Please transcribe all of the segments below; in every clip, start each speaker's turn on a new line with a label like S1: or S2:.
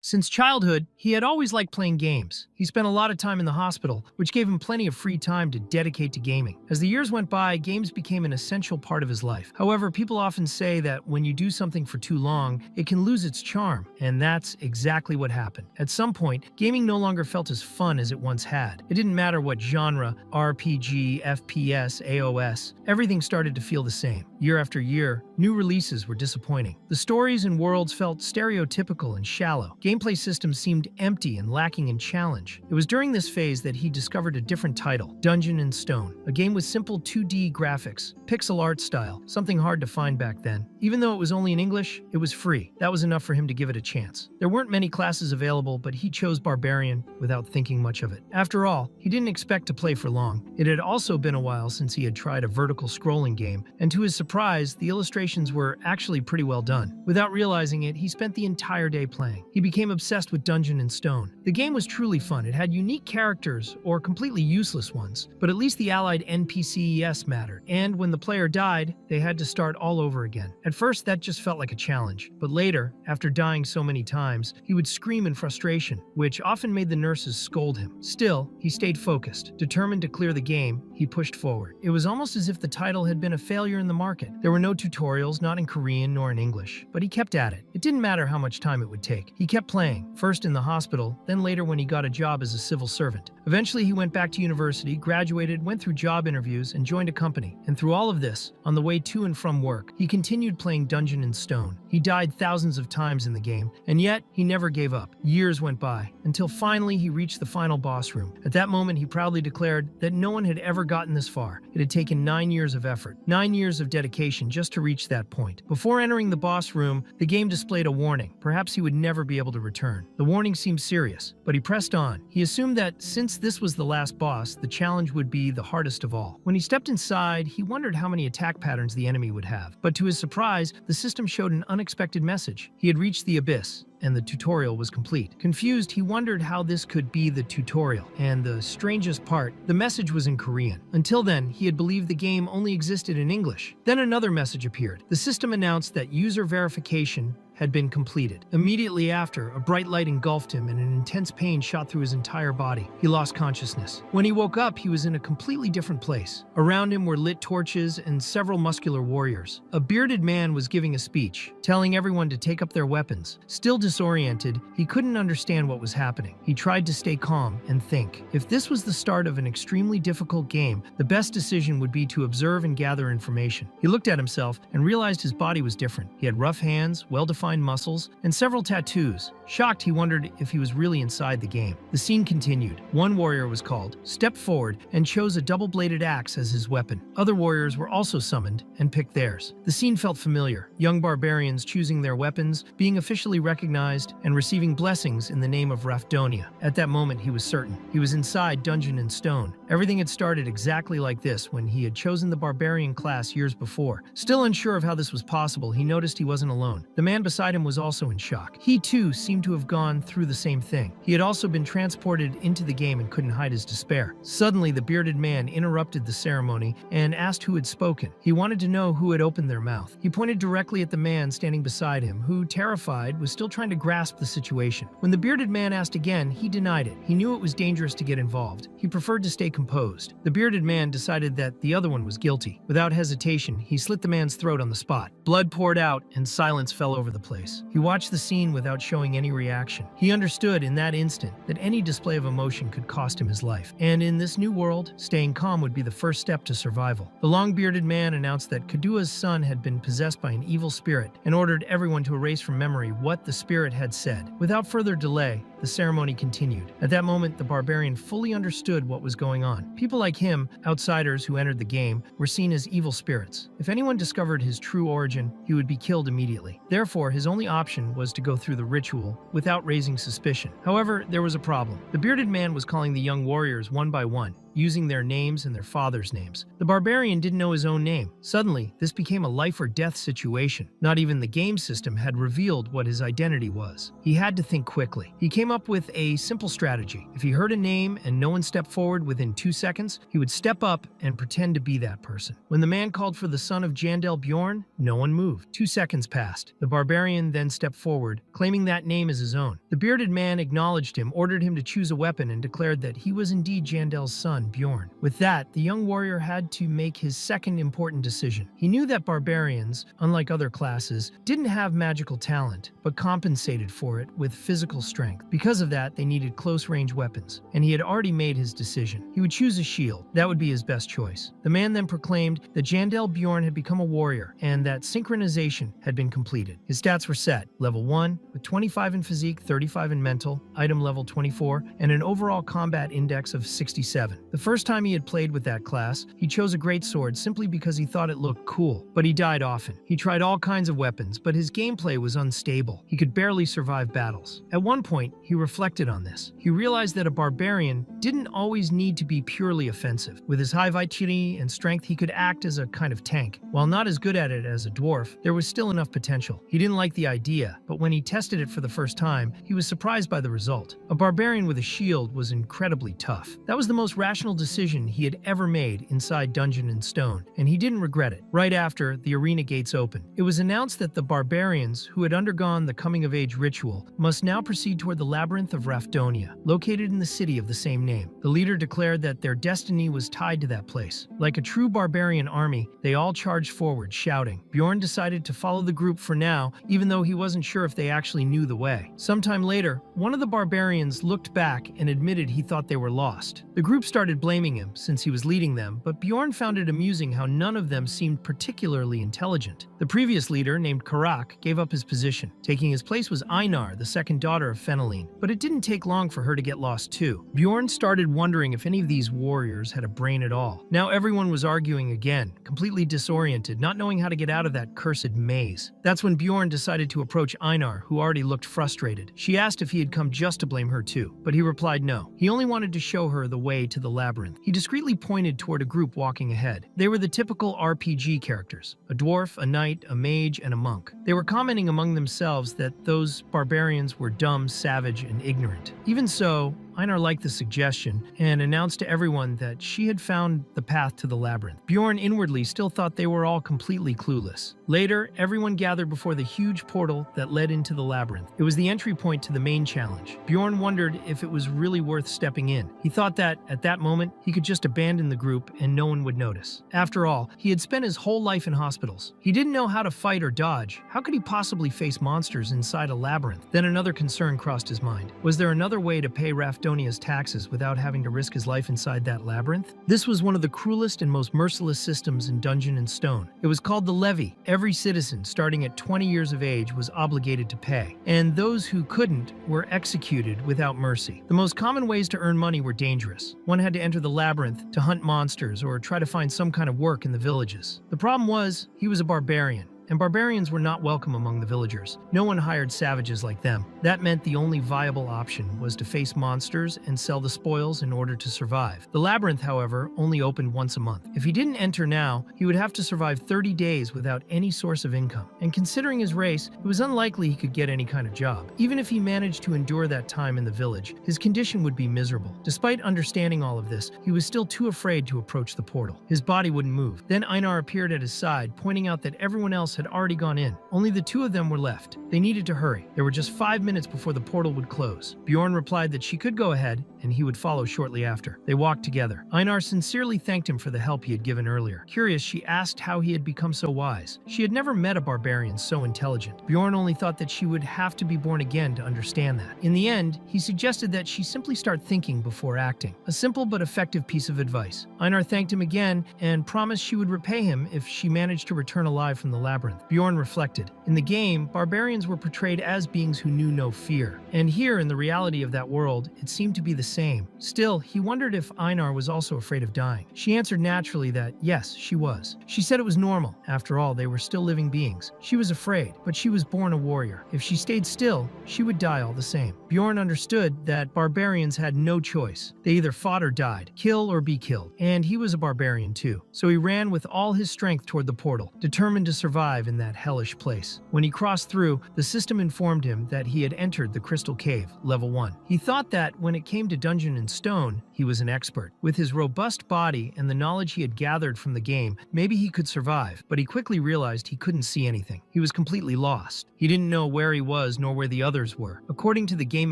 S1: Since childhood, he had always liked playing games. He spent a lot of time in the hospital, which gave him plenty of free time to dedicate to gaming. As the years went by, games became an essential part of his life. However, people often say that when you do something for too long, it can lose its charm, and that's exactly what happened. At some point, gaming no longer felt as fun as it once had. It didn't matter what genre, RPG, FPS, AOS, everything started to feel the same. Year after year, new releases were disappointing. The stories and worlds felt stereotypical and shallow. Gameplay systems seemed empty and lacking in challenge. It was during this phase that he discovered a different title, Dungeon and Stone, a game with simple 2D graphics, pixel art style, something hard to find back then. Even though it was only in English, it was free. That was enough for him to give it a chance. There weren't many classes available, but he chose Barbarian without thinking much of it. After all, he didn't expect to play for long. It had also been a while since he had tried a vertical scrolling game, and to his surprise, the illustrations were actually pretty well done. Without realizing it, he spent the entire day playing. He became obsessed with Dungeon and Stone. The game was truly fun. It had unique characters, or completely useless ones, but at least the allied NPCs mattered, and when the player died, they had to start all over again. At first, that just felt like a challenge, but later, after dying so many times, he would scream in frustration, which often made the nurses scold him. Still, he stayed focused. Determined to clear the game, he pushed forward. It was almost as if the title had been a failure in the market. There were no tutorials, not in Korean nor in English, but he kept at it. It didn't matter how much time it would take. He kept playing, first in the hospital, then later when he got a job as a civil servant. Eventually, he went back to university, graduated, went through job interviews, and joined a company. And through all of this, on the way to and from work, he continued playing Dungeon and Stone. He died thousands of times in the game, and yet he never gave up. Years went by, until finally he reached the final boss room. At that moment, he proudly declared that no one had ever gotten this far. It had taken 9 years of effort, 9 years of dedication just to reach that point. Before entering the boss room, the game displayed a warning. Perhaps he would never be able to return. The warning seemed serious, but he pressed on. He assumed that since this was the last boss, the challenge would be the hardest of all. When he stepped inside, he wondered how many attack patterns the enemy would have. But to his surprise, the system showed an unexpected message. He had reached the abyss, and the tutorial was complete. Confused, he wondered how this could be the tutorial. And the strangest part, the message was in Korean. Until then, he had believed the game only existed in English. Then another message appeared. The system announced that user verification had been completed. Immediately after, a bright light engulfed him and an intense pain shot through his entire body. He lost consciousness. When he woke up, he was in a completely different place. Around him were lit torches and several muscular warriors. A bearded man was giving a speech, telling everyone to take up their weapons. Still disoriented, he couldn't understand what was happening. He tried to stay calm and think. If this was the start of an extremely difficult game, the best decision would be to observe and gather information. He looked at himself and realized his body was different. He had rough hands, well-defined muscles, and several tattoos. Shocked, he wondered if he was really inside the game. The scene continued. One warrior was called, stepped forward, and chose a double-bladed axe as his weapon. Other warriors were also summoned and picked theirs. The scene felt familiar. Young barbarians choosing their weapons, being officially recognized, and receiving blessings in the name of Rafdonia. At that moment, he was certain. He was inside Dungeon and Stone. Everything had started exactly like this when he had chosen the barbarian class years before. Still unsure of how this was possible, he noticed he wasn't alone. The man beside him was also in shock. He too seemed to have gone through the same thing. He had also been transported into the game and couldn't hide his despair. Suddenly, the bearded man interrupted the ceremony and asked who had spoken. He wanted to know who had opened their mouth. He pointed directly at the man standing beside him, who, terrified, was still trying to grasp the situation. When the bearded man asked again, he denied it. He knew it was dangerous to get involved. He preferred to stay composed. The bearded man decided that the other one was guilty. Without hesitation, he slit the man's throat on the spot. Blood poured out and silence fell over the place. He watched the scene without showing any reaction. He understood in that instant that any display of emotion could cost him his life. And in this new world, staying calm would be the first step to survival. The long-bearded man announced that Kadua's son had been possessed by an evil spirit and ordered everyone to erase from memory what the spirit had said. Without further delay, the ceremony continued. At that moment, the barbarian fully understood what was going on. People like him, outsiders who entered the game, were seen as evil spirits. If anyone discovered his true origin, he would be killed immediately. Therefore, his only option was to go through the ritual without raising suspicion. However, there was a problem. The bearded man was calling the young warriors one by one. using their names and their father's names. The barbarian didn't know his own name. Suddenly, this became a life-or-death situation. Not even the game system had revealed what his identity was. He had to think quickly. He came up with a simple strategy. If he heard a name and no one stepped forward within 2 seconds, he would step up and pretend to be that person. When the man called for the son of Jandel Bjorn, no one moved. 2 seconds passed. The barbarian then stepped forward, claiming that name as his own. The bearded man acknowledged him, ordered him to choose a weapon, and declared that he was indeed Jandel's son, Bjorn. With that, the young warrior had to make his second important decision. He knew that barbarians, unlike other classes, didn't have magical talent, but compensated for it with physical strength. Because of that, they needed close-range weapons, and he had already made his decision. He would choose a shield. That would be his best choice. The man then proclaimed that Jandel Bjorn had become a warrior, and that synchronization had been completed. His stats were set: level 1, with 25 in physique, 35 in mental, item level 24, and an overall combat index of 67. The first time he had played with that class, he chose a greatsword simply because he thought it looked cool, but he died often. He tried all kinds of weapons, but his gameplay was unstable. He could barely survive battles. At one point, he reflected on this. He realized that a barbarian didn't always need to be purely offensive. With his high vitality and strength, he could act as a kind of tank. While not as good at it as a dwarf, there was still enough potential. He didn't like the idea, but when he tested it for the first time, he was surprised by the result. A barbarian with a shield was incredibly tough. That was the most rational decision he had ever made inside Dungeon and Stone, and he didn't regret it. Right after, the arena gates opened. It was announced that the barbarians, who had undergone the coming-of-age ritual, must now proceed toward the Labyrinth of Rafdonia, located in the city of the same name. The leader declared that their destiny was tied to that place. Like a true barbarian army, they all charged forward, shouting. Bjorn decided to follow the group for now, even though he wasn't sure if they actually knew the way. Sometime later, one of the barbarians looked back and admitted he thought they were lost. The group started blaming him, since he was leading them, but Bjorn found it amusing how none of them seemed particularly intelligent. The previous leader, named Karak, gave up his position. Taking his place was Einar, the second daughter of Fenelin, but it didn't take long for her to get lost too. Bjorn started wondering if any of these warriors had a brain at all. Now everyone was arguing again, completely disoriented, not knowing how to get out of that cursed maze. That's when Bjorn decided to approach Einar, who already looked frustrated. She asked if he had come just to blame her too, but he replied no. He only wanted to show her the way to the labyrinth. He discreetly pointed toward a group walking ahead. They were the typical RPG characters: a dwarf, a knight, a mage, and a monk. They were commenting among themselves that those barbarians were dumb, savage, and ignorant. Even so, Einar liked the suggestion and announced to everyone that she had found the path to the labyrinth. Bjorn inwardly still thought they were all completely clueless. Later, everyone gathered before the huge portal that led into the labyrinth. It was the entry point to the main challenge. Bjorn wondered if it was really worth stepping in. He thought that, at that moment, he could just abandon the group and no one would notice. After all, he had spent his whole life in hospitals. He didn't know how to fight or dodge. How could he possibly face monsters inside a labyrinth? Then another concern crossed his mind. Was there another way to pay Rafdonia's taxes without having to risk his life inside that labyrinth? This was one of the cruelest and most merciless systems in Dungeon and Stone. It was called the levy. Every citizen, starting at 20 years of age, was obligated to pay, and those who couldn't were executed without mercy. The most common ways to earn money were dangerous. One had to enter the labyrinth to hunt monsters or try to find some kind of work in the villages. The problem was, he was a barbarian, and barbarians were not welcome among the villagers. No one hired savages like them. That meant the only viable option was to face monsters and sell the spoils in order to survive. The labyrinth, however, only opened once a month. If he didn't enter now, he would have to survive 30 days without any source of income. And considering his race, it was unlikely he could get any kind of job. Even if he managed to endure that time in the village, his condition would be miserable. Despite understanding all of this, he was still too afraid to approach the portal. His body wouldn't move. Then Einar appeared at his side, pointing out that everyone else had already gone in. Only the two of them were left. They needed to hurry. There were just 5 minutes before the portal would close. Bjorn replied that she could go ahead, and he would follow shortly after. They walked together. Einar sincerely thanked him for the help he had given earlier. Curious, she asked how he had become so wise. She had never met a barbarian so intelligent. Bjorn only thought that she would have to be born again to understand that. In the end, he suggested that she simply start thinking before acting. A simple but effective piece of advice. Einar thanked him again and promised she would repay him if she managed to return alive from the labyrinth. labyrinth. Bjorn reflected. In the game, barbarians were portrayed as beings who knew no fear. And here, in the reality of that world, it seemed to be the same. Still, he wondered if Einar was also afraid of dying. She answered naturally that yes, she was. She said it was normal. After all, they were still living beings. She was afraid, but she was born a warrior. If she stayed still, she would die all the same. Bjorn understood that barbarians had no choice. They either fought or died, kill or be killed. And he was a barbarian too. So he ran with all his strength toward the portal, determined to survive in that hellish place. When he crossed through, the system informed him that he had entered the Crystal Cave, level 1. He thought that when it came to Dungeon and Stone, he was an expert. With his robust body and the knowledge he had gathered from the game, maybe he could survive, but he quickly realized he couldn't see anything. He was completely lost. He didn't know where he was nor where the others were. According to the game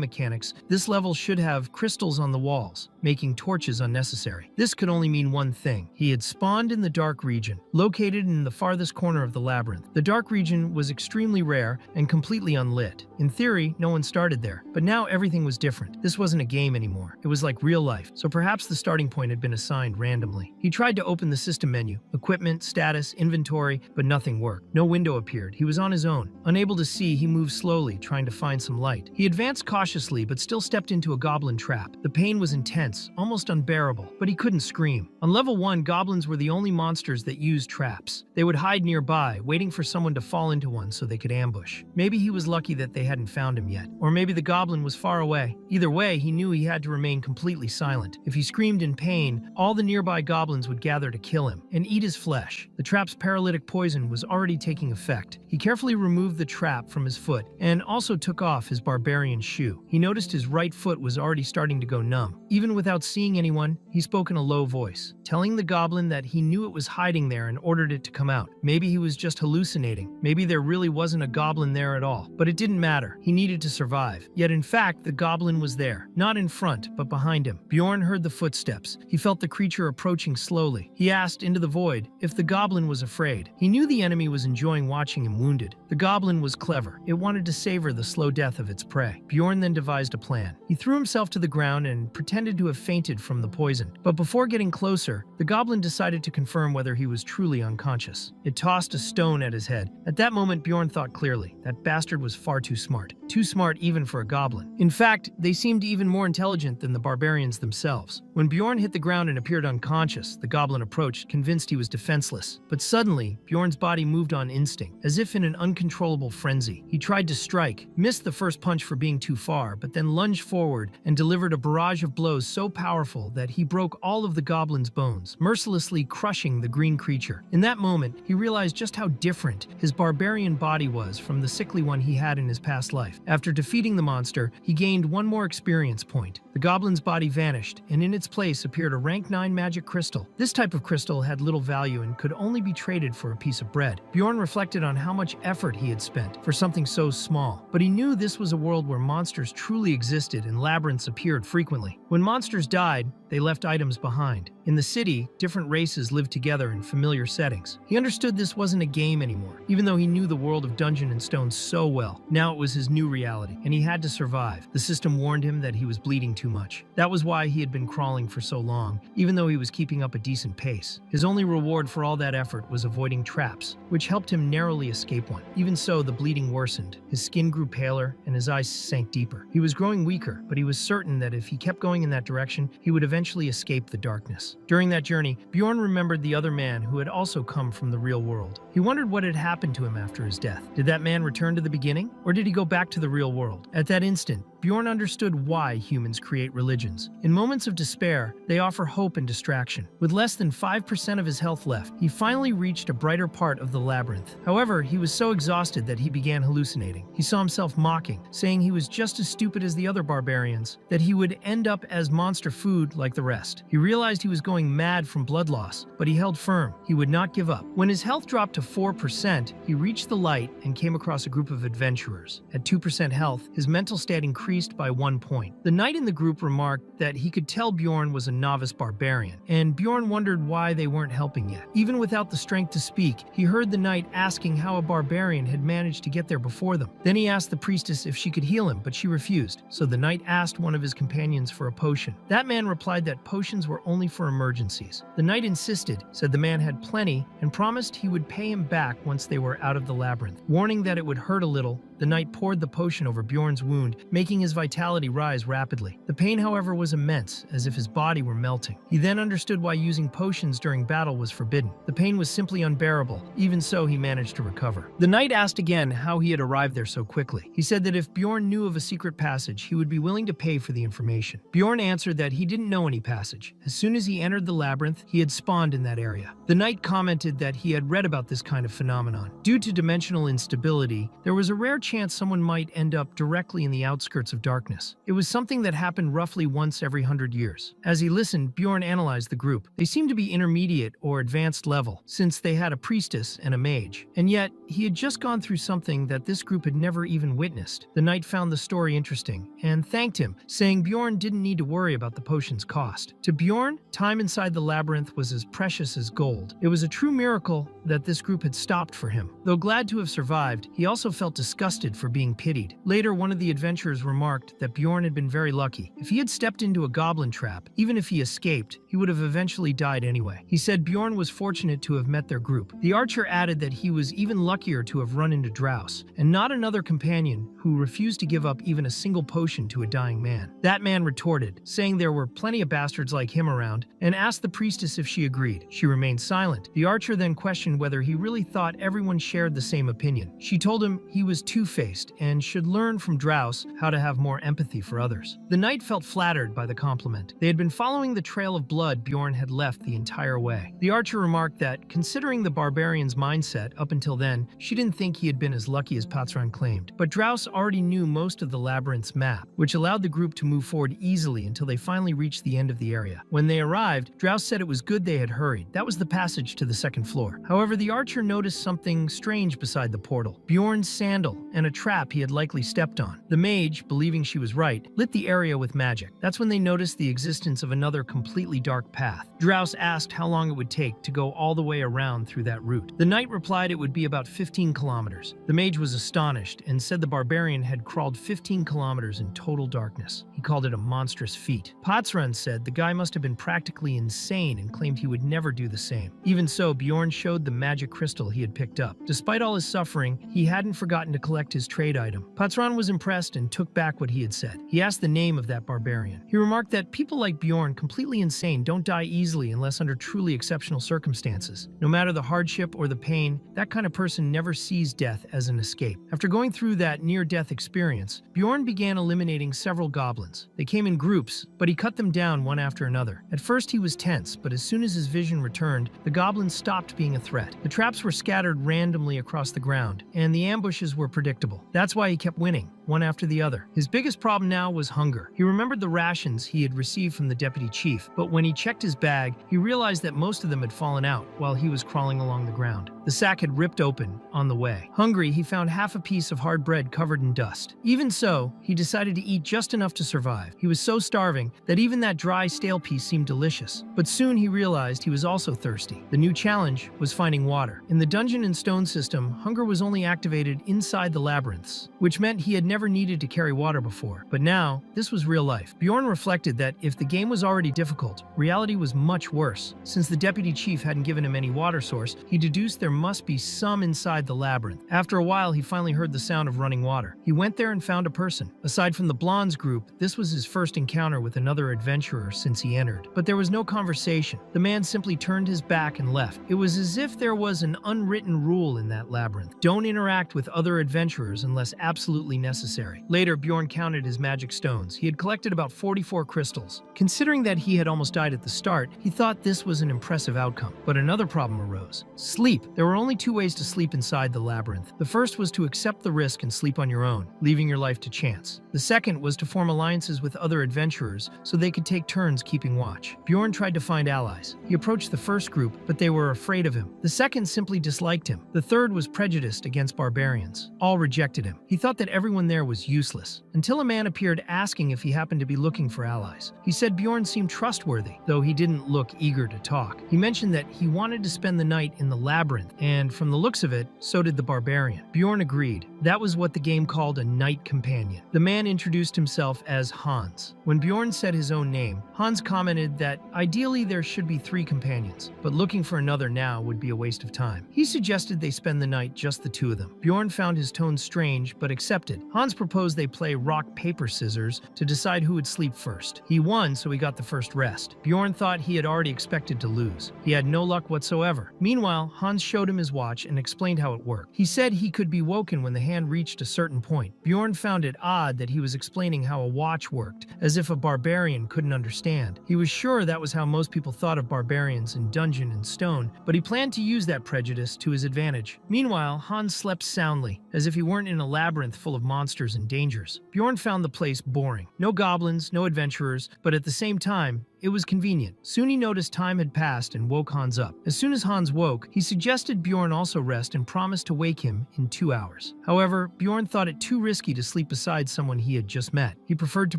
S1: mechanics, this level should have crystals on the walls, making torches unnecessary. This could only mean one thing. He had spawned in the dark region, located in the farthest corner of the labyrinth. The dark region was extremely rare and completely unlit. In theory, no one started there, but now everything was different. This wasn't a game anymore. It was like real life, so perhaps the starting point had been assigned randomly. He tried to open the system menu, equipment, status, inventory, but nothing worked. No window appeared. He was on his own. Unable to see, he moved slowly, trying to find some light. He advanced cautiously, but still stepped into a goblin trap. The pain was intense, almost unbearable, but he couldn't scream. On level 1, goblins were the only monsters that used traps. They would hide nearby, waiting for someone to fall into one so they could ambush. Maybe he was lucky that they hadn't found him yet, or maybe the goblin was far away. Either way, he knew he had to remain completely silent. If he screamed in pain, all the nearby goblins would gather to kill him and eat his flesh. The trap's paralytic poison was already taking effect. He carefully removed the trap from his foot and also took off his barbarian shoe. He noticed his right foot was already starting to go numb. Even without seeing anyone, he spoke in a low voice, telling the goblin that he knew it was hiding there and ordered it to come out. Maybe he was just hallucinating. Maybe there really wasn't a goblin there at all. But it didn't matter. He needed to survive. Yet in fact, the goblin was there. Not in front, but behind him. Bjorn heard the footsteps. He felt the creature approaching slowly. He asked into the void if the goblin was afraid. He knew the enemy was enjoying watching him wounded. The goblin was clever. It wanted to savor the slow death of its prey. Bjorn then devised a plan. He threw himself to the ground and pretended to have fainted from the poison. But before getting closer, the goblin decided to confirm whether he was truly unconscious. It tossed a stone at his head. At that moment, Bjorn thought clearly. That bastard was far too smart. Too smart even for a goblin. In fact, they seemed even more intelligent than the barbarians themselves. When Bjorn hit the ground and appeared unconscious, the goblin approached, convinced he was defenseless. But suddenly, Bjorn's body moved on instinct, as if in an uncontrollable frenzy. He tried to strike, missed the first punch for being too far, but then lunged forward and delivered a barrage of blows so powerful that he broke all of the goblin's bones, mercilessly crushing the green creature. In that moment, he realized just how different his barbarian body was from the sickly one he had in his past life. After defeating the monster, he gained one more experience point. The goblin's body vanished, and in its place appeared a rank 9 magic crystal. This type of crystal had little value and could only be traded for a piece of bread. Bjorn reflected on how much effort he had spent for something so small, but he knew this was a world where monsters truly existed and labyrinths appeared frequently. When monsters died, they left items behind. In the city, different races lived together in familiar settings. He understood this wasn't a game anymore, even though he knew the world of Dungeon and Stone so well. Now it was his new reality, and he had to survive. The system warned him that he was bleeding too much. That was why he had been crawling for so long, even though he was keeping up a decent pace. His only reward for all that effort was avoiding traps, which helped him narrowly escape one. Even so, the bleeding worsened. His skin grew paler, and his eyes sank deeper. He was growing weaker, but he was certain that if he kept going in that direction, he would eventually escape the darkness. During that journey, Bjorn remembered the other man who had also come from the real world. He wondered what had happened to him after his death. Did that man return to the beginning, or did he go back to the real world? At that instant, Bjorn understood why humans create religions. In moments of despair, they offer hope and distraction. With less than 5% of his health left, he finally reached a brighter part of the labyrinth. However, he was so exhausted that he began hallucinating. He saw himself mocking, saying he was just as stupid as the other barbarians, that he would end up as monster food like the rest. He realized he was going mad from blood loss, but he held firm. He would not give up. When his health dropped to 4%, he reached the light and came across a group of adventurers. At 2% health, his mental state increased by 1 point. The knight in the group remarked that he could tell Bjorn Bjorn was a novice barbarian, and Bjorn wondered why they weren't helping yet. Even without the strength to speak, he heard the knight asking how a barbarian had managed to get there before them. Then he asked the priestess if she could heal him, but she refused, so the knight asked one of his companions for a potion. That man replied that potions were only for emergencies. The knight insisted, said the man had plenty, and promised he would pay him back once they were out of the labyrinth. Warning that it would hurt a little, the knight poured the potion over Bjorn's wound, making his vitality rise rapidly. The pain, however, was immense, as if his body were melting. He then understood why using potions during battle was forbidden. The pain was simply unbearable. Even so, he managed to recover. The knight asked again how he had arrived there so quickly. He said that if Bjorn knew of a secret passage, he would be willing to pay for the information. Bjorn answered that he didn't know any passage. As soon as he entered the labyrinth, he had spawned in that area. The knight commented that he had read about this kind of phenomenon. Due to dimensional instability, there was a rare chance someone might end up directly in the outskirts of darkness. It was something that happened roughly once every 100 years. As he listened, Bjorn analyzed the group. They seemed to be intermediate or advanced level, since they had a priestess and a mage. And yet, he had just gone through something that this group had never even witnessed. The knight found the story interesting and thanked him, saying Bjorn didn't need to worry about the potion's cost. To Bjorn, time inside the labyrinth was as precious as gold. It was a true miracle that this group had stopped for him. Though glad to have survived, he also felt disgusted for being pitied. Later, one of the adventurers remarked that Bjorn had been very lucky. If he had stepped into a goblin trap, even if he escaped, he would have eventually died anyway. He said Bjorn was fortunate to have met their group. The archer added that he was even luckier to have run into Drouse, and not another companion who refused to give up even a single potion to a dying man. That man retorted, saying there were plenty of bastards like him around, and asked the priestess if she agreed. She remained silent. The archer then questioned whether he really thought everyone shared the same opinion. She told him he was two-faced and should learn from Drouse how to have more empathy for others. The knight felt flattered by the compliment. They had been following the trail of blood Bjorn had left the entire way. The archer remarked that, considering the barbarian's mindset up until then, she didn't think he had been as lucky as Patran claimed. But Drouse already knew most of the labyrinth's map, which allowed the group to move forward easily until they finally reached the end of the area. When they arrived, Drouse said it was good they had hurried. That was the passage to the second floor. However, the archer noticed something strange beside the portal: Bjorn's sandal and a trap he had likely stepped on. The mage, believing she was right, lit the area with magic. That's when they noticed the existence of another completely dark path. Drouse asked how long it would take to go all the way around through that route. The knight replied it would be about 15 kilometers. The mage was astonished and said the barbarian had crawled 15 kilometers in total darkness. He called it a monstrous feat. Patsran said the guy must have been practically insane and claimed he would never do the same. Even so, Bjorn showed the magic crystal he had picked up. Despite all his suffering, he hadn't forgotten to collect his trade item. Patsran was impressed and took back what he had said. He asked the name of that barbarian. He remarked that people like Bjorn, completely insane, don't die easily unless under truly exceptional circumstances. No matter the hardship or the pain, that kind of person never sees death as an escape. After going through that near-death experience, Bjorn began eliminating several goblins. They came in groups, but he cut them down one after another. At first he was tense, but as soon as his vision returned, the goblins stopped being a threat. The traps were scattered randomly across the ground, and the ambushes were predictable. That's why he kept winning, one after the other. His biggest problem now was hunger. He remembered the rations he had received from the deputy chief, but when he checked his bag, he realized that most of them had fallen out while he was crawling along the ground. The sack had ripped open on the way. Hungry, he found half a piece of hard bread covered in dust. Even so, he decided to eat just enough to survive. He was so starving that even that dry, stale piece seemed delicious. But soon he realized he was also thirsty. The new challenge was finding water. In the dungeon and stone system, hunger was only activated inside the labyrinths, which meant he had never needed to carry water before. But now, this was real life. Bjorn reflected that if the game was already difficult, reality was much worse. Since the deputy chief hadn't given him any water source, he deduced there must be some inside the labyrinth. After a while, he finally heard the sound of running water. He went there and found a person. Aside from the blonde's group, this was his first encounter with another adventurer since he entered. But there was no conversation. The man simply turned his back and left. It was as if there was an unwritten rule in that labyrinth: don't interact with other adventurers unless absolutely necessary. Later, Bjorn counted his magic stones. He had collected about 44 crystals. Considering that he had almost died at the start, he thought this was an impressive outcome. But another problem arose: sleep. There were only two ways to sleep inside the labyrinth. The first was to accept the risk and sleep on your own, leaving your life to chance. The second was to form alliances with other adventurers so they could take turns keeping watch. Bjorn tried to find allies. He approached the first group, but they were afraid of him. The second simply disliked him. The third was prejudiced against barbarians. All rejected him. He thought that everyone there there was useless, until a man appeared asking if he happened to be looking for allies. He said Bjorn seemed trustworthy, though he didn't look eager to talk. He mentioned that he wanted to spend the night in the labyrinth, and from the looks of it, so did the barbarian. Bjorn agreed. That was what the game called a knight companion. The man introduced himself as Hans. When Bjorn said his own name, Hans commented that ideally there should be 3 companions, but looking for another now would be a waste of time. He suggested they spend the night just the 2 of them. Bjorn found his tone strange, but accepted. Hans proposed they play rock, paper, scissors to decide who would sleep first. He won, so he got the first rest. Bjorn thought he had already expected to lose. He had no luck whatsoever. Meanwhile, Hans showed him his watch and explained how it worked. He said he could be woken when the hand reached a certain point. Bjorn found it odd that he was explaining how a watch worked, as if a barbarian couldn't understand. He was sure that was how most people thought of barbarians in Dungeon and Stone, but he planned to use that prejudice to his advantage. Meanwhile, Hans slept soundly, as if he weren't in a labyrinth full of monsters and dangers. Bjorn found the place boring. No goblins, no adventurers, but at the same time, it was convenient. Soon he noticed time had passed and woke Hans up. As soon as Hans woke, he suggested Bjorn also rest and promised to wake him in 2 hours. However, Bjorn thought it too risky to sleep beside someone he had just met. He preferred to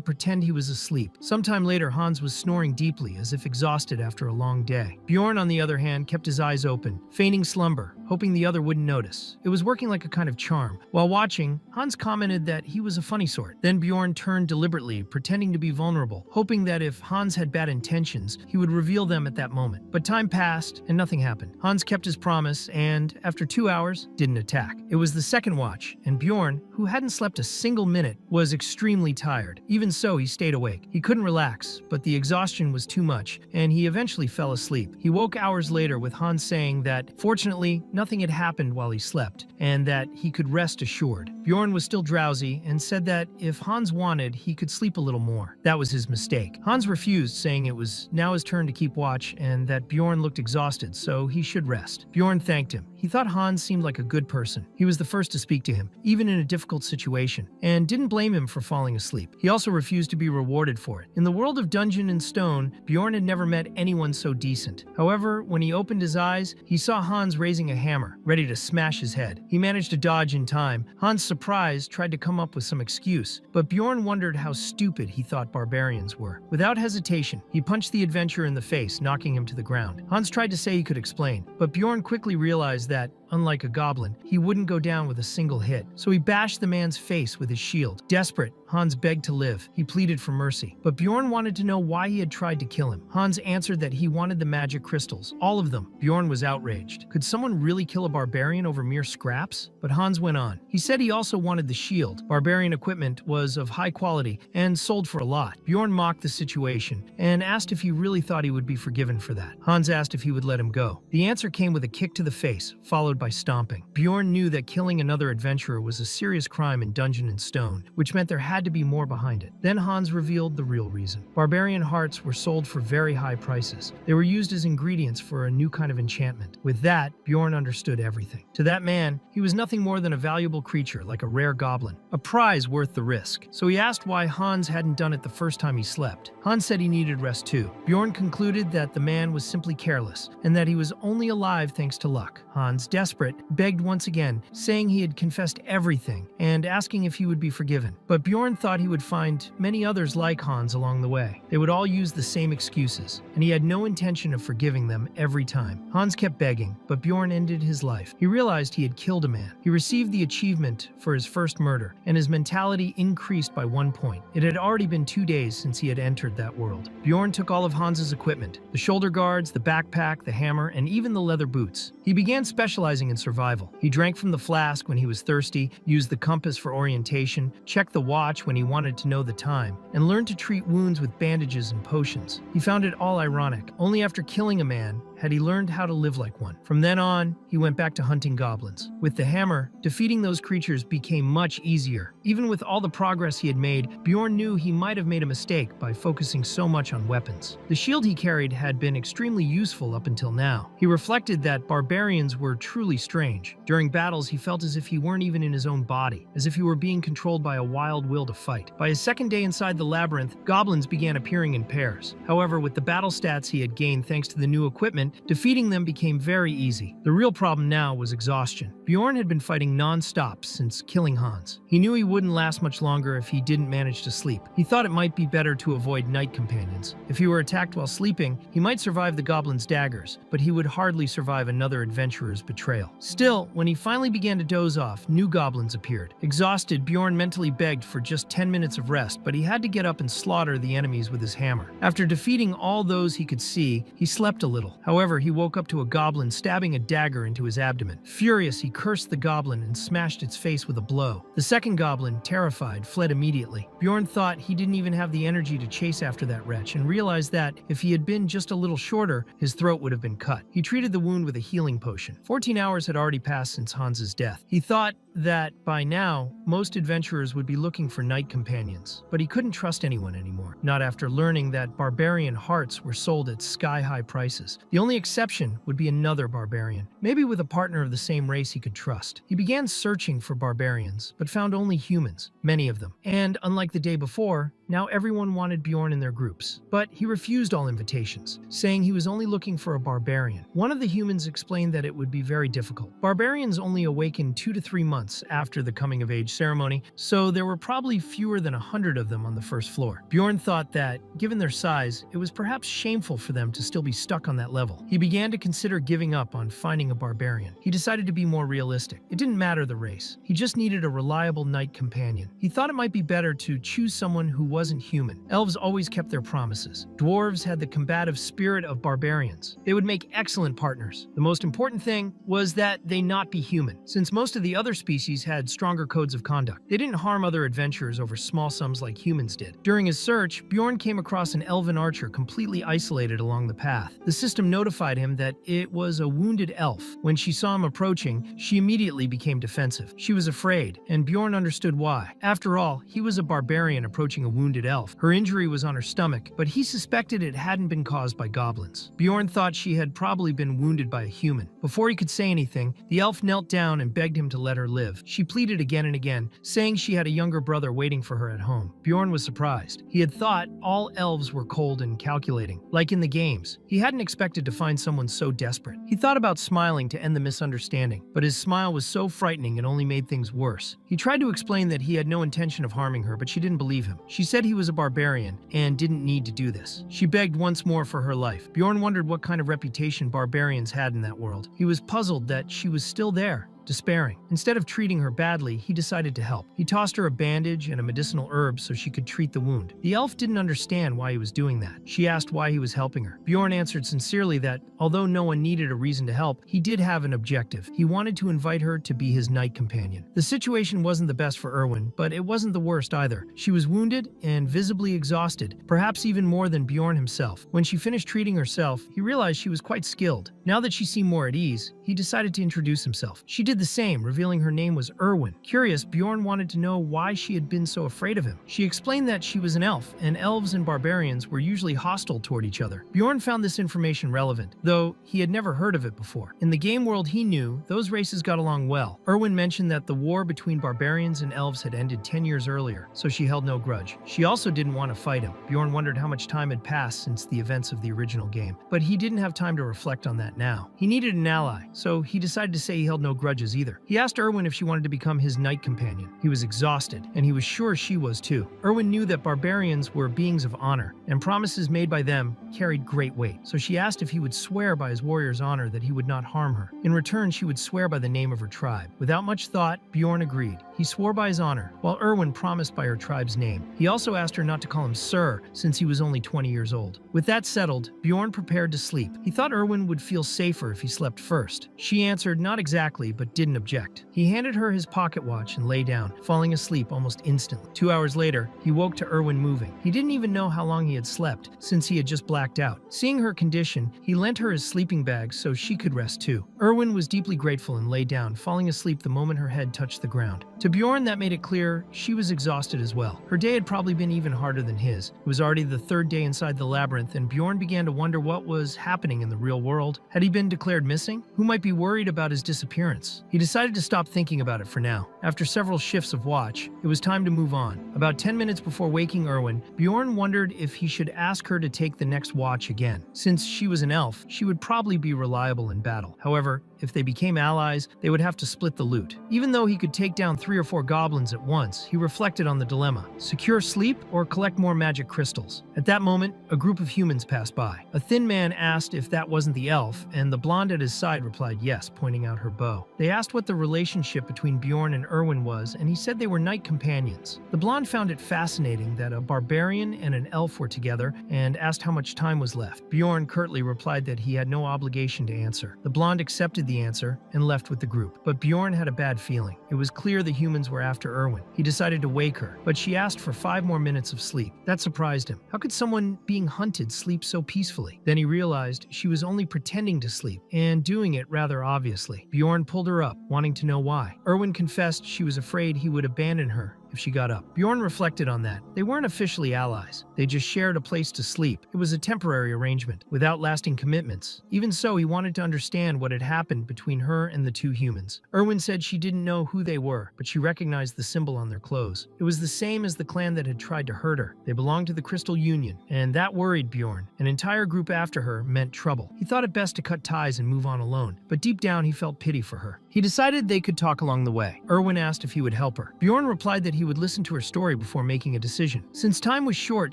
S1: pretend he was asleep. Sometime later, Hans was snoring deeply, as if exhausted after a long day. Bjorn, on the other hand, kept his eyes open, feigning slumber, hoping the other wouldn't notice. It was working like a kind of charm. While watching, Hans commented that he was a funny sort. Then Bjorn turned deliberately, pretending to be vulnerable, hoping that if Hans had bad intentions, he would reveal them at that moment. But time passed, and nothing happened. Hans kept his promise, and after 2 hours, didn't attack. It was the second watch, and Bjorn, who hadn't slept a single minute, was extremely tired. Even so, he stayed awake. He couldn't relax, but the exhaustion was too much, and he eventually fell asleep. He woke hours later with Hans saying that, fortunately, nothing had happened while he slept, and that he could rest assured. Bjorn was still drowsy and said that if Hans wanted, he could sleep a little more. That was his mistake. Hans refused, saying it was now his turn to keep watch and that Bjorn looked exhausted, so he should rest. Bjorn thanked him. He thought Hans seemed like a good person. He was the first to speak to him, even in a difficult situation, and didn't blame him for falling asleep. He also refused to be rewarded for it. In the world of Dungeon and Stone, Bjorn had never met anyone so decent. However, when he opened his eyes, he saw Hans raising a hammer, ready to smash his head. He managed to dodge in time. Hans, surprised, tried to come up with some excuse, but Bjorn wondered how stupid he thought barbarians were. Without hesitation, he punched the adventurer in the face, knocking him to the ground. Hans tried to say he could explain, but Bjorn quickly realized that, unlike a goblin, he wouldn't go down with a single hit. So he bashed the man's face with his shield. Desperate, Hans begged to live. He pleaded for mercy. But Bjorn wanted to know why he had tried to kill him. Hans answered that he wanted the magic crystals. All of them. Bjorn was outraged. Could someone really kill a barbarian over mere scraps? But Hans went on. He said he also wanted the shield. Barbarian equipment was of high quality and sold for a lot. Bjorn mocked the situation and asked if he really thought he would be forgiven for that. Hans asked if he would let him go. The answer came with a kick to the face, followed by stomping. Bjorn knew that killing another adventurer was a serious crime in Dungeon and Stone, which meant there had to be more behind it. Then Hans revealed the real reason. Barbarian hearts were sold for very high prices. They were used as ingredients for a new kind of enchantment. With that, Bjorn understood everything. To that man, he was nothing more than a valuable creature, like a rare goblin. A prize worth the risk. So he asked why Hans hadn't done it the first time he slept. Hans said he needed rest too. Bjorn concluded that the man was simply careless, and that he was only alive thanks to luck. Hans, desperate, begged once again, saying he had confessed everything, and asking if he would be forgiven. But Bjorn thought he would find many others like Hans along the way. They would all use the same excuses, and he had no intention of forgiving them every time. Hans kept begging, but Bjorn ended his life. He realized he had killed a man. He received the achievement for his first murder, and his mentality increased by 1 point. It had already been 2 days since he had entered that world. Bjorn took all of Hans's equipment, the shoulder guards, the backpack, the hammer, and even the leather boots. He began specializing in survival. He drank from the flask when he was thirsty, used the compass for orientation, checked the watch when he wanted to know the time, and learned to treat wounds with bandages and potions. He found it all ironic. Only after killing a man had he learned how to live like one. From then on, he went back to hunting goblins. With the hammer, defeating those creatures became much easier. Even with all the progress he had made, Bjorn knew he might have made a mistake by focusing so much on weapons. The shield he carried had been extremely useful up until now. He reflected that barbarians were truly strange. During battles, he felt as if he weren't even in his own body, as if he were being controlled by a wild will to fight. By his second day inside the labyrinth, goblins began appearing in pairs. However, with the battle stats he had gained thanks to the new equipment, enrollment, defeating them became very easy. The real problem now was exhaustion. Bjorn had been fighting non-stop since killing Hans. He knew he wouldn't last much longer if he didn't manage to sleep. He thought it might be better to avoid night companions. If he were attacked while sleeping, he might survive the goblins' daggers, but he would hardly survive another adventurer's betrayal. Still, when he finally began to doze off, new goblins appeared. Exhausted, Bjorn mentally begged for just 10 minutes of rest, but he had to get up and slaughter the enemies with his hammer. After defeating all those he could see, he slept a little. However, he woke up to a goblin stabbing a dagger into his abdomen. Furious, he cursed the goblin and smashed its face with a blow. The second goblin, terrified, fled immediately. Bjorn thought he didn't even have the energy to chase after that wretch and realized that if he had been just a little shorter, his throat would have been cut. He treated the wound with a healing potion. 14 hours had already passed since Hans's death. He thought that by now, most adventurers would be looking for knight companions, but he couldn't trust anyone anymore, not after learning that barbarian hearts were sold at sky-high prices. The only exception would be another barbarian, maybe with a partner of the same race he could trust. He began searching for barbarians, but found only humans, many of them. And unlike the day before, now everyone wanted Bjorn in their groups. But he refused all invitations, saying he was only looking for a barbarian. One of the humans explained that it would be very difficult. Barbarians only awaken 2 to 3 months after the coming-of-age ceremony, so there were probably fewer than 100 of them on the first floor. Bjorn thought that, given their size, it was perhaps shameful for them to still be stuck on that level. He began to consider giving up on finding a barbarian. He decided to be more realistic. It didn't matter the race. He just needed a reliable knight companion. He thought it might be better to choose someone who wasn't human. Elves always kept their promises. Dwarves had the combative spirit of barbarians. They would make excellent partners. The most important thing was that they not be human, since most of the other species had stronger codes of conduct. They didn't harm other adventurers over small sums like humans did. During his search, Bjorn came across an elven archer completely isolated along the path. The system notified him that it was a wounded elf. When she saw him approaching, she immediately became defensive. She was afraid, and Bjorn understood why. After all, he was a barbarian approaching a wounded elf. Her injury was on her stomach, but he suspected it hadn't been caused by goblins. Bjorn thought she had probably been wounded by a human. Before he could say anything, the elf knelt down and begged him to let her live. She pleaded again and again, saying she had a younger brother waiting for her at home. Bjorn was surprised. He had thought all elves were cold and calculating, like in the games. He hadn't expected to find someone so desperate. He thought about smiling to end the misunderstanding, but his smile was so frightening it only made things worse. He tried to explain that he had no intention of harming her, but she didn't believe him. She said he was a barbarian and didn't need to do this. She begged once more for her life. Bjorn wondered what kind of reputation barbarians had in that world. He was puzzled that she was still there, despairing. Instead of treating her badly, he decided to help. He tossed her a bandage and a medicinal herb so she could treat the wound. The elf didn't understand why he was doing that. She asked why he was helping her. Bjorn answered sincerely that, although no one needed a reason to help, he did have an objective. He wanted to invite her to be his knight companion. The situation wasn't the best for Erwin, but it wasn't the worst either. She was wounded and visibly exhausted, perhaps even more than Bjorn himself. When she finished treating herself, he realized she was quite skilled. Now that she seemed more at ease, he decided to introduce himself. She did the same, revealing her name was Erwin. Curious, Bjorn wanted to know why she had been so afraid of him. She explained that she was an elf, and elves and barbarians were usually hostile toward each other. Bjorn found this information relevant, though he had never heard of it before. In the game world he knew, those races got along well. Erwin mentioned that the war between barbarians and elves had ended 10 years earlier, so she held no grudge. She also didn't want to fight him. Bjorn wondered how much time had passed since the events of the original game, but he didn't have time to reflect on that now. He needed an ally, so he decided to say he held no grudges either. He asked Erwin if she wanted to become his knight companion. He was exhausted, and he was sure she was too. Erwin knew that barbarians were beings of honor, and promises made by them carried great weight. So she asked if he would swear by his warrior's honor that he would not harm her. In return, she would swear by the name of her tribe. Without much thought, Bjorn agreed. He swore by his honor, while Erwin promised by her tribe's name. He also asked her not to call him Sir, since he was only 20 years old. With that settled, Bjorn prepared to sleep. He thought Erwin would feel safer if he slept first. She answered not exactly, but didn't object. He handed her his pocket watch and lay down, falling asleep almost instantly. 2 hours later, he woke to Erwin moving. He didn't even know how long he had slept, since he had just blacked out. Seeing her condition, he lent her his sleeping bag so she could rest too. Erwin was deeply grateful and lay down, falling asleep the moment her head touched the ground. To Bjorn, that made it clear she was exhausted as well. Her day had probably been even harder than his. It was already the third day inside the labyrinth, and Bjorn began to wonder what was happening in the real world. Had he been declared missing? Who might be worried about his disappearance? else. He decided to stop thinking about it for now. After several shifts of watch, it was time to move on. About 10 minutes before waking Erwin, Bjorn wondered if he should ask her to take the next watch again. Since she was an elf, she would probably be reliable in battle. However, if they became allies, they would have to split the loot. Even though he could take down 3 or 4 goblins at once, he reflected on the dilemma: secure sleep or collect more magic crystals. At that moment, a group of humans passed by. A thin man asked if that wasn't the elf, and the blonde at his side replied yes, pointing out her bow. They asked what the relationship between Bjorn and Erwin was, and he said they were knight companions. The blonde found it fascinating that a barbarian and an elf were together and asked how much time was left. Bjorn curtly replied that he had no obligation to answer. The blonde accepted the answer and left with the group, but Bjorn had a bad feeling. It was clear the humans were after Erwin. He decided to wake her, but she asked for 5 more minutes of sleep. That surprised him. How could someone being hunted sleep so peacefully? Then he realized she was only pretending to sleep and doing it rather obviously. Bjorn pulled her up, wanting to know why. Erwin confessed she was afraid he would abandon her if she got up. Bjorn reflected on that. They weren't officially allies. They just shared a place to sleep. It was a temporary arrangement, without lasting commitments. Even so, he wanted to understand what had happened between her and the 2 humans. Erwin said she didn't know who they were, but she recognized the symbol on their clothes. It was the same as the clan that had tried to hurt her. They belonged to the Crystal Union, and that worried Bjorn. An entire group after her meant trouble. He thought it best to cut ties and move on alone, but deep down he felt pity for her. He decided they could talk along the way. Erwin asked if he would help her. Bjorn replied that he would listen to her story before making a decision. Since time was short,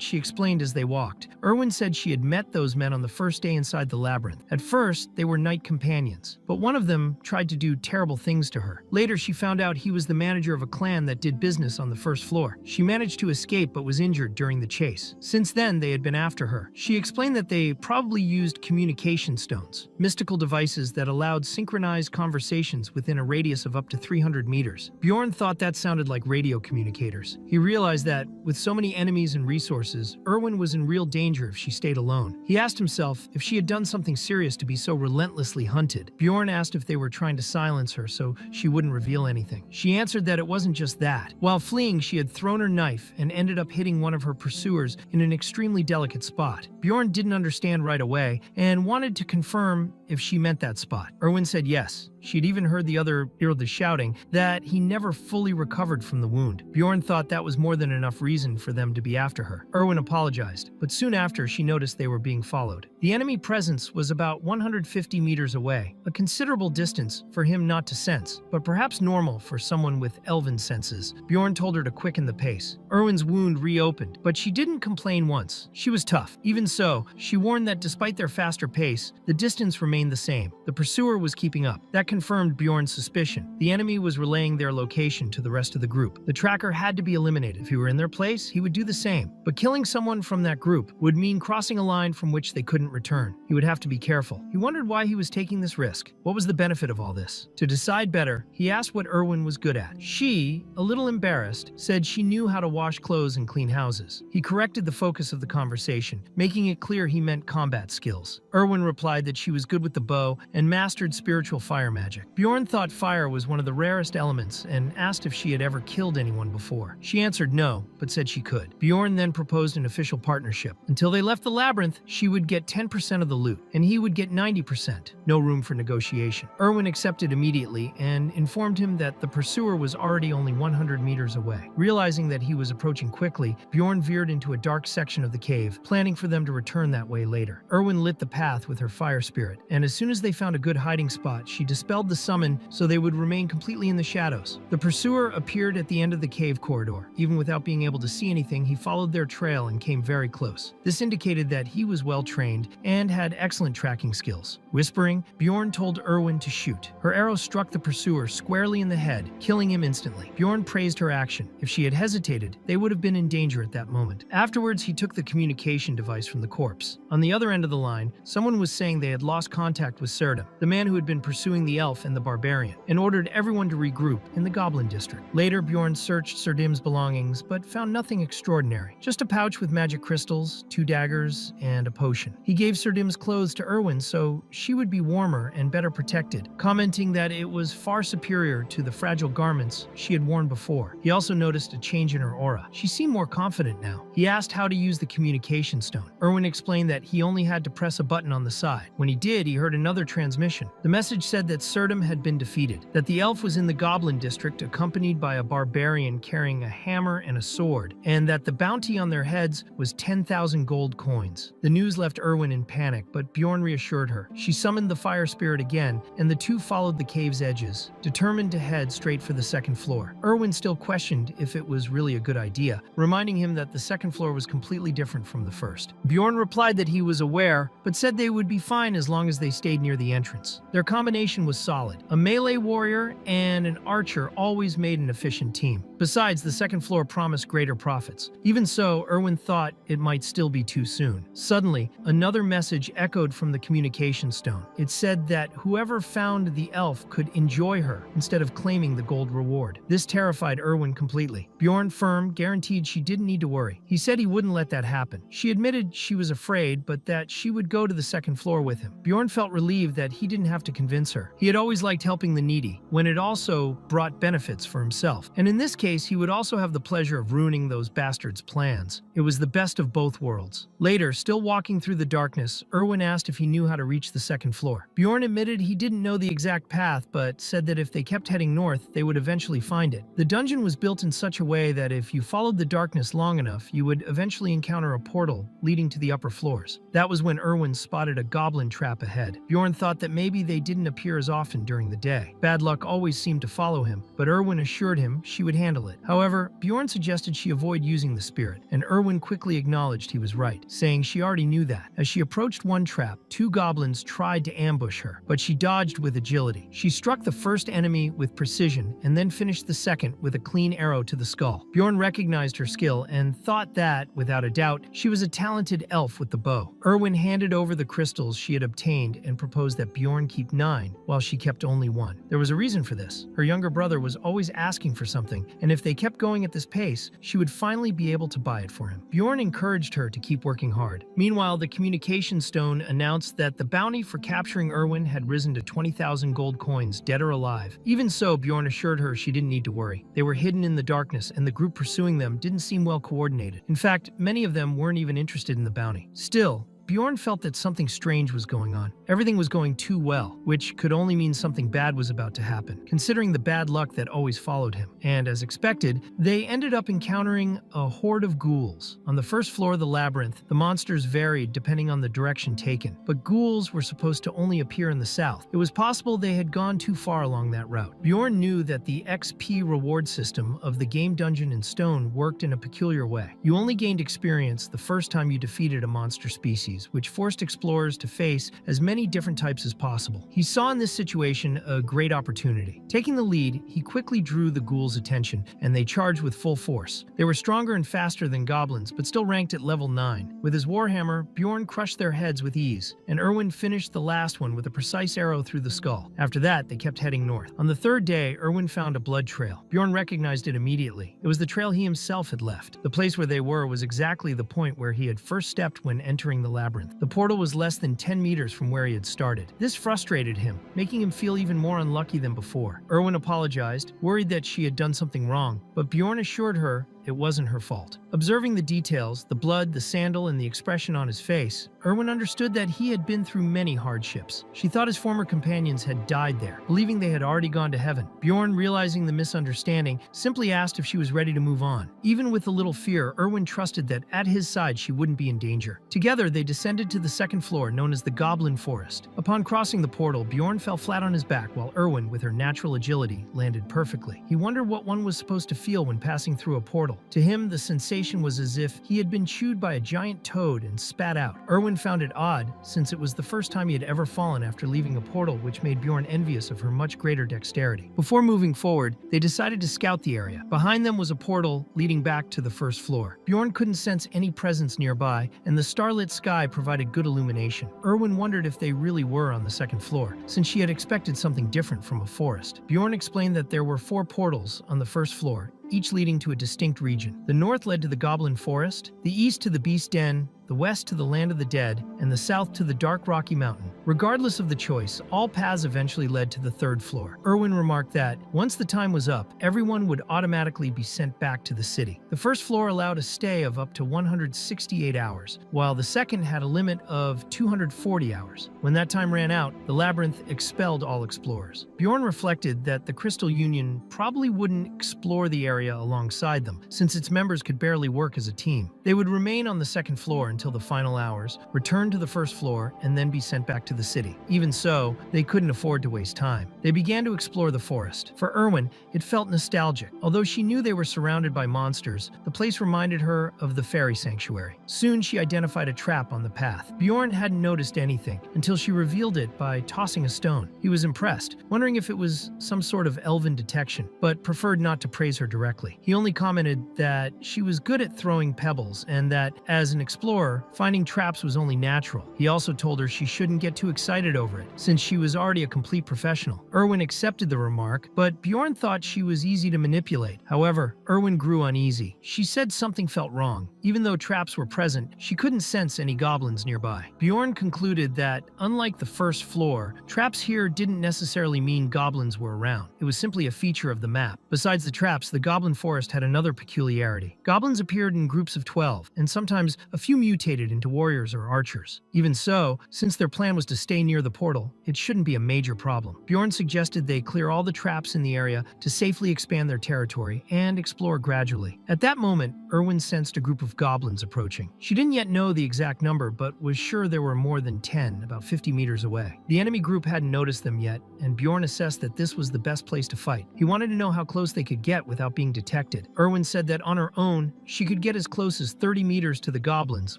S1: she explained as they walked. Erwin said she had met those men on the first day inside the labyrinth. At first, they were knight companions, but one of them tried to do terrible things to her. Later, she found out he was the manager of a clan that did business on the first floor. She managed to escape but was injured during the chase. Since then, they had been after her. She explained that they probably used communication stones, mystical devices that allowed synchronized conversations within a radius of up to 300 meters. Bjorn thought that sounded like radio communicators. He realized that, with so many enemies and resources, Erwin was in real danger if she stayed alone. He asked himself if she had done something serious to be so relentlessly hunted. Bjorn asked if they were trying to silence her so she wouldn't reveal anything. She answered that it wasn't just that. While fleeing, she had thrown her knife and ended up hitting one of her pursuers in an extremely delicate spot. Bjorn didn't understand right away and wanted to confirm if she meant that spot. Erwin said yes. She had even heard the other Irlda shouting that he never fully recovered from the wound. Bjorn thought that was more than enough reason for them to be after her. Erwin apologized, but soon after she noticed they were being followed. The enemy presence was about 150 meters away, a considerable distance for him not to sense, but perhaps normal for someone with elven senses. Bjorn told her to quicken the pace. Erwin's wound reopened, but she didn't complain once. She was tough. Even so, she warned that despite their faster pace, the distance remained the same. The pursuer was keeping up. That confirmed Bjorn's suspicion. The enemy was relaying their location to the rest of the group. The tracker had to be eliminated. If he were in their place, he would do the same. But killing someone from that group would mean crossing a line from which they couldn't return. He would have to be careful. He wondered why he was taking this risk. What was the benefit of all this? To decide better, he asked what Erwin was good at. She, a little embarrassed, said she knew how to wash clothes and clean houses. He corrected the focus of the conversation, making it clear he meant combat skills. Erwin replied that she was good with the bow and mastered spiritual fire magic. Bjorn thought fire was one of the rarest elements and asked if she had ever killed anyone before. She answered no, but said she could. Bjorn then proposed an official partnership. Until they left the labyrinth, she would get 10% of the loot, and he would get 90%. No room for negotiation. Erwin accepted immediately and informed him that the pursuer was already only 100 meters away. Realizing that he was approaching quickly, Bjorn veered into a dark section of the cave, planning for them to return that way later. Erwin lit the path with her fire spirit, and as soon as they found a good hiding spot, she dispelled the summon so they would remain completely in the shadows. The pursuer appeared at the end of the cave corridor. Even without being able to see anything, he followed their trail and came very close. This indicated that he was well trained and had excellent tracking skills. Whispering, Bjorn told Erwin to shoot. Her arrow struck the pursuer squarely in the head, killing him instantly. Bjorn praised her action. If she had hesitated, they would have been in danger at that moment. Afterwards, he took the communication device from the corpse. On the other end of the line, someone was saying they had lost contact with Serdum, the man who had been pursuing the elf and the barbarian, and ordered everyone to regroup in the goblin district. Later, Bjorn searched Serdum's belongings, but found nothing extraordinary. Just a pouch with magic crystals, 2 daggers, and a potion. He gave Serdum's clothes to Erwin so she would be warmer and better protected, commenting that it was far superior to the fragile garments she had worn before. He also noticed a change in her aura. She seemed more confident now. He asked how to use the communication stone. Erwin explained that he only had to press a button on the side. When he did, he heard another transmission. The message said that Serdum had been defeated, that the elf was in the Goblin District accompanied by a barbarian carrying a hammer and a sword, and that the bounty on their heads was 10,000 gold coins. The news left Erwin in panic, but Bjorn reassured her. She summoned the fire spirit again, and the two followed the cave's edges, determined to head straight for the second floor. Erwin still questioned if it was really a good idea, reminding him that the second floor was completely different from the first. Bjorn replied that he was aware, but said they would be fine as long as they stayed near the entrance. Their combination was solid. A melee warrior and an archer always made an efficient team. Besides, the second floor promised greater profits. Even so, Erwin thought it might still be too soon. Suddenly, another message echoed from the communication stone. It said that whoever found the elf could enjoy her instead of claiming the gold reward. This terrified Erwin completely. Bjorn firm guaranteed she didn't need to worry. He said he wouldn't let that happen. She admitted she was afraid, but that she would go to the second floor with him. Bjorn felt relieved that he didn't have to convince her. He had always liked helping the needy, when it also brought benefits for himself. And in this case, he would also have the pleasure of ruining those bastards' plans. It was the best of both worlds. Later, still walking through the darkness, Erwin asked if he knew how to reach the second floor. Bjorn admitted he didn't know the exact path, but said that if they kept heading north, they would eventually find it. The dungeon was built in such a way that if you followed the darkness long enough, you would eventually encounter a portal leading to the upper floors. That was when Erwin spotted a goblin trap ahead. Bjorn thought that maybe they didn't appear as often during the day. Bad luck always seemed to follow him, but Erwin assured him she would handle it. However, Bjorn suggested she avoid using the spirit, and Erwin quickly acknowledged he was right, saying she already knew that. As she approached one trap, two goblins tried to ambush her, but she dodged with agility. She struck the first enemy with precision and then finished the second with a clean arrow to the skull. Bjorn recognized her skill and thought that, without a doubt, she was a talented elf with the bow. Erwin handed over the crystals she had obtained and proposed that Bjorn keep 9, while she kept only 1. There was a reason for this. Her younger brother was always asking for something, and if they kept going at this pace, she would finally be able to buy it for him. Bjorn encouraged her to keep working hard. Meanwhile, the communication stone announced that the bounty for capturing Erwin had risen to 20,000 gold coins, dead or alive. Even so, Bjorn assured her she didn't need to worry. They were hidden in the darkness, and the group pursuing them didn't seem well coordinated. In fact, many of them weren't even interested in the bounty. Still, Bjorn felt that something strange was going on. Everything was going too well, which could only mean something bad was about to happen, considering the bad luck that always followed him. And as expected, they ended up encountering a horde of ghouls. On the first floor of the labyrinth, the monsters varied depending on the direction taken, but ghouls were supposed to only appear in the south. It was possible they had gone too far along that route. Bjorn knew that the XP reward system of the game dungeon in stone worked in a peculiar way. You only gained experience the first time you defeated a monster species, which forced explorers to face as many different types as possible. He saw in this situation a great opportunity. Taking the lead, he quickly drew the ghouls' attention, and they charged with full force. They were stronger and faster than goblins, but still ranked at level 9. With his warhammer, Bjorn crushed their heads with ease, and Erwin finished the last one with a precise arrow through the skull. After that, they kept heading north. On the third day, Erwin found a blood trail. Bjorn recognized it immediately. It was the trail he himself had left. The place where they were was exactly the point where he had first stepped when entering the labyrinth. The portal was less than 10 meters from where he had started. This frustrated him, making him feel even more unlucky than before. Erwin apologized, worried that she had done something wrong, but Bjorn assured her it wasn't her fault. Observing the details, the blood, the sandal, and the expression on his face, Erwin understood that he had been through many hardships. She thought his former companions had died there, believing they had already gone to heaven. Bjorn, realizing the misunderstanding, simply asked if she was ready to move on. Even with a little fear, Erwin trusted that at his side she wouldn't be in danger. Together, they descended to the second floor, known as the Goblin Forest. Upon crossing the portal, Bjorn fell flat on his back, while Erwin, with her natural agility, landed perfectly. He wondered what one was supposed to feel when passing through a portal. To him, the sensation was as if he had been chewed by a giant toad and spat out. Erwin found it odd, since it was the first time he had ever fallen after leaving a portal, which made Bjorn envious of her much greater dexterity. Before moving forward, they decided to scout the area. Behind them was a portal leading back to the first floor. Bjorn couldn't sense any presence nearby, and the starlit sky provided good illumination. Erwin wondered if they really were on the second floor, since she had expected something different from a forest. Bjorn explained that there were 4 portals on the first floor, each leading to a distinct region. The north led to the Goblin Forest, the east to the Beast Den, the west to the land of the dead, and the south to the dark Rocky Mountain. Regardless of the choice, all paths eventually led to the third floor. Irwin remarked that, once the time was up, everyone would automatically be sent back to the city. The first floor allowed a stay of up to 168 hours, while the second had a limit of 240 hours. When that time ran out, the labyrinth expelled all explorers. Bjorn reflected that the Crystal Union probably wouldn't explore the area alongside them, since its members could barely work as a team. They would remain on the second floor until the final hours, return to the first floor, and then be sent back to the city. Even so, they couldn't afford to waste time. They began to explore the forest. For Irwin, it felt nostalgic. Although she knew they were surrounded by monsters, the place reminded her of the fairy sanctuary. Soon, she identified a trap on the path. Bjorn hadn't noticed anything until she revealed it by tossing a stone. He was impressed, wondering if it was some sort of elven detection, but preferred not to praise her directly. He only commented that she was good at throwing pebbles and that, as an explorer, finding traps was only natural. He also told her she shouldn't get too excited over it, since she was already a complete professional. Irwin accepted the remark, but Bjorn thought she was easy to manipulate. However, Irwin grew uneasy. She said something felt wrong. Even though traps were present, she couldn't sense any goblins nearby. Bjorn concluded that, unlike the first floor, traps here didn't necessarily mean goblins were around. It was simply a feature of the map. Besides the traps, the goblin forest had another peculiarity. Goblins appeared in groups of 12, and sometimes a few mutated into warriors or archers. Even so, since their plan was to stay near the portal, it shouldn't be a major problem. Bjorn suggested they clear all the traps in the area to safely expand their territory and explore gradually. At that moment, Irwin sensed a group of goblins approaching. She didn't yet know the exact number, but was sure there were more than 10, about 50 meters away. The enemy group hadn't noticed them yet, and Bjorn assessed that this was the best place to fight. He wanted to know how close they could get without being detected. Irwin said that on her own, she could get as close as 30 meters to the goblins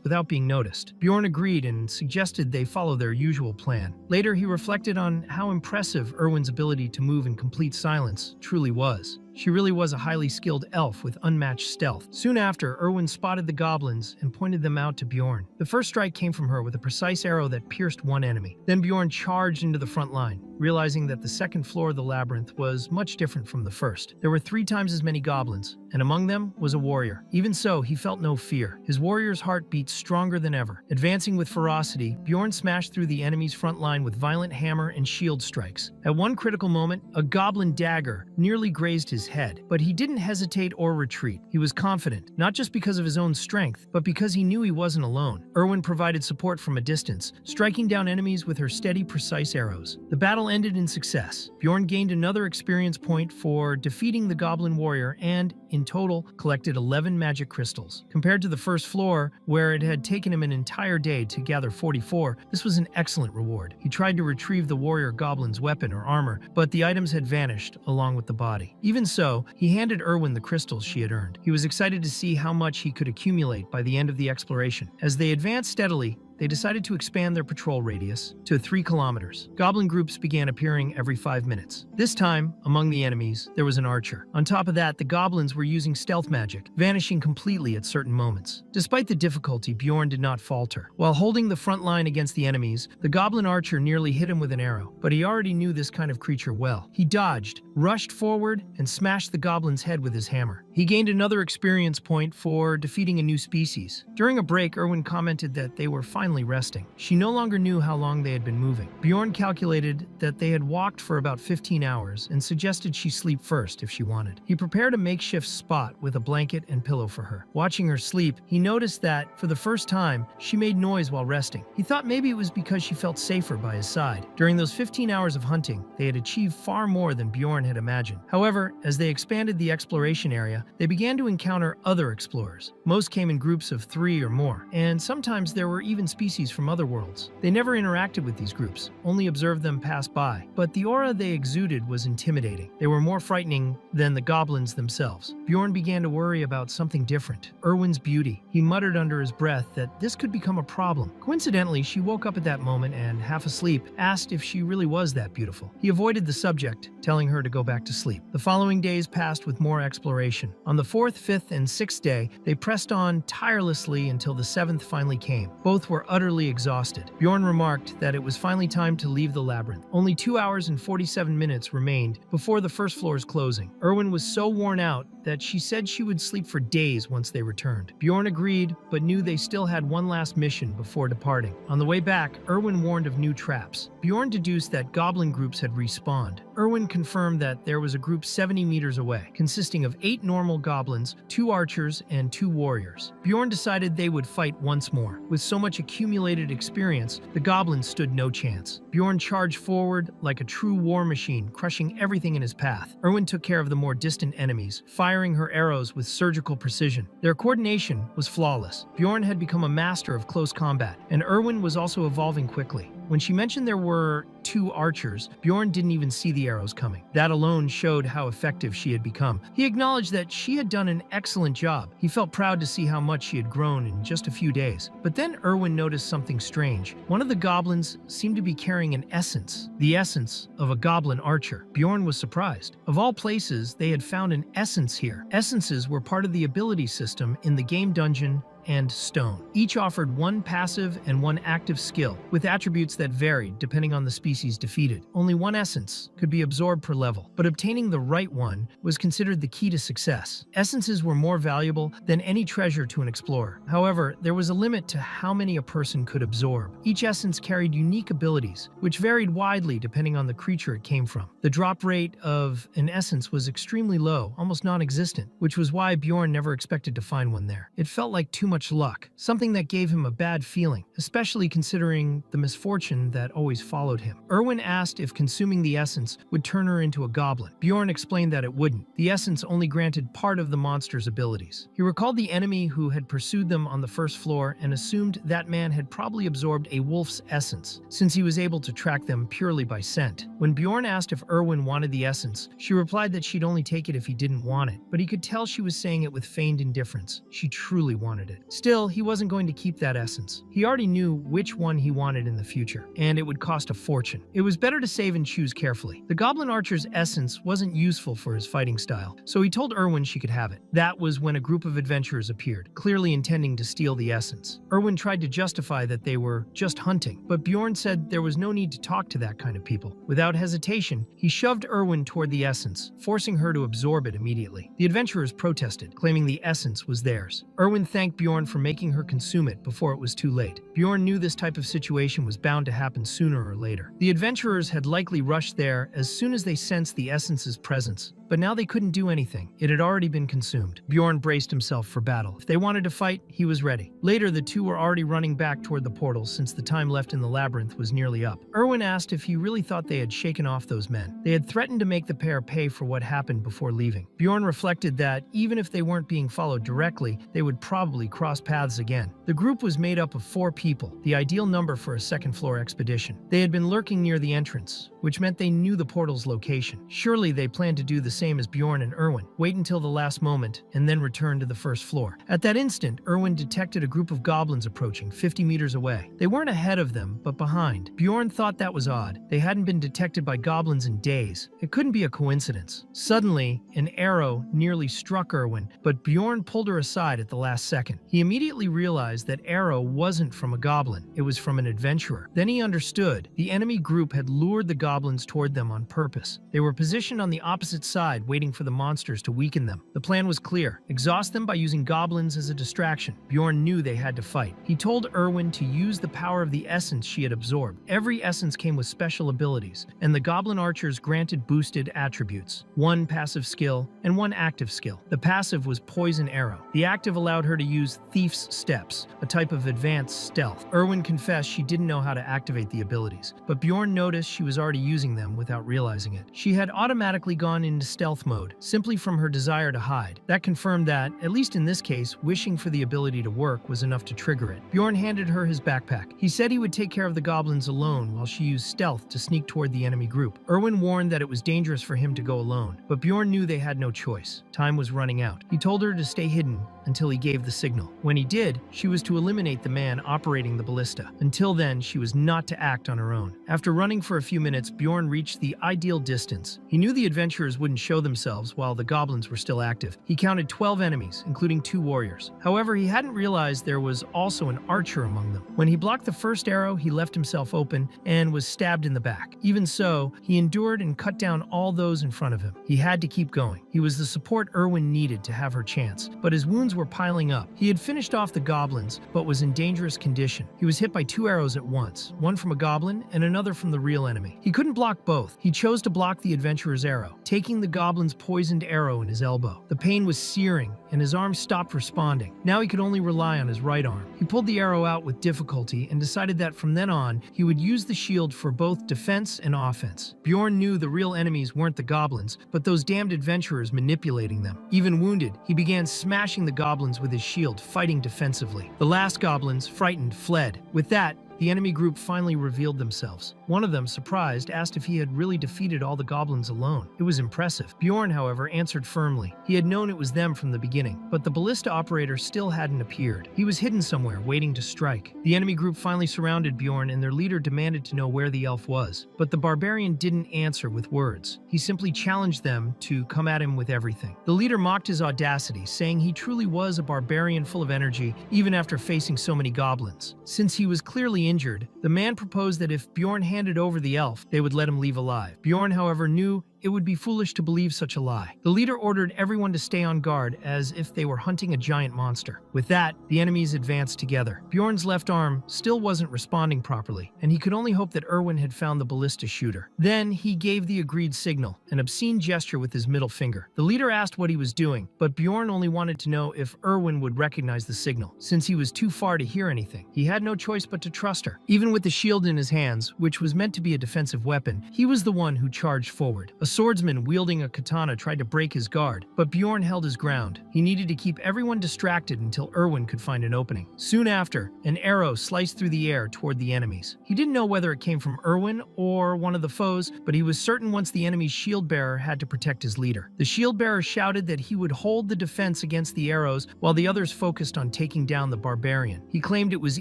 S1: without being noticed. Bjorn agreed and suggested they follow their usual plan. Later, he reflected on how impressive Irwin's ability to move in complete silence truly was. She really was a highly skilled elf with unmatched stealth. Soon after, Irwin spotted the goblins and pointed them out to Bjorn. The first strike came from her with a precise arrow that pierced one enemy. Then Bjorn charged into the front line, realizing that the second floor of the labyrinth was much different from the first. There were 3 times as many goblins, and among them was a warrior. Even so, he felt no fear. His warrior's heart beat stronger than ever. Advancing with ferocity, Bjorn smashed through the enemy's front line with violent hammer and shield strikes. At one critical moment, a goblin dagger nearly grazed his head, but he didn't hesitate or retreat. He was confident, not just because of his own strength, but because he knew he wasn't alone. Irwin provided support from a distance, striking down enemies with her steady, precise arrows. The battle ended in success. Bjorn gained another experience point for defeating the goblin warrior and, in total, collected 11 magic crystals. Compared to the first floor, where it had taken him an entire day to gather 44, this was an excellent reward. He tried to retrieve the warrior goblin's weapon or armor, but the items had vanished along with the body. Even so, he handed Irwin the crystals she had earned. He was excited to see how much he could accumulate by the end of the exploration. As they advanced steadily, they decided to expand their patrol radius to 3 kilometers. Goblin groups began appearing every 5 minutes. This time, among the enemies, there was an archer. On top of that, the goblins were using stealth magic, vanishing completely at certain moments. Despite the difficulty, Bjorn did not falter. While holding the front line against the enemies, the goblin archer nearly hit him with an arrow, but he already knew this kind of creature well. He dodged, rushed forward, and smashed the goblin's head with his hammer. He gained another experience point for defeating a new species. During a break, Irwin commented that they were finally resting. She no longer knew how long they had been moving. Bjorn calculated that they had walked for about 15 hours and suggested she sleep first if she wanted. He prepared a makeshift spot with a blanket and pillow for her. Watching her sleep, he noticed that, for the first time, she made noise while resting. He thought maybe it was because she felt safer by his side. During those 15 hours of hunting, they had achieved far more than Bjorn had imagined. However, as they expanded the exploration area, they began to encounter other explorers. Most came in groups of 3 or more, and sometimes there were even species from other worlds. They never interacted with these groups, only observed them pass by, but the aura they exuded was intimidating. They were more frightening than the goblins themselves. Bjorn began to worry about something different: Irwin's beauty. He muttered under his breath that this could become a problem. Coincidentally, she woke up at that moment and, half asleep, asked if she really was that beautiful. He avoided the subject, telling her to go back to sleep. The following days passed with more exploration. On the 4th, 5th, and 6th day, they pressed on tirelessly until the 7th finally came. Both were utterly exhausted. Bjorn remarked that it was finally time to leave the labyrinth. Only 2 hours and 47 minutes remained before the first floor's closing. Erwin was so worn out that she said she would sleep for days once they returned. Bjorn agreed, but knew they still had one last mission before departing. On the way back, Erwin warned of new traps. Bjorn deduced that goblin groups had respawned. Erwin confirmed that there was a group 70 meters away, consisting of 8 normal goblins, 2 archers, and 2 warriors. Bjorn decided they would fight once more. With so much accumulated experience, the goblins stood no chance. Bjorn charged forward like a true war machine, crushing everything in his path. Erwin took care of the more distant enemies, firing her arrows with surgical precision. Their coordination was flawless. Bjorn had become a master of close combat, and Erwin was also evolving quickly. When she mentioned there were 2 archers, Bjorn didn't even see the arrows coming. That alone showed how effective she had become. He acknowledged that she had done an excellent job. He felt proud to see how much she had grown in just a few days. But then Erwin noticed something strange. One of the goblins seemed to be carrying an essence, the essence of a goblin archer. Bjorn was surprised. Of all places, they had found an essence here. Essences were part of the ability system in the game dungeon and stone. Each offered 1 passive and 1 active skill, with attributes that varied depending on the species defeated. Only 1 essence could be absorbed per level, but obtaining the right one was considered the key to success. Essences were more valuable than any treasure to an explorer. However, there was a limit to how many a person could absorb. Each essence carried unique abilities, which varied widely depending on the creature it came from. The drop rate of an essence was extremely low, almost non-existent, which was why Bjorn never expected to find one there. It felt like too much luck, something that gave him a bad feeling, especially considering the misfortune that always followed him. Erwin asked if consuming the essence would turn her into a goblin. Bjorn explained that it wouldn't. The essence only granted part of the monster's abilities. He recalled the enemy who had pursued them on the first floor and assumed that man had probably absorbed a wolf's essence, since he was able to track them purely by scent. When Bjorn asked if Erwin wanted the essence, she replied that she'd only take it if he didn't want it, but he could tell she was saying it with feigned indifference. She truly wanted it. Still, he wasn't going to keep that essence. He already knew which one he wanted in the future, and it would cost a fortune. It was better to save and choose carefully. The Goblin Archer's essence wasn't useful for his fighting style, so he told Erwin she could have it. That was when a group of adventurers appeared, clearly intending to steal the essence. Erwin tried to justify that they were just hunting, but Bjorn said there was no need to talk to that kind of people. Without hesitation, he shoved Erwin toward the essence, forcing her to absorb it immediately. The adventurers protested, claiming the essence was theirs. Erwin thanked Bjorn for making her consume it before it was too late. Bjorn knew this type of situation was bound to happen sooner or later. The adventurers had likely rushed there as soon as they sensed the essence's presence, but now they couldn't do anything. It had already been consumed. Bjorn braced himself for battle. If they wanted to fight, he was ready. Later, the two were already running back toward the portal since the time left in the labyrinth was nearly up. Erwin asked if he really thought they had shaken off those men. They had threatened to make the pair pay for what happened before leaving. Bjorn reflected that even if they weren't being followed directly, they would probably cross paths again. The group was made up of 4 people, the ideal number for a second-floor expedition. They had been lurking near the entrance, which meant they knew the portal's location. Surely they planned to do the same as Bjorn and Erwin, wait until the last moment, and then return to the first floor. At that instant, Erwin detected a group of goblins approaching, 50 meters away. They weren't ahead of them, but behind. Bjorn thought that was odd. They hadn't been detected by goblins in days. It couldn't be a coincidence. Suddenly, an arrow nearly struck Erwin, but Bjorn pulled her aside at the last second. He immediately realized that arrow wasn't from a goblin. It was from an adventurer. Then he understood. The enemy group had lured the goblins toward them on purpose. They were positioned on the opposite side, waiting for the monsters to weaken them. The plan was clear. Exhaust them by using goblins as a distraction. Bjorn knew they had to fight. He told Erwin to use the power of the essence she had absorbed. Every essence came with special abilities, and the goblin archers granted boosted attributes. 1 passive skill and 1 active skill. The passive was Poison Arrow. The active allowed her to use Thief's Steps, a type of advanced stealth. Erwin confessed she didn't know how to activate the abilities, but Bjorn noticed she was already using them without realizing it. She had automatically gone into stealth mode, simply from her desire to hide. That confirmed that, at least in this case, wishing for the ability to work was enough to trigger it. Bjorn handed her his backpack. He said he would take care of the goblins alone while she used stealth to sneak toward the enemy group. Erwin warned that it was dangerous for him to go alone, but Bjorn knew they had no choice. Time was running out. He told her to stay hidden until he gave the signal. When he did, she was to eliminate the man operating the ballista. Until then, she was not to act on her own. After running for a few minutes, Bjorn reached the ideal distance. He knew the adventurers wouldn't show themselves while the goblins were still active. He counted 12 enemies, including 2 warriors. However, he hadn't realized there was also an archer among them. When he blocked the first arrow, he left himself open and was stabbed in the back. Even so, he endured and cut down all those in front of him. He had to keep going. He was the support Erwin needed to have her chance, but his wounds were piling up. He had finished off the goblins, but was in dangerous condition. He was hit by 2 arrows at once, one from a goblin and another from the real enemy. He couldn't block both. He chose to block the adventurer's arrow, taking the goblin's poisoned arrow in his elbow. The pain was searing, and his arm stopped responding. Now he could only rely on his right arm. He pulled the arrow out with difficulty and decided that from then on, he would use the shield for both defense and offense. Bjorn knew the real enemies weren't the goblins, but those damned adventurers manipulating them. Even wounded, he began smashing the goblins with his shield, fighting defensively. The last goblins, frightened, fled. With that, the enemy group finally revealed themselves. One of them, surprised, asked if he had really defeated all the goblins alone. It was impressive. Bjorn, however, answered firmly. He had known it was them from the beginning, but the ballista operator still hadn't appeared. He was hidden somewhere, waiting to strike. The enemy group finally surrounded Bjorn, and their leader demanded to know where the elf was. But the barbarian didn't answer with words. He simply challenged them to come at him with everything. The leader mocked his audacity, saying he truly was a barbarian full of energy, even after facing so many goblins. Since he was clearly injured, the man proposed that if Bjorn handed over the elf, they would let him leave alive. Bjorn, however, knew it would be foolish to believe such a lie. The leader ordered everyone to stay on guard as if they were hunting a giant monster. With that, the enemies advanced together. Bjorn's left arm still wasn't responding properly, and he could only hope that Erwin had found the ballista shooter. Then he gave the agreed signal, an obscene gesture with his middle finger. The leader asked what he was doing, but Bjorn only wanted to know if Erwin would recognize the signal. Since he was too far to hear anything, he had no choice but to trust her. Even with the shield in his hands, which was meant to be a defensive weapon, he was the one who charged forward. A swordsman wielding a katana tried to break his guard, but Bjorn held his ground. He needed to keep everyone distracted until Erwin could find an opening. Soon after, an arrow sliced through the air toward the enemies. He didn't know whether it came from Erwin or one of the foes, but he was certain once the enemy's shield bearer had to protect his leader. The shield bearer shouted that he would hold the defense against the arrows while the others focused on taking down the barbarian. He claimed it was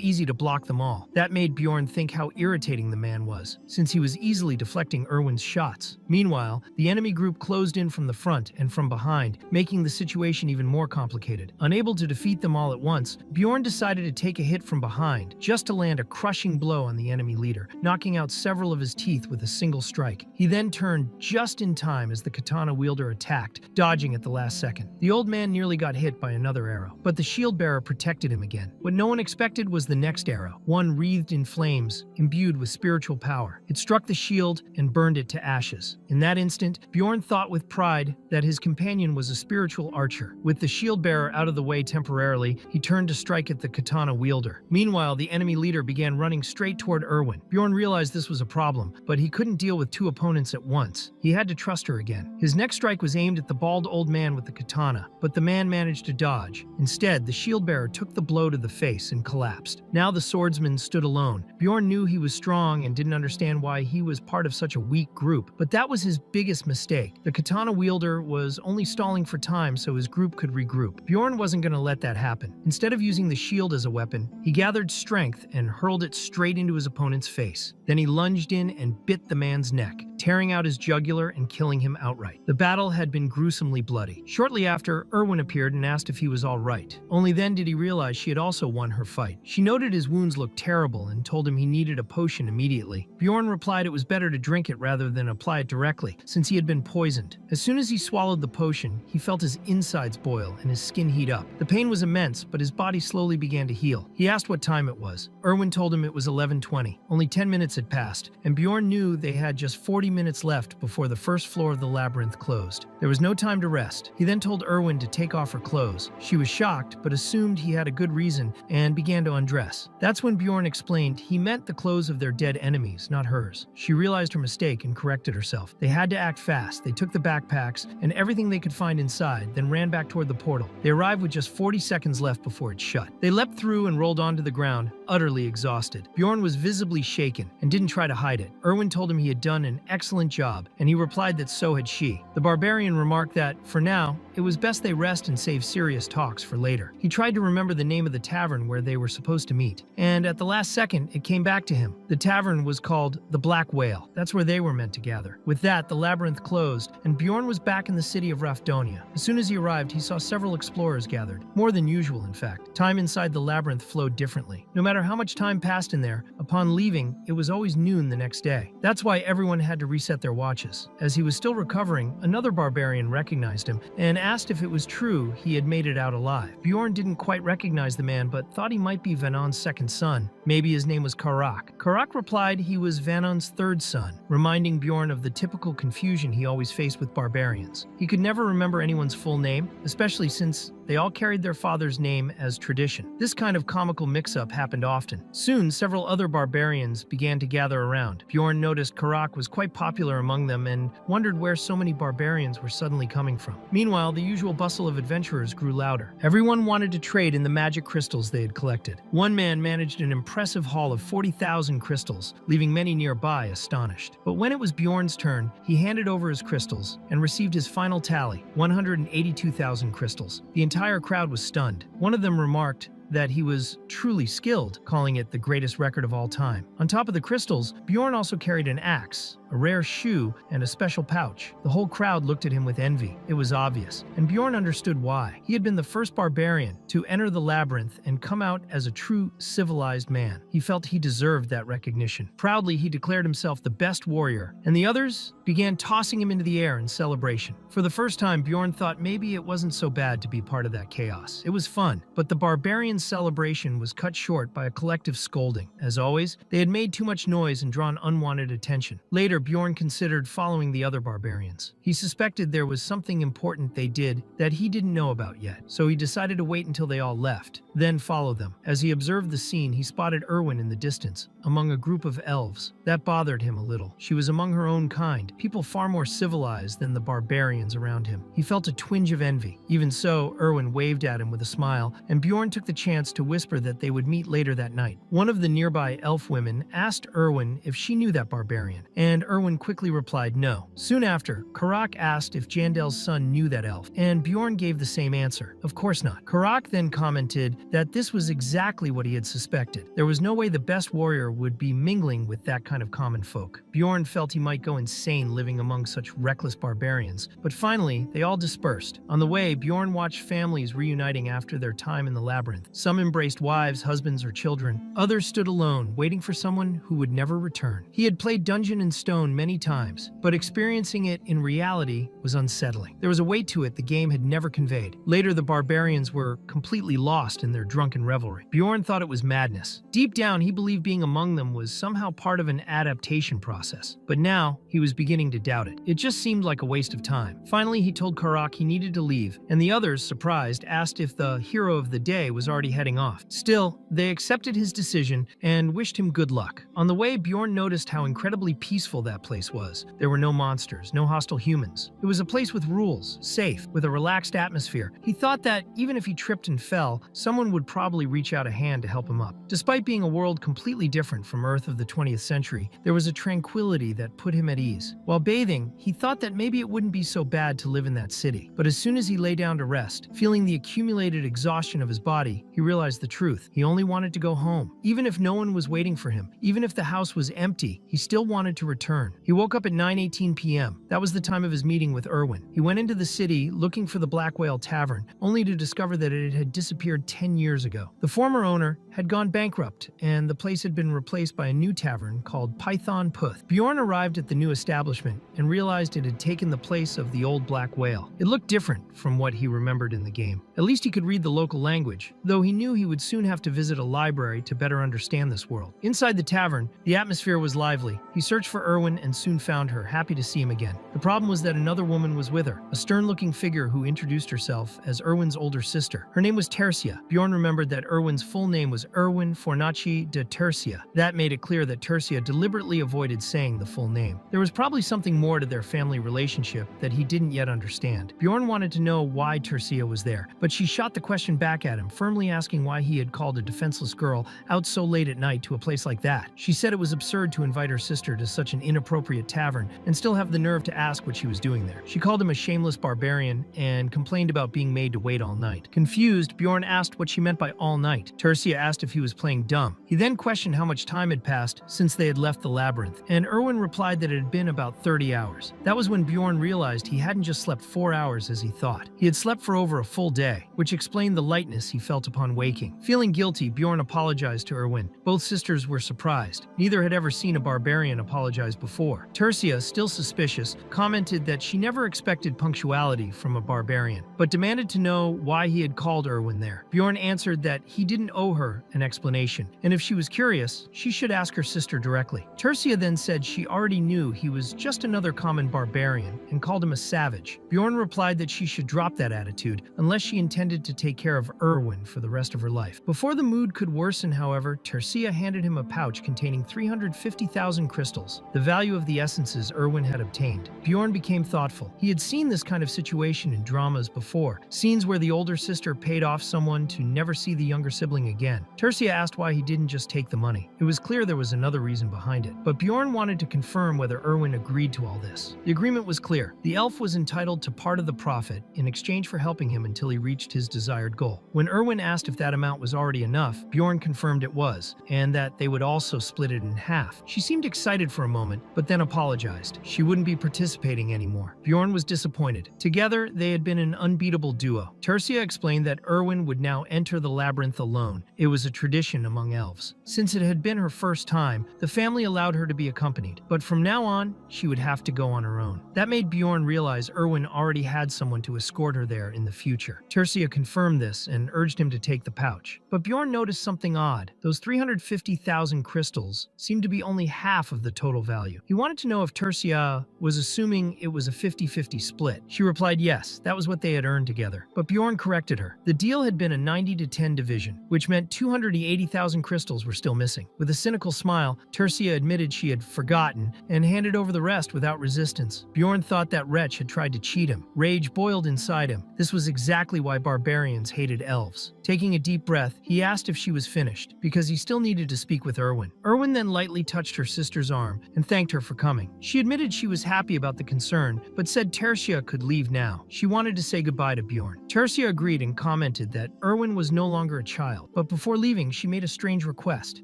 S1: easy to block them all. That made Bjorn think how irritating the man was, since he was easily deflecting Erwin's shots. Meanwhile, the enemy group closed in from the front and from behind, making the situation even more complicated. Unable to defeat them all at once, Bjorn decided to take a hit from behind, just to land a crushing blow on the enemy leader, knocking out several of his teeth with a single strike. He then turned just in time as the katana wielder attacked, dodging at the last second. The old man nearly got hit by another arrow, but the shield bearer protected him again. What no one expected was the next arrow, one wreathed in flames, imbued with spiritual power. It struck the shield and burned it to ashes. In that instant, Bjorn thought with pride that his companion was a spiritual archer. With the shield bearer out of the way temporarily, he turned to strike at the katana wielder. Meanwhile, the enemy leader began running straight toward Erwin. Bjorn realized this was a problem, but he couldn't deal with 2 opponents at once. He had to trust her again. His next strike was aimed at the bald old man with the katana, but the man managed to dodge. Instead, the shield bearer took the blow to the face and collapsed. Now the swordsman stood alone. Bjorn knew he was strong and didn't understand why he was part of such a weak group, but that was his biggest mistake. The katana wielder was only stalling for time so his group could regroup. Bjorn wasn't going to let that happen. Instead of using the shield as a weapon, he gathered strength and hurled it straight into his opponent's face. Then he lunged in and bit the man's neck, tearing out his jugular and killing him outright. The battle had been gruesomely bloody. Shortly after, Erwin appeared and asked if he was all right. Only then did he realize she had also won her fight. She noted his wounds looked terrible and told him he needed a potion immediately. Bjorn replied it was better to drink it rather than apply it directly, since he had been poisoned. As soon as he swallowed the potion, he felt his insides boil and his skin heat up. The pain was immense, but his body slowly began to heal. He asked what time it was. Erwin told him it was 11:20. Only 10 minutes had passed, and Bjorn knew they had just 40 minutes left before the first floor of the labyrinth closed. There was no time to rest. He then told Erwin to take off her clothes. She was shocked, but assumed he had a good reason and began to undress. That's when Bjorn explained he meant the clothes of their dead enemies, not hers. She realized her mistake and corrected herself. They had to act fast. They took the backpacks and everything they could find inside, then ran back toward the portal. They arrived with just 40 seconds left before it shut. They leapt through and rolled onto the ground, utterly exhausted. Bjorn was visibly shaken and didn't try to hide it. Erwin told him he had done an excellent job, and he replied that so had she. The barbarian remarked that, for now, it was best they rest and save serious talks for later. He tried to remember the name of the tavern where they were supposed to meet, and at the last second, it came back to him. The tavern was called the Black Whale. That's where they were meant to gather. With that, the labyrinth closed, and Bjorn was back in the city of Rafdonia. As soon as he arrived, he saw several explorers gathered. More than usual, in fact. Time inside the labyrinth flowed differently. No matter how much time passed in there, upon leaving, it was always noon the next day. That's why everyone had to reset their watches. As he was still recovering, another barbarian recognized him and asked if it was true he had made it out alive. Bjorn didn't quite recognize the man, but thought he might be Vanon's second son. Maybe his name was Karak. Karak replied he was Vanon's third son, reminding Bjorn of the typical confusion he always faced with barbarians. He could never remember anyone's full name, especially since they all carried their father's name as tradition. This kind of comical mix-up happened often. Soon, several other barbarians began to gather around. Bjorn noticed Karak was quite popular among them and wondered where so many barbarians were suddenly coming from. Meanwhile, the usual bustle of adventurers grew louder. Everyone wanted to trade in the magic crystals they had collected. One man managed an impressive haul of 40,000 crystals, leaving many nearby astonished. But when it was Bjorn's turn, he handed over his crystals and received his final tally, 182,000 crystals. The entire crowd was stunned. One of them remarked that he was truly skilled, calling it the greatest record of all time. On top of the crystals, Bjorn also carried an axe, a rare shoe, and a special pouch. The whole crowd looked at him with envy. It was obvious, and Bjorn understood why. He had been the first barbarian to enter the labyrinth and come out as a true civilized man. He felt he deserved that recognition. Proudly, he declared himself the best warrior, and the others began tossing him into the air in celebration. For the first time, Bjorn thought maybe it wasn't so bad to be part of that chaos. It was fun, but the barbarian celebration was cut short by a collective scolding. As always, they had made too much noise and drawn unwanted attention. Later, Bjorn considered following the other barbarians. He suspected there was something important they did that he didn't know about yet, so he decided to wait until they all left, then follow them. As he observed the scene, he spotted Erwin in the distance, among a group of elves. That bothered him a little. She was among her own kind, people far more civilized than the barbarians around him. He felt a twinge of envy. Even so, Erwin waved at him with a smile, and Bjorn took the chance to whisper that they would meet later that night. One of the nearby elf women asked Erwin if she knew that barbarian, and Erwin quickly replied no. Soon after, Karak asked if Jandel's son knew that elf, and Bjorn gave the same answer. Of course not. Karak then commented that this was exactly what he had suspected. There was no way the best warrior would be mingling with that kind of common folk. Bjorn felt he might go insane living among such reckless barbarians, but finally, they all dispersed. On the way, Bjorn watched families reuniting after their time in the labyrinth. Some embraced wives, husbands, or children. Others stood alone, waiting for someone who would never return. He had played Dungeon and Stone many times, but experiencing it in reality was unsettling. There was a weight to it the game had never conveyed. Later, the barbarians were completely lost in their drunken revelry. Bjorn thought it was madness. Deep down, he believed being among them was somehow part of an adaptation process. But now, he was beginning to doubt it. It just seemed like a waste of time. Finally, he told Karak he needed to leave, and the others, surprised, asked if the hero of the day was already heading off. Still, they accepted his decision and wished him good luck. On the way, Bjorn noticed how incredibly peaceful that place was. There were no monsters, no hostile humans. It was a place with rules, safe, with a relaxed atmosphere. He thought that even if he tripped and fell, someone would probably reach out a hand to help him up. Despite being a world completely different from Earth of the 20th century, there was a tranquility that put him at ease. While bathing, he thought that maybe it wouldn't be so bad to live in that city. But as soon as he lay down to rest, feeling the accumulated exhaustion of his body, he realized the truth. He only wanted to go home. Even if no one was waiting for him, even if the house was empty, he still wanted to return. He woke up at 9:18 p.m. That was the time of his meeting with Erwin. He went into the city looking for the Black Whale Tavern, only to discover that it had disappeared 10 years ago. The former owner had gone bankrupt, and the place had been replaced by a new tavern called Python Puth. Bjorn arrived at the new establishment and realized it had taken the place of the old Black Whale. It looked different from what he remembered in the game. At least he could read the local language, though he knew he would soon have to visit a library to better understand this world. Inside the tavern, the atmosphere was lively. He searched for Erwin and soon found her, happy to see him again. The problem was that another woman was with her, a stern-looking figure who introduced herself as Erwin's older sister. Her name was Tercia. Bjorn remembered that Erwin's full name was as Erwin Fornaci de Tercia. That made it clear that Tercia deliberately avoided saying the full name. There was probably something more to their family relationship that he didn't yet understand. Bjorn wanted to know why Tercia was there, but she shot the question back at him, firmly asking why he had called a defenseless girl out so late at night to a place like that. She said it was absurd to invite her sister to such an inappropriate tavern and still have the nerve to ask what she was doing there. She called him a shameless barbarian and complained about being made to wait all night. Confused, Bjorn asked what she meant by all night. Tercia asked if he was playing dumb. He then questioned how much time had passed since they had left the labyrinth, and Erwin replied that it had been about 30 hours. That was when Bjorn realized he hadn't just slept 4 hours as he thought. He had slept for over a full day, which explained the lightness he felt upon waking. Feeling guilty, Bjorn apologized to Erwin. Both sisters were surprised. Neither had ever seen a barbarian apologize before. Tercia, still suspicious, commented that she never expected punctuality from a barbarian, but demanded to know why he had called Erwin there. Bjorn answered that he didn't owe her an explanation, and if she was curious, she should ask her sister directly. Tercia then said she already knew he was just another common barbarian and called him a savage. Bjorn replied that she should drop that attitude unless she intended to take care of Erwin for the rest of her life. Before the mood could worsen, however, Tercia handed him a pouch containing 350,000 crystals, the value of the essences Erwin had obtained. Bjorn became thoughtful. He had seen this kind of situation in dramas before, scenes where the older sister paid off someone to never see the younger sibling again. Tercia asked why he didn't just take the money. It was clear there was another reason behind it, but Bjorn wanted to confirm whether Erwin agreed to all this. The agreement was clear. The elf was entitled to part of the profit in exchange for helping him until he reached his desired goal. When Erwin asked if that amount was already enough, Bjorn confirmed it was, and that they would also split it in half. She seemed excited for a moment, but then apologized. She wouldn't be participating anymore. Bjorn was disappointed. Together, they had been an unbeatable duo. Tercia explained that Erwin would now enter the labyrinth alone. It was a tradition among elves. Since it had been her first time, the family allowed her to be accompanied, but from now on, she would have to go on her own. That made Bjorn realize Erwin already had someone to escort her there in the future. Tercia confirmed this and urged him to take the pouch. But Bjorn noticed something odd. Those 350,000 crystals seemed to be only half of the total value. He wanted to know if Tercia was assuming it was a 50-50 split. She replied yes, that was what they had earned together. But Bjorn corrected her. The deal had been a 90-10 division, which meant 280,000 crystals were still missing. With a cynical smile, Tercia admitted she had forgotten and handed over the rest without resistance. Bjorn thought that wretch had tried to cheat him. Rage boiled inside him. This was exactly why barbarians hated elves. Taking a deep breath, he asked if she was finished, because he still needed to speak with Erwin. Erwin then lightly touched her sister's arm and thanked her for coming. She admitted she was happy about the concern, but said Tercia could leave now. She wanted to say goodbye to Bjorn. Tercia agreed and commented that Erwin was no longer a child, but before leaving, she made a strange request.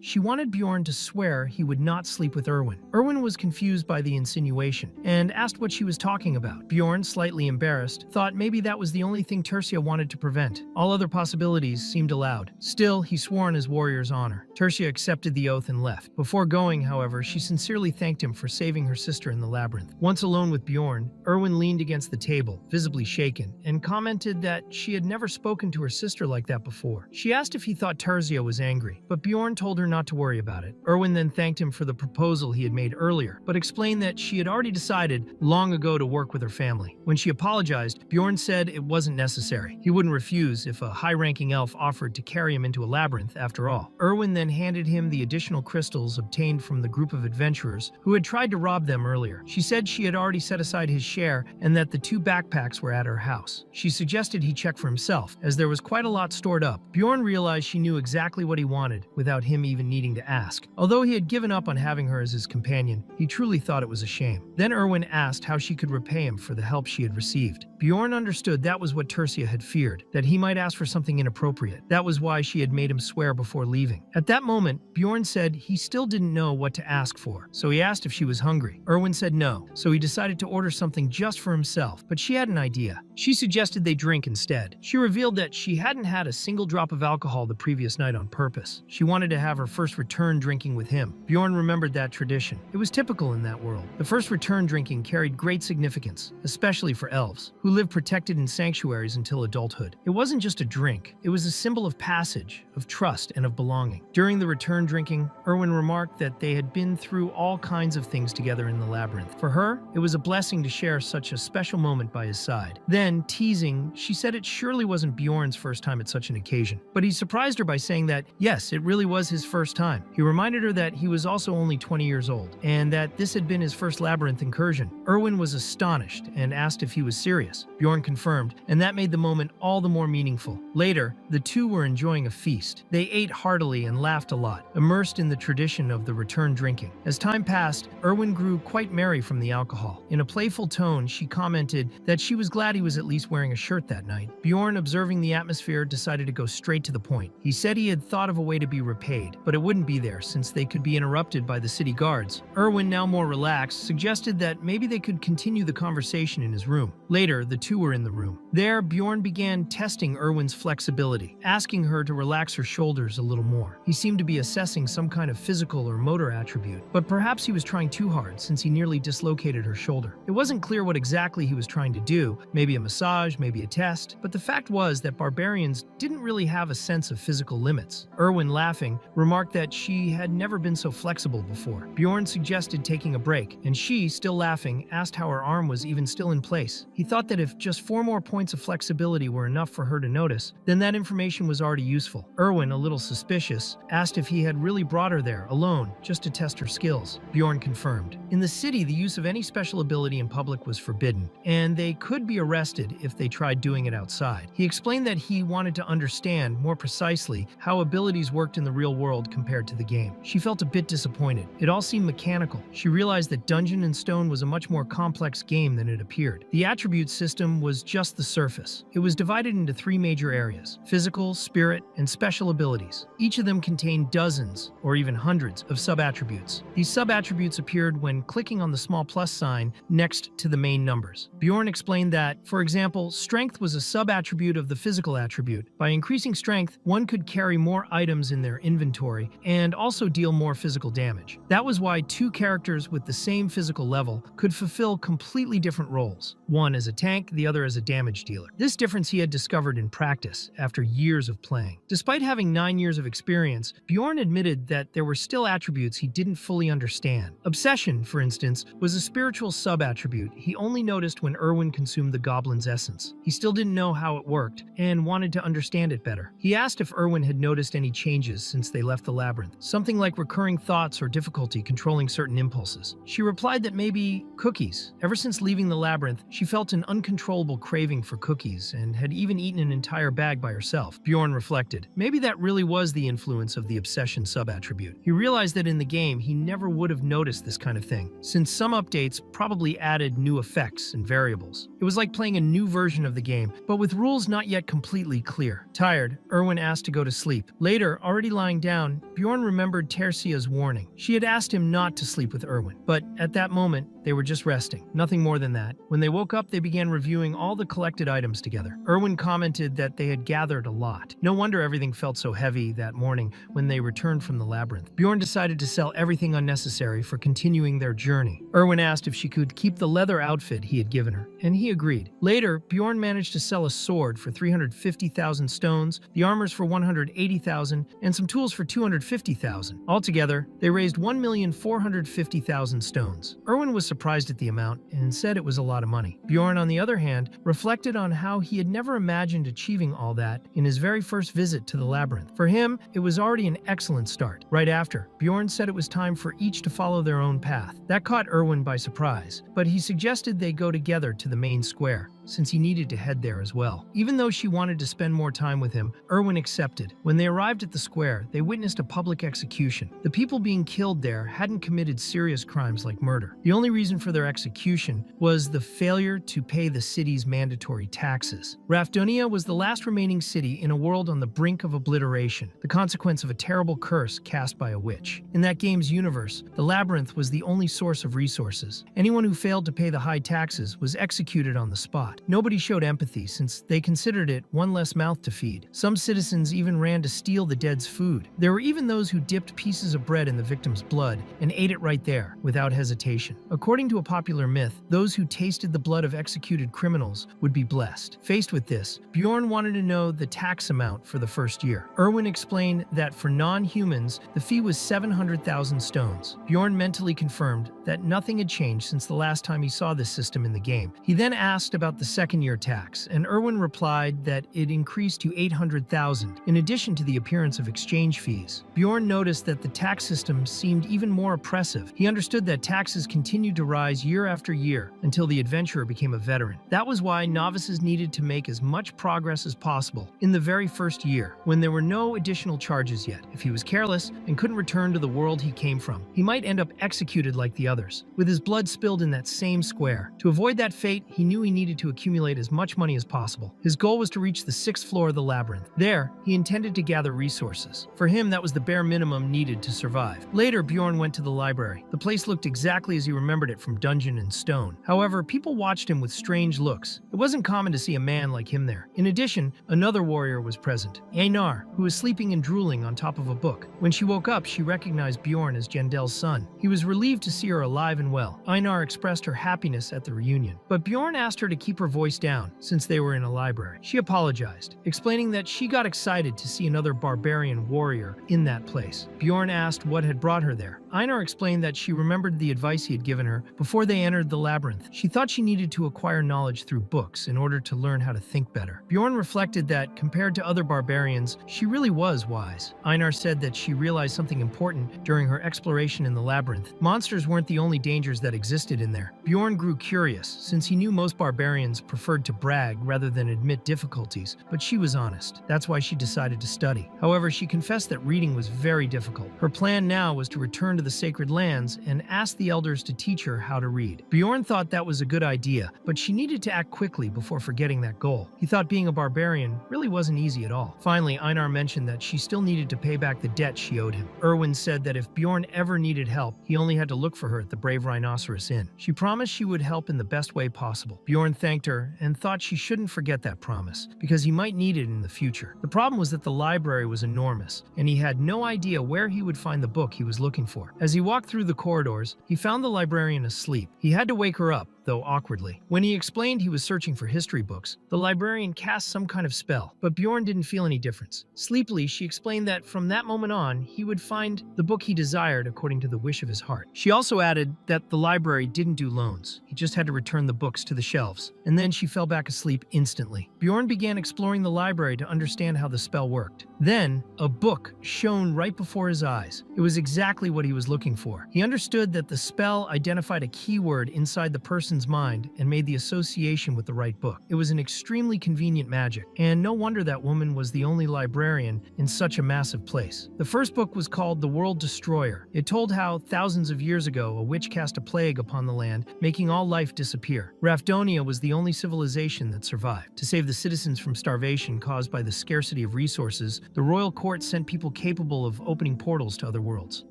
S1: She wanted Bjorn to swear he would not sleep with Erwin. Erwin was confused by the insinuation and asked what she was talking about. Bjorn, slightly embarrassed, thought maybe that was the only thing Tercia wanted to prevent. All other possibilities seemed allowed. Still, he swore on his warrior's honor. Tercia accepted the oath and left. Before going, however, she sincerely thanked him for saving her sister in the labyrinth. Once alone with Bjorn, Erwin leaned against the table, visibly shaken, and commented that she had never spoken to her sister like that before. She asked if he thought Tercia was angry, but Bjorn told her not to worry about it. Erwin then thanked him for the proposal he had made earlier, but explained that she had already decided long ago to work with her family. When she apologized, Bjorn said it wasn't necessary. He wouldn't refuse if a high-ranking elf offered to carry him into a labyrinth after all. Erwin then handed him the additional crystals obtained from the group of adventurers who had tried to rob them earlier. She said she had already set aside his share and that the 2 backpacks were at her house. She suggested he check for himself, as there was quite a lot stored up. Bjorn realized she knew exactly what he wanted without him even needing to ask. Although he had given up on having her as his companion, he truly thought it was a shame. Then Erwin asked how she could repay him for the help she had received. Bjorn understood that was what Tercia had feared, that he might ask for something inappropriate. That was why she had made him swear before leaving. At that moment, Bjorn said he still didn't know what to ask for, so he asked if she was hungry. Erwin said no, so he decided to order something just for himself, but she had an idea. She suggested they drink instead. She revealed that she hadn't had a single drop of alcohol the previous night on purpose. She wanted to have her first return drinking with him. Bjorn remembered that tradition. It was typical in that world. The first return drinking carried great significance, especially for elves, who lived protected in sanctuaries until adulthood. It wasn't just a drink. It was a symbol of passage, of trust, and of belonging. During the return drinking, Erwin remarked that they had been through all kinds of things together in the labyrinth. For her, it was a blessing to share such a special moment by his side. Then Then, teasing, she said it surely wasn't Bjorn's first time at such an occasion. But he surprised her by saying that, yes, it really was his first time. He reminded her that he was also only 20 years old, and that this had been his first labyrinth incursion. Erwin was astonished and asked if he was serious. Bjorn confirmed, and that made the moment all the more meaningful. Later, the two were enjoying a feast. They ate heartily and laughed a lot, immersed in the tradition of the return drinking. As time passed, Erwin grew quite merry from the alcohol. In a playful tone, she commented that she was glad he was at least wearing a shirt that night. Bjorn, observing the atmosphere, decided to go straight to the point. He said he had thought of a way to be repaid, but it wouldn't be there since they could be interrupted by the city guards. Erwin, now more relaxed, suggested that maybe they could continue the conversation in his room. Later, the two were in the room. There, Bjorn began testing Erwin's flexibility, asking her to relax her shoulders a little more. He seemed to be assessing some kind of physical or motor attribute, but perhaps he was trying too hard since he nearly dislocated her shoulder. It wasn't clear what exactly he was trying to do, maybe a massage, maybe a test, but the fact was that barbarians didn't really have a sense of physical limits. Erwin, laughing, remarked that she had never been so flexible before. Bjorn suggested taking a break, and she, still laughing, asked how her arm was even still in place. He thought that if just 4 more points of flexibility were enough for her to notice, then that information was already useful. Erwin, a little suspicious, asked if he had really brought her there, alone, just to test her skills. Bjorn confirmed. In the city, the use of any special ability in public was forbidden, and they could be arrested if they tried doing it outside. He explained that he wanted to understand, more precisely, how abilities worked in the real world compared to the game. She felt a bit disappointed. It all seemed mechanical. She realized that Dungeon and Stone was a much more complex game than it appeared. The attribute system was just the surface. It was divided into 3 major areas: physical, spirit, and special abilities. Each of them contained dozens, or even hundreds, of sub-attributes. These sub-attributes appeared when clicking on the small plus sign next to the main numbers. Bjorn explained that, for example, strength was a sub-attribute of the physical attribute. By increasing strength, one could carry more items in their inventory and also deal more physical damage. That was why 2 characters with the same physical level could fulfill completely different roles, one as a tank, the other as a damage dealer. This difference he had discovered in practice after years of playing. Despite having 9 years of experience, Bjorn admitted that there were still attributes he didn't fully understand. Obsession, for instance, was a spiritual sub-attribute he only noticed when Erwin consumed the goblin's essence. He still didn't know how it worked and wanted to understand it better. He asked if Erwin had noticed any changes since they left the labyrinth, something like recurring thoughts or difficulty controlling certain impulses. She replied that maybe cookies. Ever since leaving the labyrinth, she felt an uncontrollable craving for cookies and had even eaten an entire bag by herself. Bjorn reflected. Maybe that really was the influence of the obsession sub-attribute. He realized that in the game, he never would have noticed this kind of thing, since some updates probably added new effects and variables. It was like playing a new version of the game, but with rules not yet completely clear. Tired, Erwin asked to go to sleep. Later, already lying down, Bjorn remembered Tercia's warning. She had asked him not to sleep with Erwin, but at that moment, they were just resting. Nothing more than that. When they woke up, they began reviewing all the collected items together. Erwin commented that they had gathered a lot. No wonder everything felt so heavy that morning when they returned from the labyrinth. Bjorn decided to sell everything unnecessary for continuing their journey. Erwin asked if she could keep the leather outfit he had given her, and he agreed. Later, Bjorn managed to sell a sword for 350,000 stones, the armors for 180,000, and some tools for 250,000. Altogether, they raised 1,450,000 stones. Erwin was surprised at the amount and said it was a lot of money. Bjorn, on the other hand, reflected on how he had never imagined achieving all that in his very first visit to the labyrinth. For him, it was already an excellent start. Right after, Bjorn said it was time for each to follow their own path. That caught Erwin by surprise, but he suggested they go together to the main square, since he needed to head there as well. Even though she wanted to spend more time with him, Erwin accepted. When they arrived at the square, they witnessed a public execution. The people being killed there hadn't committed serious crimes like murder. The only reason for their execution was the failure to pay the city's mandatory taxes. Rafdonia was the last remaining city in a world on the brink of obliteration, the consequence of a terrible curse cast by a witch. In that game's universe, the labyrinth was the only source of resources. Anyone who failed to pay the high taxes was executed on the spot. Nobody showed empathy since they considered it one less mouth to feed. Some citizens even ran to steal the dead's food. There were even those who dipped pieces of bread in the victim's blood and ate it right there, without hesitation. According to a popular myth, those who tasted the blood of executed criminals would be blessed. Faced with this, Bjorn wanted to know the tax amount for the first year. Erwin explained that for non-humans, the fee was 700,000 stones. Bjorn mentally confirmed that nothing had changed since the last time he saw this system in the game. He then asked about the the second-year tax, and Irwin replied that it increased to 800,000, in addition to the appearance of exchange fees. Bjorn noticed that the tax system seemed even more oppressive. He understood that taxes continued to rise year after year until the adventurer became a veteran. That was why novices needed to make as much progress as possible in the very first year, when there were no additional charges yet. If he was careless and couldn't return to the world he came from, he might end up executed like the others, with his blood spilled in that same square. To avoid that fate, he knew he needed to accumulate as much money as possible. His goal was to reach the 6th floor of the labyrinth. There, he intended to gather resources. For him, that was the bare minimum needed to survive. Later, Bjorn went to the library. The place looked exactly as he remembered it from Dungeon and Stone. However, people watched him with strange looks. It wasn't common to see a man like him there. In addition, another warrior was present, Einar, who was sleeping and drooling on top of a book. When she woke up, she recognized Bjorn as Jendel's son. He was relieved to see her alive and well. Einar expressed her happiness at the reunion, but Bjorn asked her to keep her voice down since they were in a library. She apologized, explaining that she got excited to see another barbarian warrior in that place. Bjorn asked what had brought her there. Einar explained that she remembered the advice he had given her before they entered the labyrinth. She thought she needed to acquire knowledge through books in order to learn how to think better. Bjorn reflected that, compared to other barbarians, she really was wise. Einar said that she realized something important during her exploration in the labyrinth. Monsters weren't the only dangers that existed in there. Bjorn grew curious, since he knew most barbarians preferred to brag rather than admit difficulties, but she was honest. That's why she decided to study. However, she confessed that reading was very difficult. Her plan now was to return to the sacred lands and ask the elders to teach her how to read. Bjorn thought that was a good idea, but she needed to act quickly before forgetting that goal. He thought being a barbarian really wasn't easy at all. Finally, Einar mentioned that she still needed to pay back the debt she owed him. Irwin said that if Bjorn ever needed help, he only had to look for her at the Brave Rhinoceros Inn. She promised she would help in the best way possible. Bjorn thanked her and thought she shouldn't forget that promise, because he might need it in the future. The problem was that the library was enormous, and he had no idea where he would find the book he was looking for. As he walked through the corridors, he found the librarian asleep. He had to wake her up, though awkwardly. When he explained he was searching for history books, the librarian cast some kind of spell, but Bjorn didn't feel any difference. Sleepily, she explained that from that moment on, he would find the book he desired according to the wish of his heart. She also added that the library didn't do loans. He just had to return the books to the shelves, and then she fell back asleep instantly. Bjorn began exploring the library to understand how the spell worked. Then, a book shone right before his eyes. It was exactly what he was looking for. He understood that the spell identified a keyword inside the person's mind and made the association with the right book. It was an extremely convenient magic, and no wonder that woman was the only librarian in such a massive place. The first book was called The World Destroyer. It told how, thousands of years ago, a witch cast a plague upon the land, making all life disappear. Rafdonia was the only civilization that survived. To save the citizens from starvation caused by the scarcity of resources, the royal court sent people capable of opening portals to other worlds.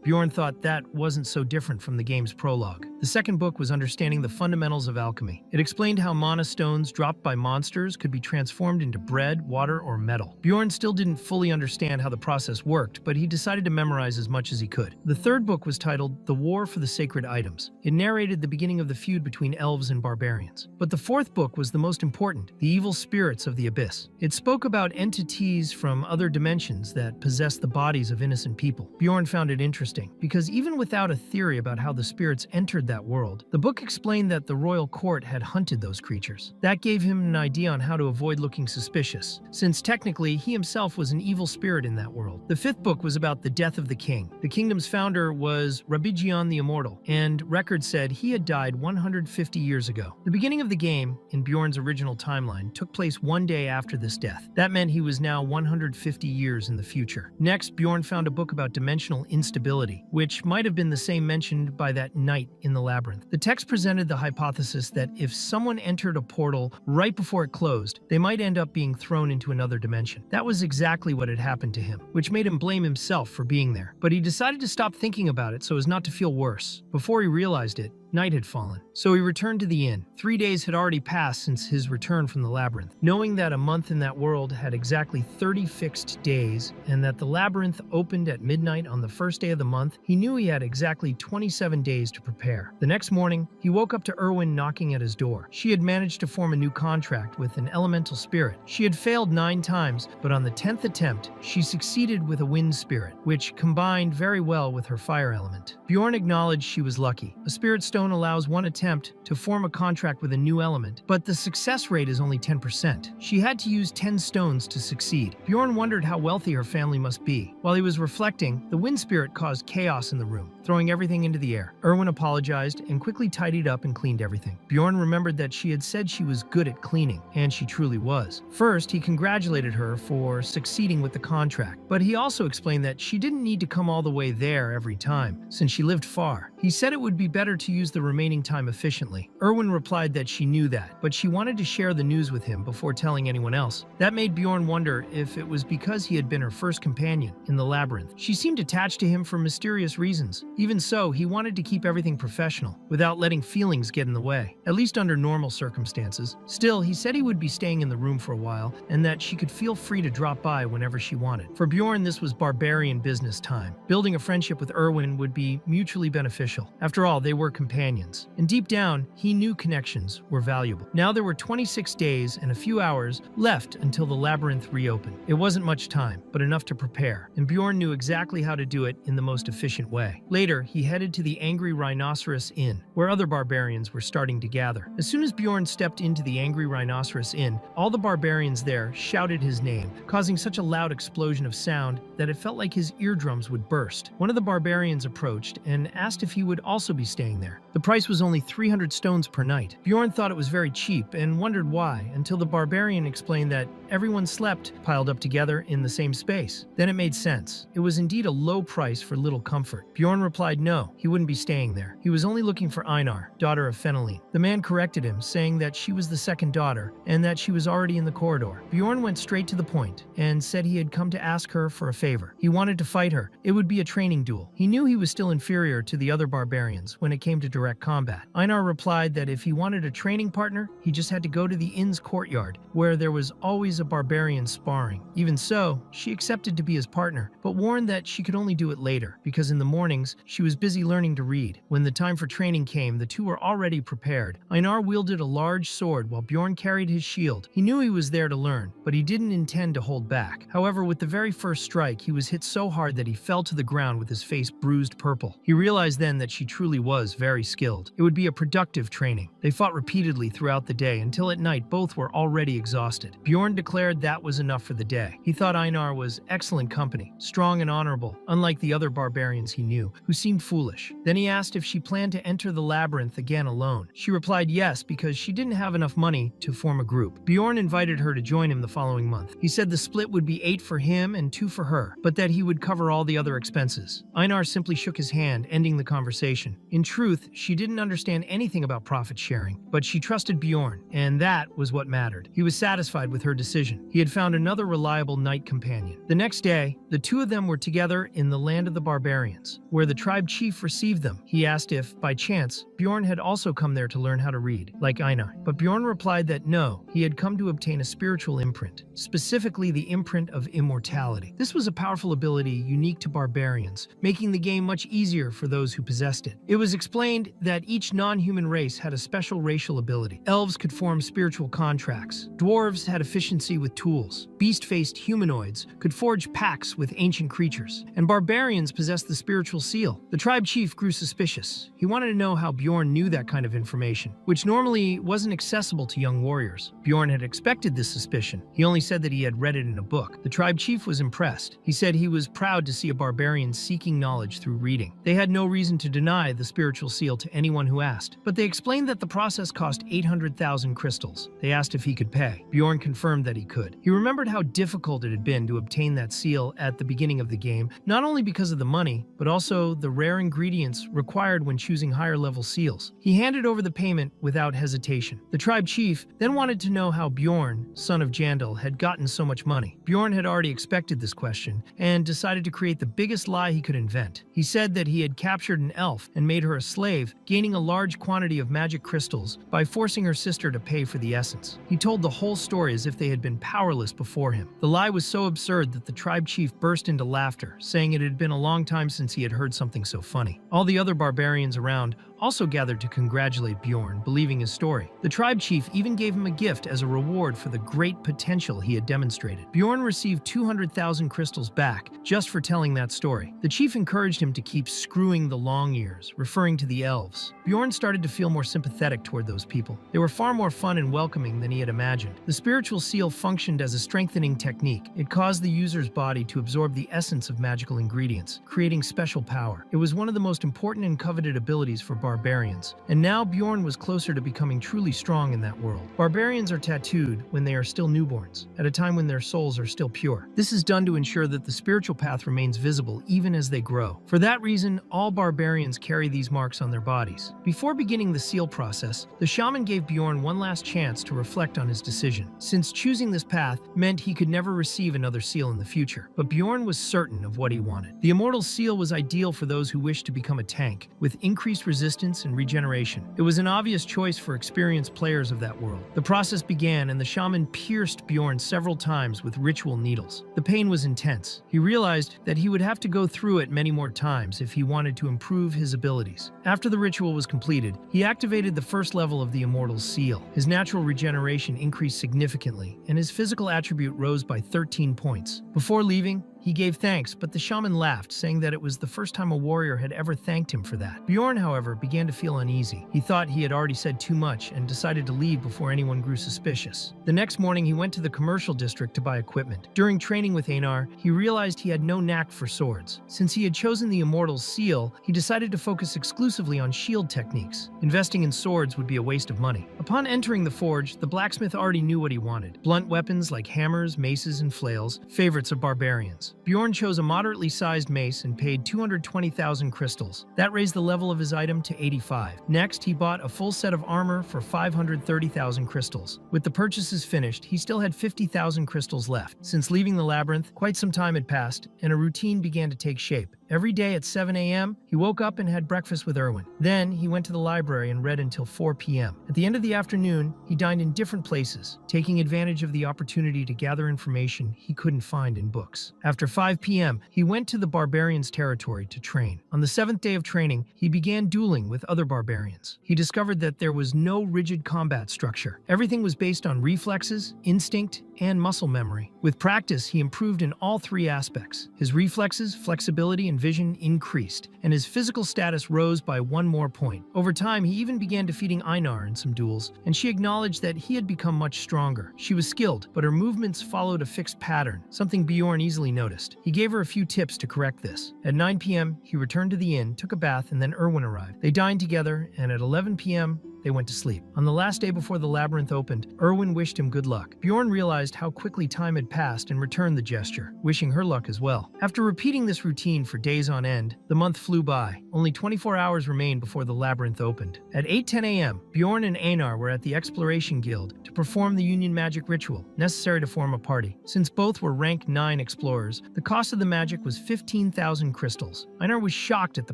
S1: Bjorn thought that wasn't so different from the game's prologue. The second book was Understanding the Fundamentals of Alchemy. It explained how mana stones dropped by monsters could be transformed into bread, water, or metal. Bjorn still didn't fully understand how the process worked, but he decided to memorize as much as he could. The third book was titled The War for the Sacred Items. It narrated the beginning of the feud between elves and barbarians. But the fourth book was the most important, The Evil Spirits of the Abyss. It spoke about entities from other dimensions that possess the bodies of innocent people. Bjorn found it interesting, because even without a theory about how the spirits entered that world, the book explained that the royal court had hunted those creatures. That gave him an idea on how to avoid looking suspicious, since technically he himself was an evil spirit in that world. The fifth book was about the death of the king. The kingdom's founder was Rabigion the Immortal, and records said he had died 150 years ago. The beginning of the game, in Bjorn's original timeline, took place one day after this death. That meant he was now 150 years in the future. Next, Bjorn found a book about dimensional instability, which might have been the same mentioned by that knight in the labyrinth. The text presented the hypothesis that if someone entered a portal right before it closed, they might end up being thrown into another dimension. That was exactly what had happened to him, which made him blame himself for being there. But he decided to stop thinking about it so as not to feel worse. Before he realized it, night had fallen. So he returned to the inn. 3 days had already passed since his return from the labyrinth. Knowing that a month in that world had exactly 30 fixed days, and that the labyrinth opened at midnight on the first day of the month, he knew he had exactly 27 days to prepare. The next morning, he woke up to Irwin Erwin knocking at his door. She had managed to form a new contract with an elemental spirit. She had failed 9 times, but on the 10th attempt, she succeeded with a wind spirit, which combined very well with her fire element. Bjorn acknowledged she was lucky. A spirit stone allows one attempt to form a contract with a new element, but the success rate is only 10%. She had to use 10 stones to succeed. Bjorn wondered how wealthy her family must be. While he was reflecting, the wind spirit caused chaos in the room, throwing everything into the air. Erwin apologized and quickly tidied up and cleaned everything. Bjorn remembered that she had said she was good at cleaning, and she truly was. First, he congratulated her for succeeding with the contract, but he also explained that she didn't need to come all the way there every time, since she lived far. He said it would be better to use the remaining time efficiently. Erwin replied that she knew that, but she wanted to share the news with him before telling anyone else. That made Bjorn wonder if it was because he had been her first companion in the labyrinth. She seemed attached to him for mysterious reasons. Even so, he wanted to keep everything professional, without letting feelings get in the way, at least under normal circumstances. Still, he said he would be staying in the room for a while, and that she could feel free to drop by whenever she wanted. For Bjorn, this was barbarian business time. Building a friendship with Erwin would be mutually beneficial. After all, they were companions. And deep down, he knew connections were valuable. Now there were 26 days and a few hours left until the labyrinth reopened. It wasn't much time, but enough to prepare, and Bjorn knew exactly how to do it in the most efficient way. Later, he headed to the Angry Rhinoceros Inn, where other barbarians were starting to gather. As soon as Bjorn stepped into the Angry Rhinoceros Inn, all the barbarians there shouted his name, causing such a loud explosion of sound that it felt like his eardrums would burst. One of the barbarians approached and asked if he would also be staying there. The price was only 300 stones per night. Bjorn thought it was very cheap and wondered why, until the barbarian explained that everyone slept piled up together in the same space. Then it made sense. It was indeed a low price for little comfort. Bjorn replied no, he wouldn't be staying there. He was only looking for Einar, daughter of Fenelin. The man corrected him, saying that she was the second daughter and that she was already in the corridor. Bjorn went straight to the point and said he had come to ask her for a favor. He wanted to fight her. It would be a training duel. He knew he was still inferior to the other barbarians when it came to direct combat. Einar replied that if he wanted a training partner, he just had to go to the inn's courtyard, where there was always a barbarian sparring. Even so, she accepted to be his partner, but warned that she could only do it later, because in the mornings, she was busy learning to read. When the time for training came, the two were already prepared. Einar wielded a large sword while Bjorn carried his shield. He knew he was there to learn, but he didn't intend to hold back. However, with the very first strike, he was hit so hard that he fell to the ground with his face bruised purple. He realized then that she truly was very skilled. It would be a productive training. They fought repeatedly throughout the day until at night both were already exhausted. Bjorn declared that was enough for the day. He thought Einar was excellent company, strong and honorable, unlike the other barbarians he knew, who seemed foolish. Then he asked if she planned to enter the labyrinth again alone. She replied yes, because she didn't have enough money to form a group. Bjorn invited her to join him the following month. He said the split would be 8 for him and 2 for her, but that he would cover all the other expenses. Einar simply shook his hand, ending the conversation. In truth, she didn't understand anything about profit sharing, but she trusted Bjorn, and that was what mattered. He was satisfied with her decision. He had found another reliable knight companion. The next day, the two of them were together in the land of the barbarians, where the tribe chief received them. He asked if, by chance, Bjorn had also come there to learn how to read, like Einar. But Bjorn replied that no, he had come to obtain a spiritual imprint, specifically the imprint of immortality. This was a powerful ability unique to barbarians, making the game much easier for those who possessed it. It was explained that each non-human race had a special racial ability. Elves could form spiritual contracts. Dwarves had efficiency with tools. Beast-faced humanoids could forge pacts with ancient creatures. And barbarians possessed the spiritual seal. The tribe chief grew suspicious. He wanted to know how Bjorn knew that kind of information, which normally wasn't accessible to young warriors. Bjorn had expected this suspicion. He only said that he had read it in a book. The tribe chief was impressed. He said he was proud to see a barbarian seeking knowledge through reading. They had no reason to deny the spiritual seal to anyone who asked, but they explained that the process cost 800,000 crystals. They asked if he could pay. Bjorn confirmed that he could. He remembered how difficult it had been to obtain that seal at the beginning of the game, not only because of the money, but also the rare ingredients required when choosing higher level seals. He handed over the payment without hesitation. The tribe chief then wanted to know how Bjorn, son of Jandal, had gotten so much money. Bjorn had already expected this question and decided to create the biggest lie he could invent. He said that he had captured an elf and made her a slave, gaining a large quantity of magic crystals by forcing her sister to pay for the essence. He told the whole story as if they had been powerless before him. The lie was so absurd that the tribe chief burst into laughter, saying it had been a long time since he had heard something so funny. All the other barbarians around also gathered to congratulate Bjorn, believing his story. The tribe chief even gave him a gift as a reward for the great potential he had demonstrated. Bjorn received 200,000 crystals back just for telling that story. The chief encouraged him to keep screwing the long ears, referring to the elves. Bjorn started to feel more sympathetic toward those people. They were far more fun and welcoming than he had imagined. The spiritual seal functioned as a strengthening technique. It caused the user's body to absorb the essence of magical ingredients, creating special power. It was one of the most important and coveted abilities for barbarians, and now Bjorn was closer to becoming truly strong in that world. Barbarians are tattooed when they are still newborns, at a time when their souls are still pure. This is done to ensure that the spiritual path remains visible even as they grow. For that reason, all barbarians carry these marks on their bodies. Before beginning the seal process, the shaman gave Bjorn one last chance to reflect on his decision, since choosing this path meant he could never receive another seal in the future. But Bjorn was certain of what he wanted. The immortal seal was ideal for those who wished to become a tank, with increased resistance and regeneration. It was an obvious choice for experienced players of that world. The process began, and the shaman pierced Bjorn several times with ritual needles. The pain was intense. He realized that he would have to go through it many more times if he wanted to improve his abilities. After the ritual was completed, he activated the first level of the immortal seal. His natural regeneration increased significantly, and his physical attribute rose by 13 points. Before leaving, he gave thanks, but the shaman laughed, saying that it was the first time a warrior had ever thanked him for that. Bjorn, however, began to feel uneasy. He thought he had already said too much and decided to leave before anyone grew suspicious. The next morning, he went to the commercial district to buy equipment. During training with Einar, he realized he had no knack for swords. Since he had chosen the immortal seal, he decided to focus exclusively on shield techniques. Investing in swords would be a waste of money. Upon entering the forge, the blacksmith already knew what he wanted: blunt weapons like hammers, maces, and flails, favorites of barbarians. Bjorn chose a moderately sized mace and paid 220,000 crystals. That raised the level of his item to 85. Next, he bought a full set of armor for 530,000 crystals. With the purchases finished, he still had 50,000 crystals left. Since leaving the labyrinth, quite some time had passed, and a routine began to take shape. Every day at 7 a.m., he woke up and had breakfast with Erwin. Then, he went to the library and read until 4 p.m. At the end of the afternoon, he dined in different places, taking advantage of the opportunity to gather information he couldn't find in books. After 5 p.m., he went to the barbarians' territory to train. On the 7th day of training, he began dueling with other barbarians. He discovered that there was no rigid combat structure. Everything was based on reflexes, instinct, and muscle memory. With practice, he improved in all three aspects. His reflexes, flexibility, and vision increased, and his physical status rose by 1 more point. Over time, he even began defeating Einar in some duels, and she acknowledged that he had become much stronger. She was skilled, but her movements followed a fixed pattern, something Bjorn easily noticed. He gave her a few tips to correct this. At 9 p.m., he returned to the inn, took a bath, and then Erwin arrived. They dined together, and at 11 p.m., they went to sleep. On the last day before the labyrinth opened, Erwin wished him good luck. Bjorn realized how quickly time had passed and returned the gesture, wishing her luck as well. After repeating this routine for days on end, the month flew by. Only 24 hours remained before the labyrinth opened. At 8:10 a.m., Bjorn and Einar were at the Exploration Guild to perform the Union Magic ritual, necessary to form a party. Since both were rank 9 explorers, the cost of the magic was 15,000 crystals. Einar was shocked at the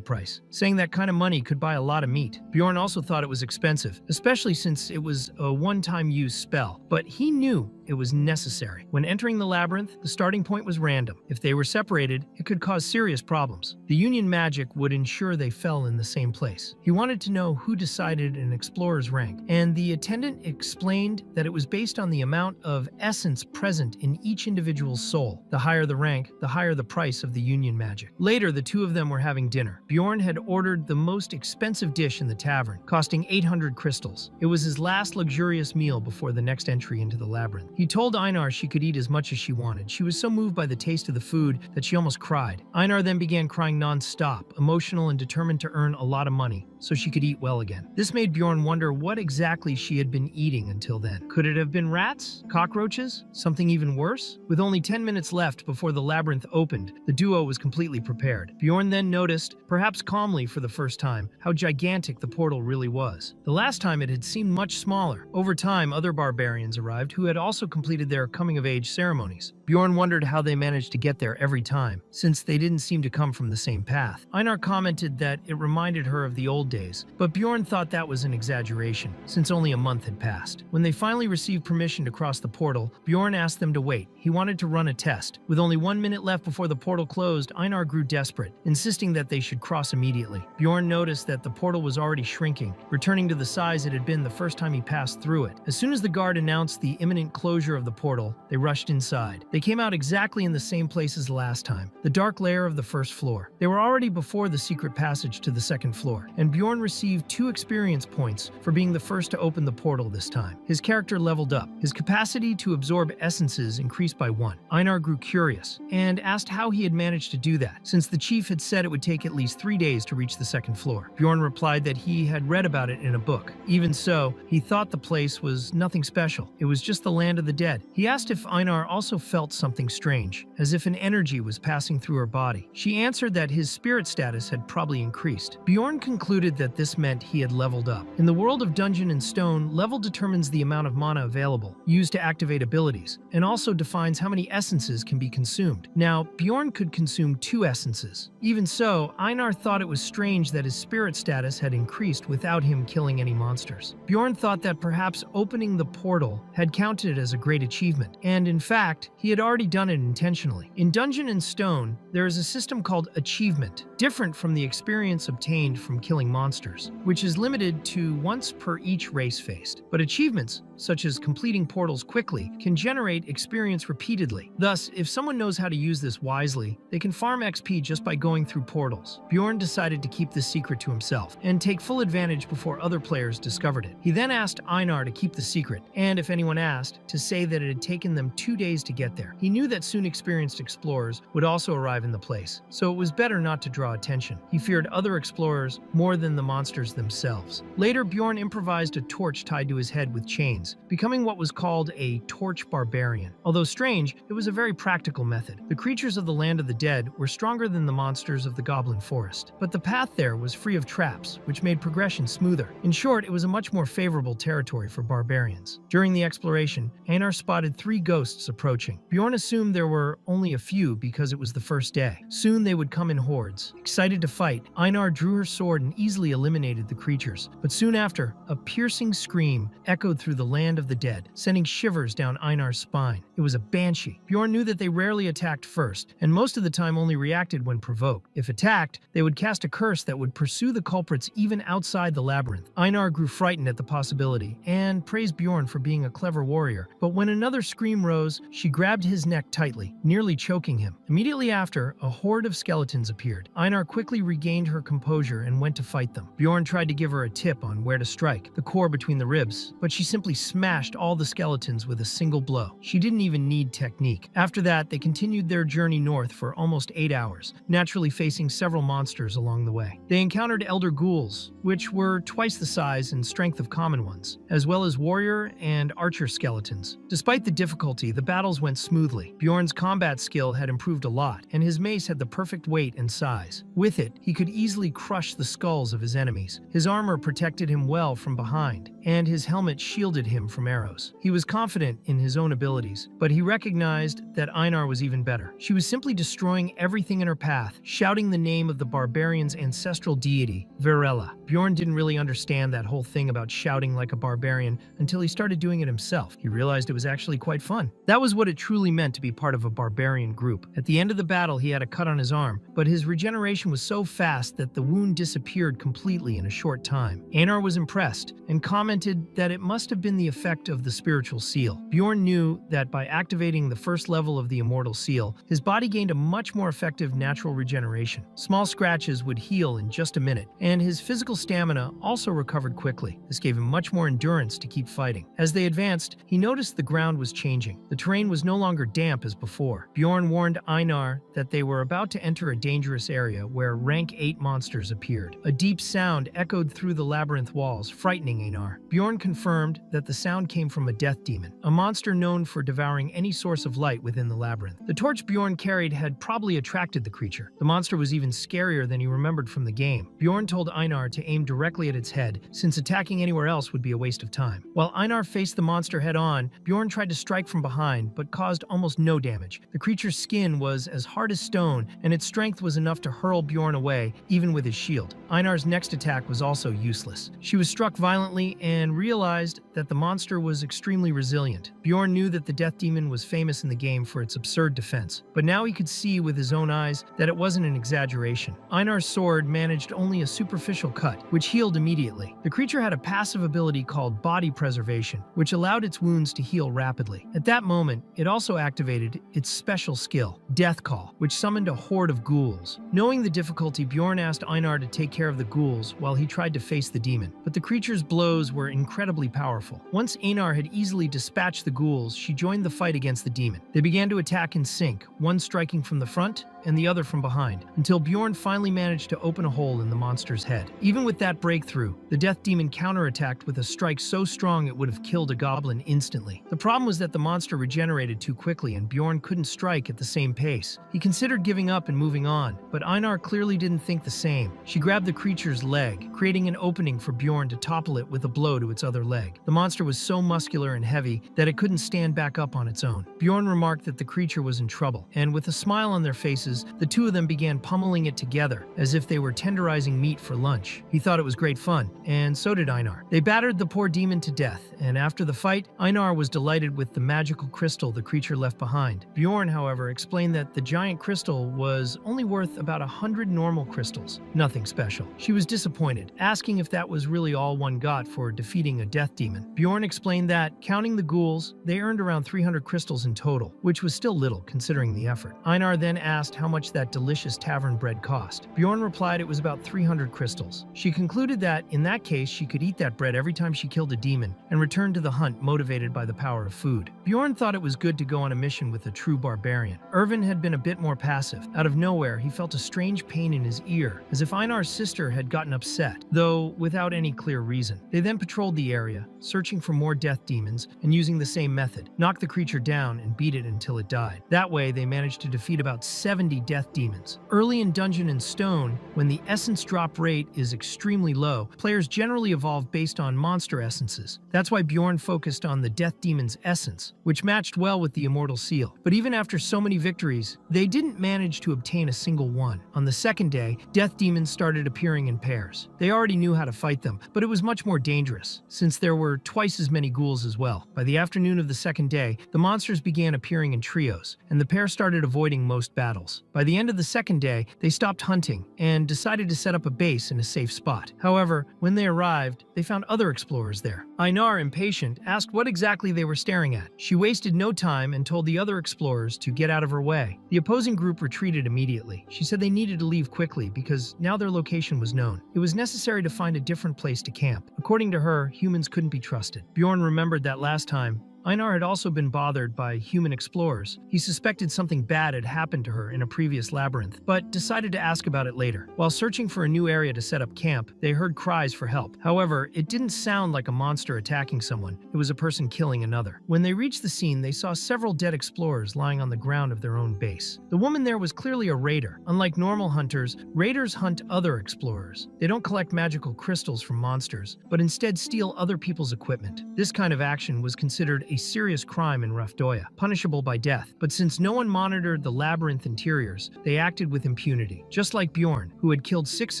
S1: price, saying that kind of money could buy a lot of meat. Bjorn also thought it was expensive, especially since it was a one-time use spell, but he knew it was necessary. When entering the labyrinth, the starting point was random. If they were separated, it could cause serious problems. The Union magic would ensure they fell in the same place. He wanted to know who decided an explorer's rank, and the attendant explained that it was based on the amount of essence present in each individual's soul. The higher the rank, the higher the price of the Union magic. Later, the two of them were having dinner. Bjorn had ordered the most expensive dish in the tavern, costing 800 crystals. It was his last luxurious meal before the next entry into the labyrinth. He told Einar she could eat as much as she wanted. She was so moved by the taste of the food that she almost cried. Einar then began crying non-stop, emotional and determined to earn a lot of money so she could eat well again. This made Bjorn wonder what exactly she had been eating until then. Could it have been rats? Cockroaches? Something even worse? With only 10 minutes left before the labyrinth opened, the duo was completely prepared. Bjorn then noticed, perhaps calmly for the first time, how gigantic the portal really was. The last time it had seemed much smaller. Over time, other barbarians arrived who had also completed their coming-of-age ceremonies. Bjorn wondered how they managed to get there every time, since they didn't seem to come from the same path. Einar commented that it reminded her of the old days, but Bjorn thought that was an exaggeration, since only a month had passed. When they finally received permission to cross the portal, Bjorn asked them to wait. He wanted to run a test. With only 1 minute left before the portal closed, Einar grew desperate, insisting that they should cross immediately. Bjorn noticed that the portal was already shrinking, returning to the size it had been the first time he passed through it. As soon as the guard announced the imminent closure of the portal, they rushed inside. They came out exactly in the same place as last time, the dark lair of the first floor. They were already before the secret passage to the second floor, and Bjorn received 2 experience points for being the first to open the portal this time. His character leveled up. His capacity to absorb essences increased by 1. Einar grew curious and asked how he had managed to do that, since the chief had said it would take at least 3 days to reach the second floor. Bjorn replied that he had read about it in a book. Even so, he thought the place was nothing special. It was just the land of the dead. He asked if Einar also felt something strange, as if an energy was passing through her body. She answered that his spirit status had probably increased. Bjorn concluded that this meant he had leveled up. In the world of Dungeon and Stone, level determines the amount of mana available, used to activate abilities, and also defines how many essences can be consumed. Now, Bjorn could consume 2 essences. Even so, Einar thought it was strange that his spirit status had increased without him killing any monsters. Bjorn thought that perhaps opening the portal had counted as a great achievement, and in fact, he had already done it intentionally. In Dungeon and Stone, there is a system called achievement, different from the experience obtained from killing monsters, which is limited to once per each race faced. But achievements, such as completing portals quickly, can generate experience repeatedly. Thus, if someone knows how to use this wisely, they can farm XP just by going through portals. Bjorn decided to keep this secret to himself and take full advantage before other players discovered it. He then asked Einar to keep the secret, and if anyone asked, to say that it had taken them 2 days to get there. He knew that soon experienced explorers would also arrive in the place, so it was better not to draw attention. He feared other explorers more than the monsters themselves. Later, Bjorn improvised a torch tied to his head with chains, becoming what was called a torch barbarian. Although strange, it was a very practical method. The creatures of the land of the dead were stronger than the monsters of the goblin forest, but the path there was free of traps, which made progression smoother. In short, it was a much more favorable territory for barbarians. During the exploration, Einar spotted 3 ghosts approaching. Bjorn assumed there were only a few because it was the first day. Soon they would come in hordes. Excited to fight, Einar drew her sword and easily eliminated the creatures. But soon after, a piercing scream echoed through the land of the dead, sending shivers down Einar's spine. It was a banshee. Bjorn knew that they rarely attacked first, and most of the time only reacted when provoked. If attacked, they would cast a curse that would pursue the culprits even outside the labyrinth. Einar grew frightened at the possibility, and praised Bjorn for being a clever warrior. But when another scream rose, she grabbed his neck tightly, nearly choking him. Immediately after, a horde of skeletons appeared. Einar quickly regained her composure and went to fight them. Bjorn tried to give her a tip on where to strike, the core between the ribs, but she simply smashed all the skeletons with a single blow. She didn't even need technique. After that, they continued their journey north for almost 8 hours, naturally facing several monsters along the way. They encountered elder ghouls, which were twice the size and strength of common ones, as well as warrior and archer skeletons. Despite the difficulty, the battles went smoothly. Bjorn's combat skill had improved a lot, and his mace had the perfect weight and size. With it, he could easily crush the skulls of his enemies. His armor protected him well from behind, and his helmet shielded him from arrows. He was confident in his own abilities, but he recognized that Einar was even better. She was simply destroying everything in her path, shouting the name of the barbarian's ancestral deity, Virella. Bjorn didn't really understand that whole thing about shouting like a barbarian until he started doing it himself. He realized it was actually quite fun. That was what it truly meant to be part of a barbarian group. At the end of the battle, he had a cut on his arm, but his regeneration was so fast that the wound disappeared completely in a short time. Einar was impressed and commented that it must have been the effect of the spiritual seal. Bjorn knew that by activating the first level of the immortal seal, his body gained a much more effective natural regeneration. Small scratches would heal in just a minute, and his physical stamina also recovered quickly. This gave him much more endurance to keep fighting. As they advanced, he noticed the ground was changing. The terrain was no longer damp as before. Bjorn warned Einar that they were about to enter a dangerous area where rank 8 monsters appeared. A deep sound echoed through the labyrinth walls, frightening Einar. Bjorn confirmed that the sound came from a death demon, a monster known for devouring any source of light within the labyrinth. The torch Bjorn carried had probably attracted the creature. The monster was even scarier than he remembered from the game. Bjorn told Einar to aim directly at its head, since attacking anywhere else would be a waste of time. While Einar faced the monster head-on, Bjorn tried to strike from behind, but caused caused almost no damage. The creature's skin was as hard as stone, and its strength was enough to hurl Bjorn away, even with his shield. Einar's next attack was also useless. She was struck violently and realized that the monster was extremely resilient. Bjorn knew that the Death Demon was famous in the game for its absurd defense, but now he could see with his own eyes that it wasn't an exaggeration. Einar's sword managed only a superficial cut, which healed immediately. The creature had a passive ability called Body Preservation, which allowed its wounds to heal rapidly. At that moment, it also activated its special skill, Death Call, which summoned a horde of ghouls. Knowing the difficulty, Bjorn asked Einar to take care of the ghouls while he tried to face the demon, but the creature's blows were incredibly powerful. Once Einar had easily dispatched the ghouls, she joined the fight against the demon. They began to attack in sync, one striking from the front and the other from behind, until Bjorn finally managed to open a hole in the monster's head. Even with that breakthrough, the Death Demon counterattacked with a strike so strong it would have killed a goblin instantly. The problem was that the monster regenerated too quickly and Bjorn couldn't strike at the same pace. He considered giving up and moving on, but Einar clearly didn't think the same. She grabbed the creature's leg, creating an opening for Bjorn to topple it with a blow to its other leg. The monster was so muscular and heavy that it couldn't stand back up on its own. Bjorn remarked that the creature was in trouble, and with a smile on their faces, the two of them began pummeling it together, as if they were tenderizing meat for lunch. He thought it was great fun, and so did Einar. They battered the poor demon to death, and after the fight, Einar was delighted with the magical crystal the creature left behind. Bjorn, however, explained that the giant crystal was only worth about 100 normal crystals. Nothing special. She was disappointed, asking if that was really all one got for defeating a death demon. Bjorn explained that, counting the ghouls, they earned around 300 crystals in total, which was still little considering the effort. Einar then asked how much that delicious tavern bread cost. Bjorn replied it was about 300 crystals. She concluded that, in that case, she could eat that bread every time she killed a demon and return to the hunt motivated by the power of food. Bjorn thought it was good to go on a mission with a true barbarian. Irvin had been a bit more passive. Out of nowhere, he felt a strange pain in his ear, as if Einar's sister had gotten upset, though without any clear reason. They then patrolled the area, searching for more death demons and using the same method, knocked the creature down and beat it until it died. That way, they managed to defeat about 70 death demons. Early in Dungeon and Stone, when the essence drop rate is extremely low, players generally evolve based on monster essences. That's why Bjorn focused on the death demon's essence, which matched well with the immortal seal. But even after so many victories, they didn't manage to obtain a single one. On the second day, death demons started appearing in pairs. They already knew how to fight them, but it was much more dangerous, since there were twice as many ghouls as well. By the afternoon of the second day, the monsters began appearing in trios, and the pair started avoiding most battles. By the end of the second day, they stopped hunting and decided to set up a base in a safe spot. However, when they arrived, they found other explorers there. Einar, impatient, asked what exactly they were staring at. She wasted no time and told the other explorers to get out of her way. The opposing group retreated immediately. She said they needed to leave quickly because now their location was known. It was necessary to find a different place to camp. According to her, humans couldn't be trusted. Bjorn remembered that last time, Einar had also been bothered by human explorers. He suspected something bad had happened to her in a previous labyrinth, but decided to ask about it later. While searching for a new area to set up camp, they heard cries for help. However, it didn't sound like a monster attacking someone. It was a person killing another. When they reached the scene, they saw several dead explorers lying on the ground of their own base. The woman there was clearly a raider. Unlike normal hunters, raiders hunt other explorers. They don't collect magical crystals from monsters, but instead steal other people's equipment. This kind of action was considered a serious crime in Rafdoya, punishable by death. But since no one monitored the labyrinth interiors, they acted with impunity. Just like Bjorn, who had killed 6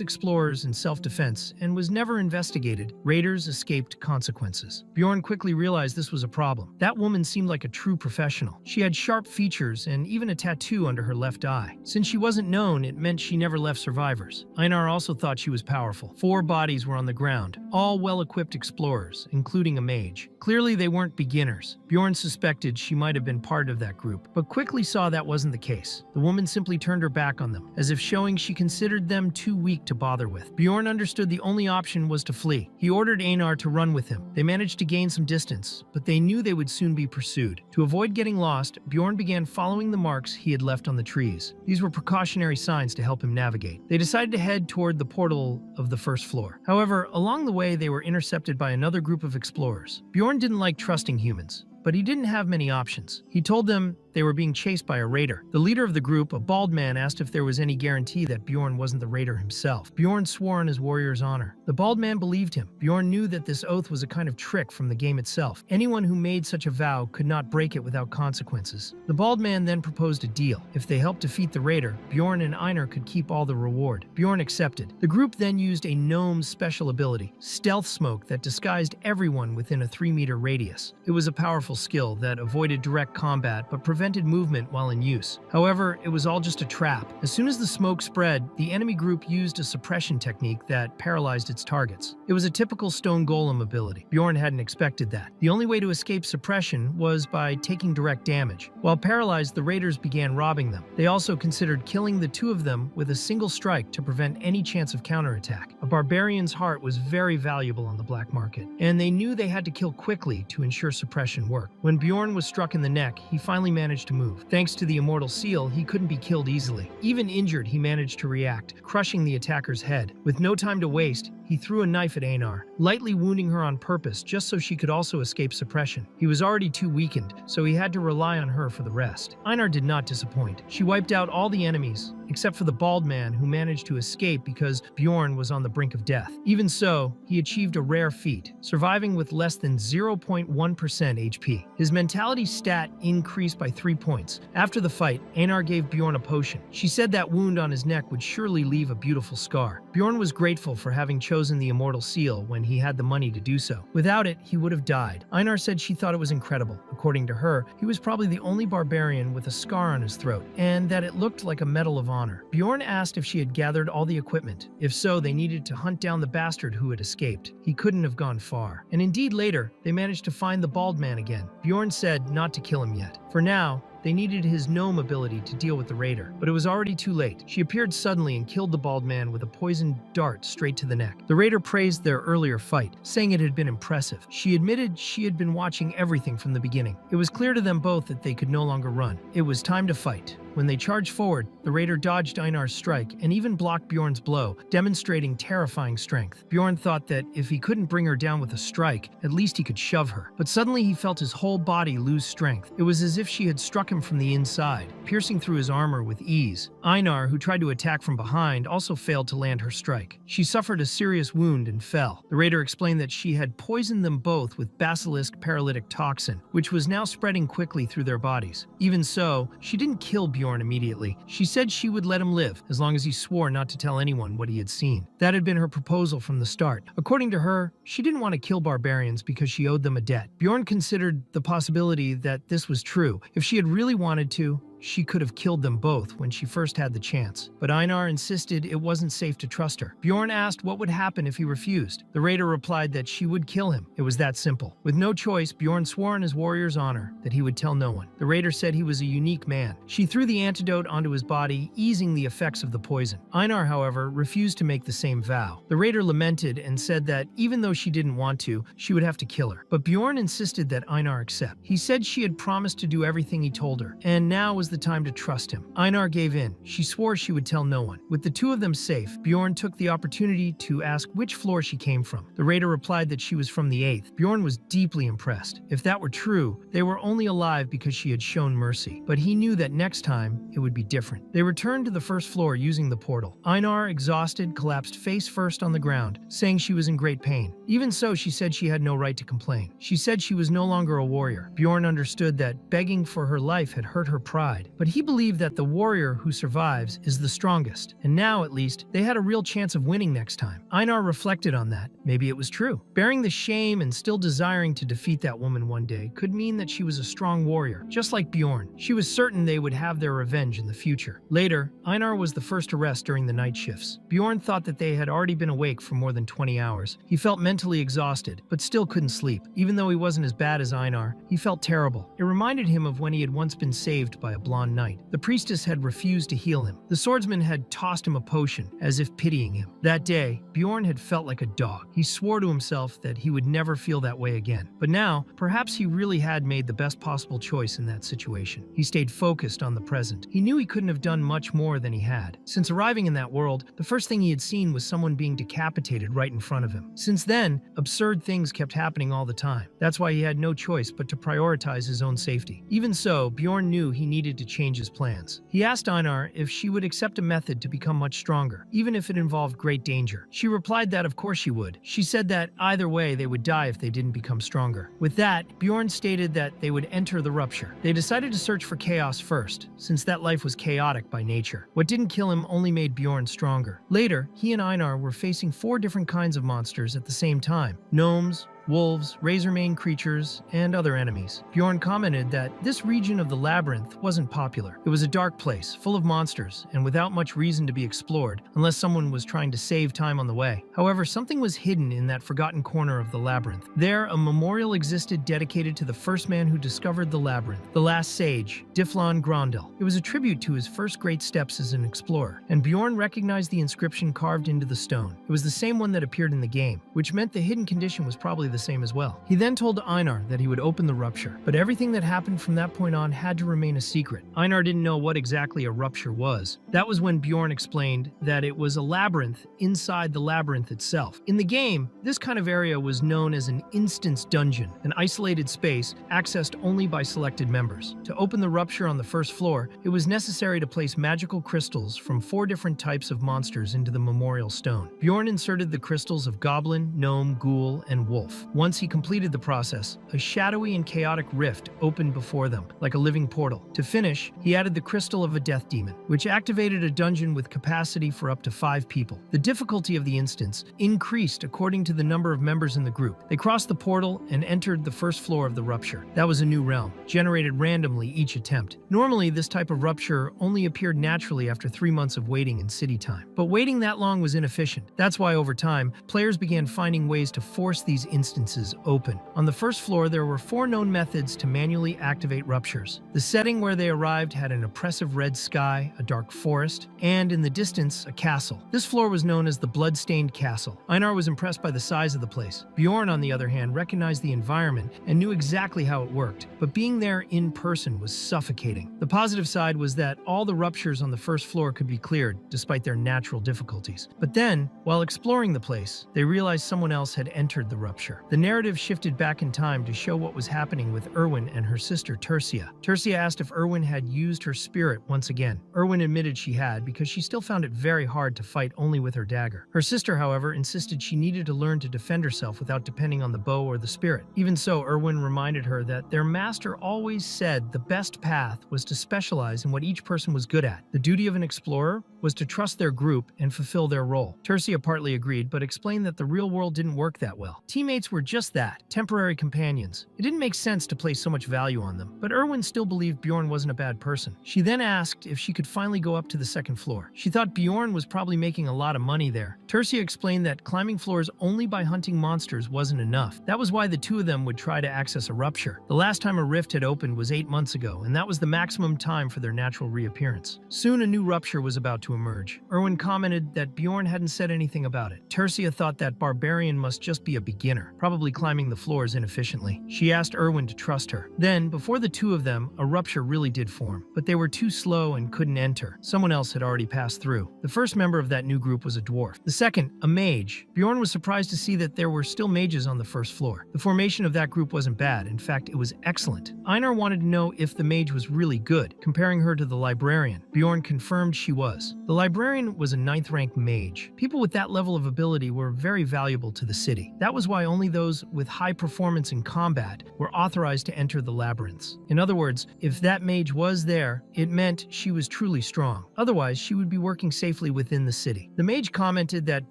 S1: explorers in self-defense and was never investigated, raiders escaped consequences. Bjorn quickly realized this was a problem. That woman seemed like a true professional. She had sharp features and even a tattoo under her left eye. Since she wasn't known, it meant she never left survivors. Einar also thought she was powerful. 4 bodies were on the ground, all well-equipped explorers, including a mage. Clearly, they weren't beginners. Bjorn suspected she might have been part of that group, but quickly saw that wasn't the case. The woman simply turned her back on them, as if showing she considered them too weak to bother with. Bjorn understood the only option was to flee. He ordered Einar to run with him. They managed to gain some distance, but they knew they would soon be pursued. To avoid getting lost, Bjorn began following the marks he had left on the trees. These were precautionary signs to help him navigate. They decided to head toward the portal of the first floor. However, along the way, they were intercepted by another group of explorers. Bjorn didn't like trusting humans, but he didn't have many options. He told them they were being chased by a raider. The leader of the group, a bald man, asked if there was any guarantee that Bjorn wasn't the raider himself. Bjorn swore on his warrior's honor. The bald man believed him. Bjorn knew that this oath was a kind of trick from the game itself. Anyone who made such a vow could not break it without consequences. The bald man then proposed a deal. If they helped defeat the raider, Bjorn and Einar could keep all the reward. Bjorn accepted. The group then used a gnome's special ability, stealth smoke, that disguised everyone within a 3-meter radius. It was a powerful skill that avoided direct combat but prevented movement while in use. However, it was all just a trap. As soon as the smoke spread, the enemy group used a suppression technique that paralyzed its targets. It was a typical stone golem ability. Bjorn hadn't expected that. The only way to escape suppression was by taking direct damage. While paralyzed, the raiders began robbing them. They also considered killing the two of them with a single strike to prevent any chance of counterattack. A barbarian's heart was very valuable on the black market, and they knew they had to kill quickly to ensure suppression worked. When Bjorn was struck in the neck, he finally managed to move. Thanks to the immortal seal, he couldn't be killed easily. Even injured, he managed to react, crushing the attacker's head. With no time to waste, he threw a knife at Einar, lightly wounding her on purpose just so she could also escape suppression. He was already too weakened, so he had to rely on her for the rest. Einar did not disappoint. She wiped out all the enemies, except for the bald man who managed to escape because Bjorn was on the brink of death. Even so, he achieved a rare feat, surviving with less than 0.1% HP. His mentality stat increased by 3 points. After the fight, Einar gave Bjorn a potion. She said that wound on his neck would surely leave a beautiful scar. Bjorn was grateful for having chosen the immortal seal when he had the money to do so. Without it, he would have died. Einar said she thought it was incredible. According to her, he was probably the only barbarian with a scar on his throat, and that it looked like a medal of honor. Bjorn asked if she had gathered all the equipment. If so, they needed to hunt down the bastard who had escaped. He couldn't have gone far. And indeed, later, they managed to find the bald man again. Bjorn said not to kill him yet. For now, they needed his gnome ability to deal with the raider, but it was already too late. She appeared suddenly and killed the bald man with a poisoned dart straight to the neck. The raider praised their earlier fight, saying it had been impressive. She admitted she had been watching everything from the beginning. It was clear to them both that they could no longer run. It was time to fight. When they charged forward, the raider dodged Einar's strike and even blocked Bjorn's blow, demonstrating terrifying strength. Bjorn thought that if he couldn't bring her down with a strike, at least he could shove her. But suddenly he felt his whole body lose strength. It was as if she had struck him from the inside, piercing through his armor with ease. Einar, who tried to attack from behind, also failed to land her strike. She suffered a serious wound and fell. The raider explained that she had poisoned them both with basilisk paralytic toxin, which was now spreading quickly through their bodies. Even so, she didn't kill Bjorn immediately. She said she would let him live, as long as he swore not to tell anyone what he had seen. That had been her proposal from the start. According to her, she didn't want to kill barbarians because she owed them a debt. Bjorn considered the possibility that this was true. If she had really wanted to, she could have killed them both when she first had the chance. But Einar insisted it wasn't safe to trust her. Bjorn asked what would happen if he refused. The raider replied that she would kill him. It was that simple. With no choice, Bjorn swore on his warrior's honor that he would tell no one. The raider said he was a unique man. She threw the antidote onto his body, easing the effects of the poison. Einar, however, refused to make the same vow. The raider lamented and said that even though she didn't want to, she would have to kill her. But Bjorn insisted that Einar accept. He said she had promised to do everything he told her, and now was the time to trust him. Einar gave in. She swore she would tell no one. With the two of them safe, Bjorn took the opportunity to ask which floor she came from. The raider replied that she was from the 8th. Bjorn was deeply impressed. If that were true, they were only alive because she had shown mercy. But he knew that next time, it would be different. They returned to the first floor using the portal. Einar, exhausted, collapsed face first on the ground, saying she was in great pain. Even so, she said she had no right to complain. She said she was no longer a warrior. Bjorn understood that begging for her life had hurt her pride, but he believed that the warrior who survives is the strongest, and now, at least, they had a real chance of winning next time. Einar reflected on that. Maybe it was true. Bearing the shame and still desiring to defeat that woman one day could mean that she was a strong warrior, just like Bjorn. She was certain they would have their revenge in the future. Later, Einar was the first to rest during the night shifts. Bjorn thought that they had already been awake for more than 20 hours. He felt mentally exhausted, but still couldn't sleep. Even though he wasn't as bad as Einar, he felt terrible. It reminded him of when he had once been saved by a blonde knight. The priestess had refused to heal him. The swordsman had tossed him a potion, as if pitying him. That day, Bjorn had felt like a dog. He swore to himself that he would never feel that way again. But now, perhaps he really had made the best possible choice in that situation. He stayed focused on the present. He knew he couldn't have done much more than he had. Since arriving in that world, the first thing he had seen was someone being decapitated right in front of him. Since then, absurd things kept happening all the time. That's why he had no choice but to prioritize his own safety. Even so, Bjorn knew he needed to change his plans. He asked Einar if she would accept a method to become much stronger, even if it involved great danger. She replied that of course she would. She said that either way they would die if they didn't become stronger. With that, Bjorn stated that they would enter the rupture. They decided to search for chaos first, since that life was chaotic by nature. What didn't kill him only made Bjorn stronger. Later, he and Einar were facing 4 different kinds of monsters at the same time: gnomes, wolves, razor-mane creatures, and other enemies. Bjorn commented that this region of the labyrinth wasn't popular. It was a dark place, full of monsters, and without much reason to be explored, unless someone was trying to save time on the way. However, something was hidden in that forgotten corner of the labyrinth. There, a memorial existed dedicated to the first man who discovered the labyrinth, the last sage, Diflon Grondel. It was a tribute to his first great steps as an explorer, and Bjorn recognized the inscription carved into the stone. It was the same one that appeared in the game, which meant the hidden condition was probably the same as well. He then told Einar that he would open the rupture, but everything that happened from that point on had to remain a secret. Einar didn't know what exactly a rupture was. That was when Bjorn explained that it was a labyrinth inside the labyrinth itself. In the game, this kind of area was known as an instance dungeon, an isolated space accessed only by selected members. To open the rupture on the first floor, it was necessary to place magical crystals from 4 different types of monsters into the memorial stone. Bjorn inserted the crystals of goblin, gnome, ghoul, and wolf. Once he completed the process, a shadowy and chaotic rift opened before them, like a living portal. To finish, he added the crystal of a death demon, which activated a dungeon with capacity for up to 5 people. The difficulty of the instance increased according to the number of members in the group. They crossed the portal and entered the first floor of the rupture. That was a new realm, generated randomly each attempt. Normally, this type of rupture only appeared naturally after 3 months of waiting in city time. But waiting that long was inefficient. That's why over time, players began finding ways to force these instances open. On the first floor, there were 4 known methods to manually activate ruptures. The setting where they arrived had an oppressive red sky, a dark forest, and in the distance, a castle. This floor was known as the Blood-Stained Castle. Einar was impressed by the size of the place. Bjorn, on the other hand, recognized the environment and knew exactly how it worked, but being there in person was suffocating. The positive side was that all the ruptures on the first floor could be cleared, despite their natural difficulties. But then, while exploring the place, they realized someone else had entered the rupture. The narrative shifted back in time to show what was happening with Erwin and her sister Tercia. Tercia asked if Erwin had used her spirit once again. Erwin admitted she had, because she still found it very hard to fight only with her dagger. Her sister, however, insisted she needed to learn to defend herself without depending on the bow or the spirit. Even so, Erwin reminded her that their master always said the best path was to specialize in what each person was good at. The duty of an explorer was to trust their group and fulfill their role. Tercia partly agreed, but explained that the real world didn't work that well. Teammates were just that, temporary companions. It didn't make sense to place so much value on them, but Erwin still believed Bjorn wasn't a bad person. She then asked if she could finally go up to the second floor. She thought Bjorn was probably making a lot of money there. Tercia explained that climbing floors only by hunting monsters wasn't enough. That was why the 2 of them would try to access a rupture. The last time a rift had opened was 8 months ago, and that was the maximum time for their natural reappearance. Soon a new rupture was about to emerge. Erwin commented that Bjorn hadn't said anything about it. Tercia thought that Barbarian must just be a beginner, probably climbing the floors inefficiently. She asked Erwin to trust her. Then, before the 2 of them, a rupture really did form, but they were too slow and couldn't enter. Someone else had already passed through. The first member of that new group was a dwarf. The second, a mage. Bjorn was surprised to see that there were still mages on the first floor. The formation of that group wasn't bad. In fact, it was excellent. Einar wanted to know if the mage was really good, comparing her to the librarian. Bjorn confirmed she was. The librarian was a 9th rank mage. People with that level of ability were very valuable to the city. That was why only those with high performance in combat were authorized to enter the labyrinths. In other words, if that mage was there, it meant she was truly strong. Otherwise, she would be working safely within the city. The mage commented that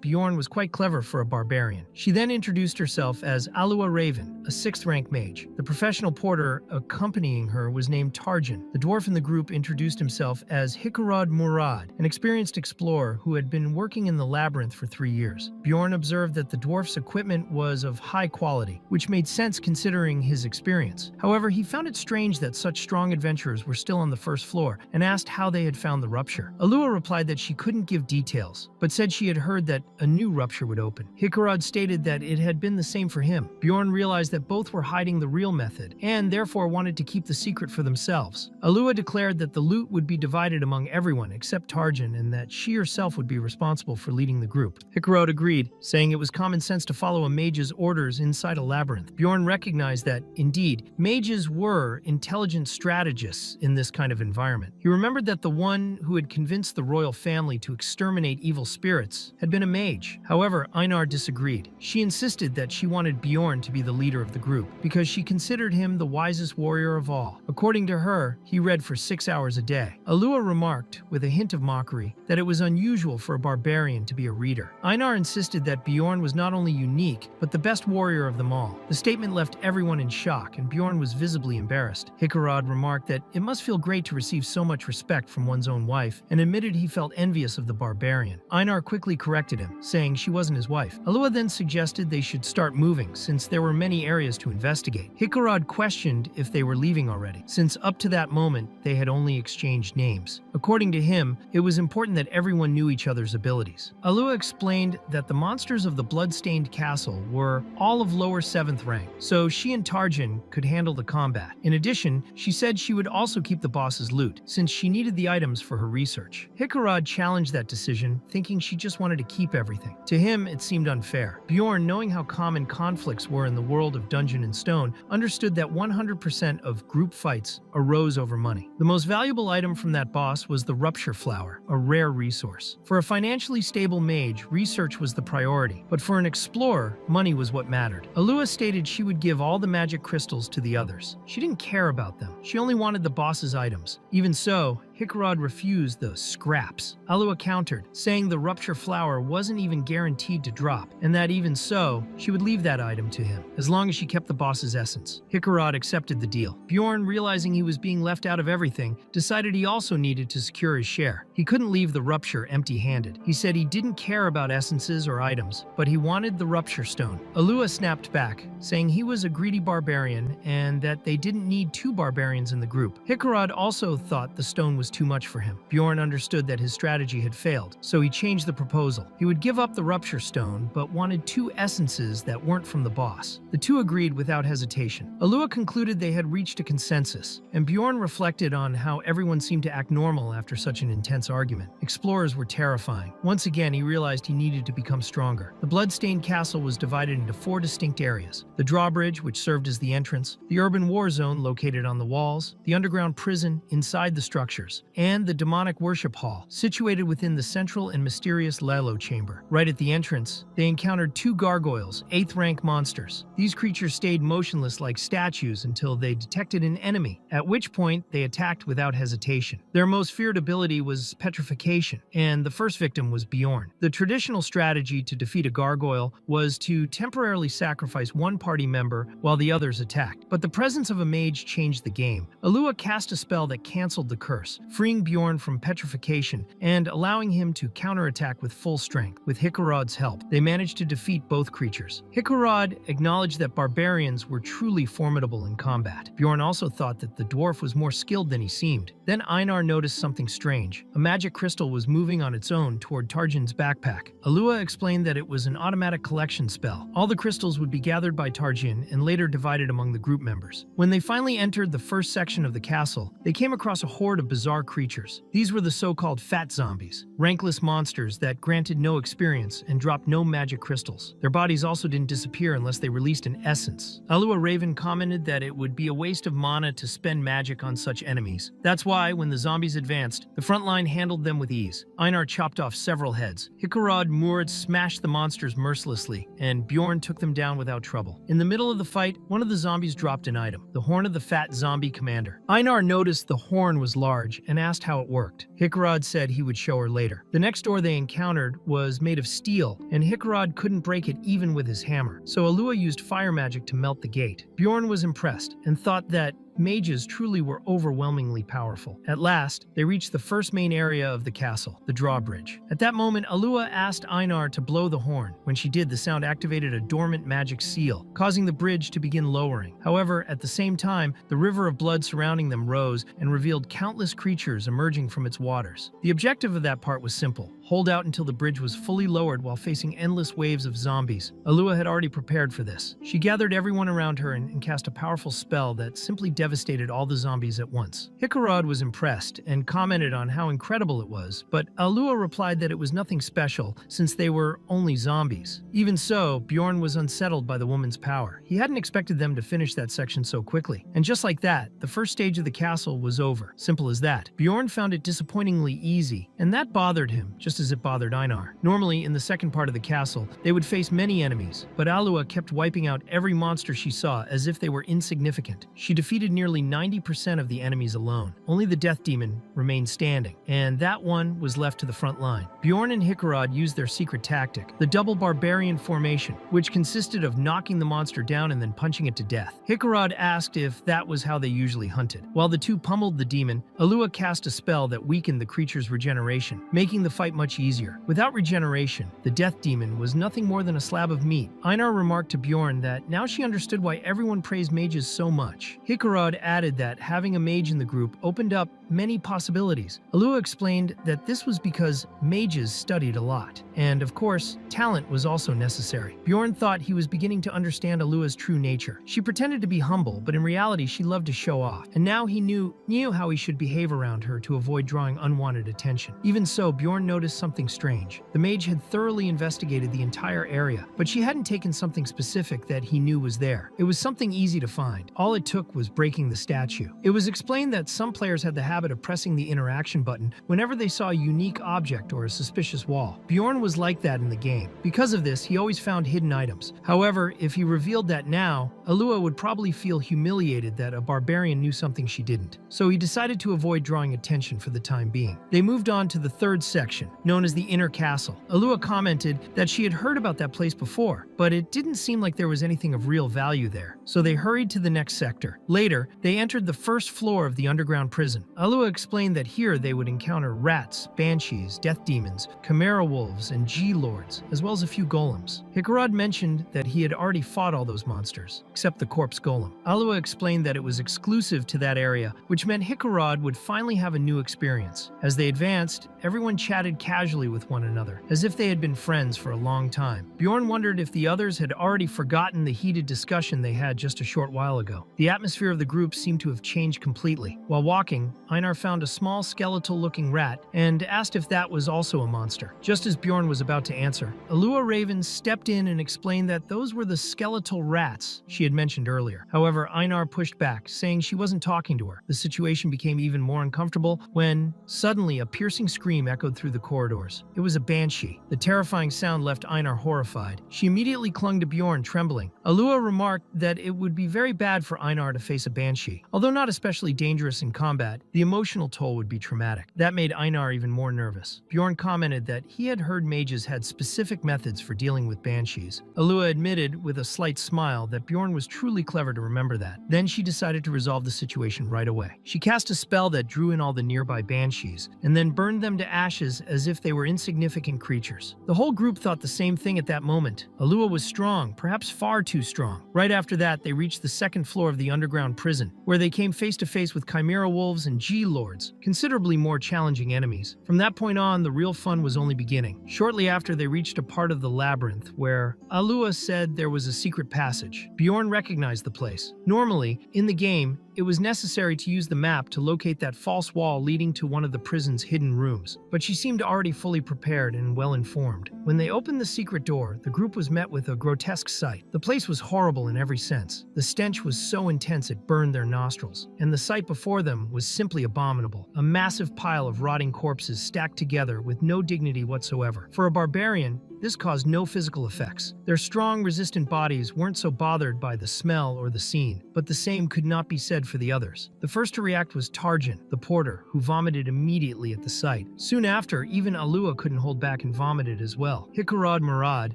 S1: Bjorn was quite clever for a barbarian. She then introduced herself as Alua Raven, a 6th rank mage. The professional porter accompanying her was named Tarjan. The dwarf in the group introduced himself as Hikarad Murad, an experienced explorer who had been working in the labyrinth for 3 years. Bjorn observed that the dwarf's equipment was of high quality, which made sense considering his experience. However, he found it strange that such strong adventurers were still on the first floor and asked how they had found the rupture. Alua replied that she couldn't give details, but said she had heard that a new rupture would open. Hikarad stated that it had been the same for him. Bjorn realized that both were hiding the real method and therefore wanted to keep the secret for themselves. Alua declared that the loot would be divided among everyone except Tarjan and that she herself would be responsible for leading the group. Hikarad agreed, saying it was common sense to follow a mage's orders inside a labyrinth. Bjorn recognized that, indeed, mages were intelligent strategists in this kind of environment. He remembered that the one who had convinced the royal family to exterminate evil spirits had been a mage. However, Einar disagreed. She insisted that she wanted Bjorn to be the leader of the group because she considered him the wisest warrior of all. According to her, he read for 6 hours a day. Alua remarked, with a hint of mockery, that it was unusual for a barbarian to be a reader. Einar insisted that Bjorn was not only unique, but the best warrior of them all. The statement left everyone in shock, and Bjorn was visibly embarrassed. Hikarad remarked that it must feel great to receive so much respect from one's own wife, and admitted he felt envious of the barbarian. Einar quickly corrected him, saying she wasn't his wife. Alua then suggested they should start moving, since there were many areas to investigate. Hikarad questioned if they were leaving already, since up to that moment, they had only exchanged names. According to him, it was important that everyone knew each other's abilities. Alua explained that the monsters of the blood-stained castle were all of lower 7th rank, so she and Tarjan could handle the combat. In addition, she said she would also keep the boss's loot, since she needed the items for her research. Hikarad challenged that decision, thinking she just wanted to keep everything. To him, it seemed unfair. Bjorn, knowing how common conflicts were in the world of Dungeon and Stone, understood that 100% of group fights arose over money. The most valuable item from that boss was the Rupture Flower, a rare resource. For a financially stable mage, research was the priority, but for an explorer, money was what mattered. Alua stated she would give all the magic crystals to the others. She didn't care about them. She only wanted the boss's items. Even so, Hikarad refused the scraps. Alua countered, saying the Rupture Flower wasn't even guaranteed to drop, and that even so, she would leave that item to him, as long as she kept the boss's essence. Hikarad accepted the deal. Bjorn, realizing he was being left out of everything, decided he also needed to secure his share. He couldn't leave the Rupture empty-handed. He said he didn't care about essences or items, but he wanted the Rupture Stone. Alua snapped back, saying he was a greedy barbarian and that they didn't need 2 barbarians in the group. Hikarad also thought the stone was too much for him. Bjorn understood that his strategy had failed, so he changed the proposal. He would give up the Rupture Stone, but wanted 2 essences that weren't from the boss. The 2 agreed without hesitation. Alua concluded they had reached a consensus, and Bjorn reflected on how everyone seemed to act normal after such an intense argument. Explorers were terrifying. Once again, he realized he needed to become stronger. The blood-stained castle was divided into 4 distinct areas: the drawbridge, which served as the entrance, the urban war zone located on the walls, the underground prison inside the structures, and the demonic worship hall, situated within the central and mysterious Yahello chamber. Right at the entrance, they encountered 2 gargoyles, 8th-rank monsters. These creatures stayed motionless like statues until they detected an enemy, at which point they attacked without hesitation. Their most feared ability was petrification, and the first victim was Bjorn. The traditional strategy to defeat a gargoyle was to temporarily sacrifice one party member while the others attacked, but the presence of a mage changed the game. Alua cast a spell that canceled the curse, freeing Bjorn from petrification and allowing him to counterattack with full strength. With Hikarad's help, they managed to defeat both creatures. Hikarad acknowledged that barbarians were truly formidable in combat. Bjorn also thought that the dwarf was more skilled than he seemed. Then Einar noticed something strange. A magic crystal was moving on its own toward Tarjan's backpack. Alua explained that it was an automatic collection spell. All the crystals would be gathered by Tarjan and later divided among the group members. When they finally entered the first section of the castle, they came across a horde of bizarre creatures. These were the so-called fat zombies, rankless monsters that granted no experience and dropped no magic crystals. Their bodies also didn't disappear unless they released an essence. Alua Raven commented that it would be a waste of mana to spend magic on such enemies. That's why, when the zombies advanced, the front line handled them with ease. Einar chopped off several heads. Hikarad Murad smashed the monsters mercilessly, and Bjorn took them down without trouble. In the middle of the fight, one of the zombies dropped an item, the horn of the fat zombie commander. Einar noticed the horn was large and asked how it worked. Hikarad said he would show her later. The next door they encountered was made of steel, and Hikarad couldn't break it even with his hammer, so Alua used fire magic to melt the gate. Bjorn was impressed and thought that mages truly were overwhelmingly powerful. At last, they reached the first main area of the castle, the drawbridge. At that moment, Alua asked Einar to blow the horn. When she did, the sound activated a dormant magic seal, causing the bridge to begin lowering. However, at the same time, the river of blood surrounding them rose and revealed countless creatures emerging from its waters. The objective of that part was simple: hold out until the bridge was fully lowered while facing endless waves of zombies. Alua had already prepared for this. She gathered everyone around her and cast a powerful spell that simply devastated all the zombies at once. Hikarad was impressed and commented on how incredible it was, but Alua replied that it was nothing special since they were only zombies. Even so, Bjorn was unsettled by the woman's power. He hadn't expected them to finish that section so quickly. And just like that, the first stage of the castle was over. Simple as that. Bjorn found it disappointingly easy, and that bothered him, just as it bothered Einar. Normally, in the second part of the castle, they would face many enemies, but Alua kept wiping out every monster she saw as if they were insignificant. She defeated nearly 90% of the enemies alone. Only the Death Demon remained standing, and that one was left to the front line. Bjorn and Hikarad used their secret tactic, the double barbarian formation, which consisted of knocking the monster down and then punching it to death. Hikarad asked if that was how they usually hunted. While the two pummeled the demon, Alua cast a spell that weakened the creature's regeneration, making the fight much easier. Without regeneration, the Death Demon was nothing more than a slab of meat. Einar remarked to Bjorn that now she understood why everyone praised mages so much. Hikarad added that having a mage in the group opened up many possibilities. Alua explained that this was because mages studied a lot, and of course, talent was also necessary. Bjorn thought he was beginning to understand Alua's true nature. She pretended to be humble, but in reality she loved to show off, and now he knew how he should behave around her to avoid drawing unwanted attention. Even so, Bjorn noticed something strange. The mage had thoroughly investigated the entire area, but she hadn't taken something specific that he knew was there. It was something easy to find. All it took was breaking the statue. It was explained that some players had the habit of pressing the interaction button whenever they saw a unique object or a suspicious wall. Bjorn was like that in the game. Because of this, he always found hidden items. However, if he revealed that now, Alua would probably feel humiliated that a barbarian knew something she didn't. So he decided to avoid drawing attention for the time being. They moved on to the third section, known as the Inner Castle. Alua commented that she had heard about that place before, but it didn't seem like there was anything of real value there. So they hurried to the next sector. Later, they entered the first floor of the underground prison. Alua explained that here they would encounter rats, banshees, death demons, chimera wolves, and G-lords, as well as a few golems. Hikarad mentioned that he had already fought all those monsters, except the corpse golem. Alua explained that it was exclusive to that area, which meant Hikarad would finally have a new experience. As they advanced, everyone chatted casually with one another, as if they had been friends for a long time. Bjorn wondered if the others had already forgotten the heated discussion they had just a short while ago. The atmosphere of the group seemed to have changed completely. While walking, Einar found a small skeletal-looking rat and asked if that was also a monster. Just as Bjorn was about to answer, Alua Raven stepped in and explained that those were the skeletal rats she had mentioned earlier. However, Einar pushed back, saying she wasn't talking to her. The situation became even more uncomfortable when, suddenly, a piercing scream echoed through the corridors. It was a banshee. The terrifying sound left Einar horrified. She immediately clung to Bjorn, trembling. Alua remarked that it would be very bad for Einar to face a banshee. Although not especially dangerous in combat, the emotional toll would be traumatic. That made Einar even more nervous. Bjorn commented that he had heard mages had specific methods for dealing with banshees. Alua admitted, with a slight smile, that Bjorn was truly clever to remember that. Then she decided to resolve the situation right away. She cast a spell that drew in all the nearby banshees, and then burned them to ashes as if they were insignificant creatures. The whole group thought the same thing at that moment. Alua was strong, perhaps far too strong. Right after that, they reached the second floor of the underground prison, where they came face to face with chimera wolves and G-lords, considerably more challenging enemies. From that point on, the real fun was only beginning. Shortly after, they reached a part of the labyrinth where Alua said there was a secret passage. Bjorn recognized the place. Normally, in the game, it was necessary to use the map to locate that false wall leading to one of the prison's hidden rooms, but she seemed already fully prepared and well-informed. When they opened the secret door, the group was met with a grotesque sight. The place was horrible in every sense. The stench was so intense it burned their nostrils, and the sight before them was simply abominable. A massive pile of rotting corpses stacked together with no dignity whatsoever. For a barbarian, this caused no physical effects. Their strong, resistant bodies weren't so bothered by the smell or the scene, but the same could not be said for the others. The first to react was Tarjan, the porter, who vomited immediately at the sight. Soon after, even Alua couldn't hold back and vomited as well. Hikarad Murad,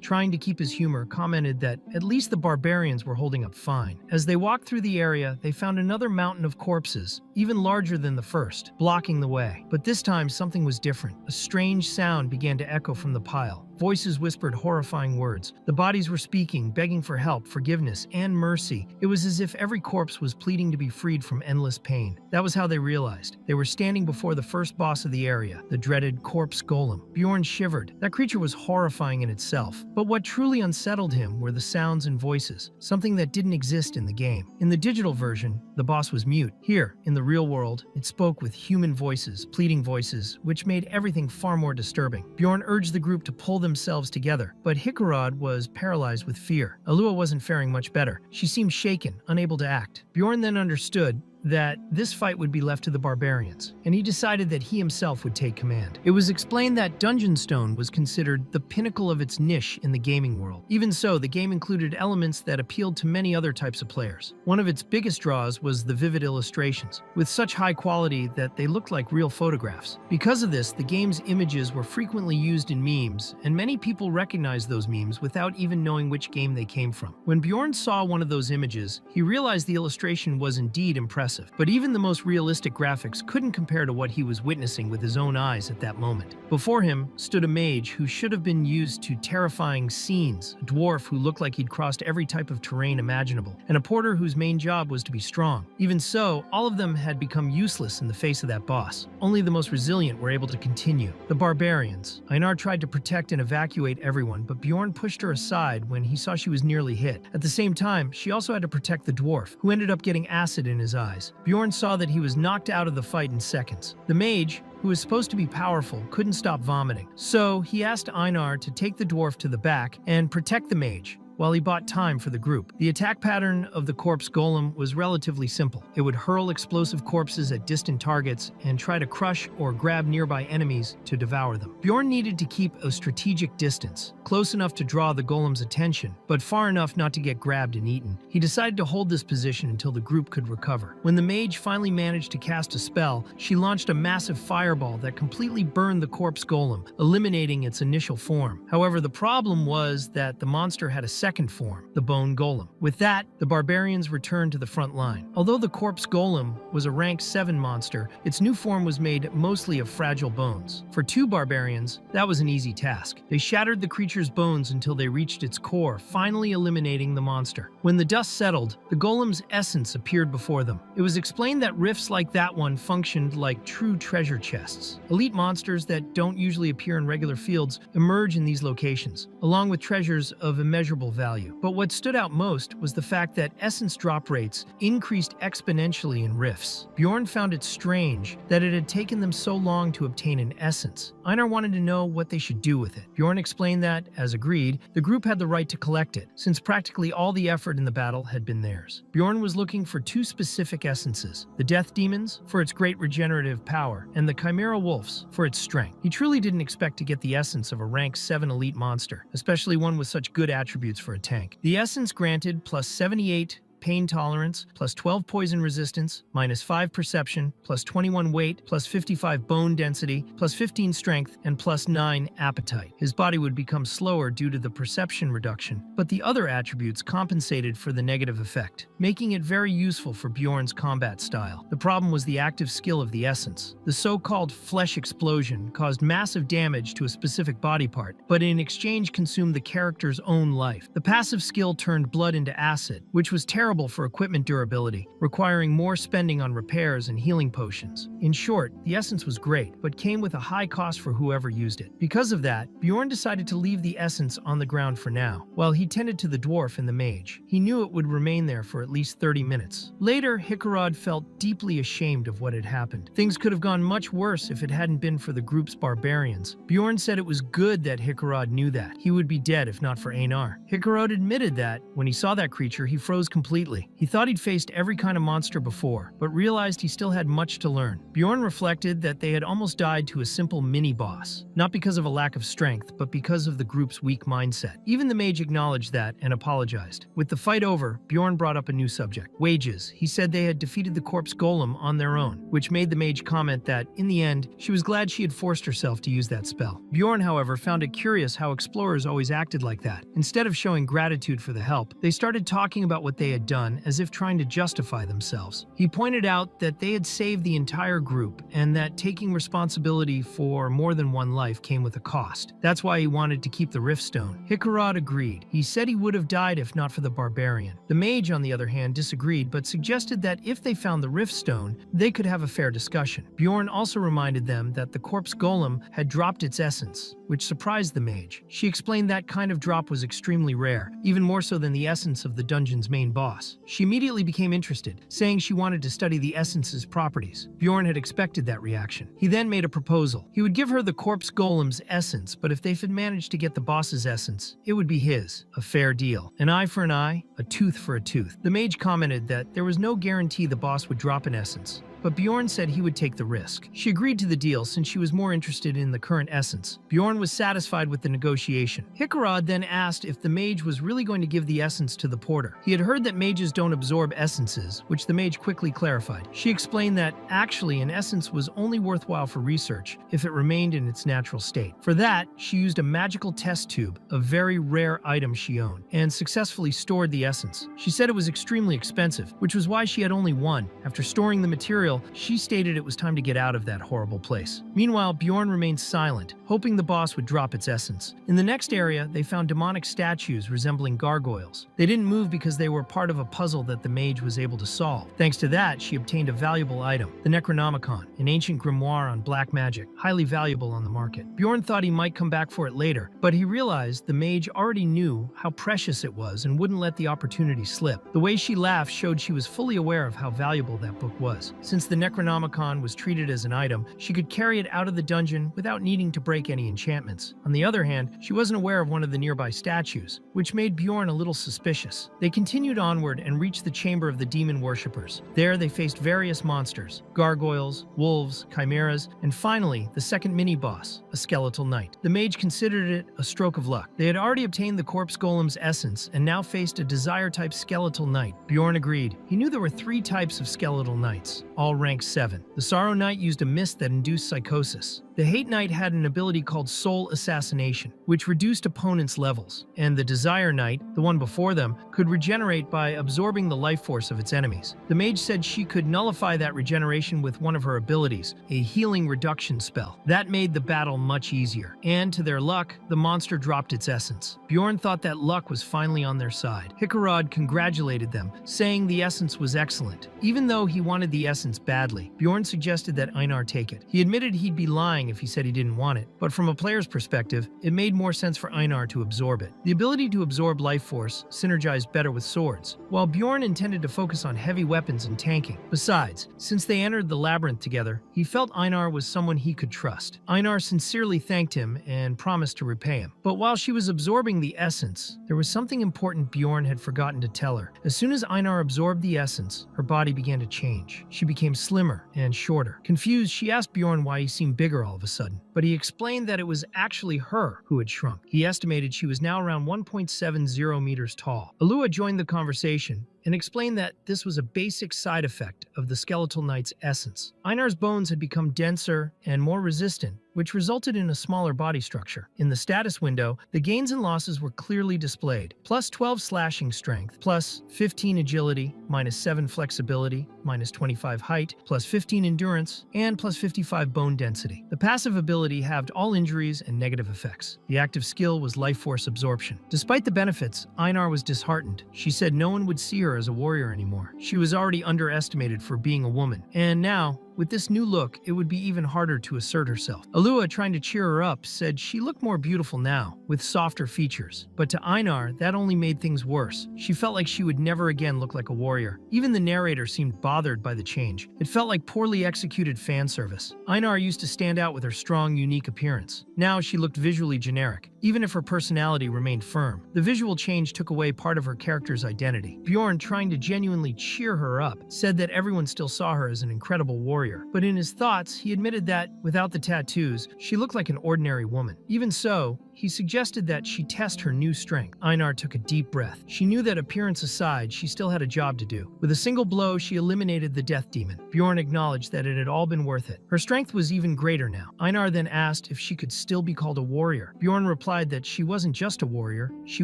S1: trying to keep his humor, commented that at least the barbarians were holding up fine. As they walked through the area, they found another mountain of corpses, even larger than the first, blocking the way. But this time, something was different. A strange sound began to echo from the pile. Voices whispered horrifying words. The bodies were speaking, begging for help, forgiveness, and mercy. It was as if every corpse was pleading to be freed from endless pain. That was how they realized. They were standing before the first boss of the area, the dreaded corpse golem. Bjorn shivered. That creature was horrifying in itself. But what truly unsettled him were the sounds and voices, something that didn't exist in the game. In the digital version, the boss was mute. Here, in the real world, it spoke with human voices, pleading voices, which made everything far more disturbing. Bjorn urged the group to pull themselves together, but Hikarad was paralyzed with fear. Alua wasn't faring much better. She seemed shaken, unable to act. Bjorn then understood that this fight would be left to the barbarians, and he decided that he himself would take command. It was explained that Dungeon Stone was considered the pinnacle of its niche in the gaming world. Even so, the game included elements that appealed to many other types of players. One of its biggest draws was the vivid illustrations, with such high quality that they looked like real photographs. Because of this, the game's images were frequently used in memes, and many people recognized those memes without even knowing which game they came from. When Bjorn saw one of those images, he realized the illustration was indeed impressive. But even the most realistic graphics couldn't compare to what he was witnessing with his own eyes at that moment. Before him stood a mage who should have been used to terrifying scenes, a dwarf who looked like he'd crossed every type of terrain imaginable, and a porter whose main job was to be strong. Even so, all of them had become useless in the face of that boss. Only the most resilient were able to continue. The barbarians. Einar tried to protect and evacuate everyone, but Bjorn pushed her aside when he saw she was nearly hit. At the same time, she also had to protect the dwarf, who ended up getting acid in his eyes. Bjorn saw that he was knocked out of the fight in seconds. The mage, who was supposed to be powerful, couldn't stop vomiting. So he asked Einar to take the dwarf to the back and protect the mage, while he bought time for the group. The attack pattern of the corpse golem was relatively simple. It would hurl explosive corpses at distant targets and try to crush or grab nearby enemies to devour them. Bjorn needed to keep a strategic distance, close enough to draw the golem's attention, but far enough not to get grabbed and eaten. He decided to hold this position until the group could recover. When the mage finally managed to cast a spell, she launched a massive fireball that completely burned the corpse golem, eliminating its initial form. However, the problem was that the monster had a second form, the bone golem. With that, the barbarians returned to the front line. Although the corpse golem was a rank 7 monster, its new form was made mostly of fragile bones. For 2 barbarians, that was an easy task. They shattered the creature's bones until they reached its core, finally eliminating the monster. When the dust settled, the golem's essence appeared before them. It was explained that rifts like that one functioned like true treasure chests. Elite monsters that don't usually appear in regular fields emerge in these locations, along with treasures of immeasurable value. But what stood out most was the fact that essence drop rates increased exponentially in rifts. Bjorn found it strange that it had taken them so long to obtain an essence. Einar wanted to know what they should do with it. Bjorn explained that, as agreed, the group had the right to collect it, since practically all the effort in the battle had been theirs. Bjorn was looking for 2 specific essences: the Death Demons, for its great regenerative power, and the Chimera Wolves, for its strength. He truly didn't expect to get the essence of a rank 7 elite monster, especially one with such good attributes for a tank. The essence granted plus 78 pain tolerance, plus 12 poison resistance, minus 5 perception, plus 21 weight, plus 55 bone density, plus 15 strength, and plus 9 appetite. His body would become slower due to the perception reduction, but the other attributes compensated for the negative effect, making it very useful for Bjorn's combat style. The problem was the active skill of the essence. The so-called flesh explosion caused massive damage to a specific body part, but in exchange consumed the character's own life. The passive skill turned blood into acid, which was terrible for equipment durability, requiring more spending on repairs and healing potions. In short, the essence was great, but came with a high cost for whoever used it. Because of that, Bjorn decided to leave the essence on the ground for now, while he tended to the dwarf and the mage. He knew it would remain there for at least 30 minutes. Later, Hikarad felt deeply ashamed of what had happened. Things could have gone much worse if it hadn't been for the group's barbarians. Bjorn said it was good that Hikarad knew that. He would be dead if not for Einar. Hikarad admitted that, when he saw that creature, he froze completely. completely. He thought he'd faced every kind of monster before, but realized he still had much to learn. Bjorn reflected that they had almost died to a simple mini-boss, not because of a lack of strength, but because of the group's weak mindset. Even the mage acknowledged that and apologized. With the fight over, Bjorn brought up a new subject: wages. He said they had defeated the corpse golem on their own, which made the mage comment that, in the end, she was glad she had forced herself to use that spell. Bjorn, however, found it curious how explorers always acted like that. Instead of showing gratitude for the help, they started talking about what they had done as if trying to justify themselves. He pointed out that they had saved the entire group and that taking responsibility for more than one life came with a cost. That's why he wanted to keep the Rift Stone. Hikarad agreed. He said he would have died if not for the Barbarian. The mage, on the other hand, disagreed, but suggested that if they found the Rift Stone, they could have a fair discussion. Bjorn also reminded them that the corpse golem had dropped its essence, which surprised the mage. She explained that kind of drop was extremely rare, even more so than the essence of the dungeon's main boss. She immediately became interested, saying she wanted to study the essence's properties. Bjorn had expected that reaction. He then made a proposal. He would give her the corpse golem's essence, but if they had managed to get the boss's essence, it would be his. A fair deal. An eye for an eye, a tooth for a tooth. The mage commented that there was no guarantee the boss would drop an essence, but Bjorn said he would take the risk. She agreed to the deal since she was more interested in the current essence. Bjorn was satisfied with the negotiation. Hikarad then asked if the mage was really going to give the essence to the porter. He had heard that mages don't absorb essences, which the mage quickly clarified. She explained that actually an essence was only worthwhile for research if it remained in its natural state. For that, she used a magical test tube, a very rare item she owned, and successfully stored the essence. She said it was extremely expensive, which was why she had only one. After storing the material, she stated it was time to get out of that horrible place. Meanwhile, Bjorn remained silent, hoping the boss would drop its essence. In the next area, they found demonic statues resembling gargoyles. They didn't move because they were part of a puzzle that the mage was able to solve. Thanks to that, she obtained a valuable item, the Necronomicon, an ancient grimoire on black magic, highly valuable on the market. Bjorn thought he might come back for it later, but he realized the mage already knew how precious it was and wouldn't let the opportunity slip. The way she laughed showed she was fully aware of how valuable that book was. Since the Necronomicon was treated as an item, she could carry it out of the dungeon without needing to break any enchantments. On the other hand, she wasn't aware of one of the nearby statues, which made Bjorn a little suspicious. They continued onward and reached the chamber of the demon worshippers. There they faced various monsters: gargoyles, wolves, chimeras, and finally, the second mini-boss, a skeletal knight. The mage considered it a stroke of luck. They had already obtained the corpse golem's essence and now faced a desire-type skeletal knight. Bjorn agreed. He knew there were 3 types of skeletal knights, all rank 7. The Sorrow Knight used a mist that induced psychosis. The Hate Knight had an ability called Soul Assassination, which reduced opponents' levels, and the Desire Knight, the one before them, could regenerate by absorbing the life force of its enemies. The mage said she could nullify that regeneration with one of her abilities, a healing reduction spell. That made the battle much easier, and to their luck, the monster dropped its essence. Bjorn thought that luck was finally on their side. Hikarad congratulated them, saying the essence was excellent. Even though he wanted the essence badly, Bjorn suggested that Einar take it. He admitted he'd be lying if he said he didn't want it, but from a player's perspective, it made more sense for Einar to absorb it. The ability to absorb life force synergized better with swords, while Bjorn intended to focus on heavy weapons and tanking. Besides, since they entered the labyrinth together, he felt Einar was someone he could trust. Einar sincerely thanked him and promised to repay him. But while she was absorbing the essence, there was something important Bjorn had forgotten to tell her. As soon as Einar absorbed the essence, her body began to change. She became slimmer and shorter. Confused, she asked Bjorn why he seemed bigger all of a sudden, but he explained that it was actually her who had shrunk. He estimated she was now around 1.70 meters tall. Alua joined the conversation and explained that this was a basic side effect of the skeletal knight's essence. Einar's bones had become denser and more resistant, which resulted in a smaller body structure. In the status window, the gains and losses were clearly displayed: plus 12 slashing strength, plus 15 agility, minus 7 flexibility, minus 25 height, plus 15 endurance, and plus 55 bone density. The passive ability halved all injuries and negative effects. The active skill was life force absorption. Despite the benefits, Einar was disheartened. She said no one would see her as a warrior anymore. She was already underestimated for being a woman, and now, with this new look, it would be even harder to assert herself. Alua, trying to cheer her up, said she looked more beautiful now, with softer features. But to Einar, that only made things worse. She felt like she would never again look like a warrior. Even the narrator seemed bothered bothered by the change. It felt like poorly executed fan service. Einar used to stand out with her strong, unique appearance. Now she looked visually generic, even if her personality remained firm. The visual change took away part of her character's identity. Bjorn, trying to genuinely cheer her up, said that everyone still saw her as an incredible warrior. But in his thoughts, he admitted that, without the tattoos, she looked like an ordinary woman. Even so, he suggested that she test her new strength. Einar took a deep breath. She knew that, appearance aside, she still had a job to do. With a single blow, she eliminated the death demon. Bjorn acknowledged that it had all been worth it. Her strength was even greater now. Einar then asked if she could still be called a warrior. Bjorn replied that she wasn't just a warrior, she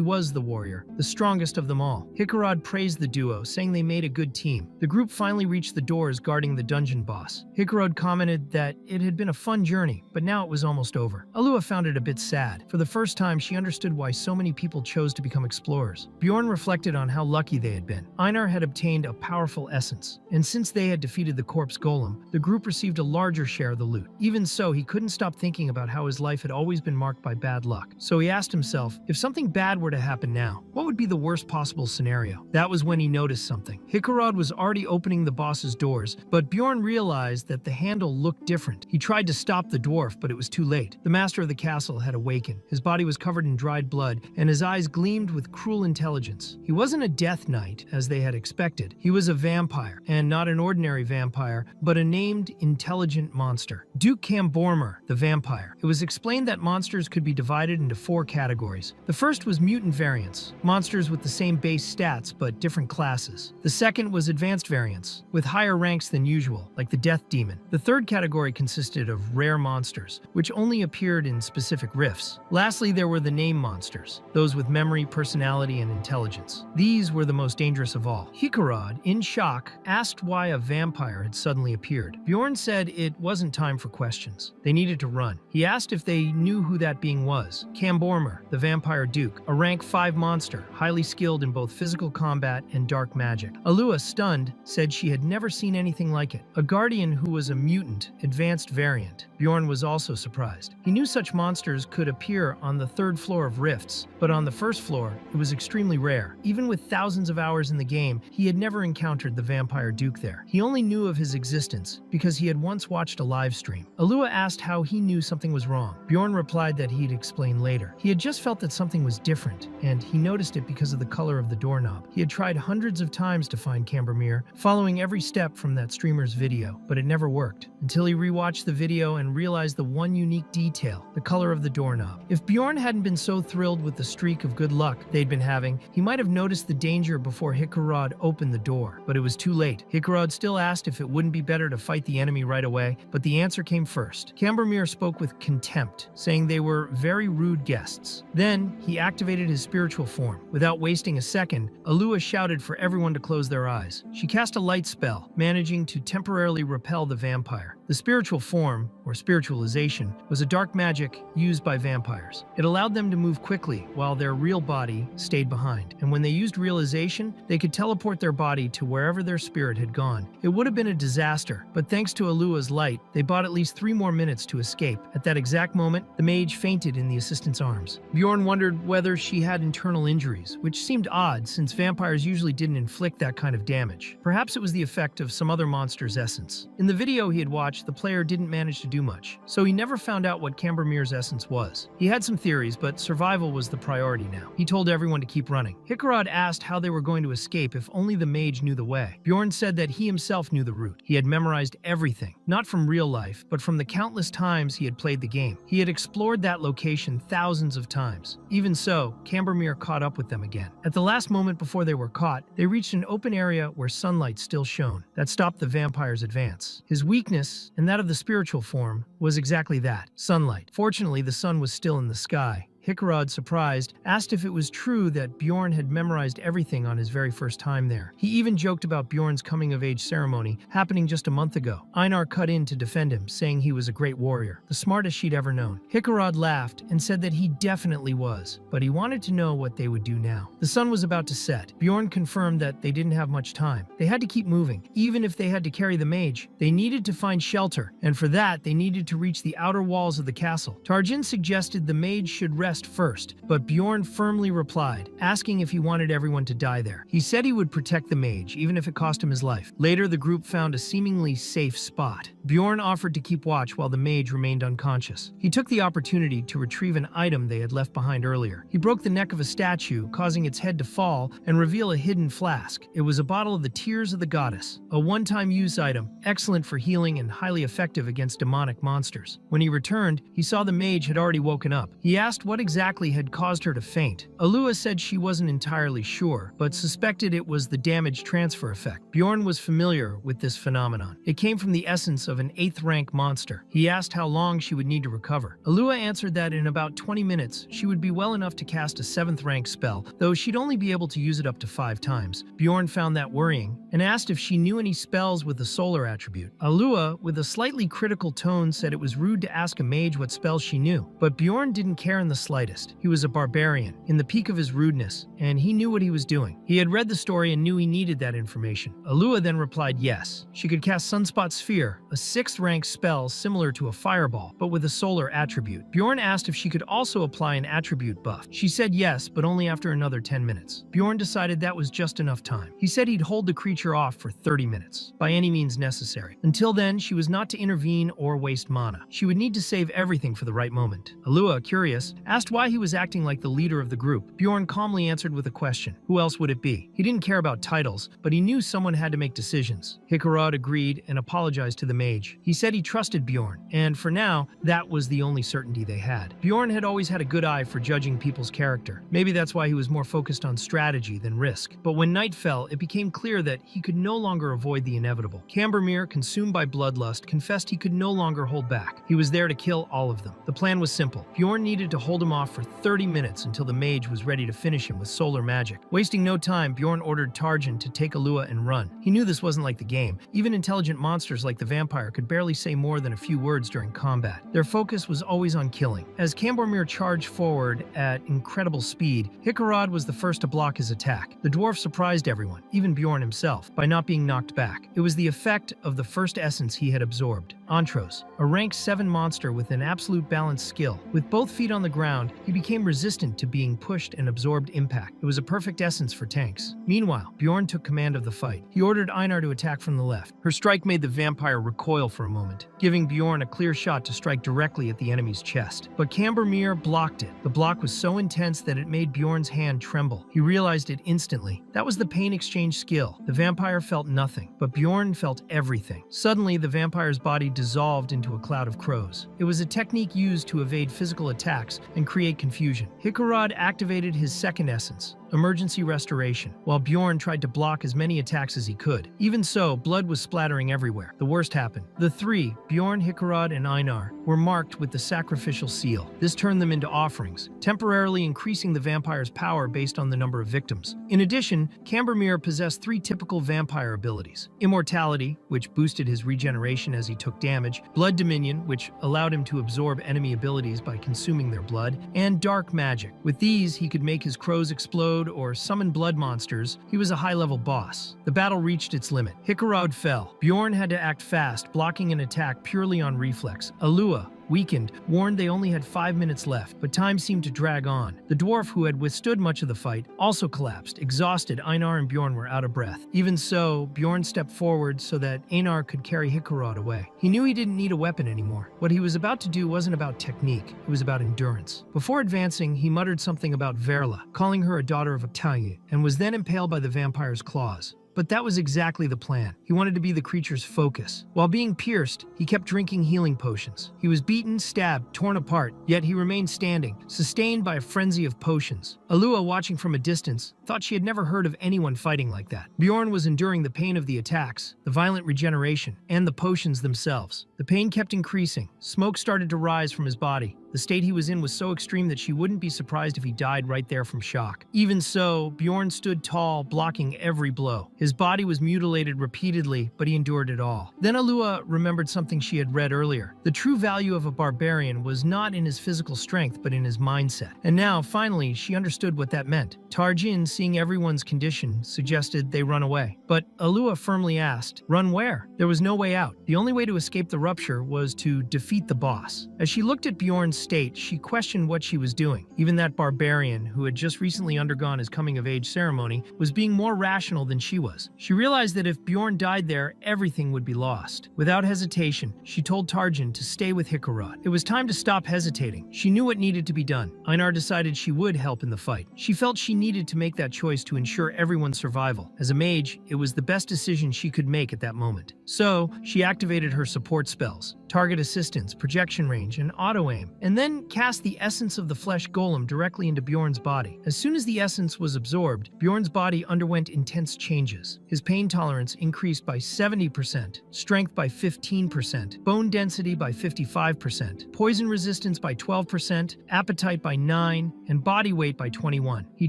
S1: was the warrior, the strongest of them all. Hikarad praised the duo, saying they made a good team. The group finally reached the doors guarding the dungeon boss. Hikarad commented that it had been a fun journey, but now it was almost over. Alua found it a bit sad. For the first time, she understood why so many people chose to become explorers. Bjorn reflected on how lucky they had been. Einar had obtained a powerful essence, and since they had defeated the corpse golem, the group received a larger share of the loot. Even so, he couldn't stop thinking about how his life had always been marked by bad luck. So he asked himself, if something bad were to happen now, what would be the worst possible scenario? That was when he noticed something. Hikarad was already opening the boss's doors, but Bjorn realized that the handle looked different. He tried to stop the dwarf, but it was too late. The master of the castle had awakened. His body was covered in dried blood, and his eyes gleamed with cruel intelligence. He wasn't a death knight, as they had expected. He was a vampire, and not an ordinary vampire, but a named, intelligent monster. Duke Cambormer, the vampire. It was explained that monsters could be divided into 4 categories. The first was mutant variants, monsters with the same base stats but different classes. The second was advanced variants, with higher ranks than usual, like the Death Demon. The third category consisted of rare monsters, which only appeared in specific rifts. Lastly, there were the name monsters, those with memory, personality, and intelligence. These were the most dangerous of all. Hikarad, in shock, asked why a vampire had suddenly appeared. Bjorn said it wasn't time for questions. They needed to run. He asked if they knew who that being was. Cambormer, the vampire duke, a rank 5 monster, highly skilled in both physical combat and dark magic. Alua, stunned, said she had never seen anything like it. A guardian who was a mutant, advanced variant. Bjorn was also surprised. He knew such monsters could appear on the 3rd floor of rifts, but on the 1st floor, it was extremely rare. Even with thousands of hours in the game, he had never encountered the vampire duke there. He only knew of his existence because he had once watched a live stream. Alua asked how he knew something was wrong. Bjorn replied that he'd explain later. He had just felt that something was different, and he noticed it because of the color of the doorknob. He had tried hundreds of times to find Cambermere, following every step from that streamer's video, but it never worked, until he rewatched the video and realized the one unique detail, the color of the doorknob. If Bjorn hadn't been so thrilled with the streak of good luck they'd been having, he might have noticed the danger before Hikarad opened the door, but it was too late. Hikarad still asked if it wouldn't be better to fight the enemy right away, but the answer came first. Cambermere spoke with contempt, saying they were very rude guests. Then, he activated his spiritual form. Without wasting a second, Alua shouted for everyone to close their eyes. She cast a light spell, managing to temporarily repel the vampire. The spiritual form, or spiritualization, was a dark magic used by vampires. It allowed them to move quickly while their real body stayed behind, and when they used realization, they could teleport their body to wherever their spirit had gone. It would have been a disaster, but thanks to Alua's light, they bought at least 3 more minutes to escape. At that exact moment, the mage fainted in the assistant's arms. Bjorn wondered whether she had internal injuries, which seemed odd since vampires usually didn't inflict that kind of damage. Perhaps it was the effect of some other monster's essence. In the video he had watched, the player didn't manage to do much, so he never found out what Cambermere's essence was. He had some theories, but survival was the priority now. He told everyone to keep running. Hikarad asked how they were going to escape if only the mage knew the way. Bjorn said that he himself knew the route. He had memorized everything, not from real life, but from the countless times he had played the game. He had explored that location thousands of times. Even so, Cambermere caught up with them again. At the last moment before they were caught, they reached an open area where sunlight still shone. That stopped the vampire's advance. His weakness, and that of the spiritual form, was exactly that, sunlight. Fortunately, the sun was still in the sky. Hikarad, surprised, asked if it was true that Bjorn had memorized everything on his very first time there. He even joked about Bjorn's coming-of-age ceremony happening just a month ago. Einar cut in to defend him, saying he was a great warrior, the smartest she'd ever known. Hikarad laughed and said that he definitely was, but he wanted to know what they would do now. The sun was about to set. Bjorn confirmed that they didn't have much time. They had to keep moving. Even if they had to carry the mage, they needed to find shelter, and for that, they needed to reach the outer walls of the castle. Tarjin suggested the mage should rest asked first, but Bjorn firmly replied, asking if he wanted everyone to die there. He said he would protect the mage, even if it cost him his life. Later, the group found a seemingly safe spot. Bjorn offered to keep watch while the mage remained unconscious. He took the opportunity to retrieve an item they had left behind earlier. He broke the neck of a statue, causing its head to fall and reveal a hidden flask. It was a bottle of the Tears of the Goddess, a one-time use item, excellent for healing and highly effective against demonic monsters. When he returned, he saw the mage had already woken up. He asked what exactly had caused her to faint. Alua said she wasn't entirely sure, but suspected it was the damage transfer effect. Bjorn was familiar with this phenomenon. It came from the essence of an 8th rank monster. He asked how long she would need to recover. Alua answered that in about 20 minutes, she would be well enough to cast a 7th rank spell, though she'd only be able to use it up to 5 times. Bjorn found that worrying and asked if she knew any spells with the solar attribute. Alua, with a slightly critical tone, said it was rude to ask a mage what spells she knew, but Bjorn didn't care in the slightest. He was a barbarian, in the peak of his rudeness, and he knew what he was doing. He had read the story and knew he needed that information. Alua then replied yes. She could cast Sunspot Sphere, a 6th rank spell similar to a fireball, but with a solar attribute. Bjorn asked if she could also apply an attribute buff. She said yes, but only after another 10 minutes. Bjorn decided that was just enough time. He said he'd hold the creature off for 30 minutes, by any means necessary. Until then, she was not to intervene or waste mana. She would need to save everything for the right moment. Alua, curious, asked why he was acting like the leader of the group. Bjorn calmly answered with a question. Who else would it be? He didn't care about titles, but he knew someone had to make decisions. Hikarad agreed and apologized to the mage. He said he trusted Bjorn, and for now, that was the only certainty they had. Bjorn had always had a good eye for judging people's character. Maybe that's why he was more focused on strategy than risk. But when night fell, it became clear that he could no longer avoid the inevitable. Cambermere, consumed by bloodlust, confessed he could no longer hold back. He was there to kill all of them. The plan was simple. Bjorn needed to hold him off for 30 minutes until the mage was ready to finish him with solar magic. Wasting no time, Bjorn ordered Tarjan to take Alua and run. He knew this wasn't like the game. Even intelligent monsters like the vampire could barely say more than a few words during combat. Their focus was always on killing. As Cambermere charged forward at incredible speed, Hikarad was the first to block his attack. The dwarf surprised everyone, even Bjorn himself, by not being knocked back. It was the effect of the first essence he had absorbed. Antros, a rank 7 monster with an absolute balanced skill. With both feet on the ground, he became resistant to being pushed and absorbed impact. It was a perfect essence for tanks. Meanwhile, Bjorn took command of the fight. He ordered Einar to attack from the left. Her strike made the vampire recoil for a moment, giving Bjorn a clear shot to strike directly at the enemy's chest. But Cambermere blocked it. The block was so intense that it made Bjorn's hand tremble. He realized it instantly. That was the pain exchange skill. The vampire felt nothing, but Bjorn felt everything. Suddenly, the vampire's body dissolved into a cloud of crows. It was a technique used to evade physical attacks and create confusion. Hikarad activated his second essence, Emergency Restoration, while Bjorn tried to block as many attacks as he could. Even so, blood was splattering everywhere. The worst happened. The three, Bjorn, Hikarad, and Einar, were marked with the sacrificial seal. This turned them into offerings, temporarily increasing the vampire's power based on the number of victims. In addition, Cambermere possessed 3 typical vampire abilities: Immortality, which boosted his regeneration as he took damage, Blood Dominion, which allowed him to absorb enemy abilities by consuming their blood, and Dark Magic. With these, he could make his crows explode or summon blood monsters. He was a high-level boss. The battle reached its limit. Hikarad fell. Bjorn had to act fast, blocking an attack purely on reflex. Alua, weakened, warned they only had 5 minutes left, but time seemed to drag on. The dwarf, who had withstood much of the fight, also collapsed. Exhausted, Einar and Bjorn were out of breath. Even so, Bjorn stepped forward so that Einar could carry Hikarad away. He knew he didn't need a weapon anymore. What he was about to do wasn't about technique, it was about endurance. Before advancing, he muttered something about Verla, calling her a daughter of Octavia, and was then impaled by the vampire's claws. But that was exactly the plan. He wanted to be the creature's focus. While being pierced, he kept drinking healing potions. He was beaten, stabbed, torn apart, yet he remained standing, sustained by a frenzy of potions. Alua, watching from a distance, thought she had never heard of anyone fighting like that. Bjorn was enduring the pain of the attacks, the violent regeneration, and the potions themselves. The pain kept increasing. Smoke started to rise from his body. The state he was in was so extreme that she wouldn't be surprised if he died right there from shock. Even so, Bjorn stood tall, blocking every blow. His body was mutilated repeatedly, but he endured it all. Then Alua remembered something she had read earlier. The true value of a barbarian was not in his physical strength, but in his mindset. And now, finally, she understood what that meant. Tarjan, seeing everyone's condition, suggested they run away. But Alua firmly asked, run where? There was no way out. The only way to escape the rupture was to defeat the boss. As she looked at Bjorn's state, she questioned what she was doing. Even that barbarian, who had just recently undergone his coming-of-age ceremony, was being more rational than she was. She realized that if Bjorn died there, everything would be lost. Without hesitation, she told Tarjan to stay with Hikarad. It was time to stop hesitating. She knew what needed to be done. Einar decided she would help in the fight. She felt she needed to make that choice to ensure everyone's survival. As a mage, it was the best decision she could make at that moment. So, she activated her support spells, target assistance, projection range, and auto-aim, and then cast the essence of the flesh golem directly into Bjorn's body. As soon as the essence was absorbed, Bjorn's body underwent intense changes. His pain tolerance increased by 70%, strength by 15%, bone density by 55%, poison resistance by 12%, appetite by 9%, and body weight by 21%. He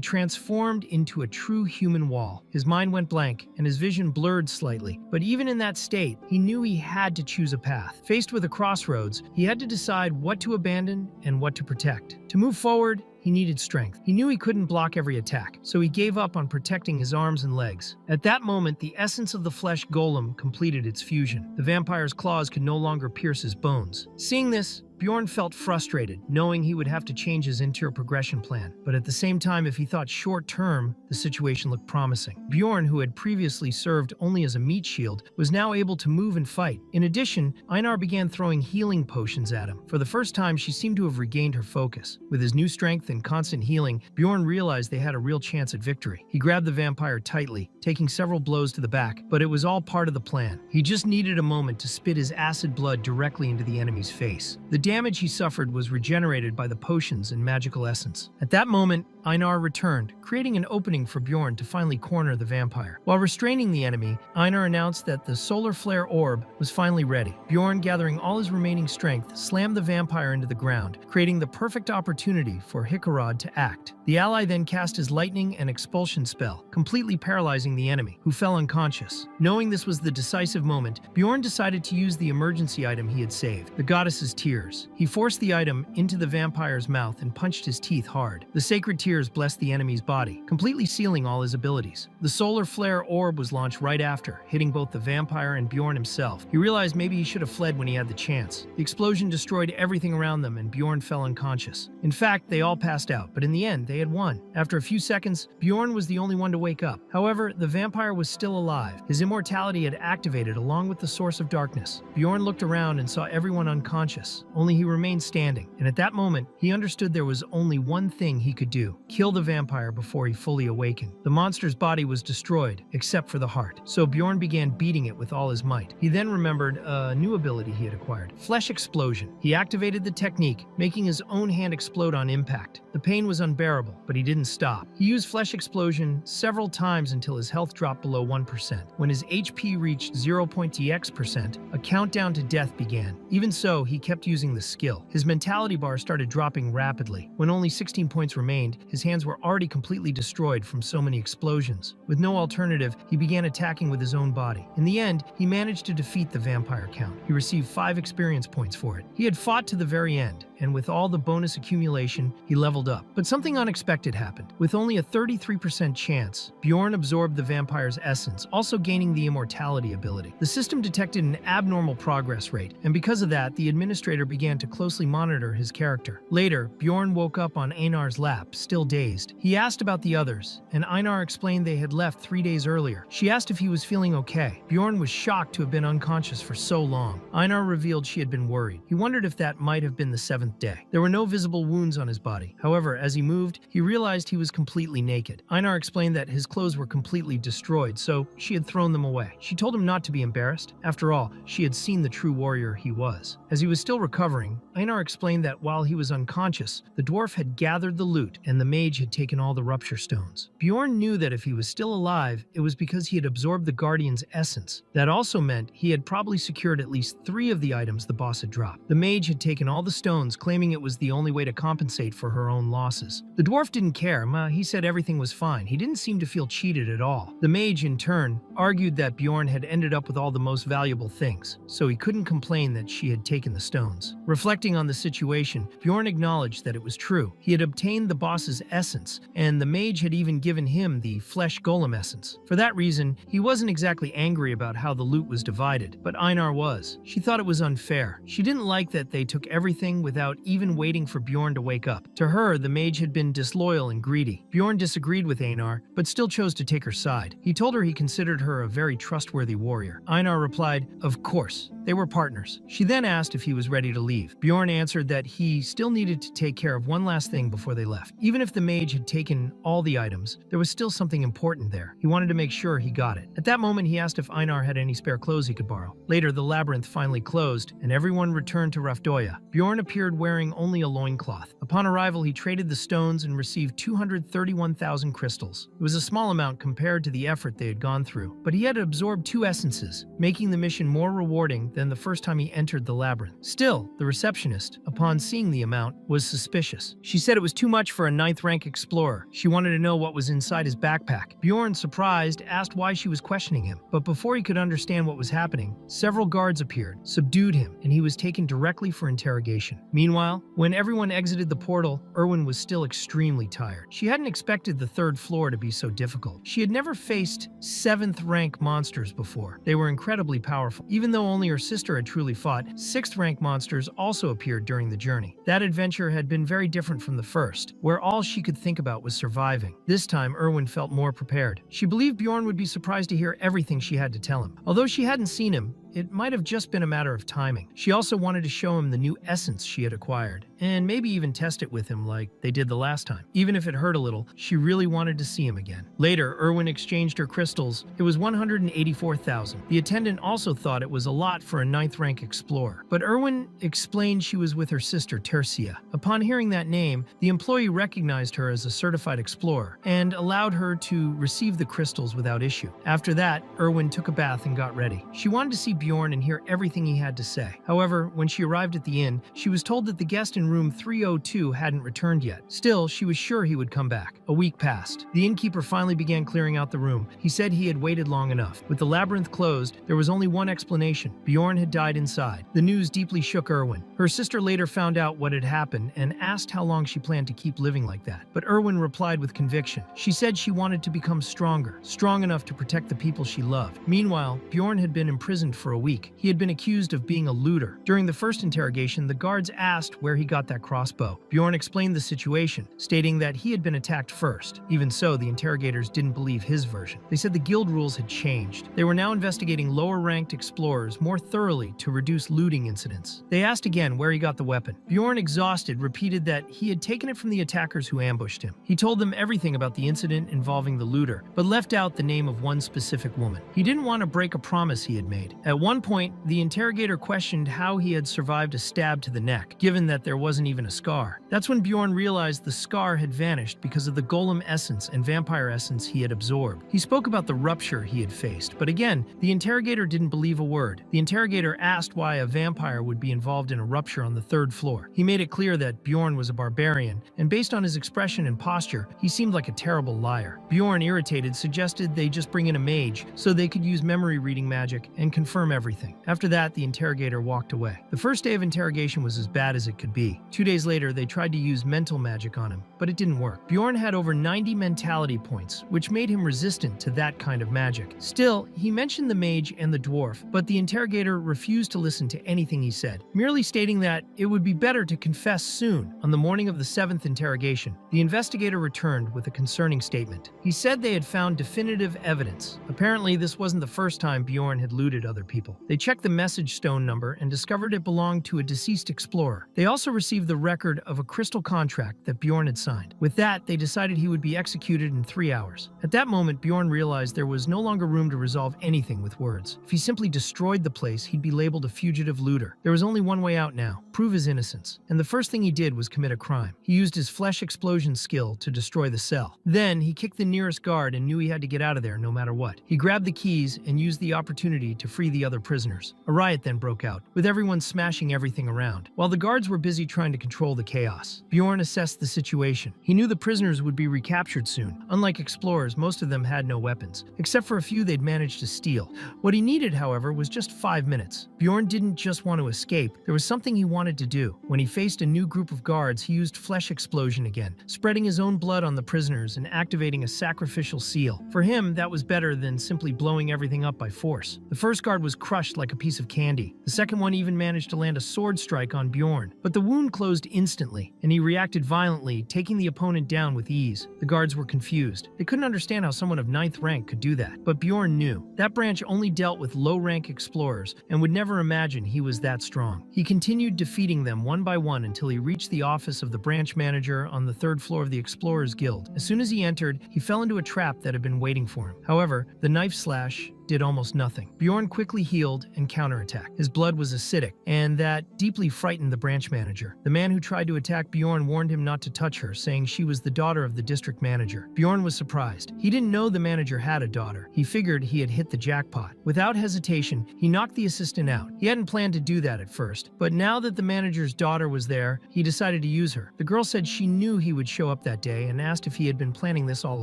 S1: transformed into a true human wall. His mind went blank, and his vision blurred slightly. But even in that state, he knew he had to choose a path. Faced with a crossroads, he had to decide what to abandon and what to protect. To move forward, he needed strength. He knew he couldn't block every attack, so he gave up on protecting his arms and legs. At that moment, the essence of the flesh golem completed its fusion. The vampire's claws could no longer pierce his bones. Seeing this, Bjorn felt frustrated, knowing he would have to change his interior progression plan. But at the same time, if he thought short-term, the situation looked promising. Bjorn, who had previously served only as a meat shield, was now able to move and fight. In addition, Einar began throwing healing potions at him. For the first time, she seemed to have regained her focus. With his new strength and constant healing, Bjorn realized they had a real chance at victory. He grabbed the vampire tightly, taking several blows to the back, but it was all part of the plan. He just needed a moment to spit his acid blood directly into the enemy's face. The damage he suffered was regenerated by the potions and magical essence. At that moment, Einar returned, creating an opening for Bjorn to finally corner the vampire. While restraining the enemy, Einar announced that the solar flare orb was finally ready. Bjorn, gathering all his remaining strength, slammed the vampire into the ground, creating the perfect opportunity for Hikarad to act. The ally then cast his lightning and expulsion spell, completely paralyzing the enemy, who fell unconscious. Knowing this was the decisive moment, Bjorn decided to use the emergency item he had saved, the goddess's tears. He forced the item into the vampire's mouth and punched his teeth hard. The sacred tears blessed the enemy's body, completely sealing all his abilities. The solar flare orb was launched right after, hitting both the vampire and Bjorn himself. He realized maybe he should have fled when he had the chance. The explosion destroyed everything around them and Bjorn fell unconscious. In fact, they all passed out, but in the end, they had won. After a few seconds, Bjorn was the only one to wake up. However, the vampire was still alive. His immortality had activated along with the source of darkness. Bjorn looked around and saw everyone unconscious. Only he remained standing, and at that moment, he understood there was only one thing he could do: kill the vampire before he fully awakened. The monster's body was destroyed, except for the heart, so Bjorn began beating it with all his might. He then remembered a new ability he had acquired: Flesh Explosion. He activated the technique, making his own hand explode on impact. The pain was unbearable, but he didn't stop. He used Flesh Explosion several times until his health dropped below 1%. When his HP reached 0.dx%, a countdown to death began. Even so, he kept using the skill. His mentality bar started dropping rapidly. When only 16 points remained, his hands were already completely destroyed from so many explosions. With no alternative, he began attacking with his own body. In the end, he managed to defeat the vampire count. He received 5 experience points for it. He had fought to the very end, and with all the bonus accumulation, he leveled up. But something unexpected happened. With only a 33% chance, Bjorn absorbed the vampire's essence, also gaining the immortality ability. The system detected an abnormal progress rate, and because of that, the administrator began to closely monitor his character. Later, Bjorn woke up on Einar's lap, still dazed. He asked about the others, and Einar explained they had left 3 days earlier. She asked if he was feeling okay. Bjorn was shocked to have been unconscious for so long. Einar revealed she had been worried. He wondered if that might have been the 7th day. There were no visible wounds on his body. However, as he moved, he realized he was completely naked. Einar explained that his clothes were completely destroyed, so she had thrown them away. She told him not to be embarrassed. After all, she had seen the true warrior he was. As he was still recovering, Einar explained that while he was unconscious, the dwarf had gathered the loot and the mage had taken all the rupture stones. Bjorn knew that if he was still alive, it was because he had absorbed the guardian's essence. That also meant he had probably secured at least 3 of the items the boss had dropped. The mage had taken all the stones, claiming it was the only way to compensate for her own losses. The dwarf didn't care. He said everything was fine. He didn't seem to feel cheated at all. The mage, in turn, argued that Bjorn had ended up with all the most valuable things, so he couldn't complain that she had taken the stones. Reflecting on the situation, Bjorn acknowledged that it was true. He had obtained the boss's essence, and the mage had even given him the flesh golem essence. For that reason, he wasn't exactly angry about how the loot was divided, but Einar was. She thought it was unfair. She didn't like that they took everything without without even waiting for Bjorn to wake up. To her, the mage had been disloyal and greedy. Bjorn disagreed with Einar, but still chose to take her side. He told her he considered her a very trustworthy warrior. Einar replied, "Of course." They were partners. She then asked if he was ready to leave. Bjorn answered that he still needed to take care of one last thing before they left. Even if the mage had taken all the items, there was still something important there. He wanted to make sure he got it. At that moment, he asked if Einar had any spare clothes he could borrow. Later, the labyrinth finally closed, and everyone returned to Rafdoya. Bjorn appeared wearing only a loincloth. Upon arrival, he traded the stones and received 231,000 crystals. It was a small amount compared to the effort they had gone through, but he had absorbed 2 essences, making the mission more rewarding than the first time he entered the labyrinth. Still, the receptionist, upon seeing the amount, was suspicious. She said it was too much for a 9th rank explorer. She wanted to know what was inside his backpack. Bjorn, surprised, asked why she was questioning him, but before he could understand what was happening, several guards appeared, subdued him, and he was taken directly for interrogation. Meanwhile, when everyone exited the portal, Erwin was still extremely tired. She hadn't expected the 3rd floor to be so difficult. She had never faced 7th rank monsters before. They were incredibly powerful. Even though only her sister had truly fought, 6th rank monsters also appeared during the journey. That adventure had been very different from the first, where all she could think about was surviving. This time, Erwin felt more prepared. She believed Bjorn would be surprised to hear everything she had to tell him. Although she hadn't seen him, it might have just been a matter of timing. She also wanted to show him the new essence she had acquired, and maybe even test it with him like they did the last time. Even if it hurt a little, she really wanted to see him again. Later, Erwin exchanged her crystals. It was 184,000. The attendant also thought it was a lot for a 9th rank explorer, but Erwin explained she was with her sister Tercia. Upon hearing that name, the employee recognized her as a certified explorer and allowed her to receive the crystals without issue. After that, Erwin took a bath and got ready. She wanted to see Bjorn and hear everything he had to say. However, when she arrived at the inn, she was told that the guest in room 302 hadn't returned yet. Still, she was sure he would come back. A week passed. The innkeeper finally began clearing out the room. He said he had waited long enough. With the labyrinth closed, there was only one explanation. Bjorn had died inside. The news deeply shook Erwin. Her sister later found out what had happened and asked how long she planned to keep living like that. But Erwin replied with conviction. She said she wanted to become stronger, strong enough to protect the people she loved. Meanwhile, Bjorn had been imprisoned for a week. He had been accused of being a looter. During the first interrogation, the guards asked where he got that crossbow. Bjorn explained the situation, stating that he had been attacked first. Even so, the interrogators didn't believe his version. They said the guild rules had changed. They were now investigating lower-ranked explorers more thoroughly to reduce looting incidents. They asked again where he got the weapon. Bjorn, exhausted, repeated that he had taken it from the attackers who ambushed him. He told them everything about the incident involving the looter, but left out the name of one specific woman. He didn't want to break a promise he had made. At one point, the interrogator questioned how he had survived a stab to the neck, given that there wasn't even a scar. That's when Bjorn realized the scar had vanished because of the golem essence and vampire essence he had absorbed. He spoke about the rupture he had faced, but again, the interrogator didn't believe a word. The interrogator asked why a vampire would be involved in a rupture on the 3rd floor. He made it clear that Bjorn was a barbarian, and based on his expression and posture, he seemed like a terrible liar. Bjorn, irritated, suggested they just bring in a mage so they could use memory reading magic and confirm everything. After that, the interrogator walked away. The first day of interrogation was as bad as it could be. 2 days later, they tried to use mental magic on him, but it didn't work. Bjorn had over 90 mentality points, which made him resistant to that kind of magic. Still, he mentioned the mage and the dwarf, but the interrogator refused to listen to anything he said, merely stating that it would be better to confess soon. On the morning of the 7th interrogation, the investigator returned with a concerning statement. He said they had found definitive evidence. Apparently, this wasn't the first time Bjorn had looted other people. They checked the message stone number and discovered it belonged to a deceased explorer. They also received the record of a crystal contract that Bjorn had signed. With that, they decided he would be executed in 3 hours. At that moment, Bjorn realized there was no longer room to resolve anything with words. If he simply destroyed the place, he'd be labeled a fugitive looter. There was only one way out now: prove his innocence. And the first thing he did was commit a crime. He used his flesh explosion skill to destroy the cell. Then, he kicked the nearest guard and knew he had to get out of there no matter what. He grabbed the keys and used the opportunity to free the other prisoners. A riot then broke out, with everyone smashing everything around. While the guards were busy trying to control the chaos, Bjorn assessed the situation. He knew the prisoners would be recaptured soon. Unlike explorers, most of them had no weapons, except for a few they'd managed to steal. What he needed, however, was just 5 minutes. Bjorn didn't just want to escape, there was something he wanted to do. When he faced a new group of guards, he used flesh explosion again, spreading his own blood on the prisoners and activating a sacrificial seal. For him, that was better than simply blowing everything up by force. The first guard was was crushed like a piece of candy. The second one even managed to land a sword strike on Bjorn, but the wound closed instantly, and he reacted violently, taking the opponent down with ease. The guards were confused. They couldn't understand how someone of 9th rank could do that, but Bjorn knew. That branch only dealt with low-rank explorers and would never imagine he was that strong. He continued defeating them one by one until he reached the office of the branch manager on the 3rd floor of the Explorers Guild. As soon as he entered, he fell into a trap that had been waiting for him. However, the knife slash did almost nothing. Bjorn quickly healed and counterattacked. His blood was acidic, and that deeply frightened the branch manager. The man who tried to attack Bjorn warned him not to touch her, saying she was the daughter of the district manager. Bjorn was surprised. He didn't know the manager had a daughter. He figured he had hit the jackpot. Without hesitation, he knocked the assistant out. He hadn't planned to do that at first, but now that the manager's daughter was there, he decided to use her. The girl said she knew he would show up that day and asked if he had been planning this all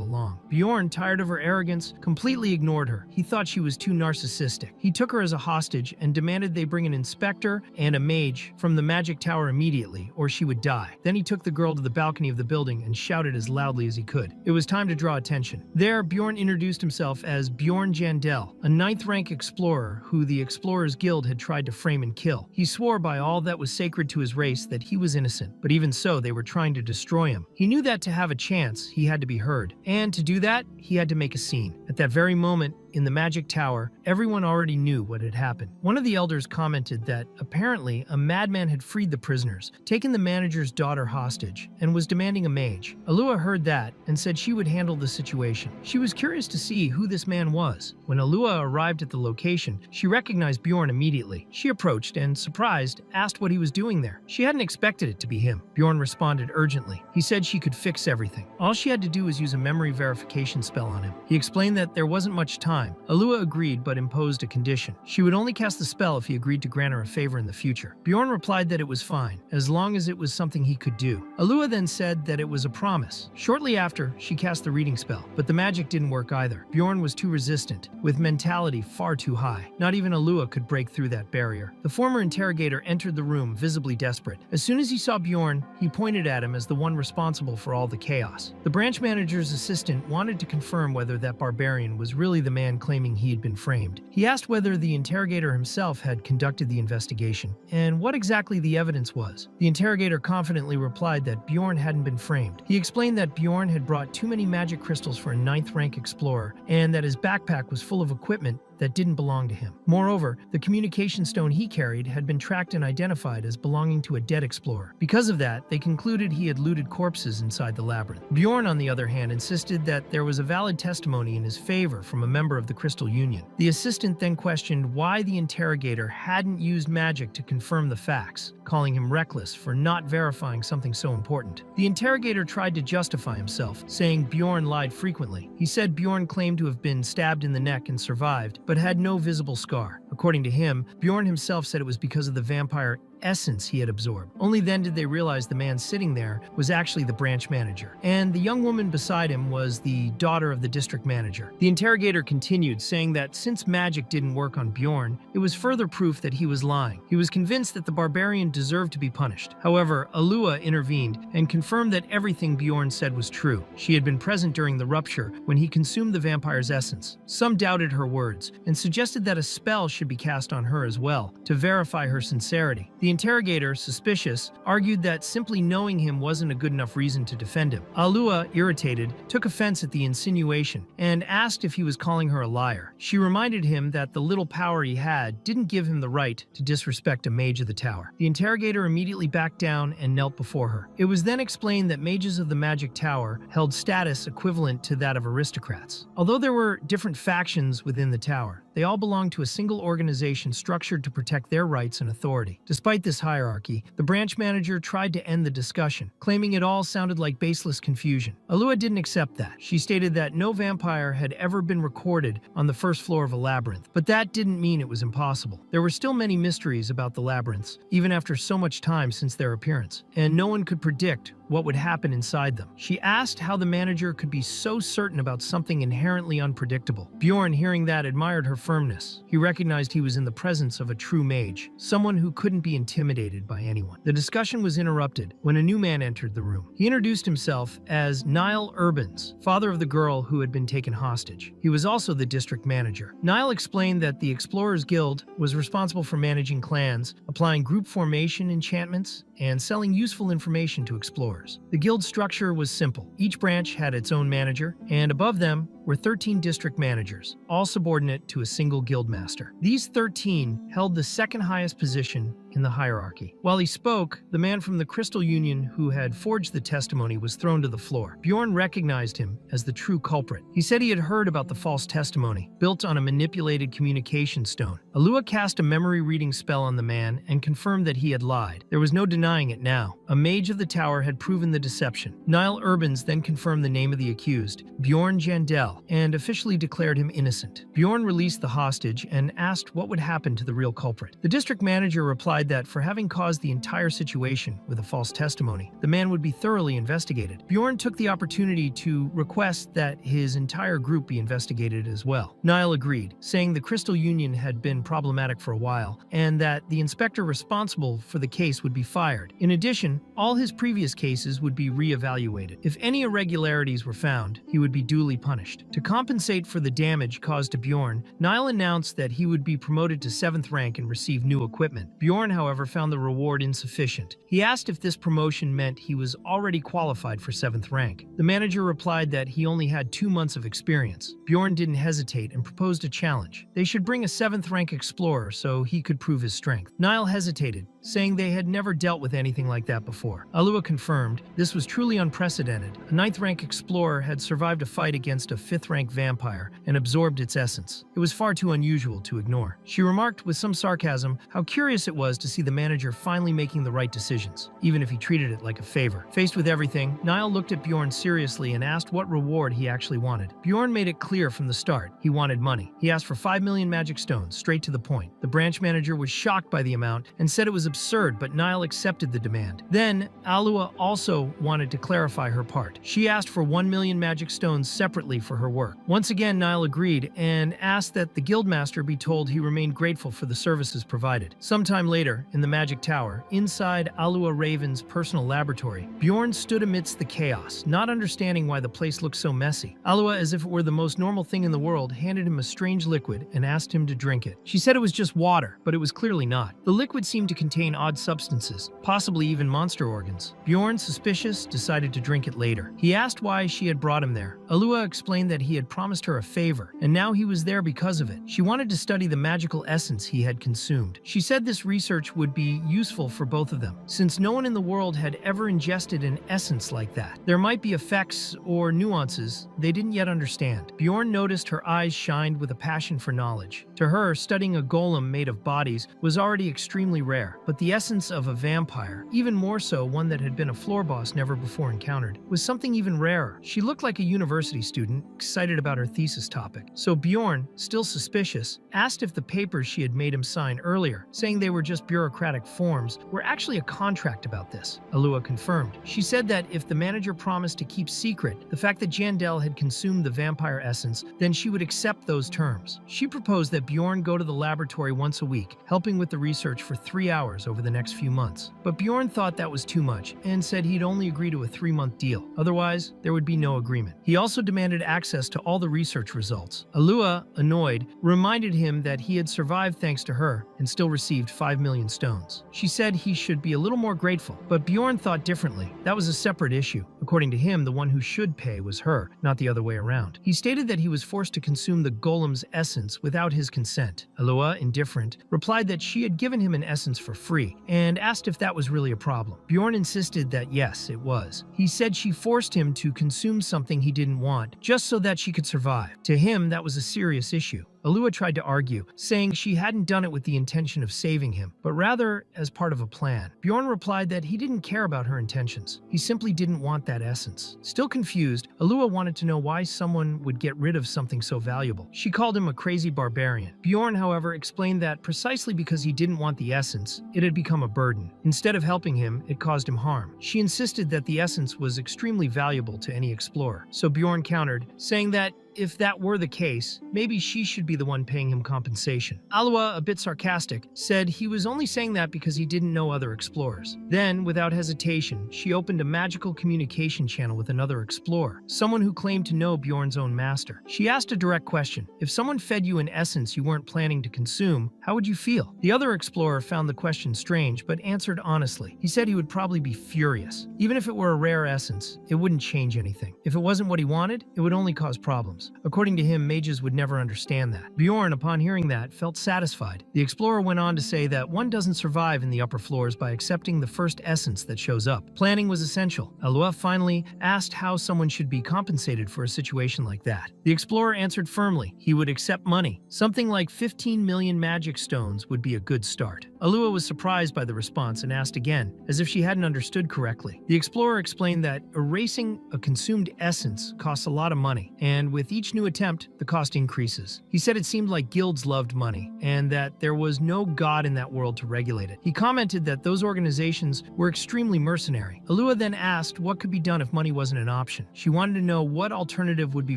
S1: along. Bjorn, tired of her arrogance, completely ignored her. He thought she was too narcissistic. He took her as a hostage and demanded they bring an inspector and a mage from the magic tower immediately, or she would die. Then he took the girl to the balcony of the building and shouted as loudly as he could. It was time to draw attention. There, Bjorn introduced himself as Bjorn Jandel, a 9th rank explorer who the Explorers Guild had tried to frame and kill. He swore by all that was sacred to his race that he was innocent, but even so, they were trying to destroy him. He knew that to have a chance, he had to be heard. And to do that, he had to make a scene. At that very moment, in the magic tower, everyone already knew what had happened. One of the elders commented that apparently a madman had freed the prisoners, taken the manager's daughter hostage, and was demanding a mage. Alua heard that and said she would handle the situation. She was curious to see who this man was. When Alua arrived at the location, she recognized Bjorn immediately. She approached and, surprised, asked what he was doing there. She hadn't expected it to be him. Bjorn responded urgently. He said she could fix everything. All she had to do was use a memory verification spell on him. He explained that there wasn't much time. Alua agreed but imposed a condition. She would only cast the spell if he agreed to grant her a favor in the future. Bjorn replied that it was fine, as long as it was something he could do. Alua then said that it was a promise. Shortly after, she cast the reading spell, but the magic didn't work either. Bjorn was too resistant, with mentality far too high. Not even Alua could break through that barrier. The former interrogator entered the room, visibly desperate. As soon as he saw Bjorn, he pointed at him as the one responsible for all the chaos. The branch manager's assistant wanted to confirm whether that barbarian was really the man claiming he had been framed. He asked whether the interrogator himself had conducted the investigation, and what exactly the evidence was. The interrogator confidently replied that Bjorn hadn't been framed. He explained that Bjorn had brought too many magic crystals for a 9th rank explorer, and that his backpack was full of equipment that didn't belong to him. Moreover, the communication stone he carried had been tracked and identified as belonging to a dead explorer. Because of that, they concluded he had looted corpses inside the labyrinth. Bjorn, on the other hand, insisted that there was a valid testimony in his favor from a member of the Crystal Union. The assistant then questioned why the interrogator hadn't used magic to confirm the facts, calling him reckless for not verifying something so important. The interrogator tried to justify himself, saying Bjorn lied frequently. He said Bjorn claimed to have been stabbed in the neck and survived, but had no visible scar. According to him, Bjorn himself said it was because of the vampire essence he had absorbed. Only then did they realize the man sitting there was actually the branch manager, and the young woman beside him was the daughter of the district manager. The interrogator continued, saying that since magic didn't work on Bjorn, it was further proof that he was lying. He was convinced that the barbarian deserved to be punished. However, Alua intervened and confirmed that everything Bjorn said was true. She had been present during the rupture when he consumed the vampire's essence. Some doubted her words and suggested that a spell should be cast on her as well to verify her sincerity. The interrogator, suspicious, argued that simply knowing him wasn't a good enough reason to defend him. Alua, irritated, took offense at the insinuation and asked if he was calling her a liar. She reminded him that the little power he had didn't give him the right to disrespect a mage of the tower. The interrogator immediately backed down and knelt before her. It was then explained that mages of the magic tower held status equivalent to that of aristocrats. Although there were different factions within the tower, they all belonged to a single organization structured to protect their rights and authority. Despite this hierarchy, the branch manager tried to end the discussion, claiming it all sounded like baseless confusion. Alua didn't accept that. She stated that no vampire had ever been recorded on the 1st floor of a labyrinth, but that didn't mean it was impossible. There were still many mysteries about the labyrinths, even after so much time since their appearance, and no one could predict what would happen inside them. She asked how the manager could be so certain about something inherently unpredictable. Bjorn, hearing that, admired her firmness. He recognized he was in the presence of a true mage, someone who couldn't be intimidated by anyone. The discussion was interrupted when a new man entered the room. He introduced himself as Niall Urbans, father of the girl who had been taken hostage. He was also the district manager. Niall explained that the Explorers Guild was responsible for managing clans, applying group formation enchantments, and selling useful information to explorers. The guild structure was simple. Each branch had its own manager, and above them were 13 district managers, all subordinate to a single guild master. These 13 held the second highest position in the hierarchy. While he spoke, the man from the Crystal Union who had forged the testimony was thrown to the floor. Bjorn recognized him as the true culprit. He said he had heard about the false testimony, built on a manipulated communication stone. Alua cast a memory reading spell on the man and confirmed that he had lied. There was no denying it now. A mage of the tower had proven the deception. Niall Urbans then confirmed the name of the accused, Bjorn Jandel, and officially declared him innocent. Bjorn released the hostage and asked what would happen to the real culprit. The district manager replied that for having caused the entire situation with a false testimony, the man would be thoroughly investigated. Bjorn took the opportunity to request that his entire group be investigated as well. Niall agreed, saying the Crystal Union had been problematic for a while, and that the inspector responsible for the case would be fired. In addition, all his previous cases would be re-evaluated. If any irregularities were found, he would be duly punished. To compensate for the damage caused to Bjorn, Niall announced that he would be promoted to 7th rank and receive new equipment. Bjorn, however, found the reward insufficient. He asked if this promotion meant he was already qualified for 7th rank. The manager replied that he only had 2 months of experience. Bjorn didn't hesitate and proposed a challenge. They should bring a 7th rank explorer so he could prove his strength. Niall hesitated, saying they had never dealt with anything like that before. Alua confirmed this was truly unprecedented. A 9th rank explorer had survived a fight against a 5th rank vampire and absorbed its essence. It was far too unusual to ignore. She remarked with some sarcasm how curious it was to see the manager finally making the right decisions, even if he treated it like a favor. Faced with everything, Niall looked at Bjorn seriously and asked what reward he actually wanted. Bjorn made it clear from the start he wanted money. He asked for 5 million magic stones, straight to the point. The branch manager was shocked by the amount and said it was absurd, but Niall accepted the demand. Then, Alua also wanted to clarify her part. She asked for 1 million magic stones separately for her work. Once again, Niall agreed and asked that the guildmaster be told he remained grateful for the services provided. Sometime later, in the magic tower, inside Alua Raven's personal laboratory, Bjorn stood amidst the chaos, not understanding why the place looked so messy. Alua, as if it were the most normal thing in the world, handed him a strange liquid and asked him to drink it. She said it was just water, but it was clearly not. The liquid seemed to contain odd substances, possibly even monster organs. Bjorn, suspicious, decided to drink it later. He asked why she had brought him there. Alua explained that he had promised her a favor, and now he was there because of it. She wanted to study the magical essence he had consumed. She said this research would be useful for both of them, since no one in the world had ever ingested an essence like that. There might be effects or nuances they didn't yet understand. Bjorn noticed her eyes shined with a passion for knowledge. To her, studying a golem made of bodies was already extremely rare, but the essence of a vampire, even more so one that had been a floor boss never before encountered, was something even rarer. She looked like a university student, excited about her thesis topic. So Bjorn, still suspicious, asked if the papers she had made him sign earlier, saying they were just bureaucratic forms, were actually a contract about this. Alua confirmed. She said that if the manager promised to keep secret the fact that Jandel had consumed the vampire essence, then she would accept those terms. She proposed that Bjorn go to the laboratory once a week, helping with the research for 3 hours over the next few months. But Bjorn thought that was too much and said he'd only agree to a 3-month deal. Otherwise, there would be no agreement. He also demanded access to all the research results. Alua, annoyed, reminded him that he had survived thanks to her and still received 5 million stones. She said he should be a little more grateful, but Bjorn thought differently. That was a separate issue. According to him, the one who should pay was her, not the other way around. He stated that he was forced to consume the golem's essence without his consent. Alua, indifferent, replied that she had given him an essence for free and asked if that was really a problem. Bjorn insisted that yes, it was. He said she forced him to consume something he didn't want just so that she could survive. To him, that was a serious issue. Alua tried to argue, saying she hadn't done it with the intention of saving him, but rather as part of a plan. Bjorn replied that he didn't care about her intentions. He simply didn't want that essence. Still confused, Alua wanted to know why someone would get rid of something so valuable. She called him a crazy barbarian. Bjorn, however, explained that precisely because he didn't want the essence, it had become a burden. Instead of helping him, it caused him harm. She insisted that the essence was extremely valuable to any explorer. So Bjorn countered, saying that if that were the case, maybe she should be the one paying him compensation. Alua, a bit sarcastic, said he was only saying that because he didn't know other explorers. Then, without hesitation, she opened a magical communication channel with another explorer, someone who claimed to know Bjorn's own master. She asked a direct question. If someone fed you an essence you weren't planning to consume, how would you feel? The other explorer found the question strange, but answered honestly. He said he would probably be furious. Even if it were a rare essence, it wouldn't change anything. If it wasn't what he wanted, it would only cause problems. According to him, mages would never understand that. Bjorn, upon hearing that, felt satisfied. The explorer went on to say that one doesn't survive in the upper floors by accepting the first essence that shows up. Planning was essential. Alua finally asked how someone should be compensated for a situation like that. The explorer answered firmly he would accept money. Something like 15 million magic stones would be a good start. Alua was surprised by the response and asked again, as if she hadn't understood correctly. The explorer explained that erasing a consumed essence costs a lot of money, and with each new attempt, the cost increases. He said it seemed like guilds loved money, and that there was no god in that world to regulate it. He commented that those organizations were extremely mercenary. Alua then asked what could be done if money wasn't an option. She wanted to know what alternative would be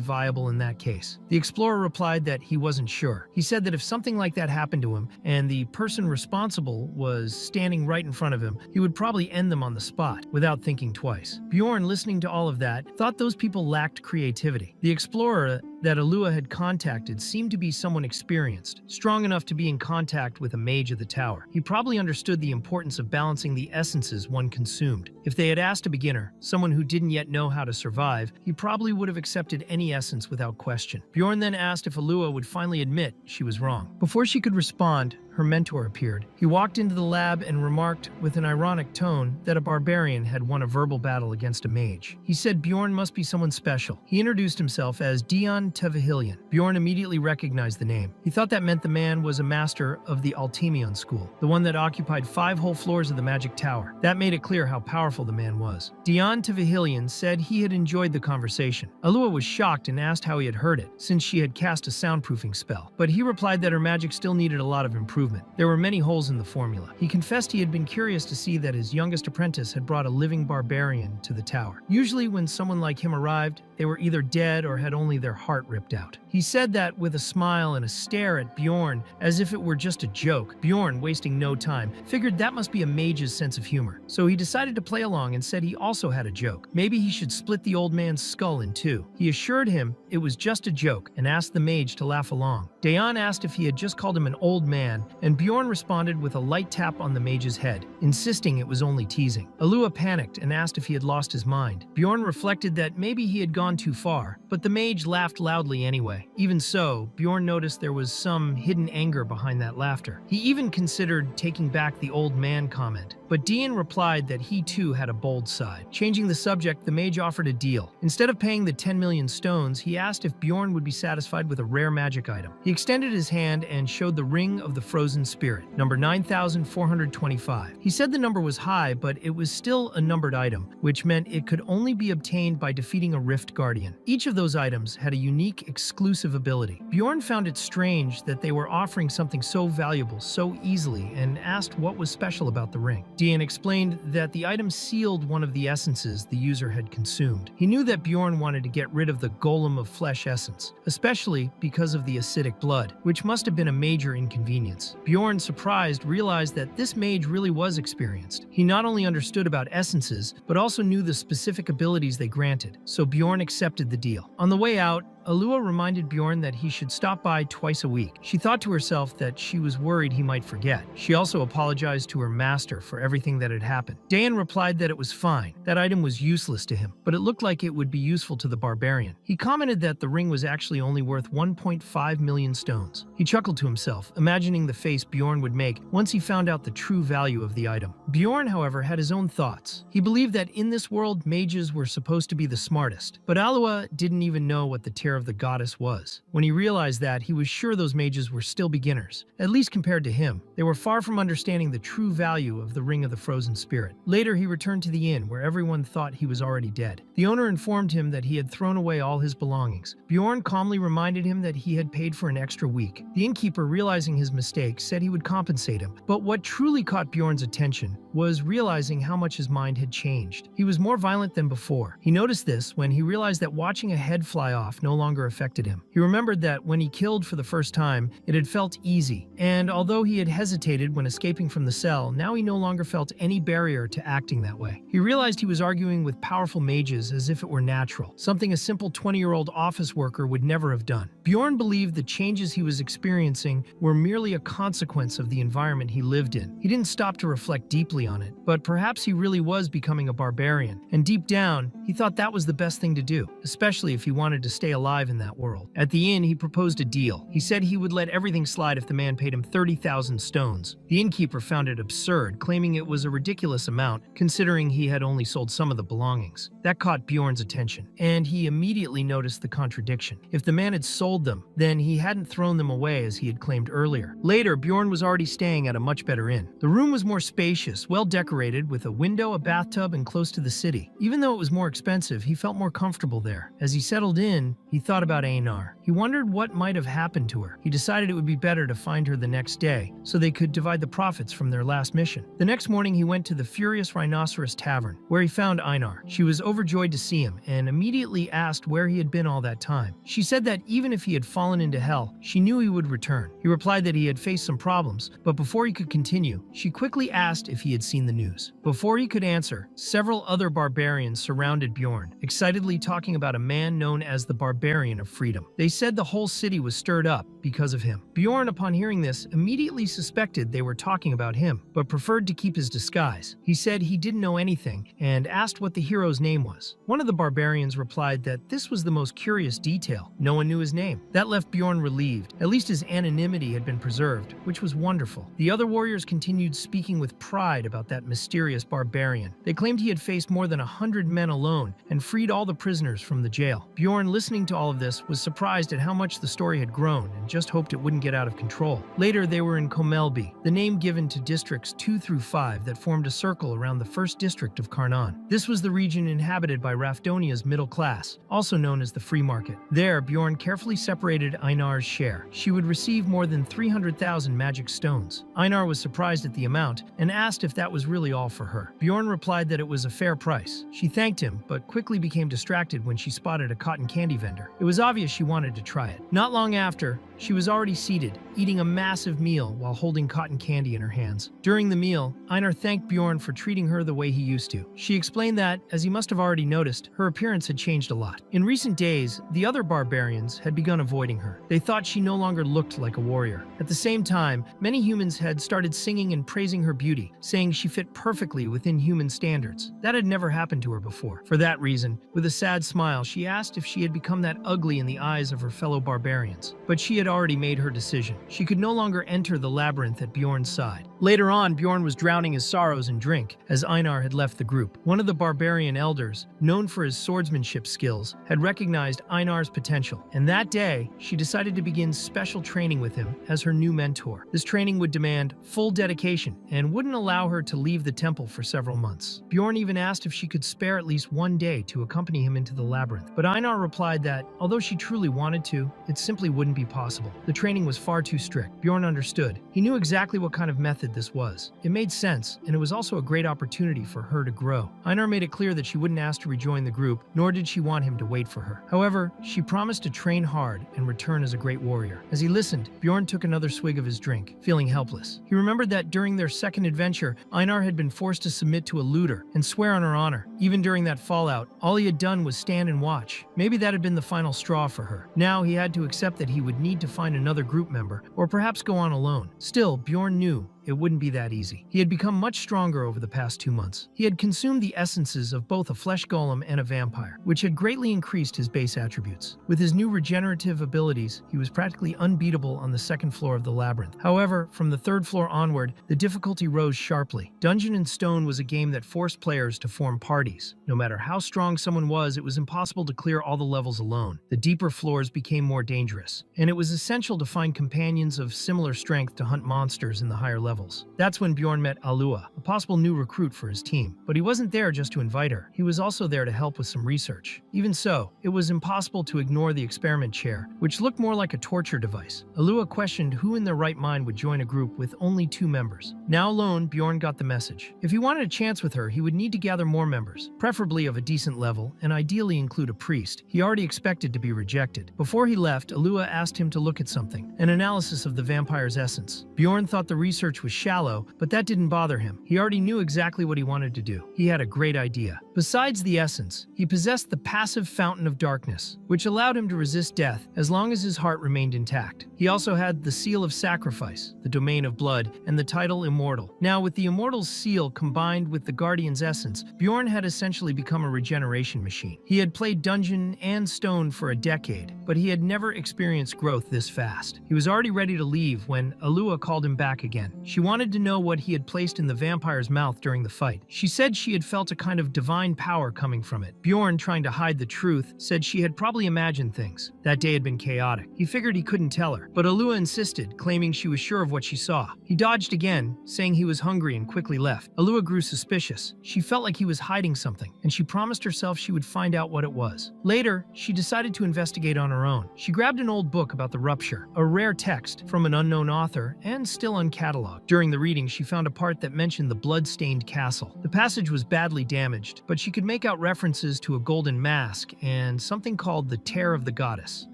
S1: viable in that case. The explorer replied that he wasn't sure. He said that if something like that happened to him, and the person responsible was standing right in front of him, he would probably end them on the spot, without thinking twice. Bjorn, listening to all of that, thought those people lacked creativity. The explorer that Alua had contacted seemed to be someone experienced, strong enough to be in contact with a mage of the tower. He probably understood the importance of balancing the essences one consumed. If they had asked a beginner, someone who didn't yet know how to survive, he probably would have accepted any essence without question. Bjorn then asked if Alua would finally admit she was wrong. Before she could respond, her mentor appeared. He walked into the lab and remarked with an ironic tone that a barbarian had won a verbal battle against a mage. He said Bjorn must be someone special. He introduced himself as Dion Tevahilian. Bjorn immediately recognized the name. He thought that meant the man was a master of the Altemion school, the one that occupied 5 whole floors of the magic tower. That made it clear how powerful the man was. Dion Tevahilian said he had enjoyed the conversation. Alua was shocked and asked how he had heard it, since she had cast a soundproofing spell. But he replied that her magic still needed a lot of improvement. There were many holes in the formula. He confessed he had been curious to see that his youngest apprentice had brought a living barbarian to the tower. Usually when someone like him arrived, they were either dead or had only their heart ripped out. He said that with a smile and a stare at Bjorn as if it were just a joke. Bjorn, wasting no time, figured that must be a mage's sense of humor. So he decided to play along and said he also had a joke. Maybe he should split the old man's skull in two. He assured him it was just a joke and asked the mage to laugh along. Dayan asked if he had just called him an old man, and Bjorn responded with a light tap on the mage's head, insisting it was only teasing. Alua panicked and asked if he had lost his mind. Bjorn reflected that maybe he had gone too far, but the mage laughed loudly anyway. Even so, Bjorn noticed there was some hidden anger behind that laughter. He even considered taking back the old man comment, but Dian replied that he too had a bold side. Changing the subject, the mage offered a deal. Instead of paying the 10 million stones, he asked if Bjorn would be satisfied with a rare magic item. He extended his hand and showed the Ring of the Frozen Spirit, number 9,425. He said the number was high, but it was still a numbered item, which meant it could only be obtained by defeating a Rift Guardian. Each of those items had a unique, exclusive ability. Bjorn found it strange that they were offering something so valuable so easily and asked what was special about the ring. Dian explained that the item sealed one of the essences the user had consumed. He knew that Bjorn wanted to get rid of the Golem of Flesh essence, especially because of the acidic blood, which must have been a major inconvenience. Bjorn, surprised, realized that this mage really was experienced. He not only understood about essences, but also knew the specific abilities they granted, so Bjorn accepted the deal. On the way out, Alua reminded Bjorn that he should stop by twice a week. She thought to herself that she was worried he might forget. She also apologized to her master for everything that had happened. Dayan replied that it was fine. That item was useless to him, but it looked like it would be useful to the barbarian. He commented that the ring was actually only worth 1.5 million stones. He chuckled to himself, imagining the face Bjorn would make once he found out the true value of the item. Bjorn, however, had his own thoughts. He believed that in this world, mages were supposed to be the smartest, but Alua didn't even know what the chair of the goddess was. When he realized that, he was sure those mages were still beginners, at least compared to him. They were far from understanding the true value of the Ring of the Frozen Spirit. Later, he returned to the inn, where everyone thought he was already dead. The owner informed him that he had thrown away all his belongings. Bjorn calmly reminded him that he had paid for an extra week. The innkeeper, realizing his mistake, said he would compensate him. But what truly caught Bjorn's attention was realizing how much his mind had changed. He was more violent than before. He noticed this when he realized that watching a head fly off no longer affected him. He remembered that when he killed for the first time, it had felt easy. And although he had hesitated when escaping from the cell, now he no longer felt any barrier to acting that way. He realized he was arguing with powerful mages as if it were natural, something a simple 20-year-old office worker would never have done. Bjorn believed the changes he was experiencing were merely a consequence of the environment he lived in. He didn't stop to reflect deeply on it, but perhaps he really was becoming a barbarian, and deep down, he thought that was the best thing to do, especially if he wanted to stay alive in that world. At the inn, he proposed a deal. He said he would let everything slide if the man paid him 30,000 stones. The innkeeper found it absurd, claiming it was a ridiculous amount, considering he had only sold some of the belongings. That caught Bjorn's attention, and he immediately noticed the contradiction. If the man had sold them, then he hadn't thrown them away as he had claimed earlier. Later, Bjorn was already staying at a much better inn. The room was more spacious, well decorated, with a window, a bathtub, and close to the city. Even though it was more expensive, he felt more comfortable there. As he settled in, he thought about Einar. He wondered what might have happened to her. He decided it would be better to find her the next day, so they could divide the profits from their last mission. The next morning, he went to the Furious Rhinoceros Tavern, where he found Einar. She was overjoyed to see him, and immediately asked where he had been all that time. She said that even if he had fallen into hell, she knew he would return. He replied that he had faced some problems, but before he could continue, she quickly asked if he had seen the news. Before he could answer, several other barbarians surrounded Bjorn, excitedly talking about a man known as the Barbarian of Freedom. They said the whole city was stirred up because of him. Bjorn, upon hearing this, immediately suspected they were talking about him, but preferred to keep his disguise. He said he didn't know anything and asked what the hero's name was. One of the barbarians replied that this was the most curious detail. No one knew his name. That left Bjorn relieved. At least his anonymity had been preserved, which was wonderful. The other warriors continued speaking with pride about that mysterious barbarian. They claimed he had faced more than 100 men alone and freed all the prisoners from the jail. Bjorn, listening to all of this, was surprised at how much the story had grown and just hoped it wouldn't get out of control. Later, they were in Komelby, the name given to districts 2 through 5 that formed a circle around the first district of Karnan. This was the region inhabited by Rafdonia's middle class, also known as the free market. There, Bjorn carefully separated Einar's share. She would receive more than 300,000 magic stones. Einar was surprised at the amount and asked if that was really all for her. Bjorn replied that it was a fair price. She thanked him, but quickly became distracted when she spotted a cotton candy vendor. It was obvious she wanted to try it. Not long after, she was already seated, eating a massive meal while holding cotton candy in her hands. During the meal, Einar thanked Bjorn for treating her the way he used to. She explained that, as he must have already noticed, her appearance had changed a lot. In recent days, the other barbarians had begun avoiding her. They thought she no longer looked like a warrior. At the same time, many humans had started singing and praising her beauty, saying she fit perfectly within human standards. That had never happened to her before. For that reason, with a sad smile, she asked if she had become that ugly in the eyes of her fellow barbarians. But she had already made her decision. She could no longer enter the labyrinth at Bjorn's side. Later on, Bjorn was drowning his sorrows in drink, as Einar had left the group. One of the barbarian elders, known for his swordsmanship skills, had recognized Einar's potential, and that day, she decided to begin special training with him as her new mentor. This training would demand full dedication and wouldn't allow her to leave the temple for several months. Bjorn even asked if she could spare at least one day to accompany him into the labyrinth, but Einar replied that, although she truly wanted to, it simply wouldn't be possible. The training was far too strict. Bjorn understood. He knew exactly what kind of method this was. It made sense, and it was also a great opportunity for her to grow. Einar made it clear that she wouldn't ask to rejoin the group, nor did she want him to wait for her. However, she promised to train hard and return as a great warrior. As he listened, Bjorn took another swig of his drink, feeling helpless. He remembered that during their second adventure, Einar had been forced to submit to a looter and swear on her honor. Even during that fallout, all he had done was stand and watch. Maybe that had been the final straw for her. Now he had to accept that he would need to find another group member, or perhaps go on alone. Still, Bjorn knew it wouldn't be that easy. He had become much stronger over the past 2 months. He had consumed the essences of both a flesh golem and a vampire, which had greatly increased his base attributes. With his new regenerative abilities, he was practically unbeatable on the second floor of the labyrinth. However, from the third floor onward, the difficulty rose sharply. Dungeon and Stone was a game that forced players to form parties. No matter how strong someone was, it was impossible to clear all the levels alone. The deeper floors became more dangerous, and it was essential to find companions of similar strength to hunt monsters in the higher levels. That's when Bjorn met Alua, a possible new recruit for his team. But he wasn't there just to invite her. He was also there to help with some research. Even so, it was impossible to ignore the experiment chair, which looked more like a torture device. Alua questioned who in their right mind would join a group with only 2 members. Now alone, Bjorn got the message. If he wanted a chance with her, he would need to gather more members, preferably of a decent level, and ideally include a priest. He already expected to be rejected. Before he left, Alua asked him to look at something, an analysis of the vampire's essence. Bjorn thought the research was shallow, but that didn't bother him. He already knew exactly what he wanted to do. He had a great idea. Besides the essence, he possessed the passive fountain of darkness, which allowed him to resist death as long as his heart remained intact. He also had the seal of sacrifice, the domain of blood, and the title immortal. Now, with the immortal's seal combined with the guardian's essence, Bjorn had essentially become a regeneration machine. He had played Dungeon and Stone for a decade, but he had never experienced growth this fast. He was already ready to leave when Alua called him back again. She wanted to know what he had placed in the vampire's mouth during the fight. She said she had felt a kind of divine power coming from it. Bjorn, trying to hide the truth, said she had probably imagined things. That day had been chaotic. He figured he couldn't tell her, but Alua insisted, claiming she was sure of what she saw. He dodged again, saying he was hungry and quickly left. Alua grew suspicious. She felt like he was hiding something, and she promised herself she would find out what it was. Later, she decided to investigate on her own. She grabbed an old book about the rupture, a rare text from an unknown author and still uncatalogued. During the reading, she found a part that mentioned the blood-stained castle. The passage was badly damaged, but she could make out references to a golden mask and something called the Tear of the Goddess.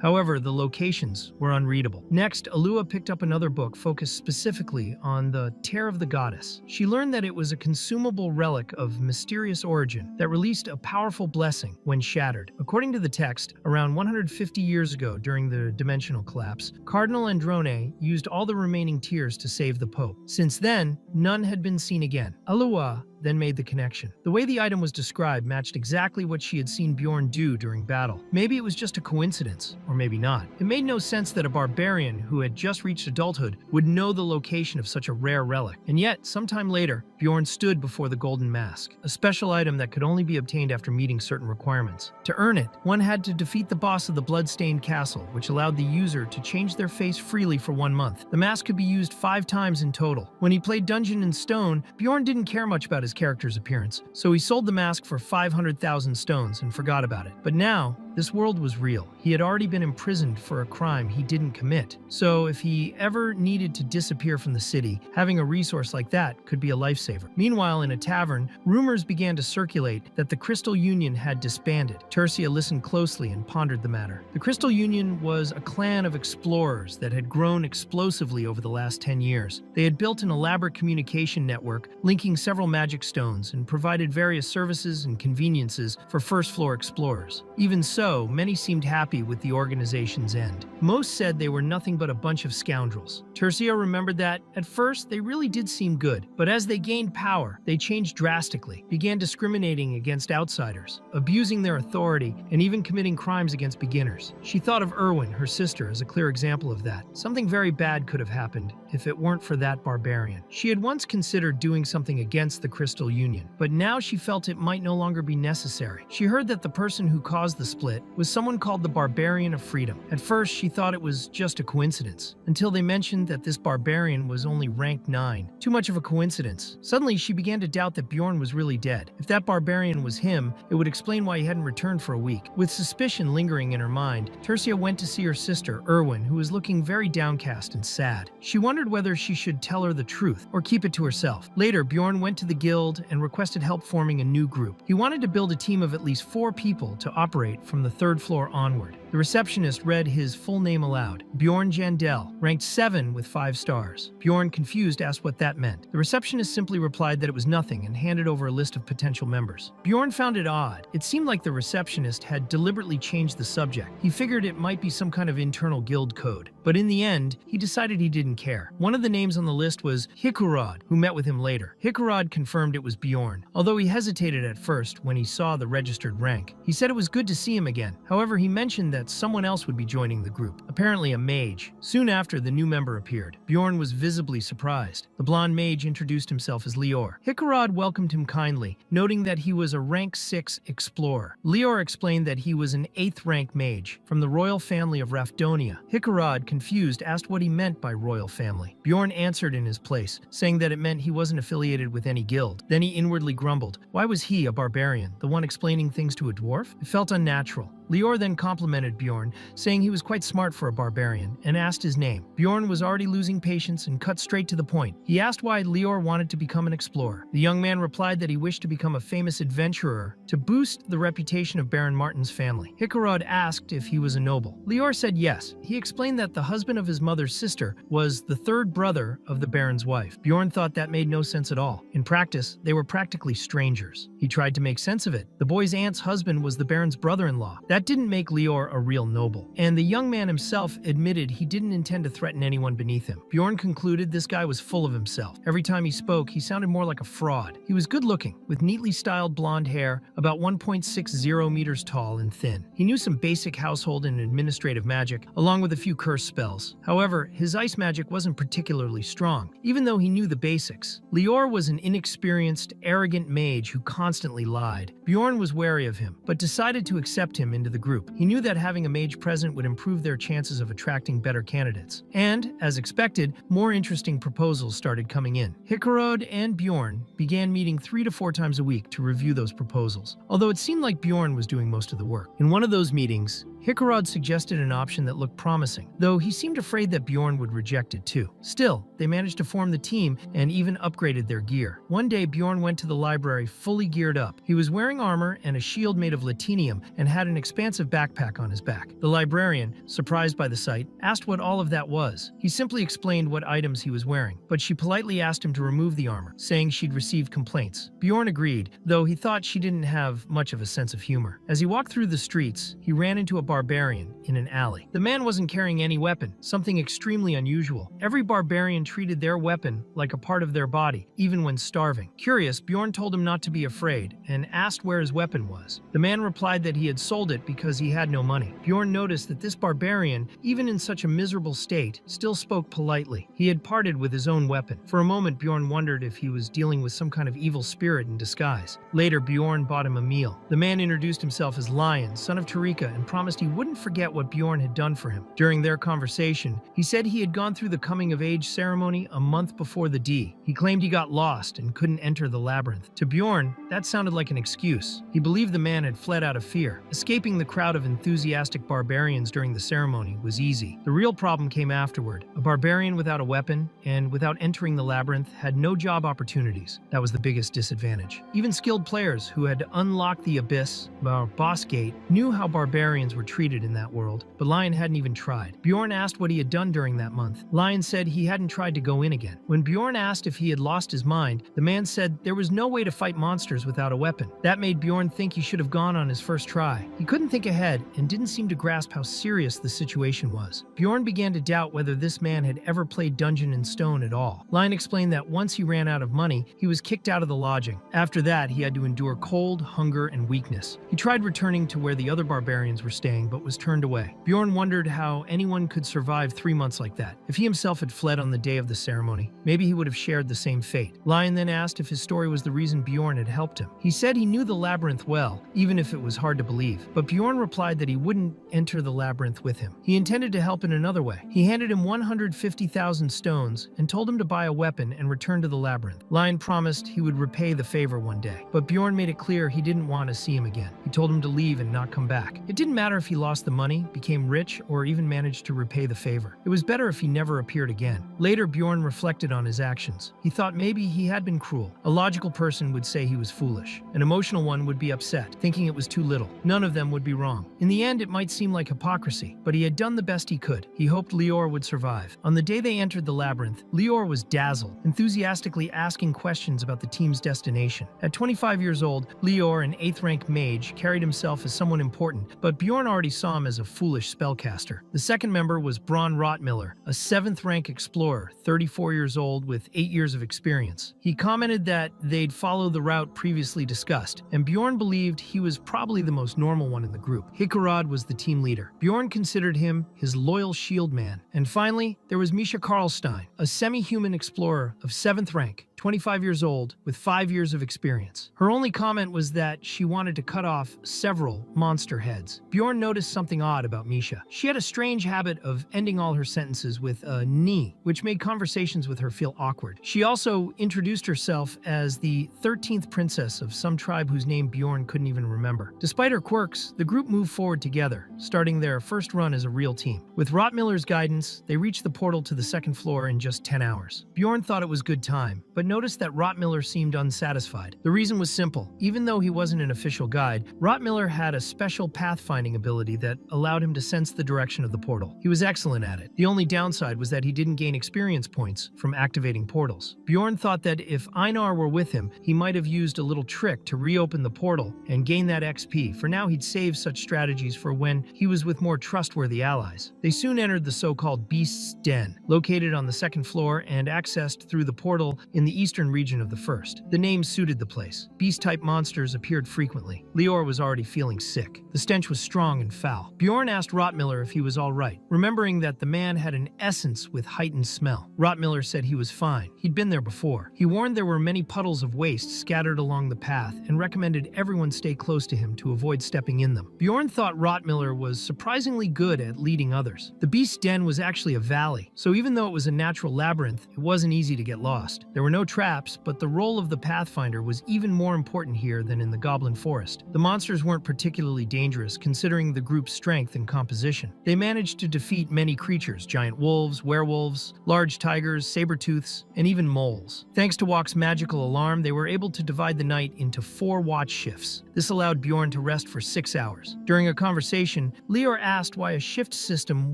S1: However, the locations were unreadable. Next, Alua picked up another book focused specifically on the Tear of the Goddess. She learned that it was a consumable relic of mysterious origin that released a powerful blessing when shattered. According to the text, around 150 years ago during the dimensional collapse, Cardinal Androne used all the remaining tears to save the Pope. Since then, none had been seen again. Alua then made the connection. The way the item was described matched exactly what she had seen Bjorn do during battle. Maybe it was just a coincidence, or maybe not. It made no sense that a barbarian who had just reached adulthood would know the location of such a rare relic. And yet, sometime later, Bjorn stood before the golden mask, a special item that could only be obtained after meeting certain requirements. To earn it, one had to defeat the boss of the blood-stained castle, which allowed the user to change their face freely for 1 month. The mask could be used 5 times in total. When he played Dungeon and Stone, Bjorn didn't care much about his character's appearance, so he sold the mask for 500,000 stones and forgot about it. But now, this world was real. He had already been imprisoned for a crime he didn't commit. So if he ever needed to disappear from the city, having a resource like that could be a lifesaver. Meanwhile, in a tavern, rumors began to circulate that the Crystal Union had disbanded. Tercia listened closely and pondered the matter. The Crystal Union was a clan of explorers that had grown explosively over the last 10 years. They had built an elaborate communication network linking several magic stones and provided various services and conveniences for first-floor explorers. Even so, many seemed happy with the organization's end. Most said they were nothing but a bunch of scoundrels. Tercia remembered that, at first, they really did seem good, but as they gained power, they changed drastically, began discriminating against outsiders, abusing their authority, and even committing crimes against beginners. She thought of Erwin, her sister, as a clear example of that. Something very bad could have happened if it weren't for that barbarian. She had once considered doing something against the Crystal Union, but now she felt it might no longer be necessary. She heard that the person who caused the split was someone called the Barbarian of Freedom. At first, she thought it was just a coincidence, until they mentioned that this barbarian was only rank 9. Too much of a coincidence. Suddenly, she began to doubt that Bjorn was really dead. If that barbarian was him, it would explain why he hadn't returned for a week. With suspicion lingering in her mind, Tercia went to see her sister, Erwin, who was looking very downcast and sad. She wondered whether she should tell her the truth or keep it to herself. Later, Bjorn went to the guild and requested help forming a new group. He wanted to build a team of at least 4 people to operate from the the third floor onward. The receptionist read his full name aloud. Bjorn Jandel, ranked 7 with 5 stars. Bjorn, confused, asked what that meant. The receptionist simply replied that it was nothing and handed over a list of potential members. Bjorn found it odd. It seemed like the receptionist had deliberately changed the subject. He figured it might be some kind of internal guild code. But in the end, he decided he didn't care. One of the names on the list was Hikurod, who met with him later. Hikurod confirmed it was Bjorn, although he hesitated at first when he saw the registered rank. He said it was good to see him again. However, he mentioned that someone else would be joining the group, apparently a mage. Soon after, the new member appeared. Bjorn was visibly surprised. The blonde mage introduced himself as Lior. Hikurod welcomed him kindly, noting that he was a rank 6 explorer. Lior explained that he was an 8th rank mage from the royal family of Rafdonia. Hikurod, confused, asked what he meant by royal family. Bjorn answered in his place, saying that it meant he wasn't affiliated with any guild. Then he inwardly grumbled. Why was he, a barbarian, the one explaining things to a dwarf? It felt unnatural. Lior then complimented Bjorn, saying he was quite smart for a barbarian, and asked his name. Bjorn was already losing patience and cut straight to the point. He asked why Lior wanted to become an explorer. The young man replied that he wished to become a famous adventurer to boost the reputation of Baron Martin's family. Hikurod asked if he was a noble. Lior said yes. He explained that the husband of his mother's sister was the 3rd brother of the Baron's wife. Bjorn thought that made no sense at all. In practice, they were practically strangers. He tried to make sense of it. The boy's aunt's husband was the Baron's brother-in-law. That didn't make Lior a real noble, and the young man himself admitted he didn't intend to threaten anyone beneath him. Bjorn concluded this guy was full of himself. Every time he spoke, he sounded more like a fraud. He was good-looking, with neatly styled blonde hair, about 1.60 meters tall and thin. He knew some basic household and administrative magic, along with a few curse spells. However, his ice magic wasn't particularly strong, even though he knew the basics. Lior was an inexperienced, arrogant mage who constantly lied. Bjorn was wary of him, but decided to accept him into the group. He knew that having a mage present would improve their chances of attracting better candidates. And, as expected, more interesting proposals started coming in. Hikurod and Bjorn began meeting 3 to 4 times a week to review those proposals, although it seemed like Bjorn was doing most of the work. In one of those meetings, Hikurod suggested an option that looked promising, though he seemed afraid that Bjorn would reject it too. Still, they managed to form the team and even upgraded their gear. One day, Bjorn went to the library fully geared up. He was wearing armor and a shield made of latinium and had an expansive backpack on his back. The librarian, surprised by the sight, asked what all of that was. He simply explained what items he was wearing, but she politely asked him to remove the armor, saying she'd received complaints. Bjorn agreed, though he thought she didn't have much of a sense of humor. As he walked through the streets, he ran into a barbarian in an alley. The man wasn't carrying any weapon, something extremely unusual. Every barbarian treated their weapon like a part of their body, even when starving. Curious, Bjorn told him not to be afraid and asked where his weapon was. The man replied that he had sold it because he had no money. Bjorn noticed that this barbarian, even in such a miserable state, still spoke politely. He had parted with his own weapon. For a moment, Bjorn wondered if he was dealing with some kind of evil spirit in disguise. Later, Bjorn bought him a meal. The man introduced himself as Lion, son of Tarika, and promised he wouldn't forget what Bjorn had done for him. During their conversation, he said he had gone through the coming-of-age ceremony a month before the D. He claimed he got lost and couldn't enter the labyrinth. To Bjorn, that sounded like an excuse. He believed the man had fled out of fear. Escaping the crowd of enthusiastic barbarians during the ceremony was easy. The real problem came afterward. A barbarian without a weapon and without entering the labyrinth had no job opportunities. That was the biggest disadvantage. Even skilled players who had unlocked the abyss, or boss gate, knew how barbarians were treated in that world, but Lion hadn't even tried. Bjorn asked what he had done during that month. Lion said he hadn't tried to go in again. When Bjorn asked if he had lost his mind, the man said there was no way to fight monsters without a weapon. That made Bjorn think he should have gone on his first try. He couldn't think ahead and didn't seem to grasp how serious the situation was. Bjorn began to doubt whether this man had ever played Dungeon and Stone at all. Lion explained that once he ran out of money, he was kicked out of the lodging. After that, he had to endure cold, hunger, and weakness. He tried returning to where the other barbarians were staying, but was turned away. Bjorn wondered how anyone could survive 3 months like that. If he himself had fled on the day of the ceremony, maybe he would have shared the same fate. Lion then asked if his story was the reason Bjorn had helped him. He said he knew the labyrinth well, even if it was hard to believe. But Bjorn replied that he wouldn't enter the labyrinth with him. He intended to help in another way. He handed him 150,000 stones and told him to buy a weapon and return to the labyrinth. Lion promised he would repay the favor one day, but Bjorn made it clear he didn't want to see him again. He told him to leave and not come back. It didn't matter if he lost the money, became rich, or even managed to repay the favor. It was better if he never appeared again. Later, Bjorn reflected on his actions. He thought maybe he had been cruel. A logical person would say he was foolish. An emotional one would be upset, thinking it was too little. None of them would would be wrong. In the end, it might seem like hypocrisy, but he had done the best he could. He hoped Lior would survive. On the day they entered the labyrinth, Lior was dazzled, enthusiastically asking questions about the team's destination. At 25 years old, Lior, an 8th rank mage, carried himself as someone important, but Bjorn already saw him as a foolish spellcaster. The second member was Braun Rottmiller, a 7th rank explorer, 34 years old with 8 years of experience. He commented that they'd follow the route previously discussed, and Bjorn believed he was probably the most normal one in the group. Hikarad was the team leader. Bjorn considered him his loyal shield man. And finally, there was Misha Karlstein, a semi-human explorer of 7th rank, 25 years old, with 5 years of experience. Her only comment was that she wanted to cut off several monster heads. Bjorn noticed something odd about Misha. She had a strange habit of ending all her sentences with a ni, which made conversations with her feel awkward. She also introduced herself as the 13th princess of some tribe whose name Bjorn couldn't even remember. Despite her quirks, the group moved forward together, starting their first run as a real team. With Rottmiller's guidance, they reached the portal to the second floor in just 10 hours. Bjorn thought it was good time, but noticed that Rottmiller seemed unsatisfied. The reason was simple. Even though he wasn't an official guide, Rottmiller had a special pathfinding ability that allowed him to sense the direction of the portal. He was excellent at it. The only downside was that he didn't gain experience points from activating portals. Bjorn thought that if Einar were with him, he might have used a little trick to reopen the portal and gain that XP. For now, he'd save such strategies for when he was with more trustworthy allies. They soon entered the so-called Beast's Den, located on the second floor and accessed through the portal in the eastern region of the first. The name suited the place. Beast-type monsters appeared frequently. Lior was already feeling sick. The stench was strong and foul. Bjorn asked Rottmiller if he was all right, remembering that the man had an essence with heightened smell. Rottmiller said he was fine. He'd been there before. He warned there were many puddles of waste scattered along the path and recommended everyone stay close to him to avoid stepping in them. Bjorn thought Rottmiller was surprisingly good at leading others. The Beast's Den was actually a valley, so even though it was a natural labyrinth, it wasn't easy to get lost. There were no traps, but the role of the Pathfinder was even more important here than in the Goblin Forest. The monsters weren't particularly dangerous, considering the group's strength and composition. They managed to defeat many creatures: giant wolves, werewolves, large tigers, saber-tooths, and even moles. Thanks to Walk's magical alarm, they were able to divide the night into 4 watch shifts. This allowed Bjorn to rest for 6 hours. During a conversation, Lior asked why a shift system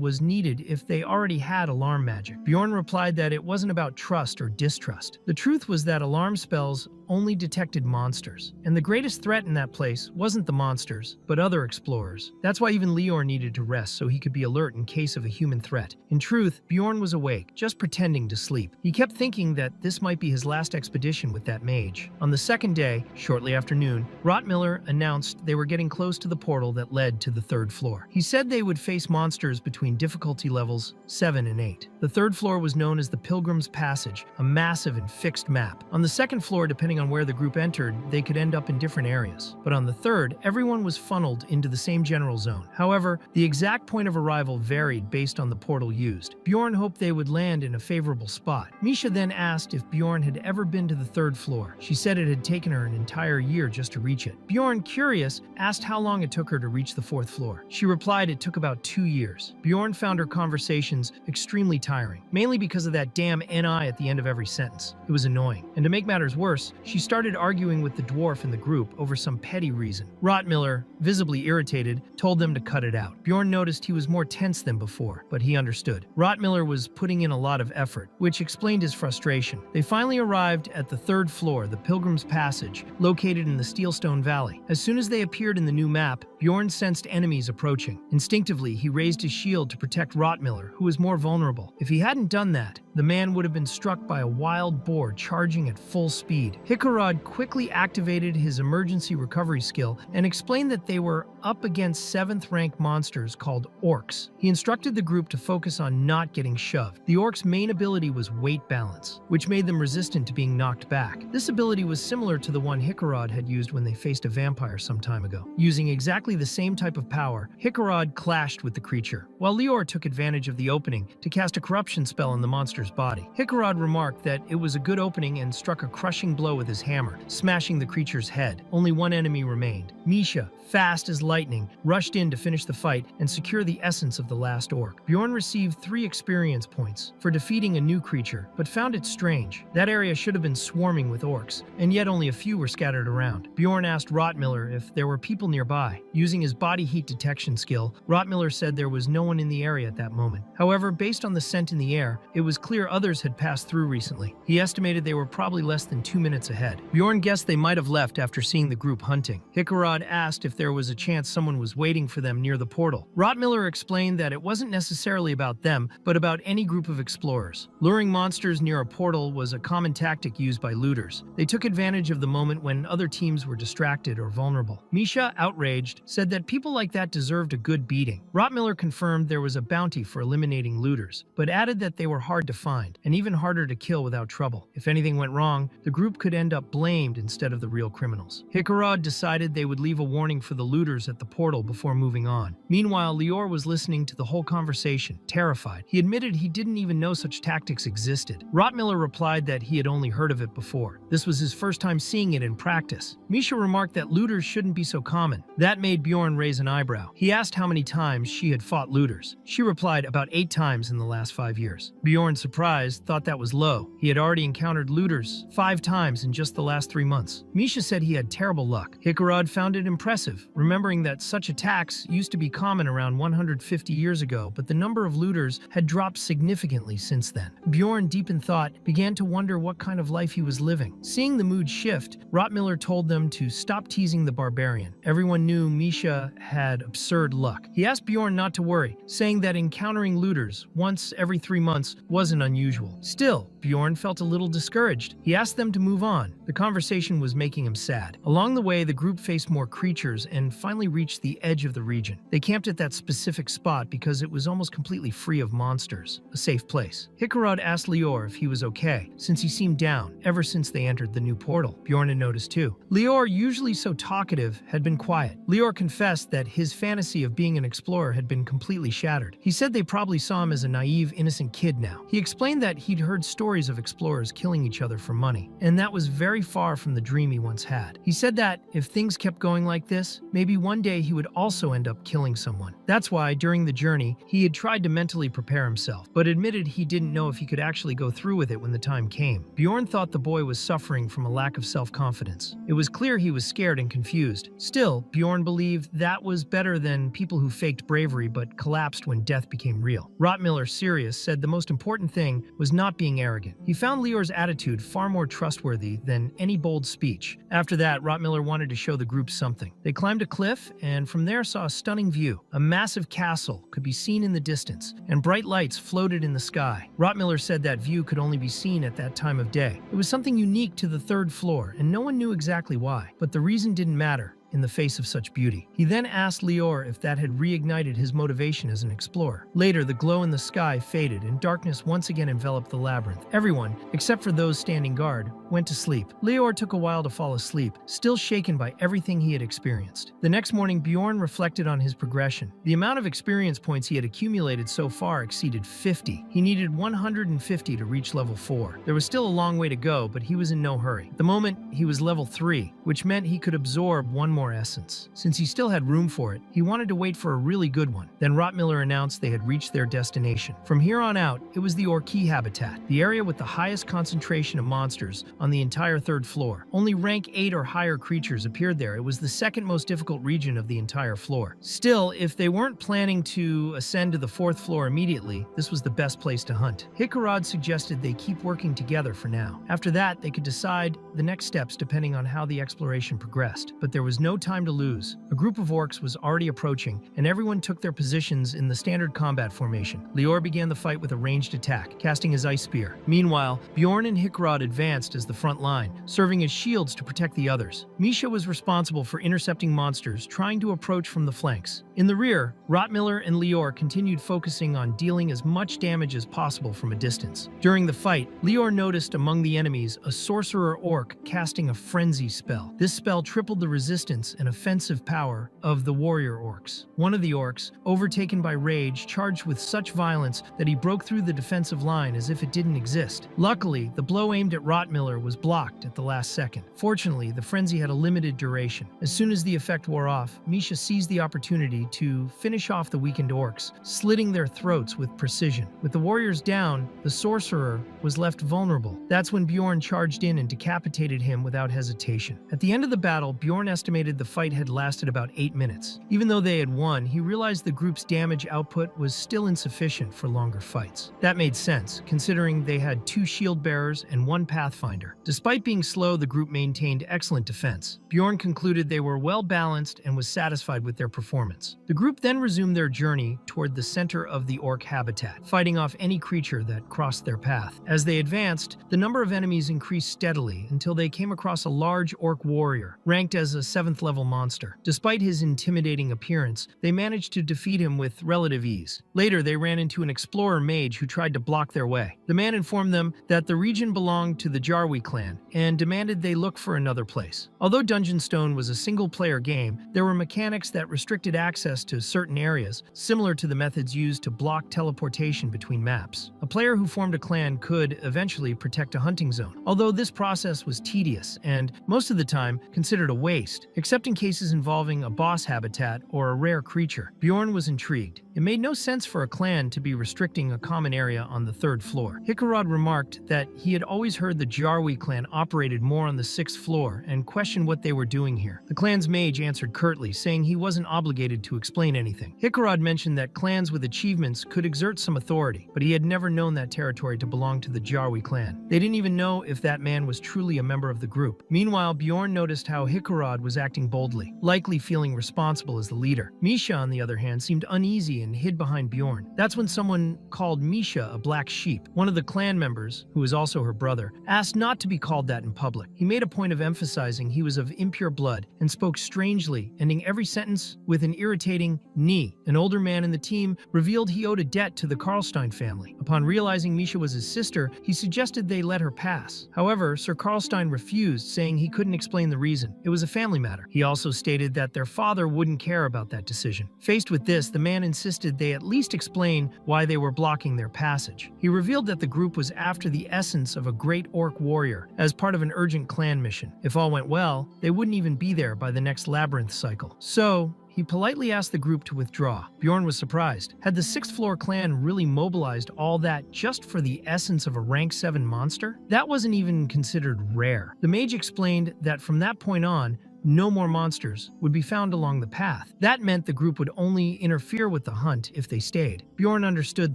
S1: was needed if they already had alarm magic. Bjorn replied that it wasn't about trust or distrust. The truth was that alarm spells only detected monsters, and the greatest threat in that place wasn't the monsters, but other explorers. That's why even Lior needed to rest, so he could be alert in case of a human threat. In truth, Bjorn was awake, just pretending to sleep. He kept thinking that this might be his last expedition with that mage. On the second day, shortly after noon, Rottmiller announced they were getting close to the portal that led to the 3rd floor. He said they would face monsters between difficulty levels 7 and 8. The 3rd floor was known as the Pilgrim's Passage, a massive and fixed map. On the 2nd floor, depending on where the group entered, they could end up in different areas. But on the 3rd, everyone was funneled into the same general zone. However, the exact point of arrival varied based on the portal used. Bjorn hoped they would land in a favorable spot. Misha then asked if Bjorn had ever been to the 3rd floor. She said it had taken her an entire year just to reach it. Bjorn, curious, asked how long it took her to reach the 4th floor. She replied it took about 2 years. Bjorn found her conversations extremely tiring, mainly because of that damn NI at the end of every sentence. It was annoying. And to make matters worse, she started arguing with the dwarf in the group over some petty reason. Rottmiller, visibly irritated, told them to cut it out. Bjorn noticed he was more tense than before, but he understood. Rottmiller was putting in a lot of effort, which explained his frustration. They finally arrived at the 3rd floor, the Pilgrim's Passage, located in the Steelstone Valley. As soon as they appeared in the new map, Bjorn sensed enemies approaching. Instinctively, he raised his shield to protect Rottmiller, who was more vulnerable. If he hadn't done that, the man would have been struck by a wild boar charging at full speed. Hikarad quickly activated his emergency recovery skill and explained that they were up against 7th rank monsters called orcs. He instructed the group to focus on not getting shoved. The orcs' main ability was weight balance, which made them resistant to being knocked back. This ability was similar to the one Hikarad had used when they faced a vampire some time ago. Using exactly the same type of power, Hikarad clashed with the creature, while Lior took advantage of the opening to cast a corruption spell on the monster's body. Hikarad remarked that it was a good opening and struck a crushing blow with his hammer, smashing the creature's head. Only one enemy remained. Misha, fast as lightning, rushed rushed in to finish the fight and secure the essence of the last orc. Bjorn received 3 experience points for defeating a new creature, but found it strange. That area should have been swarming with orcs, and yet only a few were scattered around. Bjorn asked Rotmiller if there were people nearby. Using his body heat detection skill, Rotmiller said there was no one in the area at that moment. However, based on the scent in the air, it was clear others had passed through recently. He estimated they were probably less than 2 minutes ahead. Bjorn guessed they might have left after seeing the group hunting. Hickarod asked if there was a chance someone was waiting for them near the portal. Rotmiller explained that it wasn't necessarily about them, but about any group of explorers. Luring monsters near a portal was a common tactic used by looters. They took advantage of the moment when other teams were distracted or vulnerable. Misha, outraged, said that people like that deserved a good beating. Rotmiller confirmed there was a bounty for eliminating looters, but added that they were hard to find and even harder to kill without trouble. If anything went wrong, the group could end up blamed instead of the real criminals. Hickarod decided they would leave a warning for the looters at the portal before moving on. Meanwhile, Lior was listening to the whole conversation, terrified. He admitted he didn't even know such tactics existed. Rotmiller replied that he had only heard of it before. This was his first time seeing it in practice. Misha remarked that looters shouldn't be so common. That made Bjorn raise an eyebrow. He asked how many times she had fought looters. She replied about 8 times in the last 5 years. Bjorn, surprised, thought that was low. He had already encountered looters 5 times in just the last 3 months. Misha said he had terrible luck. Hickarod found it impressive, remembering that such attacks used to be common around 150 years ago, but the number of looters had dropped significantly since then. Bjorn, deep in thought, began to wonder what kind of life he was living. Seeing the mood shift, Rotmiller told them to stop teasing the barbarian. Everyone knew Misha had absurd luck. He asked Bjorn not to worry, saying that encountering looters once every 3 months wasn't unusual. Still, Bjorn felt a little discouraged. He asked them to move on. The conversation was making him sad. Along the way, the group faced more creatures and finally reached the edge of the region. They camped at that specific spot because it was almost completely free of monsters, a safe place. Hickarod asked Lior if he was okay, since he seemed down ever since they entered the new portal. Bjorn had noticed too. Lior, usually so talkative, had been quiet. Lior confessed that his fantasy of being an explorer had been completely shattered. He said they probably saw him as a naive, innocent kid now. He explained that he'd heard stories of explorers killing each other for money, and that was very far from the dream he once had. He said that if things kept going like this, maybe one day he would also end up killing someone. That's why, during the journey, he had tried to mentally prepare himself, but admitted he didn't know if he could actually go through with it when the time came. Bjorn thought the boy was suffering from a lack of self-confidence. It was clear he was scared and confused. Still, Bjorn believed that was better than people who faked bravery but collapsed when death became real. Rotmiller, serious, said the most important thing was not being arrogant. He found Lior's attitude far more trustworthy than any bold speech. After that, Rotmiller wanted to show the group something. They climbed a cliff and from there saw a stunning view. A massive castle could be seen in the distance, and bright lights floated in the sky. Rotmiller said that view could only be seen at that time of day. It was something unique to the 3rd floor, and no one knew exactly why. But the reason didn't matter in the face of such beauty. He then asked Lior if that had reignited his motivation as an explorer. Later, the glow in the sky faded and darkness once again enveloped the labyrinth. Everyone, except for those standing guard, went to sleep. Lior took a while to fall asleep, still shaken by everything he had experienced. The next morning, Bjorn reflected on his progression. The amount of experience points he had accumulated so far exceeded 50. He needed 150 to reach level 4. There was still a long way to go, but he was in no hurry. At the moment, he was level 3, which meant he could absorb one more essence. Since he still had room for it, he wanted to wait for a really good one. Then Rotmiller announced they had reached their destination. From here on out, it was the Orki habitat, the area with the highest concentration of monsters on the entire 3rd floor. Only rank 8 or higher creatures appeared there. It was the 2nd most difficult region of the entire floor. Still, if they weren't planning to ascend to the 4th floor immediately, this was the best place to hunt. Hickarod suggested they keep working together for now. After that, they could decide the next steps depending on how the exploration progressed. But there was no time to lose. A group of orcs was already approaching, and everyone took their positions in the standard combat formation. Lior began the fight with a ranged attack, casting his ice spear. Meanwhile, Bjorn and Hickarod advanced as the front line, serving as shields to protect the others. Misha was responsible for intercepting monsters trying to approach from the flanks. In the rear, Rotmiller and Lior continued focusing on dealing as much damage as possible from a distance. During the fight, Lior noticed among the enemies a sorcerer orc casting a frenzy spell. This spell tripled the resistance presence and offensive power of the warrior orcs. One of the orcs, overtaken by rage, charged with such violence that he broke through the defensive line as if it didn't exist. Luckily, the blow aimed at Rottmiller was blocked at the last second. Fortunately, the frenzy had a limited duration. As soon as the effect wore off, Misha seized the opportunity to finish off the weakened orcs, slitting their throats with precision. With the warriors down, the sorcerer was left vulnerable. That's when Bjorn charged in and decapitated him without hesitation. At the end of the battle, Bjorn estimated the fight had lasted about 8 minutes. Even though they had won, he realized the group's damage output was still insufficient for longer fights. That made sense, considering they had 2 shield bearers and 1 pathfinder. Despite being slow, the group maintained excellent defense. Bjorn concluded they were well balanced and was satisfied with their performance. The group then resumed their journey toward the center of the orc habitat, fighting off any creature that crossed their path. As they advanced, the number of enemies increased steadily until they came across a large orc warrior, ranked as a 7th level monster. Despite his intimidating appearance, they managed to defeat him with relative ease. Later, they ran into an explorer mage who tried to block their way. The man informed them that the region belonged to the Jarwi clan and demanded they look for another place. Although Dungeon Stone was a single-player game, there were mechanics that restricted access to certain areas, similar to the methods used to block teleportation between maps. A player who formed a clan could eventually protect a hunting zone, although this process was tedious and, most of the time, considered a waste, except in cases involving a boss habitat or a rare creature. Bjorn was intrigued. It made no sense for a clan to be restricting a common area on the 3rd floor. Hikarad remarked that he had always heard the Jarwi clan operated more on the 6th floor and questioned what they were doing here. The clan's mage answered curtly, saying he wasn't obligated to explain anything. Hikarad mentioned that clans with achievements could exert some authority, but he had never known that territory to belong to the Jarwi clan. They didn't even know if that man was truly a member of the group. Meanwhile, Bjorn noticed how Hikarad was acting boldly, likely feeling responsible as the leader. Misha, on the other hand, seemed uneasy and hid behind Bjorn. That's when someone called Misha a black sheep. One of the clan members, who was also her brother, asked not to be called that in public. He made a point of emphasizing he was of impure blood and spoke strangely, ending every sentence with an irritating "ni." An older man in the team revealed he owed a debt to the Karlstein family. Upon realizing Misha was his sister, he suggested they let her pass. However, Sir Karlstein refused, saying he couldn't explain the reason. It was a family matter. He also stated that their father wouldn't care about that decision. Faced with this, the man insisted they at least explain why they were blocking their passage. He revealed that the group was after the essence of a great orc warrior as part of an urgent clan mission. If all went well, they wouldn't even be there by the next labyrinth cycle. So, he politely asked the group to withdraw. Bjorn was surprised. Had the 6th floor clan really mobilized all that just for the essence of a rank 7 monster? That wasn't even considered rare. The mage explained that from that point on, no more monsters would be found along the path. That meant the group would only interfere with the hunt if they stayed. Bjorn understood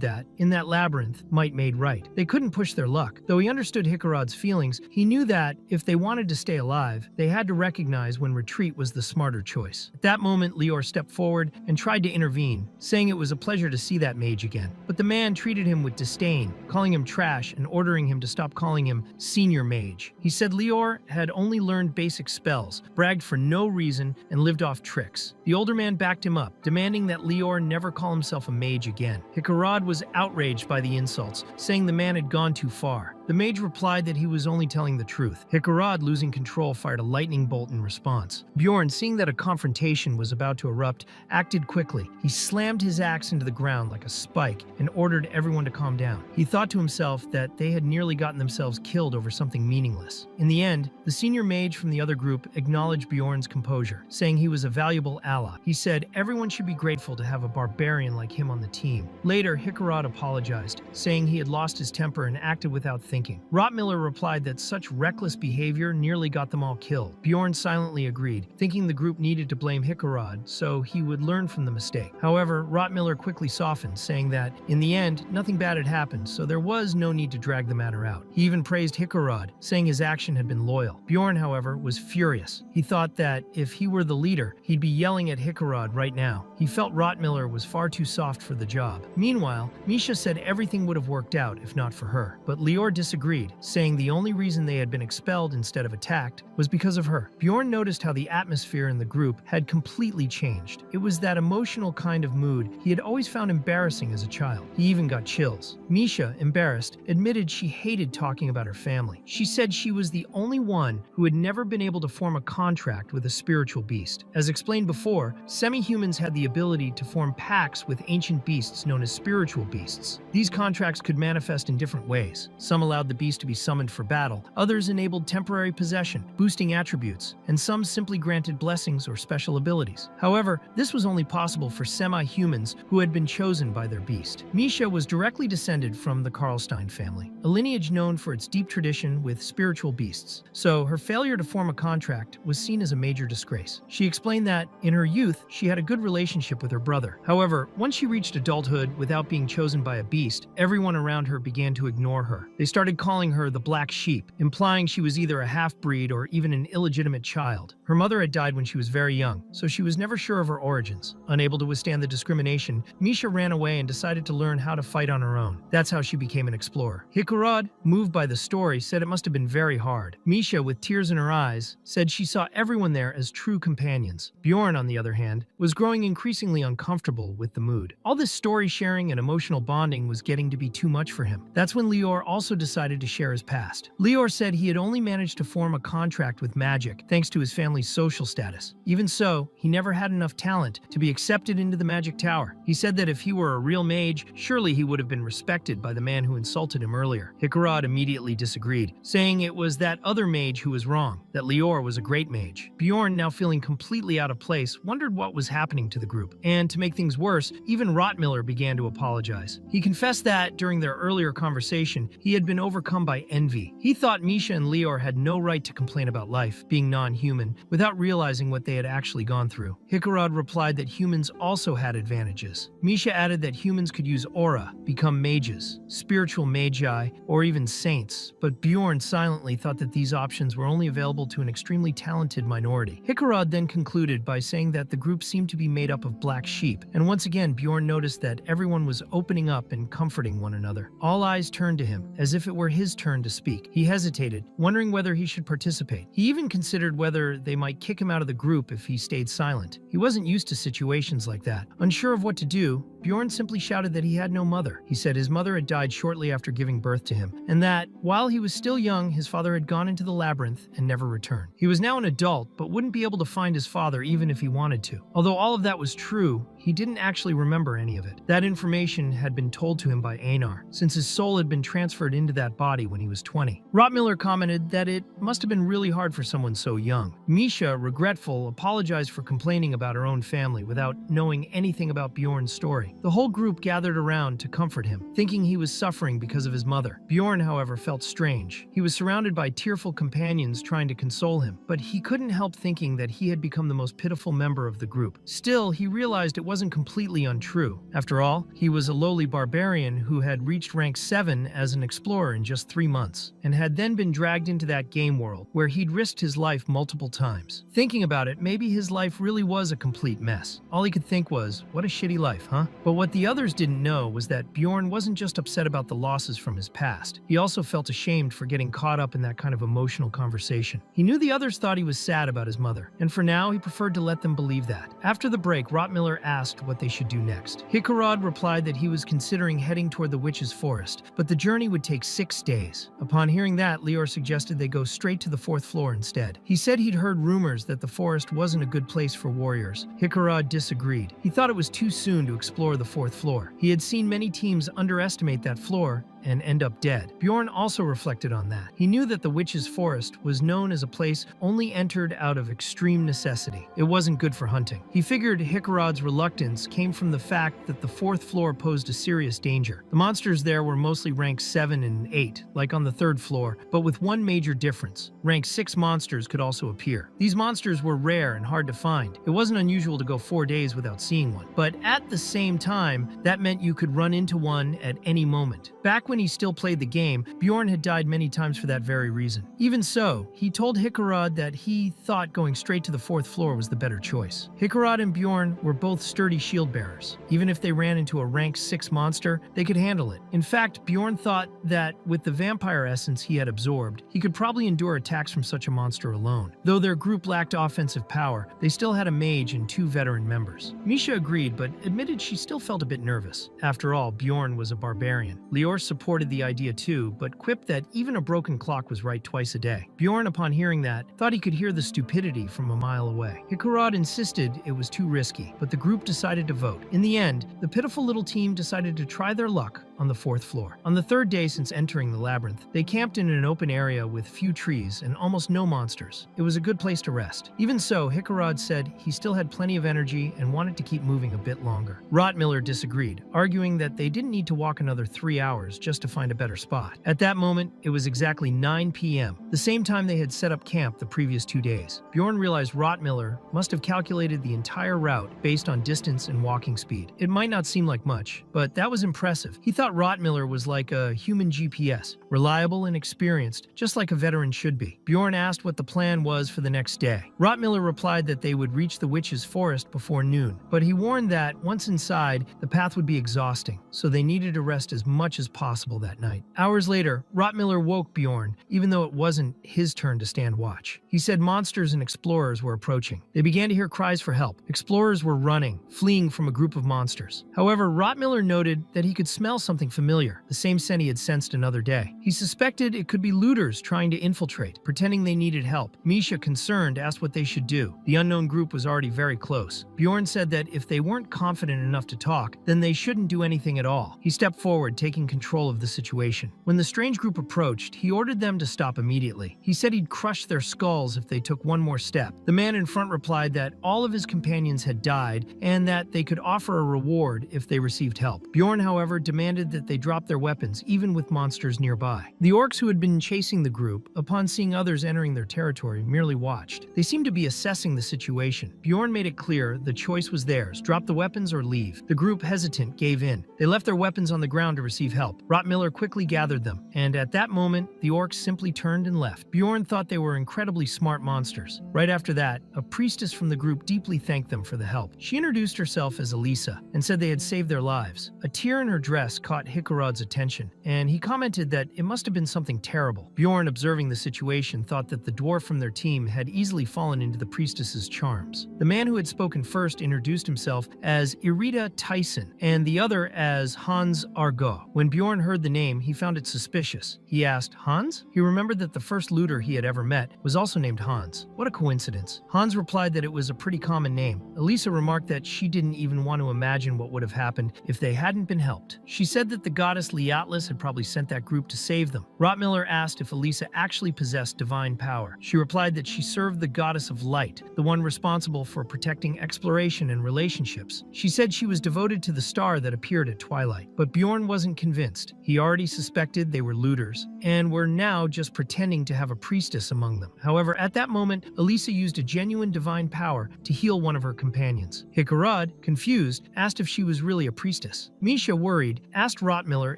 S1: that, in that labyrinth, might made right. They couldn't push their luck. Though he understood Hikarad's feelings, he knew that, if they wanted to stay alive, they had to recognize when retreat was the smarter choice. At that moment, Lior stepped forward and tried to intervene, saying it was a pleasure to see that mage again. But the man treated him with disdain, calling him trash and ordering him to stop calling him senior mage. He said Lior had only learned basic spells, bragged for no reason, and lived off tricks. The older man backed him up, demanding that Lior never call himself a mage again. Hikarad was outraged by the insults, saying the man had gone too far. The mage replied that he was only telling the truth. Hikarad, losing control, fired a lightning bolt in response. Bjorn, seeing that a confrontation was about to erupt, acted quickly. He slammed his axe into the ground like a spike and ordered everyone to calm down. He thought to himself that they had nearly gotten themselves killed over something meaningless. In the end, the senior mage from the other group acknowledged Bjorn's composure, saying he was a valuable ally. He said everyone should be grateful to have a barbarian like him on the team. Later, Hikarad apologized, saying he had lost his temper and acted without thinking. Rottmiller replied that such reckless behavior nearly got them all killed. Bjorn silently agreed, thinking the group needed to blame Hikarad so he would learn from the mistake. However, Rottmiller quickly softened, saying that, in the end, nothing bad had happened, so there was no need to drag the matter out. He even praised Hikarad, saying his action had been loyal. Bjorn, however, was furious. He thought that if he were the leader, he'd be yelling at Hikarad right now. He felt Rottmiller was far too soft for the job. Meanwhile, Misha said everything would have worked out if not for her, but Lior disagreed, saying the only reason they had been expelled instead of attacked was because of her. Bjorn noticed how the atmosphere in the group had completely changed. It was that emotional kind of mood he had always found embarrassing as a child. He even got chills. Misha, embarrassed, admitted she hated talking about her family. She said she was the only one who had never been able to form a contract with a spiritual beast. As explained before, semi-humans had the ability to form pacts with ancient beasts known as spiritual beasts. These contracts could manifest in different ways. Some allowed the beast to be summoned for battle, others enabled temporary possession, boosting attributes, and some simply granted blessings or special abilities. However, this was only possible for semi-humans who had been chosen by their beast. Misha was directly descended from the Karlstein family, a lineage known for its deep tradition with spiritual beasts, so her failure to form a contract was seen as a major disgrace. She explained that, in her youth, she had a good relationship with her brother. However, once she reached adulthood without being chosen by a beast, everyone around her began to ignore her. They started calling her the Black Sheep, implying she was either a half-breed or even an illegitimate child. Her mother had died when she was very young, so she was never sure of her origins. Unable to withstand the discrimination, Misha ran away and decided to learn how to fight on her own. That's how she became an explorer. Hikurod, moved by the story, said it must have been very hard. Misha, with tears in her eyes, said she saw everyone there as true companions. Bjorn, on the other hand, was growing increasingly uncomfortable with the mood. All this story sharing and emotional bonding was getting to be too much for him. That's when Lior also decided to share his past. Lior said he had only managed to form a contract with magic thanks to his family's social status. Even so, he never had enough talent to be accepted into the magic tower. He said that if he were a real mage, surely he would have been respected by the man who insulted him earlier. Hikurod immediately disagreed, saying it was that other mage who was wrong, that Lior was a great mage. Bjorn, now feeling completely out of place, wondered what was happening to the group. And to make things worse, even Rotmiller began to apologize. He confessed that, during their earlier conversation, he had been overcome by envy. He thought Misha and Lior had no right to complain about life, being non-human, without realizing what they had actually gone through. Hikurod replied that humans also had advantages. Misha added that humans could use aura, become mages, spiritual magi, or even saints, but Bjorn silently thought that these options were only available to an extremely talented minority. Hikurod then concluded by saying that the group seemed to be made up of black sheep, and once again Bjorn noticed that everyone was opening up and comforting one another. All eyes turned to him, as if it were his turn to speak. He hesitated, wondering whether he should participate. He even considered whether they might kick him out of the group if he stayed silent. He wasn't used to situations like that. Unsure of what to do, Bjorn simply shouted that he had no mother. He said his mother had died shortly after giving birth to him, and that, while he was still young, his father had gone into the labyrinth and never returned. He was now an adult, but wouldn't be able to find his father even if he wanted to. Although all of that was true, he didn't actually remember any of it. That information had been told to him by Einar, since his soul had been transferred into that body when he was 20. Rotmiller commented that it must have been really hard for someone so young. Misha, regretful, apologized for complaining about her own family without knowing anything about Bjorn's story. The whole group gathered around to comfort him, thinking he was suffering because of his mother. Bjorn, however, felt strange. He was surrounded by tearful companions trying to console him, but he couldn't help thinking that he had become the most pitiful member of the group. Still, he realized it wasn't completely untrue. After all, he was a lowly barbarian who had reached rank 7 as an explorer in just 3 months, and had then been dragged into that game world, where he'd risked his life multiple times. Thinking about it, maybe his life really was a complete mess. All he could think was, what a shitty life, huh? But what the others didn't know was that Bjorn wasn't just upset about the losses from his past. He also felt ashamed for getting caught up in that kind of emotional conversation. He knew the others thought he was sad about his mother, and for now he preferred to let them believe that. After the break, Rotmiller asked what they should do next. Hikurod replied that he was considering heading toward the Witch's Forest, but the journey would take 6 days. Upon hearing that, Lior suggested they go straight to the 4th floor instead. He said he'd heard rumors that the forest wasn't a good place for warriors. Hikurod disagreed. He thought it was too soon to explore the 4th floor. He had seen many teams underestimate that floor and end up dead. Bjorn also reflected on that. He knew that the Witch's Forest was known as a place only entered out of extreme necessity. It wasn't good for hunting. He figured Hikurod's reluctance came from the fact that the 4th floor posed a serious danger. The monsters there were mostly rank 7 and 8, like on the 3rd floor, but with one major difference. Rank 6 monsters could also appear. These monsters were rare and hard to find. It wasn't unusual to go 4 days without seeing one. But at the same time, that meant you could run into one at any moment. Back when he still played the game, Bjorn had died many times for that very reason. Even so, he told Hikarad that he thought going straight to the 4th floor was the better choice. Hikarad and Bjorn were both sturdy shield bearers. Even if they ran into a rank 6 monster, they could handle it. In fact, Bjorn thought that with the vampire essence he had absorbed, he could probably endure attacks from such a monster alone. Though their group lacked offensive power, they still had a mage and 2 veteran members. Misha agreed, but admitted she still felt a bit nervous. After all, Bjorn was a barbarian. Lior supported the idea too, but quipped that even a broken clock was right twice a day. Bjorn, upon hearing that, thought he could hear the stupidity from a mile away. Hikarad insisted it was too risky, but the group decided to vote. In the end, the pitiful little team decided to try their luck on the 4th floor. On the 3rd day since entering the labyrinth, they camped in an open area with few trees and almost no monsters. It was a good place to rest. Even so, Hikarad said he still had plenty of energy and wanted to keep moving a bit longer. Rottmiller disagreed, arguing that they didn't need to walk another 3 hours just to find a better spot. At that moment, it was exactly 9 p.m., the same time they had set up camp the previous 2 days. Bjorn realized Rottmiller must have calculated the entire route based on distance and walking speed. It might not seem like much, but that was impressive. He thought Rottmiller was like a human GPS, reliable and experienced, just like a veteran should be. Bjorn asked what the plan was for the next day. Rottmiller replied that they would reach the witch's forest before noon, but he warned that once inside, the path would be exhausting, so they needed to rest as much as possible that night. Hours later, Rottmiller woke Bjorn, even though it wasn't his turn to stand watch. He said monsters and explorers were approaching. They began to hear cries for help. Explorers were running, fleeing from a group of monsters. However, Rottmiller noted that he could smell something familiar, the same scent he had sensed another day. He suspected it could be looters trying to infiltrate, pretending they needed help. Misha, concerned, asked what they should do. The unknown group was already very close. Bjorn said that if they weren't confident enough to talk, then they shouldn't do anything at all. He stepped forward, taking control of the situation. When the strange group approached, he ordered them to stop immediately. He said he'd crush their skulls if they took one more step. The man in front replied that all of his companions had died and that they could offer a reward if they received help. Bjorn, however, demanded that they drop their weapons, even with monsters nearby. The orcs who had been chasing the group, upon seeing others entering their territory, merely watched. They seemed to be assessing the situation. Bjorn made it clear the choice was theirs: drop the weapons or leave. The group, hesitant, gave in. They left their weapons on the ground to receive help. Rottmiller quickly gathered them, and at that moment, the orcs simply turned and left. Bjorn thought they were incredibly smart monsters. Right after that, a priestess from the group deeply thanked them for the help. She introduced herself as Elisa and said they had saved their lives. A tear in her dress caught Hikarad's attention, and he commented that it must have been something terrible. Bjorn, observing the situation, thought that the dwarf from their team had easily fallen into the priestess's charms. The man who had spoken first introduced himself as Irida Tyson, and the other as Hans Argo. When Bjorn heard the name, he found it suspicious. He asked, "Hans?" He remembered that the first looter he had ever met was also named Hans. What a coincidence. Hans replied that it was a pretty common name. Elisa remarked that she didn't even want to imagine what would have happened if they hadn't been helped. She said that the goddess Liatlis had probably sent that group to save them. Rottmiller asked if Elisa actually possessed divine power. She replied that she served the goddess of light, the one responsible for protecting exploration and relationships. She said she was devoted to the star that appeared at twilight. But Bjorn wasn't convinced. He already suspected they were looters, and were now just pretending to have a priestess among them. However, at that moment, Elisa used a genuine divine power to heal one of her companions. Hikarad, confused, asked if she was really a priestess. Misha, worried, asked Rottmiller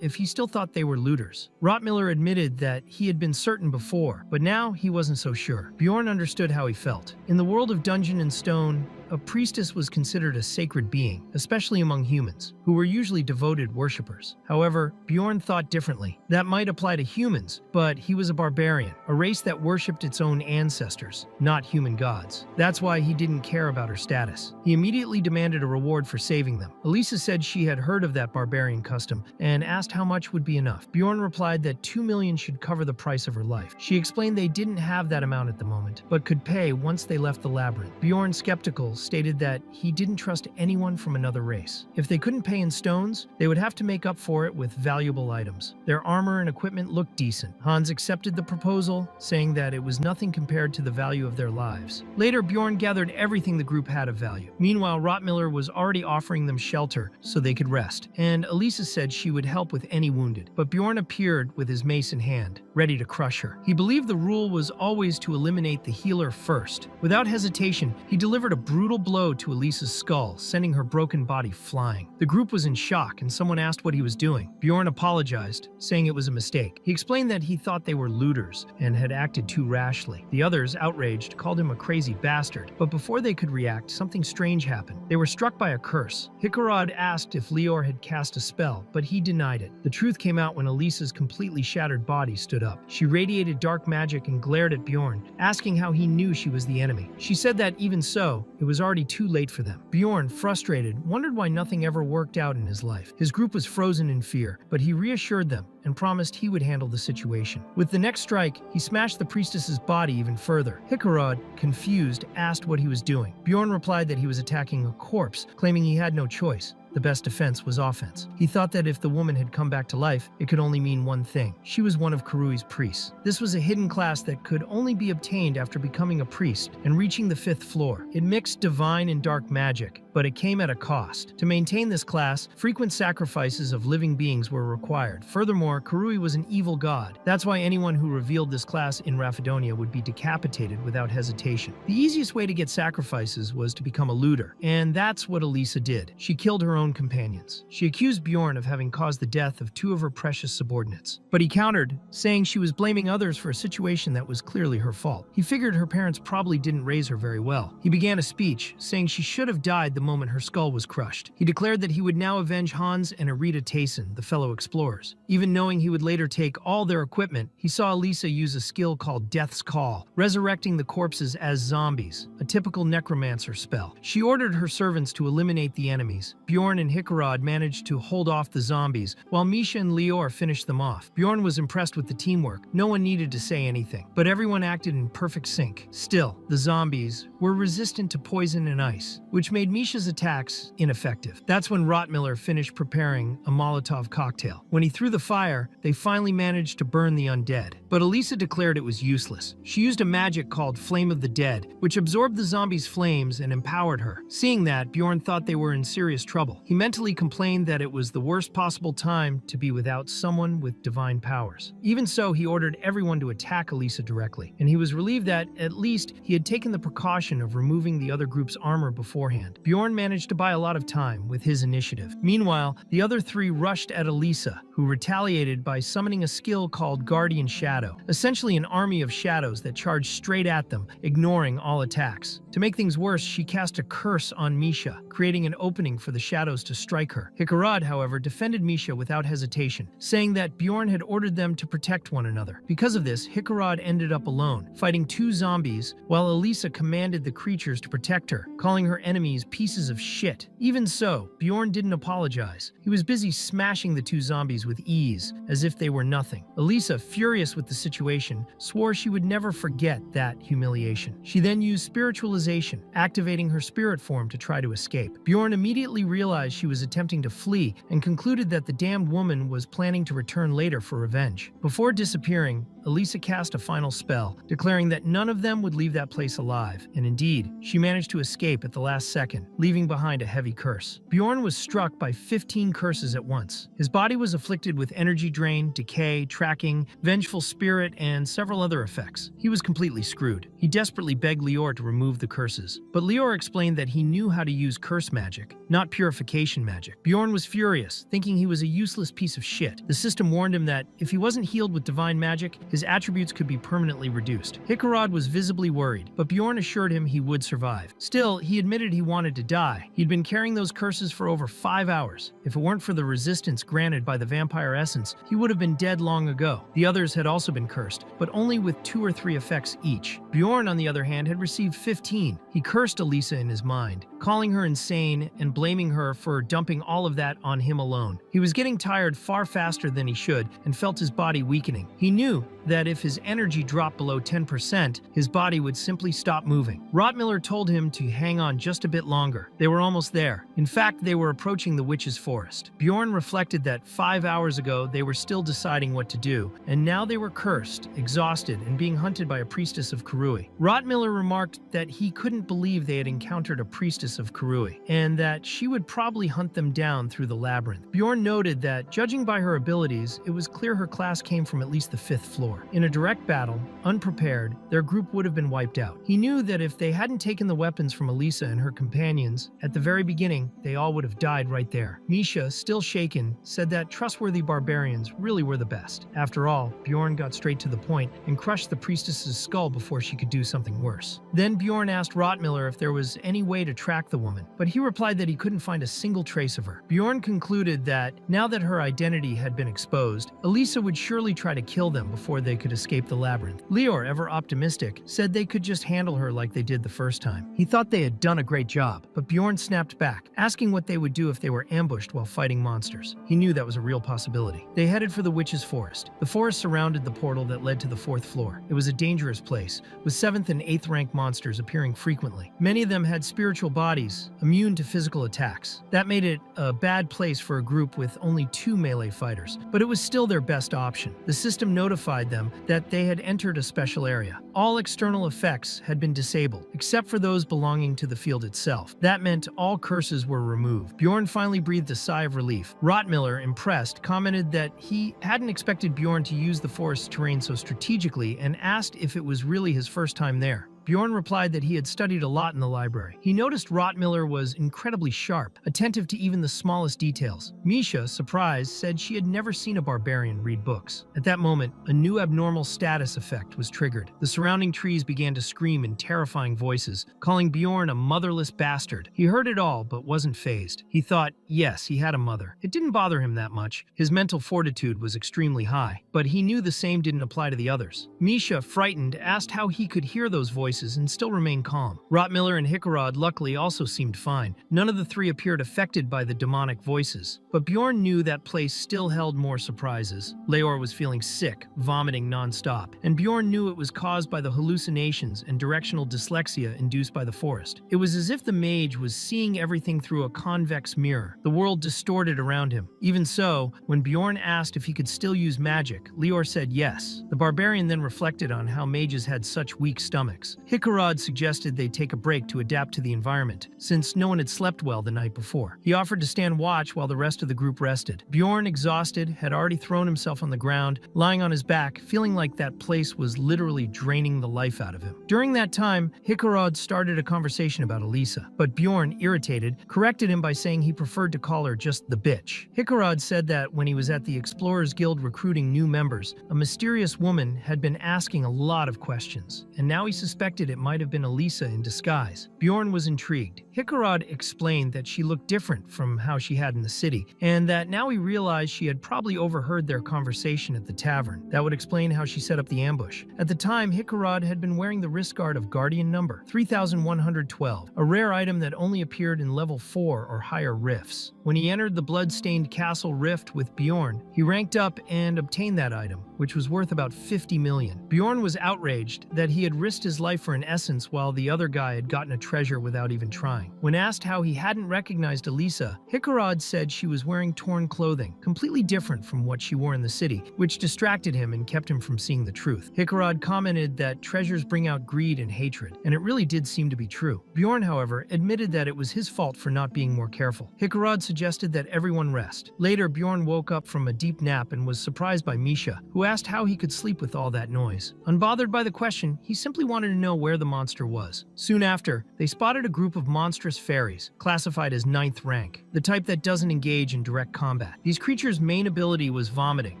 S1: if he still thought they were looters. Rottmiller admitted that he had been certain before, but now he wasn't so sure. Bjorn understood how he felt. In the world of Dungeon and Stone, a priestess was considered a sacred being, especially among humans, who were usually devoted worshippers. However, Bjorn thought differently. That might apply to humans, but he was a barbarian, a race that worshipped its own ancestors, not human gods. That's why he didn't care about her status. He immediately demanded a reward for saving them. Elisa said she had heard of that barbarian custom and asked how much would be enough. Bjorn replied that 2 million should cover the price of her life. She explained they didn't have that amount at the moment, but could pay once they left the labyrinth. Bjorn, skeptical, stated that he didn't trust anyone from another race. If they couldn't pay in stones, they would have to make up for it with valuable items. Their armor and equipment looked decent. Hans accepted the proposal, saying that it was nothing compared to the value of their lives. Later, Bjorn gathered everything the group had of value. Meanwhile, Rottmiller was already offering them shelter so they could rest, and Elisa said she would help with any wounded. But Bjorn appeared with his mace in hand, ready to crush her. He believed the rule was always to eliminate the healer first. Without hesitation, he delivered a brutal brutal blow to Elisa's skull, sending her broken body flying. The group was in shock, and someone asked what he was doing. Bjorn apologized, saying it was a mistake. He explained that he thought they were looters and had acted too rashly. The others, outraged, called him a crazy bastard, but before they could react, something strange happened. They were struck by a curse. Hikarad asked if Lior had cast a spell, but he denied it. The truth came out when Elisa's completely shattered body stood up. She radiated dark magic and glared at Bjorn, asking how he knew she was the enemy. She said that even so, it was already too late for them. Bjorn, frustrated, wondered why nothing ever worked out in his life. His group was frozen in fear, but he reassured them and promised he would handle the situation. With the next strike, he smashed the priestess's body even further. Hikarad, confused, asked what he was doing. Bjorn replied that he was attacking a corpse, claiming he had no choice. The best defense was offense. He thought that if the woman had come back to life, it could only mean one thing. She was one of Kurui's priests. This was a hidden class that could only be obtained after becoming a priest and reaching the 5th floor. It mixed divine and dark magic, but it came at a cost. To maintain this class, frequent sacrifices of living beings were required. Furthermore, Kurui was an evil god. That's why anyone who revealed this class in Raphidonia would be decapitated without hesitation. The easiest way to get sacrifices was to become a looter, and that's what Elisa did. She killed her own companions. She accused Bjorn of having caused the death of 2 of her precious subordinates. But he countered, saying she was blaming others for a situation that was clearly her fault. He figured her parents probably didn't raise her very well. He began a speech, saying she should have died the moment her skull was crushed. He declared that he would now avenge Hans and Arita Tayson, the fellow explorers. Even knowing he would later take all their equipment, he saw Elisa use a skill called Death's Call, resurrecting the corpses as zombies, a typical necromancer spell. She ordered her servants to eliminate the enemies. Bjorn and Hikarad managed to hold off the zombies, while Misha and Lior finished them off. Bjorn was impressed with the teamwork. No one needed to say anything, but everyone acted in perfect sync. Still, the zombies were resistant to poison and ice, which made Misha's attacks ineffective. That's when Rottmiller finished preparing a Molotov cocktail. When he threw the fire, they finally managed to burn the undead. But Elisa declared it was useless. She used a magic called Flame of the Dead, which absorbed the zombies' flames and empowered her. Seeing that, Bjorn thought they were in serious trouble. He mentally complained that it was the worst possible time to be without someone with divine powers. Even so, he ordered everyone to attack Elisa directly, and he was relieved that, at least, he had taken the precaution of removing the other group's armor beforehand. Bjorn managed to buy a lot of time with his initiative. Meanwhile, the other 3 rushed at Elisa, who retaliated by summoning a skill called Guardian Shadow, essentially an army of shadows that charged straight at them, ignoring all attacks. To make things worse, she cast a curse on Misha, creating an opening for the shadows to strike her. Hikarad, however, defended Misha without hesitation, saying that Bjorn had ordered them to protect one another. Because of this, Hikarad ended up alone, fighting 2 zombies, while Elisa commanded the creatures to protect her, calling her enemies pieces of shit. Even so, Bjorn didn't apologize. He was busy smashing the 2 zombies with ease, as if they were nothing. Elisa, furious with the situation, swore she would never forget that humiliation. She then used spiritualization, activating her spirit form to try to escape. Bjorn immediately realized she was attempting to flee and concluded that the damned woman was planning to return later for revenge. Before disappearing, Elisa cast a final spell, declaring that none of them would leave that place alive, and indeed, she managed to escape at the last second, leaving behind a heavy curse. Bjorn was struck by 15 curses at once. His body was afflicted with energy drain, decay, tracking, vengeful spirit, and several other effects. He was completely screwed. He desperately begged Lior to remove the curses, but Lior explained that he knew how to use curse magic, not purification magic. Bjorn was furious, thinking he was a useless piece of shit. The system warned him that if he wasn't healed with divine magic, his attributes could be permanently reduced. Hikarad was visibly worried, but Bjorn assured him he would survive. Still, he admitted he wanted to die. He'd been carrying those curses for over 5 hours. If it weren't for the resistance granted by the vampire essence, he would have been dead long ago. The others had also been cursed, but only with 2 or 3 effects each. Bjorn, on the other hand, had received 15. He cursed Elisa in his mind, calling her insane and blaming her for dumping all of that on him alone. He was getting tired far faster than he should and felt his body weakening. He knew that if his energy dropped below 10%, his body would simply stop moving. Rottmiller told him to hang on just a bit longer. They were almost there. In fact, they were approaching the witch's forest. Bjorn reflected that 5 hours ago they were still deciding what to do, and now they were cursed, exhausted, and being hunted by a priestess of Kurui. Rottmiller remarked that he couldn't believe they had encountered a priestess priestess of Karui, and that she would probably hunt them down through the labyrinth. Bjorn noted that, judging by her abilities, it was clear her class came from at least the 5th floor. In a direct battle, unprepared, their group would have been wiped out. He knew that if they hadn't taken the weapons from Elisa and her companions, at the very beginning, they all would have died right there. Misha, still shaken, said that trustworthy barbarians really were the best. After all, Bjorn got straight to the point and crushed the priestess's skull before she could do something worse. Then Bjorn asked Rotmiller if there was any way to track the woman, but he replied that he couldn't find a single trace of her. Bjorn concluded that, now that her identity had been exposed, Elisa would surely try to kill them before they could escape the labyrinth. Leor, ever optimistic, said they could just handle her like they did the first time. He thought they had done a great job, but Bjorn snapped back, asking what they would do if they were ambushed while fighting monsters. He knew that was a real possibility. They headed for the witch's forest. The forest surrounded the portal that led to the 4th floor. It was a dangerous place, with 7th and 8th rank monsters appearing frequently. Many of them had spiritual bodies, immune to physical attacks. That made it a bad place for a group with only 2 melee fighters, but it was still their best option. The system notified them that they had entered a special area. All external effects had been disabled, except for those belonging to the field itself. That meant all curses were removed. Bjorn finally breathed a sigh of relief. Rotmiller, impressed, commented that he hadn't expected Bjorn to use the forest terrain so strategically and asked if it was really his first time there. Bjorn replied that he had studied a lot in the library. He noticed Rotmiller was incredibly sharp, attentive to even the smallest details. Misha, surprised, said she had never seen a barbarian read books. At that moment, a new abnormal status effect was triggered. The surrounding trees began to scream in terrifying voices, calling Bjorn a motherless bastard. He heard it all, but wasn't fazed. He thought, yes, he had a mother. It didn't bother him that much. His mental fortitude was extremely high, but he knew the same didn't apply to the others. Misha, frightened, asked how he could hear those voices and still remain calm. Rotmiller and Hickarod luckily also seemed fine. None of the 3 appeared affected by the demonic voices. But Bjorn knew that place still held more surprises. Leor was feeling sick, vomiting non-stop, and Bjorn knew it was caused by the hallucinations and directional dyslexia induced by the forest. It was as if the mage was seeing everything through a convex mirror, the world distorted around him. Even so, when Bjorn asked if he could still use magic, Leor said yes. The barbarian then reflected on how mages had such weak stomachs. Hickarod suggested they take a break to adapt to the environment, since no one had slept well the night before. He offered to stand watch while the rest of the group rested. Bjorn, exhausted, had already thrown himself on the ground, lying on his back, feeling like that place was literally draining the life out of him. During that time, Hickarod started a conversation about Elisa, but Bjorn, irritated, corrected him by saying he preferred to call her just the bitch. Hickarod said that when he was at the Explorers Guild recruiting new members, a mysterious woman had been asking a lot of questions, and now he suspected it might have been Elisa in disguise. Bjorn was intrigued. Hickarod explained that she looked different from how she had in the city, and that now he realized she had probably overheard their conversation at the tavern. That would explain how she set up the ambush. At the time, Hickarod had been wearing the wrist guard of Guardian number 3112, a rare item that only appeared in level 4 or higher rifts. When he entered the blood-stained castle rift with Bjorn, he ranked up and obtained that item, which was worth about 50 million. Bjorn was outraged that he had risked his life for an essence while the other guy had gotten a treasure without even trying. When asked how he hadn't recognized Elisa, Hickarod said she was wearing torn clothing, completely different from what she wore in the city, which distracted him and kept him from seeing the truth. Hickarod commented that treasures bring out greed and hatred, and it really did seem to be true. Bjorn, however, admitted that it was his fault for not being more careful. Hickarod suggested that everyone rest. Later, Bjorn woke up from a deep nap and was surprised by Misha, who asked how he could sleep with all that noise. Unbothered by the question, he simply wanted to know where the monster was. Soon after, they spotted a group of monstrous fairies, classified as 9th rank, the type that doesn't engage in direct combat. These creatures' main ability was vomiting,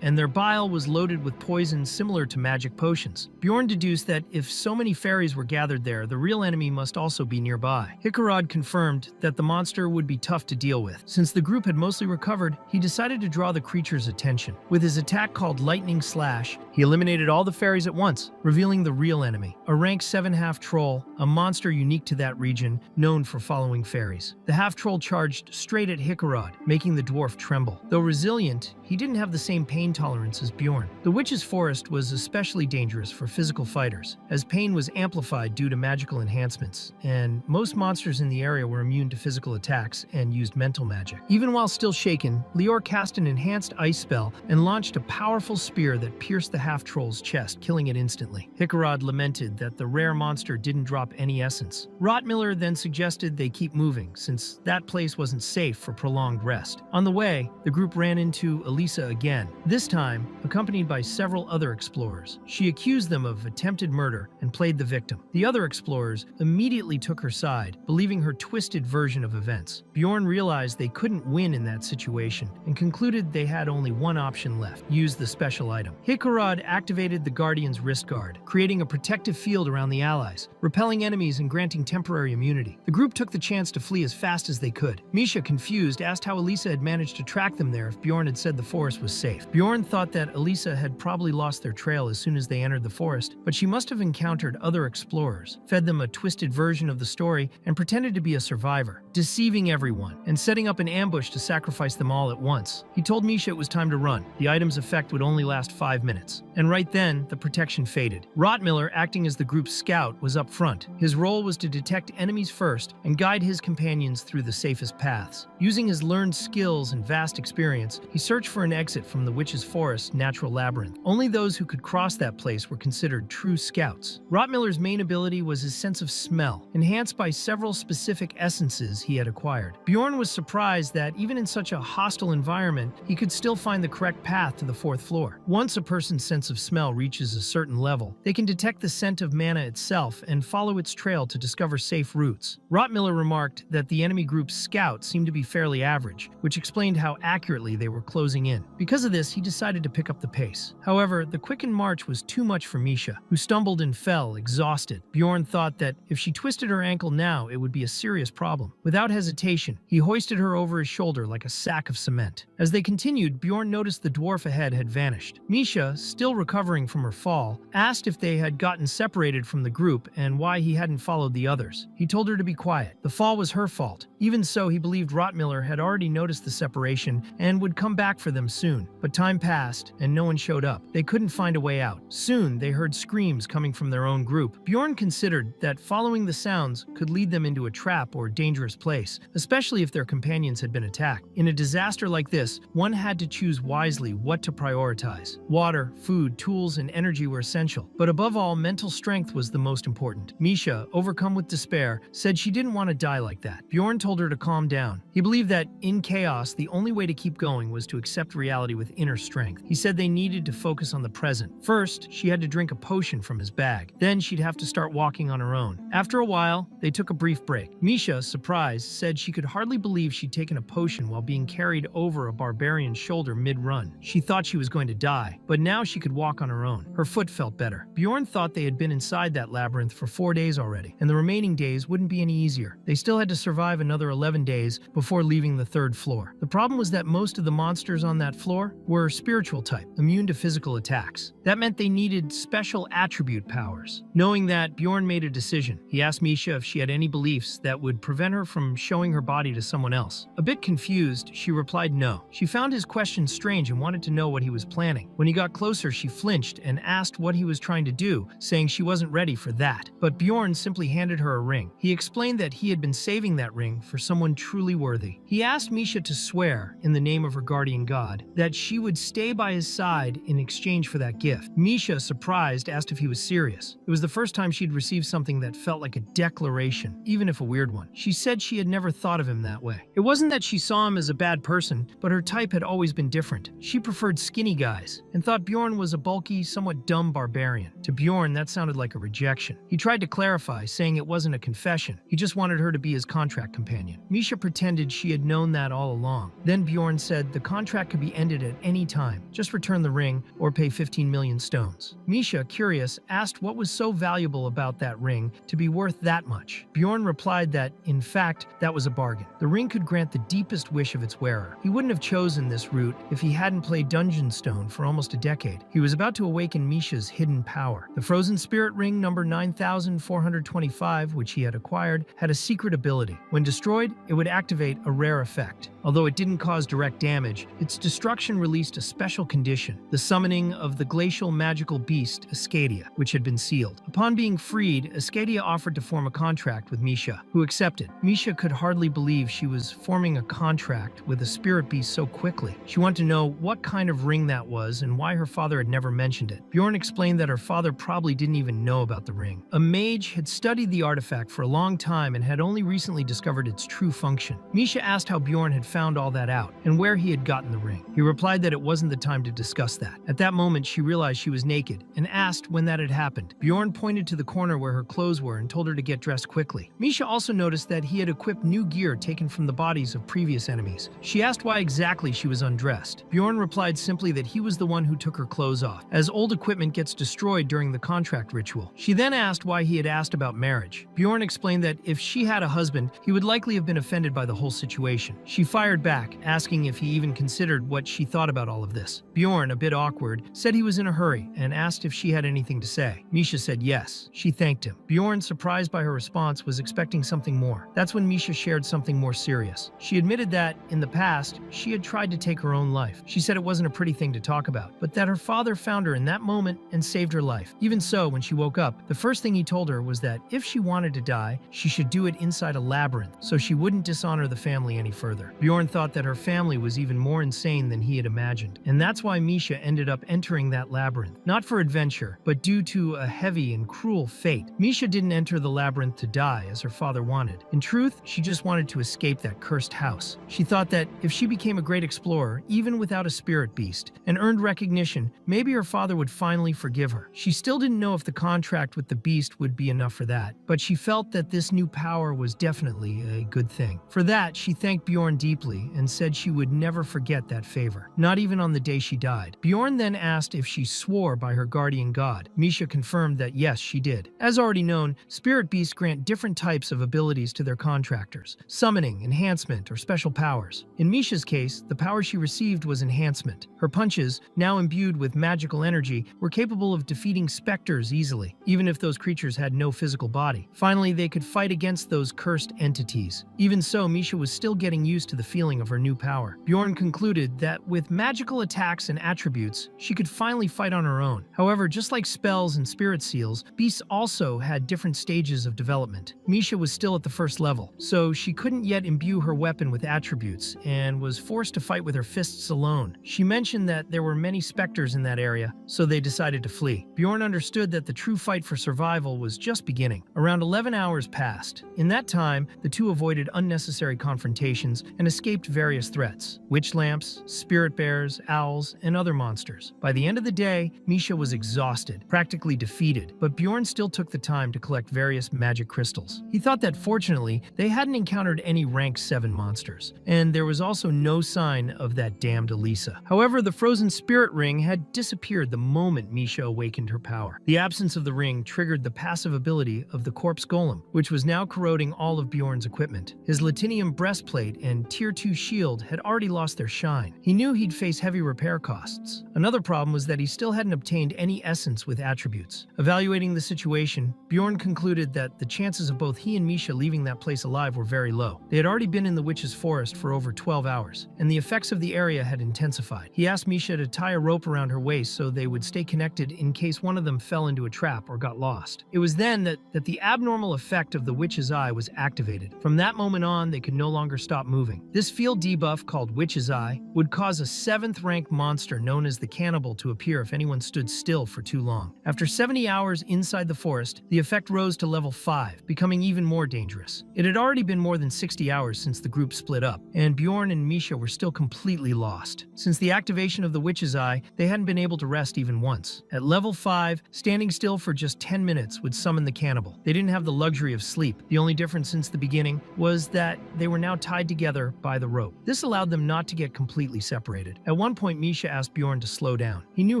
S1: and their bile was loaded with poison similar to magic potions. Bjorn deduced that if so many fairies were gathered there, the real enemy must also be nearby. Hickarod confirmed that the monster would be tough to deal with. Since the group had mostly recovered, he decided to draw the creature's attention. With his attack called Lightning Slash, he eliminated all the fairies at once, revealing the real enemy, a rank 7 half-troll, a monster unique to that region, known for following fairies. The half-troll charged straight at Hickarod, making the dwarf tremble. Though resilient, he he didn't have the same pain tolerance as Bjorn. The witch's forest was especially dangerous for physical fighters, as pain was amplified due to magical enhancements, and most monsters in the area were immune to physical attacks and used mental magic. Even while still shaken, Lior cast an enhanced ice spell and launched a powerful spear that pierced the half-troll's chest, killing it instantly. Hikarad lamented that the rare monster didn't drop any essence. Rotmiller then suggested they keep moving, since that place wasn't safe for prolonged rest. On the way, the group ran into Elisa again, this time accompanied by several other explorers. She accused them of attempted murder and played the victim. The other explorers immediately took her side, believing her twisted version of events. Bjorn realized they couldn't win in that situation and concluded they had only one option left: use the special item. Hikarad activated the Guardian's wrist guard, creating a protective field around the allies, repelling enemies and granting temporary immunity. The group took the chance to flee as fast as they could. Misha, confused, asked how Elisa had managed to track them there if Bjorn had said the forest was safe. Bjorn thought that Elisa had probably lost their trail as soon as they entered the forest, but she must have encountered other explorers, fed them a twisted version of the story, and pretended to be a survivor, deceiving everyone and setting up an ambush to sacrifice them all at once. He told Misha it was time to run. The item's effect would only last 5 minutes. And right then, the protection faded. Rotmiller, acting as the group's scout, was up front. His role was to detect enemies first and guide his companions through the safest paths. Using his learned skills and vast experience, he searched for an exit from the witch's forest's natural labyrinth. Only those who could cross that place were considered true scouts. Rotmiller's main ability was his sense of smell, enhanced by several specific essences he had acquired. Bjorn was surprised that even in such a hostile environment, he could still find the correct path to the 4th floor. Once a person's sense of smell reaches a certain level, they can detect the scent of mana itself and follow its trail to discover safe routes. Rotmiller remarked that the enemy group's scouts seemed to be fairly average, which explained how accurately they were closing in. Because of this, he decided to pick up the pace. However, the quickened march was too much for Misha, who stumbled and fell, exhausted. Bjorn thought that if she twisted her ankle now, it would be a serious problem. Without hesitation, he hoisted her over his shoulder like a sack of cement. As they continued, Bjorn noticed the dwarf ahead had vanished. Misha, still recovering from her fall, asked if they had gotten separated from the group and why he hadn't followed the others. He told her to be quiet. The fall was her fault. Even so, he believed Rotmiller had already noticed the separation and would come back for them soon. But time passed, and no one showed up. They couldn't find a way out. Soon, they heard screams coming from their own group. Bjorn considered that following the sounds could lead them into a trap or dangerous place, especially if their companions had been attacked. In a disaster like this, one had to choose wisely what to prioritize. Water, food, tools, and energy were essential. But above all, mental strength was the most important. Misha, overcome with despair, said she didn't want to die like that. Bjorn told her to calm down. He believed that in chaos, the only way to keep going was to accept reality with inner strength. He said they needed to focus on the present. First, she had to drink a potion from his bag. Then she'd have to start walking on her own. After a while, they took a brief break. Misha, surprised, said she could hardly believe she'd taken a potion while being carried over a barbarian's shoulder mid-run. She thought she was going to die, but now she could walk on her own. Her foot felt better. Bjorn thought they had been inside that labyrinth for 4 days already, and the remaining days wouldn't be any easier. They still had to survive another 11 days before leaving the 3rd floor. The problem was that most of the monsters on that floor were spiritual type, immune to physical attacks. That meant they needed special attribute powers. Knowing that, Bjorn made a decision. He asked Misha if she had any beliefs that would prevent her from showing her body to someone else. A bit confused, she replied no. She found his question strange and wanted to know what he was planning. When he got closer, she flinched and asked what he was trying to do, saying she wasn't ready for that. But Bjorn simply handed her a ring. He explained that he had been saving that ring for someone truly worthy. He asked Misha to swear, in the name of her guardian god, that she would stay by his side in exchange for that gift. Misha, surprised, asked if he was serious. It was the first time she'd received something that felt like a declaration, even if a weird one. She said she had never thought of him that way. It wasn't that she saw him as a bad person, but her type had always been different. She preferred skinny guys, and thought Bjorn was a bulky, somewhat dumb barbarian. To Bjorn, that sounded like a rejection. He tried to clarify, saying it wasn't a confession. He just wanted her to be his contract companion. Misha pretended she had known that all along. Then Bjorn said the contract could be ended at any time. Just return the ring or pay 15 million stones. Misha, curious, asked what was so valuable about that ring to be worth that much. Bjorn replied that, in fact, that was a bargain. The ring could grant the deepest wish of its wearer. He wouldn't have chosen this route if he hadn't played Dungeon Stone for almost a decade. He was about to awaken Misha's hidden power. The Frozen Spirit Ring number 9425, which he had acquired, had a secret ability. When destroyed, it would activate a rare effect. Although it didn't cause direct damage, its destruction released a special condition, the summoning of the glacial magical beast Ascadia, which had been sealed. Upon being freed, Ascadia offered to form a contract with Misha, who accepted. Misha could hardly believe she was forming a contract with a spirit beast so quickly. She wanted to know what kind of ring that was and why her father had never mentioned it. Bjorn explained that her father probably didn't even know about the ring. A mage had studied the artifact for a long time and had only recently discovered its true function. Misha asked how Bjorn had found all that out and where he had gotten the ring. He replied that it wasn't the time to discuss that. At that moment, she realized she was naked and asked when that had happened. Bjorn pointed to the corner where her clothes were and told her to get dressed quickly. Misha also noticed that he had equipped new gear taken from the bodies of previous enemies. She asked why exactly she was undressed. Bjorn replied simply that he was the one who took her clothes off, as old equipment gets destroyed during the contract ritual. She then asked why he had asked about marriage. Bjorn explained that if she had a husband, he would likely have been offended by the whole situation. She fired back, asking if he even considered what she thought about all of this. Bjorn, a bit awkward, said he was in a hurry and asked if she had anything to say. Misha said yes. She thanked him. Bjorn, surprised by her response, was expecting something more. That's when Misha shared something more serious. She admitted that, in the past, she had tried to take her own life. She said it wasn't a pretty thing to talk about, but that her father found her in that moment and saved her life. Even so, when she woke up, the first thing he told her was that if she wanted to die, she should do it inside a labyrinth, so she wouldn't dishonor the family any further. Bjorn thought that her family was even more insane than he had imagined, and that's why Misha ended up entering that labyrinth. Not for adventure, but due to a heavy and cruel fate. Misha didn't enter the labyrinth to die, as her father wanted. In truth, she just wanted to escape that cursed house. She thought that if she became a great explorer, even without a spirit beast, and earned recognition, maybe her father would finally forgive her. She still didn't know if the contract with the beast would be enough for that, but she felt that this new power was definitely a good thing. For that, she thanked Bjorn deeply and said she would never forget that favor, not even on the day she died. Bjorn then asked if she swore by her guardian god. Misha confirmed that yes, she did. As already known, spirit beasts grant different types of abilities to their contractors: summoning, enhancement, or special powers. In Misha's case, the power she received was enhancement. Her punches, now imbued with magical energy, were capable of defeating specters easily, even if those creatures had no physical body. Finally, they could fight against those cursed entities. Even so, Misha was still getting used to the feeling of her new power. Bjorn concluded that with magical attacks and attributes, she could finally fight on her own. However, just like spells and spirit seals, beasts also had different stages of development. Misha was still at the first level, so she couldn't yet imbue her weapon with attributes and was forced to fight with her fists alone. She mentioned that there were many specters in that area, so they decided to flee. Bjorn understood that the true fight for survival was just beginning. Around 11 hours passed. In that time, the two avoided unnecessary confrontations and escaped various threats: witch lamps, spirit bears, owls, and other monsters. By the end of the day, Misha was exhausted, practically defeated, but Bjorn still took the time to collect various magic crystals. He thought that fortunately, they hadn't encountered any rank 7 monsters, and there was also no sign of that damned Elisa. However, the frozen spirit ring had disappeared the moment Misha awakened her power. The absence of the ring triggered the passive ability of the corpse golem, which was now corroding all of Bjorn's equipment. His Latinium breastplate and Tier 2 shield had already lost their shine. He knew he'd face heavy repair costs. Another problem was that he still hadn't obtained any essence with attributes. Evaluating the situation, Bjorn concluded that the chances of both he and Misha leaving that place alive were very low. They had already been in the witch's forest for over 12 hours, and the effects of the area had intensified. He asked Misha to tie a rope around her waist so they would stay connected in case one of them fell into a trap or got lost. It was then that the abnormal effect of the witch's eye was activated. From that moment on, they could no longer stop moving. This field debuff, called Witch's Eye, would cause a 7th rank monster known as the Cannibal to appear if anyone stood still for too long. After 70 hours inside the forest, the effect rose to level 5, becoming even more dangerous. It had already been more than 60 hours since the group split up, and Bjorn and Misha were still completely lost. Since the activation of the Witch's Eye, they hadn't been able to rest even once. At level 5, standing still for just 10 minutes would summon the Cannibal. They didn't have the luxury of sleep. The only difference since the beginning was that they were now tied together by the rope. This allowed them not to get completely separated. At one point, Misha asked Bjorn to slow down. He knew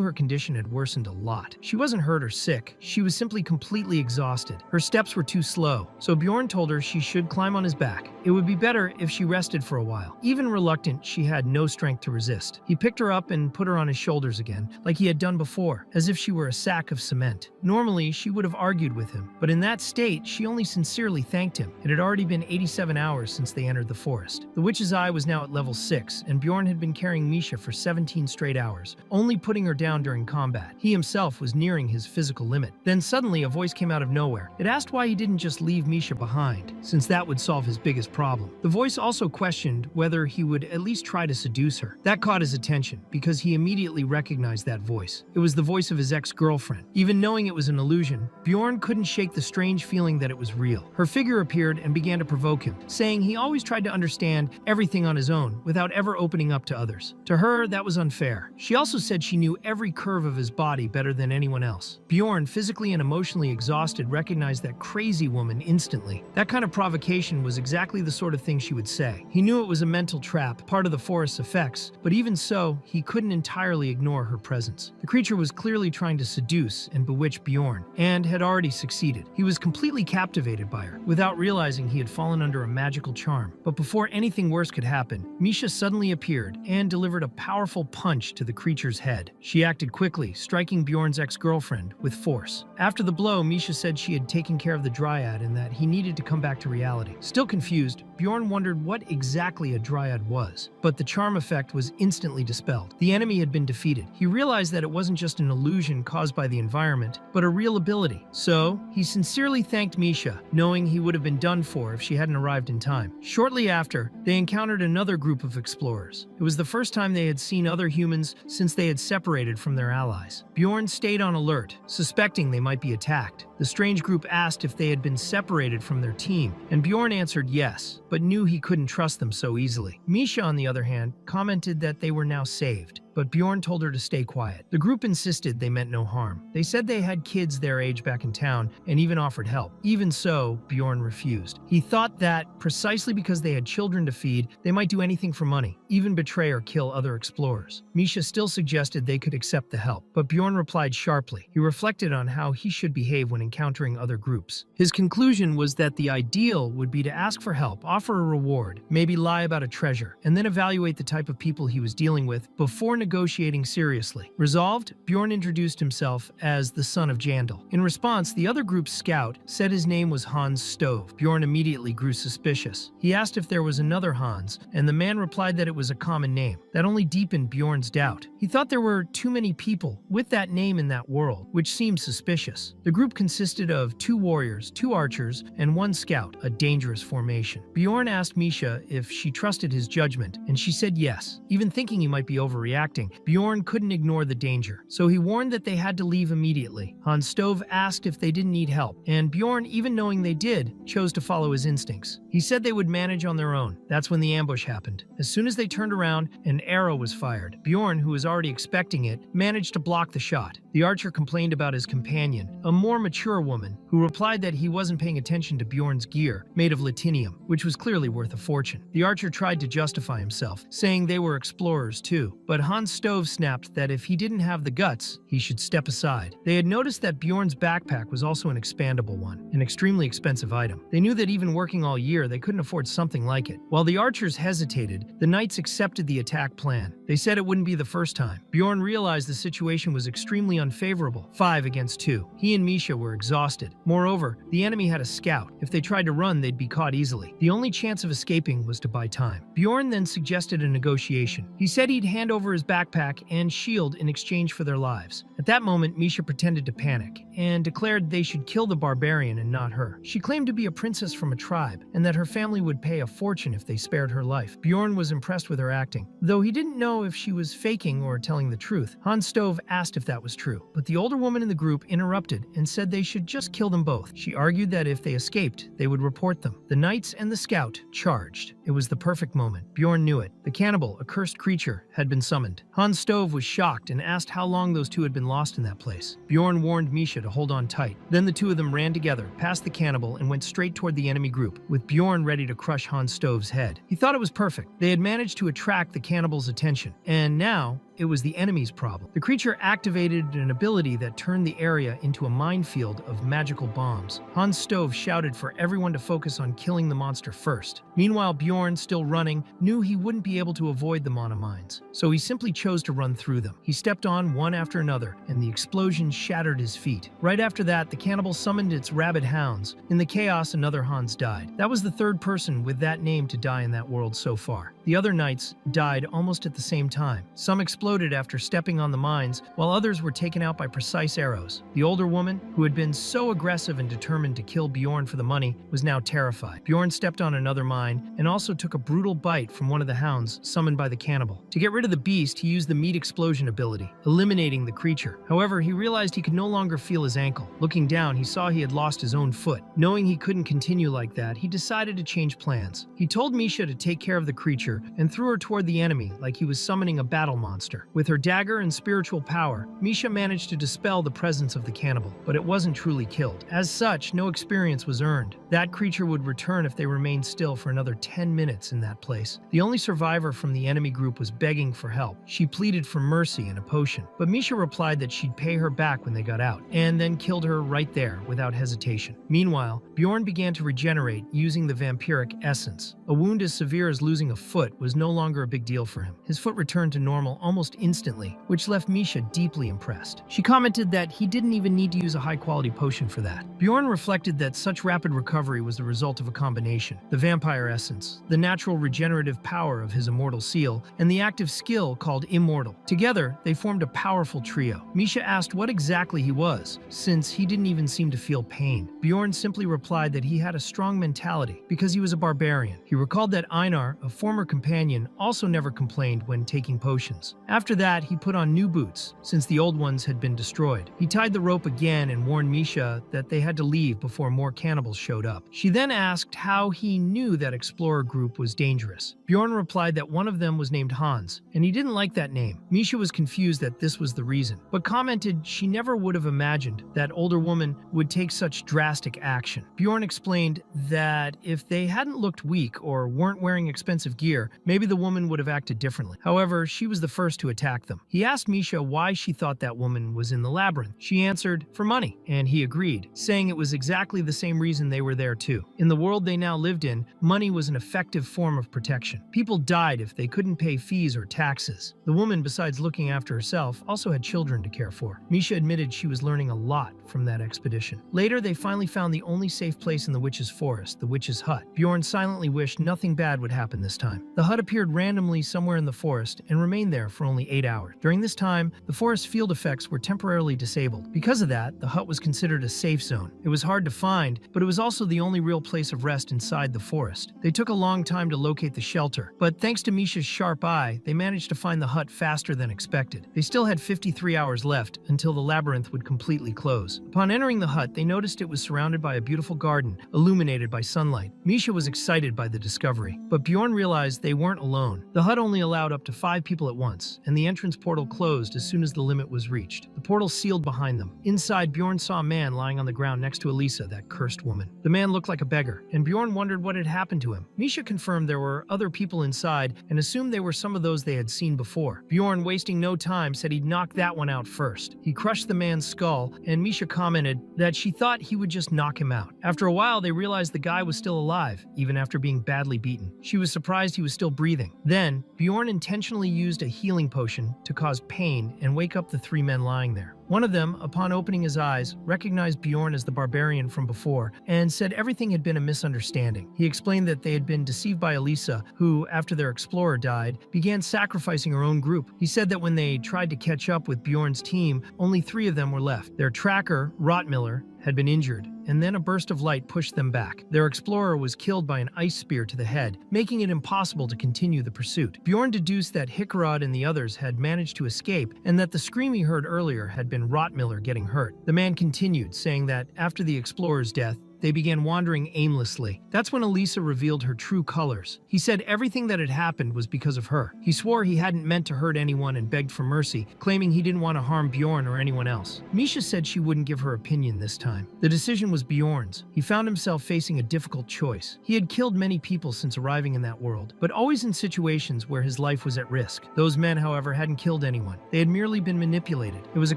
S1: her condition had worsened a lot. She wasn't hurt or sick. She was simply completely exhausted. Her steps were too slow, so Bjorn told her she should climb on his back. It would be better if she rested for a while. Even reluctant, she had no strength to resist. He picked her up and put her on his shoulders again, like he had done before, as if she were a sack of cement. Normally, she would have argued with him, but in that state, she only sincerely thanked him. It had already been 87 hours since they entered the forest. The witch's eye was now at level 6, and Bjorn had had been carrying Misha for 17 straight hours, only putting her down during combat. He himself was nearing his physical limit. Then suddenly a voice came out of nowhere. It asked why he didn't just leave Misha behind, since that would solve his biggest problem. The voice also questioned whether he would at least try to seduce her. That caught his attention, because he immediately recognized that voice. It was the voice of his ex-girlfriend. Even knowing it was an illusion, Bjorn couldn't shake the strange feeling that it was real. Her figure appeared and began to provoke him, saying he always tried to understand everything on his own without ever opening up to others. To her, that was unfair. She also said she knew every curve of his body better than anyone else. Bjorn, physically and emotionally exhausted, recognized that crazy woman instantly. That kind of provocation was exactly the sort of thing she would say. He knew it was a mental trap, part of the forest's effects, but even so, he couldn't entirely ignore her presence. The creature was clearly trying to seduce and bewitch Bjorn, and had already succeeded. He was completely captivated by her, without realizing he had fallen under a magical charm. But before anything worse could happen, Misha suddenly appeared and delivered a powerful punch to the creature's head. She acted quickly, striking Bjorn's ex-girlfriend with force. After the blow, Misha said she had taken care of the dryad and that he needed to come back to reality. Still confused, Bjorn wondered what exactly a dryad was, but the charm effect was instantly dispelled. The enemy had been defeated. He realized that it wasn't just an illusion caused by the environment, but a real ability. So, he sincerely thanked Misha, knowing he would have been done for if she hadn't arrived in time. Shortly after, they encountered another group of explorers. It was the first time they had seen other humans since they had separated from their allies. Bjorn stayed on alert, suspecting they might be attacked. The strange group asked if they had been separated from their team, and Bjorn answered yes, but knew he couldn't trust them so easily. Misha, on the other hand, commented that they were now saved, but Bjorn told her to stay quiet. The group insisted they meant no harm. They said they had kids their age back in town and even offered help. Even so, Bjorn refused. He thought that, precisely because they had children to feed, they might do anything for money, even betray or kill other explorers. Misha still suggested they could accept the help, but Bjorn replied sharply. He reflected on how he should behave when encountering other groups. His conclusion was that the ideal would be to ask for help, offer a reward, maybe lie about a treasure, and then evaluate the type of people he was dealing with before negotiating seriously. Resolved, Bjorn introduced himself as the son of Jandal. In response, the other group's scout said his name was Hans Stove. Bjorn immediately grew suspicious. He asked if there was another Hans, and the man replied that it was a common name. That only deepened Bjorn's doubt. He thought there were too many people with that name in that world, which seemed suspicious. The group consisted of 2 warriors, 2 archers, and 1 scout, a dangerous formation. Bjorn asked Misha if she trusted his judgment, and she said yes. Even thinking he might be overreacting, Bjorn couldn't ignore the danger, so he warned that they had to leave immediately. Hans Stove asked if they didn't need help, and Bjorn, even knowing they did, chose to follow his instincts. He said they would manage on their own. That's when the ambush happened. As soon as they turned around, an arrow was fired. Bjorn, who was already expecting it, managed to block the shot. The archer complained about his companion, a more mature woman, who replied that he wasn't paying attention to Bjorn's gear, made of latinium, which was clearly worth a fortune. The archer tried to justify himself, saying they were explorers too, but Hans Stove snapped that if he didn't have the guts, he should step aside. They had noticed that Bjorn's backpack was also an expandable one, an extremely expensive item. They knew that even working all year, they couldn't afford something like it. While the archers hesitated, the knights accepted the attack plan. They said it wouldn't be the first time. Bjorn realized the situation was extremely unfavorable, 5 against 2. He and Misha were exhausted. Moreover, the enemy had a scout. If they tried to run, they'd be caught easily. The only chance of escaping was to buy time. Bjorn then suggested a negotiation. He said he'd hand over his backpack and shield in exchange for their lives. At that moment, Misha pretended to panic and declared they should kill the barbarian and not her. She claimed to be a princess from a tribe and that her family would pay a fortune if they spared her life. Bjorn was impressed with her acting, though he didn't know if she was faking or telling the truth. Hans Stove asked if that was true, but the older woman in the group interrupted and said they should just kill them both. She argued that if they escaped, they would report them. The knights and the scout charged. It was the perfect moment. Bjorn knew it. The cannibal, a cursed creature, had been summoned. Hans Stove was shocked and asked how long those two had been lost in that place. Bjorn warned Misha to hold on tight. Then the two of them ran together, past the cannibal, and went straight toward the enemy group, with Bjorn ready to crush Hans Stove's head. He thought it was perfect. They had managed to attract the cannibal's attention, and now it was the enemy's problem. The creature activated an ability that turned the area into a minefield of magical bombs. Hans Stove shouted for everyone to focus on killing the monster first. Meanwhile, Bjorn, still running, knew he wouldn't be able to avoid the monomines, so he simply chose to run through them. He stepped on one after another, and the explosion shattered his feet. Right after that, the cannibal summoned its rabid hounds. In the chaos, another Hans died. That was the 3rd person with that name to die in that world so far. The other knights died almost at the same time. Some exploded after stepping on the mines, while others were taken out by precise arrows. The older woman, who had been so aggressive and determined to kill Bjorn for the money, was now terrified. Bjorn stepped on another mine and also took a brutal bite from one of the hounds summoned by the cannibal. To get rid of the beast, he used the meat explosion ability, eliminating the creature. However, he realized he could no longer feel his ankle. Looking down, he saw he had lost his own foot. Knowing he couldn't continue like that, he decided to change plans. He told Misha to take care of the creature and threw her toward the enemy like he was summoning a battle monster. With her dagger and spiritual power, Misha managed to dispel the presence of the cannibal, but it wasn't truly killed. As such, no experience was earned. That creature would return if they remained still for another 10 minutes in that place. The only survivor from the enemy group was begging for help. She pleaded for mercy and a potion, but Misha replied that she'd pay her back when they got out, and then killed her right there without hesitation. Meanwhile, Bjorn began to regenerate using the vampiric essence. A wound as severe as losing a foot was no longer a big deal for him. His foot returned to normal almost instantly, which left Misha deeply impressed. She commented that he didn't even need to use a high-quality potion for that. Bjorn reflected that such rapid recovery was the result of a combination: the vampire essence, the natural regenerative power of his immortal seal, and the active skill called Immortal. Together, they formed a powerful trio. Misha asked what exactly he was, since he didn't even seem to feel pain. Bjorn simply replied that he had a strong mentality because he was a barbarian. He recalled that Einar, a former companion, also never complained when taking potions. After that, he put on new boots, since the old ones had been destroyed. He tied the rope again and warned Misha that they had to leave before more cannibals showed up. She then asked how he knew that explorer group was dangerous. Bjorn replied that one of them was named Hans, and he didn't like that name. Misha was confused that this was the reason, but commented she never would have imagined that older woman would take such drastic action. Bjorn explained that if they hadn't looked weak or weren't wearing expensive gear, maybe the woman would have acted differently. However, she was the first to attack them. He asked Misha why she thought that woman was in the labyrinth. She answered, for money, and he agreed, saying it was exactly the same reason they were there too. In the world they now lived in, money was an effective form of protection. People died if they couldn't pay fees or taxes. The woman, besides looking after herself, also had children to care for. Misha admitted she was learning a lot from that expedition. Later, they finally found the only safe place in the witch's forest, the witch's hut. Bjorn silently wished nothing bad would happen this time. The hut appeared randomly somewhere in the forest and remained there for only 8 hours. During this time, the forest field effects were temporarily disabled. Because of that, the hut was considered a safe zone. It was hard to find, but it was also the only real place of rest inside the forest. They took a long time to locate the shelter, but thanks to Misha's sharp eye, they managed to find the hut faster than expected. They still had 53 hours left until the labyrinth would completely close. Upon entering the hut, they noticed it was surrounded by a beautiful garden, illuminated by sunlight. Misha was excited by the discovery, but Bjorn realized they weren't alone. The hut only allowed up to 5 people at once, and the entrance portal closed as soon as the limit was reached. The portal sealed behind them. Inside, Bjorn saw a man lying on the ground next to Elisa, that cursed woman. The man looked like a beggar, and Bjorn wondered what had happened to him. Misha confirmed there were other people inside and assumed they were some of those they had seen before. Bjorn, wasting no time, said he'd knock that one out first. He crushed the man's skull, and Misha commented that she thought he would just knock him out. After a while, they realized the guy was still alive, even after being badly beaten. She was surprised he was still breathing. Then, Bjorn intentionally used a healing potion to cause pain and wake up the 3 men lying there. One of them, upon opening his eyes, recognized Bjorn as the barbarian from before and said everything had been a misunderstanding. He explained that they had been deceived by Elisa, who, after their explorer died, began sacrificing her own group. He said that when they tried to catch up with Bjorn's team, only 3 of them were left. Their tracker, Rotmiller, had been injured, and then a burst of light pushed them back. Their explorer was killed by an ice spear to the head, making it impossible to continue the pursuit. Bjorn deduced that Hickarod and the others had managed to escape, and that the scream he heard earlier had been Rotmiller getting hurt. The man continued, saying that after the explorer's death, they began wandering aimlessly. That's when Elisa revealed her true colors. He said everything that had happened was because of her. He swore he hadn't meant to hurt anyone and begged for mercy, claiming he didn't want to harm Bjorn or anyone else. Misha said she wouldn't give her opinion this time. The decision was Bjorn's. He found himself facing a difficult choice. He had killed many people since arriving in that world, but always in situations where his life was at risk. Those men, however, hadn't killed anyone. They had merely been manipulated. It was a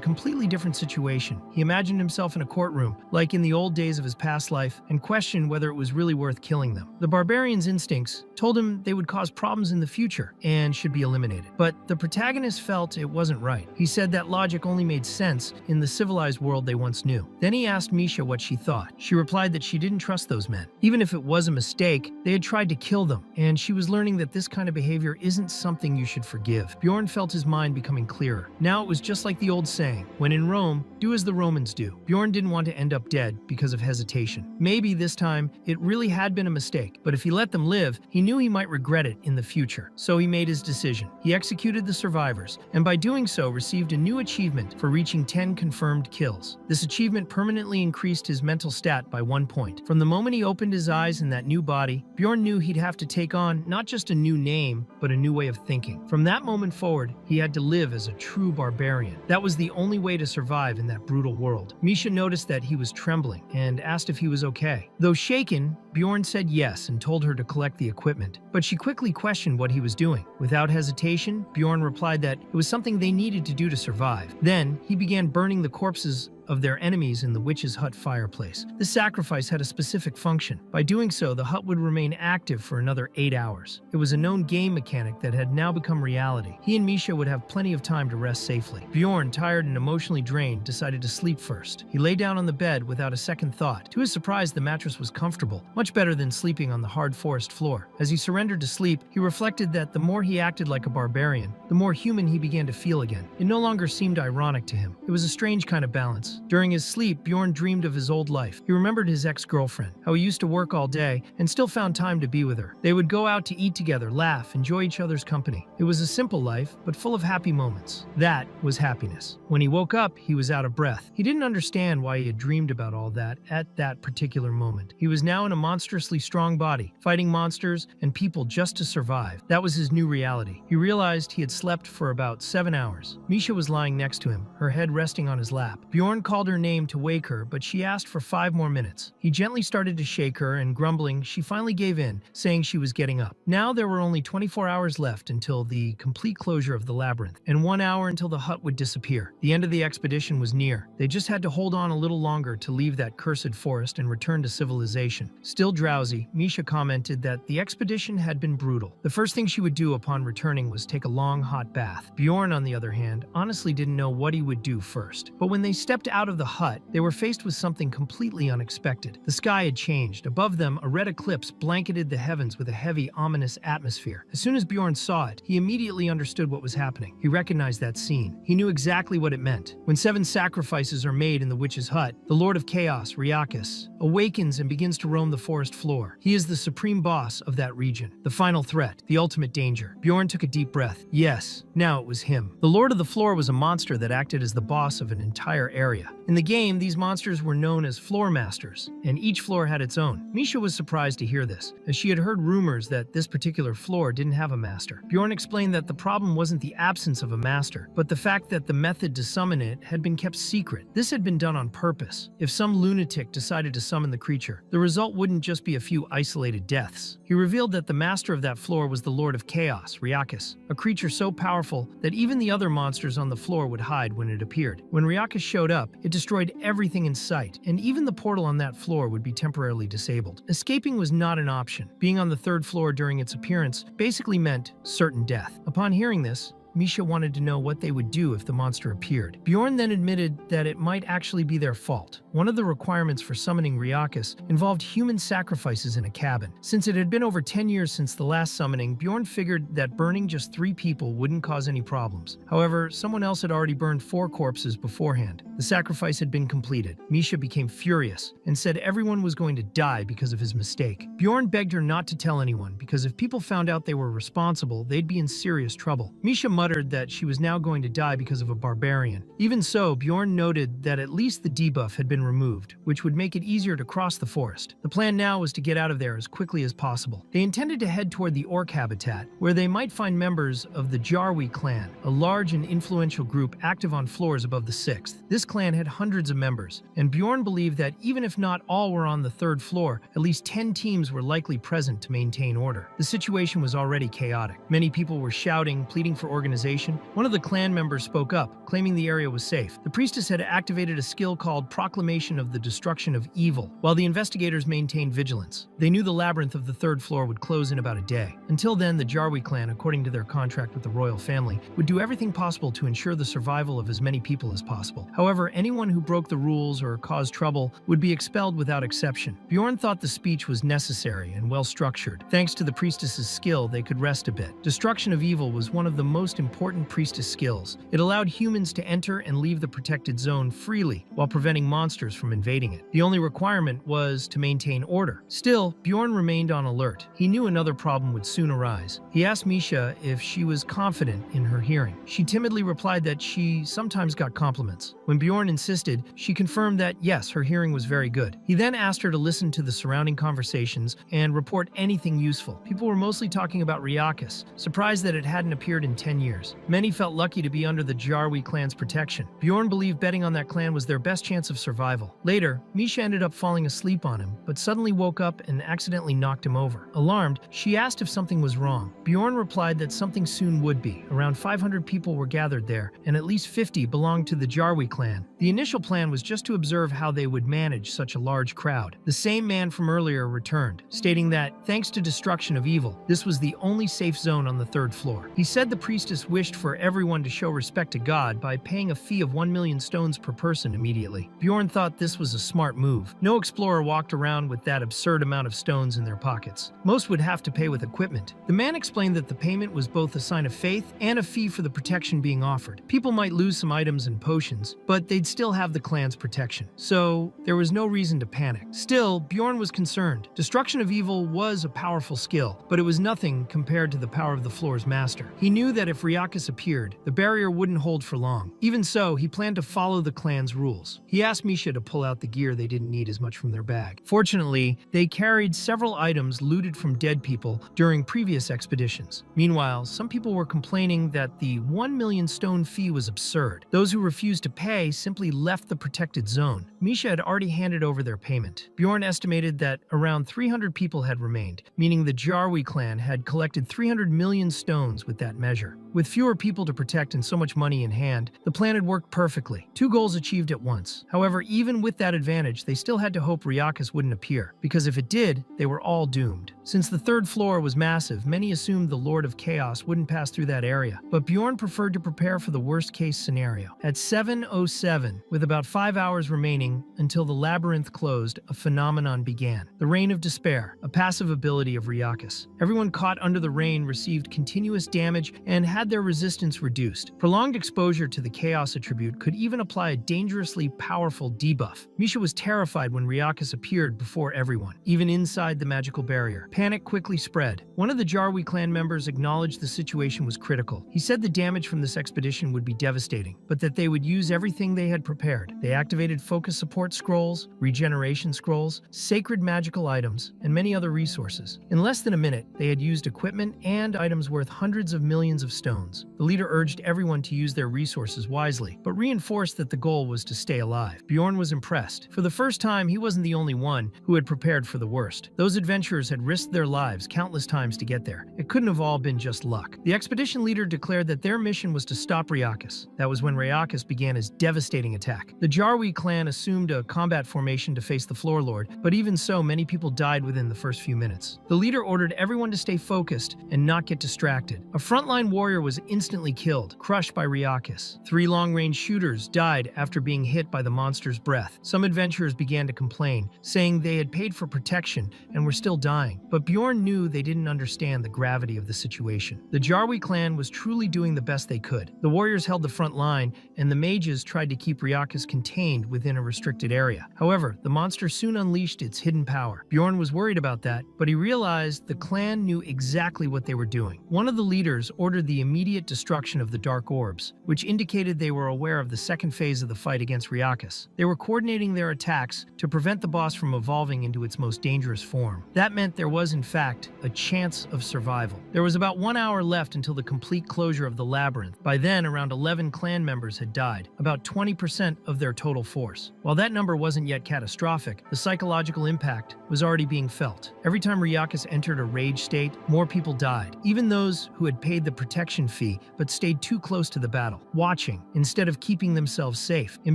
S1: completely different situation. He imagined himself in a courtroom, like in the old days of his past life, life and questioned whether it was really worth killing them. The barbarian's instincts told him they would cause problems in the future and should be eliminated. But the protagonist felt it wasn't right. He said that logic only made sense in the civilized world they once knew. Then he asked Misha what she thought. She replied that she didn't trust those men. Even if it was a mistake, they had tried to kill them, and she was learning that this kind of behavior isn't something you should forgive. Bjorn felt his mind becoming clearer. Now it was just like the old saying, when in Rome, do as the Romans do. Bjorn didn't want to end up dead because of hesitation. Maybe this time it really had been a mistake, but if he let them live, he knew he might regret it in the future. So he made his decision. He executed the survivors, and by doing so received a new achievement for reaching 10 confirmed kills. This achievement permanently increased his mental stat by 1 point. From the moment he opened his eyes in that new body, Bjorn knew he'd have to take on not just a new name, but a new way of thinking. From that moment forward, he had to live as a true barbarian. That was the only way to survive in that brutal world. Misha noticed that he was trembling and asked if he was okay. Though shaken, Bjorn said yes and told her to collect the equipment, but she quickly questioned what he was doing. Without hesitation, Bjorn replied that it was something they needed to do to survive. Then, he began burning the corpses of their enemies in the witch's hut fireplace. This sacrifice had a specific function. By doing so, the hut would remain active for another 8 hours. It was a known game mechanic that had now become reality. He and Misha would have plenty of time to rest safely. Bjorn, tired and emotionally drained, decided to sleep first. He lay down on the bed without a second thought. To his surprise, the mattress was comfortable, much better than sleeping on the hard forest floor. As he surrendered to sleep, he reflected that the more he acted like a barbarian, the more human he began to feel again. It no longer seemed ironic to him. It was a strange kind of balance. During his sleep, Bjorn dreamed of his old life. He remembered his ex-girlfriend, how he used to work all day and still found time to be with her. They would go out to eat together, laugh, enjoy each other's company. It was a simple life, but full of happy moments. That was happiness. When he woke up, he was out of breath. He didn't understand why he had dreamed about all that at that particular moment. He was now in a monstrously strong body, fighting monsters and people just to survive. That was his new reality. He realized he had slept for about 7 hours. Misha was lying next to him, her head resting on his lap. Bjorn called her name to wake her, but she asked for 5 more minutes. He gently started to shake her, and grumbling, she finally gave in, saying she was getting up. Now there were only 24 hours left until the complete closure of the labyrinth, and 1 hour until the hut would disappear. The end of the expedition was near. They just had to hold on a little longer to leave that cursed forest and return to civilization. Still drowsy, Misha commented that the expedition had been brutal. The first thing she would do upon returning was take a long, hot bath. Bjorn, on the other hand, honestly didn't know what he would do first. But when they stepped out of the hut, they were faced with something completely unexpected. The sky had changed. Above them, a red eclipse blanketed the heavens with a heavy, ominous atmosphere. As soon as Bjorn saw it, he immediately understood what was happening. He recognized that scene. He knew exactly what it meant. When 7 sacrifices are made in the witch's hut, the Lord of Chaos, Reincarnates, awakens and begins to roam the forest floor. He is the supreme boss of that region, the final threat, the ultimate danger. Bjorn took a deep breath. Yes, now it was him. The Lord of the Floor was a monster that acted as the boss of an entire area. In the game, these monsters were known as floor masters, and each floor had its own. Misha was surprised to hear this, as she had heard rumors that this particular floor didn't have a master. Bjorn explained that the problem wasn't the absence of a master, but the fact that the method to summon it had been kept secret. This had been done on purpose. If some lunatic decided to summon the creature, the result wouldn't just be a few isolated deaths. He revealed that the master of that floor was the Lord of Chaos, Reincarnates, a creature so powerful that even the other monsters on the floor would hide when it appeared. When Reincarnates showed up, it destroyed everything in sight, and even the portal on that floor would be temporarily disabled. Escaping was not an option. Being on the 3rd floor during its appearance basically meant certain death. Upon hearing this, Misha wanted to know what they would do if the monster appeared. Bjorn then admitted that it might actually be their fault. One of the requirements for summoning Reincarnates involved human sacrifices in a cabin. Since it had been over 10 years since the last summoning, Bjorn figured that burning just 3 people wouldn't cause any problems. However, someone else had already burned 4 corpses beforehand. The sacrifice had been completed. Misha became furious and said everyone was going to die because of his mistake. Bjorn begged her not to tell anyone, because if people found out they were responsible, they'd be in serious trouble. Misha muttered that she was now going to die because of a barbarian. Even so, Bjorn noted that at least the debuff had been removed, which would make it easier to cross the forest. The plan now was to get out of there as quickly as possible. They intended to head toward the orc habitat, where they might find members of the Jarwi clan, a large and influential group active on floors above the 6th. This clan had hundreds of members, and Bjorn believed that even if not all were on the 3rd floor, at least 10 teams were likely present to maintain order. The situation was already chaotic. Many people were shouting, pleading for organization, organization, one of the clan members spoke up, claiming the area was safe. The priestess had activated a skill called Proclamation of the Destruction of Evil, while the investigators maintained vigilance. They knew the labyrinth of the third floor would close in about a day. Until then, the Jarwi clan, according to their contract with the royal family, would do everything possible to ensure the survival of as many people as possible. However, anyone who broke the rules or caused trouble would be expelled without exception. Bjorn thought the speech was necessary and well-structured. Thanks to the priestess's skill, they could rest a bit. Destruction of evil was one of the most important priestess skills. It allowed humans to enter and leave the protected zone freely while preventing monsters from invading it. The only requirement was to maintain order. Still, Bjorn remained on alert. He knew another problem would soon arise. He asked Misha if she was confident in her hearing. She timidly replied that she sometimes got compliments. When Bjorn insisted, she confirmed that yes, her hearing was very good. He then asked her to listen to the surrounding conversations and report anything useful. People were mostly talking about Ryakis, surprised that it hadn't appeared in 10 years. Many felt lucky to be under the Jarwi clan's protection. Bjorn believed betting on that clan was their best chance of survival. Later, Misha ended up falling asleep on him, but suddenly woke up and accidentally knocked him over. Alarmed, she asked if something was wrong. Bjorn replied that something soon would be. Around 500 people were gathered there, and at least 50 belonged to the Jarwi clan. The initial plan was just to observe how they would manage such a large crowd. The same man from earlier returned, stating that, thanks to destruction of evil, this was the only safe zone on the third floor. He said the priestess wished for everyone to show respect to God by paying a fee of 1 million stones per person immediately. Bjorn thought this was a smart move. No explorer walked around with that absurd amount of stones in their pockets. Most would have to pay with equipment. The man explained that the payment was both a sign of faith and a fee for the protection being offered. People might lose some items and potions, but they'd still have the clan's protection. So there was no reason to panic. Still, Bjorn was concerned. Destruction of evil was a powerful skill, but it was nothing compared to the power of the floor's master. He knew that if Ryakis appeared, the barrier wouldn't hold for long. Even so, he planned to follow the clan's rules. He asked Misha to pull out the gear they didn't need as much from their bag. Fortunately, they carried several items looted from dead people during previous expeditions. Meanwhile, some people were complaining that the 1 million stone fee was absurd. Those who refused to pay simply left the protected zone. Misha had already handed over their payment. Bjorn estimated that around 300 people had remained, meaning the Jarwi clan had collected 300 million stones with that measure. With fewer people to protect and so much money in hand, the plan had worked perfectly. Two goals achieved at once. However, even with that advantage, they still had to hope Ryakis wouldn't appear, because if it did, they were all doomed. Since the third floor was massive, many assumed the Lord of Chaos wouldn't pass through that area, but Bjorn preferred to prepare for the worst-case scenario. At 7:07, with about 5 hours remaining until the labyrinth closed, a phenomenon began. The Rain of Despair, a passive ability of Ryakis. Everyone caught under the rain received continuous damage and had their resistance reduced. Prolonged exposure to the Chaos attribute could even apply a dangerously powerful debuff. Misha was terrified when Ryakis appeared before everyone, even inside the magical barrier. Panic quickly spread. One of the Jarwi clan members acknowledged the situation was critical. He said the damage from this expedition would be devastating, but that they would use everything they had prepared. They activated focus support scrolls, regeneration scrolls, sacred magical items, and many other resources. In less than a minute, they had used equipment and items worth hundreds of millions of stones. The leader urged everyone to use their resources wisely, but reinforced that the goal was to stay alive. Bjorn was impressed. For the first time, he wasn't the only one who had prepared for the worst. Those adventurers had risked their lives countless times to get there. It couldn't have all been just luck. The expedition leader declared that their mission was to stop Ryakis. That was when Ryakis began his devastating attack. The Jarwi clan assumed a combat formation to face the Floor Lord, but even so, many people died within the first few minutes. The leader ordered everyone to stay focused and not get distracted. A frontline warrior was instantly killed, crushed by Ryakis. 3 long-range shooters died after being hit by the monster's breath. Some adventurers began to complain, saying they had paid for protection and were still dying. But Bjorn knew they didn't understand the gravity of the situation. The Jarwi clan was truly doing the best they could. The warriors held the front line, and the mages tried to keep Ryakis contained within a restricted area. However, the monster soon unleashed its hidden power. Bjorn was worried about that, but he realized the clan knew exactly what they were doing. One of the leaders ordered the immediate destruction of the dark orbs, which indicated they were aware of the second phase of the fight against Ryakis. They were coordinating their attacks to prevent the boss from evolving into its most dangerous form. That meant there was, in fact, a chance of survival. There was about 1 hour left until the complete closure of the labyrinth. By then, around 11 clan members had died, about 20% of their total force. While that number wasn't yet catastrophic, the psychological impact was already being felt. Every time Ryakis entered a rage state, more people died. Even those who had paid the protection protection fee, but stayed too close to the battle, watching, instead of keeping themselves safe. In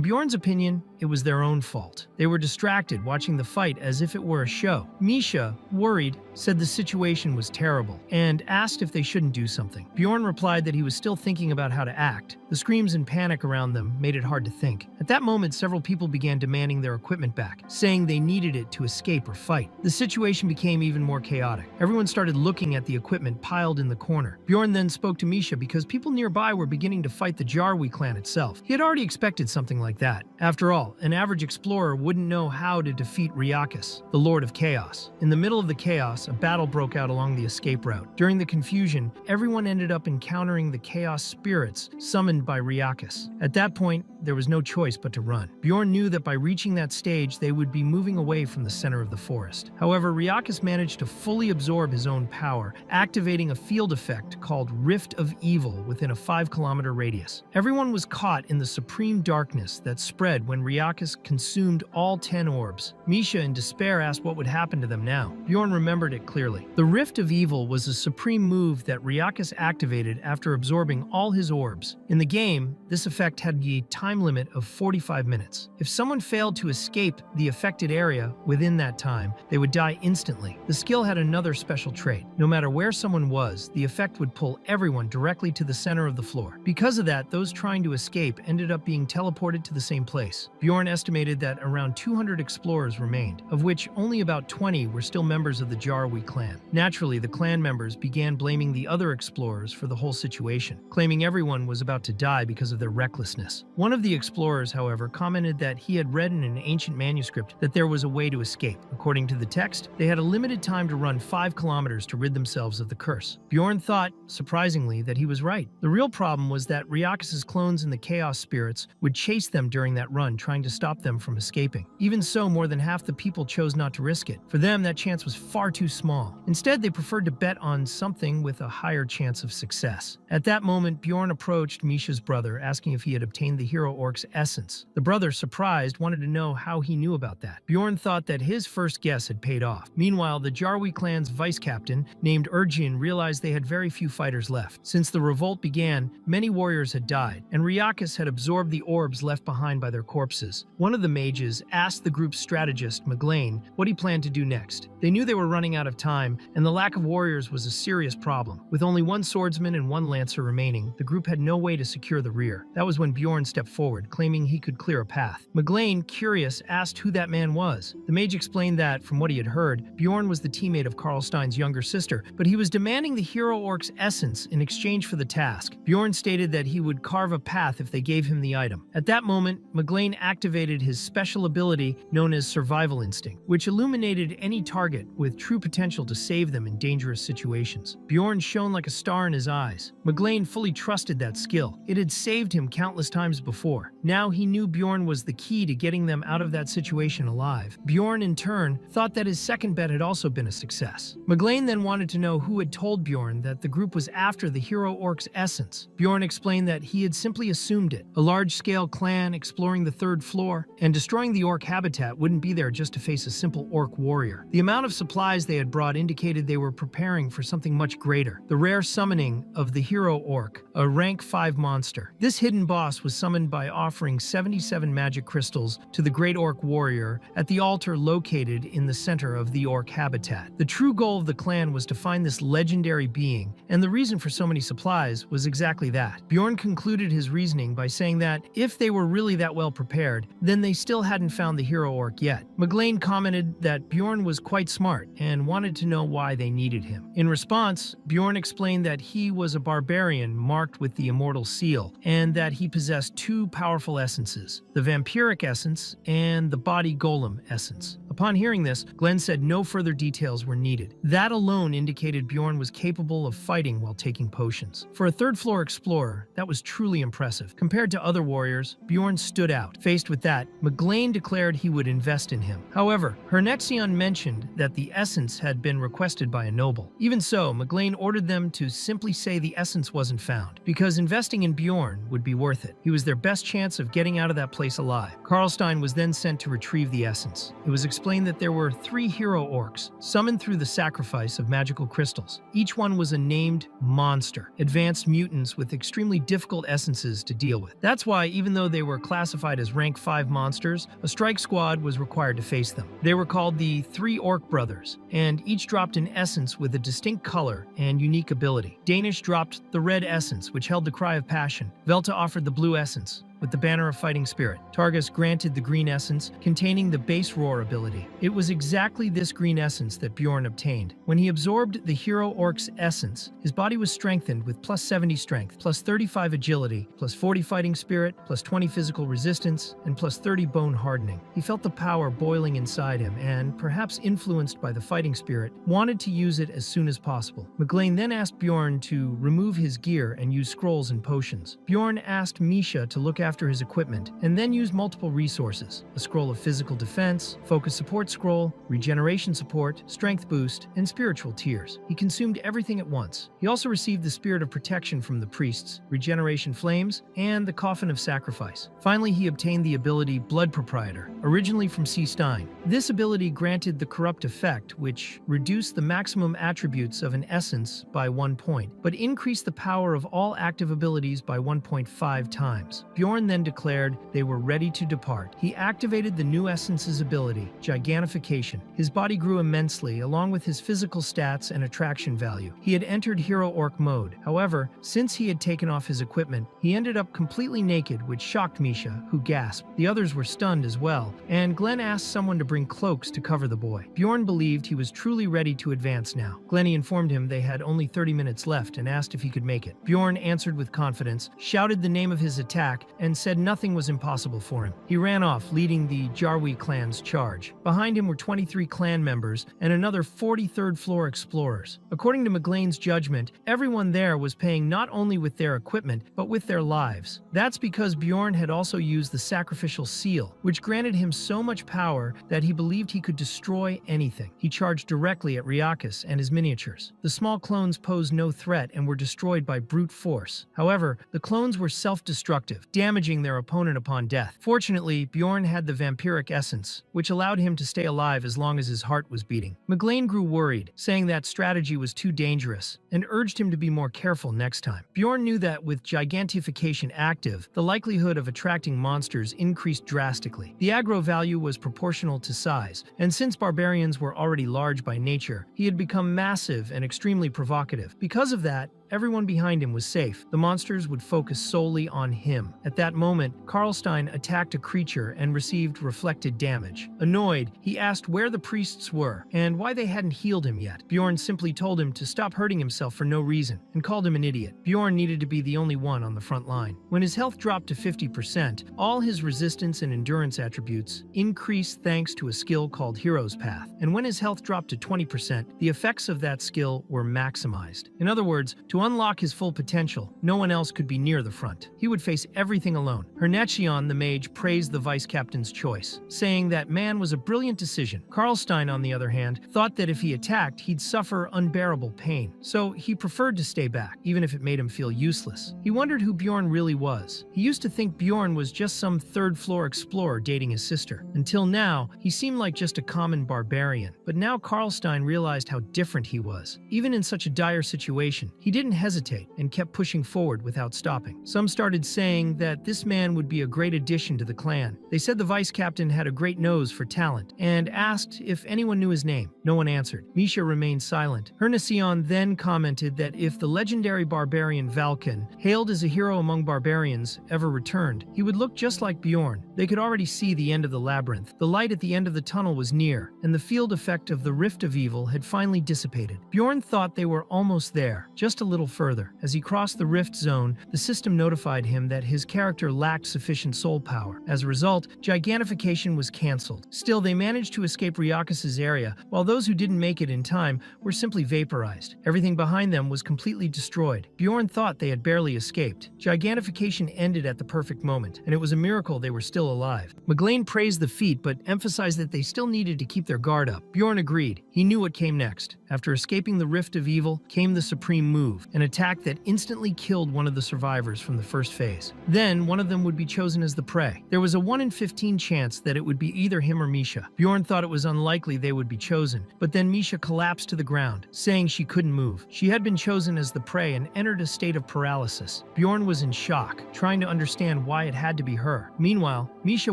S1: Bjorn's opinion, it was their own fault. They were distracted, watching the fight as if it were a show. Misha, worried, said the situation was terrible, and asked if they shouldn't do something. Bjorn replied that he was still thinking about how to act. The screams and panic around them made it hard to think. At that moment, several people began demanding their equipment back, saying they needed it to escape or fight. The situation became even more chaotic. Everyone started looking at the equipment piled in the corner. Bjorn then spoke to Misha because people nearby were beginning to fight the Jarwi clan itself. He had already expected something like that. After all, an average explorer wouldn't know how to defeat Riakas, the Lord of Chaos. In the middle of the chaos, a battle broke out along the escape route. During the confusion, everyone ended up encountering the chaos spirits summoned by Riakas. At that point, there was no choice but to run. Bjorn knew that by reaching that stage, they would be moving away from the center of the forest. However, Riakas managed to fully absorb his own power, activating a field effect called Rift of Evil within a 5-kilometer radius. Everyone was caught in the supreme darkness that spread when Riakas consumed all 10 orbs. Misha, in despair, asked what would happen to them now. Bjorn remembered it clearly. The Rift of Evil was a supreme move that Riakas activated after absorbing all his orbs. In the game, this effect had a time limit of 45 minutes. If someone failed to escape the affected area within that time, they would die instantly. The skill had another special trait. No matter where someone was, the effect would pull everyone directly to the center of the floor. Because of that, those trying to escape ended up being teleported to the same place. Bjorn estimated that around 200 explorers remained, of which only about 20 were still members of the Jarwi clan. Naturally, the clan members began blaming the other explorers for the whole situation, claiming everyone was about to die because of their recklessness. One of the explorers, however, commented that he had read in an ancient manuscript that there was a way to escape. According to the text, they had a limited time to run 5 kilometers to rid themselves of the curse. Bjorn thought, surprisingly, that he was right. The real problem was that Riakas' clones and the Chaos Spirits would chase them during that run, trying to stop them from escaping. Even so, more than half the people chose not to risk it. For them, that chance was far too small. Instead, they preferred to bet on something with a higher chance of success. At that moment, Bjorn approached Misha's brother, asking if he had obtained the hero orc's essence. The brother, surprised, wanted to know how he knew about that. Bjorn thought that his first guess had paid off. Meanwhile, the Jarwi clan's vice captain, named Urjin, realized they had very few fighters left. Since the revolt began, many warriors had died, and Riakas had absorbed the orbs left behind by their corpses. One of the mages asked the group's strategist, Maglaine, what he planned to do next. They knew they were running out of time, and the lack of warriors was a serious problem. With only one swordsman and one lancer remaining, the group had no way to secure the rear. That was when Bjorn stepped forward, claiming he could clear a path. Maglaine, curious, asked who that man was. The mage explained that, from what he had heard, Bjorn was the teammate of Karlstein's younger sister, but he was demanding the hero orc's essence in exchange for the task. Bjorn stated that he would carve a path if they gave him the item. At that moment, Maglaine activated his special ability known as Survival Instinct, which illuminated any target with true potential to save them in dangerous situations. Bjorn shone like a star in his eyes. Maglaine fully trusted that skill. It had saved him countless times before. Now he knew Bjorn was the key to getting them out of that situation alive. Bjorn, in turn, thought that his second bet had also been a success. Maglaine then wanted to know who had told Bjorn that the group was after the hero orc's essence. Bjorn explained that he had simply assumed it. A large-scale clan exploring the 3rd floor and destroying the orc habitat wouldn't be there just to face a simple orc warrior. The amount of supplies they had brought indicated they were preparing for something much greater, the rare summoning of the hero orc, a rank 5 monster. This hidden boss was summoned by offering 77 magic crystals to the great orc warrior at the altar located in the center of the orc habitat. The true goal of the clan was to find this legendary being, and the reason for so many supplies was exactly that. Bjorn concluded his reasoning by saying that if they were really that well prepared, then they still hadn't found the hero orc yet. Maglaine commented that Bjorn was quite smart and wanted to know why they needed him. In response, Bjorn explained that he was a barbarian marked with the immortal seal, and that he possessed 2 powerful essences, the vampiric essence and the body golem essence. Upon hearing this, Glenn said no further details were needed. That alone indicated Bjorn was capable of fighting while taking potions. For a 3rd floor explorer, that was truly impressive. Compared to other warriors, Bjorn stood out. Faced with that, Maglaine declared he would invest in him. However, Hernexion mentioned that the essence had been requested by a noble. Even so, Maglaine ordered them to simply say the essence wasn't found, because investing in Bjorn would be worth it. He was their best chance of getting out of that place alive. Karlstein was then sent to retrieve the essence. It was expected explained that there were 3 hero orcs, summoned through the sacrifice of magical crystals. Each one was a named monster, advanced mutants with extremely difficult essences to deal with. That's why, even though they were classified as rank 5 monsters, a strike squad was required to face them. They were called the 3 Orc Brothers, and each dropped an essence with a distinct color and unique ability. Danish dropped the red essence, which held the cry of passion. Velta offered the blue essence, with the banner of fighting spirit. Targus granted the green essence, containing the base roar ability. It was exactly this green essence that Bjorn obtained. When he absorbed the hero orc's essence, his body was strengthened with plus 70 strength, plus 35 agility, plus 40 fighting spirit, plus 20 physical resistance, and plus 30 bone hardening. He felt the power boiling inside him and, perhaps influenced by the fighting spirit, wanted to use it as soon as possible. Mcglane then asked Bjorn to remove his gear and use scrolls and potions. Bjorn asked Misha to look after his equipment, and then use multiple resources: a scroll of physical defense, focus support scroll, regeneration support, strength boost, and spiritual tears. He consumed everything at once. He also received the spirit of protection from the priests, regeneration flames, and the coffin of sacrifice. Finally, he obtained the ability Blood Proprietor, originally from C. Stein. This ability granted the corrupt effect, which reduced the maximum attributes of an essence by 1 point, but increased the power of all active abilities by 1.5 times. Bjorn then declared they were ready to depart. He activated the new essence's ability, Gigantification. His body grew immensely, along with his physical stats and attraction value. He had entered Hero Orc mode. However, since he had taken off his equipment, he ended up completely naked, which shocked Misha, who gasped. The others were stunned as well, and Glenn asked someone to bring cloaks to cover the boy. Bjorn believed he was truly ready to advance now. Glenny informed him they had only 30 minutes left and asked if he could make it. Bjorn answered with confidence, shouted the name of his attack, and said nothing was impossible for him. He ran off, leading the Jarwi clan's charge. Behind him were 23 clan members and another 43rd floor explorers. According to Mcglane's judgment, everyone there was paying not only with their equipment, but with their lives. That's because Bjorn had also used the sacrificial seal, which granted him so much power that he believed he could destroy anything. He charged directly at Riakas and his miniatures. The small clones posed no threat and were destroyed by brute force. However, the clones were self-destructive, damaging their opponent upon death. Fortunately, Bjorn had the vampiric essence, which allowed him to stay alive as long as his heart was beating. Mcglane grew worried, saying that strategy was too dangerous, and urged him to be more careful next time. Bjorn knew that with Gigantification active, the likelihood of attracting monsters increased drastically. The aggro value was proportional to size, and since barbarians were already large by nature, he had become massive and extremely provocative. Because of that, everyone behind him was safe. The monsters would focus solely on him. At that moment, Karlstein attacked a creature and received reflected damage. Annoyed, he asked where the priests were and why they hadn't healed him yet. Bjorn simply told him to stop hurting himself for no reason and called him an idiot. Bjorn needed to be the only one on the front line. When his health dropped to 50%, all his resistance and endurance attributes increased thanks to a skill called Hero's Path. And when his health dropped to 20%, the effects of that skill were maximized. In other words, to unlock his full potential, no one else could be near the front. He would face everything alone. Hernechion, the mage, praised the vice captain's choice, saying that man was a brilliant decision. Karlstein, on the other hand, thought that if he attacked, he'd suffer unbearable pain. So he preferred to stay back, even if it made him feel useless. He wondered who Bjorn really was. He used to think Bjorn was just some third-floor explorer dating his sister. Until now, he seemed like just a common barbarian. But now Karlstein realized how different he was. Even in such a dire situation, he didn't hesitate and kept pushing forward without stopping. Some started saying that this man would be a great addition to the clan. They said the vice captain had a great nose for talent and asked if anyone knew his name. No one answered. Misha remained silent. Hernechion then commented that if the legendary barbarian Valken, hailed as a hero among barbarians, ever returned, he would look just like Bjorn. They could already see the end of the labyrinth. The light at the end of the tunnel was near, and the field effect of the Rift of Evil had finally dissipated. Bjorn thought they were almost there, just a little further. As he crossed the rift zone, the system notified him that his character lacked sufficient soul power. As a result, Gigantification was cancelled. Still, they managed to escape Riakas's area, while those who didn't make it in time were simply vaporized. Everything behind them was completely destroyed. Bjorn thought they had barely escaped. Gigantification ended at the perfect moment, and it was a miracle they were still alive. Mcglane praised the feat, but emphasized that they still needed to keep their guard up. Bjorn agreed. He knew what came next. After escaping the Rift of Evil came the supreme move, move, an attack that instantly killed one of the survivors from the first phase. Then, one of them would be chosen as the prey. There was a 1 in 15 chance that it would be either him or Misha. Bjorn thought it was unlikely they would be chosen, but then Misha collapsed to the ground, saying she couldn't move. She had been chosen as the prey and entered a state of paralysis. Bjorn was in shock, trying to understand why it had to be her. Meanwhile, Misha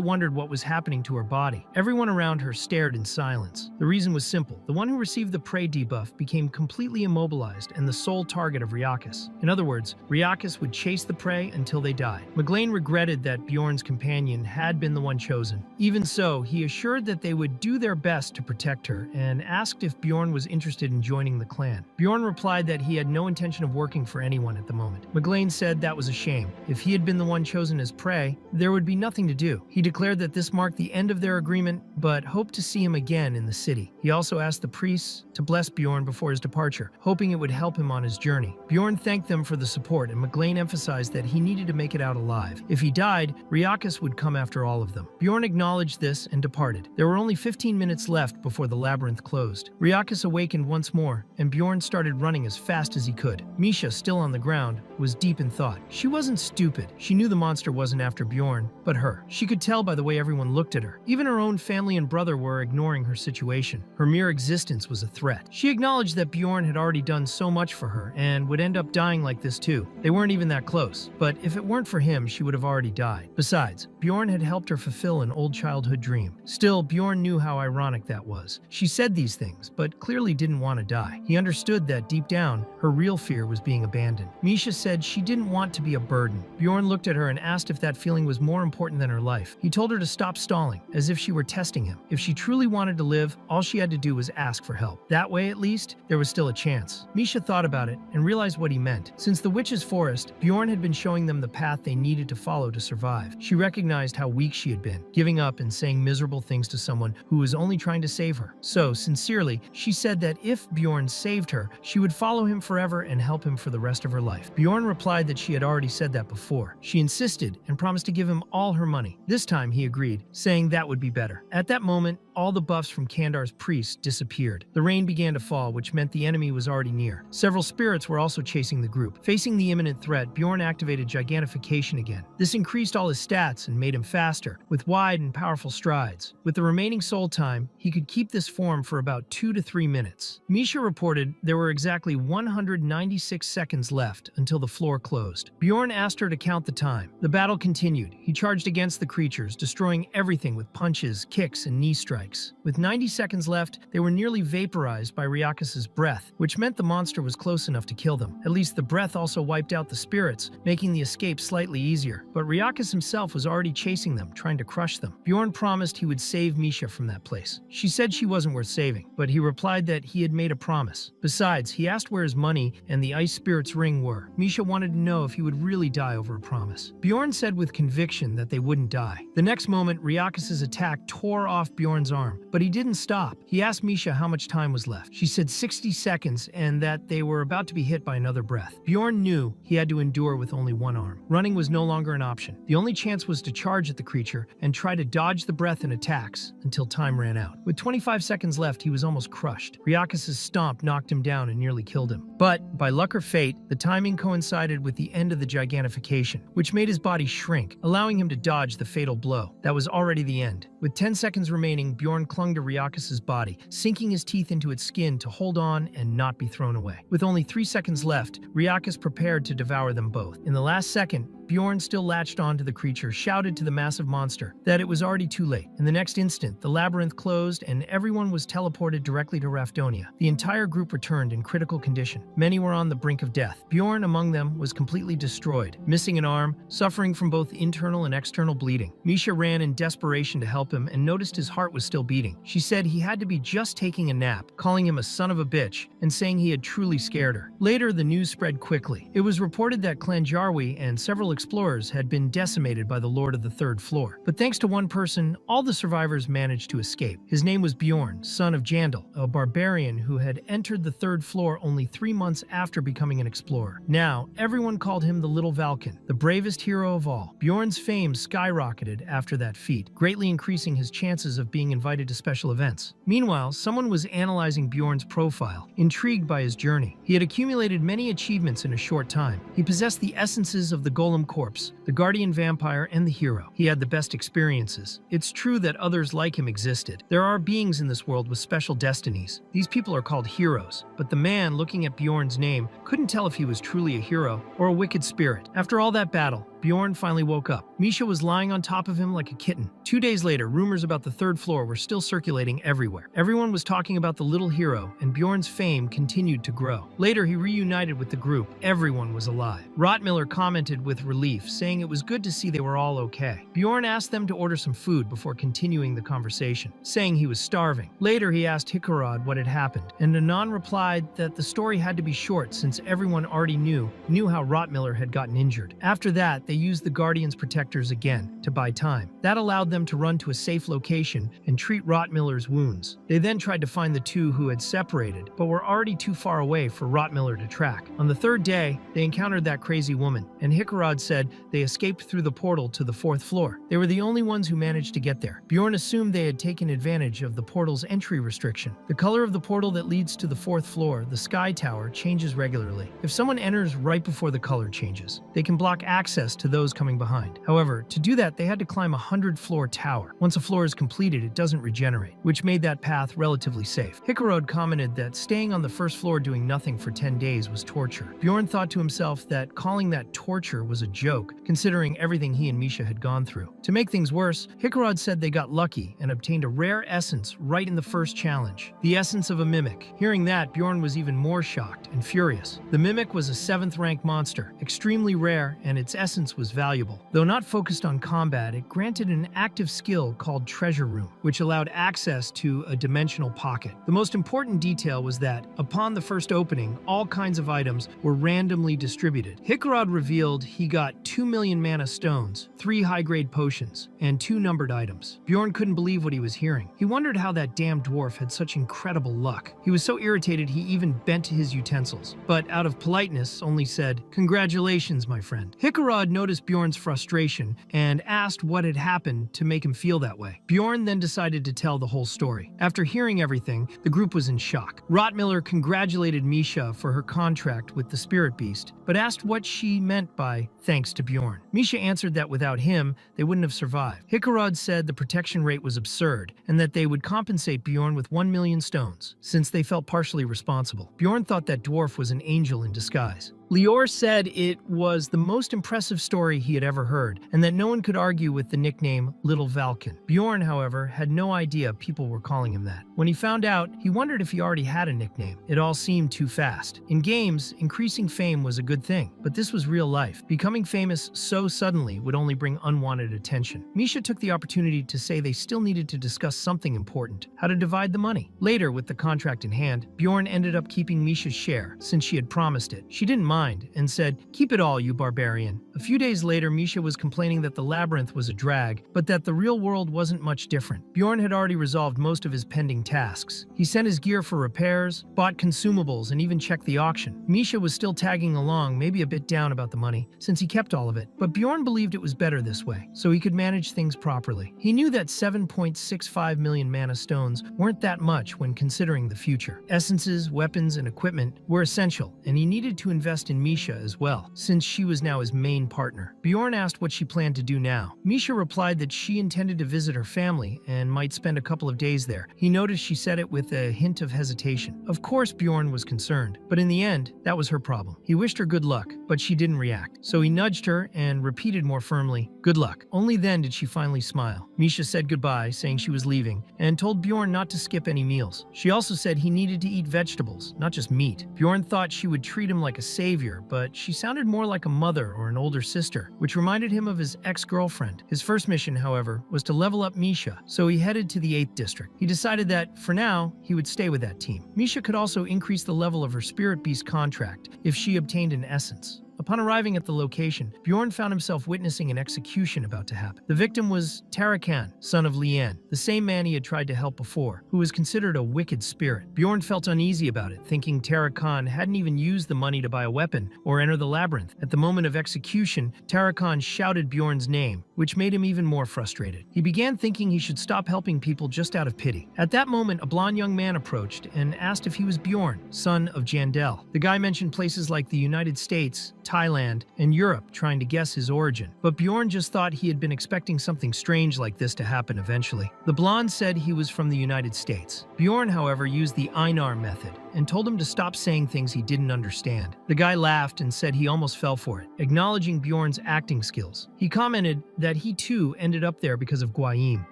S1: wondered what was happening to her body. Everyone around her stared in silence. The reason was simple. The one who received the prey debuff became completely immobilized and the sole target of Ryakis. In other words, Ryakis would chase the prey until they died. Maglaine regretted that Bjorn's companion had been the one chosen. Even so, he assured that they would do their best to protect her and asked if Bjorn was interested in joining the clan. Bjorn replied that he had no intention of working for anyone at the moment. Maglaine said that was a shame. If he had been the one chosen as prey, there would be nothing to do. He declared that this marked the end of their agreement, but hoped to see him again in the city. He also asked the priests to bless Bjorn before his departure, hoping it would help him on his journey. Bjorn thanked them for the support, and Maglaine emphasized that he needed to make it out alive. If he died, Ryakis would come after all of them. Bjorn acknowledged this and departed. There were only 15 minutes left before the labyrinth closed. Ryakis awakened once more, and Bjorn started running as fast as he could. Misha, still on the ground, was deep in thought. She wasn't stupid. She knew the monster wasn't after Bjorn, but her. She could tell by the way everyone looked at her. Even her own family and brother were ignoring her situation. Her mere existence was a threat. She acknowledged that Bjorn had already done so much for her and would end up dying like this too. They weren't even that close, but if it weren't for him, she would have already died. Besides, Bjorn had helped her fulfill an old childhood dream. Still, Bjorn knew how ironic that was. She said these things, but clearly didn't want to die. He understood that deep down, her real fear was being abandoned. Misha said she didn't want to be a burden. Bjorn looked at her and asked if that feeling was more important than her life. He told her to stop stalling, as if she were testing him. If she truly wanted to live, all she had to do was ask for help. That way, at least, there was still a chance. Misha thought about it and realized what he meant. Since the witch's forest, Bjorn had been showing them the path they needed to follow to survive. She recognized how weak she had been, giving up and saying miserable things to someone who was only trying to save her. So, sincerely, she said that if Bjorn saved her, she would follow him forever and help him for the rest of her life. Bjorn replied that she had already said that before. She insisted and promised to give him all her money. This time he agreed, saying that would be better. At that moment, all the buffs from Kandar's priests disappeared. The rain began to fall, which meant the enemy was already near. Several spirits were also chasing the group. Facing the imminent threat, Bjorn activated Gigantification again. This increased all his stats and made him faster, with wide and powerful strides. With the remaining soul time, he could keep this form for about 2 to 3 minutes. Misha reported there were exactly 196 seconds left until the floor closed. Bjorn asked her to count the time. The battle continued. He charged against the creatures, destroying everything with punches, kicks, and knee strikes. With 90 seconds left, they were nearly vaporized by Ryakis' breath, which meant the monster was close enough to kill them. At least the breath also wiped out the spirits, making the escape slightly easier. But Ryakis himself was already chasing them, trying to crush them. Bjorn promised he would save Misha from that place. She said she wasn't worth saving, but he replied that he had made a promise. Besides, he asked where his money and the ice spirit's ring were. Misha wanted to know if he would really die over a promise. Bjorn said with conviction that they wouldn't die. The next moment, Ryakis' attack tore off Bjorn's arm, but he didn't stop. He asked Misha how much time was left. She said 60 seconds and that they were about to be hit by another breath. Bjorn knew he had to endure with only one arm. Running was no longer an option. The only chance was to charge at the creature and try to dodge the breath and attacks until time ran out. With 25 seconds left, he was almost crushed. Ryakis' stomp knocked him down and nearly killed him. But, by luck or fate, the timing coincided with the end of the Gigantification, which made his body shrink, allowing him to dodge the fatal blow. That was already the end. With 10 seconds remaining, Bjorn clung to Ryakis' body, sinking his teeth into its skin to hold on and not be thrown away. With only 3 seconds left, Ryakis prepared to devour them both. In the last second, Bjorn, still latched onto the creature, shouted to the massive monster that it was already too late. In the next instant, the labyrinth closed and everyone was teleported directly to Rafdonia. The entire group returned in critical condition. Many were on the brink of death. Bjorn, among them, was completely destroyed, missing an arm, suffering from both internal and external bleeding. Misha ran in desperation to help him and noticed his heart was still beating. She said he had to be just taking a nap, calling him a son of a bitch, and saying he had truly scared her. Later, the news spread quickly. It was reported that Clan Jarwi and several explorers had been decimated by the Lord of the Third Floor. But thanks to one person, all the survivors managed to escape. His name was Bjorn, son of Jandal, a barbarian who had entered the Third Floor only 3 months after becoming an explorer. Now, everyone called him the Little Valken, the bravest hero of all. Bjorn's fame skyrocketed after that feat, greatly increasing his chances of being invited to special events. Meanwhile, someone was analyzing Bjorn's profile, intrigued by his journey. He had accumulated many achievements in a short time. He possessed the essences of the Golem Corpse, the Guardian Vampire, and the Hero. He had the best experiences. It's true that others like him existed. There are beings in this world with special destinies. These people are called heroes. But the man, looking at Bjorn's name, couldn't tell if he was truly a hero or a wicked spirit. After all that battle, Bjorn finally woke up. Misha was lying on top of him like a kitten. 2 days later, rumors about the Third Floor were still circulating everywhere. Everyone was talking about the little hero, and Bjorn's fame continued to grow. Later, he reunited with the group. Everyone was alive. Rotmiller commented with relief, saying it was good to see they were all okay. Bjorn asked them to order some food before continuing the conversation, saying he was starving. Later, he asked Hikarad what had happened, and Anon replied that the story had to be short since everyone already knew how Rotmiller had gotten injured. After that, they used the Guardian's protectors again to buy time. That allowed them to run to a safe location and treat Rotmiller's wounds. They then tried to find the two who had separated, but were already too far away for Rotmiller to track. On the third day, they encountered that crazy woman, and Hikarad said they escaped through the portal to the 4th floor. They were the only ones who managed to get there. Bjorn assumed they had taken advantage of the portal's entry restriction. The color of the portal that leads to the 4th floor, the Sky Tower, changes regularly. If someone enters right before the color changes, they can block access to those coming behind. However, to do that, they had to climb a 100-floor tower. Once a floor is completed, it doesn't regenerate, which made that path relatively safe. Hikarod commented that staying on the 1st floor doing nothing for 10 days was torture. Bjorn thought to himself that calling that torture was a joke, considering everything he and Misha had gone through. To make things worse, Hikarod said they got lucky and obtained a rare essence right in the first challenge, the essence of a mimic. Hearing that, Bjorn was even more shocked and furious. The mimic was a 7th rank monster, extremely rare, and its essence was valuable. Though not focused on combat, it granted an active skill called Treasure Room, which allowed access to a dimensional pocket. The most important detail was that, upon the first opening, all kinds of items were randomly distributed. Hikarad revealed he got 2 million mana stones, 3 high-grade potions, and 2 numbered items. Bjorn couldn't believe what he was hearing. He wondered how that damn dwarf had such incredible luck. He was so irritated he even bent his utensils, but out of politeness only said, "Congratulations, my friend." Hikarad noticed Bjorn's frustration and asked what had happened to make him feel that way. Bjorn then decided to tell the whole story. After hearing everything, the group was in shock. Rotmiller congratulated Misha for her contract with the spirit beast, but asked what she meant by thanks to Bjorn. Misha answered that without him, they wouldn't have survived. Hikarad said the protection rate was absurd and that they would compensate Bjorn with 1 million stones, since they felt partially responsible. Bjorn thought that dwarf was an angel in disguise. Lior said it was the most impressive story he had ever heard, and that no one could argue with the nickname Little Valken. Bjorn, however, had no idea people were calling him that. When he found out, he wondered if he already had a nickname. It all seemed too fast. In games, increasing fame was a good thing, but this was real life. Becoming famous so suddenly would only bring unwanted attention. Misha took the opportunity to say they still needed to discuss something important, how to divide the money. Later, with the contract in hand, Bjorn ended up keeping Misha's share, since she had promised it. She didn't mind and said, "Keep it all, you barbarian." A few days later, Misha was complaining that the labyrinth was a drag, but that the real world wasn't much different. Bjorn had already resolved most of his pending tasks. He sent his gear for repairs, bought consumables, and even checked the auction. Misha was still tagging along, maybe a bit down about the money, since he kept all of it, but Bjorn believed it was better this way, so he could manage things properly. He knew that 7.65 million mana stones weren't that much when considering the future. Essences, weapons, and equipment were essential, and he needed to invest in Misha as well, since she was now his main partner. Bjorn asked what she planned to do now. Misha replied that she intended to visit her family and might spend a couple of days there. He noticed she said it with a hint of hesitation. Of course, Bjorn was concerned, but in the end, that was her problem. He wished her good luck, but she didn't react. So he nudged her and repeated more firmly, "Good luck." Only then did she finally smile. Misha said goodbye, saying she was leaving, and told Bjorn not to skip any meals. She also said he needed to eat vegetables, not just meat. Bjorn thought she would treat him like a savior, but she sounded more like a mother or an older sister, which reminded him of his ex-girlfriend. His first mission, however, was to level up Misha, so he headed to the 8th district. He decided that, for now, he would stay with that team. Misha could also increase the level of her spirit beast contract if she obtained an essence. Upon arriving at the location, Bjorn found himself witnessing an execution about to happen. The victim was Tarakan, son of Lian, the same man he had tried to help before, who was considered a wicked spirit. Bjorn felt uneasy about it, thinking Tarakan hadn't even used the money to buy a weapon or enter the labyrinth. At the moment of execution, Tarakan shouted Bjorn's name, which made him even more frustrated. He began thinking he should stop helping people just out of pity. At that moment, a blond young man approached and asked if he was Bjorn, son of Jandel. The guy mentioned places like the United States, Thailand, and Europe, trying to guess his origin. But Bjorn just thought he had been expecting something strange like this to happen eventually. The blonde said he was from the United States. Bjorn, however, used the Einar method and told him to stop saying things he didn't understand. The guy laughed and said he almost fell for it, acknowledging Bjorn's acting skills. He commented that he too ended up there because of Gwaim,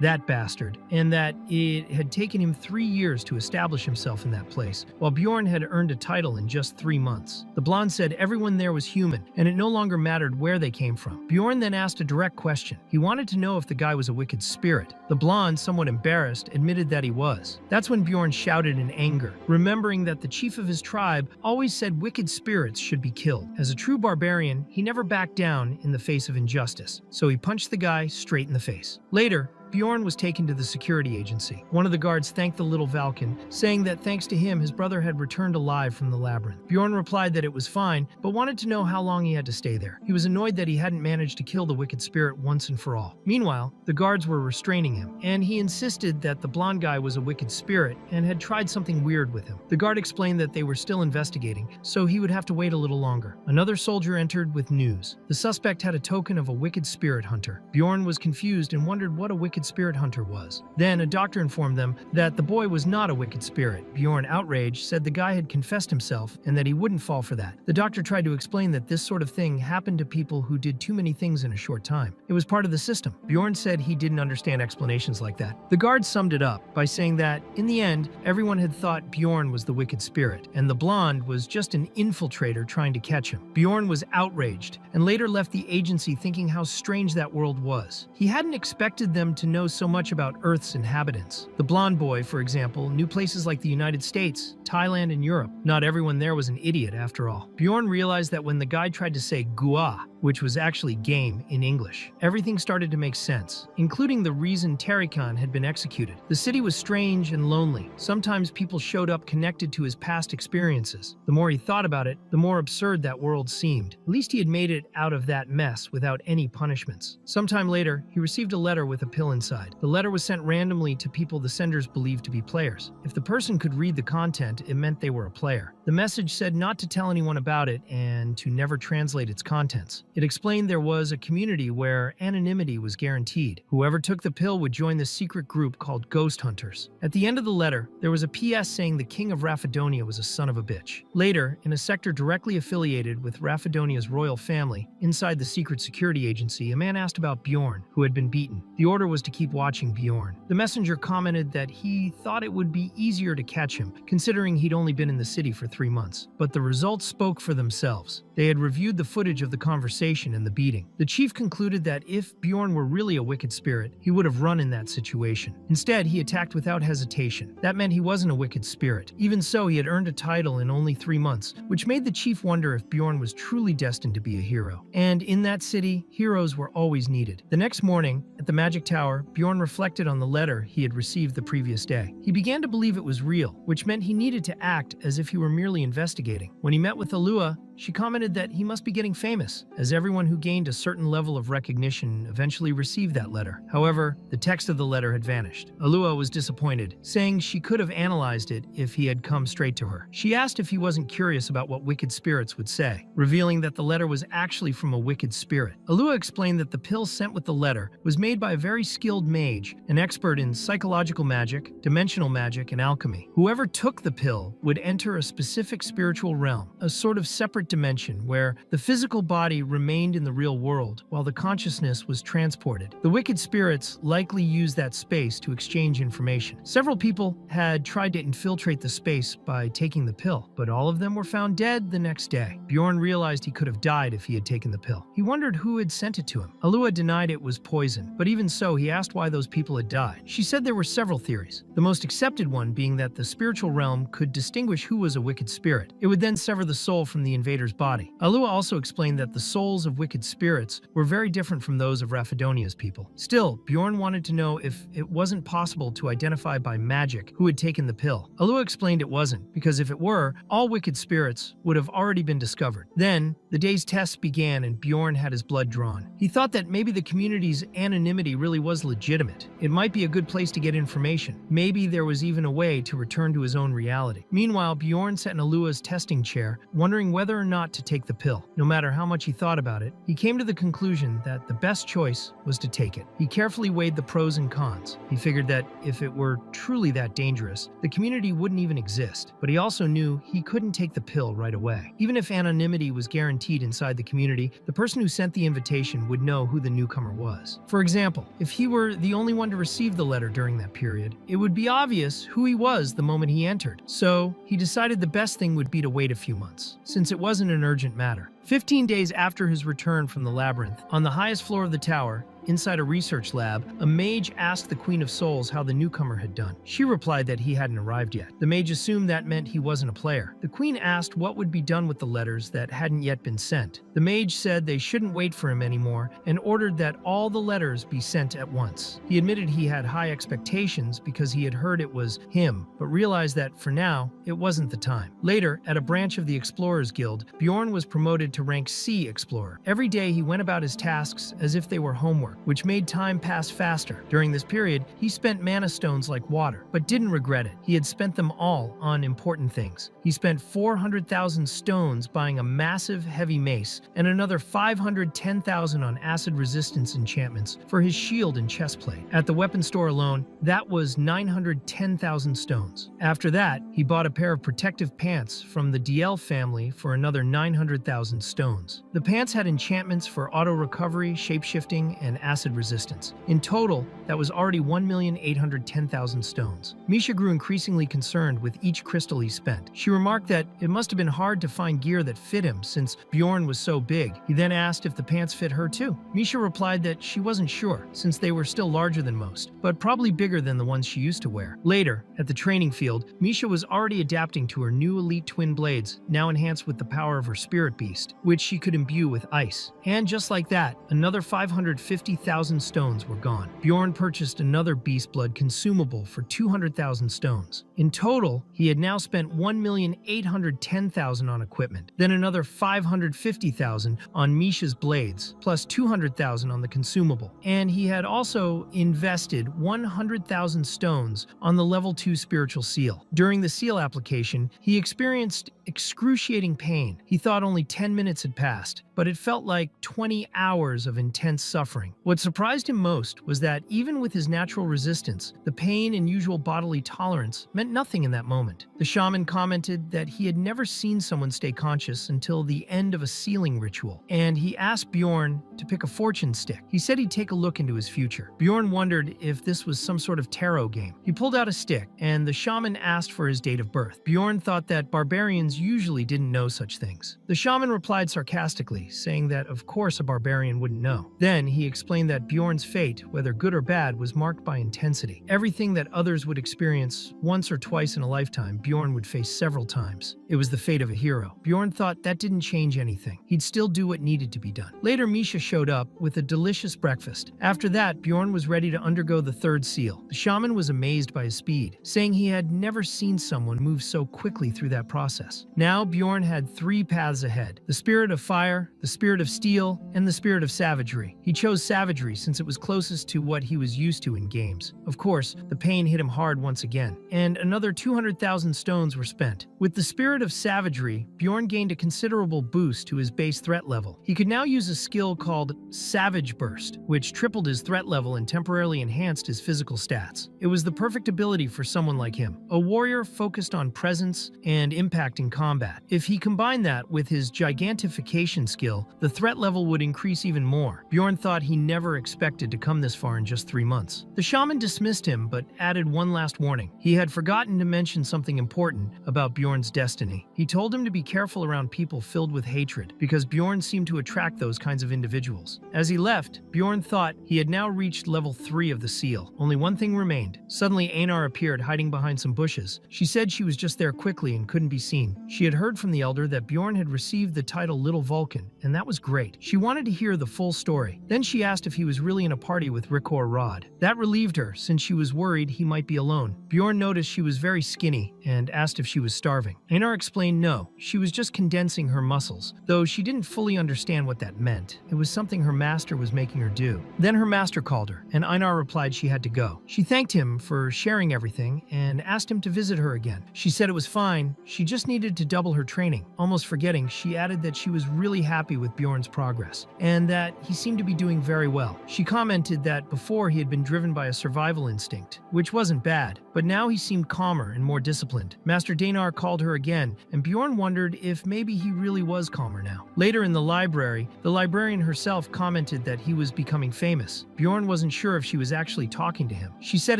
S1: that bastard, and that it had taken him 3 years to establish himself in that place, while Bjorn had earned a title in just 3 months. The blonde said everyone there was human, and it no longer mattered where they came from. Bjorn then asked a direct question. He wanted to know if the guy was a wicked spirit. The blonde, somewhat embarrassed, admitted that he was. That's when Bjorn shouted in anger, remembering that the chief of his tribe always said wicked spirits should be killed. As a true barbarian, he never backed down in the face of injustice, so he punched the guy straight in the face. Later, Bjorn was taken to the security agency. One of the guards thanked the little Valken, saying that thanks to him, his brother had returned alive from the labyrinth. Bjorn replied that it was fine, but wanted to know how long he had to stay there. He was annoyed that he hadn't managed to kill the wicked spirit once and for all. Meanwhile, the guards were restraining him, and he insisted that the blonde guy was a wicked spirit and had tried something weird with him. The guard explained that they were still investigating, so he would have to wait a little longer. Another soldier entered with news. The suspect had a token of a wicked spirit hunter. Bjorn was confused and wondered what a wicked spirit hunter was. Then a doctor informed them that the boy was not a wicked spirit. Bjorn, outraged, said the guy had confessed himself and that he wouldn't fall for that. The doctor tried to explain that this sort of thing happened to people who did too many things in a short time. It was part of the system. Bjorn said he didn't understand explanations like that. The guard summed it up by saying that, in the end, everyone had thought Bjorn was the wicked spirit, and the blonde was just an infiltrator trying to catch him. Bjorn was outraged, and later left the agency thinking how strange that world was. He hadn't expected them to know so much about Earth's inhabitants. The blonde boy, for example, knew places like the United States, Thailand, and Europe. Not everyone there was an idiot, after all. Bjorn realized that when the guy tried to say gua, which was actually game in English, everything started to make sense, including the reason Tarikan had been executed. The city was strange and lonely. Sometimes people showed up connected to his past experiences. The more he thought about it, the more absurd that world seemed. At least he had made it out of that mess without any punishments. Sometime later, he received a letter with a pill inside. The letter was sent randomly to people the senders believed to be players. If the person could read the content, it meant they were a player. The message said not to tell anyone about it and to never translate its contents. It explained there was a community where anonymity was guaranteed. Whoever took the pill would join the secret group called Ghost Hunters. At the end of the letter, there was a PS saying the king of Raphidonia was a son of a bitch. Later, in a sector directly affiliated with Raphidonia's royal family, inside the secret security agency, a man asked about Bjorn, who had been beaten. The order was to keep watching Bjorn. The messenger commented that he thought it would be easier to catch him, considering he'd only been in the city for 3 months. But the results spoke for themselves. They had reviewed the footage of the conversation and the beating. The chief concluded that if Bjorn were really a wicked spirit, he would have run in that situation. Instead, he attacked without hesitation. That meant he wasn't a wicked spirit. Even so, he had earned a title in only 3 months, which made the chief wonder if Bjorn was truly destined to be a hero. And in that city, heroes were always needed. The next morning, at the Magic Tower, Bjorn reflected on the letter he had received the previous day. He began to believe it was real, which meant he needed to act as if he were merely investigating. When he met with Alua, she commented that he must be getting famous, as everyone who gained a certain level of recognition eventually received that letter. However, the text of the letter had vanished. Alua was disappointed, saying she could have analyzed it if he had come straight to her. She asked if he wasn't curious about what wicked spirits would say, revealing that the letter was actually from a wicked spirit. Alua explained that the pill sent with the letter was made by a very skilled mage, an expert in psychological magic, dimensional magic, and alchemy. Whoever took the pill would enter a specific spiritual realm, a sort of separate dimension where the physical body remained in the real world while the consciousness was transported. The wicked spirits likely used that space to exchange information. Several people had tried to infiltrate the space by taking the pill, but all of them were found dead the next day. Bjorn realized he could have died if he had taken the pill. He wondered who had sent it to him. Alua denied it was poison, but even so, he asked why those people had died. She said there were several theories, the most accepted one being that the spiritual realm could distinguish who was a wicked spirit. It would then sever the soul from the invader's body. Alua also explained that the souls of wicked spirits were very different from those of Rafidonia's people. Still, Bjorn wanted to know if it wasn't possible to identify by magic who had taken the pill. Alua explained it wasn't, because if it were, all wicked spirits would have already been discovered. Then, the day's tests began and Bjorn had his blood drawn. He thought that maybe the community's anonymity really was legitimate. It might be a good place to get information. Maybe there was even a way to return to his own reality. Meanwhile, Bjorn sat in Alua's testing chair, wondering whether or not to take the pill. No matter how much he thought about it, he came to the conclusion that the best choice was to take it. He carefully weighed the pros and cons. He figured that if it were truly that dangerous, the community wouldn't even exist. But he also knew he couldn't take the pill right away. Even if anonymity was guaranteed inside the community, the person who sent the invitation would know who the newcomer was. For example, if he were the only one to receive the letter during that period, it would be obvious who he was the moment he entered. So, he decided the best thing would be to wait a few months, since it wasn't an urgent matter. 15 days after his return from the labyrinth, on the highest floor of the tower, inside a research lab, a mage asked the Queen of Souls how the newcomer had done. She replied that he hadn't arrived yet. The mage assumed that meant he wasn't a player. The Queen asked what would be done with the letters that hadn't yet been sent. The mage said they shouldn't wait for him anymore and ordered that all the letters be sent at once. He admitted he had high expectations because he had heard it was him, but realized that for now, it wasn't the time. Later, at a branch of the Explorers Guild, Bjorn was promoted to rank C Explorer. Every day he went about his tasks as if they were homework, which made time pass faster. During this period, he spent mana stones like water, but didn't regret it. He had spent them all on important things. He spent 400,000 stones buying a massive heavy mace and another 510,000 on acid resistance enchantments for his shield and chestplate. At the weapon store alone, that was 910,000 stones. After that, he bought a pair of protective pants from the DL family for another 900,000 stones. The pants had enchantments for auto recovery, shapeshifting, and acid resistance. In total, that was already 1,810,000 stones. Misha grew increasingly concerned with each crystal he spent. She remarked that it must have been hard to find gear that fit him since Bjorn was so big. He then asked if the pants fit her too. Misha replied that she wasn't sure since they were still larger than most, but probably bigger than the ones she used to wear. Later, at the training field, Misha was already adapting to her new elite twin blades, now enhanced with the power of her spirit beast, which she could imbue with ice. And just like that, another 550,000 stones were gone. Bjorn purchased another beast blood consumable for 200,000 stones. In total, he had now spent 1,810,000 on equipment, then another 550,000 on Misha's blades, plus 200,000 on the consumable. And he had also invested 100,000 stones on the level 2 spiritual seal. During the seal application, he experienced excruciating pain. He thought only 10 minutes had passed, but it felt like 20 hours of intense suffering. What surprised him most was that even with his natural resistance, the pain and usual bodily tolerance meant nothing in that moment. The shaman commented that he had never seen someone stay conscious until the end of a sealing ritual, and he asked Bjorn to pick a fortune stick. He said he'd take a look into his future. Bjorn wondered if this was some sort of tarot game. He pulled out a stick, and the shaman asked for his date of birth. Bjorn thought that barbarians usually didn't know such things. The shaman replied sarcastically, saying that of course a barbarian wouldn't know. Then he explained that Bjorn's fate, whether good or bad, was marked by intensity. Everything that others would experience once or twice in a lifetime, Bjorn would face several times. It was the fate of a hero. Bjorn thought that didn't change anything. He'd still do what needed to be done. Later, Misha showed up with a delicious breakfast. After that, Bjorn was ready to undergo the third seal. The shaman was amazed by his speed, saying he had never seen someone move so quickly through that process. Now, Bjorn had 3 paths ahead: the spirit of fire, the spirit of steel, and the spirit of savagery. He chose savagery since it was closest to what he was used to in games. Of course, the pain hit him hard once again, and another 200,000 stones were spent. With the spirit of savagery, Bjorn gained a considerable boost to his base threat level. He could now use a skill called Savage Burst, which tripled his threat level and temporarily enhanced his physical stats. It was the perfect ability for someone like him, a warrior focused on presence and impact in combat. If he combined that with his gigantic mantification skill, the threat level would increase even more. Bjorn thought he never expected to come this far in just 3 months. The shaman dismissed him, but added one last warning. He had forgotten to mention something important about Bjorn's destiny. He told him to be careful around people filled with hatred, because Bjorn seemed to attract those kinds of individuals. As he left, Bjorn thought he had now reached level 3 of the seal. Only one thing remained. Suddenly, Einar appeared hiding behind some bushes. She said she was just there quickly and couldn't be seen. She had heard from the elder that Bjorn had received the title Little Vulcan, and that was great. She wanted to hear the full story. Then she asked if he was really in a party with Ricor Rod. That relieved her, since she was worried he might be alone. Bjorn noticed she was very skinny and asked if she was starving. Einar explained no, she was just condensing her muscles, though she didn't fully understand what that meant. It was something her master was making her do. Then her master called her, and Einar replied she had to go. She thanked him for sharing everything and asked him to visit her again. She said it was fine, she just needed to double her training. Almost forgetting, she added that she was really happy with Bjorn's progress, and that he seemed to be doing very well. She commented that before he had been driven by a survival instinct, which wasn't bad, but now he seemed calmer and more disciplined. Master Danar called her again, and Bjorn wondered if maybe he really was calmer now. Later in the librarian herself commented that he was becoming famous. Bjorn wasn't sure if she was actually talking to him. She said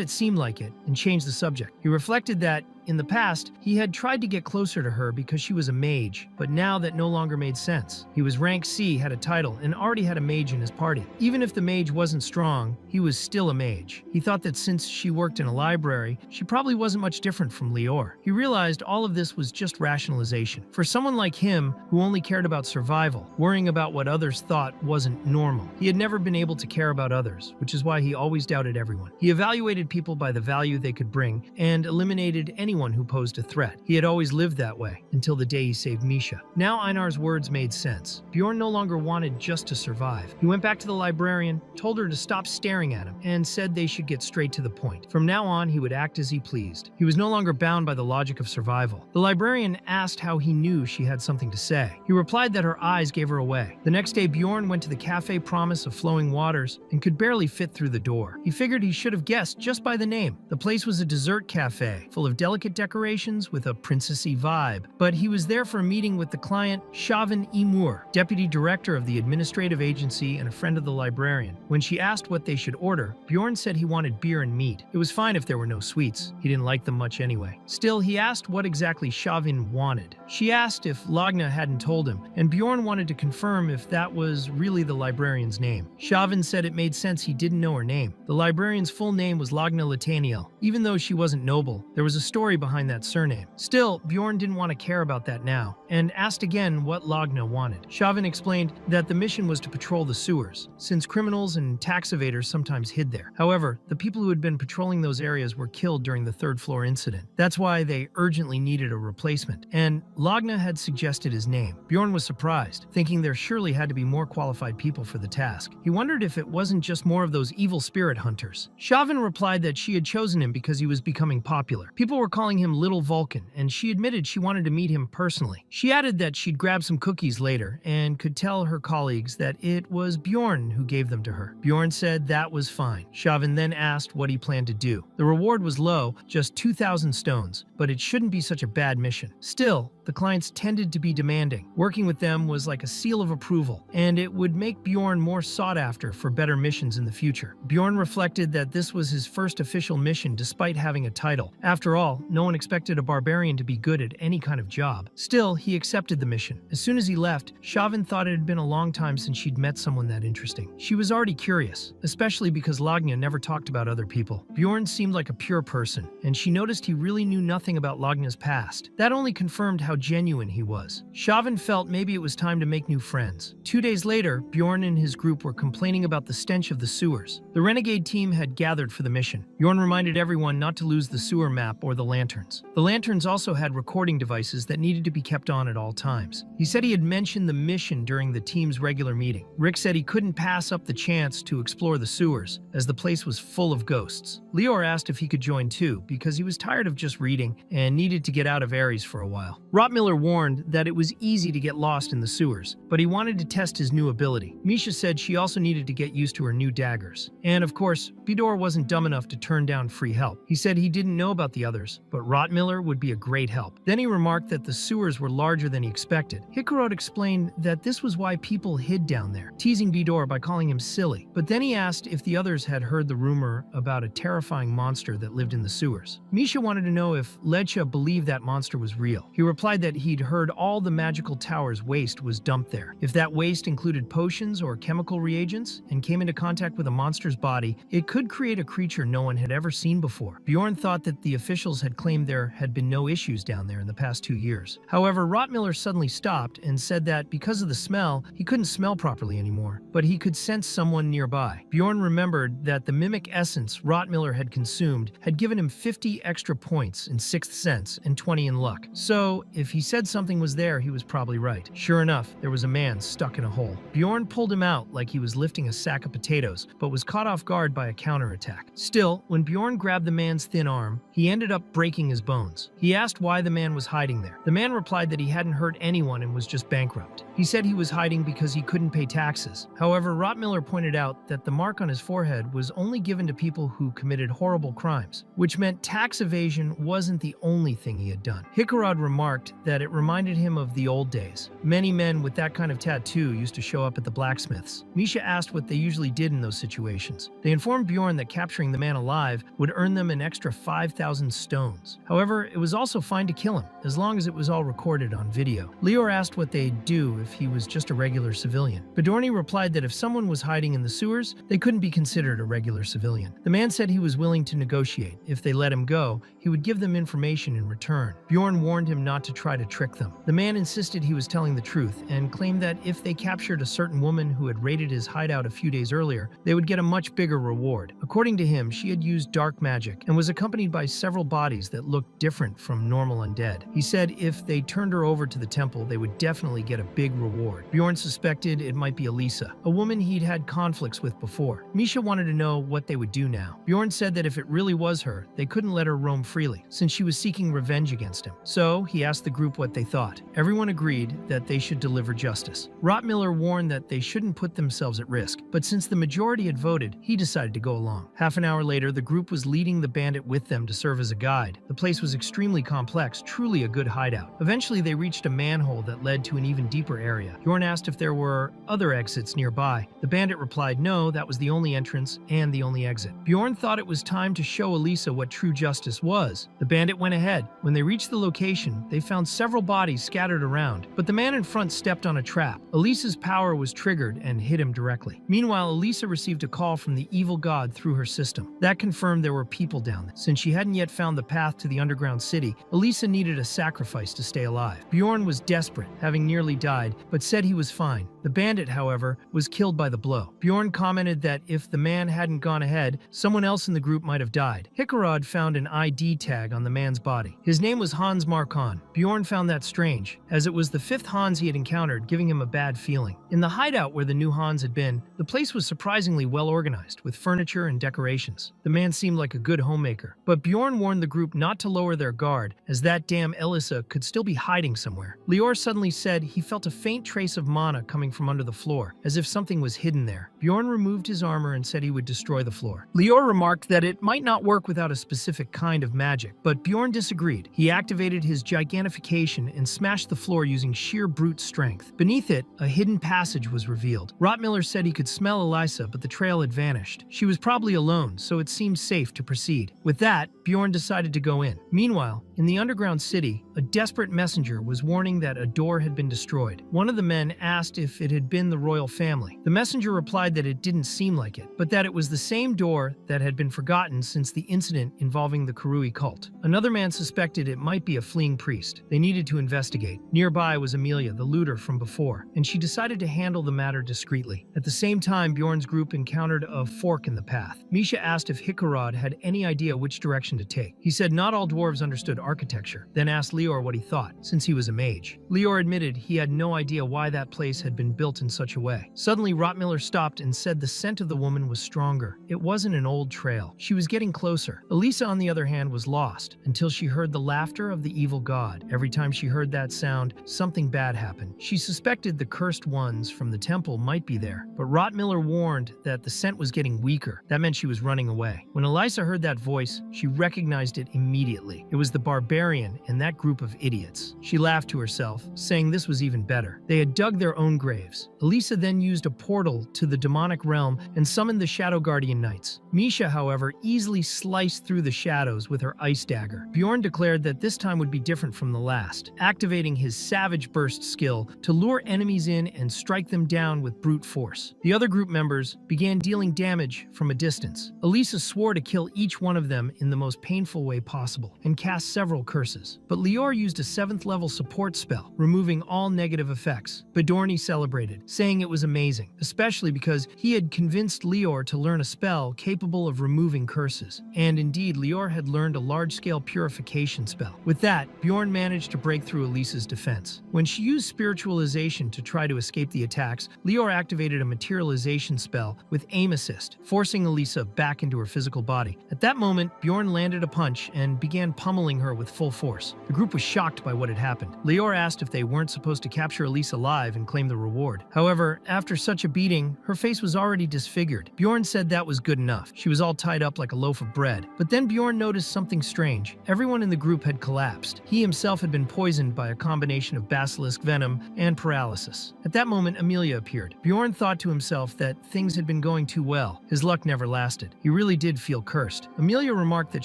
S1: it seemed like it, and changed the subject. He reflected that in the past, he had tried to get closer to her because she was a mage, but now that no longer made sense. He was rank C, had a title, and already had a mage in his party. Even if the mage wasn't strong, he was still a mage. He thought that since she worked in a library, she probably wasn't much different from Lior. He realized all of this was just rationalization. For someone like him, who only cared about survival, worrying about what others thought wasn't normal. He had never been able to care about others, which is why he always doubted everyone. He evaluated people by the value they could bring, and eliminated anyone who posed a threat. He had always lived that way, until the day he saved Misha. Now Einar's words made sense. Bjorn no longer wanted just to survive. He went back to the librarian, told her to stop staring at him, and said they should get straight to the point. From now on, he would act as he pleased. He was no longer bound by the logic of survival. The librarian asked how he knew she had something to say. He replied that her eyes gave her away. The next day, Bjorn went to the Cafe Promise of Flowing Waters and could barely fit through the door. He figured he should have guessed just by the name. The place was a dessert cafe, full of delicate decorations with a princessy vibe. But he was there for a meeting with the client, Shavin Emur, deputy director of the administrative agency and a friend of the librarian. When she asked what they should order, Bjorn said he wanted beer and meat. It was fine if there were no sweets. He didn't like them much anyway. Still, he asked what exactly Shavin wanted. She asked if Lagna hadn't told him, and Bjorn wanted to confirm if that was really the librarian's name. Shavin said it made sense he didn't know her name. The librarian's full name was Lagna Lataniel. Even though she wasn't noble, there was a story behind that surname. Still, Bjorn didn't want to care about that now, and asked again what Lagna wanted. Shavin explained that the mission was to patrol the sewers, since criminals and tax evaders sometimes hid there. However, the people who had been patrolling those areas were killed during the third floor incident. That's why they urgently needed a replacement, and Lagna had suggested his name. Bjorn was surprised, thinking there surely had to be more qualified people for the task. He wondered if it wasn't just more of those evil spirit hunters. Shavin replied that she had chosen him because he was becoming popular. People were calling him Little Vulcan, and she admitted she wanted to meet him personally. She added that she'd grab some cookies later and could tell her colleagues that it was Bjorn who gave them to her. Bjorn said that was fine. Shavin then asked what he planned to do. The reward was low, just 2,000 stones, but it shouldn't be such a bad mission. Still, the clients tended to be demanding. Working with them was like a seal of approval, and it would make Bjorn more sought after for better missions in the future. Bjorn reflected that this was his first official mission despite having a title. After all, no one expected a barbarian to be good at any kind of job. Still, he accepted the mission. As soon as he left, Shavin thought it had been a long time since she'd met someone that interesting. She was already curious, especially because Lagna never talked about other people. Bjorn seemed like a pure person, and she noticed he really knew nothing about Lagna's past. That only confirmed how genuine he was. Shavin felt maybe it was time to make new friends. 2 days later, Bjorn and his group were complaining about the stench of the sewers. The renegade team had gathered for the mission. Bjorn reminded everyone not to lose the sewer map or the lanterns. The lanterns also had recording devices that needed to be kept on at all times. He said he had mentioned the mission during the team's regular meeting. Rick said he couldn't pass up the chance to explore the sewers, as the place was full of ghosts. Lior asked if he could join too, because he was tired of just reading and needed to get out of Ares for a while. Rottmiller warned that it was easy to get lost in the sewers, but he wanted to test his new ability. Misha said she also needed to get used to her new daggers. And of course, Vidor wasn't dumb enough to turn down free help. He said he didn't know about the others, but Rottmiller would be a great help. Then he remarked that the sewers were larger than he expected. Hikarod explained that this was why people hid down there, teasing Vidor by calling him silly. But then he asked if the others had heard the rumor about a terrifying monster that lived in the sewers. Misha wanted to know if Ledcha believed that monster was real. He replied that he'd heard all the magical tower's waste was dumped there. If that waste included potions or chemical reagents and came into contact with a monster's body, it could create a creature no one had ever seen before. Bjorn thought that the officials had claimed there had been no issues down there in the past 2 years. However, Rottmiller suddenly stopped and said that because of the smell, he couldn't smell properly anymore, but he could sense someone nearby. Bjorn remembered that the mimic essence Rottmiller had consumed had given him 50 extra points in Sixth Sense and 20 in luck. So, if he said something was there, he was probably right. Sure enough, there was a man stuck in a hole. Bjorn pulled him out like he was lifting a sack of potatoes, but was caught off guard by a counterattack. Still, when Bjorn grabbed the man's thin arm, he ended up breaking his bones. He asked why the man was hiding there. The man replied that he hadn't hurt anyone and was just bankrupt. He said he was hiding because he couldn't pay taxes. However, Rottmiller pointed out that the mark on his forehead was only given to people who committed horrible crimes, which meant tax evasion wasn't the only thing he had done. Hikarod remarked that it reminded him of the old days. Many men with that kind of tattoo used to show up at the blacksmiths. Misha asked what they usually did in those situations. They informed Bjorn that capturing the man alive would earn them an extra 5,000 stones. However, it was also fine to kill him, as long as it was all recorded on video. Lior asked what they'd do if he was just a regular civilian. Bedorni replied that if someone was hiding in the sewers, they couldn't be considered a regular civilian. The man said he was willing to negotiate. If they let him go, he would give them information in return. Bjorn warned him not to try to trick them. The man insisted he was telling the truth and claimed that if they captured a certain woman who had raided his hideout a few days earlier, they would get a much bigger reward. According to him, she had used dark magic and was accompanied by several bodies that looked different from normal undead. He said if they turned her over to the temple, they would definitely get a big reward. Bjorn suspected it might be Elisa, a woman he'd had conflicts with before. Misha wanted to know what they would do now. Bjorn said that if it really was her, they couldn't let her roam freely, since she was seeking revenge against him. So he asked the group what they thought. Everyone agreed that they should deliver justice. Rottmiller warned that they shouldn't put themselves at risk, but since the majority had voted, he decided to go along. Half an hour later, the group was leading the bandit with them to serve as a guide. The place was extremely complex, truly a good hideout. Eventually, they reached a manhole that led to an even deeper area. Bjorn asked if there were other exits nearby. The bandit replied no, that was the only entrance and the only exit. Bjorn thought it was time to show Elisa what true justice was. The bandit went ahead. When they reached the location, they found several bodies scattered around, but the man in front stepped on a trap. Elisa's power was triggered and hit him directly. Meanwhile, Elisa received a call from the evil god through her system. That confirmed there were people down there. Since she hadn't yet found the path to the underground city, Elisa needed a sacrifice to stay alive. Bjorn was desperate, having nearly died, but said he was fine. The bandit, however, was killed by the blow. Bjorn commented that if the man hadn't gone ahead, someone else in the group might have died. Hikarod found an ID tag on the man's body. His name was Hans Markon. Bjorn found that strange, as it was the 5th Hans he had encountered, giving him a bad feeling. In the hideout where the new Hans had been, the place was surprisingly well organized, with furniture and decorations. The man seemed like a good homemaker, but Bjorn warned the group not to lower their guard, as that damn Elisa could still be hiding somewhere. Lior suddenly said he felt a faint trace of mana coming from under the floor, as if something was hidden there. Bjorn removed his armor and said he would destroy the floor. Lior remarked that it might not work without a specific kind of magic, but Bjorn disagreed. He activated his gigantification and smashed the floor using sheer brute strength. Beneath it, a hidden passage was revealed. Rottmiller said he could smell Elisa, but the trail had vanished. She was probably alone, so it seemed safe to proceed. With that, Bjorn decided to go in. Meanwhile, in the underground city, a desperate messenger was warning that a door had been destroyed. One of the men asked if it had been the royal family. The messenger replied that it didn't seem like it, but that it was the same door that had been forgotten since the incident involving the Karui cult. Another man suspected it might be a fleeing priest. They needed to investigate. Nearby was Amelia, the looter from before, and she decided to handle the matter discreetly. At the same time, Bjorn's group encountered a fork in the path. Misha asked if Hikarod had any idea which direction to to take. He said not all dwarves understood architecture, then asked Lior what he thought, since he was a mage. Lior admitted he had no idea why that place had been built in such a way. Suddenly, Rottmiller stopped and said the scent of the woman was stronger. It wasn't an old trail. She was getting closer. Elisa, on the other hand, was lost until she heard the laughter of the evil god. Every time she heard that sound, something bad happened. She suspected the cursed ones from the temple might be there, but Rottmiller warned that the scent was getting weaker. That meant she was running away. When Elisa heard that voice, she recognized it immediately. It was the barbarian and that group of idiots. She laughed to herself, saying this was even better. They had dug their own graves. Elisa then used a portal to the demonic realm and summoned the Shadow Guardian Knights. Misha, however, easily sliced through the shadows with her ice dagger. Bjorn declared that this time would be different from the last, activating his Savage Burst skill to lure enemies in and strike them down with brute force. The other group members began dealing damage from a distance. Elisa swore to kill each one of them in the most painful way possible and cast several curses. But Lior used a 7th level support spell, removing all negative effects. Bedorni celebrated, saying it was amazing, especially because he had convinced Lior to learn a spell capable of removing curses. And indeed, Lior had learned a large-scale purification spell. With that, Bjorn managed to break through Elisa's defense. When she used spiritualization to try to escape the attacks, Lior activated a materialization spell with aim assist, forcing Elisa back into her physical body. At that moment, Bjorn landed a punch and began pummeling her with full force. The group was shocked by what had happened. Lior asked if they weren't supposed to capture Elisa alive and claim the reward. However, after such a beating, her face was already disfigured. Bjorn said that was good enough. She was all tied up like a loaf of bread. But then Bjorn noticed something strange. Everyone in the group had collapsed. He himself had been poisoned by a combination of basilisk venom and paralysis. At that moment, Amelia appeared. Bjorn thought to himself that things had been going too well. His luck never lasted. He really did feel cursed. Amelia remarked that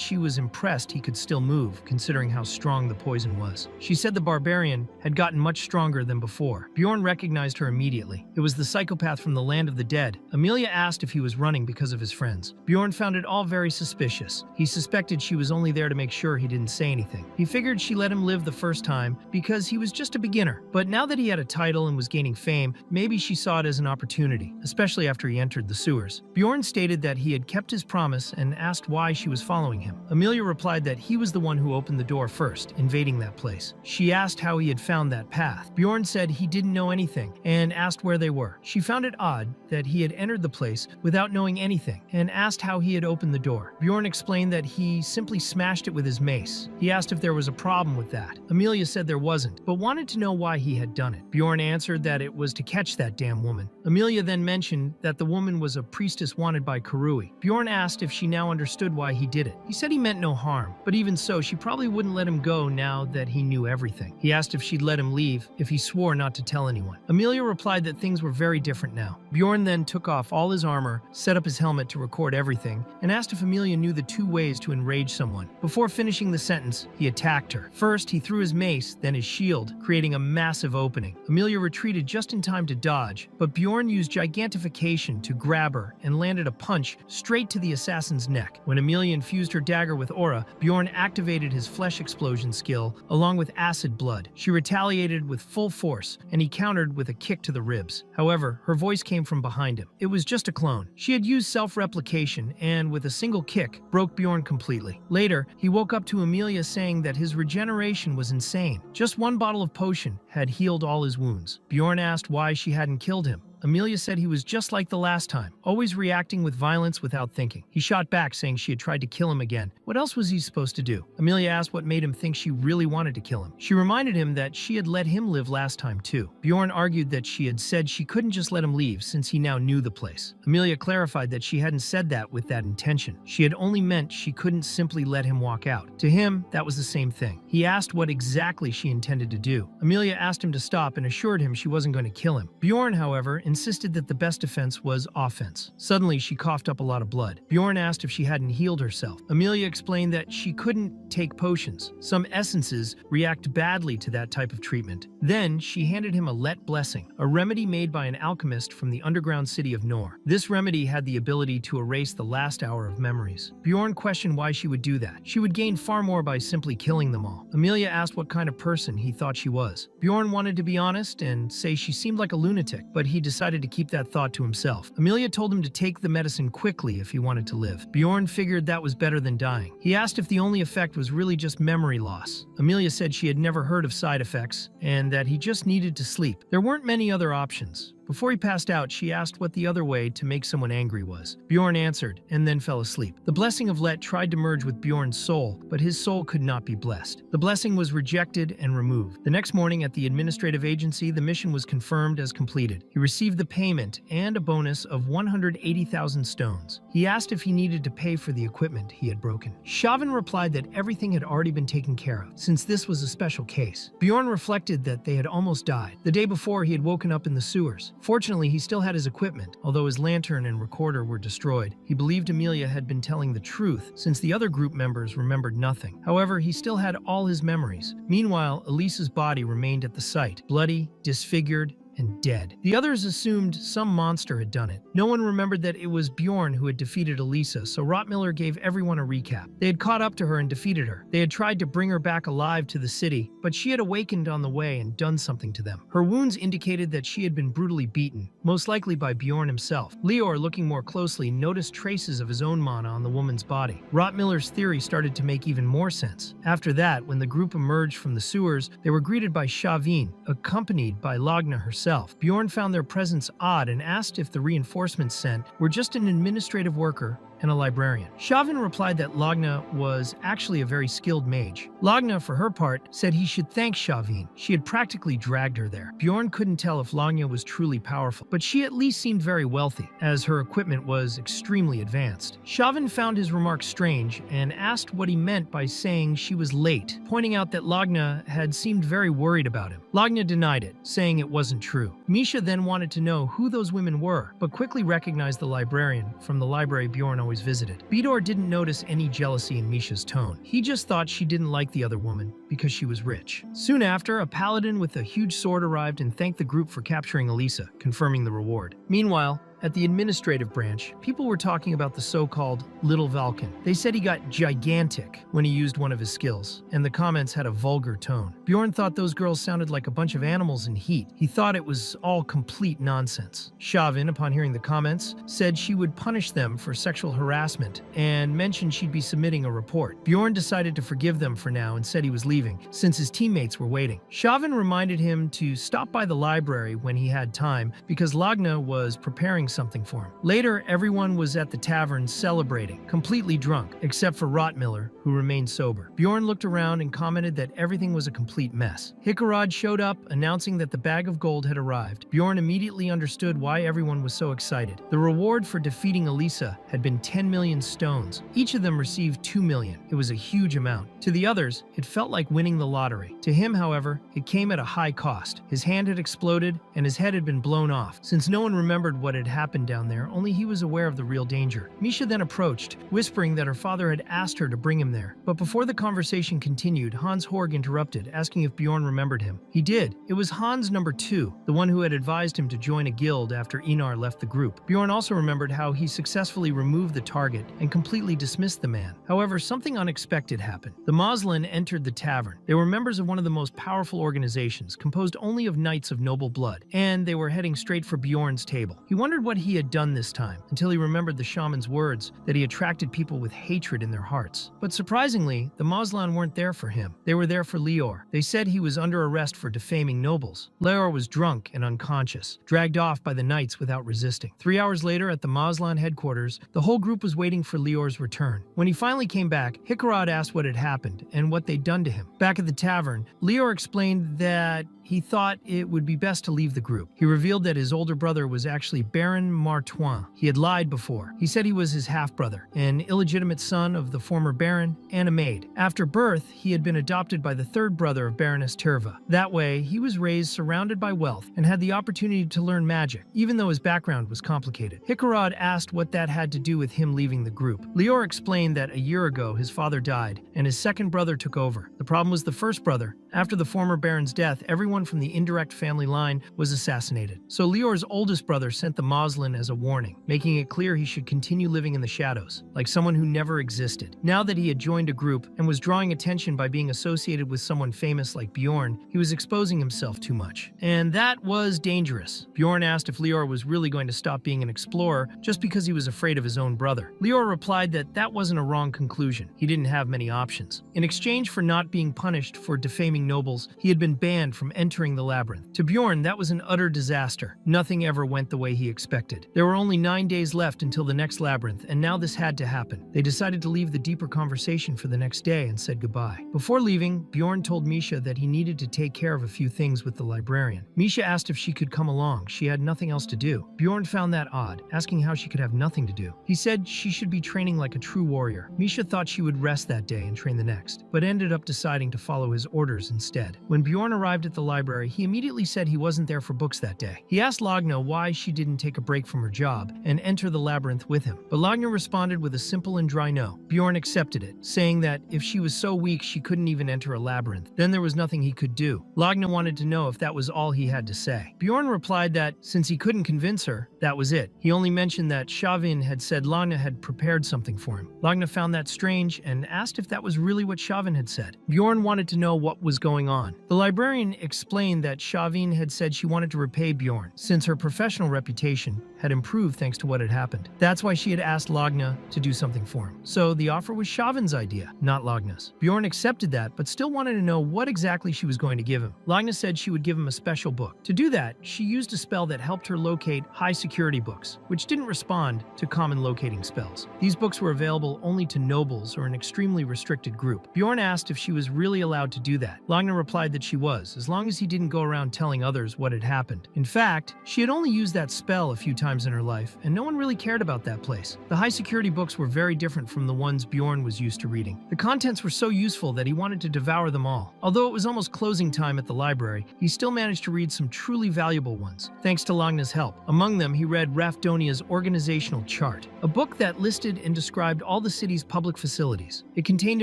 S1: she was impressed he could still move, considering how strong the poison was. She said the barbarian had gotten much stronger than before. Bjorn recognized her immediately. It was the psychopath from the land of the dead. Amelia asked if he was running because of his friends. Bjorn found it all very suspicious. He suspected she was only there to make sure he didn't say anything. He figured she let him live the first time because he was just a beginner. But now that he had a title and was gaining fame, maybe she saw it as an opportunity, especially after he entered the sewers. Bjorn stated that he had kept his promise and asked why she was following him. Amelia replied that he was the one who opened the door first, invading that place. She asked how he had found that path. Bjorn said he didn't know anything and asked where they were. She found it odd that he had entered the place without knowing anything and asked how he had opened the door. Bjorn explained that he simply smashed it with his mace. He asked if there was a problem with that. Amelia said there wasn't, but wanted to know why he had done it. Bjorn answered that it was to catch that damn woman. Amelia then mentioned that the woman was a priestess wanted by Karui. Bjorn asked if she now understood why he did it. He said he meant no harm, but even so, she probably wouldn't let him go now that he knew everything. He asked if she'd let him leave if he swore not to tell anyone. Amelia replied that things were very different now. Bjorn then took off all his armor, set up his helmet to record everything, and asked if Amelia knew the 2 ways to enrage someone. Before finishing the sentence, he attacked her. First, he threw his mace, then his shield, creating a massive opening. Amelia retreated just in time to dodge, but Bjorn used gigantification to grab her and landed a punch straight to the assassin's neck. When Amelia infused her dagger with aura, Bjorn activated his flesh explosion skill along with acid blood. She retaliated with full force, and he countered with a kick to the ribs. However, her voice came from behind him. It was just a clone. She had used self-replication and, with a single kick, broke Bjorn completely. Later, he woke up to Amelia saying that his regeneration was insane. Just 1 bottle of potion had healed all his wounds. Bjorn asked why she hadn't killed him. Amelia said he was just like the last time, always reacting with violence without thinking. He shot back, saying she had tried to kill him again. What else was he supposed to do? Amelia asked what made him think she really wanted to kill him. She reminded him that she had let him live last time too. Bjorn argued that she had said she couldn't just let him leave since he now knew the place. Amelia clarified that she hadn't said that with that intention. She had only meant she couldn't simply let him walk out. To him, that was the same thing. He asked what exactly she intended to do. Amelia asked him to stop and assured him she wasn't going to kill him. Bjorn, however, insisted that the best defense was offense. Suddenly, she coughed up a lot of blood. Bjorn asked if she hadn't healed herself. Amelia explained that she couldn't take potions. Some essences react badly to that type of treatment. Then, she handed him a Let Blessing, a remedy made by an alchemist from the underground city of Nor. This remedy had the ability to erase the last hour of memories. Bjorn questioned why she would do that. She would gain far more by simply killing them all. Amelia asked what kind of person he thought she was. Bjorn wanted to be honest and say she seemed like a lunatic, but he decided decided to keep that thought to himself. Amelia told him to take the medicine quickly if he wanted to live. Bjorn figured that was better than dying. He asked if the only effect was really just memory loss. Amelia said she had never heard of side effects and that he just needed to sleep. There weren't many other options. Before he passed out, she asked what the other way to make someone angry was. Bjorn answered, and then fell asleep. The blessing of Let tried to merge with Bjorn's soul, but his soul could not be blessed. The blessing was rejected and removed. The next morning at the administrative agency, the mission was confirmed as completed. He received the payment and a bonus of 180,000 stones. He asked if he needed to pay for the equipment he had broken. Chauvin replied that everything had already been taken care of, since this was a special case. Bjorn reflected that they had almost died. The day before, he had woken up in the sewers. Fortunately, he still had his equipment, although his lantern and recorder were destroyed. He believed Amelia had been telling the truth, since the other group members remembered nothing. However, he still had all his memories. Meanwhile, Elisa's body remained at the site, bloody, disfigured, and dead. The others assumed some monster had done it. No one remembered that it was Bjorn who had defeated Elisa, so Rottmiller gave everyone a recap. They had caught up to her and defeated her. They had tried to bring her back alive to the city, but she had awakened on the way and done something to them. Her wounds indicated that she had been brutally beaten, most likely by Bjorn himself. Leor, looking more closely, noticed traces of his own mana on the woman's body. Rottmiller's theory started to make even more sense. After that, when the group emerged from the sewers, they were greeted by Chauvin, accompanied by Lagna herself. Bjorn found their presence odd and asked if the reinforcements sent were just an administrative worker and a librarian. Chauvin replied that Lagna was actually a very skilled mage. Lagna, for her part, said he should thank Chauvin. She had practically dragged her there. Bjorn couldn't tell if Lagna was truly powerful, but she at least seemed very wealthy, as her equipment was extremely advanced. Chauvin found his remarks strange and asked what he meant by saying she was late, pointing out that Lagna had seemed very worried about him. Lagna denied it, saying it wasn't true. Misha then wanted to know who those women were, but quickly recognized the librarian from the library Bjorn always visited. Bidor didn't notice any jealousy in Misha's tone. He just thought she didn't like the other woman because she was rich. Soon after, a paladin with a huge sword arrived and thanked the group for capturing Elisa, confirming the reward. Meanwhile, at the administrative branch, people were talking about the so-called Little Valken. They said he got gigantic when he used one of his skills, and the comments had a vulgar tone. Bjorn thought those girls sounded like a bunch of animals in heat. He thought it was all complete nonsense. Chauvin, upon hearing the comments, said she would punish them for sexual harassment and mentioned she'd be submitting a report. Bjorn decided to forgive them for now and said he was leaving, since his teammates were waiting. Chauvin reminded him to stop by the library when he had time because Lagna was preparing something for him. Later, everyone was at the tavern celebrating, completely drunk, except for Rottmiller, who remained sober. Bjorn looked around and commented that everything was a complete mess. Hickarod showed up, announcing that the bag of gold had arrived. Bjorn immediately understood why everyone was so excited. The reward for defeating Elisa had been 10 million stones. Each of them received 2 million. It was a huge amount. To the others, it felt like winning the lottery. To him, however, it came at a high cost. His hand had exploded, and his head had been blown off. Since no one remembered what had happened down there, only he was aware of the real danger. Misha then approached, whispering that her father had asked her to bring him there. But before the conversation continued, Hans Horg interrupted, asking if Bjorn remembered him. He did. It was Hans number 2, the one who had advised him to join a guild after Einar left the group. Bjorn also remembered how he successfully removed the target and completely dismissed the man. However, something unexpected happened. The Moslin entered the tavern. They were members of one of the most powerful organizations, composed only of knights of noble blood, and they were heading straight for Bjorn's table. He wondered what he had done this time, until he remembered the shaman's words that he attracted people with hatred in their hearts. But surprisingly, the Moslin weren't there for him. They were there for Leor. They said he was under arrest for defaming nobles. Leor was drunk and unconscious, dragged off by the knights without resisting. 3 hours later, at the Moslin headquarters, the whole group was waiting for Leor's return. When he finally came back, Hickarod asked what had happened and what they'd done to him. Back at the tavern, Leor explained that he thought it would be best to leave the group. He revealed that his older brother was actually Baron Martoin. He had lied before. He said he was his half-brother, an illegitimate son of the former Baron and a maid. After birth, he had been adopted by the third brother of Baroness Terva. That way, he was raised surrounded by wealth and had the opportunity to learn magic, even though his background was complicated. Hickarod asked what that had to do with him leaving the group. Leor explained that a year ago his father died, and his second brother took over. The problem was the first brother. After the former Baron's death, everyone everyone from the indirect family line was assassinated. So Lior's oldest brother sent the Moslin as a warning, making it clear he should continue living in the shadows, like someone who never existed. Now that he had joined a group and was drawing attention by being associated with someone famous like Bjorn, he was exposing himself too much. And that was dangerous. Bjorn asked if Lior was really going to stop being an explorer just because he was afraid of his own brother. Lior replied that that wasn't a wrong conclusion. He didn't have many options. In exchange for not being punished for defaming nobles, he had been banned from entering the labyrinth. To Bjorn, that was an utter disaster. Nothing ever went the way he expected. There were only 9 days left until the next labyrinth, and now this had to happen. They decided to leave the deeper conversation for the next day and said goodbye. Before leaving, Bjorn told Misha that he needed to take care of a few things with the librarian. Misha asked if she could come along. She had nothing else to do. Bjorn found that odd, asking how she could have nothing to do. He said she should be training like a true warrior. Misha thought she would rest that day and train the next, but ended up deciding to follow his orders instead. When Bjorn arrived at the library, he immediately said he wasn't there for books that day. He asked Lagna why she didn't take a break from her job and enter the labyrinth with him, but Lagna responded with a simple and dry no. Bjorn accepted it, saying that if she was so weak she couldn't even enter a labyrinth, then there was nothing he could do. Lagna wanted to know if that was all he had to say. Bjorn replied that since he couldn't convince her, that was it. He only mentioned that Shavin had said Lagna had prepared something for him. Lagna found that strange and asked if that was really what Shavin had said. Bjorn wanted to know what was going on. The librarian explained that Shavin had said she wanted to repay Bjorn, since her professional reputation had improved thanks to what had happened. That's why she had asked Lagna to do something for him. So the offer was Shavin's idea, not Lagna's. Bjorn accepted that, but still wanted to know what exactly she was going to give him. Lagna said she would give him a special book. To do that, she used a spell that helped her locate high-security books, which didn't respond to common locating spells. These books were available only to nobles or an extremely restricted group. Bjorn asked if she was really allowed to do that. Lagna replied that she was, as long as he didn't go around telling others what had happened. In fact, she had only used that spell a few times in her life, and no one really cared about that place. The high-security books were very different from the ones Bjorn was used to reading. The contents were so useful that he wanted to devour them all. Although it was almost closing time at the library, he still managed to read some truly valuable ones, thanks to Lagna's help. Among them, he read Rafdonia's Organizational Chart, a book that listed and described all the city's public facilities. It contained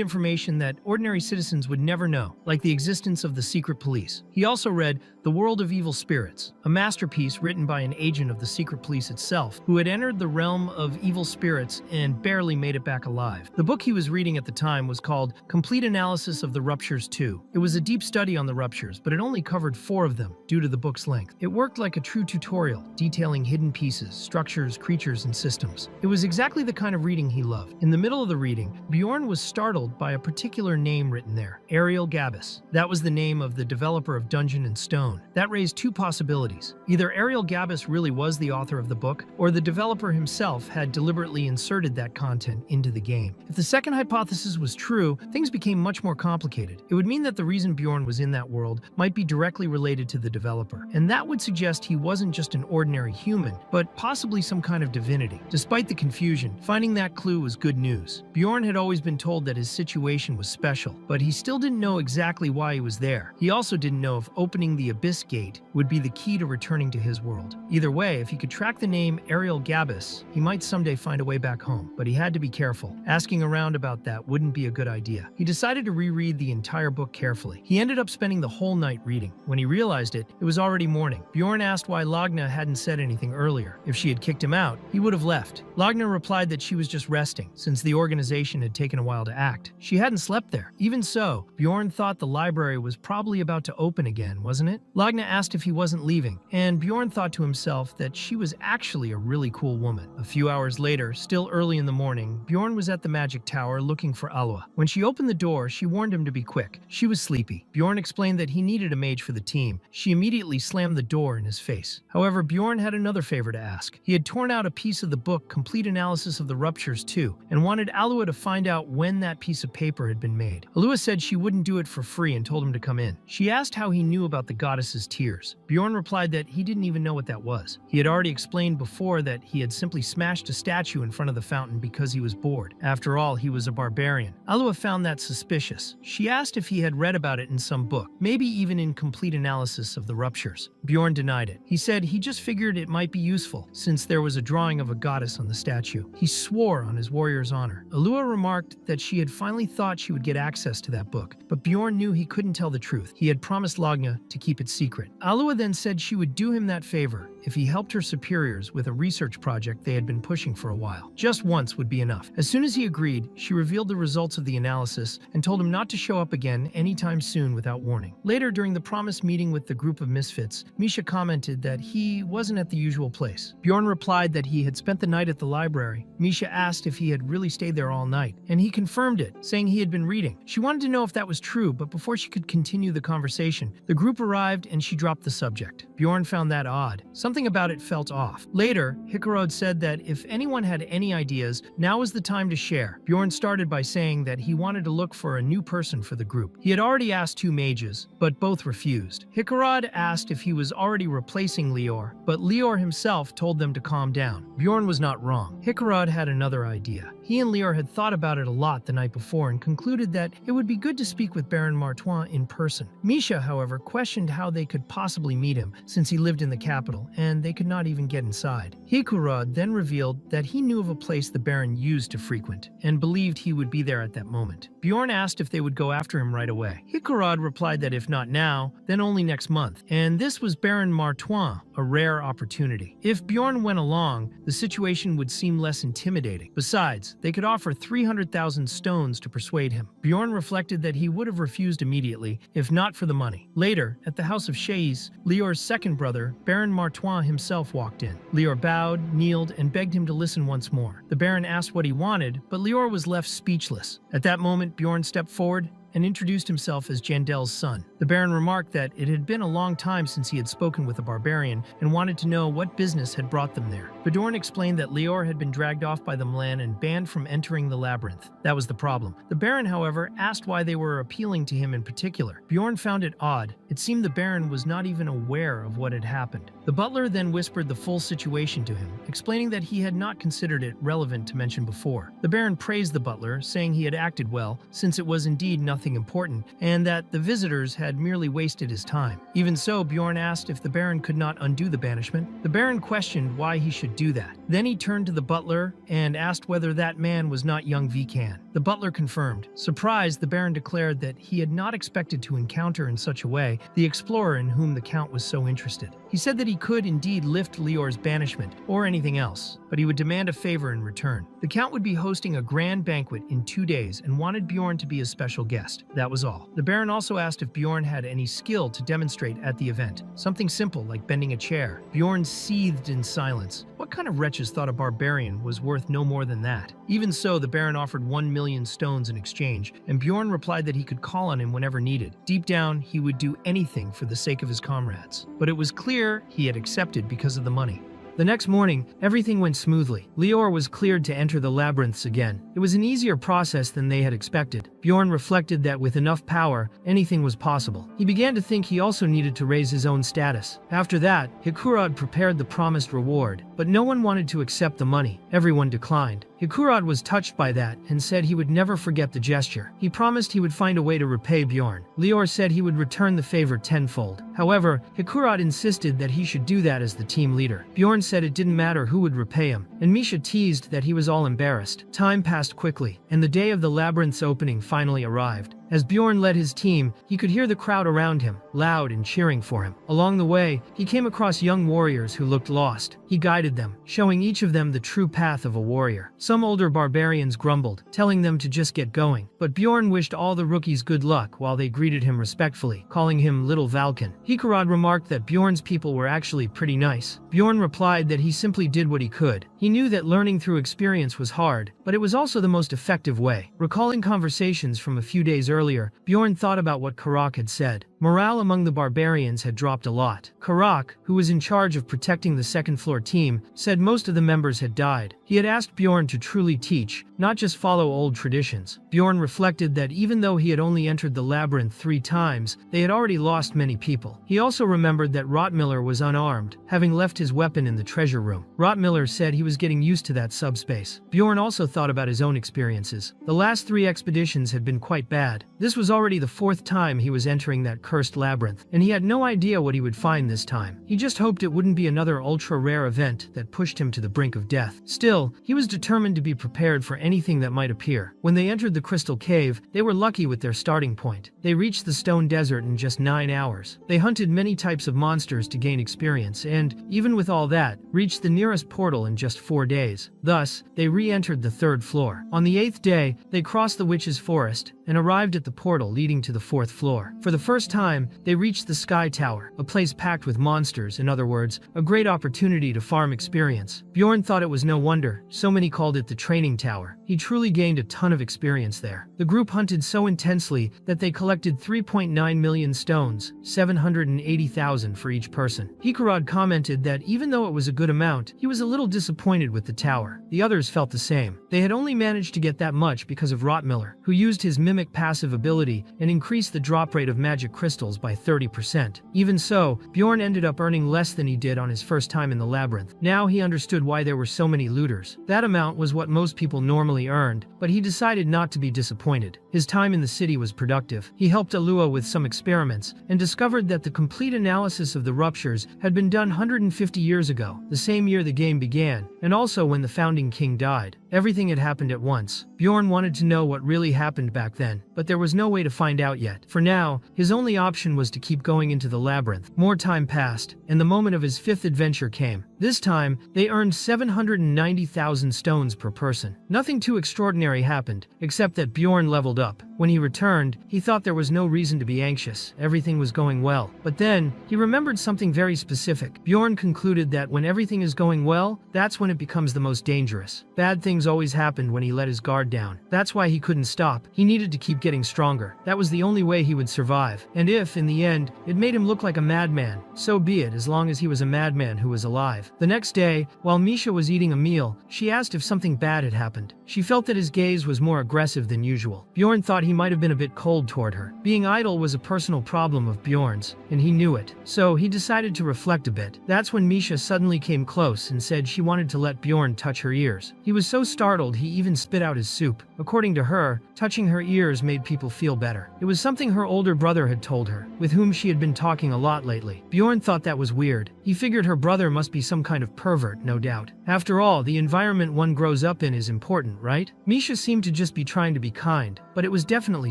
S1: information that ordinary citizens would never know, like the existence of the secret police. He also read The World of Evil Spirits, a masterpiece written by an agent of the secret police itself, who had entered the realm of evil spirits and barely made it back alive. The book he was reading at the time was called Complete Analysis of the Ruptures 2. It was a deep study on the ruptures, but it only covered 4 of them due to the book's length. It worked like a true tutorial, detailing hidden pieces, structures, creatures, and systems. It was exactly the kind of reading he loved. In the middle of the reading, Bjorn was startled by a particular name written there, Ariel Gabus. That was the name of the developer of Dungeon and Stone. That raised 2 possibilities. Either Ariel Gabus really was the author of the book, or the developer himself had deliberately inserted that content into the game. If the second hypothesis was true, things became much more complicated. It would mean that the reason Bjorn was in that world might be directly related to the developer, and that would suggest he wasn't just an ordinary human, but possibly some kind of divinity. Despite the confusion, finding that clue was good news. Bjorn had always been told that his situation was special, but he still didn't know exactly why he was there. He also didn't know if opening the Abyss Gate would be the key to returning to his world. Either way, if he could track the name Ariel Gabus, he might someday find a way back home, but he had to be careful. Asking around about that wouldn't be a good idea. He decided to reread the entire book carefully. He ended up spending the whole night reading. When he realized it, it was already morning. Bjorn asked why Lagna hadn't said anything earlier. If she had kicked him out, he would have left. Lagna replied that she was just resting, since the organization had taken a while to act. She hadn't slept there. Even so, Bjorn thought the library was probably about to open again, wasn't it? Lagna asked if he wasn't leaving, and Bjorn thought to himself that she was actually a really cool woman. A few hours later, still early in the morning, Bjorn was at the magic tower looking for Alwa. When she opened the door, she warned him to be quick. She was sleepy. Bjorn explained that he needed a mage for the team. She immediately slammed the door in his face. However, Bjorn had another favor to ask. He had torn out a piece of the book Complete Analysis of the Ruptures 2, and wanted Alua to find out when that piece of paper had been made. Alua said she wouldn't do it for free and told him to come in. She asked how he knew about the goddess's tears. Bjorn replied that he didn't even know what that was. He had already explained before that he had simply smashed a statue in front of the fountain because he was bored. After all, he was a barbarian. Alua found that suspicious. She asked if he had read about it in some book, maybe even in Complete Analysis of the Ruptures. Bjorn denied it. He said he just figured it might be useful, since there was a drawing of a goddess on the statue. He swore on his warrior's honor. Alua remarked that she had finally thought she would get access to that book, but Bjorn knew he couldn't tell the truth. He had promised Slagna to keep it secret. Alua then said she would do him that favor if he helped her superiors with a research project they had been pushing for a while. Just once would be enough. As soon as he agreed, she revealed the results of the analysis and told him not to show up again anytime soon without warning. Later, during the promised meeting with the group of misfits, Misha commented that he wasn't at the usual place. Bjorn replied that he had spent the night at the library. Misha asked if he had really stayed there all night, and he confirmed it, saying he had been reading. She wanted to know if that was true, but before she could continue the conversation, the group arrived and she dropped the subject. Bjorn found that odd. Something about it felt off. Later, Hikarod said that if anyone had any ideas, now was the time to share. Bjorn started by saying that he wanted to look for a new person for the group. He had already asked 2 mages, but both refused. Hikarod asked if he was already replacing Lior, but Lior himself told them to calm down. Bjorn was not wrong. Hikarod had another idea. He and Lior had thought about it a lot the night before and concluded that it would be good to speak with Baron Martois in person. Misha, however, questioned how they could possibly meet him since he lived in the capital and they could not even get inside. Hikarod then revealed that he knew of a place the Baron used to frequent and believed he would be there at that moment. Bjorn asked if they would go after him right away. Hikarod replied that if not now, then only next month, and this was Baron Martois, a rare opportunity. If Bjorn went along, the situation would seem less intimidating. Besides, they could offer 300,000 stones to persuade him. Bjorn reflected that he would have refused immediately, if not for the money. Later, at the house of Shays, Lior's second brother, Baron Martois himself walked in. Lior bowed, kneeled, and begged him to listen once more. The Baron asked what he wanted, but Lior was left speechless. At that moment, Bjorn stepped forward and introduced himself as Jandel's son. The Baron remarked that it had been a long time since he had spoken with a barbarian and wanted to know what business had brought them there. Bjorn explained that Lior had been dragged off by the Mlan and banned from entering the labyrinth. That was the problem. The Baron, however, asked why they were appealing to him in particular. Bjorn found it odd. It seemed the Baron was not even aware of what had happened. The butler then whispered the full situation to him, explaining that he had not considered it relevant to mention before. The Baron praised the butler, saying he had acted well, since it was indeed nothing important, and that the visitors had merely wasted his time. Even so, Bjorn asked if the Baron could not undo the banishment. The Baron questioned why he should do that. Then he turned to the butler and asked whether that man was not young Vikan. The butler confirmed. Surprised, the Baron declared that he had not expected to encounter in such a way the explorer in whom the Count was so interested. He said that he could indeed lift Lior's banishment, or anything else, but he would demand a favor in return. The Count would be hosting a grand banquet in 2 days and wanted Bjorn to be a special guest. That was all. The Baron also asked if Bjorn had any skill to demonstrate at the event. Something simple like bending a chair. Bjorn seethed in silence. What kind of wretches thought a barbarian was worth no more than that? Even so, the Baron offered 1 million stones in exchange, and Bjorn replied that he could call on him whenever needed. Deep down, he would do anything for the sake of his comrades. But it was clear he had accepted because of the money. The next morning, everything went smoothly. Lior was cleared to enter the labyrinths again. It was an easier process than they had expected. Bjorn reflected that with enough power, anything was possible. He began to think he also needed to raise his own status. After that, Hikarod prepared the promised reward, but no one wanted to accept the money. Everyone declined. Hikarod was touched by that and said he would never forget the gesture. He promised he would find a way to repay Bjorn. Lior said he would return the favor tenfold. However, Hikarod insisted that he should do that as the team leader. Bjorn said it didn't matter who would repay him, and Misha teased that he was all embarrassed. Time passed quickly, and the day of the labyrinth's opening finally arrived. As Bjorn led his team, he could hear the crowd around him, loud and cheering for him. Along the way, he came across young warriors who looked lost. He guided them, showing each of them the true path of a warrior. Some older barbarians grumbled, telling them to just get going, but Bjorn wished all the rookies good luck while they greeted him respectfully, calling him Little Valken. Hikarod remarked that Bjorn's people were actually pretty nice. Bjorn replied that he simply did what he could. He knew that learning through experience was hard, but it was also the most effective way. Recalling conversations from a few days earlier, Bjorn thought about what Karak had said. Morale among the barbarians had dropped a lot. Karak, who was in charge of protecting the second-floor team, said most of the members had died. He had asked Bjorn to truly teach, not just follow old traditions. Bjorn reflected that even though he had only entered the labyrinth 3 times, they had already lost many people. He also remembered that Rottmiller was unarmed, having left his weapon in the treasure room. Rottmiller said he was was getting used to that subspace. Bjorn also thought about his own experiences. The last 3 expeditions had been quite bad. This was already the 4th time he was entering that cursed labyrinth, and he had no idea what he would find this time. He just hoped it wouldn't be another ultra-rare event that pushed him to the brink of death. Still, he was determined to be prepared for anything that might appear. When they entered the crystal cave, they were lucky with their starting point. They reached the stone desert in just 9 hours. They hunted many types of monsters to gain experience and, even with all that, reached the nearest portal in just 4 days. Thus, they re-entered the 3rd floor. On the 8th day, they crossed the Witch's Forest and arrived at the portal leading to the 4th floor. For the first time, they reached the Sky Tower, a place packed with monsters, in other words, a great opportunity to farm experience. Bjorn thought it was no wonder so many called it the Training Tower. He truly gained a ton of experience there. The group hunted so intensely that they collected 3.9 million stones, 780,000 for each person. Hikarad commented that even though it was a good amount, he was a little disappointed with the tower. The others felt the same. They had only managed to get that much because of Rotmiller, who used his mimic passive ability and increased the drop rate of magic crystals by 30%. Even so, Bjorn ended up earning less than he did on his first time in the labyrinth. Now he understood why there were so many looters. That amount was what most people normally earned, but he decided not to be disappointed. His time in the city was productive. He helped Alua with some experiments and discovered that the complete analysis of the ruptures had been done 150 years ago, the same year the game began, and also when the founding king died. Everything had happened at once. Bjorn wanted to know what really happened back then, but there was no way to find out yet. For now, his only option was to keep going into the labyrinth. More time passed, and the moment of his 5th adventure came. This time, they earned 790,000 stones per person. Nothing too extraordinary happened, except that Bjorn leveled up. When he returned, he thought there was no reason to be anxious. Everything was going well. But then, he remembered something very specific. Bjorn concluded that when everything is going well, that's when it becomes the most dangerous. Bad things always happened when he let his guard down. That's why he couldn't stop. He needed to keep getting stronger. That was the only way he would survive. And if, in the end, it made him look like a madman, so be it, as long as he was a madman who was alive. The next day, while Misha was eating a meal, she asked if something bad had happened. She felt that his gaze was more aggressive than usual. Bjorn thought he might have been a bit cold toward her. Being idle was a personal problem of Bjorn's, and he knew it. So he decided to reflect a bit. That's when Misha suddenly came close and said she wanted to let Bjorn touch her ears. He was so startled he even spit out his soup. According to her, touching her ears made people feel better. It was something her older brother had told her, with whom she had been talking a lot lately. Bjorn thought that was weird. He figured her brother must be some kind of pervert, no doubt. After all, the environment one grows up in is important, right? Misha seemed to just be trying to be kind, but it was definitely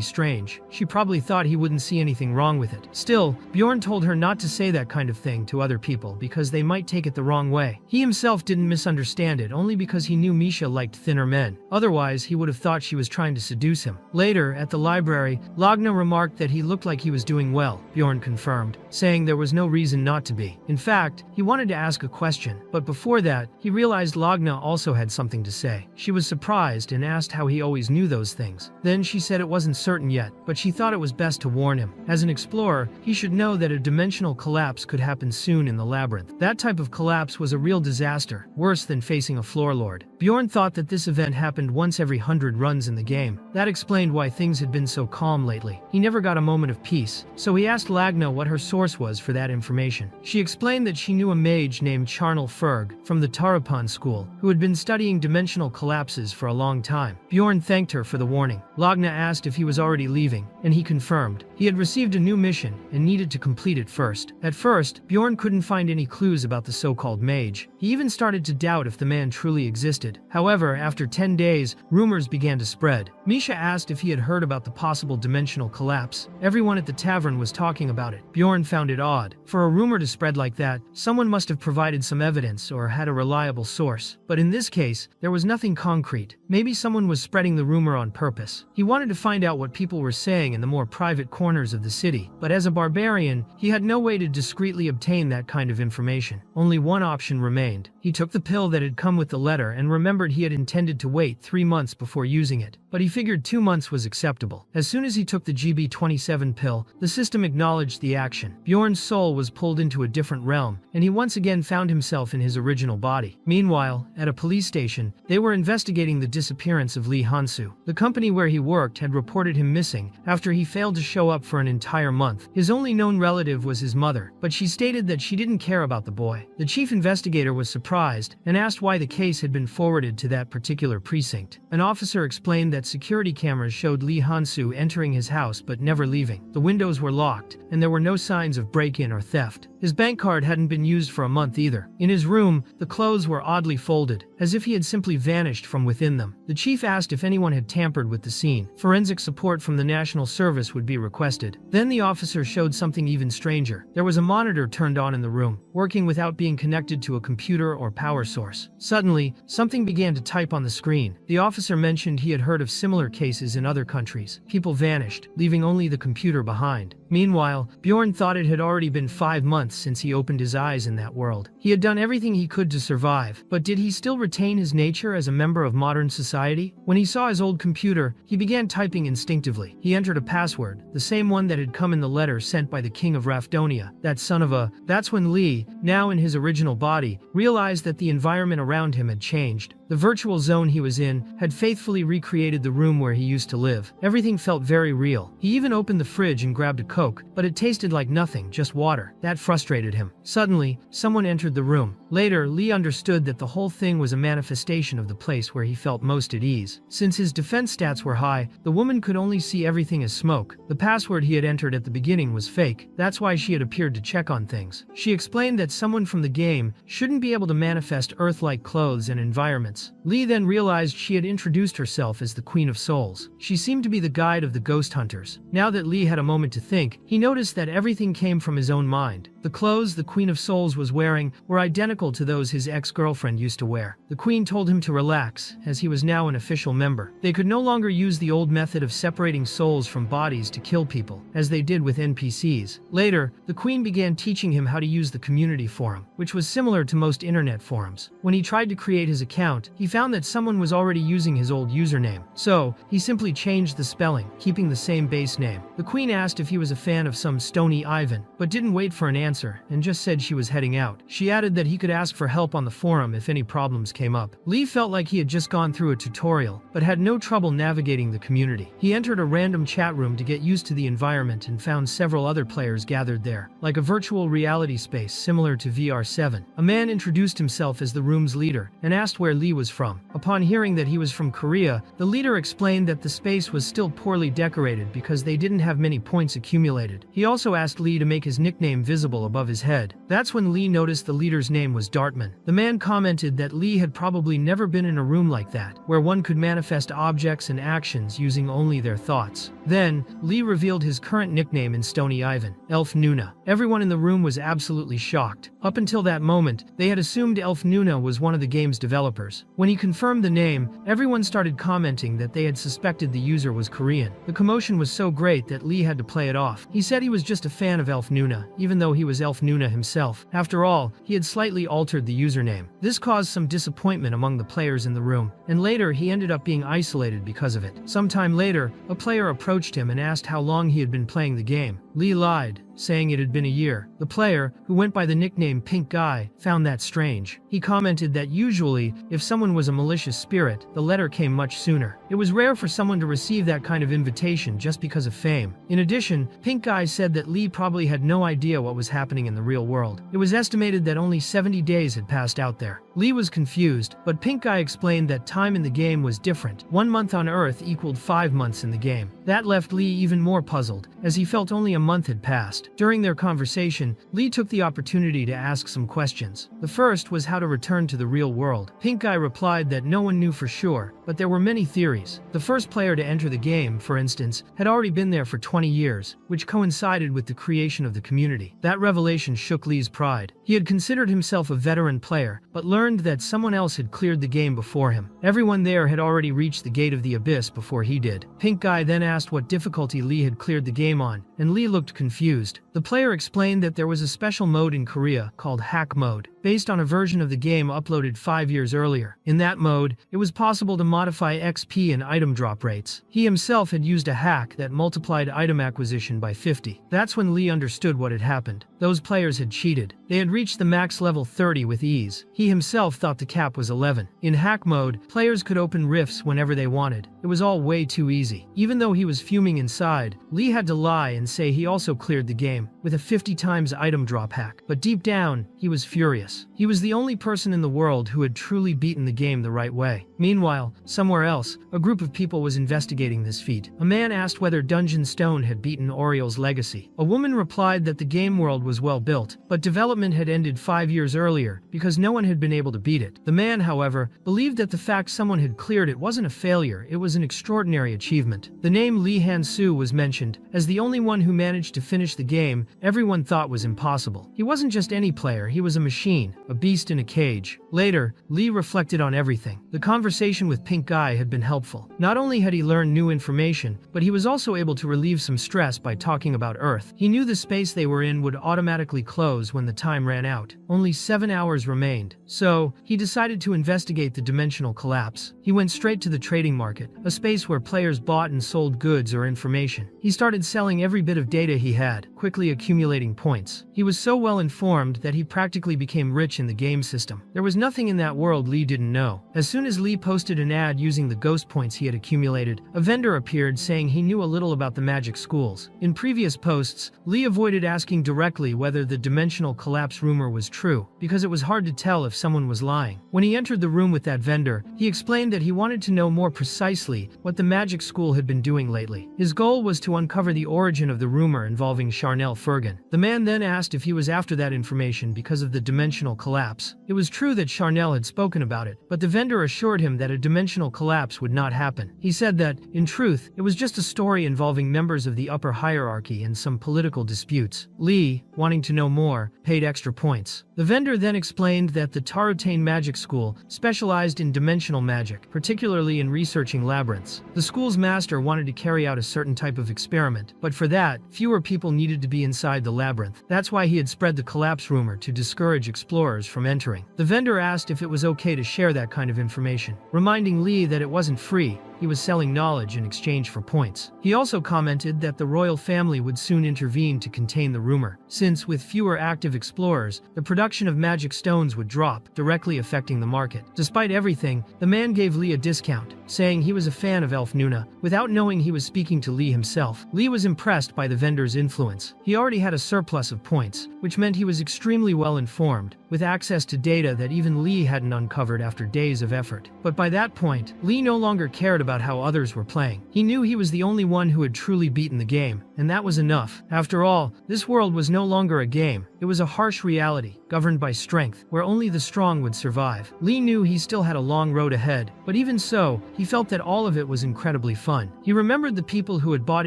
S1: strange. She probably thought he wouldn't see anything wrong with it. Still, Bjorn told her not to say that kind of thing to other people because they might take it the wrong way. He himself didn't misunderstand it only because he knew Misha liked thinner men. Otherwise, he would have thought she was trying to seduce him. Later, at the library, Lagna remarked that he looked like he was doing well. Bjorn confirmed, saying there was no reason not to be. In fact, he wanted to ask a question, but before that, he realized Lagna also had something to say. She was surprised and asked how he always knew those things. Then she said it wasn't certain yet, but she thought it was best to warn him. As an explorer, he should know that a dimensional collapse could happen soon in the labyrinth. That type of collapse was a real disaster, worse than facing a floor lord. Bjorn thought that this event happened once every 100 runs in the game. That explained why things had been so calm lately. He never got a moment of peace, so he asked Lagna what her source was for that information. She explained that she knew a mage named Charnel Ferg from the Tarapan school, who had been studying dimensional collapses for a long time. Bjorn thanked her for the warning. Lagna asked if he was already leaving, and he confirmed. He had received a new mission and needed to complete it first. At first, Bjorn couldn't find any clues about the so-called mage. He even started to doubt if the man truly existed. However, after 10 days, rumors began to spread. Misha asked if he had heard about the possible dimensional collapse. Everyone at the tavern was talking about it. Bjorn found it odd. For a rumor to spread like that, someone must have provided some evidence or had a reliable source. But in this case, there was nothing concrete. Maybe someone was spreading the rumor on purpose. He wanted to find out what people were saying in the more private corners of the city. But as a barbarian, he had no way to discreetly obtain that kind of information. Only one option remained. He took the pill that had come with the letter and remembered he had intended to wait 3 months before using it. But he figured 2 months was acceptable. As soon as he took the GB27 pill, the system acknowledged the action. Bjorn's soul was pulled into a different realm, and he once again found himself in his original body. Meanwhile, at a police station, they were investigating the disappearance of Lee Hansu. The company where he worked had reported him missing after he failed to show up for an entire month. His only known relative was his mother, but she stated that she didn't care about the boy. The chief investigator was surprised surprised and asked why the case had been forwarded to that particular precinct. An officer explained that security cameras showed Lee Hansu entering his house but never leaving. The windows were locked, and there were no signs of break-in or theft. His bank card hadn't been used for a month either. In his room, the clothes were oddly folded, as if he had simply vanished from within them. The chief asked if anyone had tampered with the scene. Forensic support from the National Service would be requested. Then the officer showed something even stranger. There was a monitor turned on in the room, working without being connected to a computer or power source. Suddenly, something began to type on the screen. The officer mentioned he had heard of similar cases in other countries. People vanished, leaving only the computer behind. Meanwhile, Bjorn thought it had already been 5 months since he opened his eyes in that world. He had done everything he could to survive, but did he still retain his nature as a member of modern society? When he saw his old computer, he began typing instinctively. He entered a password, the same one that had come in the letter sent by the king of Rafdonia, that son of a... That's when Lee, now in his original body, realized that the environment around him had changed. The virtual zone he was in had faithfully recreated the room where he used to live. Everything felt very real. He even opened the fridge and grabbed a Coke, but it tasted like nothing, just water. That frustrated him. Suddenly, someone entered the room. Later, Lee understood that the whole thing was a manifestation of the place where he felt most at ease. Since his defense stats were high, the woman could only see everything as smoke. The password he had entered at the beginning was fake. That's why she had appeared to check on things. She explained that someone from the game shouldn't be able to manifest Earth-like clothes and environments. Lee then realized she had introduced herself as the Queen of Souls. She seemed to be the guide of the ghost hunters. Now that Lee had a moment to think, he noticed that everything came from his own mind. The clothes the Queen of Souls was wearing were identical to those his ex-girlfriend used to wear. The Queen told him to relax, as he was now an official member. They could no longer use the old method of separating souls from bodies to kill people, as they did with NPCs. Later, the Queen began teaching him how to use the community forum, which was similar to most internet forums. When he tried to create his account, he found that someone was already using his old username. So, he simply changed the spelling, keeping the same base name. The Queen asked if he was a fan of some Stony Ivan, but didn't wait for an answer, and just said she was heading out. She added that he could ask for help on the forum if any problems came up. Lee felt like he had just gone through a tutorial, but had no trouble navigating the community. He entered a random chat room to get used to the environment and found several other players gathered there, like a virtual reality space similar to VR7. A man introduced himself as the room's leader, and asked where Lee was from. Upon hearing that he was from Korea, the leader explained that the space was still poorly decorated because they didn't have many points accumulated. He also asked Lee to make his nickname visible above his head. That's when Lee noticed the leader's name was Dartman. The man commented that Lee had probably never been in a room like that, where one could manifest objects and actions using only their thoughts. Then, Lee revealed his current nickname in Stony Ivan, Elf Nuna. Everyone in the room was absolutely shocked. Up until that moment, they had assumed Elf Nuna was one of the game's developers. When he confirmed the name, everyone started commenting that they had suspected the user was Korean. The commotion was so great that Lee had to play it off. He said he was just a fan of Elf Nuna, even though he was Elf Nuna himself. After all, he had slightly altered the username. This caused some disappointment among the players in the room, and later he ended up being isolated because of it. Sometime later, a player approached him and asked how long he had been playing the game. Lee lied, saying it had been a year. The player, who went by the nickname Pink Guy, found that strange. He commented that usually, if someone was a malicious spirit, the letter came much sooner. It was rare for someone to receive that kind of invitation just because of fame. In addition, Pink Guy said that Lee probably had no idea what was happening in the real world. It was estimated that only 70 days had passed out there. Lee was confused, but Pink Guy explained that time in the game was different. 1 month on Earth equaled 5 months in the game. That left Lee even more puzzled, as he felt only a month had passed. During their conversation, Lee took the opportunity to ask some questions. The first was how to return to the real world. Pink Guy replied that no one knew for sure, but there were many theories. The first player to enter the game, for instance, had already been there for 20 years, which coincided with the creation of the community. That revelation shook Lee's pride. He had considered himself a veteran player, but learned that someone else had cleared the game before him. Everyone there had already reached the gate of the abyss before he did. Pink Guy then asked what difficulty Lee had cleared the game on, and Lee looked confused. The player explained that there was a special mode in Korea called Hack Mode, based on a version of the game uploaded 5 years earlier. In that mode, it was possible to modify XP and item drop rates. He himself had used a hack that multiplied item acquisition by 50. That's when Lee understood what had happened. Those players had cheated. They had reached the max level 30 with ease. He himself thought the cap was 11. In hack mode, players could open rifts whenever they wanted. It was all way too easy. Even though he was fuming inside, Lee had to lie and say he also cleared the game. with a 50 times item drop hack. But deep down, he was furious. He was the only person in the world who had truly beaten the game the right way. Meanwhile, somewhere else, a group of people was investigating this feat. A man asked whether Dungeon Stone had beaten Oriel's legacy. A woman replied that the game world was well built, but development had ended 5 years earlier because no one had been able to beat it. The man, however, believed that the fact someone had cleared it wasn't a failure, it was an extraordinary achievement. The name Lee Han-soo was mentioned. As the only one who managed to finish the game, everyone thought was impossible. He wasn't just any player, he was a machine, a beast in a cage. Later, Lee reflected on everything. The conversation with Pink Guy had been helpful. Not only had he learned new information, but he was also able to relieve some stress by talking about Earth. He knew the space they were in would automatically close when the time ran out. Only 7 hours remained. So, he decided to investigate the dimensional collapse. He went straight to the trading market, a space where players bought and sold goods or information. He started selling every bit of data he had, quickly accumulating points. He was so well informed that he practically became rich in the game system. There was nothing in that world Lee didn't know. As soon as Lee posted an ad using the ghost points he had accumulated, a vendor appeared saying he knew a little about the magic schools. In previous posts, Lee avoided asking directly whether the dimensional collapse rumor was true, because it was hard to tell if someone was lying. When he entered the room with that vendor, he explained that he wanted to know more precisely what the magic school had been doing lately. His goal was to uncover the origin of the rumor involving Charnel Fergan. The man then asked if he was after that information because of the dimensional collapse. It was true that Charnel had spoken about it, but the vendor assured him that a dimensional collapse would not happen. He said that, in truth, it was just a story involving members of the upper hierarchy and some political disputes. Lee, wanting to know more, paid extra points. The vendor then explained that the Tarutane Magic School specialized in dimensional magic, particularly in researching labyrinths. The school's master wanted to carry out a certain type of experiment, but for that, fewer people needed to be inside the labyrinth. That's why he had spread the collapse rumor to discourage explorers from entering. The vendor asked if it was okay to share that kind of information, reminding Lee that it wasn't free. He was selling knowledge in exchange for points. He also commented that the royal family would soon intervene to contain the rumor, since with fewer active explorers, the production of magic stones would drop, directly affecting the market. Despite everything, the man gave Lee a discount, saying he was a fan of Elf Nuna, without knowing he was speaking to Lee himself. Lee was impressed by the vendor's influence. He already had a surplus of points, which meant he was extremely well informed, with access to data that even Lee hadn't uncovered after days of effort. But by that point, Lee no longer cared about how others were playing. He knew he was the only one who had truly beaten the game, and that was enough. After all, this world was no longer a game. It was a harsh reality, governed by strength, where only the strong would survive. Lee knew he still had a long road ahead, but even so, he felt that all of it was incredibly fun. He remembered the people who had bought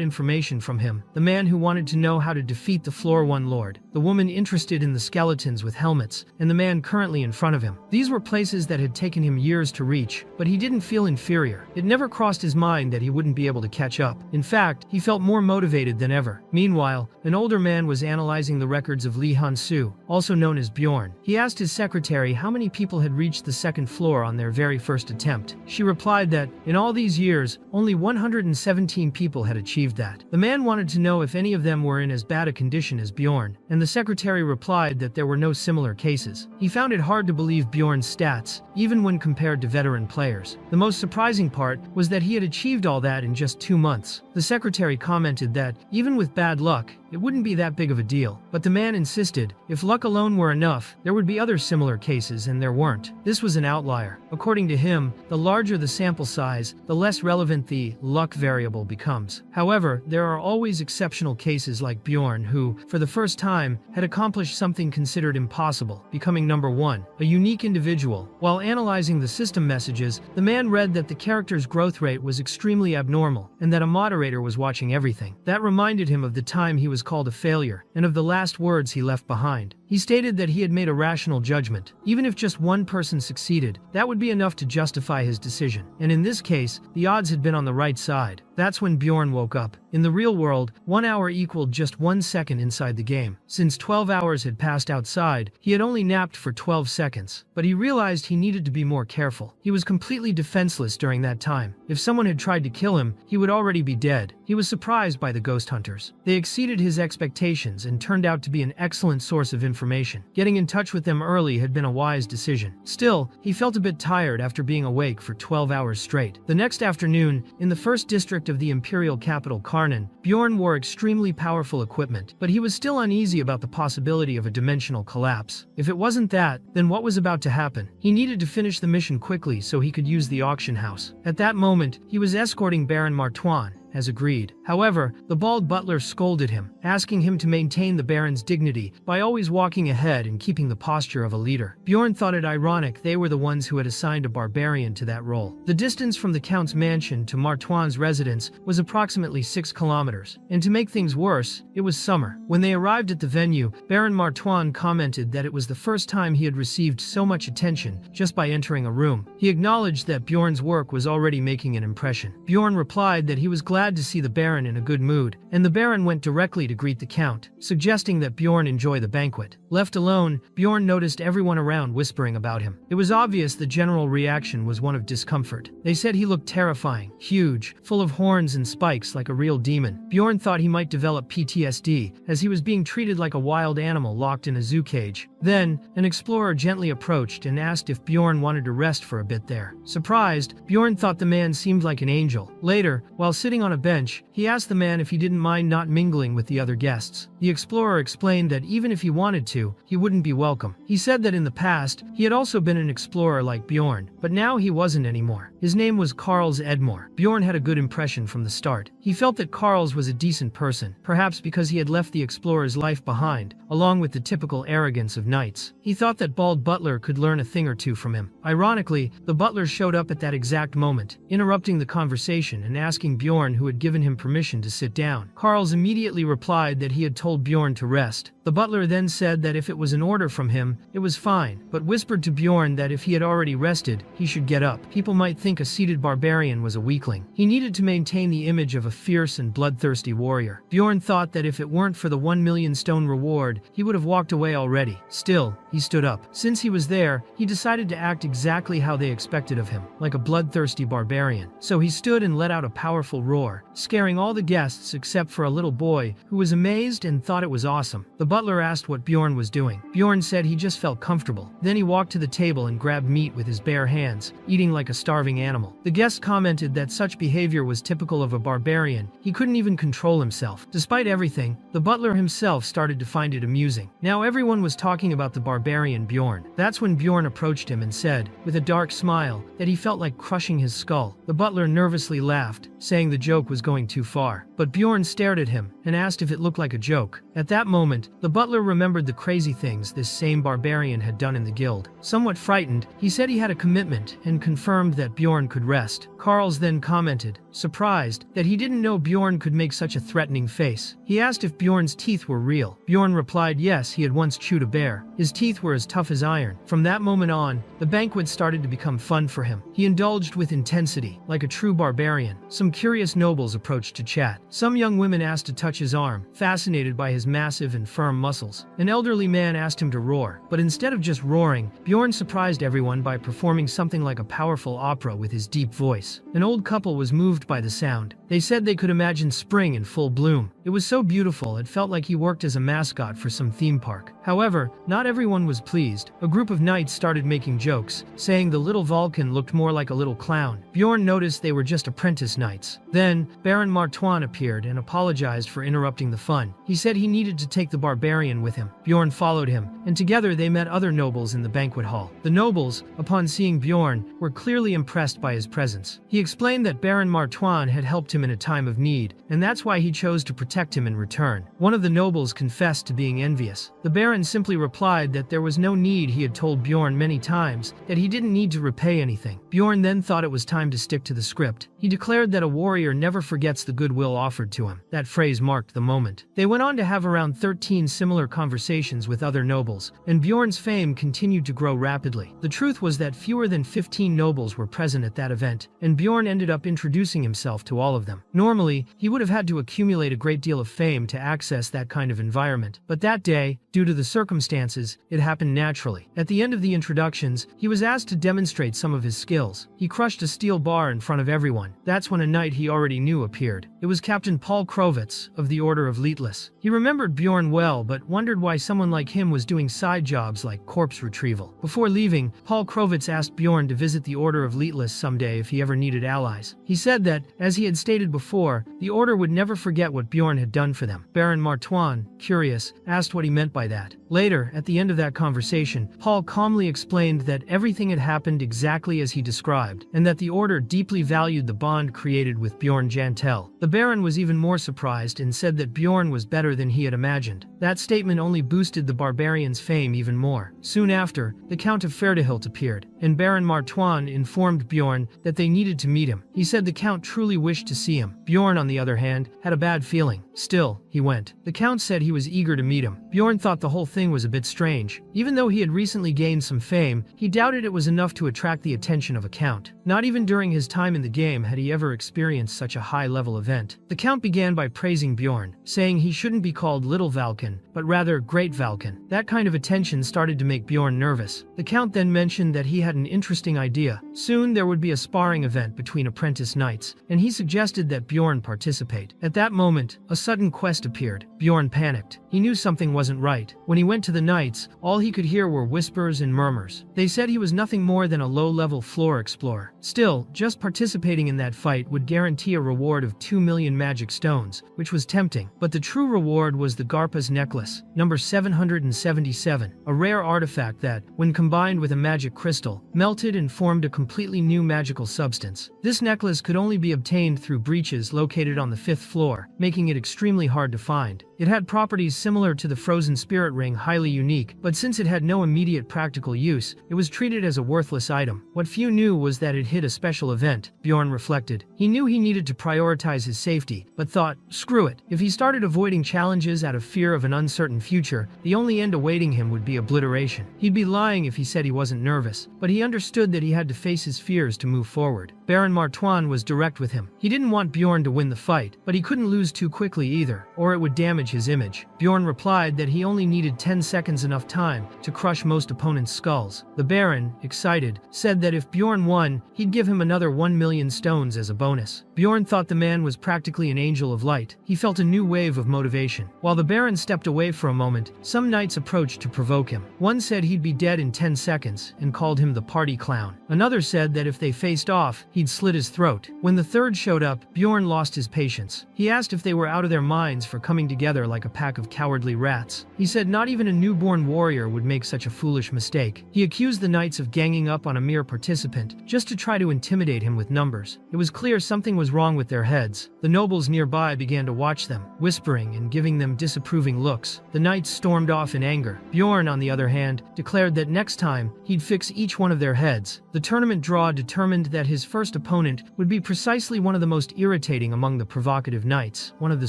S1: information from him, the man who wanted to know how to defeat the Floor 1 Lord, the woman interested in the skeletons with helmets, and the man currently in front of him. These were places that had taken him years to reach, but he didn't feel inferior. It never crossed his mind that he wouldn't be able to catch up. In fact, he felt more motivated than ever. Meanwhile, an older man was analyzing the records of Lee Han-soo, also known as Bjorn. He asked his secretary how many people had reached the second floor on their very first attempt. She replied that, in all these years, only 117 people had achieved that. The man wanted to know if any of them were in as bad a condition as Bjorn, and the secretary replied that there were no similar cases. He found it hard to believe Bjorn's stats, even when compared to veteran players. The most surprising part was that he had achieved all that in just 2 months. The secretary commented that, even with bad luck, it wouldn't be that big of a deal. But the man insisted, if luck alone were enough, there would be other similar cases, and there weren't. This was an outlier. According to him, the larger the sample size, the less relevant the luck variable becomes. However, there are always exceptional cases like Bjorn who, for the first time, had accomplished something considered impossible, becoming number 1, a unique individual. While analyzing the system messages, the man read that the character's growth rate was extremely abnormal, and that a moderator was watching everything. That reminded him of the time he was called a failure, and of the last words he left behind. He stated that he had made a rational judgment. Even if just one person succeeded, that would be enough to justify his decision. And in this case, the odds had been on the right side. That's when Bjorn woke up. In the real world, 1 hour equaled just 1 second inside the game. Since 12 hours had passed outside, he had only napped for 12 seconds. But he realized he needed to be more careful. He was completely defenseless during that time. If someone had tried to kill him, he would already be dead. He was surprised by the ghost hunters. They exceeded his expectations and turned out to be an excellent source of information information. Getting in touch with them early had been a wise decision. Still, he felt a bit tired after being awake for 12 hours straight. The next afternoon, in the first district of the imperial capital Karnan, Bjorn wore extremely powerful equipment, but he was still uneasy about the possibility of a dimensional collapse. If it wasn't that, then what was about to happen? He needed to finish the mission quickly so he could use the auction house. At that moment, he was escorting Baron Martoine, as agreed. However, the bald butler scolded him, asking him to maintain the Baron's dignity by always walking ahead and keeping the posture of a leader. Bjorn thought it ironic they were the ones who had assigned a barbarian to that role. The distance from the Count's mansion to Martoine's residence was approximately 6 kilometers, and to make things worse, it was summer. When they arrived at the venue, Baron Martoine commented that it was the first time he had received so much attention just by entering a room. He acknowledged that Bjorn's work was already making an impression. Bjorn replied that he was glad to see the Baron in a good mood, and the Baron went directly to greet the Count, suggesting that Bjorn enjoy the banquet. Left alone, Bjorn noticed everyone around whispering about him. It was obvious the general reaction was one of discomfort. They said he looked terrifying, huge, full of horns and spikes like a real demon. Bjorn thought he might develop PTSD, as he was being treated like a wild animal locked in a zoo cage. Then, an explorer gently approached and asked if Bjorn wanted to rest for a bit there. Surprised, Bjorn thought the man seemed like an angel. Later, while sitting on a bench, he asked the man if he didn't mind not mingling with the other guests. The explorer explained that even if he wanted to, he wouldn't be welcome. He said that in the past, he had also been an explorer like Bjorn, but now he wasn't anymore. His name was Karls Edmore. Bjorn had a good impression from the start. He felt that Karls was a decent person, perhaps because he had left the explorer's life behind, along with the typical arrogance of knights. He thought that bald butler could learn a thing or two from him. Ironically, the butler showed up at that exact moment, interrupting the conversation and asking Bjorn who had given him permission to sit down. Karls immediately replied that he had told Bjorn to rest. The butler then said that if it was an order from him, it was fine, but whispered to Bjorn that if he had already rested, he should get up. People might think a seated barbarian was a weakling. He needed to maintain the image of a fierce and bloodthirsty warrior. Bjorn thought that if it weren't for the 1 million stone reward, he would have walked away already. Still, he stood up. Since he was there, he decided to act exactly how they expected of him, like a bloodthirsty barbarian. So he stood and let out a powerful roar, scaring all the guests except for a little boy, who was amazed and thought it was awesome. The butler asked what Bjorn was doing. Bjorn said he just felt comfortable. Then he walked to the table and grabbed meat with his bare hands, eating like a starving animal. The guest commented that such behavior was typical of a barbarian. He couldn't even control himself. Despite everything, the butler himself started to find it amusing. Now everyone was talking about the barbarian Bjorn. That's when Bjorn approached him and said, with a dark smile, that he felt like crushing his skull. The butler nervously laughed, saying the joke was going too far. But Bjorn stared at him and asked if it looked like a joke. At that moment, the butler remembered the crazy things this same barbarian had done in the guild. Somewhat frightened, he said he had a commitment and confirmed that Bjorn could rest. Karls then commented, surprised, that he didn't know Bjorn could make such a threatening face. He asked if Bjorn's teeth were real. Bjorn replied yes, he had once chewed a bear. His teeth were as tough as iron. From that moment on, the banquet started to become fun for him. He indulged with intensity, like a true barbarian. Some curious nobles approached to chat. Some young women asked to touch his arm, fascinated by his massive and firm muscles. An elderly man asked him to roar, but instead of just roaring, Bjorn surprised everyone by performing something like a powerful opera with his deep voice. An old couple was moved by the sound. They said they could imagine spring in full bloom. It was so beautiful it felt like he worked as a mascot for some theme park. However, not everyone was pleased. A group of knights started making jokes, saying the little Vulcan looked more like a little clown. Bjorn noticed they were just apprentice knights. Then, Baron Martoine appeared and apologized for interrupting the fun. He said he needed to take the barbarian with him. Bjorn followed him, and together they met other nobles in the banquet hall. The nobles, upon seeing Bjorn, were clearly impressed by his presence. He explained that Baron Martoine had helped him in a time of need, and that's why he chose to protect him in return. One of the nobles confessed to being envious. The Baron simply replied that there was no need. He had told Bjorn many times that he didn't need to repay anything. Bjorn then thought it was time to stick to the script. He declared that a warrior never forgets the goodwill offered to him. That phrase marked the moment. They went on to have around 13 similar conversations with other nobles, and Bjorn's fame continued to grow rapidly. The truth was that fewer than 15 nobles were present at that event, and Bjorn ended up introducing himself to all of them. Normally, he would have had to accumulate a great great deal of fame to access that kind of environment. But that day, due to the circumstances, it happened naturally. At the end of the introductions, he was asked to demonstrate some of his skills. He crushed a steel bar in front of everyone. That's when a knight he already knew appeared. It was Captain Paul Krovitz of the Order of Leetless. He remembered Bjorn well, but wondered why someone like him was doing side jobs like corpse retrieval. Before leaving, Paul Krovitz asked Bjorn to visit the Order of Leetless someday if he ever needed allies. He said that, as he had stated before, the Order would never forget what Bjorn had done for them. Baron Martoine, curious, asked what he meant by that. Later, at the end of that conversation, Paul calmly explained that everything had happened exactly as he described, and that the Order deeply valued the bond created with Bjorn Jantel. The Baron was even more surprised and said that Bjorn was better than he had imagined. That statement only boosted the barbarian's fame even more. Soon after, the Count of Ferdehilt appeared, and Baron Martoine informed Bjorn that they needed to meet him. He said the Count truly wished to see him. Bjorn, on the other hand, had a bad feeling. Still, he went. The Count said he was eager to meet him. Bjorn thought the whole thing was a bit strange. Even though he had recently gained some fame, he doubted it was enough to attract the attention of a Count. Not even during his time in the game had he ever experienced such a high-level event. The Count began by praising Bjorn, saying he shouldn't be called Little Valken, but rather Great Valken. That kind of attention started to make Bjorn nervous. The Count then mentioned that he had an interesting idea. Soon there would be a sparring event between apprentice knights, and he suggested that Bjorn participate. At that moment, a sudden quest appeared. Bjorn panicked. He knew something wasn't right. When he went to the knights, all he could hear were whispers and murmurs. They said he was nothing more than a low-level floor explorer. Still, just participating in that fight would guarantee a reward of 2 million magic stones, which was tempting. But the true reward was the Garpa's necklace, number 777, a rare artifact that, when combined with a magic crystal, melted and formed a completely new magical substance. This necklace could only be obtained through breaches located on the 5th floor, making it extremely hard to find. It had properties similar to the frozen spirit ring, highly unique, but since it had no immediate practical use, it was treated as a worthless item. What few knew was that it hid a special event. Bjorn reflected. He knew he needed to prioritize his safety, but thought, screw it. If he started avoiding challenges out of fear of an uncertain future, the only end awaiting him would be obliteration. He'd be lying if he said he wasn't nervous, but he understood that he had to face his fears to move forward. Baron Martoine was direct with him. He didn't want Bjorn to win the fight, but he couldn't lose too quickly either, or it would damage his image. Bjorn replied that he only needed 10 seconds enough time to crush most opponents' skulls. The Baron, excited, said that if Bjorn won, he'd give him another 1 million stones as a bonus. Bjorn thought the man was practically an angel of light. He felt a new wave of motivation. While the Baron stepped away for a moment, some knights approached to provoke him. One said he'd be dead in 10 seconds and called him the party clown. Another said that if they faced off, he'd slit his throat. When the third showed up, Bjorn lost his patience. He asked if they were out of their minds for coming together like a pack of cowardly rats. He said not even a newborn warrior would make such a foolish mistake. He accused the knights of ganging up on a mere participant, just to try to intimidate him with numbers. It was clear something was wrong with their heads. The nobles nearby began to watch them, whispering and giving them disapproving looks. The knights stormed off in anger. Bjorn, on the other hand, declared that next time, he'd fix each one of their heads. The tournament draw determined that his first opponent would be precisely one of the most irritating among the provocative knights, one of the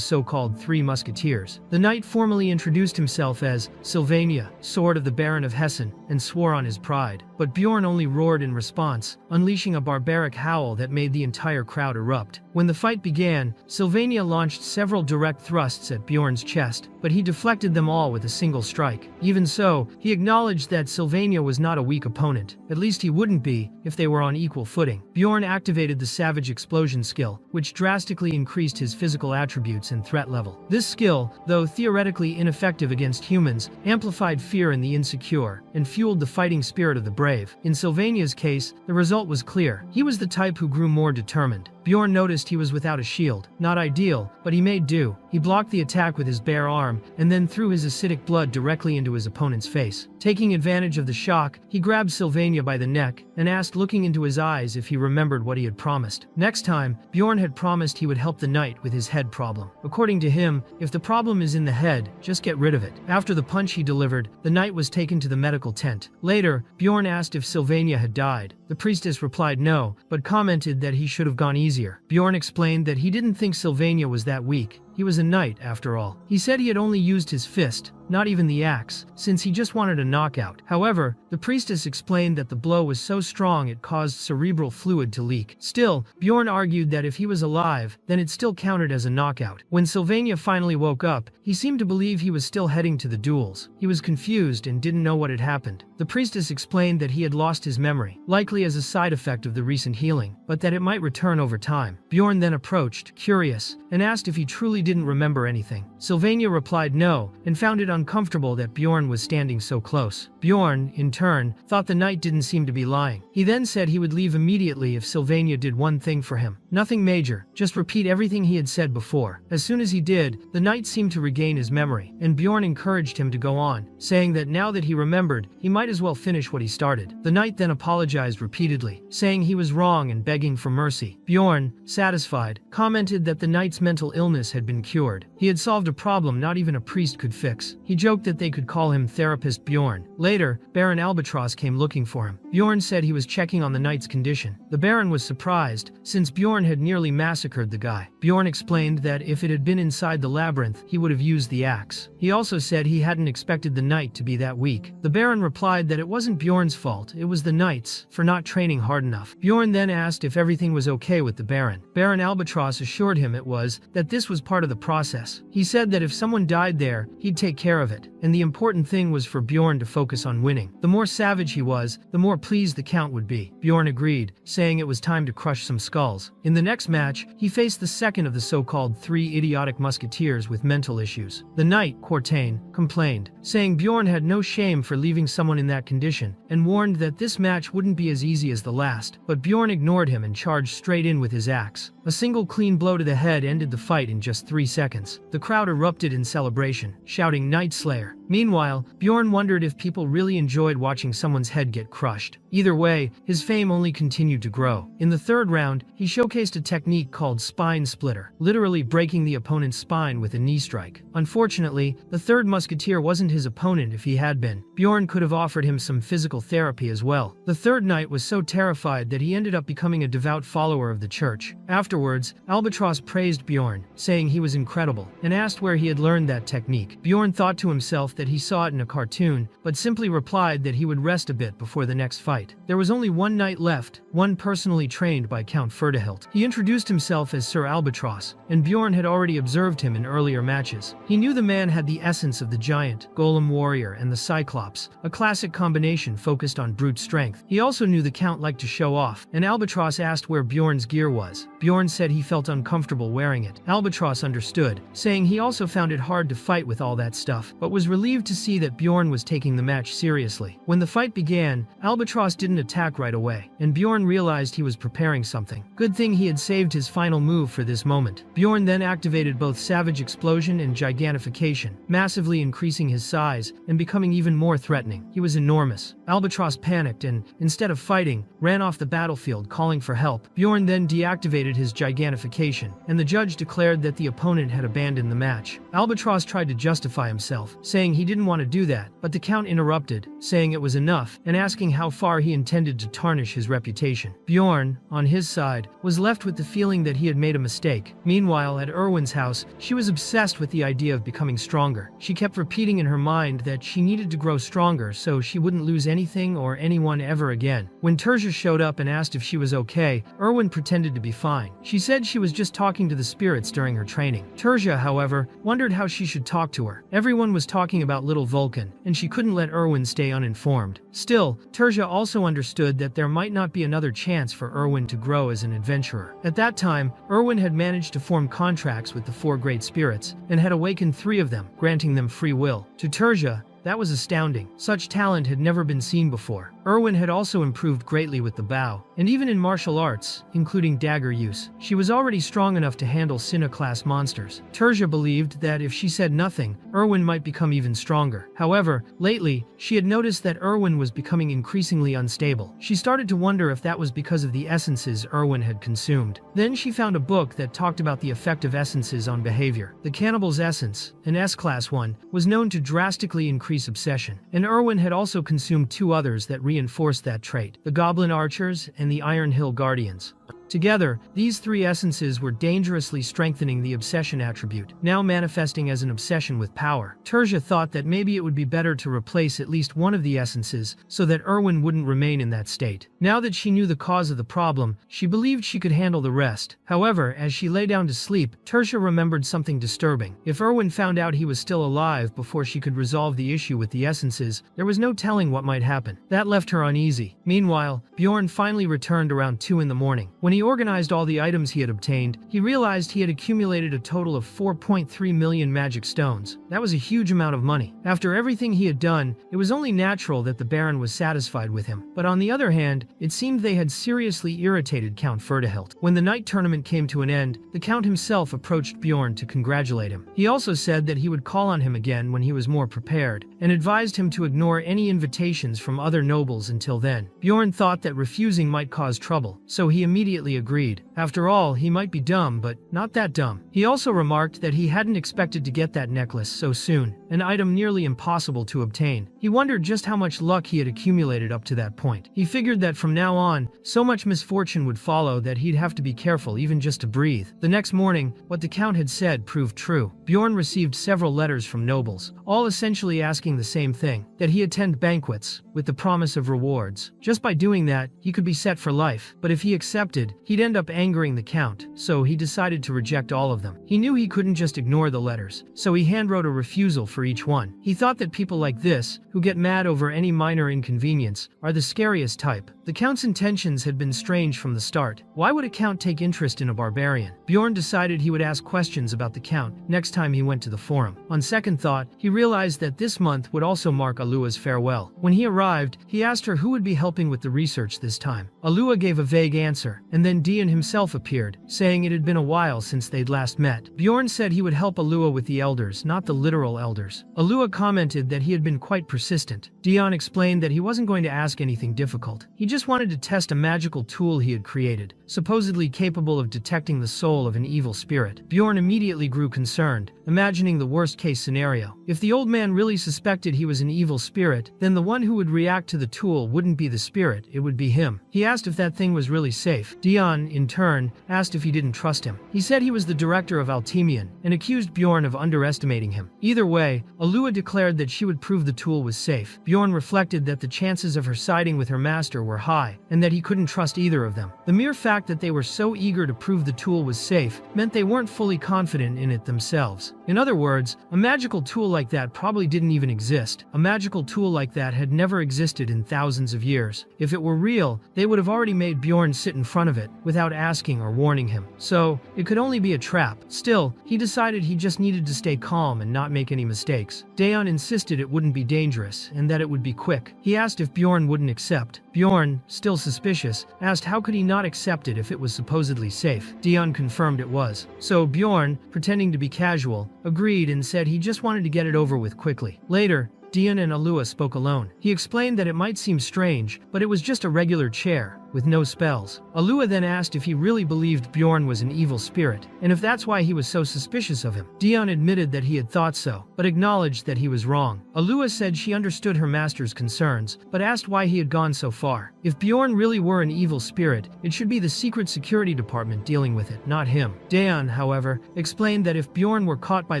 S1: so-called Three Musketeers. The knight formally introduced himself as Sylvania, Sword of the Baron of Hessen, and swore on his pride. But Bjorn only roared in response, unleashing a barbaric howl that made the entire crowd erupt. When the fight began, Sylvania launched several direct thrusts at Bjorn's chest, but he deflected them all with a single strike. Even so, he acknowledged that Sylvania was not a weak opponent. At least he wouldn't be, if they were on equal footing. Bjorn activated the Savage Explosion skill, which drastically increased his physical attributes and threat level. This skill, though theoretically ineffective against humans, amplified fear in the insecure, and fueled the fighting spirit of the brave. In Sylvania's case, the result was clear. He was the type who grew more determined. Bjorn noticed he was without a shield. Not ideal, but he made do. He blocked the attack with his bare arm, and then threw his acidic blood directly into his opponent's face. Taking advantage of the shock, he grabbed Sylvania by the neck, and asked, looking into his eyes, if he remembered what he had promised. Next time, Bjorn had promised he would help the knight with his head problem. According to him, if the problem is in the head, just get rid of it. After the punch he delivered, the knight was taken to the medical tent. Later, Bjorn asked if Sylvania had died. The priestess replied no, but commented that he should have gone easier. Bjorn explained that he didn't think Sylvania was that weak. He He was a knight, after all. He said he had only used his fist, not even the axe, since he just wanted a knockout. However, the priestess explained that the blow was so strong it caused cerebral fluid to leak. Still, Bjorn argued that if he was alive, then it still counted as a knockout. When Sylvania finally woke up, he seemed to believe he was still heading to the duels. He was confused and didn't know what had happened. The priestess explained that he had lost his memory, likely as a side effect of the recent healing, but that it might return over time. Bjorn then approached, curious, and asked if he truly didn't remember anything. Sylvania replied no, and found it uncomfortable that Bjorn was standing so close. Bjorn, in turn, thought the knight didn't seem to be lying. He then said he would leave immediately if Sylvania did one thing for him. Nothing major, just repeat everything he had said before. As soon as he did, the knight seemed to regain his memory, and Bjorn encouraged him to go on, saying that now that he remembered, he might as well finish what he started. The knight then apologized repeatedly, saying he was wrong and begging for mercy. Bjorn, satisfied, commented that the knight's mental illness had been cured. He had solved a problem not even a priest could fix. He joked that they could call him Therapist Bjorn. Later, Baron Albatross came looking for him. Bjorn said he was checking on the knight's condition. The Baron was surprised, since Bjorn had nearly massacred the guy. Bjorn explained that if it had been inside the labyrinth, he would have used the axe. He also said he hadn't expected the knight to be that weak. The Baron replied that it wasn't Bjorn's fault, it was the knight's, for not training hard enough. Bjorn then asked if everything was okay with the Baron. Baron Albatross assured him it was, that this was part of the process. He said that if someone died there, he'd take care of it, and the important thing was for Bjorn to focus on winning. The more savage he was, the more pleased the Count would be. Bjorn agreed, saying it was time to crush some skulls. In the next match, he faced the second of the so-called 3 idiotic musketeers with mental issues. The knight, Cortain, complained, saying Bjorn had no shame for leaving someone in that condition, and warned that this match wouldn't be as easy as the last, but Bjorn ignored him and charged straight in with his axe. A single clean blow to the head ended the fight in just 3 seconds. The crowd erupted in celebration, shouting Knight Slayer. Meanwhile, Bjorn wondered if people really enjoyed watching someone's head get crushed. Either way, his fame only continued to grow. In the third round, he showcased a technique called Spine Splitter, literally breaking the opponent's spine with a knee strike. Unfortunately, the third musketeer wasn't his opponent if he had been. Bjorn could have offered him some physical therapy as well. The third knight was so terrified that he ended up becoming a devout follower of the church. Afterwards, Albatross praised Bjorn, saying he was incredible, and asked where he had learned that technique. Bjorn thought to himself that he saw it in a cartoon, but simply replied that he would rest a bit before the next fight. There was only one knight left, one personally trained by Count Ferdihilt. He introduced himself as Sir Albatross, and Bjorn had already observed him in earlier matches. He knew the man had the essence of the giant, golem warrior, and the cyclops, a classic combination focused on brute strength. He also knew the Count liked to show off, and Albatross asked where Bjorn's gear was. Bjorn said he felt uncomfortable wearing it. Albatross understood, saying he also found it hard to fight with all that stuff, but was relieved to see that Bjorn was taking the match seriously. When the fight began, Albatross didn't attack right away, and Bjorn realized he was preparing something. Good thing he had saved his final move for this moment. Bjorn then activated both Savage Explosion and Gigantification, massively increasing his size and becoming even more threatening. He was enormous. Albatross panicked and, instead of fighting, ran off the battlefield calling for help. Bjorn then deactivated his Gigantification, and the judge declared that the opponent had abandoned the match. Albatross tried to justify himself, saying he didn't want to do that, but the Count interrupted, saying it was enough, and asking how far he intended to tarnish his reputation. Bjorn, on his side, was left with the feeling that he had made a mistake. Meanwhile, at Erwin's house, she was obsessed with the idea of becoming stronger. She kept repeating in her mind that she needed to grow stronger so she wouldn't lose anything or anyone ever again. When Tertia showed up and asked if she was okay, Erwin pretended to be fine. She said she was just talking to the spirits during her training. Tertia, however, wondered how she should talk to her. Everyone was talking about little Vulcan, and she couldn't let Erwin stay uninformed. Still, Tertia also understood that there might not be another chance for Erwin to grow as an adventurer. At that time, Erwin had managed to form contracts with the 4 great spirits, and had awakened 3 of them, granting them free will. To Tertia, that was astounding. Such talent had never been seen before. Erwin had also improved greatly with the bow, and even in martial arts, including dagger use. She was already strong enough to handle Sinna-class monsters. Tertia believed that if she said nothing, Erwin might become even stronger. However, lately, she had noticed that Erwin was becoming increasingly unstable. She started to wonder if that was because of the essences Erwin had consumed. Then she found a book that talked about the effect of essences on behavior. The Cannibal's Essence, an S-class one, was known to drastically increase obsession, and Erwin had also consumed 2 others that reinforced that trait, the Goblin Archers and the Iron Hill Guardians. Together, these three essences were dangerously strengthening the obsession attribute, now manifesting as an obsession with power. Tertia thought that maybe it would be better to replace at least one of the essences so that Erwin wouldn't remain in that state. Now that she knew the cause of the problem, she believed she could handle the rest. However, as she lay down to sleep, Tertia remembered something disturbing. If Erwin found out he was still alive before she could resolve the issue with the essences, there was no telling what might happen. That left her uneasy. Meanwhile, Bjorn finally returned around 2 in the morning. When he organized all the items he had obtained, he realized he had accumulated a total of 4.3 million magic stones. That was a huge amount of money. After everything he had done, it was only natural that the Baron was satisfied with him. But on the other hand, it seemed they had seriously irritated Count Ferdihilt. When the night tournament came to an end, the Count himself approached Bjorn to congratulate him. He also said that he would call on him again when he was more prepared, and advised him to ignore any invitations from other nobles until then. Bjorn thought that refusing might cause trouble, so he immediately agreed. After all, he might be dumb, but not that dumb. He also remarked that he hadn't expected to get that necklace so soon, an item nearly impossible to obtain. He wondered just how much luck he had accumulated up to that point. He figured that from now on, so much misfortune would follow that he'd have to be careful even just to breathe. The next morning, what the Count had said proved true. Bjorn received several letters from nobles, all essentially asking the same thing, that he attend banquets, with the promise of rewards. Just by doing that, he could be set for life, but if he accepted, he'd end up angering the Count, so he decided to reject all of them. He knew he couldn't just ignore the letters, so he handwrote a refusal for each one. He thought that people like this, who get mad over any minor inconvenience, are the scariest type. The Count's intentions had been strange from the start. Why would a Count take interest in a barbarian? Bjorn decided he would ask questions about the Count next time he went to the forum. On second thought, he realized that this month would also mark Alua's farewell. When he arrived, he asked her who would be helping with the research this time. Alua gave a vague answer, and then Dian himself appeared, saying it had been a while since they'd last met. Bjorn said he would help Alua with the elders, not the literal elders. Alua commented that he had been quite persistent. Dian explained that he wasn't going to ask anything difficult. He just wanted to test a magical tool he had created, supposedly capable of detecting the soul of an evil spirit. Bjorn immediately grew concerned, imagining the worst-case scenario. If the old man really suspected he was an evil spirit, then the one who would react to the tool wouldn't be the spirit, it would be him. He asked if that thing was really safe. Dian, in turn, asked if he didn't trust him. He said he was the director of Altemian, and accused Bjorn of underestimating him. Either way, Alua declared that she would prove the tool was safe. Bjorn reflected that the chances of her siding with her master were high, and that he couldn't trust either of them. The mere fact that they were so eager to prove the tool was safe meant they weren't fully confident in it themselves. In other words, a magical tool like that probably didn't even exist. A magical tool like that had never existed in thousands of years. If it were real, they would have already made Bjorn sit in front of it, without asking or warning him. So, it could only be a trap. Still, he decided he just needed to stay calm and not make any mistakes. Daeon insisted it wouldn't be dangerous, and that it would be quick. He asked if Bjorn wouldn't accept. Bjorn, still suspicious, asked how could he not accept it if it was supposedly safe. Dion confirmed it was. So Bjorn, pretending to be casual, agreed and said he just wanted to get it over with quickly. Later, Dian and Alua spoke alone. He explained that it might seem strange, but it was just a regular chair, with no spells. Alua then asked if he really believed Bjorn was an evil spirit, and if that's why he was so suspicious of him. Dion admitted that he had thought so, but acknowledged that he was wrong. Alua said she understood her master's concerns, but asked why he had gone so far. If Bjorn really were an evil spirit, it should be the secret security department dealing with it, not him. Daeon, however, explained that if Bjorn were caught by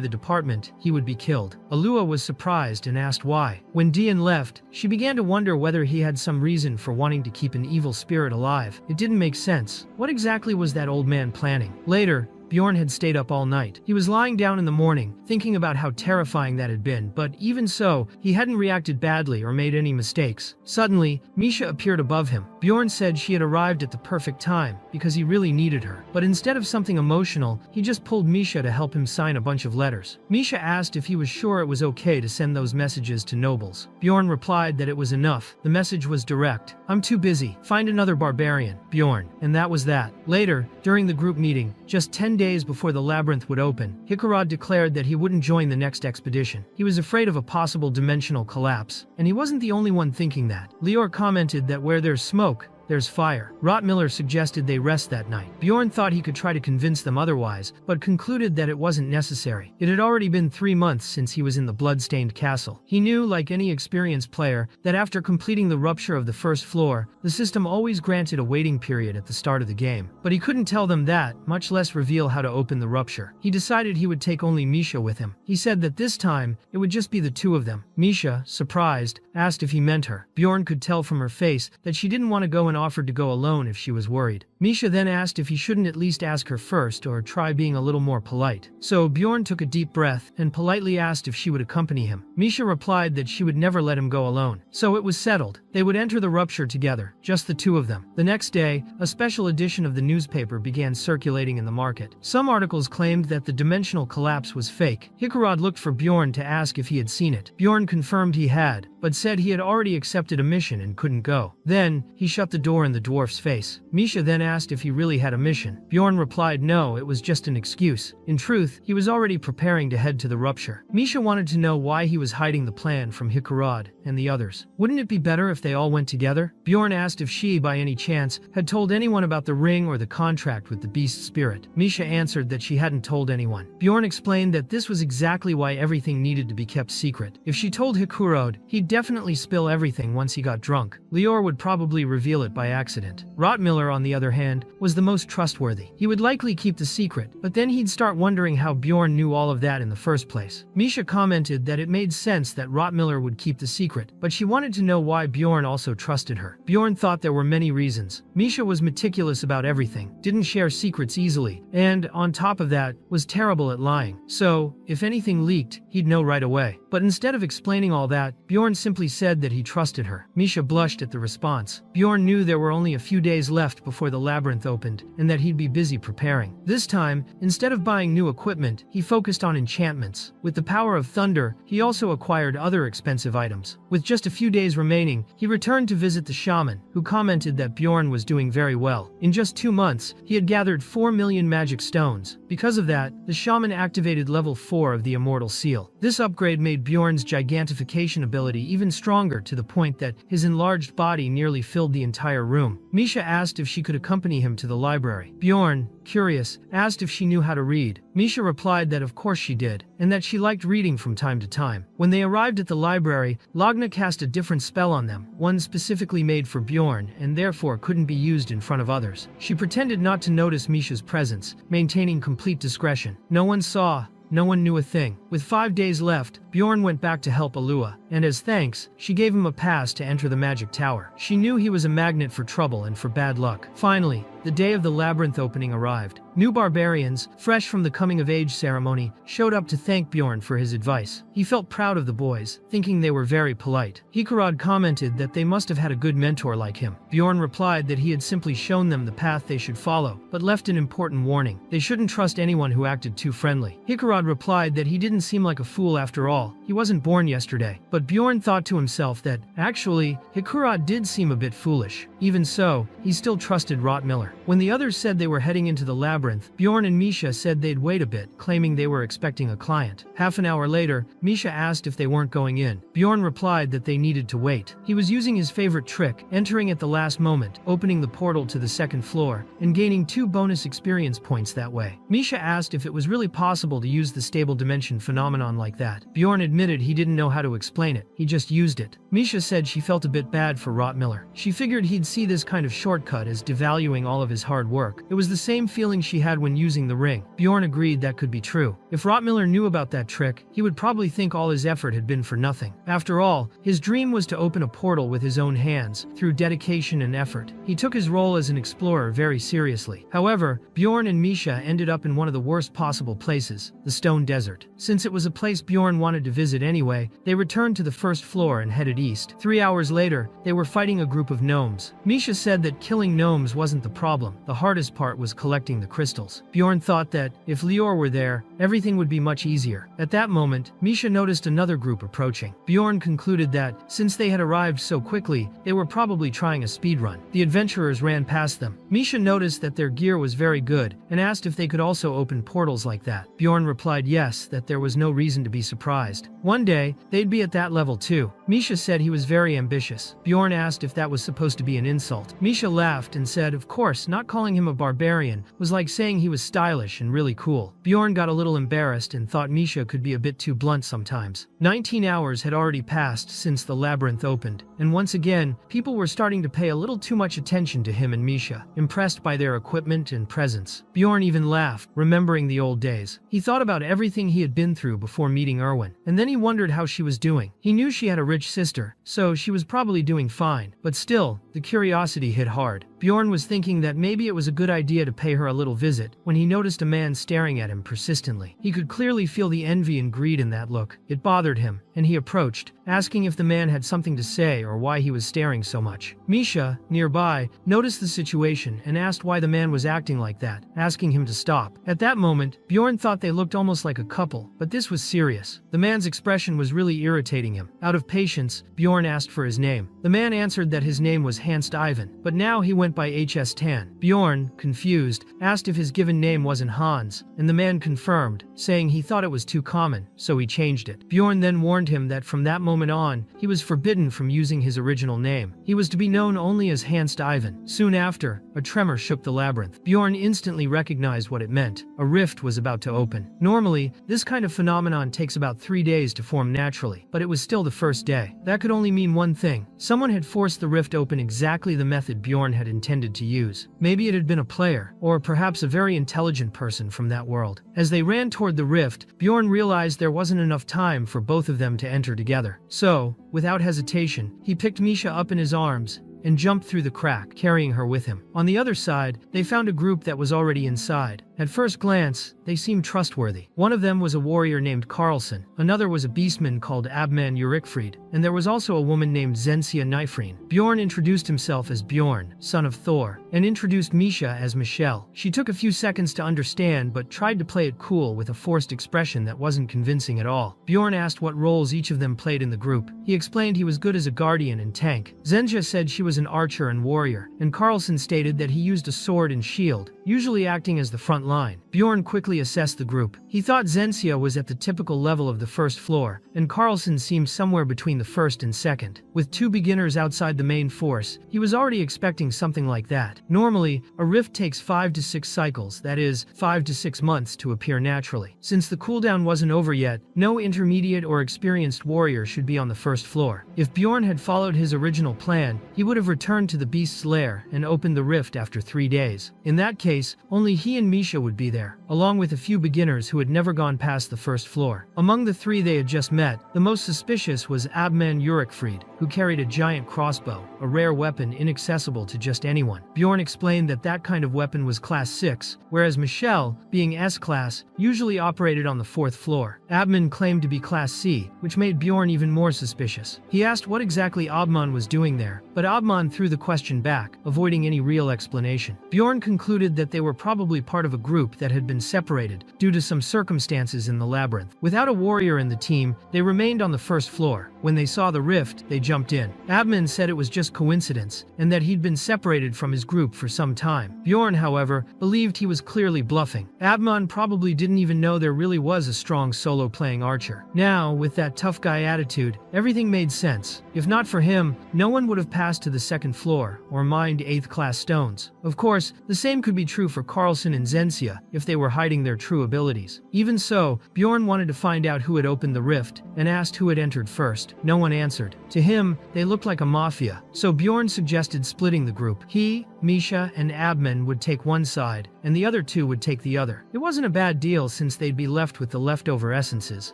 S1: the department, he would be killed. Alua was surprised and asked why. When Dian left, she began to wonder whether he had some reason for wanting to keep an evil spirit alive. It didn't make sense. What exactly was that old man planning? Later, Bjorn had stayed up all night. He was lying down in the morning, thinking about how terrifying that had been, but even so, he hadn't reacted badly or made any mistakes. Suddenly, Misha appeared above him. Bjorn said she had arrived at the perfect time, because he really needed her. But instead of something emotional, he just pulled Misha to help him sign a bunch of letters. Misha asked if he was sure it was okay to send those messages to nobles. Bjorn replied that it was enough. The message was direct. "I'm too busy. Find another barbarian, Bjorn." And that was that. Later, during the group meeting, just 10 days before the labyrinth would open, Hikarad declared that he wouldn't join the next expedition. He was afraid of a possible dimensional collapse, and he wasn't the only one thinking that. Lior commented that where there's smoke, there's fire. Rottmiller suggested they rest that night. Bjorn thought he could try to convince them otherwise, but concluded that it wasn't necessary. It had already been 3 months since he was in the blood-stained castle. He knew, like any experienced player, that after completing the rupture of the first floor, the system always granted a waiting period at the start of the game. But he couldn't tell them that, much less reveal how to open the rupture. He decided he would take only Misha with him. He said that this time, it would just be the two of them. Misha, surprised, asked if he meant her. Bjorn could tell from her face that she didn't want to go and offered to go alone if she was worried. Misha then asked if he shouldn't at least ask her first or try being a little more polite. So Bjorn took a deep breath and politely asked if she would accompany him. Misha replied that she would never let him go alone. So it was settled. They would enter the rupture together, just the two of them. The next day, a special edition of the newspaper began circulating in the market. Some articles claimed that the dimensional collapse was fake. Hikarad looked for Bjorn to ask if he had seen it. Bjorn confirmed he had, but said he had already accepted a mission and couldn't go. Then, he shut the door in the dwarf's face. Misha then asked if he really had a mission. Bjorn replied no, it was just an excuse. In truth, he was already preparing to head to the rupture. Misha wanted to know why he was hiding the plan from Hikarad and the others. Wouldn't it be better if they all went together? Bjorn asked if she, by any chance, had told anyone about the ring or the contract with the beast spirit. Misha answered that she hadn't told anyone. Bjorn explained that this was exactly why everything needed to be kept secret. If she told Hikarad, he'd definitely spill everything once he got drunk. Lior would probably reveal it by accident. Rottmiller, on the other hand, was the most trustworthy. He would likely keep the secret, but then he'd start wondering how Bjorn knew all of that in the first place. Misha commented that it made sense that Rottmiller would keep the secret, but she wanted to know why Bjorn also trusted her. Bjorn thought there were many reasons. Misha was meticulous about everything, didn't share secrets easily, and, on top of that, was terrible at lying. So, if anything leaked, he'd know right away. But instead of explaining all that, Bjorn simply said that he trusted her. Misha blushed at the response. Bjorn knew there were only a few days left before the labyrinth opened, and that he'd be busy preparing. This time, instead of buying new equipment, he focused on enchantments. With the power of thunder, he also acquired other expensive items. With just a few days remaining, he returned to visit the shaman, who commented that Bjorn was doing very well. In just 2 months, he had gathered 4 million magic stones. Because of that, the shaman activated level 4 of the immortal seal. This upgrade made Bjorn's gigantification ability even stronger, to the point that his enlarged body nearly filled the entire room. Misha asked if she could accompany him to the library. Bjorn, curious, asked if she knew how to read. Misha replied that of course she did, and that she liked reading from time to time. When they arrived at the library, Lagna cast a different spell on them, one specifically made for Bjorn, and therefore couldn't be used in front of others. She pretended not to notice Misha's presence, maintaining complete discretion. No one saw, no one knew a thing. With 5 days left, Bjorn went back to help Alua, and as thanks, she gave him a pass to enter the magic tower. She knew he was a magnet for trouble and for bad luck. Finally, the day of the labyrinth opening arrived. New barbarians, fresh from the coming-of-age ceremony, showed up to thank Bjorn for his advice. He felt proud of the boys, thinking they were very polite. Hikarad commented that they must have had a good mentor like him. Bjorn replied that he had simply shown them the path they should follow, but left an important warning. They shouldn't trust anyone who acted too friendly. Hikarad replied that he didn't seem like a fool after all. He wasn't born yesterday. But Bjorn thought to himself that, actually, Hikarad did seem a bit foolish. Even so, he still trusted Rottmiller. When the others said they were heading into the labyrinth, Bjorn and Misha said they'd wait a bit, claiming they were expecting a client. Half an hour later, Misha asked if they weren't going in. Bjorn replied that they needed to wait. He was using his favorite trick, entering at the last moment, opening the portal to the second floor, and gaining 2 bonus experience points that way. Misha asked if it was really possible to use the stable dimension phenomenon like that. Bjorn admitted he didn't know how to explain it, he just used it. Misha said she felt a bit bad for Rottmiller. She figured he'd see this kind of shortcut as devaluing all of his hard work. It was the same feeling she had when using the ring. Bjorn agreed that could be true. If Rottmiller knew about that trick, he would probably think all his effort had been for nothing. After all, his dream was to open a portal with his own hands, through dedication and effort. He took his role as an explorer very seriously. However, Bjorn and Misha ended up in one of the worst possible places, the Stone Desert. Since it was a place Bjorn wanted to visit anyway, they returned to the first floor and headed east. 3 hours later, they were fighting a group of gnomes. Misha said that killing gnomes wasn't the problem. The hardest part was collecting the crystals. crystals. Bjorn thought that, if Lior were there, everything would be much easier. At that moment, Misha noticed another group approaching. Bjorn concluded that, since they had arrived so quickly, they were probably trying a speed run. The adventurers ran past them. Misha noticed that their gear was very good, and asked if they could also open portals like that. Bjorn replied yes, that there was no reason to be surprised. One day, they'd be at that level too. Misha said he was very ambitious. Bjorn asked if that was supposed to be an insult. Misha laughed and said, of course, not calling him a barbarian was like saying he was stylish and really cool. Bjorn got a little embarrassed and thought Misha could be a bit too blunt sometimes. 19 hours had already passed since the labyrinth opened, and once again, people were starting to pay a little too much attention to him and Misha, impressed by their equipment and presence. Bjorn even laughed, remembering the old days. He thought about everything he had been through before meeting Erwin, and then he wondered how she was doing. He knew she had a rich sister, so she was probably doing fine, but still, the curiosity hit hard. Bjorn was thinking that maybe it was a good idea to pay her a little visit when he noticed a man staring at him persistently. He could clearly feel the envy and greed in that look. It bothered him, and he approached, asking if the man had something to say or why he was staring so much. Misha, nearby, noticed the situation and asked why the man was acting like that, asking him to stop. At that moment, Bjorn thought they looked almost like a couple, but this was serious. The man's expression was really irritating him. Out of patience, Bjorn asked for his name. The man answered that his name was Hanst Ivan, but now he went by HS Tan. Bjorn, confused, asked if his given name wasn't Hans, and the man confirmed, saying he thought it was too common, so he changed it. Bjorn then warned him that from that moment on, he was forbidden from using his original name. He was to be known only as Hanst Ivan. Soon after, a tremor shook the labyrinth. Bjorn instantly recognized what it meant. A rift was about to open. Normally, this kind of phenomenon takes about 3 days to form naturally, but it was still the first day. That could only mean one thing. Someone had forced the rift open exactly the method Bjorn had intended to use. Maybe it had been a player, or perhaps a very intelligent person from that world. As they ran toward the rift, Bjorn realized there wasn't enough time for both of them to enter together. So, without hesitation, he picked Misha up in his arms and jumped through the crack, carrying her with him. On the other side, they found a group that was already inside. At first glance, they seemed trustworthy. One of them was a warrior named Carlson, another was a beastman called Abman Urikfried, and there was also a woman named Zensia Nifreen. Bjorn introduced himself as Bjorn, son of Thor, and introduced Misha as Michelle. She took a few seconds to understand but tried to play it cool with a forced expression that wasn't convincing at all. Bjorn asked what roles each of them played in the group. He explained he was good as a guardian and tank. Zensia said she was an archer and warrior, and Carlson stated that he used a sword and shield, usually acting as the front line. Bjorn quickly assessed the group. He thought Zensia was at the typical level of the first floor, and Carlson seemed somewhere between the first and second. With 2 beginners outside the main force, he was already expecting something like that. Normally, a rift takes 5 to 6 cycles, that is, 5 to 6 months to appear naturally. Since the cooldown wasn't over yet, no intermediate or experienced warrior should be on the first floor. If Bjorn had followed his original plan, he would have returned to the beast's lair and opened the rift after 3 days. In that case, only he and Misha would be there, along with a few beginners who had never gone past the first floor. Among the 3 they had just met, the most suspicious was Abman Urikfried, who carried a giant crossbow, a rare weapon inaccessible to just anyone. Bjorn explained that that kind of weapon was class 6, whereas Michelle, being S-class, usually operated on the 4th floor. Abman claimed to be class C, which made Bjorn even more suspicious. He asked what exactly Abman was doing there, but Abman threw the question back, avoiding any real explanation. Bjorn concluded that they were probably part of a group that had been separated due to some circumstances in the labyrinth. Without a warrior in the team, they remained on the first floor. When they saw the rift, they jumped in. Abman said it was just coincidence, and that he'd been separated from his group for some time. Bjorn, however, believed he was clearly bluffing. Abman probably didn't even know there really was a strong solo-playing archer. Now, with that tough guy attitude, everything made sense. If not for him, no one would have passed to the 2nd floor, or mined 8th class stones. Of course, the same could be true for Carlson and Zensia, if they were hiding their true abilities. Even so, Bjorn wanted to find out who had opened the rift, and asked who had entered first. No one answered. To him, they looked like a mafia, so Bjorn suggested splitting the group. He, Misha, and Abman would take one side, and the other 2 would take the other. It wasn't a bad deal since they'd be left with the leftover essences.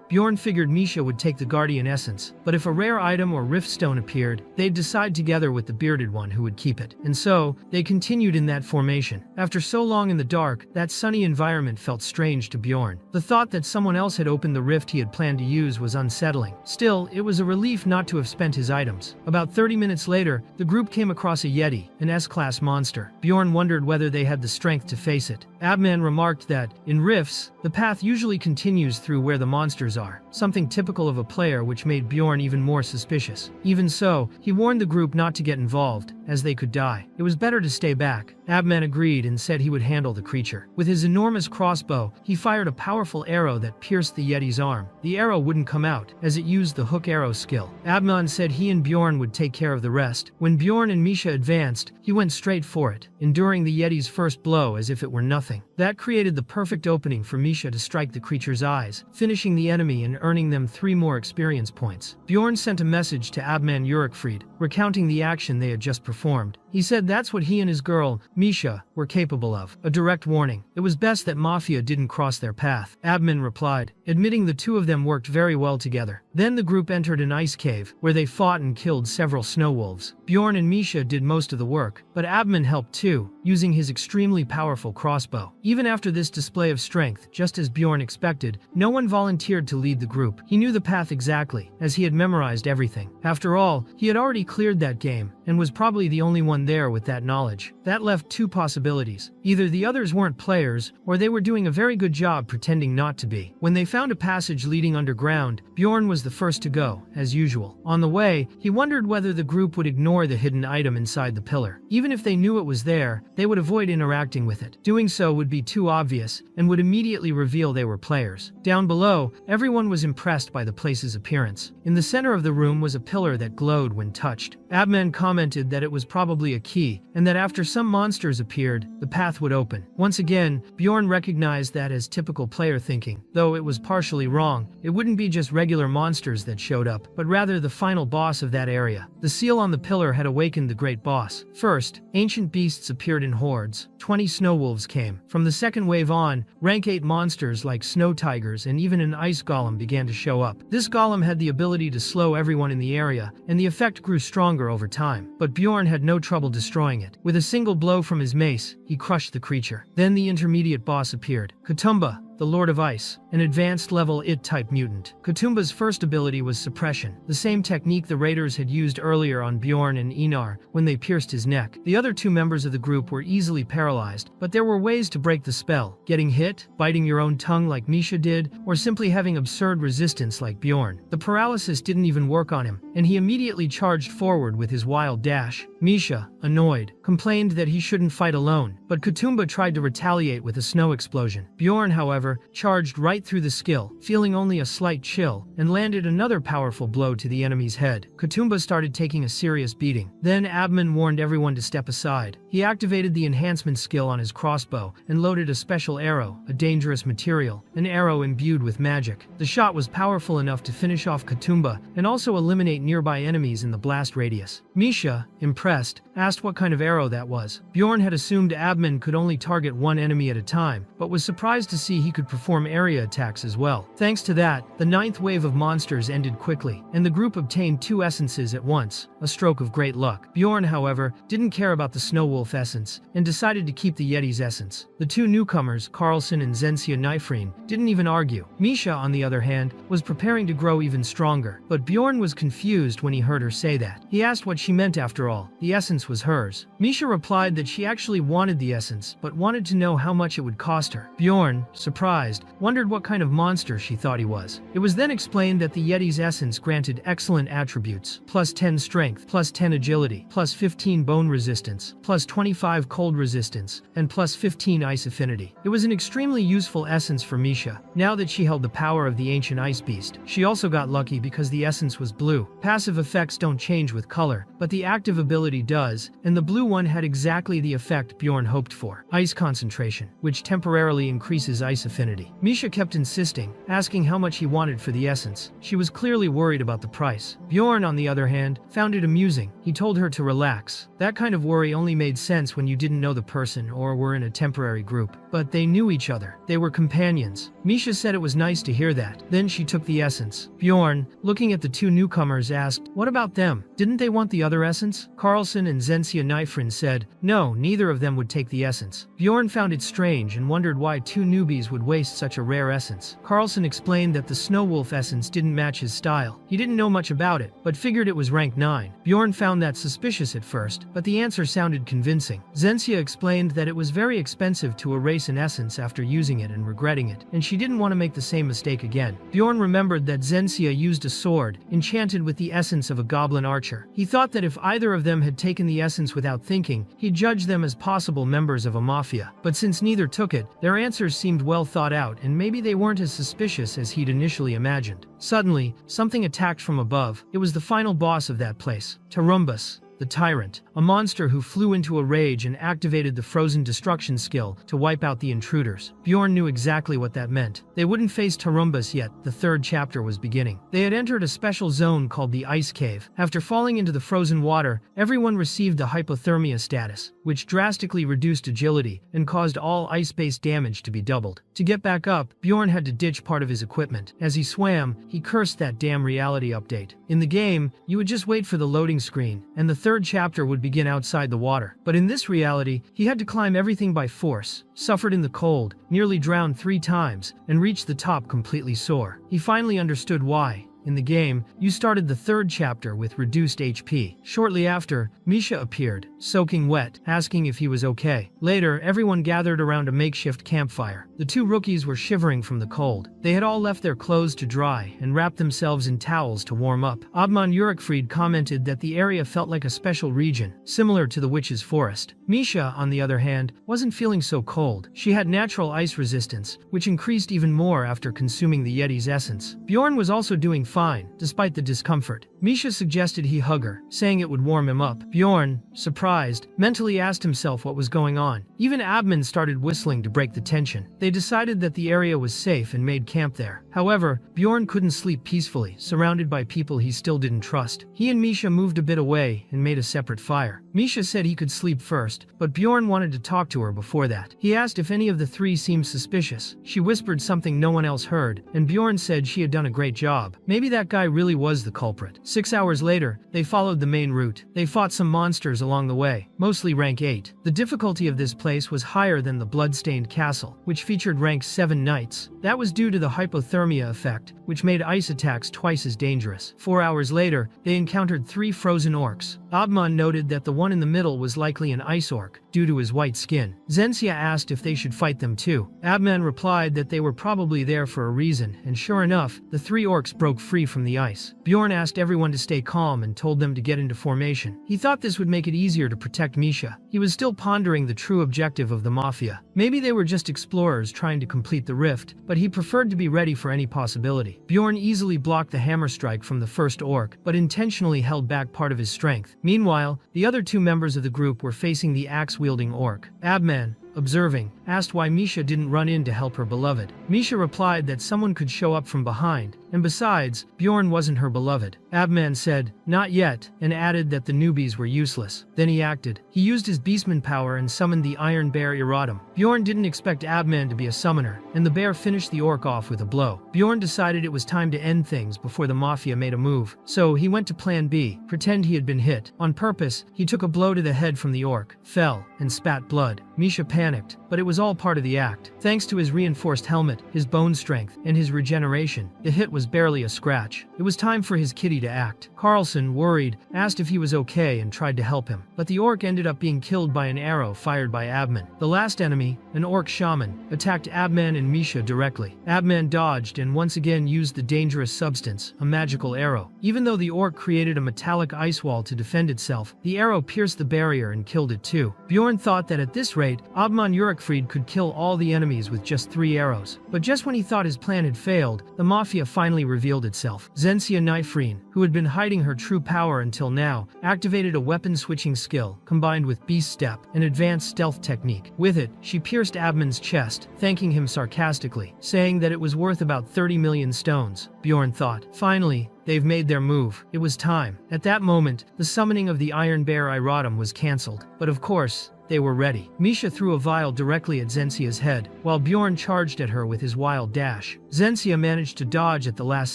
S1: Bjorn figured Misha would take the guardian essence, but if a rare item or rift stone appeared, they'd decide together with the bearded one who would keep it. And so, they continued in that formation. After so long in the dark, that sunny environment felt strange to Bjorn. The thought that someone else had opened the rift he had planned to use was unsettling. Still, it was a relief not to have spent his items. About 30 minutes later, the group came across a Yeti, an S-class monster. monster. Bjorn wondered whether they had the strength to face it. Abman remarked that, in rifts, the path usually continues through where the monsters are, something typical of a player which made Bjorn even more suspicious. Even so, he warned the group not to get involved, as they could die. It was better to stay back. Abman agreed and said he would handle the creature. With his enormous crossbow, he fired a powerful arrow that pierced the Yeti's arm. The arrow wouldn't come out, as it used the hook arrow skill. Abman said he and Bjorn would take care of the rest. When Bjorn and Misha advanced, he went straight for it, enduring the Yeti's first blow as if it were nothing. That created the perfect opening for Misha to strike the creature's eyes, finishing the enemy and earning them 3 more experience points. Bjorn sent a message to Abman Urikfried, recounting the action they had just performed. He said that's what he and his girl, Misha, were capable of. A direct warning. It was best that Mafia didn't cross their path. Abman replied, admitting the two of them worked very well together. Then the group entered an ice cave, where they fought and killed several snow wolves. Bjorn and Misha did most of the work, but Abman helped too, using his extremely powerful crossbow. Even after this display of strength, just as Bjorn expected, no one volunteered to lead the group. He knew the path exactly, as he had memorized everything. After all, he had already cleared that game, and was probably the only one there with that knowledge. That left 2 possibilities. Either the others weren't players, or they were doing a very good job pretending not to be. When they found a passage leading underground, Bjorn was the first to go, as usual. On the way, he wondered whether the group would ignore the hidden item inside the pillar. Even if they knew it was there, they would avoid interacting with it. Doing so would be too obvious, and would immediately reveal they were players. Down below, everyone was impressed by the place's appearance. In the center of the room was a pillar that glowed when touched. Abman commented that it was probably a key, and that after some monsters appeared, the path would open. Once again, Bjorn recognized that as typical player thinking. Though it was partially wrong, it wouldn't be just regular monsters that showed up, but rather the final boss of that area. The seal on the pillar had awakened the great boss. First, ancient beasts appeared in hordes. 20 snow wolves came. From the second wave on, rank 8 monsters like snow tigers and even an ice golem began to show up. This golem had the ability to slow everyone in the area, and the effect grew stronger over time. But Bjorn had no trouble destroying it. With a single blow from his mace, he crushed the creature. Then the intermediate boss appeared. Katumba, the Lord of Ice, an advanced-level It-type mutant. Katumba's first ability was suppression, the same technique the raiders had used earlier on Bjorn and Einar when they pierced his neck. The other 2 members of the group were easily paralyzed, but there were ways to break the spell. Getting hit, biting your own tongue like Misha did, or simply having absurd resistance like Bjorn. The paralysis didn't even work on him, and he immediately charged forward with his wild dash. Misha, annoyed, complained that he shouldn't fight alone, but Katumba tried to retaliate with a snow explosion. Bjorn, however, charged right through the skill, feeling only a slight chill, and landed another powerful blow to the enemy's head. Katumba started taking a serious beating. Then Abman warned everyone to step aside. He activated the enhancement skill on his crossbow and loaded a special arrow, a dangerous material, an arrow imbued with magic. The shot was powerful enough to finish off Katumba and also eliminate nearby enemies in the blast radius. Misha, impressed, asked what kind of arrow that was. Bjorn had assumed Abman could only target one enemy at a time, but was surprised to see he could perform area attacks as well. Thanks to that, the 9th wave of monsters ended quickly, and the group obtained 2 essences at once, a stroke of great luck. Bjorn, however, didn't care about the Snow Wolf essence, and decided to keep the Yeti's essence. The 2 newcomers, Carlson and Zensia Nifreen, didn't even argue. Misha, on the other hand, was preparing to grow even stronger, but Bjorn was confused when he heard her say that. He asked what she meant after all. The essence was hers. Misha replied that she actually wanted the essence, but wanted to know how much it would cost her. Bjorn, surprised, wondered what kind of monster she thought he was. It was then explained that the Yeti's essence granted excellent attributes, plus 10 strength, plus 10 agility, plus 15 bone resistance, plus 25 cold resistance, and plus 15 ice affinity. It was an extremely useful essence for Misha, now that she held the power of the ancient ice beast. She also got lucky because the essence was blue. Passive effects don't change with color, but the active ability does, and the blue one had exactly the effect Bjorn hoped for. Ice concentration, which temporarily increases ice affinity. Misha kept insisting, asking how much he wanted for the essence. She was clearly worried about the price. Bjorn, on the other hand, found it amusing. He told her to relax. That kind of worry only made sense when you didn't know the person or were in a temporary group. but they knew each other. They were companions. Misha said it was nice to hear that. Then she took the essence. Bjorn, looking at the two newcomers, asked, "What about them? Didn't they want the other essence?" Carlson and Zensia Nifrin said, "No, neither of them would take the essence." Bjorn found it strange and wondered why two newbies would waste such a rare essence. Carlson explained that the Snow Wolf essence didn't match his style. He didn't know much about it, but figured it was rank 9. Bjorn found that suspicious at first, but the answer sounded convincing. Zensia explained that it was very expensive to erase an essence after using it and regretting it, and she didn't want to make the same mistake again. Bjorn remembered that Zensia used a sword, enchanted with the essence of a goblin archer. He thought that if either of them had taken the essence without thinking, he'd judge them as possible members of a mafia. But since neither took it, their answers seemed well thought out, and maybe they weren't as suspicious as he'd initially imagined. Suddenly, something attacked from above. It was the final boss of that place, Tarumbus, the Tyrant, a monster who flew into a rage and activated the frozen destruction skill to wipe out the intruders. Bjorn knew exactly what that meant. They wouldn't face Tarumbus yet. The third chapter was beginning. They had entered a special zone called the Ice Cave. After falling into the frozen water, everyone received the hypothermia status, which drastically reduced agility and caused all ice-based damage to be doubled. To get back up, Bjorn had to ditch part of his equipment. As he swam, he cursed that damn reality update. In the game, you would just wait for the loading screen, and the third chapter would begin outside the water. But in this reality, he had to climb everything by force, suffered in the cold, nearly drowned 3 times, and reached the top completely sore. He finally understood why. In the game, you started the third chapter with reduced HP. Shortly after, Misha appeared, soaking wet, asking if he was okay. Later, everyone gathered around a makeshift campfire. The two rookies were shivering from the cold. They had all left their clothes to dry and wrapped themselves in towels to warm up. Abman Urikfried commented that the area felt like a special region, similar to the Witch's Forest. Misha, on the other hand, wasn't feeling so cold. She had natural ice resistance, which increased even more after consuming the Yeti's essence. Bjorn was also doing fine, despite the discomfort. Misha suggested he hug her, saying it would warm him up. Bjorn, surprised, mentally asked himself what was going on. Even Abman started whistling to break the tension. They decided that the area was safe and made camp there. However, Bjorn couldn't sleep peacefully, surrounded by people he still didn't trust. He and Misha moved a bit away and made a separate fire. Misha said he could sleep first, but Bjorn wanted to talk to her before that. He asked if any of the three seemed suspicious. She whispered something no one else heard, and Bjorn said she had done a great job. Maybe that guy really was the culprit. 6 hours later, they followed the main route. They fought some monsters along the way, mostly rank 8. The difficulty of this place was higher than the Bloodstained Castle, which featured rank 7 knights. That was due to the hypothermia effect, which made ice attacks twice as dangerous. 4 hours later, they encountered 3 frozen orcs. Abman noted that the one in the middle was likely an ice orc, due to his white skin. Zensia asked if they should fight them too. Abman replied that they were probably there for a reason, and sure enough, the 3 orcs broke free from the ice. Bjorn asked everyone to stay calm and told them to get into formation. He thought this would make it easier to protect Misha. He was still pondering the true objective of the Mafia. Maybe they were just explorers trying to complete the rift, but he preferred to be ready for any possibility. Bjorn easily blocked the hammer strike from the first orc, but intentionally held back part of his strength. Meanwhile, the other 2 members of the group were facing the axe-wielding orc. Abman, observing, asked why Misha didn't run in to help her beloved. Misha replied that someone could show up from behind, and besides, Bjorn wasn't her beloved. Abman said, "Not yet," and added that the newbies were useless. Then he acted. He used his beastman power and summoned the Iron Bear Iratum. Bjorn didn't expect Abman to be a summoner, and the bear finished the orc off with a blow. Bjorn decided it was time to end things before the Mafia made a move, so he went to plan B, pretend he had been hit. On purpose, he took a blow to the head from the orc, fell, and spat blood. Misha panicked, but it was all part of the act. Thanks to his reinforced helmet, his bone strength, and his regeneration, the hit was barely a scratch. It was time for his kitty to act. Carlson, worried, asked if he was okay and tried to help him, but the orc ended up being killed by an arrow fired by Abman. The last enemy, an orc shaman, attacked Abman and Misha directly. Abman dodged and once again used the dangerous substance, a magical arrow. Even though the orc created a metallic ice wall to defend itself, the arrow pierced the barrier and killed it too. Bjorn thought that at this rate, Abman Urikfried could kill all the enemies with just 3 arrows. But just when he thought his plan had failed, the Mafia finally revealed itself. Zensia Nifrin, who had been hiding her true power until now, activated a weapon switching skill, combined with Beast Step, an advanced stealth technique. With it, she pierced Abman's chest, thanking him sarcastically, saying that it was worth about 30 million stones. Bjorn thought, finally, they've made their move. It was time. At that moment, the summoning of the Iron Bear Iratum was cancelled. But of course, they were ready. Misha threw a vial directly at Zensia's head, while Bjorn charged at her with his wild dash. Zensia managed to dodge at the last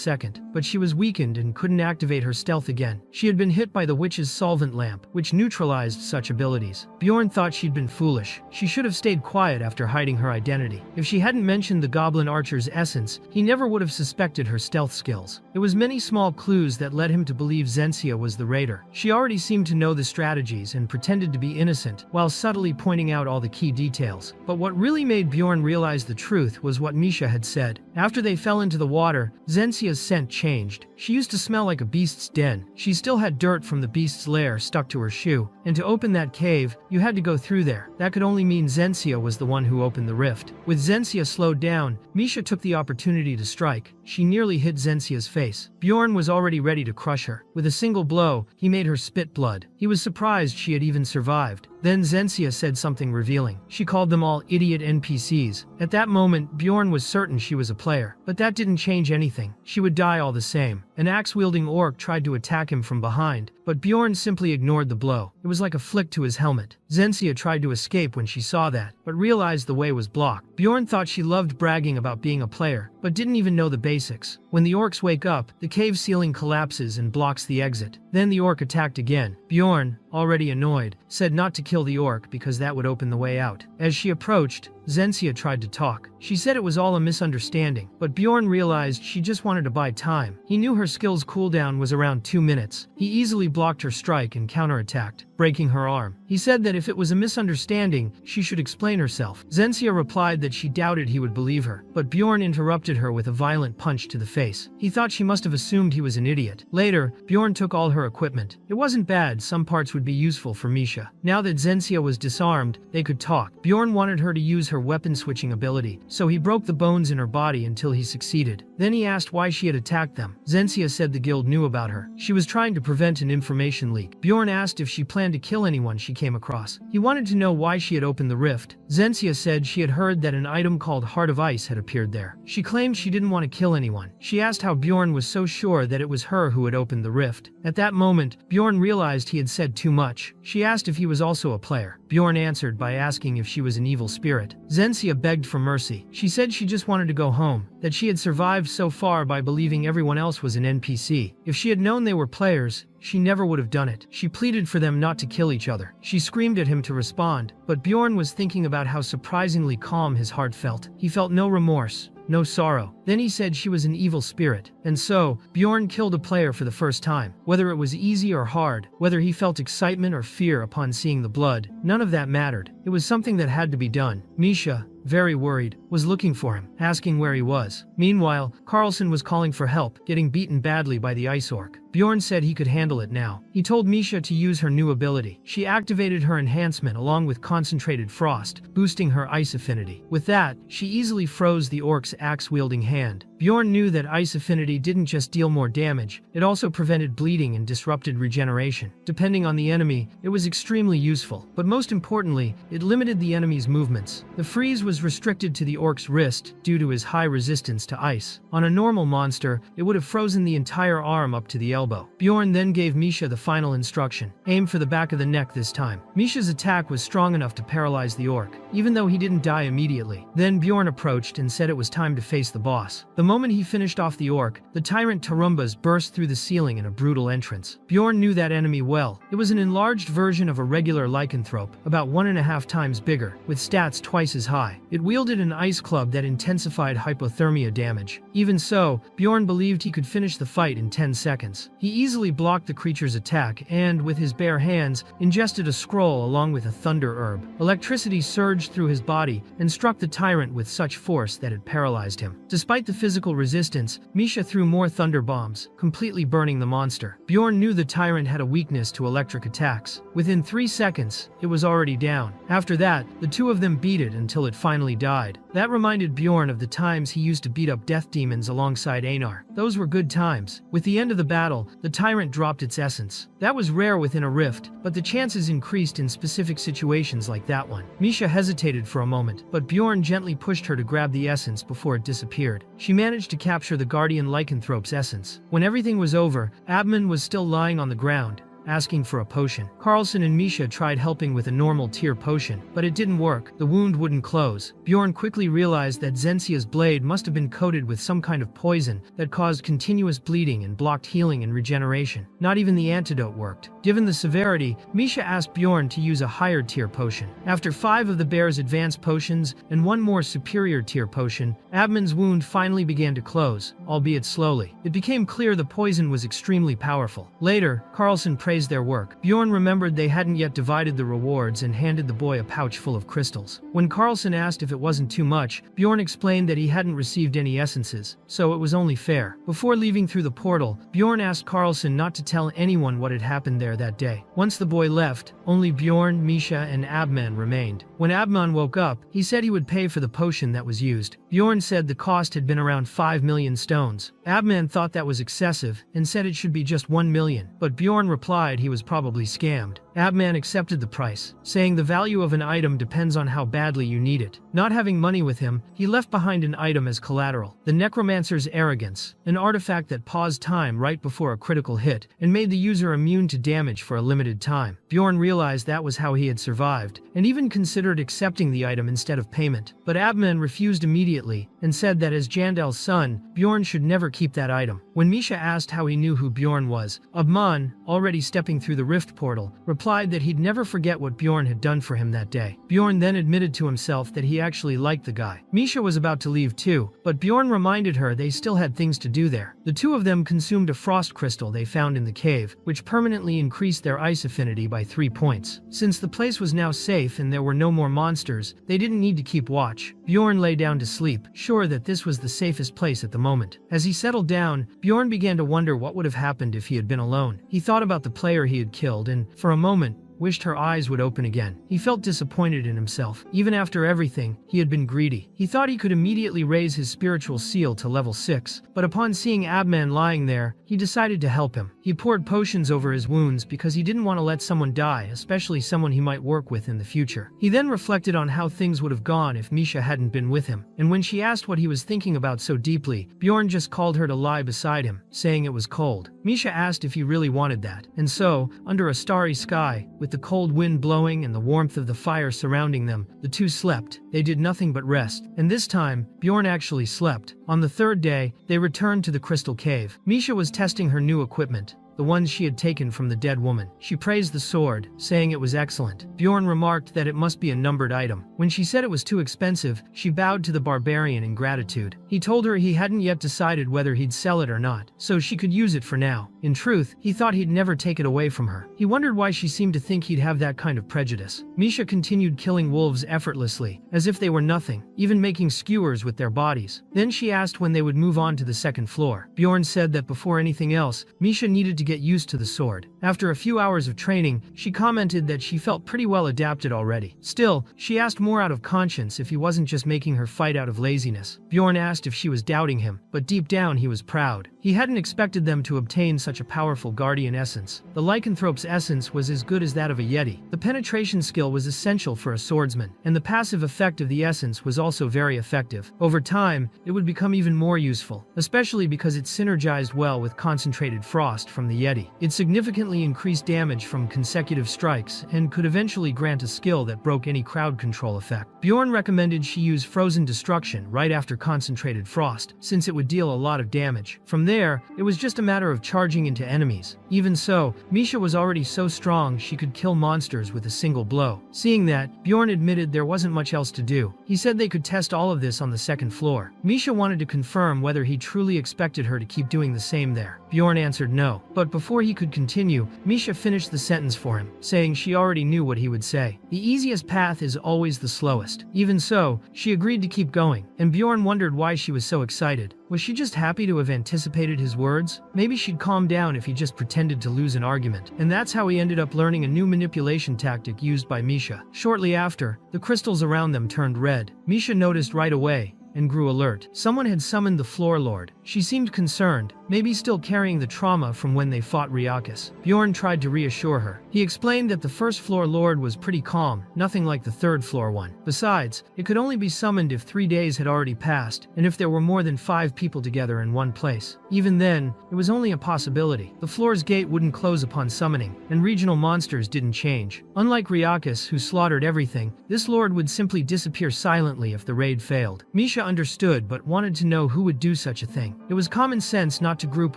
S1: second, but she was weakened and couldn't activate her stealth again. She had been hit by the witch's solvent lamp, which neutralized such abilities. Bjorn thought she'd been foolish. She should have stayed quiet after hiding her identity. If she hadn't mentioned the goblin archer's essence, he never would have suspected her stealth skills. It was many small clues that led him to believe Zensia was the raider. She already seemed to know the strategies and pretended to be innocent, while subtly pointing out all the key details. But what really made Bjorn realize the truth was what Misha had said. After they fell into the water, Zensia's scent changed. She used to smell like a beast's den. She still had dirt from the beast's lair stuck to her shoe, and to open that cave, you had to go through there. That could only mean Zensia was the one who opened the rift. With Zensia slowed down, Misha took the opportunity to strike. She nearly hit Zensia's face. Bjorn was already ready to crush her. With a single blow, he made her spit blood. He was surprised she had even survived. Then Zensia said something revealing. She called them all idiot NPCs. At that moment, Bjorn was certain she was a player, but that didn't change anything. She would die all the same. An axe-wielding orc tried to attack him from behind, but Bjorn simply ignored the blow. It was like a flick to his helmet. Zensia tried to escape when she saw that, but realized the way was blocked. Bjorn thought she loved bragging about being a player, but didn't even know the basics. When the orcs wake up, the cave ceiling collapses and blocks the exit. Then the orc attacked again. Bjorn, already annoyed, said not to kill the orc because that would open the way out. As she approached, Zensia tried to talk. She said it was all a misunderstanding, but Bjorn realized she just wanted to buy time. He knew her skill's cooldown was around 2 minutes. He easily blocked her strike and counterattacked, breaking her arm. He said that if it was a misunderstanding, she should explain herself. Zensia replied that she doubted he would believe her, but Bjorn interrupted her with a violent punch to the face. He thought she must have assumed he was an idiot. Later, Bjorn took all her equipment. It wasn't bad, some parts would be useful for Misha. Now that Zensia was disarmed, they could talk. Bjorn wanted her to use her weapon switching ability, so he broke the bones in her body until he succeeded. Then he asked why she had attacked them. Zensia said the guild knew about her. She was trying to prevent an information leak. Bjorn asked if she planned to kill anyone she came across. He wanted to know why she had opened the rift. Zensia said she had heard that an item called Heart of Ice had appeared there. She claimed she didn't want to kill anyone. She asked how Bjorn was so sure that it was her who had opened the rift. At that moment, Bjorn realized he had said too much. She asked if he was also a player. Bjorn answered by asking if she was an evil spirit. Zensia begged for mercy. She said she just wanted to go home, that she had survived so far by believing everyone else was an NPC. If she had known they were players, she never would have done it. She pleaded for them not to kill each other. She screamed at him to respond, but Bjorn was thinking about how surprisingly calm his heart felt. He felt no remorse, no sorrow. Then he said she was an evil spirit. And so, Bjorn killed a player for the first time. Whether it was easy or hard, whether he felt excitement or fear upon seeing the blood, none of that mattered. It was something that had to be done. Misha, very worried, was looking for him, asking where he was. Meanwhile, Carlson was calling for help, getting beaten badly by the ice orc. Bjorn said he could handle it now. He told Misha to use her new ability. She activated her enhancement along with concentrated frost, boosting her ice affinity. With that, she easily froze the orc's axe-wielding hand. Bjorn knew that ice affinity didn't just deal more damage, it also prevented bleeding and disrupted regeneration. Depending on the enemy, it was extremely useful, but most importantly, it limited the enemy's movements. The freeze was restricted to the orc's wrist due to his high resistance to ice. On a normal monster, it would have frozen the entire arm up to the elbow. Bjorn then gave Misha the final instruction. Aim for the back of the neck this time. Misha's attack was strong enough to paralyze the orc, even though he didn't die immediately. Then Bjorn approached and said it was time to face the boss. The moment he finished off the orc, the tyrant Tarumbas burst through the ceiling in a brutal entrance. Bjorn knew that enemy well. It was an enlarged version of a regular lycanthrope, about 1.5 times bigger, with stats twice as high. It wielded an ice club that intensified hypothermia damage. Even so, Bjorn believed he could finish the fight in 10 seconds. He easily blocked the creature's attack and, with his bare hands, ingested a scroll along with a thunder herb. Electricity surged through his body and struck the tyrant with such force that it paralyzed him. Despite the physical resistance, Misha threw more thunder bombs, completely burning the monster. Bjorn knew the tyrant had a weakness to electric attacks. Within 3 seconds, it was already down. After that, the two of them beat it until it finally died. That reminded Bjorn of the times he used to beat up death demons alongside Einar. Those were good times. With the end of the battle, the tyrant dropped its essence. That was rare within a rift, but the chances increased in specific situations like that one. Misha hesitated for a moment, but Bjorn gently pushed her to grab the essence before it disappeared. She managed to capture the guardian lycanthrope's essence. When everything was over, Abman was still lying on the ground, asking for a potion. Carlson and Misha tried helping with a normal tier potion, but it didn't work. The wound wouldn't close. Bjorn quickly realized that Zensia's blade must have been coated with some kind of poison that caused continuous bleeding and blocked healing and regeneration. Not even the antidote worked. Given the severity, Misha asked Bjorn to use a higher tier potion. After 5 of the bear's advanced potions and 1 more superior tier potion, Abman's wound finally began to close, albeit slowly. It became clear the poison was extremely powerful. Later, Carlson praised their work. Bjorn remembered they hadn't yet divided the rewards and handed the boy a pouch full of crystals. When Carlson asked if it wasn't too much, Bjorn explained that he hadn't received any essences, so it was only fair. Before leaving through the portal, Bjorn asked Carlson not to tell anyone what had happened there that day. Once the boy left, only Bjorn, Misha, and Abman remained. When Abman woke up, he said he would pay for the potion that was used. Bjorn said the cost had been around 5 million stones. Abman thought that was excessive and said it should be just 1 million, but Bjorn replied he was probably scammed. Abman accepted the price, saying the value of an item depends on how badly you need it. Not having money with him, he left behind an item as collateral. The Necromancer's Arrogance, an artifact that paused time right before a critical hit and made the user immune to damage for a limited time. Bjorn realized that was how he had survived, and even considered accepting the item instead of payment. But Abman refused immediately and said that as Jandel's son, Bjorn should never keep that item. When Misha asked how he knew who Bjorn was, Abman, already stepping through the rift portal, replied that he'd never forget what Bjorn had done for him that day. Bjorn then admitted to himself that he actually liked the guy. Misha was about to leave too, but Bjorn reminded her they still had things to do there. The two of them consumed a frost crystal they found in the cave, which permanently increased their ice affinity by 3 points. Since the place was now safe and there were no more monsters, they didn't need to keep watch. Bjorn lay down to sleep, sure that this was the safest place at the moment. As he settled down, Bjorn began to wonder what would have happened if he had been alone. He thought about the player he had killed and, for a moment, wished her eyes would open again. He felt disappointed in himself. Even after everything, he had been greedy. He thought he could immediately raise his spiritual seal to level 6, but upon seeing Abman lying there, he decided to help him. He poured potions over his wounds because he didn't want to let someone die, especially someone he might work with in the future. He then reflected on how things would have gone if Misha hadn't been with him, and when she asked what he was thinking about so deeply, Bjorn just called her to lie beside him, saying it was cold. Misha asked if he really wanted that, and so, under a starry sky, with the cold wind blowing and the warmth of the fire surrounding them, the two slept. They did nothing but rest, and this time, Bjorn actually slept. On the 3rd day, they returned to the crystal cave. Misha was testing her new equipment, the ones she had taken from the dead woman. She praised the sword, saying it was excellent. Bjorn remarked that it must be a numbered item. When she said it was too expensive, she bowed to the barbarian in gratitude. He told her he hadn't yet decided whether he'd sell it or not, so she could use it for now. In truth, he thought he'd never take it away from her. He wondered why she seemed to think he'd have that kind of prejudice. Misha continued killing wolves effortlessly, as if they were nothing, even making skewers with their bodies. Then she asked when they would move on to the 2nd floor. Bjorn said that before anything else, Misha needed to get used to the sword. After a few hours of training, she commented that she felt pretty well adapted already. Still, she asked more out of conscience if he wasn't just making her fight out of laziness. Bjorn asked if she was doubting him, but deep down he was proud. He hadn't expected them to obtain such a powerful guardian essence. The lycanthrope's essence was as good as that of a yeti. The penetration skill was essential for a swordsman, and the passive effect of the essence was also very effective. Over time, it would become even more useful, especially because it synergized well with concentrated frost from the yeti. It significantly increased damage from consecutive strikes and could eventually grant a skill that broke any crowd control effect. Bjorn recommended she use frozen destruction right after concentrated frost, since it would deal a lot of damage. From there, it was just a matter of charging into enemies. Even so, Misha was already so strong she could kill monsters with a single blow. Seeing that, Bjorn admitted there wasn't much else to do. He said they could test all of this on the 2nd floor. Misha wanted to confirm whether he truly expected her to keep doing the same there. Bjorn answered no, but before he could continue, Misha finished the sentence for him, saying she already knew what he would say. The easiest path is always the slowest. Even so, she agreed to keep going, and Bjorn wondered why she was so excited. Was she just happy to have anticipated his words? Maybe she'd calm down if he just pretended to lose an argument. And that's how he ended up learning a new manipulation tactic used by Misha. Shortly after, the crystals around them turned red. Misha noticed right away, and grew alert. Someone had summoned the Floor Lord. She seemed concerned, maybe still carrying the trauma from when they fought Ryakus. Bjorn tried to reassure her. He explained that the first floor lord was pretty calm, nothing like the third floor one. Besides, it could only be summoned if 3 days had already passed, and if there were more than 5 people together in one place. Even then, it was only a possibility. The floor's gate wouldn't close upon summoning, and regional monsters didn't change. Unlike Ryakus, who slaughtered everything, this lord would simply disappear silently if the raid failed. Misha understood but wanted to know who would do such a thing. It was common sense not to group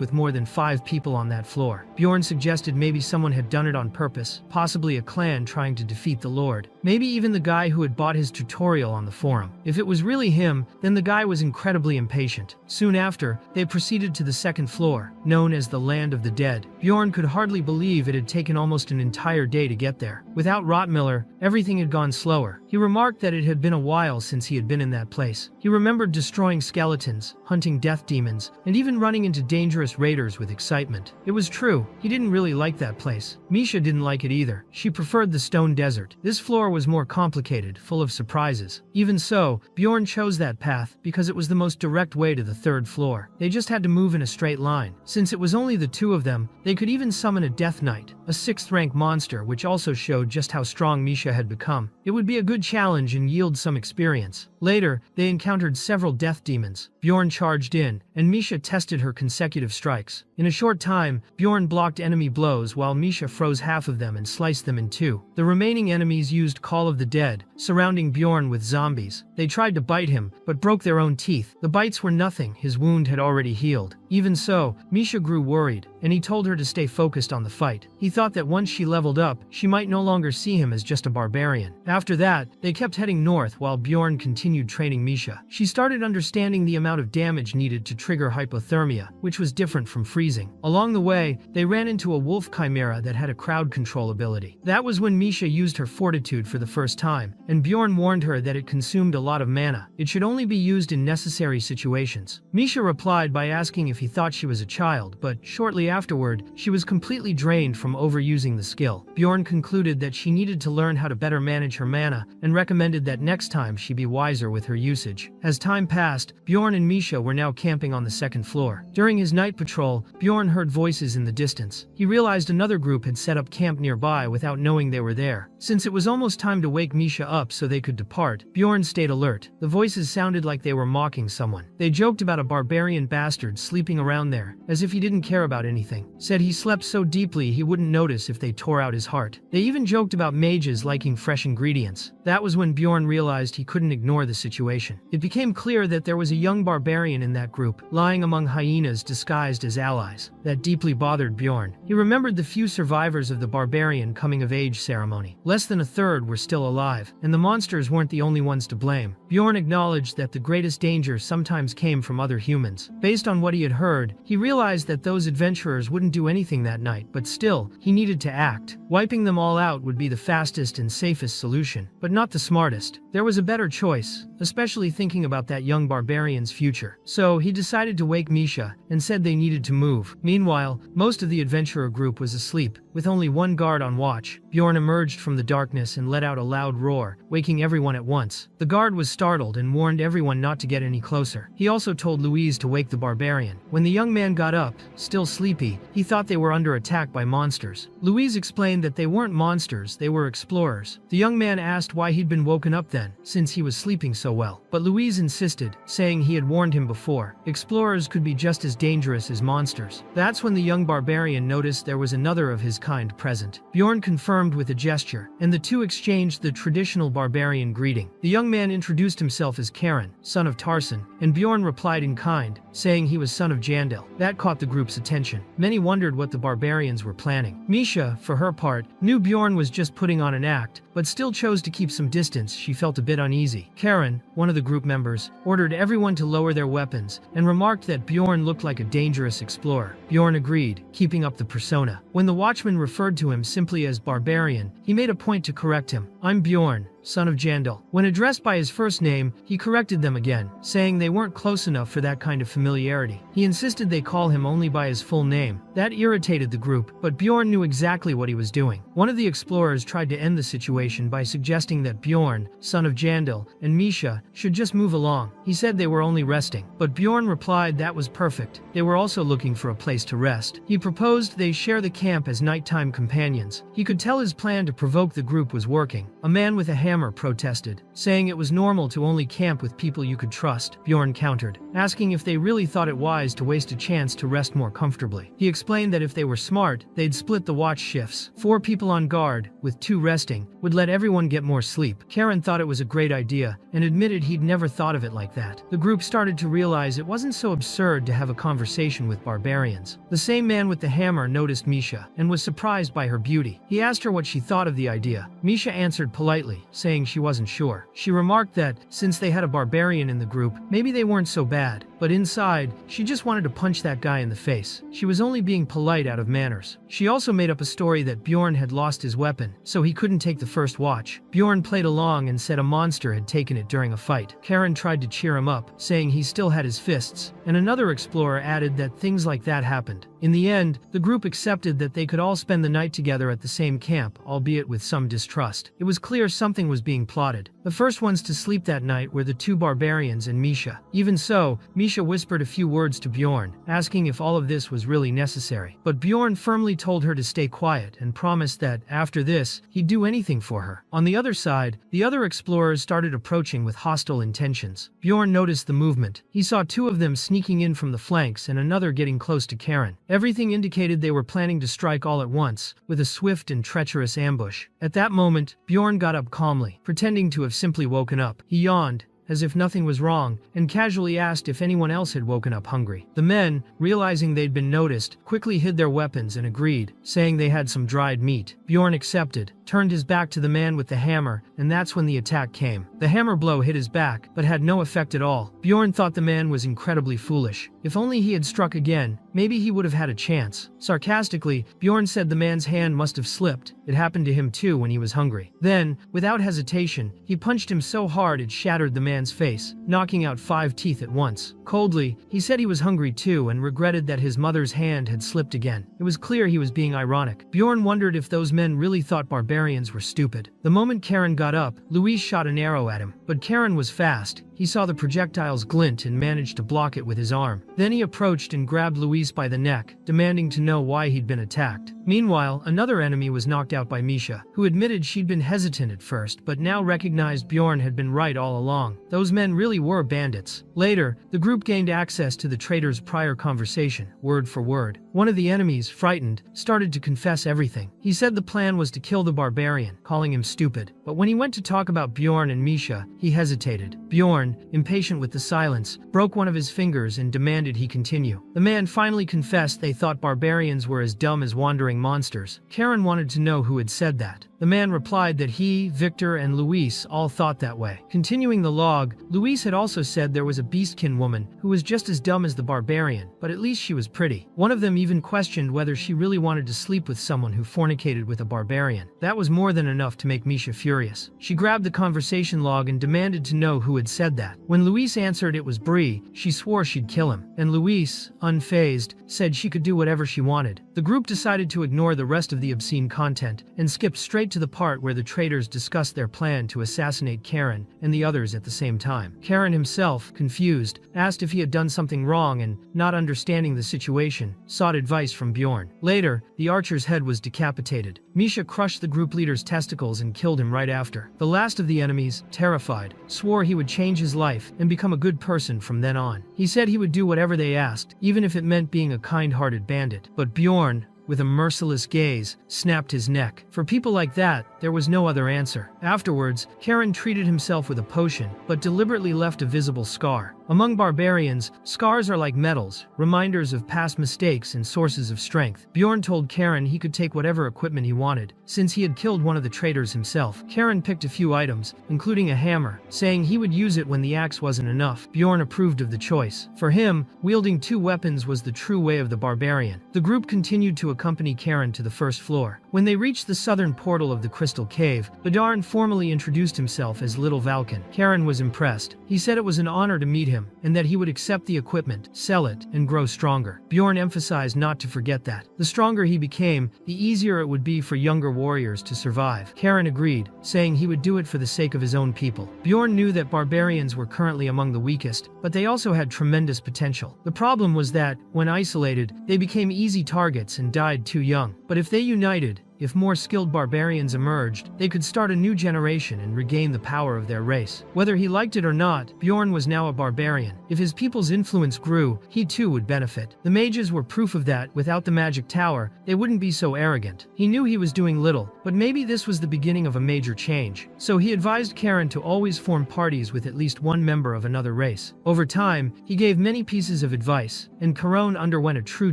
S1: with more than 5 people on that floor. Bjorn suggested maybe someone had done it on purpose, possibly a clan trying to defeat the lord. Maybe even the guy who had bought his tutorial on the forum. If it was really him, then the guy was incredibly impatient. Soon after, they proceeded to the second floor, known as the Land of the Dead. Bjorn could hardly believe it had taken almost an entire day to get there. Without Rottmiller, everything had gone slower. He remarked that it had been a while since he had been in that place. He remembered destroying skeletons, hunting death demons, and even running into dangerous raiders with excitement. It was true, he didn't really like that place. Misha didn't like it either. She preferred the stone desert. This floor was more complicated, full of surprises. Even so, Bjorn chose that path because it was the most direct way to the third floor. They just had to move in a straight line. Since it was only the two of them, they could even summon a Death Knight, a 6th rank monster, which also showed just how strong Misha had become. It would be a good challenge and yield some experience. Later, they encountered several death demons. Bjorn charged in, and Misha tested her consecutive strikes. In a short time, Bjorn blocked enemy blows while Misha froze half of them and sliced them in two. The remaining enemies used Call of the Dead, surrounding Bjorn with zombies. They tried to bite him, but broke their own teeth. The bites were nothing, his wound had already healed. Even so, Misha grew worried, and he told her to stay focused on the fight. He thought that once she leveled up, she might no longer see him as just a barbarian. After that, they kept heading north while Bjorn continued training Misha. She started understanding the amount of damage needed to trigger hypothermia, which was different from freezing. Along the way, they ran into a wolf chimera that had a crowd control ability. That was when Misha used her fortitude for the first time, and Bjorn warned her that it consumed a lot of mana. It should only be used in necessary situations. Misha replied by asking if he thought she was a child, but shortly afterward, she was completely drained from overusing the skill. Bjorn concluded that she needed to learn how to better manage her mana, and recommended that next time she be wiser with her usage. As time passed, Bjorn and Misha were now camping on the second floor. During his night patrol, Bjorn heard voices in the distance. He realized another group had set up camp nearby without knowing they were there. Since it was almost time to wake Misha up so they could depart, Bjorn stayed alert. The voices sounded like they were mocking someone. They joked about a barbarian bastard sleeping around there, as if he didn't care about anything. Said he slept so deeply he wouldn't notice if they tore out his heart. They even joked about mages liking fresh ingredients. That was when Bjorn realized he couldn't ignore the situation. It became clear that there was a young barbarian in that group, lying among hyenas disguised as allies. That deeply bothered Bjorn. He remembered the few survivors of the barbarian coming-of-age ceremony. Less than a third were still alive, and the monsters weren't the only ones to blame. Bjorn acknowledged that the greatest danger sometimes came from other humans. Based on what he had heard, he realized that those adventurers wouldn't do anything that night, but still, he needed to act. Wiping them all out would be the fastest and safest solution, but not the smartest. There was a better choice, especially thinking about that young barbarian's future. So, he decided to wake Misha, and said they needed to move. Meanwhile, most of the adventurer group was asleep, with only one guard on watch. Bjorn emerged from the darkness and let out a loud roar, waking everyone at once. The guard was startled and warned everyone not to get any closer. He also told Louise to wake the barbarian. When the young man got up, still sleepy, he thought they were under attack by monsters. Louise explained that they weren't monsters, they were explorers. The young man asked why he'd been woken up then, since he was sleeping so well. But Louise insisted, saying he had warned him before. Explorers could be just as dangerous as monsters. That's when the young barbarian noticed there was another of his kind present. Bjorn confirmed with a gesture, and the two exchanged the traditional barbarian greeting. The young man introduced himself as Karen, son of Tarson, and Bjorn replied in kind, saying he was son of Jandel. That caught the group's attention. Many wondered what the barbarians were planning. Misha, for her part, knew Bjorn was just putting on an act, but still chose to keep some distance. She felt a bit uneasy. Karen, one of the group members, ordered everyone to lower their weapons, and remarked that Bjorn looked like a dangerous explorer. Bjorn agreed, keeping up the persona. When the watchman referred to him simply as Barbarian, he made a point to correct him. "I'm Bjorn, son of Jandel." When addressed by his first name, he corrected them again, saying they weren't close enough for that kind of familiarity. He insisted they call him only by his full name. That irritated the group, but Bjorn knew exactly what he was doing. One of the explorers tried to end the situation situation by suggesting that Bjorn, son of Jandil, and Misha should just move along. He said they were only resting, but Bjorn replied that was perfect. They were also looking for a place to rest. He proposed they share the camp as nighttime companions. He could tell his plan to provoke the group was working. A man with a hammer protested, saying it was normal to only camp with people you could trust. Bjorn countered, asking if they really thought it wise to waste a chance to rest more comfortably. He explained that if they were smart, they'd split the watch shifts. 4 people on guard, with 2 resting, would let everyone get more sleep. Karen thought it was a great idea, and admitted he'd never thought of it like that. The group started to realize it wasn't so absurd to have a conversation with barbarians. The same man with the hammer noticed Misha, and was surprised by her beauty. He asked her what she thought of the idea. Misha answered politely, saying she wasn't sure. She remarked that, since they had a barbarian in the group, maybe they weren't so bad. But inside, she just wanted to punch that guy in the face. She was only being polite out of manners. She also made up a story that Bjorn had lost his weapon, so he couldn't take the first watch. Bjorn played along and said a monster had taken it during a fight. Karen tried to cheer him up, saying he still had his fists, and another explorer added that things like that happened. In the end, the group accepted that they could all spend the night together at the same camp, albeit with some distrust. It was clear something was being plotted. The first ones to sleep that night were the 2 barbarians and Misha. Even so, Misha whispered a few words to Bjorn, asking if all of this was really necessary. But Bjorn firmly told her to stay quiet and promised that, after this, he'd do anything for her. On the other side, the other explorers started approaching with hostile intentions. Bjorn noticed the movement. He saw 2 of them sneaking in from the flanks and another getting close to Karen. Everything indicated they were planning to strike all at once, with a swift and treacherous ambush. At that moment, Bjorn got up calmly, pretending to have simply woken up. He yawned, as if nothing was wrong, and casually asked if anyone else had woken up hungry. The men, realizing they'd been noticed, quickly hid their weapons and agreed, saying they had some dried meat. Bjorn accepted, turned his back to the man with the hammer, and that's when the attack came. The hammer blow hit his back, but had no effect at all. Bjorn thought the man was incredibly foolish. If only he had struck again, maybe he would have had a chance. Sarcastically, Bjorn said the man's hand must have slipped. It happened to him too when he was hungry. Then, without hesitation, he punched him so hard it shattered the man's face, knocking out 5 teeth at once. Coldly, he said he was hungry too and regretted that his mother's hand had slipped again. It was clear he was being ironic. Bjorn wondered if those men really thought barbarians were stupid. The moment Karen got up, Luis shot an arrow at him, but Karen was fast. He saw the projectiles glint and managed to block it with his arm. Then he approached and grabbed Luis by the neck, demanding to know why he'd been attacked. Meanwhile, another enemy was knocked out by Misha, who admitted she'd been hesitant at first but now recognized Bjorn had been right all along. Those men really were bandits. Later, the group gained access to the trader's prior conversation, word for word. One of the enemies, frightened, started to confess everything. He said the plan was to kill the barbarian, calling him stupid. But when he went to talk about Bjorn and Misha, he hesitated. Bjorn, impatient with the silence, broke one of his fingers and demanded he continue. The man finally confessed they thought barbarians were as dumb as wandering monsters. Karen wanted to know who had said that. The man replied that he, Victor, and Luis all thought that way. Continuing the log, Luis had also said there was a beastkin woman who was just as dumb as the barbarian, but at least she was pretty. One of them even questioned whether she really wanted to sleep with someone who fornicated with a barbarian. That was more than enough to make Misha furious. She grabbed the conversation log and demanded to know who had said that. When Luis answered it was Bree, she swore she'd kill him. And Luis, unfazed, said she could do whatever she wanted. The group decided to ignore the rest of the obscene content and skipped straight to the part where the traders discussed their plan to assassinate Karen and the others at the same time. Karen himself, confused, asked if he had done something wrong and, not understanding the situation, sought advice from Bjorn. Later, the archer's head was decapitated. Misha crushed the group leader's testicles and killed him right after. The last of the enemies, terrified, swore he would change his life and become a good person from then on. He said he would do whatever they asked, even if it meant being a kind-hearted bandit. But Bjorn, with a merciless gaze, snapped his neck. For people like that, there was no other answer. Afterwards, Karen treated himself with a potion, but deliberately left a visible scar. Among barbarians, scars are like medals, reminders of past mistakes and sources of strength. Bjorn told Karen he could take whatever equipment he wanted, since he had killed one of the traders himself. Karen picked a few items, including a hammer, saying he would use it when the axe wasn't enough. Bjorn approved of the choice. For him, wielding 2 weapons was the true way of the barbarian. The group continued to accompany Karen to the first floor, When they reached the southern portal of the Crystal Cave, Bjorn formally introduced himself as Little Valken. Karen was impressed. He said it was an honor to meet him, and that he would accept the equipment, sell it, and grow stronger. Bjorn emphasized not to forget that. The stronger he became, the easier it would be for younger warriors to survive. Karen agreed, saying he would do it for the sake of his own people. Bjorn knew that barbarians were currently among the weakest, but they also had tremendous potential. The problem was that, when isolated, they became easy targets and died too young. But if they united, if more skilled barbarians emerged, they could start a new generation and regain the power of their race. Whether he liked it or not, Bjorn was now a barbarian. If his people's influence grew, he too would benefit. The mages were proof of that. Without the magic tower, they wouldn't be so arrogant. He knew he was doing little, but maybe this was the beginning of a major change. So he advised Karen to always form parties with at least one member of another race. Over time, he gave many pieces of advice, and Karen underwent a true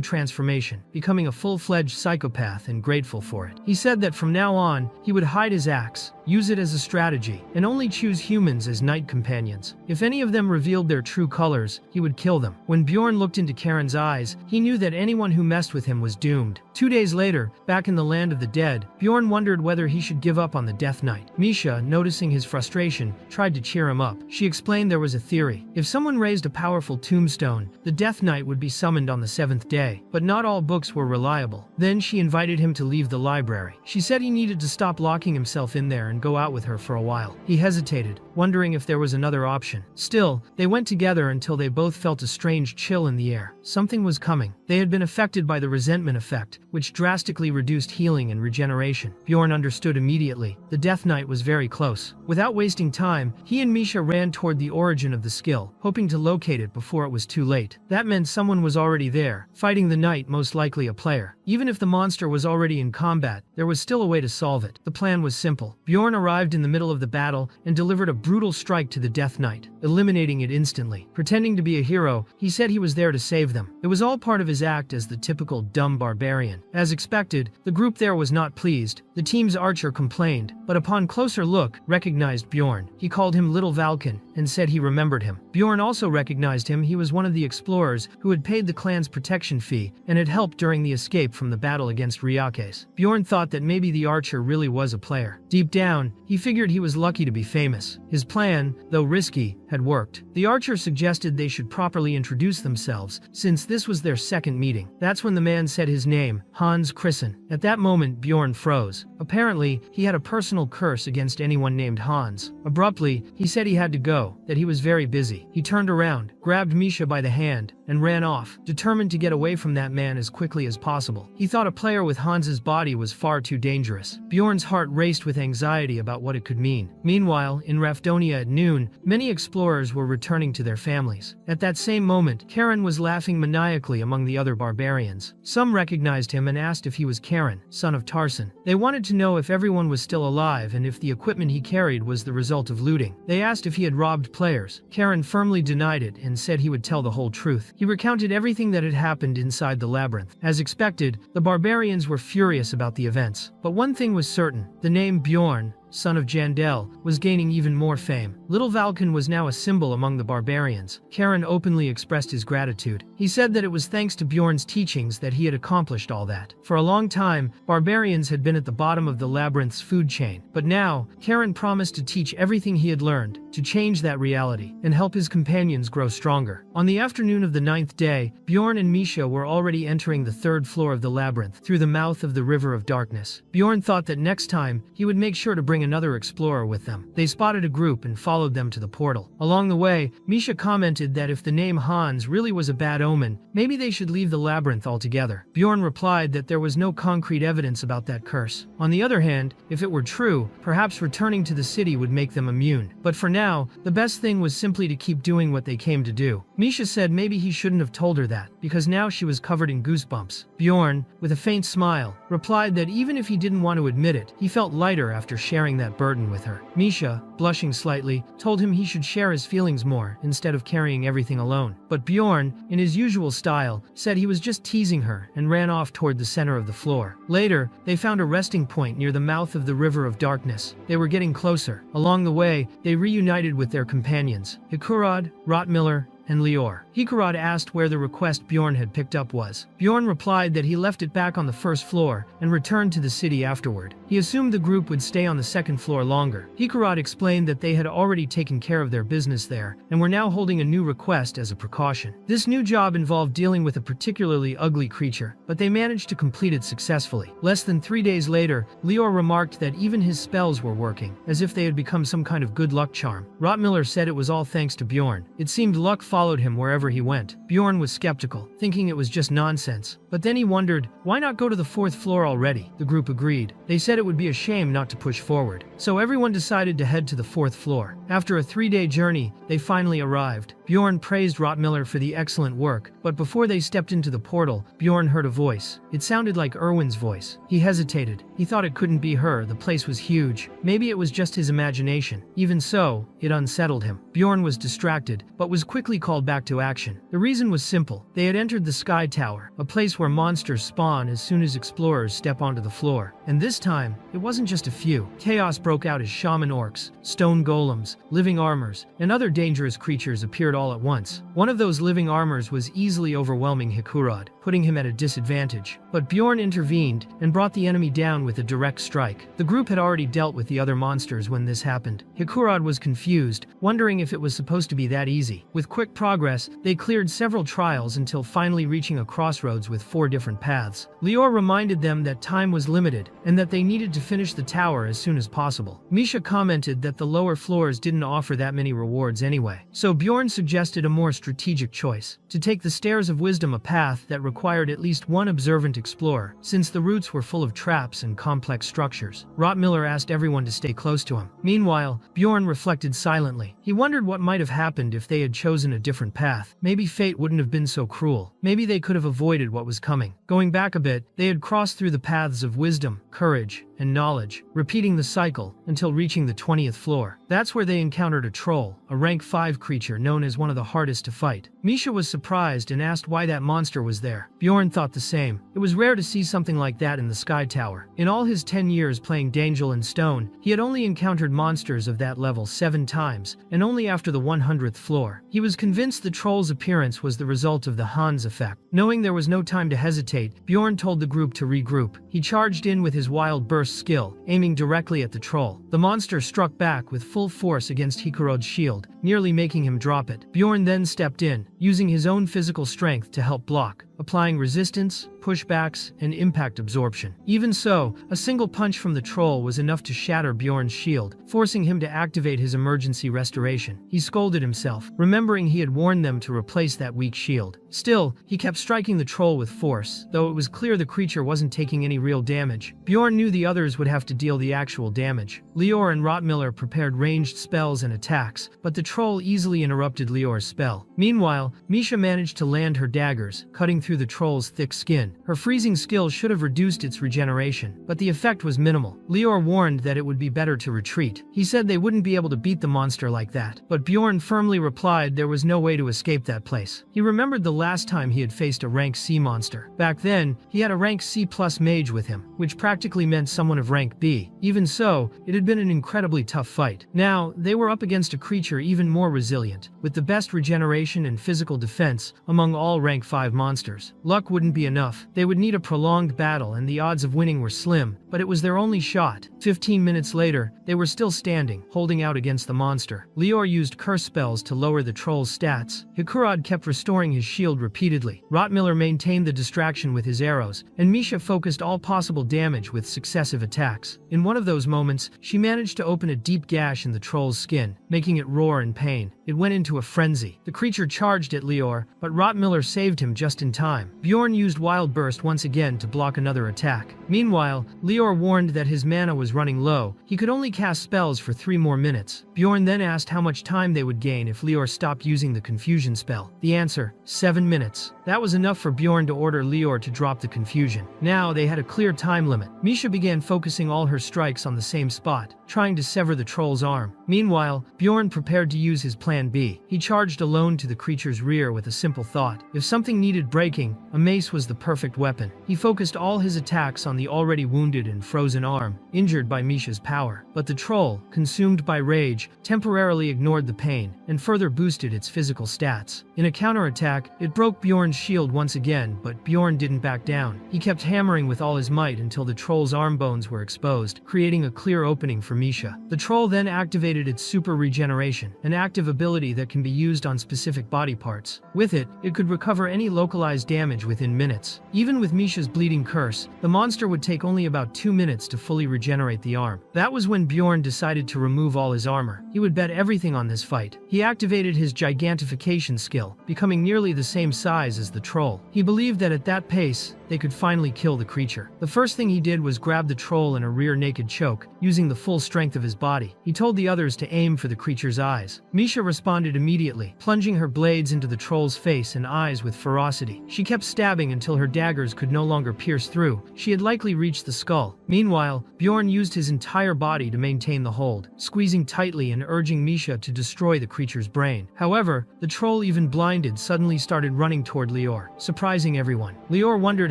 S1: transformation, becoming a full-fledged psychopath and grateful for it. He said that from now on, he would hide his axe, use it as a strategy, and only choose humans as night companions. If any of them revealed their true colors, he would kill them. When Bjorn looked into Karen's eyes, he knew that anyone who messed with him was doomed. 2 days later, back in the land of the dead, Bjorn wondered whether he should give up on the Death Knight. Misha, noticing his frustration, tried to cheer him up. She explained there was a theory. If someone raised a powerful tombstone, the Death Knight would be summoned on the 7th day. But not all books were reliable. Then she invited him to leave the library. She said he needed to stop locking himself in there and go out with her for a while. He hesitated, wondering if there was another option. Still, they went together until they both felt a strange chill in the air. Something was coming. They had been affected by the resentment effect, which drastically reduced healing and regeneration. Bjorn understood immediately. The Death Knight was very close. Without wasting time, he and Misha ran toward the origin of the skill, hoping to locate it before it was too late. That meant someone was already there, fighting the knight, most likely a player. Even if the monster was already in combat, there was still a way to solve it. The plan was simple. Bjorn arrived in the middle of the battle and delivered a brutal strike to the Death Knight, eliminating it instantly. Pretending to be a hero, he said he was there to save them. It was all part of his act as the typical dumb barbarian. As expected, the group there was not pleased. The team's archer complained, but upon closer look, recognized Bjorn. He called him Little Valken and said he remembered him. Bjorn also recognized him. He was one of the explorers who had paid the clan's protection fee and had helped during the escape from the battle against Reincarnates. Bjorn thought that maybe the archer really was a player. Deep down, he figured he was lucky to be famous. His plan, though risky, had worked. The archer suggested they should properly introduce themselves, since this was their second meeting. That's when the man said his name, Hans Christen. At that moment, Bjorn froze. Apparently, he had a personal curse against anyone named Hans. Abruptly, he said he had to go, that he was very busy. He turned around, grabbed Misha by the hand, and ran off, determined to get away from that man as quickly as possible. He thought a player with Hans's body was far too dangerous. Bjorn's heart raced with anxiety about what it could mean. Meanwhile, in Rafdonia at noon, many explorers were returning to their families. At that same moment, Karen was laughing maniacally among the other barbarians. Some recognized him and asked if he was Karen, son of Tarson. They wanted to know if everyone was still alive and if the equipment he carried was the result of looting. They asked if he had robbed players. Karen firmly denied it and said he would tell the whole truth. He recounted everything that had happened inside the labyrinth. As expected, the barbarians were furious about the events. But one thing was certain: the name Bjorn, son of Jandel, was gaining even more fame. Little Valken was now a symbol among the barbarians. Karen openly expressed his gratitude. He said that it was thanks to Bjorn's teachings that he had accomplished all that. For a long time, barbarians had been at the bottom of the labyrinth's food chain. But now, Karen promised to teach everything he had learned, to change that reality, and help his companions grow stronger. On the afternoon of the 9th day, Bjorn and Misha were already entering the 3rd floor of the labyrinth, through the mouth of the River of Darkness. Bjorn thought that next time, he would make sure to bring another explorer with them. They spotted a group and followed them to the portal. Along the way, Misha commented that if the name Hans really was a bad omen, maybe they should leave the labyrinth altogether. Bjorn replied that there was no concrete evidence about that curse. On the other hand, if it were true, perhaps returning to the city would make them immune. But for now, the best thing was simply to keep doing what they came to do. Misha said maybe he shouldn't have told her that, because now she was covered in goosebumps. Bjorn, with a faint smile, replied that even if he didn't want to admit it, he felt lighter after sharing that burden with her. Misha, blushing slightly, told him he should share his feelings more instead of carrying everything alone. But Bjorn, in his usual style, said he was just teasing her and ran off toward the center of the floor. Later, they found a resting point near the mouth of the River of Darkness. They were getting closer. Along the way, they reunited with their companions, Hikurad, Rotmiller, and Lior. Hikurad asked where the request Bjorn had picked up was. Bjorn replied that he left it back on the first floor and returned to the city afterward. He assumed the group would stay on the second floor longer. Hikurad explained that they had already taken care of their business there and were now holding a new request as a precaution. This new job involved dealing with a particularly ugly creature, but they managed to complete it successfully. Less than 3 days later, Lior remarked that even his spells were working, as if they had become some kind of good luck charm. Rotmiller said it was all thanks to Bjorn. It seemed luck followed him wherever he went. Bjorn was skeptical, thinking it was just nonsense. But then he wondered, why not go to the fourth floor already? The group agreed. They said it would be a shame not to push forward. So everyone decided to head to the fourth floor. After a 3-day journey, they finally arrived. Bjorn praised Rotmiller for the excellent work, but before they stepped into the portal, Bjorn heard a voice. It sounded like Erwin's voice. He hesitated. He thought it couldn't be her. The place was huge. Maybe it was just his imagination. Even so, it unsettled him. Bjorn was distracted, but was quickly called back to action. The reason was simple. They had entered the Sky Tower, a place where monsters spawn as soon as explorers step onto the floor. And this time, it wasn't just a few. Chaos broke out as shaman orcs, stone golems, living armors, and other dangerous creatures appeared all at once. One of those living armors was easily overwhelming Hikurad, putting him at a disadvantage. But Bjorn intervened and brought the enemy down with a direct strike. The group had already dealt with the other monsters when this happened. Hikurad was confused, wondering if it was supposed to be that easy. With quick progress, they cleared several trials until finally reaching a crossroads with 4 different paths. Lior reminded them that time was limited and that they needed to finish the tower as soon as possible. Misha commented that the lower floors didn't offer that many rewards anyway. So Bjorn suggested a more strategic choice: to take the Stairs of Wisdom, a path that required at least one observant explorer, since the routes were full of traps and complex structures. Rotmiller asked everyone to stay close to him. Meanwhile, Bjorn reflected silently. He wondered what might have happened if they had chosen a different path. Maybe fate wouldn't have been so cruel. Maybe they could have avoided what was coming. Going back a bit, they had crossed through the paths of wisdom, courage, and knowledge, repeating the cycle until reaching the 20th floor. That's where they encountered a troll, a rank 5 creature known as one of the hardest to fight. Misha was surprised and asked why that monster was there. Bjorn thought the same. It was rare to see something like that in the Sky Tower. In all his 10 years playing Dangel and Stone, he had only encountered monsters of that level 7 times, and only after the 100th floor. He was convinced the troll's appearance was the result of the Hans effect. Knowing there was no time to hesitate, Bjorn told the group to regroup. He charged in with his wild burst skill, aiming directly at the troll. The monster struck back with full force against Hikurod's shield, nearly making him drop it. Bjorn then stepped in, using his own physical strength to help block, applying resistance, pushbacks, and impact absorption. Even so, a single punch from the troll was enough to shatter Bjorn's shield, forcing him to activate his emergency restoration. He scolded himself, remembering he had warned them to replace that weak shield. Still, he kept striking the troll with force, though it was clear the creature wasn't taking any real damage. Bjorn knew the others would have to deal the actual damage. Lior and Rotmiller prepared ranged spells and attacks, but the troll easily interrupted Lior's spell. Meanwhile, Misha managed to land her daggers, cutting through the troll's thick skin. Her freezing skill should have reduced its regeneration, but the effect was minimal. Lior warned that it would be better to retreat. He said they wouldn't be able to beat the monster like that, but Bjorn firmly replied there was no way to escape that place. He remembered the last time he had faced a rank C monster. Back then, he had a rank C+ mage with him, which practically meant someone of rank B. Even so, it had been an incredibly tough fight. Now, they were up against a creature even more resilient, with the best regeneration and physical defense among all rank 5 monsters. Luck wouldn't be enough. They would need a prolonged battle, and the odds of winning were slim, but it was their only shot. 15 minutes later, they were still standing, holding out against the monster. Lior used curse spells to lower the troll's stats. Hikurad kept restoring his shield repeatedly. Rotmiller maintained the distraction with his arrows, and Misha focused all possible damage with successive attacks. In one of those moments, she managed to open a deep gash in the troll's skin, making it roar in pain. It went into a frenzy. The creature charged at Lior, but Rotmiller saved him just in time. Bjorn used Wild Burst once again to block another attack. Meanwhile, Lior warned that his mana was running low. He could only cast spells for 3 more minutes. Bjorn then asked how much time they would gain if Lior stopped using the confusion spell. The answer: 7 minutes. That was enough for Bjorn to order Lior to drop the confusion. Now they had a clear time limit. Misha began focusing all her strikes on the same spot, trying to sever the troll's arm. Meanwhile, Bjorn prepared to use his plan B. He charged alone to the creature's rear with a simple thought: if something needed breakdown, striking, a mace was the perfect weapon. He focused all his attacks on the already wounded and frozen arm, injured by Misha's power. But the troll, consumed by rage, temporarily ignored the pain, and further boosted its physical stats. In a counterattack, it broke Bjorn's shield once again, but Bjorn didn't back down. He kept hammering with all his might until the troll's arm bones were exposed, creating a clear opening for Misha. The troll then activated its super regeneration, an active ability that can be used on specific body parts. With it, it could recover any localized damage within minutes. Even with Misha's bleeding curse, the monster would take only about 2 minutes to fully regenerate the arm. That was when Bjorn decided to remove all his armor. He would bet everything on this fight. He activated his gigantification skill, becoming nearly the same size as the troll. He believed that at that pace, they could finally kill the creature. The first thing he did was grab the troll in a rear naked choke, using the full strength of his body. He told the others to aim for the creature's eyes. Misha responded immediately, plunging her blades into the troll's face and eyes with ferocity. She kept stabbing until her daggers could no longer pierce through. She had likely reached the skull. Meanwhile, Bjorn used his entire body to maintain the hold, squeezing tightly and urging Misha to destroy the creature's brain. However, the troll, even blinded, suddenly started running toward Lior, surprising everyone. Lior wondered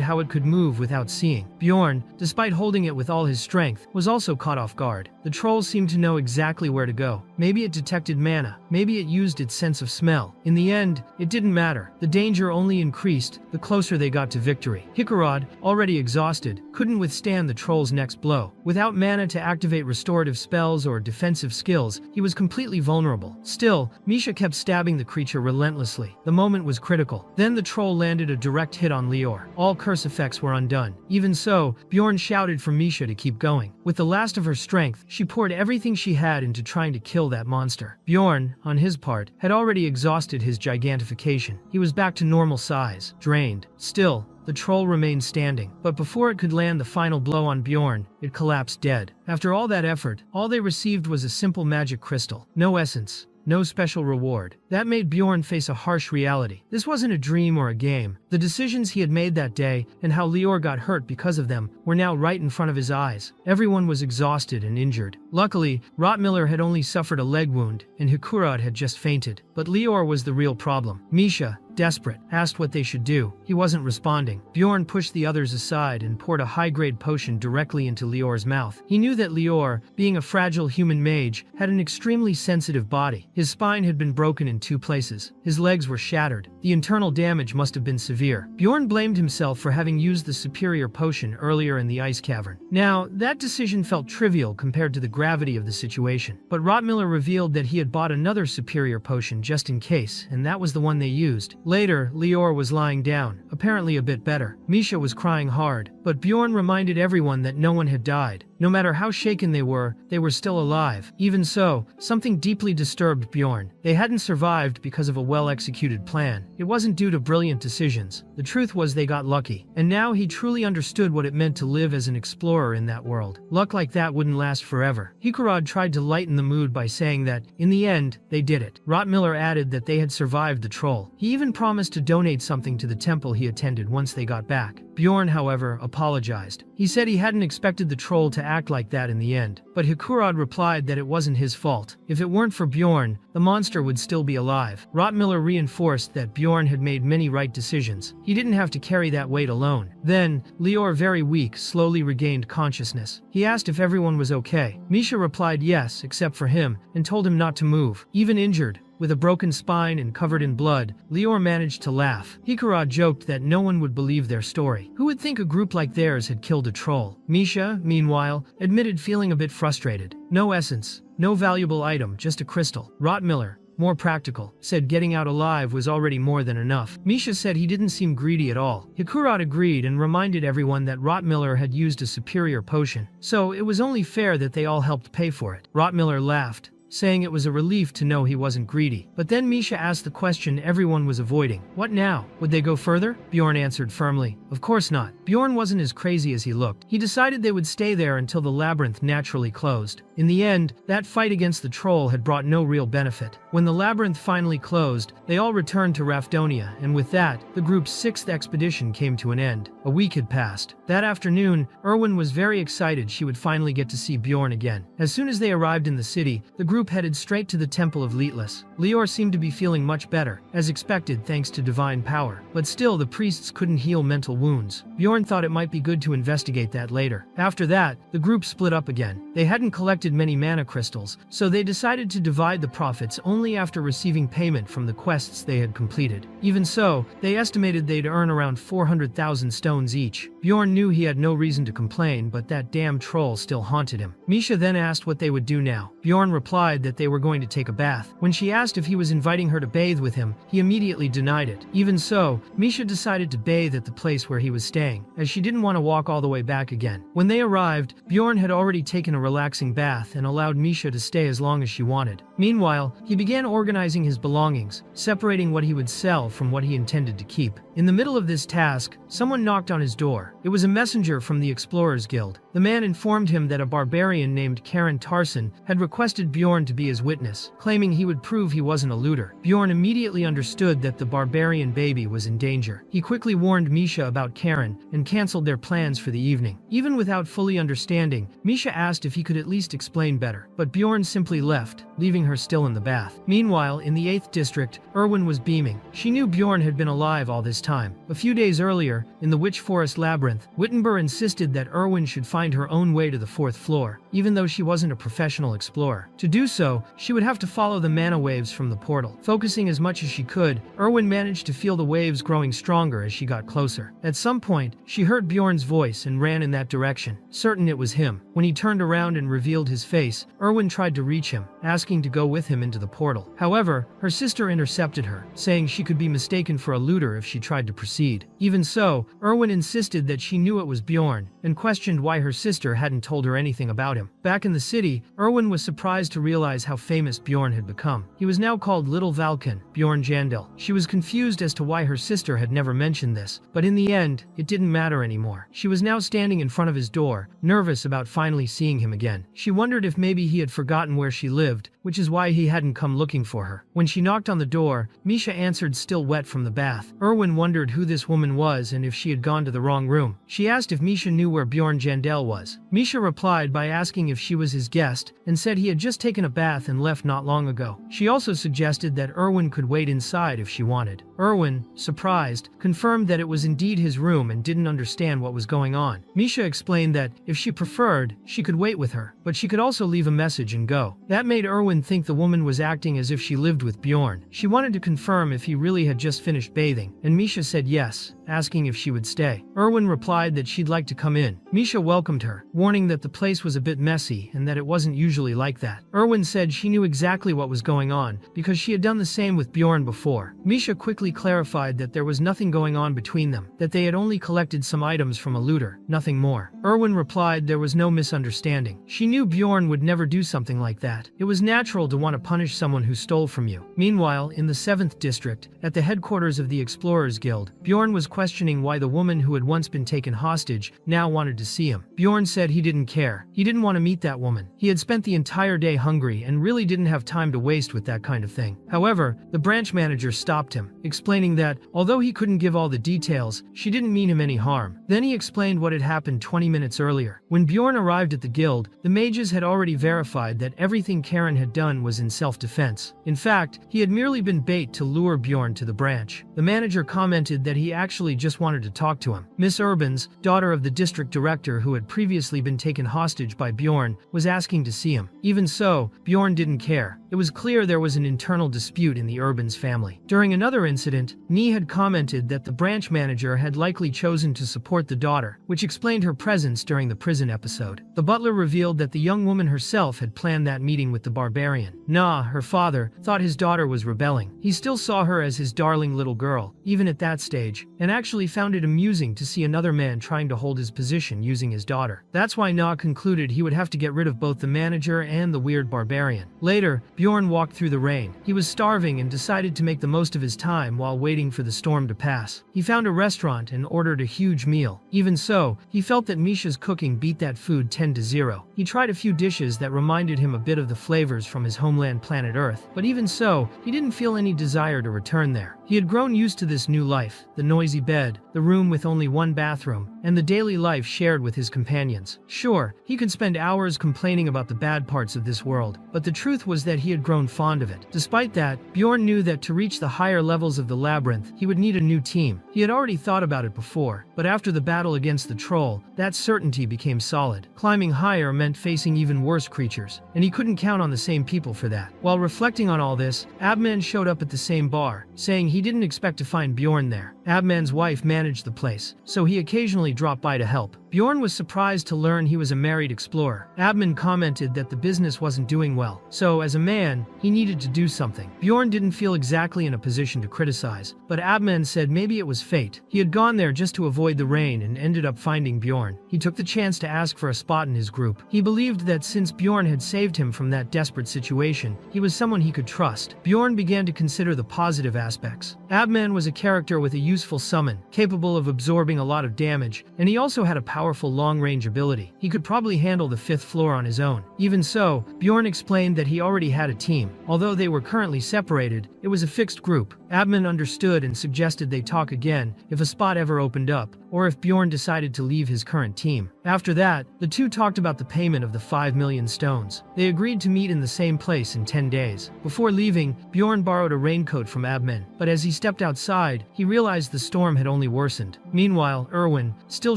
S1: how it could move without seeing. Bjorn, despite holding it with all his strength, was also caught off guard. The troll seemed to know exactly where to go. Maybe it detected mana, maybe it used its sense of smell. In the end, it didn't matter. The danger only increased the closer they got to victory. Hikarad, already exhausted, couldn't withstand the troll's next blow. Without mana to activate restorative spells or defensive skills, he was completely vulnerable. Still, Misha kept stabbing the creature relentlessly. The moment was critical. Then the troll landed a direct hit on Lior. All curse effects were undone. Even so, Bjorn shouted for Misha to keep going. With the last of her strength, she poured everything she had into trying to kill that monster. Bjorn, on his part, had already exhausted his gigantification. He was back to normal size, drained. Still, the troll remained standing, but before it could land the final blow on Bjorn, it collapsed dead. After all that effort, all they received was a simple magic crystal. No essence. No special reward. That made Bjorn face a harsh reality. This wasn't a dream or a game. The decisions he had made that day, and how Lior got hurt because of them, were now right in front of his eyes. Everyone was exhausted and injured. Luckily, Rottmiller had only suffered a leg wound, and Hikurad had just fainted. But Lior was the real problem. Misha, desperate, asked what they should do. He wasn't responding. Bjorn pushed the others aside and poured a high-grade potion directly into Lior's mouth. He knew that Lior, being a fragile human mage, had an extremely sensitive body. His spine had been broken in 2 places. His legs were shattered. The internal damage must have been severe. Bjorn blamed himself for having used the superior potion earlier in the ice cavern. Now, that decision felt trivial compared to the gravity of the situation. But Rottmiller revealed that he had bought another superior potion just in case, and that was the one they used. Later, Lior was lying down, apparently a bit better. Misha was crying hard, but Bjorn reminded everyone that no one had died. No matter how shaken they were still alive. Even so, something deeply disturbed Bjorn. They hadn't survived because of a well-executed plan. It wasn't due to brilliant decisions. The truth was they got lucky. And now he truly understood what it meant to live as an explorer in that world. Luck like that wouldn't last forever. Hikurad tried to lighten the mood by saying that, in the end, they did it. Rottmiller added that they had survived the troll. He even promised to donate something to the temple he attended once they got back. Bjorn, however, apologized. He said he hadn't expected the troll to act like that in the end. But Hikurad replied that it wasn't his fault. If it weren't for Bjorn, the monster would still be alive. Rottmiller reinforced that Bjorn had made many right decisions. He didn't have to carry that weight alone. Then, Lior, very weak, slowly regained consciousness. He asked if everyone was okay. Misha replied yes, except for him, and told him not to move. Even injured, with a broken spine and covered in blood, Lior managed to laugh. Hikurad joked that no one would believe their story. Who would think a group like theirs had killed a troll? Misha, meanwhile, admitted feeling a bit frustrated. No essence, no valuable item, just a crystal. Rottmiller, more practical, said getting out alive was already more than enough. Misha said he didn't seem greedy at all. Hikurad agreed and reminded everyone that Rottmiller had used a superior potion, so it was only fair that they all helped pay for it. Rottmiller laughed, saying it was a relief to know he wasn't greedy. But then Misha asked the question everyone was avoiding. What now? Would they go further? Bjorn answered firmly, of course not. Bjorn wasn't as crazy as he looked. He decided they would stay there until the labyrinth naturally closed. In the end, that fight against the troll had brought no real benefit. When the labyrinth finally closed, they all returned to Rafdonia, and with that, the group's 6th expedition came to an end. A week had passed. That afternoon, Erwin was very excited she would finally get to see Bjorn again. As soon as they arrived in the city, the group group headed straight to the Temple of Leetless. Lior seemed to be feeling much better, as expected thanks to divine power. But still, the priests couldn't heal mental wounds. Bjorn thought it might be good to investigate that later. After that, the group split up again. They hadn't collected many mana crystals, so they decided to divide the profits only after receiving payment from the quests they had completed. Even so, they estimated they'd earn around 400,000 stones each. Bjorn knew he had no reason to complain, but that damn troll still haunted him. Misha then asked what they would do now. Bjorn replied that they were going to take a bath. When she asked if he was inviting her to bathe with him, he immediately denied it. Even so, Misha decided to bathe at the place where he was staying, as she didn't want to walk all the way back again. When they arrived, Bjorn had already taken a relaxing bath and allowed Misha to stay as long as she wanted. Meanwhile, he began organizing his belongings, separating what he would sell from what he intended to keep. In the middle of this task, someone knocked on his door. It was a messenger from the Explorers Guild. The man informed him that a barbarian named Karen Tarson had requested Bjorn to be his witness, claiming he would prove he wasn't a looter. Bjorn immediately understood that the barbarian baby was in danger. He quickly warned Misha about Karen and canceled their plans for the evening. Even without fully understanding, Misha asked if he could at least explain better, but Bjorn simply left, leaving her still in the bath. Meanwhile, in the 8th district, Erwin was beaming. She knew Bjorn had been alive all this time. A few days earlier, in the Witch Forest Labyrinth, Wittenberg insisted that Erwin should find her own way to the 4th floor, even though she wasn't a professional explorer. To do so, she would have to follow the mana waves from the portal. Focusing as much as she could, Erwin managed to feel the waves growing stronger as she got closer. At some point, she heard Bjorn's voice and ran in that direction, certain it was him. When he turned around and revealed his face, Erwin tried to reach him, asking to go with him into the portal. However, her sister intercepted her, saying she could be mistaken for a looter if she tried to proceed. Even so, Erwin insisted that she knew it was Bjorn, and questioned why her sister hadn't told her anything about him. Back in the city, Erwin was surprised to realize how famous Bjorn had become. He was now called Little Valken, Bjorn Jandel. She was confused as to why her sister had never mentioned this, but in the end, it didn't matter anymore. She was now standing in front of his door, nervous about finally seeing him again. She wondered if maybe he had forgotten where she lived, which is why he hadn't come looking for her. When she knocked on the door, Misha answered, still wet from the bath. Erwin wondered who this woman was and if she had gone to the wrong room. She asked if Misha knew where Bjorn Jandel was. Misha replied by asking if she was his guest, and said he had just taken a bath and left not long ago. She also suggested that Erwin could wait inside if she wanted. Erwin, surprised, confirmed that it was indeed his room and didn't understand what was going on. Misha explained that, if she preferred, she could wait with her, but she could also leave a message and go. That made Erwin think the woman was acting as if she lived with Bjorn. She wanted to confirm if he really had just finished bathing, and Misha said yes, asking if she would stay. Erwin replied that she'd like to come in. Misha welcomed her, warning that the place was a bit messy and that it wasn't usually like that. Erwin said she knew exactly what was going on, because she had done the same with Bjorn before. Misha quickly clarified that there was nothing going on between them, that they had only collected some items from a looter, nothing more. Erwin replied there was no misunderstanding. She knew Bjorn would never do something like that. It was natural to want to punish someone who stole from you. Meanwhile, in the 7th district, at the headquarters of the Explorers Guild, Bjorn was questioning why the woman who had once been taken hostage now wanted to see him. Bjorn said he didn't care. He didn't want to meet that woman. He had spent the entire day hungry and really didn't have time to waste with that kind of thing. However, the branch manager stopped him, explaining that, although he couldn't give all the details, she didn't mean him any harm. Then he explained what had happened 20 minutes earlier. When Bjorn arrived at the guild, the mages had already verified that everything Karen had done was in self-defense. In fact, he had merely been bait to lure Bjorn to the branch. The manager commented that he actually just wanted to talk to him. Miss Urbans, daughter of the district director who had previously been taken hostage by Bjorn, was asking to see him. Even so, Bjorn didn't care. It was clear there was an internal dispute in the Urbans family. During another incident, Nee had commented that the branch manager had likely chosen to support the daughter, which explained her presence during the prison episode. The butler revealed that the young woman herself had planned that meeting with the barbarian. Nah, her father, thought his daughter was rebelling. He still saw her as his darling little girl, even at that stage, and actually found it amusing to see another man trying to hold his position using his daughter. That's why Na concluded he would have to get rid of both the manager and the weird barbarian. Later, Bjorn walked through the rain. He was starving and decided to make the most of his time while waiting for the storm to pass. He found a restaurant and ordered a huge meal. Even so, he felt that Misha's cooking beat that food 10-0. He tried a few dishes that reminded him a bit of the flavors from his homeland planet Earth, but even so, he didn't feel any desire to return there. He had grown used to this new life, the noisy bed, the room with only one bathroom, and the daily life shared with his companions. Sure, he could spend hours complaining about the bad parts of this world, but the truth was that he had grown fond of it. Despite that, Bjorn knew that to reach the higher levels of the labyrinth, he would need a new team. He had already thought about it before, but after the battle against the troll, that certainty became solid. Climbing higher meant facing even worse creatures, and he couldn't count on the same people for that. While reflecting on all this, Abman showed up at the same bar, saying he didn't expect to find Bjorn there. Abman's wife managed the place, so he occasionally dropped by to help. Bjorn was surprised to learn he was a married explorer. Abman commented that the business wasn't doing well, so as a man, he needed to do something. Bjorn didn't feel exactly in a position to criticize, but Abman said maybe it was fate. He had gone there just to avoid the rain and ended up finding Bjorn. He took the chance to ask for a spot in his group. He believed that since Bjorn had saved him from that desperate situation, he was someone he could trust. Bjorn began to consider the positive aspects. Abman was a character with a useful summon, capable of absorbing a lot of damage, and he also had a powerful long-range ability. He could probably handle the 5th floor on his own. Even so, Bjorn explained that he already had a team. Although they were currently separated, it was a fixed group. Abman understood and suggested they talk again if a spot ever opened up, or if Bjorn decided to leave his current team. After that, the two talked about the payment of the 5 million stones. They agreed to meet in the same place in 10 days. Before leaving, Bjorn borrowed a raincoat from Abman, but as he stepped outside, he realized the storm had only worsened. Meanwhile, Erwin, still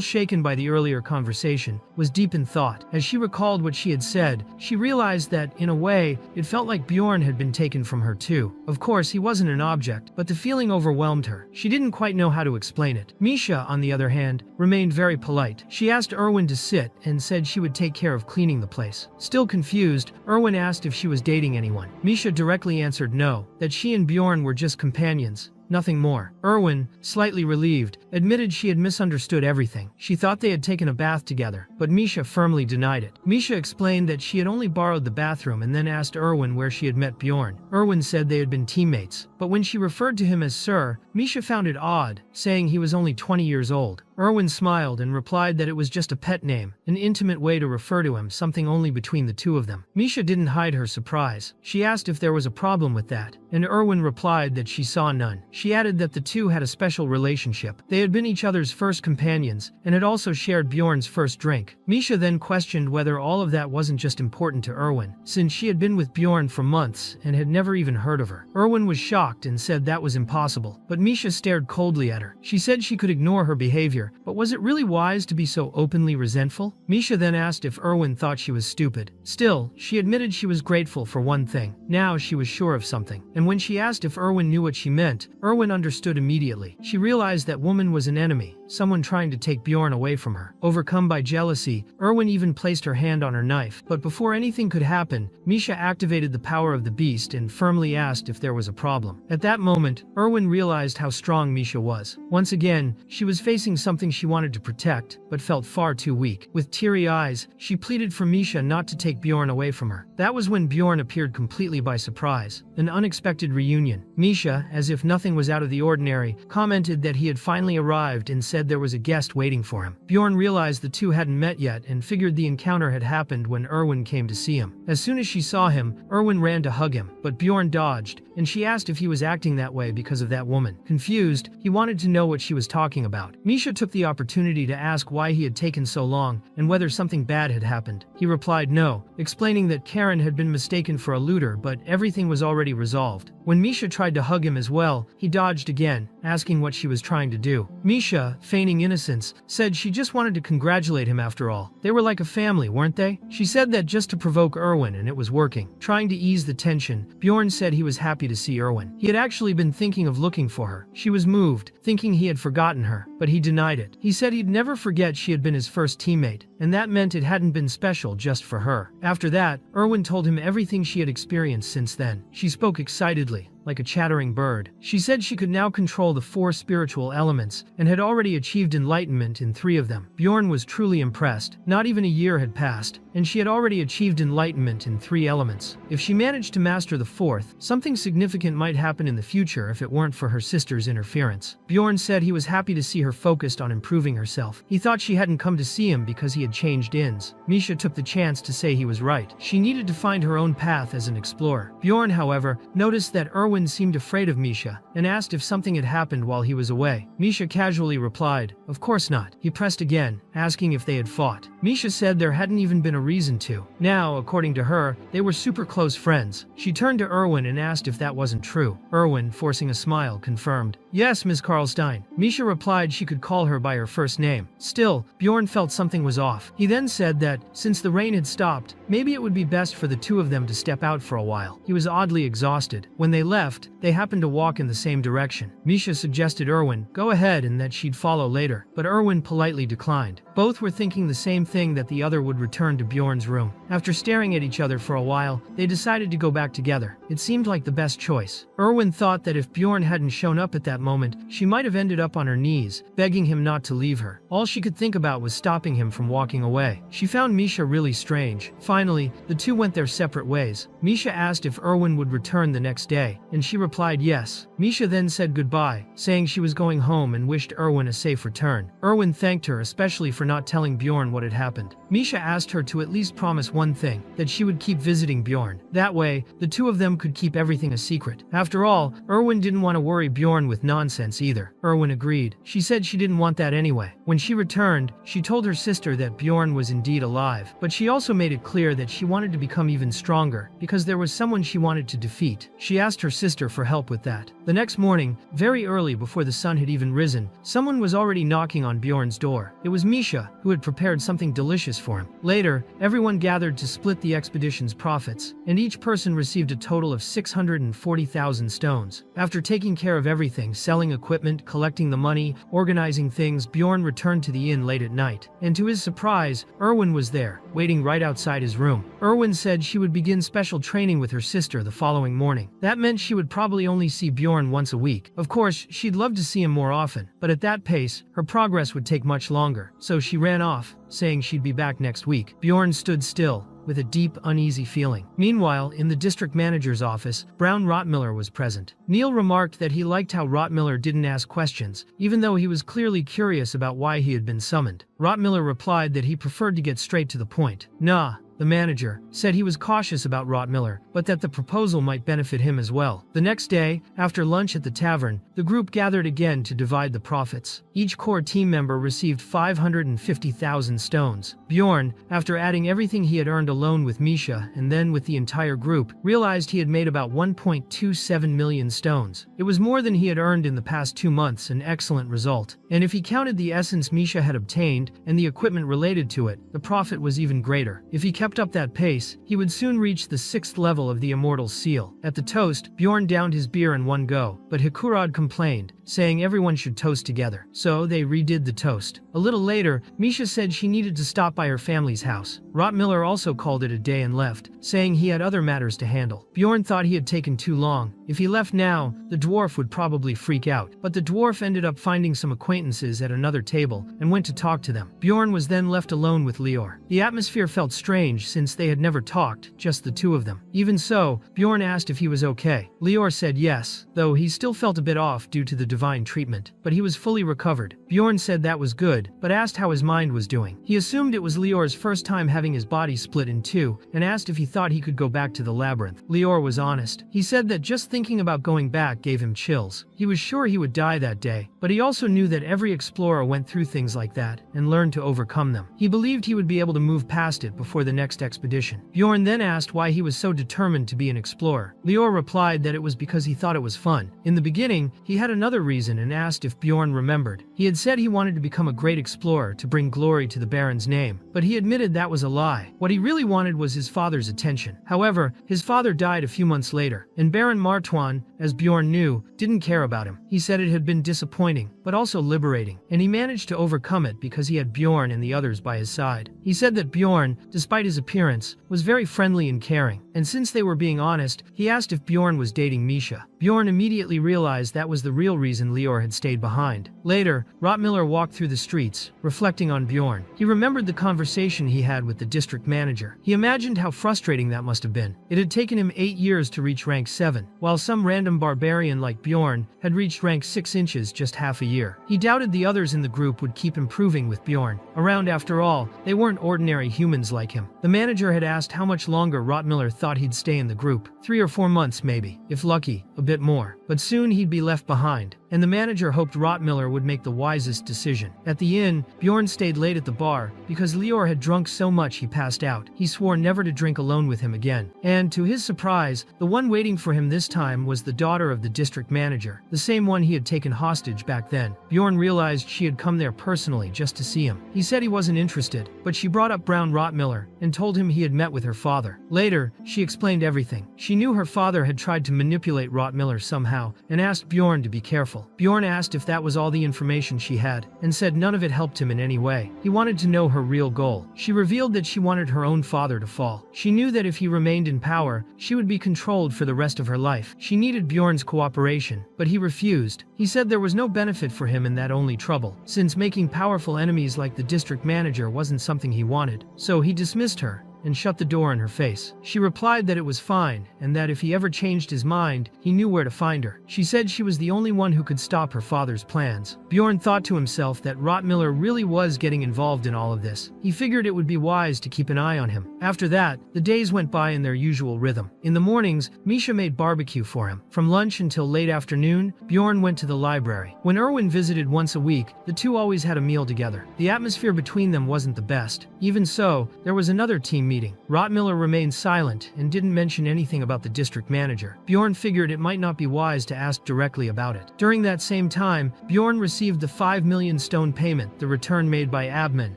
S1: shaken by the earlier conversation, was deep in thought. As she recalled what she had said, she realized that, in a way, it felt like Bjorn had been taken from her too. Of course, he wasn't an object, but the feeling overwhelmed her. She didn't quite know how to explain it. Misha, on the other hand, remained very polite. She asked Erwin to sit and said she would take care of cleaning the place. Still confused, Erwin asked if she was dating anyone. Misha directly answered no, that she and Bjorn were just companions. Nothing more. Erwin, slightly relieved, admitted she had misunderstood everything. She thought they had taken a bath together, but Misha firmly denied it. Misha explained that she had only borrowed the bathroom and then asked Erwin where she had met Bjorn. Erwin said they had been teammates, but when she referred to him as Sir, Misha found it odd, saying he was only 20 years old. Erwin smiled and replied that it was just a pet name, an intimate way to refer to him, something only between the two of them. Misha didn't hide her surprise. She asked if there was a problem with that, and Erwin replied that she saw none. She added that the two had a special relationship. They had been each other's first companions, and had also shared Bjorn's first drink. Misha then questioned whether all of that wasn't just important to Erwin, since she had been with Bjorn for months and had never even heard of her. Erwin was shocked and said that was impossible, but Misha stared coldly at her. She said she could ignore her behavior, but was it really wise to be so openly resentful? Misha then asked if Erwin thought she was stupid. Still, she admitted she was grateful for one thing. Now she was sure of something. And when she asked if Erwin knew what she meant, Erwin understood immediately. She realized that woman was an enemy, someone trying to take Bjorn away from her. Overcome by jealousy, Erwin even placed her hand on her knife. But before anything could happen, Misha activated the power of the beast and firmly asked if there was a problem. At that moment, Erwin realized how strong Misha was. Once again, she was facing something she wanted to protect, but felt far too weak. With teary eyes, she pleaded for Misha not to take Bjorn away from her. That was when Bjorn appeared completely by surprise. An unexpected reunion. Misha, as if nothing was out of the ordinary, commented that he had finally arrived and said there was a guest waiting for him. Bjorn realized the two hadn't met yet and figured the encounter had happened when Erwin came to see him. As soon as she saw him, Erwin ran to hug him, but Bjorn dodged, and she asked if he was acting that way because of that woman. Confused, he wanted to know what she was talking about. Misha took the opportunity to ask why he had taken so long and whether something bad had happened. He replied no, explaining that Karen had been mistaken for a looter, but everything was already resolved. When Misha tried to hug him as well, he dodged again, asking what she was trying to do. Misha, feigning innocence, said she just wanted to congratulate him after all. They were like a family, weren't they? She said that just to provoke Erwin, and it was working. Trying to ease the tension, Bjorn said he was happy to see Erwin. He had actually been thinking of looking for her. She was moved, thinking he had forgotten her, but he denied it. He said he'd never forget she had been his first teammate, and that meant it hadn't been special just for her. After that, Erwin told him everything she had experienced since then. She spoke excitedly, like a chattering bird. She said she could now control the 4 spiritual elements and had already achieved enlightenment in 3 of them. Bjorn was truly impressed. Not even a year had passed, and she had already achieved enlightenment in 3 elements. If she managed to master the 4th, something significant might happen in the future if it weren't for her sister's interference. Bjorn said he was happy to see her focused on improving herself. He thought she hadn't come to see him because he had changed ins. Misha took the chance to say he was right. She needed to find her own path as an explorer. Bjorn, however, noticed that Erwin Erwin seemed afraid of Misha and asked if something had happened while he was away. Misha casually replied, "Of course not." He pressed again, asking if they had fought. Misha said there hadn't even been a reason to. Now, according to her, they were super close friends. She turned to Erwin and asked if that wasn't true. Erwin, forcing a smile, confirmed, "Yes, Ms. Karlstein." Misha replied she could call her by her first name. Still, Bjorn felt something was off. He then said that, since the rain had stopped, maybe it would be best for the two of them to step out for a while. He was oddly exhausted. When they left, they happened to walk in the same direction. Misha suggested Erwin go ahead and that she'd follow later, but Erwin politely declined. Both were thinking the same thing, that the other would return to Bjorn's room. After staring at each other for a while, they decided to go back together. It seemed like the best choice. Erwin thought that if Bjorn hadn't shown up at that moment, she might have ended up on her knees, begging him not to leave her. All she could think about was stopping him from walking away. She found Misha really strange. Finally, the two went their separate ways. Misha asked if Erwin would return the next day, and she replied yes. Misha then said goodbye, saying she was going home and wished Erwin a safe return. Erwin thanked her especially for not telling Bjorn what had happened. Misha asked her to at least promise one thing, that she would keep visiting Bjorn. That way, the two of them could keep everything a secret. After all, Erwin didn't want to worry Bjorn with nonsense either. Erwin agreed. She said she didn't want that anyway. When she returned, she told her sister that Bjorn was indeed alive, but she also made it clear that she wanted to become even stronger, because there was someone she wanted to defeat. She asked her sister for help with that. The next morning, very early before the sun had even risen, someone was already knocking on Bjorn's door. It was Misha, who had prepared something delicious for him. Later, everyone gathered to split the expedition's profits, and each person received a total of 640,000 stones. After taking care of everything, selling equipment, collecting the money, organizing things, Bjorn returned to the inn late at night. And to his surprise, Erwin was there, waiting right outside his room. Erwin said she would begin special training with her sister the following morning. That meant she would probably only see Bjorn once a week. Of course, she'd love to see him more often, but at that pace, her progress would take much longer. So she ran off, saying she'd be back next week. Bjorn stood still, with a deep, uneasy feeling. Meanwhile, in the district manager's office, Brown Rottmiller was present. Neil remarked that he liked how Rottmiller didn't ask questions, even though he was clearly curious about why he had been summoned. Rottmiller replied that he preferred to get straight to the point. Nah. The manager said he was cautious about Rottmiller, but that the proposal might benefit him as well. The next day, after lunch at the tavern, the group gathered again to divide the profits. Each core team member received 550,000 stones. Bjorn, after adding everything he had earned alone with Misha and then with the entire group, realized he had made about 1.27 million stones. It was more than he had earned in the past 2 months, an excellent result. And if he counted the essence Misha had obtained and the equipment related to it, the profit was even greater. If he kept up that pace, he would soon reach the 6th level of the Immortal Seal. At the toast, Bjorn downed his beer in one go, but Hikurad complained, saying everyone should toast together. So they redid the toast. A little later, Misha said she needed to stop by her family's house. Rottmiller also called it a day and left, saying he had other matters to handle. Bjorn thought he had taken too long. If he left now, the dwarf would probably freak out. But the dwarf ended up finding some acquaintances at another table and went to talk to them. Bjorn was then left alone with Lior. The atmosphere felt strange since they had never talked, just the two of them. Even so, Bjorn asked if he was okay. Lior said yes, though he still felt a bit off due to the divine treatment, but he was fully recovered. Bjorn said that was good, but asked how his mind was doing. He assumed it was Lior's first time having his body split in two, and asked if he thought he could go back to the labyrinth. Lior was honest. He said that just thinking about going back gave him chills. He was sure he would die that day, but he also knew that every explorer went through things like that and learned to overcome them. He believed he would be able to move past it before the next expedition. Bjorn then asked why he was so determined to be an explorer. Lior replied that it was because he thought it was fun. In the beginning, he had another reason and asked if Bjorn remembered. He had said he wanted to become a great explorer to bring glory to the Baron's name, but he admitted that was a lie. What he really wanted was his father's attention. However, his father died a few months later, and Baron Martwan, as Bjorn knew, didn't care about him. He said it had been disappointing, but also liberating, and he managed to overcome it because he had Bjorn and the others by his side. He said that Bjorn, despite his appearance, was very friendly and caring, and since they were being honest, he asked if Bjorn was dating Misha. Bjorn immediately realized that was the real reason Lior had stayed behind. Later, Rottmiller walked through the streets, reflecting on Bjorn. He remembered the conversation he had with the district manager. He imagined how frustrating that must have been. It had taken him 8 years to reach rank 7, while some random random barbarian like Bjorn had reached rank 6 inches just half a year. He doubted the others in the group would keep improving with Bjorn around. After all, they weren't ordinary humans like him. The manager had asked how much longer Rottmiller thought he'd stay in the group. 3 or 4 months maybe, if lucky, a bit more. But soon he'd be left behind, and the manager hoped Rottmiller would make the wisest decision. At the inn, Bjorn stayed late at the bar because Lior had drunk so much he passed out. He swore never to drink alone with him again. And to his surprise, the one waiting for him this time was the daughter of the district manager, the same one he had taken hostage back then. Bjorn realized she had come there personally just to see him. He said he wasn't interested, but she brought up Brown Rottmiller and told him he had met with her father. Later, she explained everything. She knew her father had tried to manipulate Rottmiller somehow and asked Bjorn to be careful. Bjorn asked if that was all the information she had and said none of it helped him in any way. He wanted to know her real goal. She revealed that she wanted her own father to fall. She knew that if he remained in power, she would be controlled for the rest of her life. She needed Bjorn's cooperation, but he refused. He said there was no benefit for him in that, only trouble, since making powerful enemies like the district manager wasn't something he wanted. So he dismissed her and shut the door in her face. She replied that it was fine, and that if he ever changed his mind, he knew where to find her. She said she was the only one who could stop her father's plans. Bjorn thought to himself that Rottmiller really was getting involved in all of this. He figured it would be wise to keep an eye on him. After that, the days went by in their usual rhythm. In the mornings, Misha made barbecue for him. From lunch until late afternoon, Bjorn went to the library. When Erwin visited once a week, the two always had a meal together. The atmosphere between them wasn't the best. Even so, there was another team meeting. Rottmiller remained silent and didn't mention anything about the district manager. Bjorn figured it might not be wise to ask directly about it. During that same time, Bjorn received the 5 million stone payment, the return made by Abman,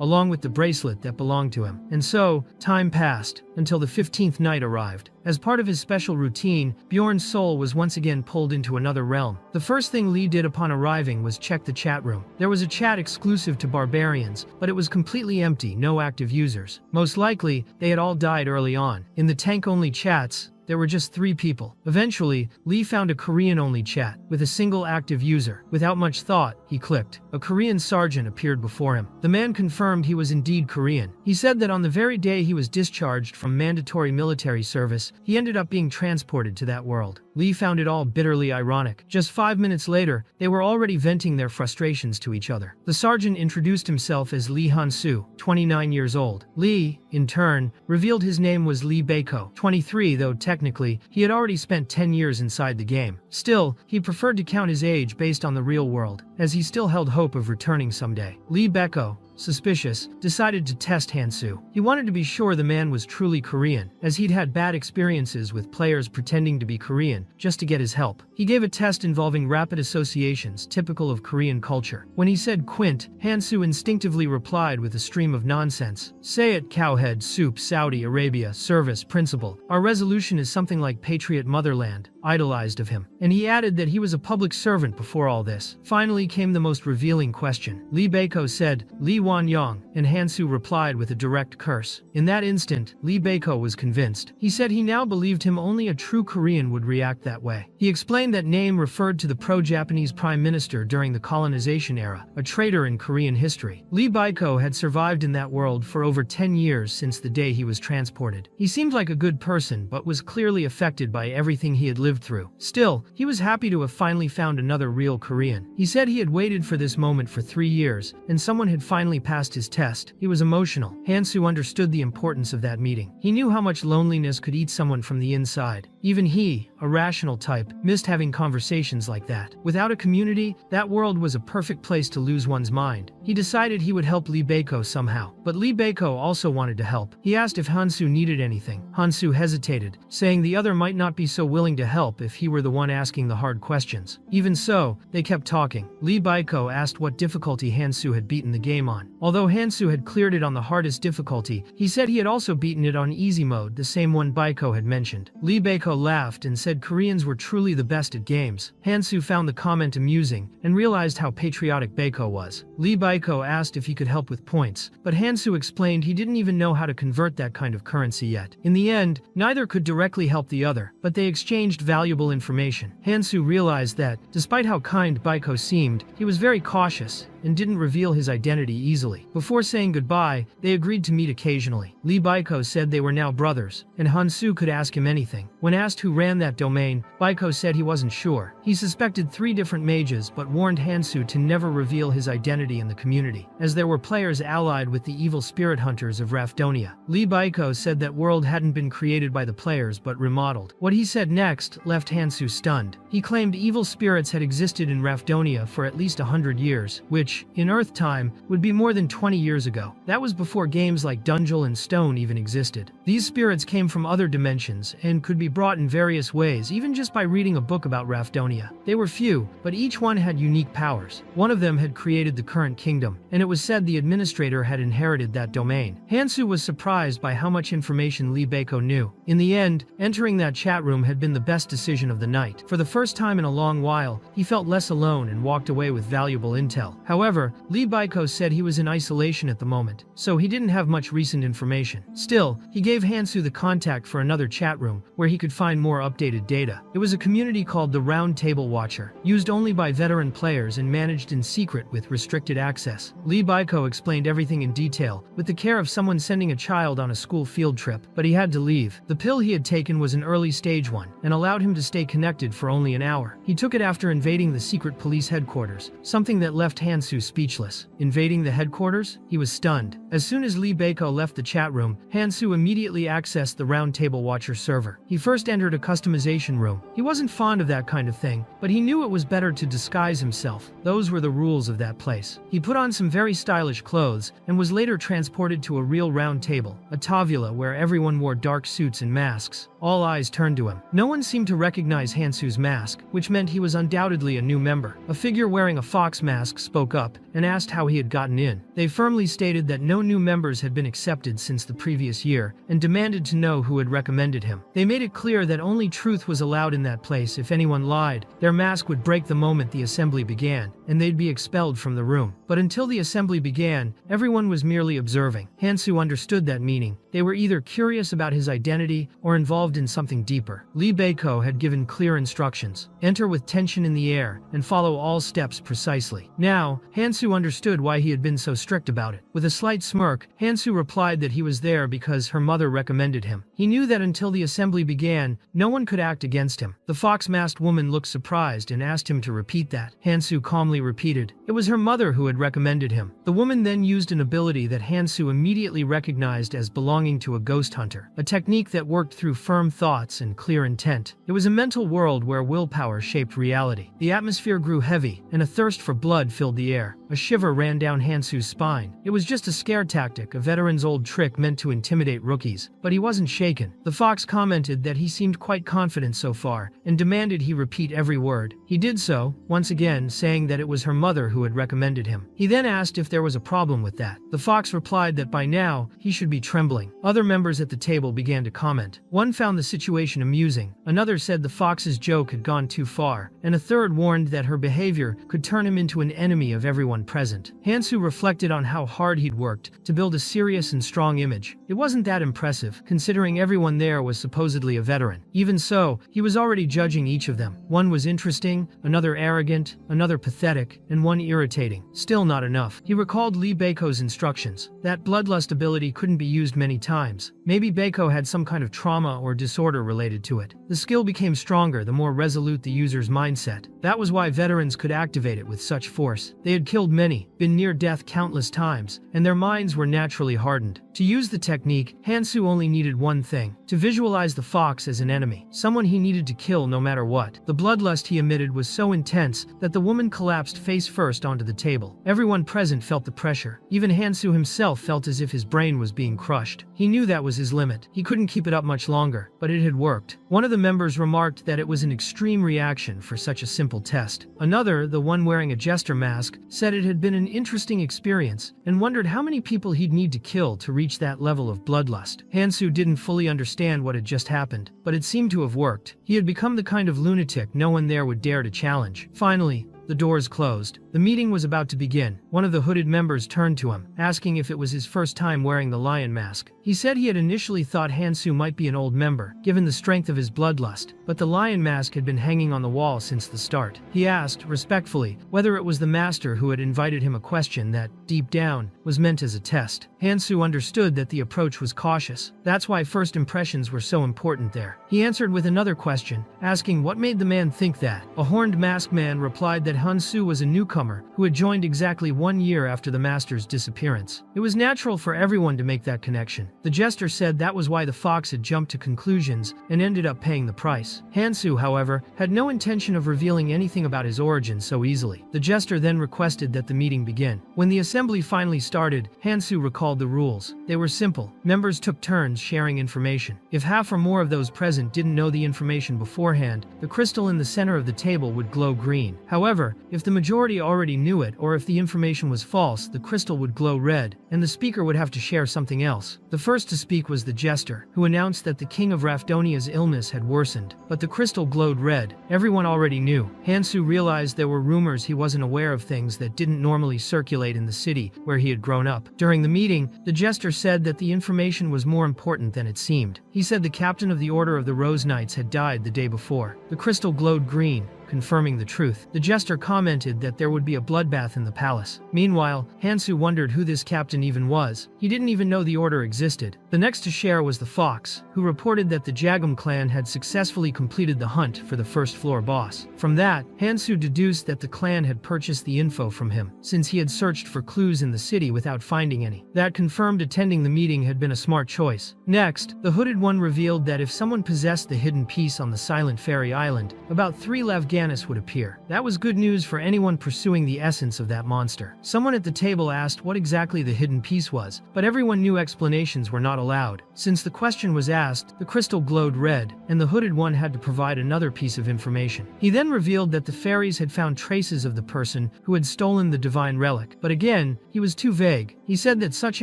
S1: along with the bracelet that belonged to him. And so, time passed until the 15th night arrived. As part of his special routine, Bjorn's soul was once again pulled into another realm. The first thing Lee did upon arriving was check the chat room. There was a chat exclusive to barbarians, but it was completely empty, no active users. Most likely, they had all died early on. In the tank-only chats, there were just 3 people. Eventually, Lee found a Korean-only chat with a single active user. Without much thought, he clicked. A Korean sergeant appeared before him. The man confirmed he was indeed Korean. He said that on the very day he was discharged from mandatory military service, he ended up being transported to that world. Lee found it all bitterly ironic. Just 5 minutes later, they were already venting their frustrations to each other. The sergeant introduced himself as Lee Han-soo, 29 years old. Lee, in turn, revealed his name was Lee Baeko, 23, though technically, he had already spent 10 years inside the game. Still, he preferred to count his age based on the real world, as he still held hope of returning someday. Lee Baeko, suspicious, decided to test Han-soo. He wanted to be sure the man was truly Korean, as he'd had bad experiences with players pretending to be Korean just to get his help. He gave a test involving rapid associations typical of Korean culture. When he said quint, Han-soo instinctively replied with a stream of nonsense. Say it, cowhead, soup, Saudi Arabia, service, principle. Our resolution is something like patriot motherland, idolized of him. And he added that he was a public servant before all this. Finally came the most revealing question. Lee Baeko said, Lee Wan-yong, and Han-soo replied with a direct curse. In that instant, Lee Baeko was convinced. He said he now believed him only a true Korean would react that way. He explained that name referred to the pro-Japanese prime minister during the colonization era, a traitor in Korean history. Lee Baeko had survived in that world for over 10 years since the day he was transported. He seemed like a good person, but was clearly affected by everything he had lived through. Still, he was happy to have finally found another real Korean. He said he had waited for this moment for 3 years, and someone had finally passed his test. He was emotional. Han-soo understood the importance of that meeting. He knew how much loneliness could eat someone from the inside. Even he, a rational type, missed having conversations like that. Without a community, that world was a perfect place to lose one's mind. He decided he would help Lee Baeko somehow. But Lee Baeko also wanted to help. He asked if Han-soo needed anything. Han-soo hesitated, saying the other might not be so willing to help if he were the one asking the hard questions. Even so, they kept talking. Lee Baeko asked what difficulty Han-soo had beaten the game on. Although Han-soo had cleared it on the hardest difficulty, he said he had also beaten it on easy mode, the same one Baeko had mentioned. Lee Baeko laughed and said Koreans were truly the best at games. Han-soo found the comment amusing and realized how patriotic Baeko was. Lee Baeko asked if he could help with points, but Han-soo explained he didn't even know how to convert that kind of currency yet. In the end, neither could directly help the other, but they exchanged valuable information. Han-soo realized that, despite how kind Baeko seemed, he was very cautious, and didn't reveal his identity easily. Before saying goodbye, they agreed to meet occasionally. Lee Baiko said they were now brothers, and Hansu could ask him anything. When asked who ran that domain, Baiko said he wasn't sure. He suspected 3 different mages but warned Hansu to never reveal his identity in the community, as there were players allied with the evil spirit hunters of Rafdonia. Lee Baiko said that world hadn't been created by the players but remodeled. What he said next left Hansu stunned. He claimed evil spirits had existed in Rafdonia for at least 100 years, which, in Earth time, would be more than 20 years ago. That was before games like Dungeon and Stone even existed. These spirits came from other dimensions and could be brought in various ways, even just by reading a book about Rafdonia. They were few, but each one had unique powers. One of them had created the current kingdom, and it was said the administrator had inherited that domain. Hansu was surprised by how much information Lee Baiko knew. In the end, entering that chat room had been the best decision of the night. For the first time in a long while, he felt less alone and walked away with valuable intel. However, Lee Baiko said he was in isolation at the moment, so he didn't have much recent information. Still, he gave Hansu the contact for another chat room where he could find more updated data. It was a community called the Round Table Watcher, used only by veteran players and managed in secret with restricted access. Lee Baiko explained everything in detail, with the care of someone sending a child on a school field trip, but he had to leave. The pill he had taken was an early stage one, and allowed him to stay connected for only an hour. He took it after invading the secret police headquarters, something that left Hansu speechless. Invading the headquarters? He was stunned. As soon as Lee Baiko left the chat room, Hansu immediately accessed the Round Table Watcher server. He first entered a customization room. He wasn't fond of that kind of thing, but he knew it was better to disguise himself. Those were the rules of that place. He put on some very stylish clothes and was later transported to a real round table, a tavula where everyone wore dark suits and masks. All eyes turned to him. No one seemed to recognize Hansu's mask, which meant he was undoubtedly a new member. A figure wearing a fox mask spoke up and asked how he had gotten in. They firmly stated that no new members had been accepted since the previous year and demanded to know who had recommended him. They made it clear that only truth was allowed in that place. If anyone lied, their mask would break the moment the assembly began, and they'd be expelled from the room. But until the assembly began, everyone was merely observing. Hansu understood that meaning. They were either curious about his identity or involved in something deeper. Lee Baiko had given clear instructions. Enter with tension in the air and follow all steps precisely. Now, Hansu understood why he had been so strict about it. With a slight smirk, Hansu replied that he was there because her mother recommended him. He knew that until the assembly began, no one could act against him. The fox-masked woman looked surprised and asked him to repeat that. Hansu calmly repeated. It was her mother who had recommended him. The woman then used an ability that Hansu immediately recognized as belonging to a ghost hunter, a technique that worked through firm thoughts and clear intent. It was a mental world where willpower shaped reality. The atmosphere grew heavy, and a thirst for blood filled the air. A shiver ran down Hansu's spine. It was just a scare tactic, a veteran's old trick meant to intimidate rookies. But he wasn't shaken. The fox commented that he seemed quite confident so far, and demanded he repeat every word. He did so, once again saying that it was her mother who had recommended him. He then asked if there was a problem with that. The fox replied that by now, he should be trembling. Other members at the table began to comment. One found the situation amusing, another said the fox's joke had gone too far, and a third warned that her behavior could turn him into an enemy of everyone present. Hansu reflected on how hard he'd worked to build a serious and strong image. It wasn't that impressive, considering everyone there was supposedly a veteran. Even so, he was already judging each of them. One was interesting, another arrogant, another pathetic, and one irritating. Still not enough. He recalled Lee Baiko's instructions. That bloodlust ability couldn't be used many times. Maybe Baiko had some kind of trauma or disorder related to it. The skill became stronger the more resolute the user's mindset. That was why veterans could activate it with such force. They had killed many, been near death countless times, and their minds were naturally hardened. To use the technique, Hansu only needed one thing: to visualize the fox as an enemy, someone he needed to kill no matter what. The bloodlust he emitted was so intense that the woman collapsed face first onto the table. Everyone present felt the pressure. Even Hansu himself felt as if his brain was being crushed. He knew that was his limit. He couldn't keep it up much longer, but it had worked. One of the members remarked that it was an extreme reaction for such a simple test. Another, the one wearing a jester mask, said it had been an interesting experience and wondered how many people he'd need to kill to reach that level of bloodlust. Hansu didn't fully understand what had just happened, but it seemed to have worked. He had become the kind of lunatic no one there would dare to challenge. Finally, the doors closed. The meeting was about to begin. One of the hooded members turned to him, asking if it was his first time wearing the lion mask. He said he had initially thought Hansu might be an old member, given the strength of his bloodlust, but the lion mask had been hanging on the wall since the start. He asked, respectfully, whether it was the master who had invited him a question that, deep down, was meant as a test. Hansu understood that the approach was cautious. That's why first impressions were so important there. He answered with another question, asking what made the man think that. A horned masked man replied that Hansu was a newcomer who had joined exactly 1 year after the master's disappearance. It was natural for everyone to make that connection. The jester said that was why the fox had jumped to conclusions and ended up paying the price. Hansu, however, had no intention of revealing anything about his origin so easily. The jester then requested that the meeting begin. When the assembly finally started, Hansu recalled the rules. They were simple. Members took turns sharing information. If half or more of those present didn't know the information beforehand, the crystal in the center of the table would glow green. However, if the majority already knew it or if the information was false, the crystal would glow red, and the speaker would have to share something else. The first to speak was the jester, who announced that the king of Rafdonia's illness had worsened, but the crystal glowed red. Everyone already knew. Hansu realized there were rumors he wasn't aware of, things that didn't normally circulate in the city where he had grown up. During the meeting, the jester said that the information was more important than it seemed. He said the captain of the Order of the Rose Knights had died the day before. The crystal glowed green, confirming the truth. The jester commented that there would be a bloodbath in the palace. Meanwhile, Hansu wondered who this captain even was. He didn't even know the order existed. The next to share was the fox, who reported that the Jagam clan had successfully completed the hunt for the first floor boss. From that, Hansu deduced that the clan had purchased the info from him, since he had searched for clues in the city without finding any. That confirmed attending the meeting had been a smart choice. Next, the hooded one revealed that if someone possessed the hidden piece on the Silent Fairy Island, about 3 Lavganis would appear. That was good news for anyone pursuing the essence of that monster. Someone at the table asked what exactly the hidden piece was, but everyone knew explanations were not allowed. Since the question was asked, the crystal glowed red, and the hooded one had to provide another piece of information. He then revealed that the fairies had found traces of the person who had stolen the divine relic, but again, he was too vague. He said that such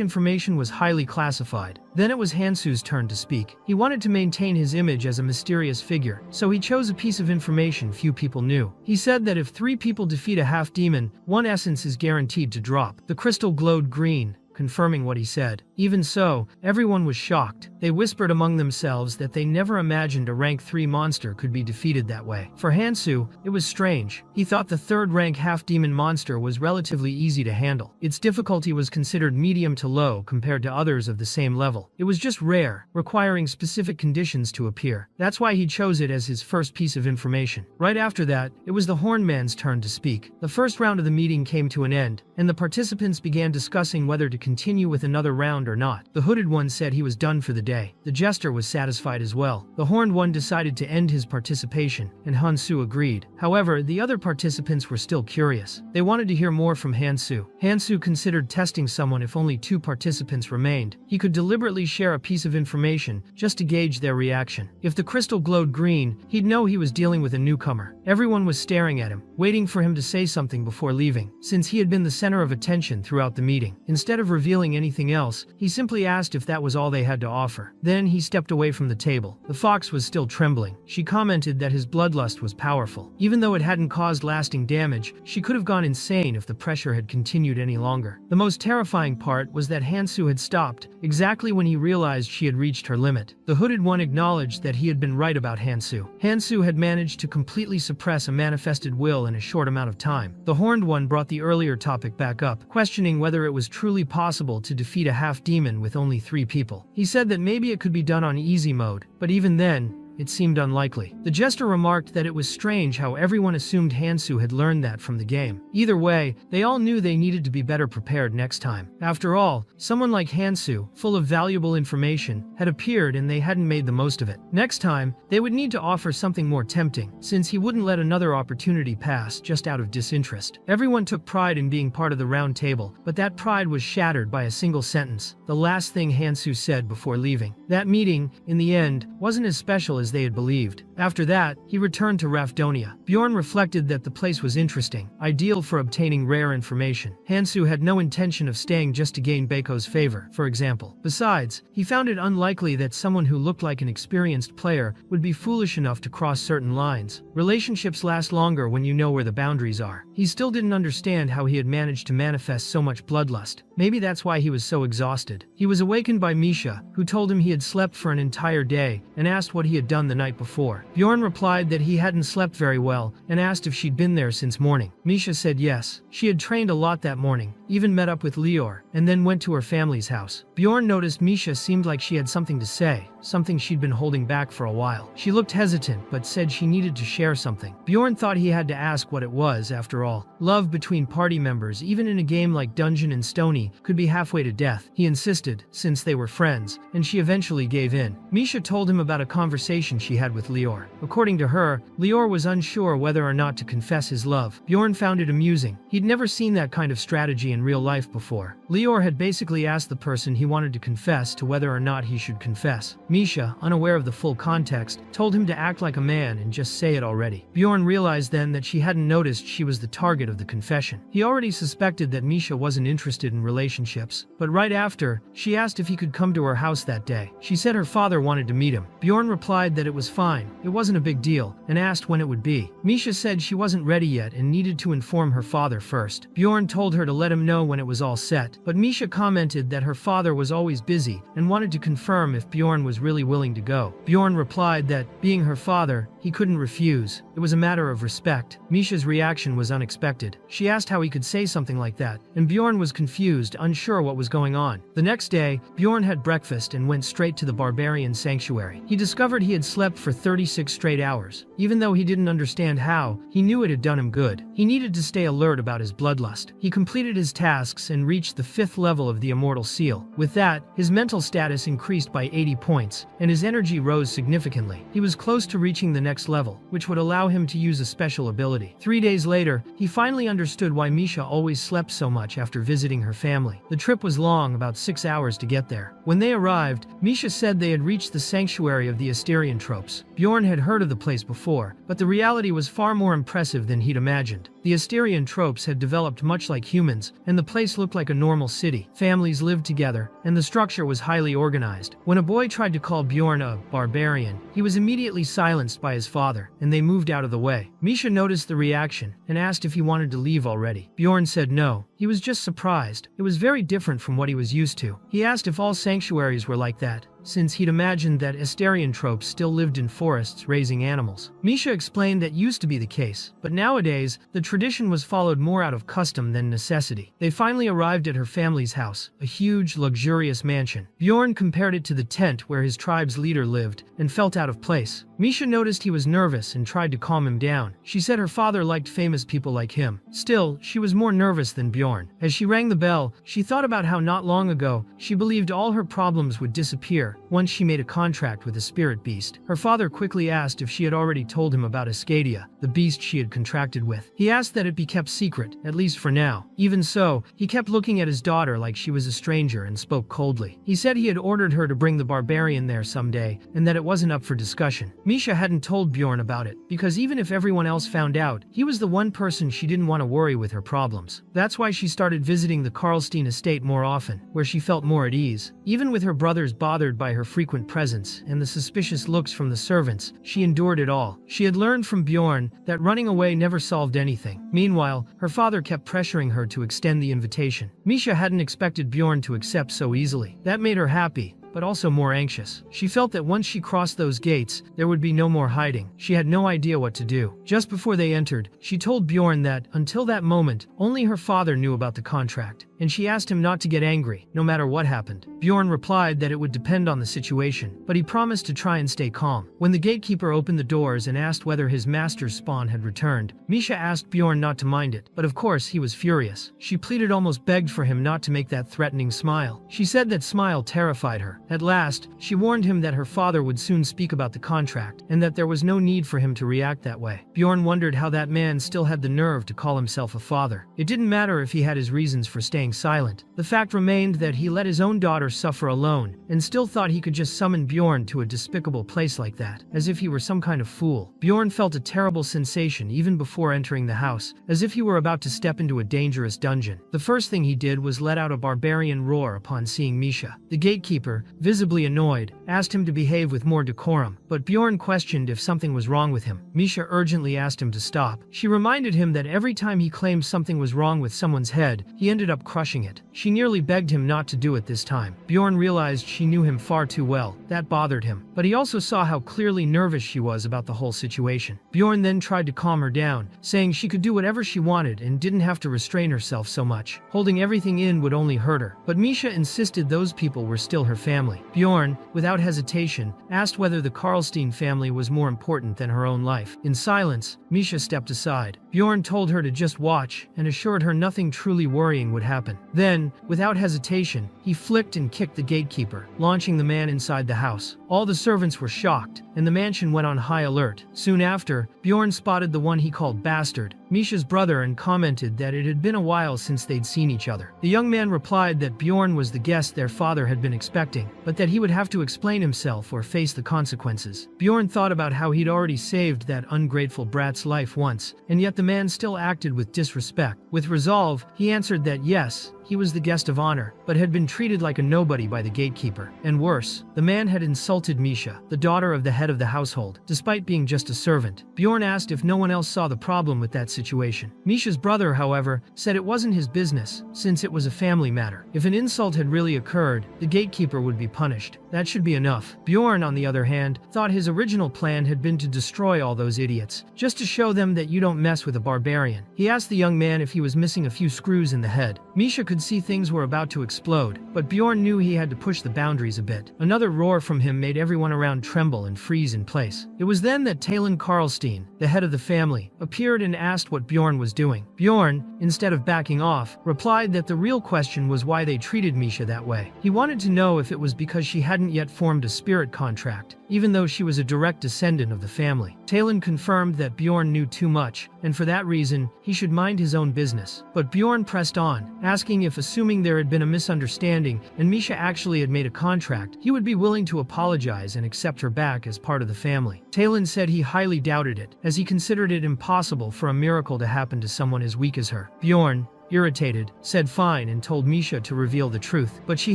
S1: information was highly classified. Then it was Hansu's turn to speak. He wanted to maintain his image as a mysterious figure, so he chose a piece of information few people knew. He said that if 3 people defeat a half-demon, 1 essence is guaranteed to drop. The crystal glowed green, confirming what he said. Even so, everyone was shocked. They whispered among themselves that they never imagined a rank 3 monster could be defeated that way. For Hansu, it was strange. He thought the 3rd rank half-demon monster was relatively easy to handle. Its difficulty was considered medium to low compared to others of the same level. It was just rare, requiring specific conditions to appear. That's why he chose it as his first piece of information. Right after that, it was the Horned Man's turn to speak. The first round of the meeting came to an end, and the participants began discussing whether to continue with another round or not. The hooded one said he was done for the day. The jester was satisfied as well. The horned one decided to end his participation, and Hansu agreed. However, the other participants were still curious. They wanted to hear more from Hansu. Hansu considered testing someone if only 2 participants remained. He could deliberately share a piece of information just to gauge their reaction. If the crystal glowed green, he'd know he was dealing with a newcomer. Everyone was staring at him, waiting for him to say something before leaving, since he had been the center of attention throughout the meeting. Instead of revealing anything else, he simply asked if that was all they had to offer. Then he stepped away from the table. The fox was still trembling. She commented that his bloodlust was powerful. Even though it hadn't caused lasting damage, she could have gone insane if the pressure had continued any longer. The most terrifying part was that Hansu had stopped exactly when he realized she had reached her limit. The hooded one acknowledged that he had been right about Hansu. Hansu had managed to completely suppress a manifested will in a short amount of time. The horned one brought the earlier topic back up, questioning whether it was truly possible to defeat a half-demon with only 3 people. He said that maybe it could be done on easy mode, but even then, it seemed unlikely. The jester remarked that it was strange how everyone assumed Hansu had learned that from the game. Either way, they all knew they needed to be better prepared next time. After all, someone like Hansu, full of valuable information, had appeared and they hadn't made the most of it. Next time, they would need to offer something more tempting, since he wouldn't let another opportunity pass just out of disinterest. Everyone took pride in being part of the round table, but that pride was shattered by a single sentence, the last thing Hansu said before leaving. That meeting, in the end, wasn't as special as as they had believed. After that, he returned to Rafdonia. Bjorn reflected that the place was interesting, ideal for obtaining rare information. Hansu had no intention of staying just to gain Bako's favor, for example. Besides, he found it unlikely that someone who looked like an experienced player would be foolish enough to cross certain lines. Relationships last longer when you know where the boundaries are. He still didn't understand how he had managed to manifest so much bloodlust. Maybe that's why he was so exhausted. He was awakened by Misha, who told him he had slept for an entire day, and asked what he had done the night before. Bjorn replied that he hadn't slept very well, and asked if she'd been there since morning. Misha said yes. She had trained a lot that morning, even met up with Lior, and then went to her family's house. Bjorn noticed Misha seemed like she had something to say, something she'd been holding back for a while. She looked hesitant, but said she needed to share something. Bjorn thought he had to ask what it was. After all, love between party members, even in a game like Dungeon and Stony, could be halfway to death. He insisted, since they were friends, and she eventually gave in. Misha told him about a conversation she had with Lior. According to her, Lior was unsure whether or not to confess his love. Bjorn found it amusing. He'd never seen that kind of strategy in real life before. Lior had basically asked the person he wanted to confess to whether or not he should confess. Misha, unaware of the full context, told him to act like a man and just say it already. Bjorn realized then that she hadn't noticed she was the target of the confession. He already suspected that Misha wasn't interested in relationships, but right after, she asked if he could come to her house that day. She said her father wanted to meet him. Bjorn replied that it was fine, it wasn't a big deal, and asked when it would be. Misha said she wasn't ready yet and needed to inform her father first. Bjorn told her to let him know when it was all set, but Misha commented that her father was always busy and wanted to confirm if Bjorn was really willing to go. Bjorn replied that, being her father, he couldn't refuse. It was a matter of respect. Misha's reaction was unexpected. She asked how he could say something like that, and Bjorn was confused, unsure what was going on. The next day, Bjorn had breakfast and went straight to the Barbarian sanctuary. He discovered he had slept for 36 straight hours. Even though he didn't understand how, he knew it had done him good. He needed to stay alert about his bloodlust. He completed his tasks and reached the 5th level of the Immortal Seal. With that, his mental status increased by 80 points, and his energy rose significantly. He was close to reaching the next level, which would allow him to use a special ability. 3 days later, he finally understood why Misha always slept so much after visiting her family. The trip was long, about 6 hours to get there. When they arrived, Misha said they had reached the sanctuary of the Asterian tropes. Bjorn had heard of the place before, but the reality was far more impressive than he'd imagined. The Asterian tropes had developed much like humans, and the place looked like a normal city. Families lived together, and the structure was highly organized. When a boy tried to call Bjorn a barbarian, he was immediately silenced by his father, and they moved out of the way. Misha noticed the reaction and asked if he wanted to leave already. Bjorn said no. He was just surprised. It was very different from what he was used to. He asked if all sanctuaries were like that, since he'd imagined that Asterian tropes still lived in forests raising animals. Misha explained that used to be the case, but nowadays, the tradition was followed more out of custom than necessity. They finally arrived at her family's house, a huge, luxurious mansion. Bjorn compared it to the tent where his tribe's leader lived, and felt out of place. Misha noticed he was nervous and tried to calm him down. She said her father liked famous people like him. Still, she was more nervous than Bjorn. As she rang the bell, she thought about how not long ago, she believed all her problems would disappear once she made a contract with a spirit beast. Her father quickly asked if she had already told him about Ascadia, the beast she had contracted with. He asked that it be kept secret, at least for now. Even so, he kept looking at his daughter like she was a stranger and spoke coldly. He said he had ordered her to bring the barbarian there someday, and that it wasn't up for discussion. Misha hadn't told Bjorn about it, because even if everyone else found out, he was the one person she didn't want to worry with her problems. That's why she started visiting the Karlstein estate more often, where she felt more at ease. Even with her brothers bothered by her frequent presence and the suspicious looks from the servants, she endured it all. She had learned from Bjorn that running away never solved anything. Meanwhile, her father kept pressuring her to extend the invitation. Misha hadn't expected Bjorn to accept so easily. That made her happy, but also more anxious. She felt that once she crossed those gates, there would be no more hiding. She had no idea what to do. Just before they entered, she told Bjorn that, until that moment, only her father knew about the contract, and she asked him not to get angry, no matter what happened. Bjorn replied that it would depend on the situation, but he promised to try and stay calm. When the gatekeeper opened the doors and asked whether his master's spawn had returned, Misha asked Bjorn not to mind it, but of course he was furious. She pleaded, almost begged for him not to make that threatening smile. She said that smile terrified her. At last, she warned him that her father would soon speak about the contract, and that there was no need for him to react that way. Bjorn wondered how that man still had the nerve to call himself a father. It didn't matter if he had his reasons for staying silent. The fact remained that he let his own daughter suffer alone, and still thought he could just summon Bjorn to a despicable place like that, as if he were some kind of fool. Bjorn felt a terrible sensation even before entering the house, as if he were about to step into a dangerous dungeon. The first thing he did was let out a barbarian roar upon seeing Misha. The gatekeeper, visibly annoyed, asked him to behave with more decorum, but Bjorn questioned if something was wrong with him. Misha urgently asked him to stop. She reminded him that every time he claimed something was wrong with someone's head, he ended up crushing it. She nearly begged him not to do it this time. Bjorn realized she knew him far too well. That bothered him, but he also saw how clearly nervous she was about the whole situation. Bjorn then tried to calm her down, saying she could do whatever she wanted and didn't have to restrain herself so much. Holding everything in would only hurt her, but Misha insisted those people were still her family. Bjorn, without hesitation, asked whether the Karlstein family was more important than her own life. In silence, Misha stepped aside. Bjorn told her to just watch and assured her nothing truly worrying would happen. Then, without hesitation, he flicked and kicked the gatekeeper, launching the man inside the house. All the servants were shocked, and the mansion went on high alert. Soon after, Bjorn spotted the one he called Bastard, Misha's brother, and commented that it had been a while since they'd seen each other. The young man replied that Bjorn was the guest their father had been expecting, but that he would have to explain himself or face the consequences. Bjorn thought about how he'd already saved that ungrateful brat's life once, and yet the man still acted with disrespect. With resolve, he answered that yes, he was the guest of honor, but had been treated like a nobody by the gatekeeper. And worse, the man had insulted Misha, the daughter of the head of the household, despite being just a servant. Bjorn asked if no one else saw the problem with that situation. Misha's brother, however, said it wasn't his business, since it was a family matter. If an insult had really occurred, the gatekeeper would be punished. That should be enough. Bjorn, on the other hand, thought his original plan had been to destroy all those idiots, just to show them that you don't mess with a barbarian. He asked the young man if he was missing a few screws in the head. Misha could see things were about to explode, but Bjorn knew he had to push the boundaries a bit. Another roar from him made everyone around tremble and freeze in place. It was then that Talon Karlstein, the head of the family, appeared and asked what Bjorn was doing. Bjorn, instead of backing off, replied that the real question was why they treated Misha that way. He wanted to know if it was because she hadn't yet formed a spirit contract, even though she was a direct descendant of the family. Talon confirmed that Bjorn knew too much, and for that reason, he should mind his own business. But Bjorn pressed on, asking if, assuming there had been a misunderstanding and Misha actually had made a contract, he would be willing to apologize and accept her back as part of the family. Talon said he highly doubted it, as he considered it impossible for a miracle to happen to someone as weak as her. Bjorn, irritated, said fine and told Misha to reveal the truth, but she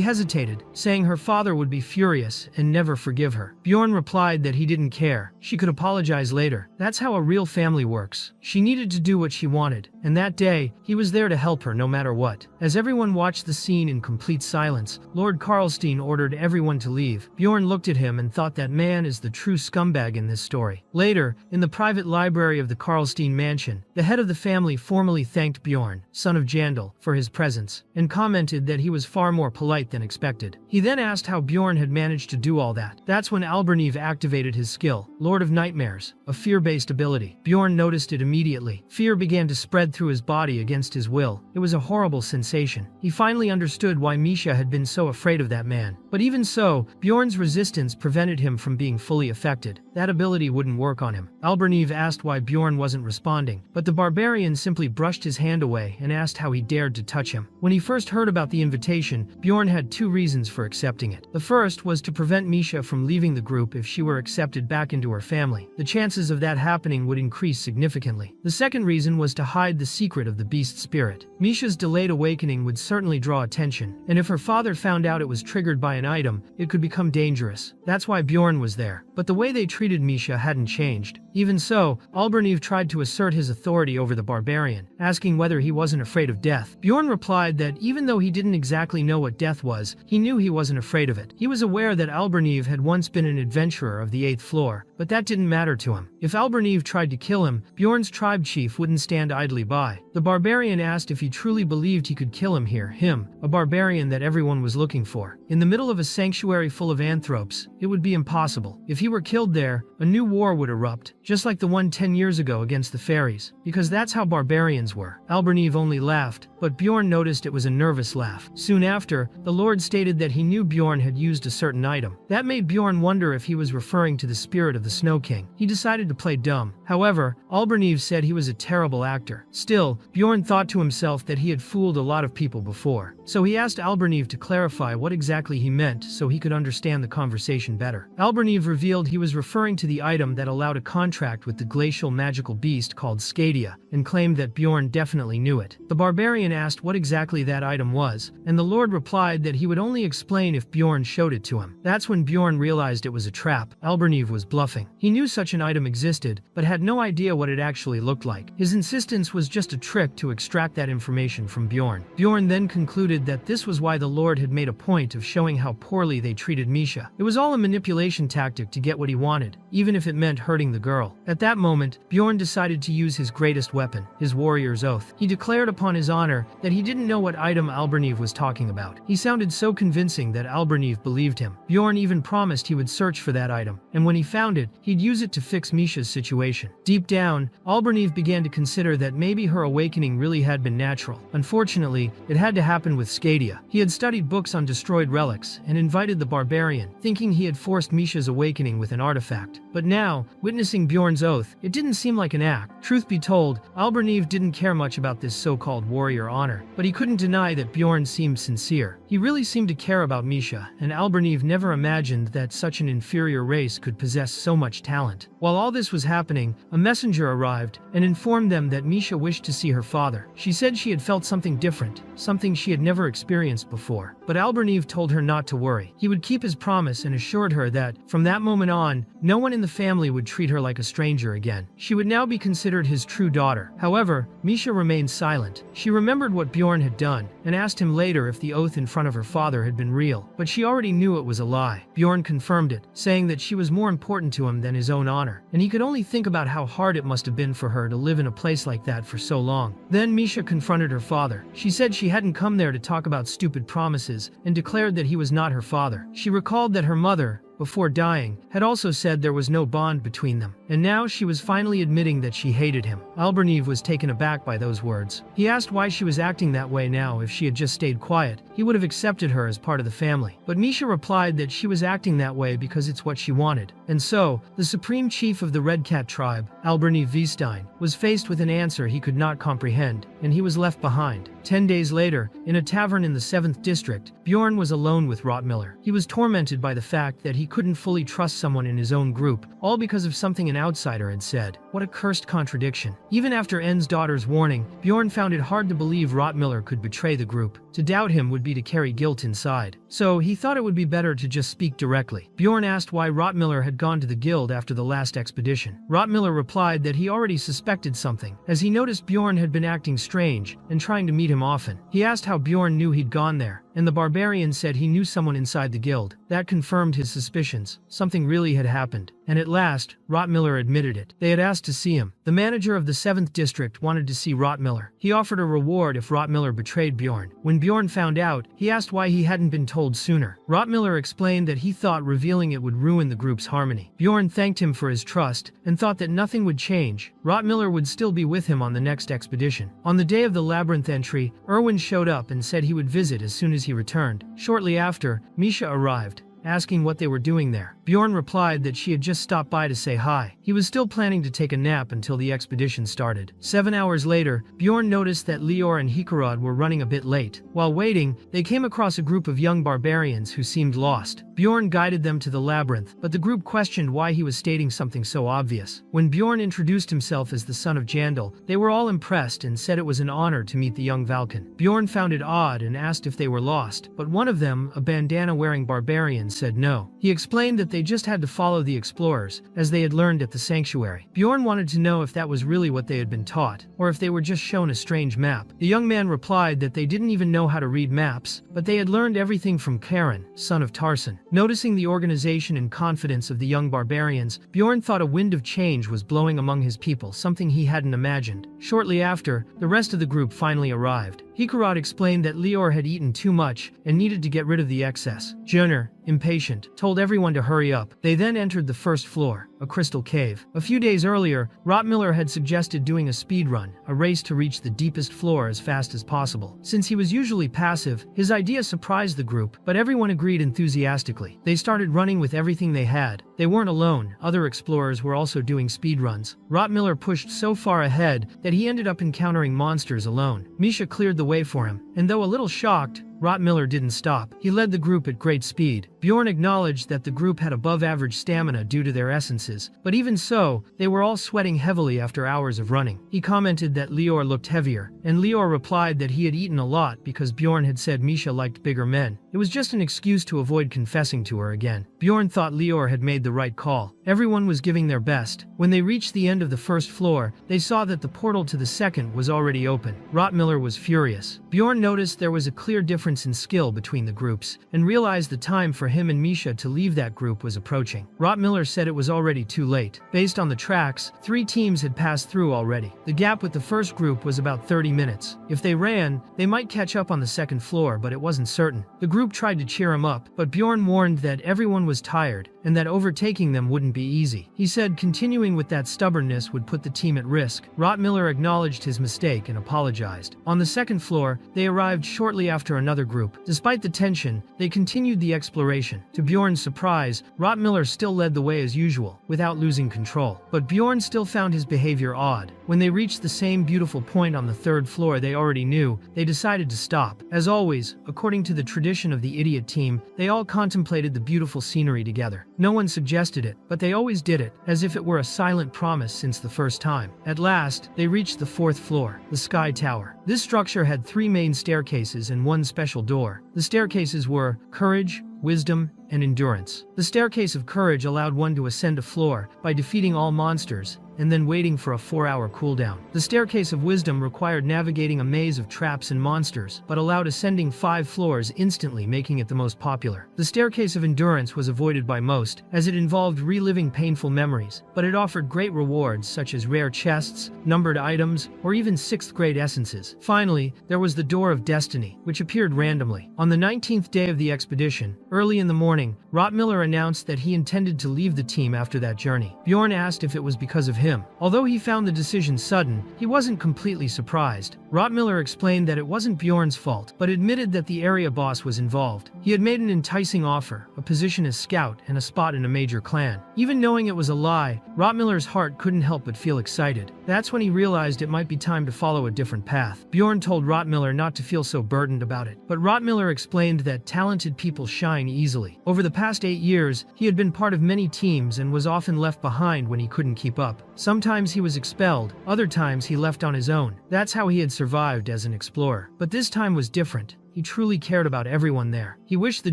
S1: hesitated, saying her father would be furious and never forgive her. Bjorn replied that he didn't care. She could apologize later. That's how a real family works. She needed to do what she wanted, and that day, he was there to help her no matter what. As everyone watched the scene in complete silence, Lord Karlstein ordered everyone to leave. Bjorn looked at him and thought that man is the true scumbag in this story. Later, in the private library of the Karlstein mansion, the head of the family formally thanked Bjorn, son of Jandal, for his presence, and commented that he was far more polite than expected. He then asked how Bjorn had managed to do all that. That's when Alberniv activated his skill, Lord of Nightmares, a fear-based ability. Bjorn noticed it immediately. Fear began to spread through his body against his will. It was a horrible sensation. He finally understood why Misha had been so afraid of that man. But even so, Bjorn's resistance prevented him from being fully affected. That ability wouldn't work on him. Alberniv asked why Bjorn wasn't responding, but the barbarian simply brushed his hand away and asked how he dared to touch him. When he first heard about the invitation, Bjorn had two reasons for accepting it. The first was to prevent Misha from leaving the group if she were accepted back into her family. The chances of that happening would increase significantly. The second reason was to hide the secret of the beast spirit. Misha's delayed awakening would certainly draw attention, and if her father found out it was triggered by an item, it could become dangerous. That's why Bjorn was there. But the way they treated Misha hadn't changed. Even so, Alberniv tried to assert his authority over the barbarian, asking whether he wasn't afraid of death. Bjorn replied that even though he didn't exactly know what death was, he knew he wasn't afraid of it. He was aware that Alberniv had once been an adventurer of the 8th floor, but that didn't matter to him. If Alberniv tried to kill him, Bjorn's tribe chief wouldn't stand idly by. The barbarian asked if he truly believed he could kill him here, him, a barbarian that everyone was looking for. In the middle of a sanctuary full of anthropes, it would be impossible. If he were killed there, a new war would erupt, just like the one 10 years ago against the fairies, because that's how barbarians were. Alberniv only laughed, but Bjorn noticed it was a nervous laugh. Soon after, the Lord stated that he knew Bjorn had used a certain item. That made Bjorn wonder if he was referring to the spirit of the Snow King. He decided to play dumb. However, Alberniv said he was a terrible actor. Still, Bjorn thought to himself that he had fooled a lot of people before. So he asked Alberniv to clarify what exactly he meant so he could understand the conversation better. Alberniv revealed he was referring to the item that allowed a contract with the glacial magical beast called Skadia, and claimed that Bjorn definitely knew it. The barbarian asked what exactly that item was, and the Lord replied that he would only explain if Bjorn showed it to him. That's when Bjorn realized it was a trap. Alberniv was bluffing. He knew such an item existed, but had no idea what it actually looked like. His insistence was just a trick to extract that information from Bjorn. Bjorn then concluded that this was why the Lord had made a point of showing how poorly they treated Misha. It was all a manipulation tactic to get what he wanted, even if it meant hurting the girl. At that moment, Bjorn decided to use his greatest weapon, his warrior's oath. He declared upon his honor that he didn't know what item Alberniv was talking about. He sounded so convincing that Alberniv believed him. Bjorn even promised he would search for that item, and when he found it, he'd use it to fix Misha's situation. Deep down, Alberniv began to consider that maybe her awakening really had been natural. Unfortunately, it had to happen with Skadia. He had studied books on destroyed relics and invited the barbarian, thinking he had forced Misha's awakening with an artifact. But now, witnessing Bjorn's oath, it didn't seem like an act. Truth be told, Alberniv didn't care much about this so-called warrior honor, but he couldn't deny that Bjorn seemed sincere. He really seemed to care about Misha, and Alberniv never imagined that such an inferior race could possess so much talent. While all this was happening, a messenger arrived and informed them that Misha wished to see her father. She said she had felt something different, something she had never experienced before. But Alberniv told her not to worry. He would keep his promise and assured her that, from that moment on, no one in the family would treat her like a stranger again. She would now be considered his true daughter. However, Misha remained silent. She remembered what Bjorn had done, and asked him later if the oath in front of her father had been real, but she already knew it was a lie. Bjorn confirmed it, saying that she was more important to him than his own honor, and he could only think about how hard it must have been for her to live in a place like that for so long. Then Misha confronted her father. She said she hadn't come there to talk about stupid promises, and declared that he was not her father. She recalled that her mother, before dying, had also said there was no bond between them, and now she was finally admitting that she hated him. Alberniv was taken aback by those words. He asked why she was acting that way now. If she had just stayed quiet, he would have accepted her as part of the family. But Misha replied that she was acting that way because it's what she wanted. And so, the supreme chief of the Red Cat tribe, Alberniv Vistein, was faced with an answer he could not comprehend, and he was left behind. 10 days later, in a tavern in the 7th district, Bjorn was alone with Rottmiller. He was tormented by the fact that he couldn't fully trust someone in his own group, all because of something an outsider had said. What a cursed contradiction. Even after N's daughter's warning, Bjorn found it hard to believe Rottmiller could betray the group. To doubt him would be to carry guilt inside. So he thought it would be better to just speak directly. Bjorn asked why Rottmiller had gone to the guild after the last expedition. Rottmiller replied that he already suspected something, as he noticed Bjorn had been acting strange and trying to meet him often. He asked how Bjorn knew he'd gone there, and the barbarian said he knew someone inside the guild. That confirmed his suspicions. Something really had happened. And at last, Rottmiller admitted it. They had asked to see him. The manager of the 7th district wanted to see Rottmiller. He offered a reward if Rottmiller betrayed Bjorn. When Bjorn found out, he asked why he hadn't been told sooner. Rottmiller explained that he thought revealing it would ruin the group's harmony. Bjorn thanked him for his trust and thought that nothing would change. Rottmiller would still be with him on the next expedition. On the day of the labyrinth entry, Erwin showed up and said he would visit as soon as he returned. Shortly after, Misha arrived, asking what they were doing there. Bjorn replied that she had just stopped by to say hi. He was still planning to take a nap until the expedition started. 7 hours later, Bjorn noticed that Lior and Hikarad were running a bit late. While waiting, they came across a group of young barbarians who seemed lost. Bjorn guided them to the labyrinth, but the group questioned why he was stating something so obvious. When Bjorn introduced himself as the son of Jandal, they were all impressed and said it was an honor to meet the young Valken. Bjorn found it odd and asked if they were lost, but one of them, a bandana-wearing barbarian, said no. He explained that they just had to follow the explorers, as they had learned at the sanctuary. Bjorn wanted to know if that was really what they had been taught, or if they were just shown a strange map. The young man replied that they didn't even know how to read maps, but they had learned everything from Karen, son of Tarson. Noticing the organization and confidence of the young barbarians, Bjorn thought a wind of change was blowing among his people, something he hadn't imagined. Shortly after, the rest of the group finally arrived. Hikarad explained that Lior had eaten too much and needed to get rid of the excess. Joner, impatient, told everyone to hurry up. They then entered the first floor. a crystal cave. A few days earlier, Rottmiller had suggested doing a speed run, a race to reach the deepest floor as fast as possible. Since he was usually passive, his idea surprised the group, but everyone agreed enthusiastically. They started running with everything they had. They weren't alone. Other explorers were also doing speedruns. Rottmiller pushed so far ahead that he ended up encountering monsters alone. Misha cleared the way for him, and though a little shocked, Rottmiller didn't stop. He led the group at great speed. Bjorn acknowledged that the group had above-average stamina due to their essences, but even so, they were all sweating heavily after hours of running. He commented that Lior looked heavier, and Lior replied that he had eaten a lot because Bjorn had said Misha liked bigger men. It was just an excuse to avoid confessing to her again. Bjorn thought Lior had made the right call. Everyone was giving their best. When they reached the end of the first floor, they saw that the portal to the second was already open. Rottmiller was furious. Bjorn noticed there was a clear difference in skill between the groups, and realized the time for him and Misha to leave that group was approaching. Rottmiller said it was already too late. Based on the tracks, 3 teams had passed through already. The gap with the first group was about 30 minutes. If they ran, they might catch up on the second floor, but it wasn't certain. The group tried to cheer him up, but Bjorn warned that everyone was tired, and that overtaking them wouldn't be easy. He said continuing with that stubbornness would put the team at risk. Rottmiller acknowledged his mistake and apologized. On the second floor, they arrived shortly after another group. Despite the tension, they continued the exploration. To Bjorn's surprise, Rottmiller still led the way as usual, without losing control. But Bjorn still found his behavior odd. When they reached the same beautiful point on the third floor they already knew, they decided to stop. As always, according to the tradition of the idiot team, they all contemplated the beautiful scenery together. No one suggested it, but they always did it, as if it were a silent promise since the first time. At last, they reached the 4th floor, the Sky Tower. This structure had 3 main staircases and 1 special door. The staircases were Courage, Wisdom, and Endurance. The Staircase of Courage allowed one to ascend a floor by defeating all monsters, and then waiting for a 4-hour cooldown. The Staircase of Wisdom required navigating a maze of traps and monsters, but allowed ascending 5 floors instantly, making it the most popular. The Staircase of Endurance was avoided by most, as it involved reliving painful memories, but it offered great rewards such as rare chests, numbered items, or even 6th grade essences. Finally, there was the Door of Destiny, which appeared randomly. On the 19th day of the expedition, early in the morning, Rottmiller announced that he intended to leave the team after that journey. Bjorn asked if it was because of him. Although he found the decision sudden, he wasn't completely surprised. Rottmiller explained that it wasn't Bjorn's fault, but admitted that the area boss was involved. He had made an enticing offer, a position as scout and a spot in a major clan. Even knowing it was a lie, Rottmiller's heart couldn't help but feel excited. That's when he realized it might be time to follow a different path. Bjorn told Rottmiller not to feel so burdened about it, but Rottmiller explained that talented people shine easily. Over the past 8 years, he had been part of many teams and was often left behind when he couldn't keep up. Sometimes he was expelled, other times he left on his own. That's how he had survived as an explorer. But this time was different. He truly cared about everyone there. He wished the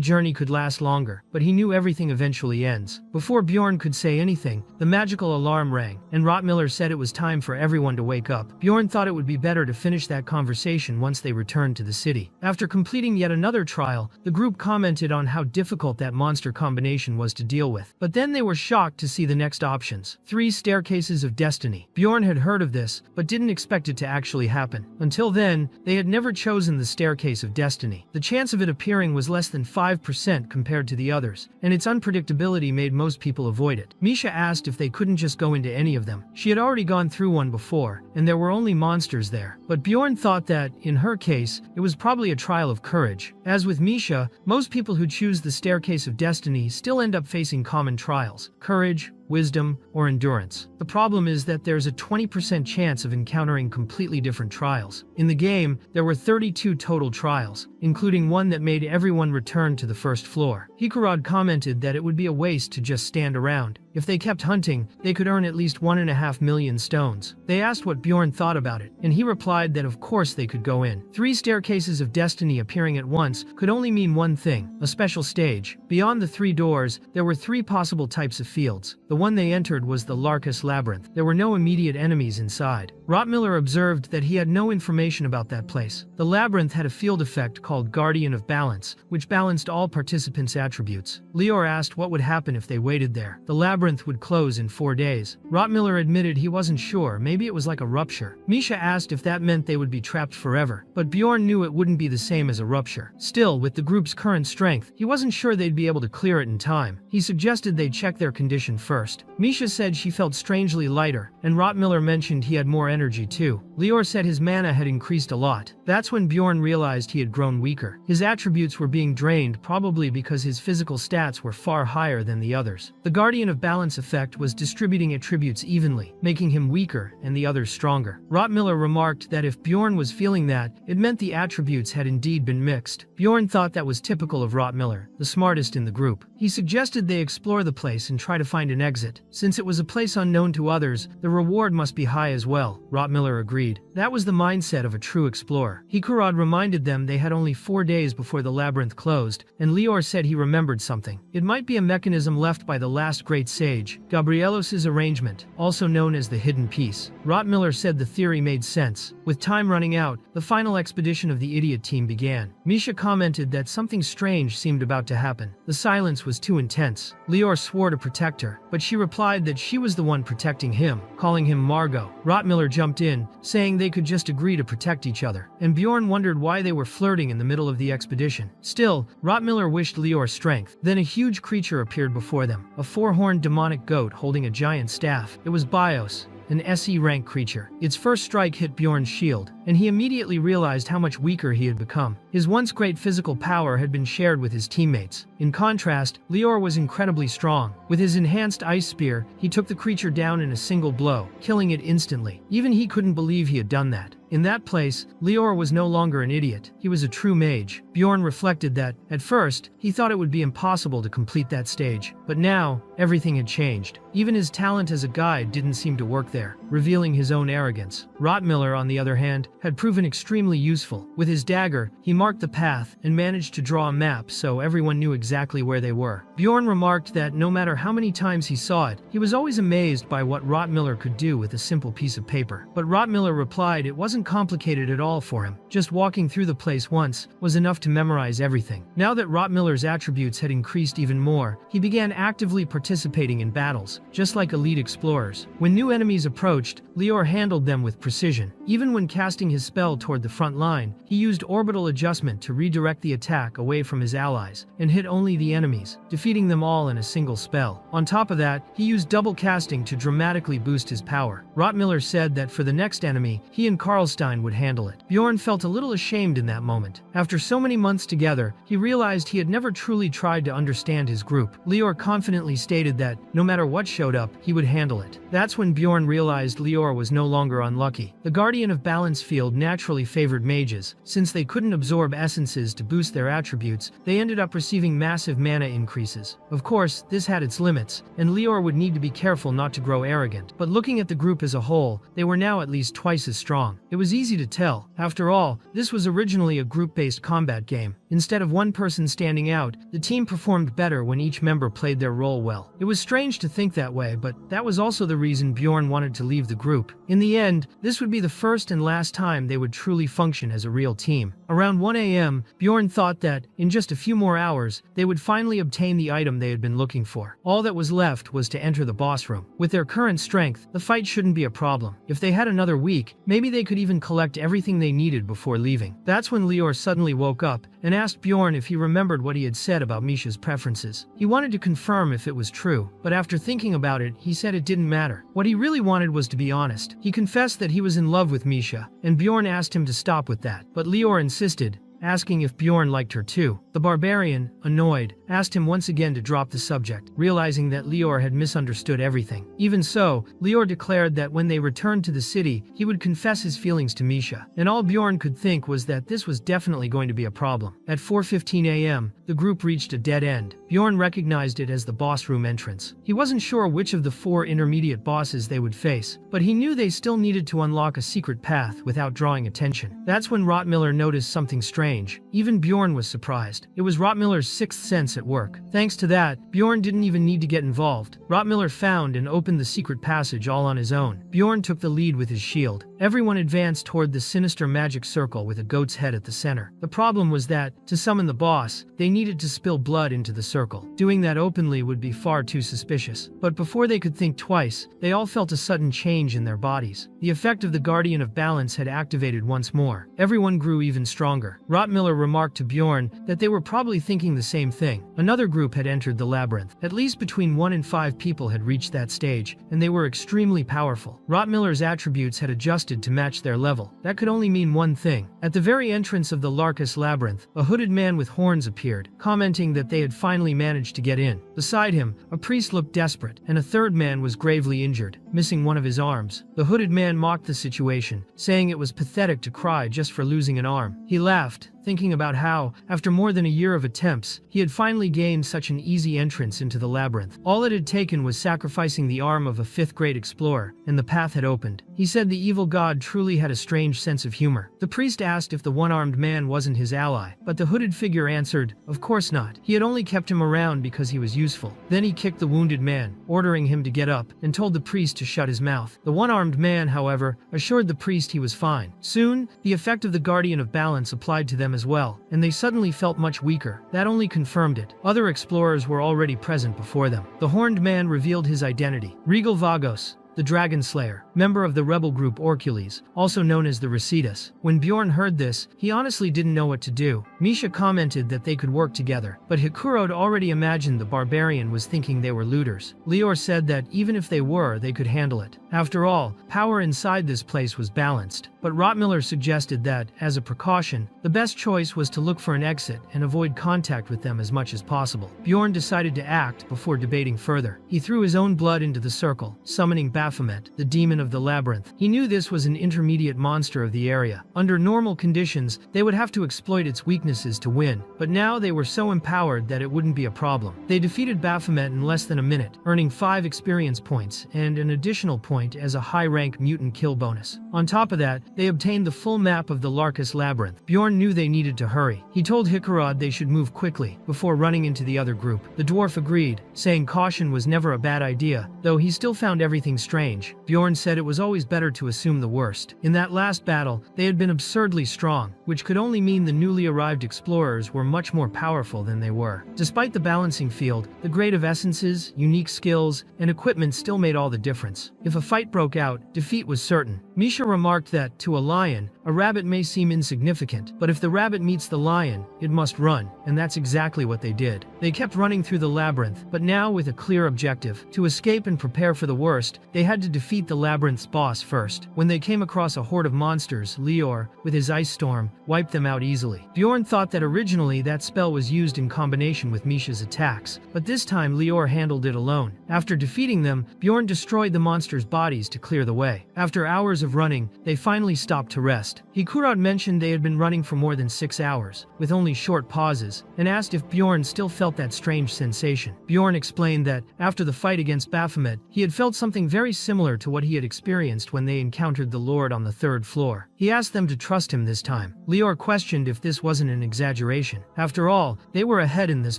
S1: journey could last longer, but he knew everything eventually ends. Before Bjorn could say anything, the magical alarm rang, and Rottmiller said it was time for everyone to wake up. Bjorn thought it would be better to finish that conversation once they returned to the city. After completing yet another trial, the group commented on how difficult that monster combination was to deal with. But then they were shocked to see the next options. 3 Staircases of Destiny. Bjorn had heard of this, but didn't expect it to actually happen. Until then, they had never chosen the Staircase of Destiny. The chance of it appearing was less than 5% compared to the others, and its unpredictability made most people avoid it. Misha asked if they couldn't just go into any of them. She had already gone through one before, and there were only monsters there. But Bjorn thought that, in her case, it was probably a trial of courage. As with Misha, most people who choose the Staircase of Destiny still end up facing common trials: courage, wisdom, or endurance. The problem is that there's a 20% chance of encountering completely different trials. In the game, there were 32 total trials, including one that made everyone return to the first floor. Hikurad commented that it would be a waste to just stand around. If they kept hunting, they could earn at least 1.5 million stones. They asked what Bjorn thought about it, and he replied that of course they could go in. 3 Staircases of Destiny appearing at once could only mean one thing: a special stage. Beyond the 3 doors, there were 3 possible types of fields. The one they entered was the Larkus Labyrinth. There were no immediate enemies inside. Rottmiller observed that he had no information about that place. The labyrinth had a field effect called Guardian of Balance, which balanced all participants' attributes. Lior asked what would happen if they waited there. The labyrinth labyrinth would close in 4 days. Rottmiller admitted he wasn't sure, maybe it was like a rupture. Misha asked if that meant they would be trapped forever, but Bjorn knew it wouldn't be the same as a rupture. Still, with the group's current strength, he wasn't sure they'd be able to clear it in time. He suggested they check their condition first. Misha said she felt strangely lighter, and Rottmiller mentioned he had more energy too. Lior said his mana had increased a lot. That's when Bjorn realized he had grown weaker. His attributes were being drained, probably because his physical stats were far higher than the others. The Guardian of Balance effect was distributing attributes evenly, making him weaker and the others stronger. Rottmiller remarked that if Bjorn was feeling that, it meant the attributes had indeed been mixed. Bjorn thought that was typical of Rottmiller, the smartest in the group. He suggested they explore the place and try to find an exit. Since it was a place unknown to others, the reward must be high as well. Rottmiller agreed. That was the mindset of a true explorer. Hikurad reminded them they had only 4 days before the labyrinth closed, and Lior said he remembered something. It might be a mechanism left by the last great sage, Gabrielos's arrangement, also known as the hidden piece. Rottmiller said the theory made sense. With time running out, the final expedition of the idiot team began. Misha commented that something strange seemed about to happen. The silence was too intense. Lior swore to protect her, but she replied that she was the one protecting him, calling him Margot. Rottmiller jumped in, saying they could just agree to protect each other, and Bjorn wondered why they were flirting in the middle of the expedition. Still, Rottmiller wished Lior strength. Then a huge creature appeared before them, a 4-horned demonic goat holding a giant staff. It was Bios, an SE rank creature. Its first strike hit Bjorn's shield, and he immediately realized how much weaker he had become. His once great physical power had been shared with his teammates. In contrast, Lior was incredibly strong. With his enhanced ice spear, he took the creature down in a single blow, killing it instantly. Even he couldn't believe he had done that. In that place, Lior was no longer an idiot. He was a true mage. Bjorn reflected that, at first, he thought it would be impossible to complete that stage. But now, everything had changed. Even his talent as a guide didn't seem to work there, revealing his own arrogance. Rottmiller, on the other hand, had proven extremely useful. With his dagger, he marked the path and managed to draw a map so everyone knew exactly where they were. Bjorn remarked that no matter how many times he saw it, he was always amazed by what Rottmiller could do with a simple piece of paper. But Rottmiller replied it wasn't complicated at all for him. Just walking through the place once was enough to memorize everything. Now that Rottmiller's attributes had increased even more, he began actively participating in battles, just like elite explorers. When new enemies approached, Lior handled them with precision. Even when casting his spell toward the front line, he used orbital adjustment to redirect the attack away from his allies, and hit only the enemies, defeating them all in a single spell. On top of that, he used double casting to dramatically boost his power. Rottmiller said that for the next enemy, he and Karlstein would handle it. Bjorn felt a little ashamed in that moment. After so many months together, he realized he had never truly tried to understand his group. Lior confidently stated that, no matter what showed up, he would handle it. That's when Bjorn realized Lior was no longer unlucky. The Guardian of Balance field naturally favored mages. Since they couldn't absorb essences to boost their attributes, they ended up receiving massive mana increases. Of course, this had its limits, and Lior would need to be careful not to grow arrogant. But looking at the group as a whole, they were now at least twice as strong. It was easy to tell. After all, this was originally a group-based combat game. Instead of one person standing out, the team performed better when each member played their role well. It was strange to think that way, but that was also the reason Bjorn wanted to leave the group. In the end, this would be the first and last time they would truly function as a real team. Around 1 a.m., Bjorn thought that, in just a few more hours, they would finally obtain the item they had been looking for. All that was left was to enter the boss room. With their current strength, the fight shouldn't be a problem. If they had another week, maybe they could even collect everything they needed before leaving. That's when Lior suddenly woke up and asked Bjorn if he remembered what he had said about Misha's preferences. He wanted to confirm if it was true, but after thinking about it, he said it didn't matter. What he really wanted was to be honest. He confessed that he was in love with Misha, and Bjorn asked him to stop with that. But Lior insisted, asking if Bjorn liked her too. The barbarian, annoyed, asked him once again to drop the subject, realizing that Lior had misunderstood everything. Even so, Lior declared that when they returned to the city, he would confess his feelings to Misha, and all Bjorn could think was that this was definitely going to be a problem. At 4:15 a.m., the group reached a dead end. Bjorn recognized it as the boss room entrance. He wasn't sure which of the 4 intermediate bosses they would face, but he knew they still needed to unlock a secret path without drawing attention. That's when Rottmiller noticed something strange. Even Bjorn was surprised. It was Rottmiller's sixth sense at work. Thanks to that, Bjorn didn't even need to get involved. Rottmiller found and opened the secret passage all on his own. Bjorn took the lead with his shield. Everyone advanced toward the sinister magic circle with a goat's head at the center. The problem was that, to summon the boss, they needed to spill blood into the circle. Doing that openly would be far too suspicious. But before they could think twice, they all felt a sudden change in their bodies. The effect of the Guardian of Balance had activated once more. Everyone grew even stronger. Rotmiller remarked to Bjorn that they were probably thinking the same thing. Another group had entered the labyrinth. At least between 1 and 5 people had reached that stage, and they were extremely powerful. Rotmiller's attributes had adjusted to match their level. That could only mean one thing. At the very entrance of the Larkus labyrinth, a hooded man with horns appeared, commenting that they had finally managed to get in. Beside him, a priest looked desperate, and a third man was gravely injured, missing one of his arms. The hooded man mocked the situation, saying it was pathetic to cry just for losing an arm. He laughed, thinking about how, after more than a year of attempts, he had finally gained such an easy entrance into the labyrinth. All it had taken was sacrificing the arm of a 5th-grade explorer, and the path had opened. He said the evil god truly had a strange sense of humor. The priest asked if the one-armed man wasn't his ally, but the hooded figure answered, of course not. He had only kept him around because he was useful. Then he kicked the wounded man, ordering him to get up, and told the priest to shut his mouth. The one-armed man, however, assured the priest he was fine. Soon, the effect of the Guardian of Balance applied to them as well, and they suddenly felt much weaker. That only confirmed it. Other explorers were already present before them. The horned man revealed his identity. Regal Vagos, the Dragon Slayer, member of the rebel group Orcules, also known as the Recitus. When Bjorn heard this, he honestly didn't know what to do. Misha commented that they could work together, but Hikurod already imagined the barbarian was thinking they were looters. Lior said that even if they were, they could handle it. After all, power inside this place was balanced. But Rotmiller suggested that, as a precaution, the best choice was to look for an exit and avoid contact with them as much as possible. Bjorn decided to act before debating further. He threw his own blood into the circle, summoning Baphomet, the demon of the labyrinth. He knew this was an intermediate monster of the area. Under normal conditions, they would have to exploit its weaknesses to win, but now they were so empowered that it wouldn't be a problem. They defeated Baphomet in less than a minute, earning 5 experience points and an additional point as a high-rank mutant kill bonus. On top of that, they obtained the full map of the Larkus labyrinth. Bjorn knew they needed to hurry. He told Hikurod they should move quickly before running into the other group. The dwarf agreed, saying caution was never a bad idea, though he still found everything strange. Bjorn said it was always better to assume the worst. In that last battle, they had been absurdly strong, which could only mean the newly arrived explorers were much more powerful than they were. Despite the balancing field, the grade of essences, unique skills, and equipment still made all the difference. If a fight broke out, defeat was certain. Misha remarked that, to a lion, a rabbit may seem insignificant, but if the rabbit meets the lion, it must run, and that's exactly what they did. They kept running through the labyrinth, but now with a clear objective. To escape and prepare for the worst, they had to defeat the labyrinth's boss first. When they came across a horde of monsters, Lior, with his ice storm, wiped them out easily. Bjorn thought that originally that spell was used in combination with Misha's attacks, but this time Lior handled it alone. After defeating them, Bjorn destroyed the monsters' bodies to clear the way. After hours of running, they finally stopped to rest. Hikurod mentioned they had been running for more than 6 hours, with only short pauses, and asked if Bjorn still felt that strange sensation. Bjorn explained that, after the fight against Baphomet, he had felt something very similar to what he had experienced when they encountered the Lord on the 3rd floor. He asked them to trust him this time. Lior questioned if this wasn't an exaggeration. After all, they were ahead in this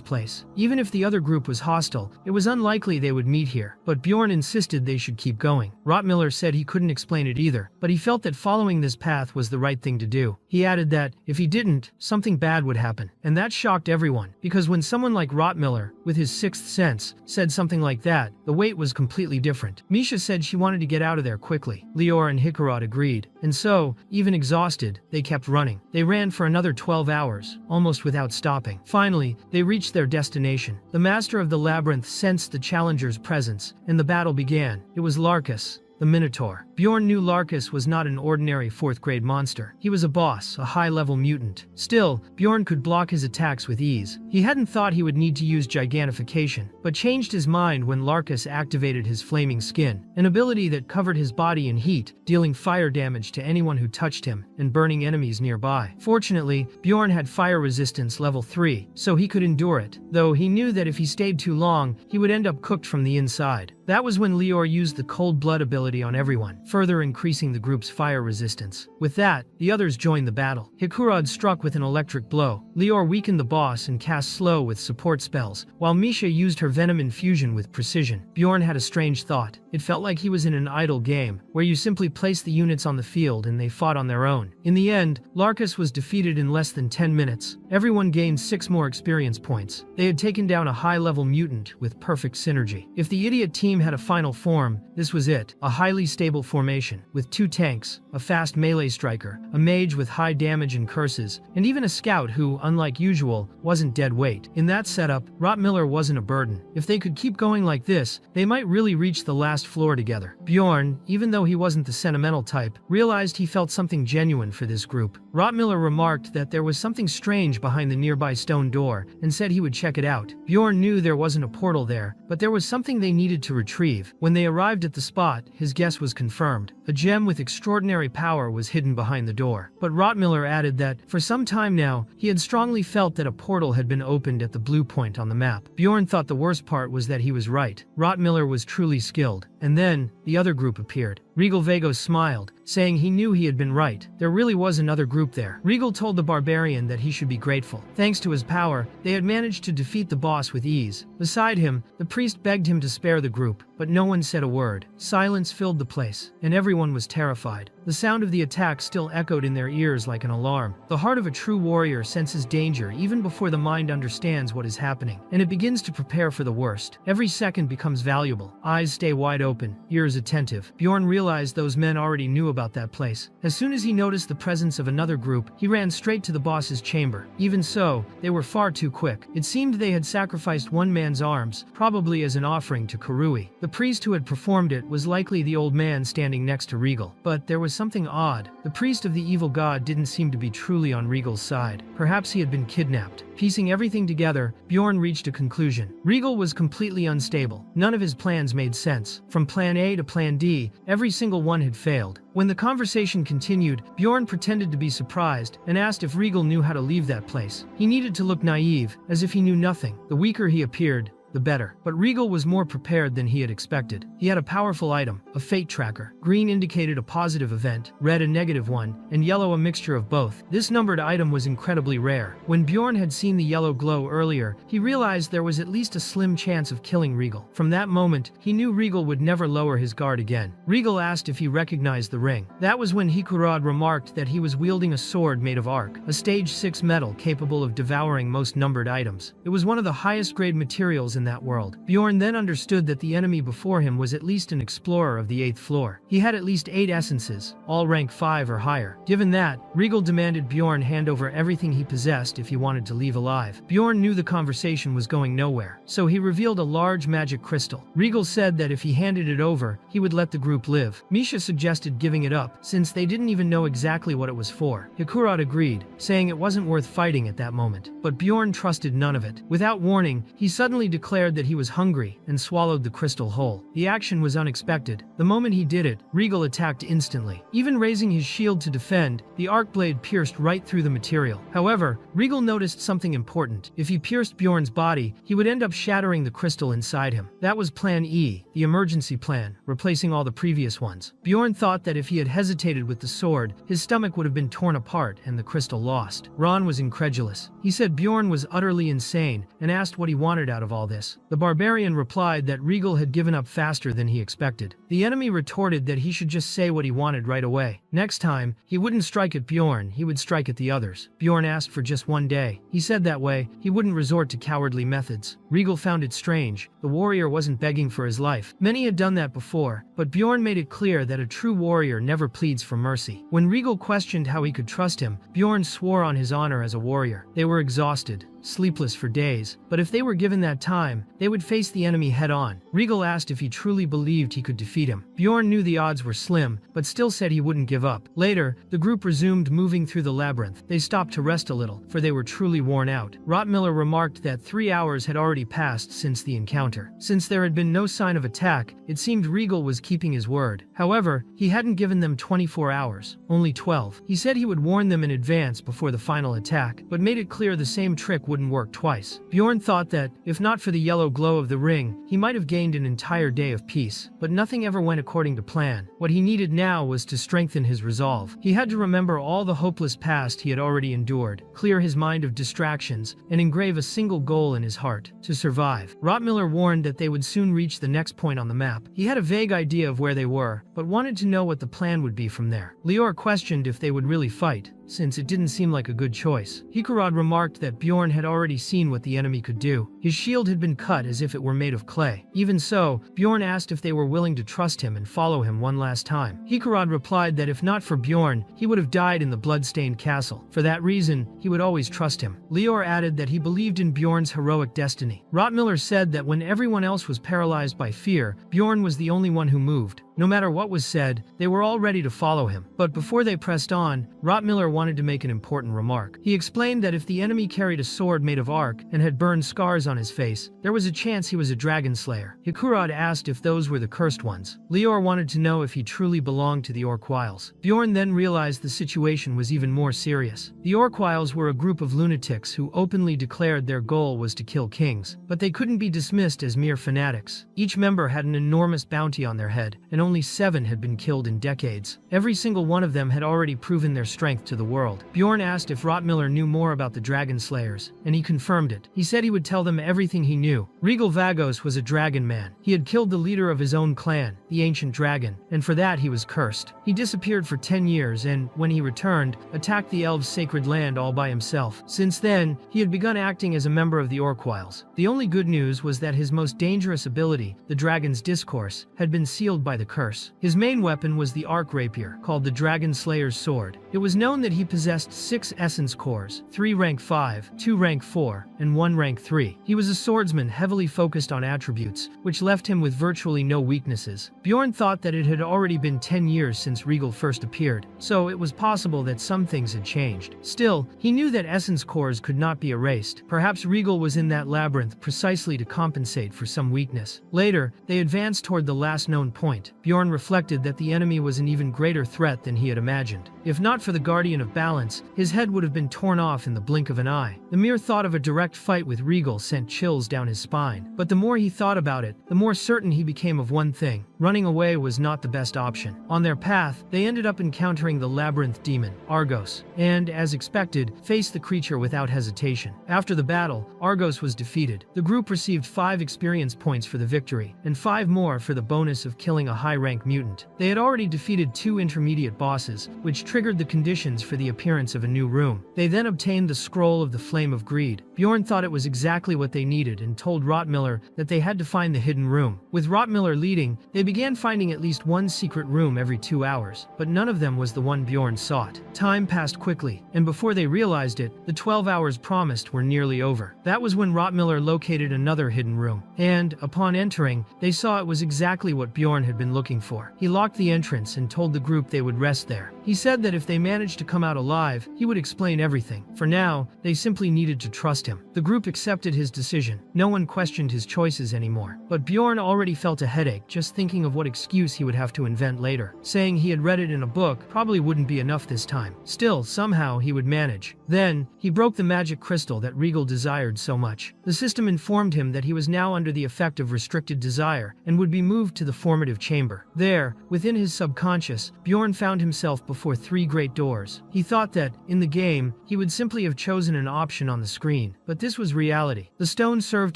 S1: place. Even if the other group was hostile, it was unlikely they would meet here, but Bjorn insisted they should keep going. Rotmiller said he couldn't explain it either, but he felt that following this path was the right thing to do. He added that, if he didn't, something bad would happen. And that shocked everyone, because when someone like Rotmiller, with his 6th sense, said something like that, the weight was completely different. Misha said she wanted to get out of there quickly. Lior and Hikurod agreed, and so, even exhausted, they kept running. They ran for another 12 hours, almost without stopping. Finally, they reached their destination. The master of the labyrinth sensed the challenger's presence, and the battle began. It was Larkus, the Minotaur. Bjorn knew Larkus was not an ordinary 4th-grade monster. He was a boss, a high-level mutant. Still, Bjorn could block his attacks with ease. He hadn't thought he would need to use gigantification, but changed his mind when Larkus activated his flaming skin, an ability that covered his body in heat, dealing fire damage to anyone who touched him, and burning enemies nearby. Fortunately, Bjorn had fire resistance level 3, so he could endure it, though he knew that if he stayed too long, he would end up cooked from the inside. That was when Lior used the Cold Blood ability on everyone, further increasing the group's fire resistance. With that, the others joined the battle. Hikurod struck with an electric blow. Lior weakened the boss and cast slow with support spells, while Misha used her venom infusion with precision. Bjorn had a strange thought. It felt like he was in an idle game, where you simply place the units on the field and they fought on their own. In the end, Larkus was defeated in less than 10 minutes. Everyone gained 6 more experience points. They had taken down a high-level mutant with perfect synergy. If the idiot team had a final form, this was it. A highly stable formation, with 2 tanks, a fast melee striker, a mage with high damage and curses, and even a scout who, unlike usual, wasn't dead weight. In that setup, Rottmiller wasn't a burden. If they could keep going like this, they might really reach the last floor together. Bjorn, even though he wasn't the sentimental type, realized he felt something genuine for this group. Rottmiller remarked that there was something strange behind the nearby stone door and said he would check it out. Bjorn knew there wasn't a portal there, but there was something they needed to retrieve. When they arrived at the spot, his guess was confirmed. A gem with extraordinary power was hidden behind the door. But Rottmiller added that, for some time now, he had strongly felt that a portal had been opened at the blue point on the map. Bjorn thought the worst part was that he was right. Rottmiller was truly skilled. And then, the other group appeared. Regal Vagos smiled, saying he knew he had been right. There really was another group there. Regal told the barbarian that he should be grateful. Thanks to his power, they had managed to defeat the boss with ease. Beside him, the priest begged him to spare the group, but no one said a word. Silence filled the place, and everyone was terrified. The sound of the attack still echoed in their ears like an alarm. The heart of a true warrior senses danger even before the mind understands what is happening, and it begins to prepare for the worst. Every second becomes valuable. Eyes stay wide open, ears attentive. Bjorn realized those men already knew about that place. As soon as he noticed the presence of another group, he ran straight to the boss's chamber. Even so, they were far too quick. It seemed they had sacrificed one man's arms, probably as an offering to Karui. The priest who had performed it was likely the old man standing next to Regal. But there was something odd. The priest of the evil god didn't seem to be truly on Regal's side. Perhaps he had been kidnapped. Piecing everything together, Bjorn reached a conclusion. Regal was completely unstable. None of his plans made sense. From plan A to plan D, every single one had failed. When the conversation continued, Bjorn pretended to be surprised and asked if Regal knew how to leave that place. He needed to look naive, as if he knew nothing. The weaker he appeared, the better. But Regal was more prepared than he had expected. He had a powerful item, a fate tracker. Green indicated a positive event, red a negative one, and yellow a mixture of both. This numbered item was incredibly rare. When Bjorn had seen the yellow glow earlier, he realized there was at least a slim chance of killing Regal. From that moment, he knew Regal would never lower his guard again. Regal asked if he recognized the ring. That was when Hikurod remarked that he was wielding a sword made of arc, a stage 6 metal capable of devouring most numbered items. It was one of the highest grade materials in that world. Bjorn then understood that the enemy before him was at least an explorer of the 8th floor. He had at least 8 essences, all rank 5 or higher. Given that, Regal demanded Bjorn hand over everything he possessed if he wanted to leave alive. Bjorn knew the conversation was going nowhere, so he revealed a large magic crystal. Regal said that if he handed it over, he would let the group live. Misha suggested giving it up, since they didn't even know exactly what it was for. Hikurod agreed, saying it wasn't worth fighting at that moment. But Bjorn trusted none of it. Without warning, he suddenly declared that he was hungry and swallowed the crystal whole. The action was unexpected. The moment he did it, Regal attacked instantly. Even raising his shield to defend, the arc blade pierced right through the material. However, Regal noticed something important. If he pierced Bjorn's body, he would end up shattering the crystal inside him. That was Plan E, the emergency plan, replacing all the previous ones. Bjorn thought that if he had hesitated with the sword, his stomach would have been torn apart and the crystal lost. Ron was incredulous. He said Bjorn was utterly insane and asked what he wanted out of all this. The barbarian replied that Regal had given up faster than he expected. The enemy retorted that he should just say what he wanted right away. Next time, he wouldn't strike at Bjorn, he would strike at the others. Bjorn asked for just 1 day. He said that way, he wouldn't resort to cowardly methods. Regal found it strange. The warrior wasn't begging for his life. Many had done that before, but Bjorn made it clear that a true warrior never pleads for mercy. When Regal questioned how he could trust him, Bjorn swore on his honor as a warrior. They were exhausted, sleepless for days, but if they were given that time, they would face the enemy head-on. Regal asked if he truly believed he could defeat him. Bjorn knew the odds were slim, but still said he wouldn't give up. Later, the group resumed moving through the labyrinth. They stopped to rest a little, for they were truly worn out. Rottmiller remarked that 3 hours had already passed since the encounter. Since there had been no sign of attack, it seemed Regal was keeping his word. However, he hadn't given them 24 hours, only 12. He said he would warn them in advance before the final attack, but made it clear the same trick wouldn't work twice. Bjorn thought that, if not for the yellow glow of the ring, he might have gained an entire day of peace. But nothing ever went according to plan. What he needed now was to strengthen his resolve. He had to remember all the hopeless past he had already endured, clear his mind of distractions, and engrave a single goal in his heart: to survive. Rottmiller warned that they would soon reach the next point on the map. He had a vague idea of where they were, but wanted to know what the plan would be from there. Lior questioned if they would really fight, since it didn't seem like a good choice. Hikarad remarked that Bjorn had already seen what the enemy could do. His shield had been cut as if it were made of clay. Even so, Bjorn asked if they were willing to trust him and follow him one last time. Hikarad replied that if not for Bjorn, he would have died in the blood-stained castle. For that reason, he would always trust him. Lior added that he believed in Bjorn's heroic destiny. Rottmiller said that when everyone else was paralyzed by fear, Bjorn was the only one who moved. No matter what was said, they were all ready to follow him. But before they pressed on, Rottmiller wanted to make an important remark. He explained that if the enemy carried a sword made of arc and had burned scars on his face, there was a chance he was a dragon slayer. Hikarad asked if those were the cursed ones. Lior wanted to know if he truly belonged to the Orquiles. Bjorn then realized the situation was even more serious. The Orquiles were a group of lunatics who openly declared their goal was to kill kings, but they couldn't be dismissed as mere fanatics. Each member had an enormous bounty on their head, and only 7 had been killed in decades. Every single one of them had already proven their strength to the world. Bjorn asked if Rottmiller knew more about the Dragon Slayers, and he confirmed it. He said he would tell them everything he knew. Regal Vagos was a dragon man. He had killed the leader of his own clan, the Ancient Dragon, and for that he was cursed. He disappeared for 10 years and, when he returned, attacked the elves' sacred land all by himself. Since then, he had begun acting as a member of the Orquiles. The only good news was that his most dangerous ability, the Dragon's Discourse, had been sealed by the curse. His main weapon was the Arc Rapier, called the Dragon Slayer's Sword. It was known that he possessed 6 essence cores, 3 rank 5, 2 rank 4, and 1 rank 3. He was a swordsman heavily focused on attributes, which left him with virtually no weaknesses. Bjorn thought that it had already been 10 years since Regal first appeared, so it was possible that some things had changed. Still, he knew that essence cores could not be erased. Perhaps Regal was in that labyrinth precisely to compensate for some weakness. Later, they advanced toward the last known point. Bjorn reflected that the enemy was an even greater threat than he had imagined. If not for the Guardian of Balance, his head would have been torn off in the blink of an eye. The mere thought of a direct fight with Regal sent chills down his spine. But the more he thought about it, the more certain he became of one thing: running away was not the best option. On their path, they ended up encountering the labyrinth demon, Argos, and, as expected, faced the creature without hesitation. After the battle, Argos was defeated. The group received 5 experience points for the victory, and 5 more for the bonus of killing a high-rank mutant. They had already defeated 2 intermediate bosses, which triggered the conditions for the appearance of a new room. They then obtained the Scroll of the Flame of Greed. Bjorn thought it was exactly what they needed and told Rottmiller that they had to find the hidden room. With Rottmiller leading, they began finding at least one secret room every 2 hours, but none of them was the one Bjorn sought. Time passed quickly, and before they realized it, the 12 hours promised were nearly over. That was when Rottmiller located another hidden room, and, upon entering, they saw it was exactly what Bjorn had been looking for. He locked the entrance and told the group they would rest there. He said that if they managed to come out alive, he would explain everything. For now, they simply needed to trust him. The group accepted his decision. No one questioned his choices anymore. But Bjorn already felt a headache just thinking of what excuse he would have to invent later. Saying he had read it in a book probably wouldn't be enough this time. Still, somehow he would manage. Then, he broke the magic crystal that Regal desired so much. The system informed him that he was now under the effect of restricted desire and would be moved to the formative chamber. There, within his subconscious, Bjorn found himself before 3 great doors. He thought that, in the game, he would simply have chosen an option on the screen, but this was reality. The stone served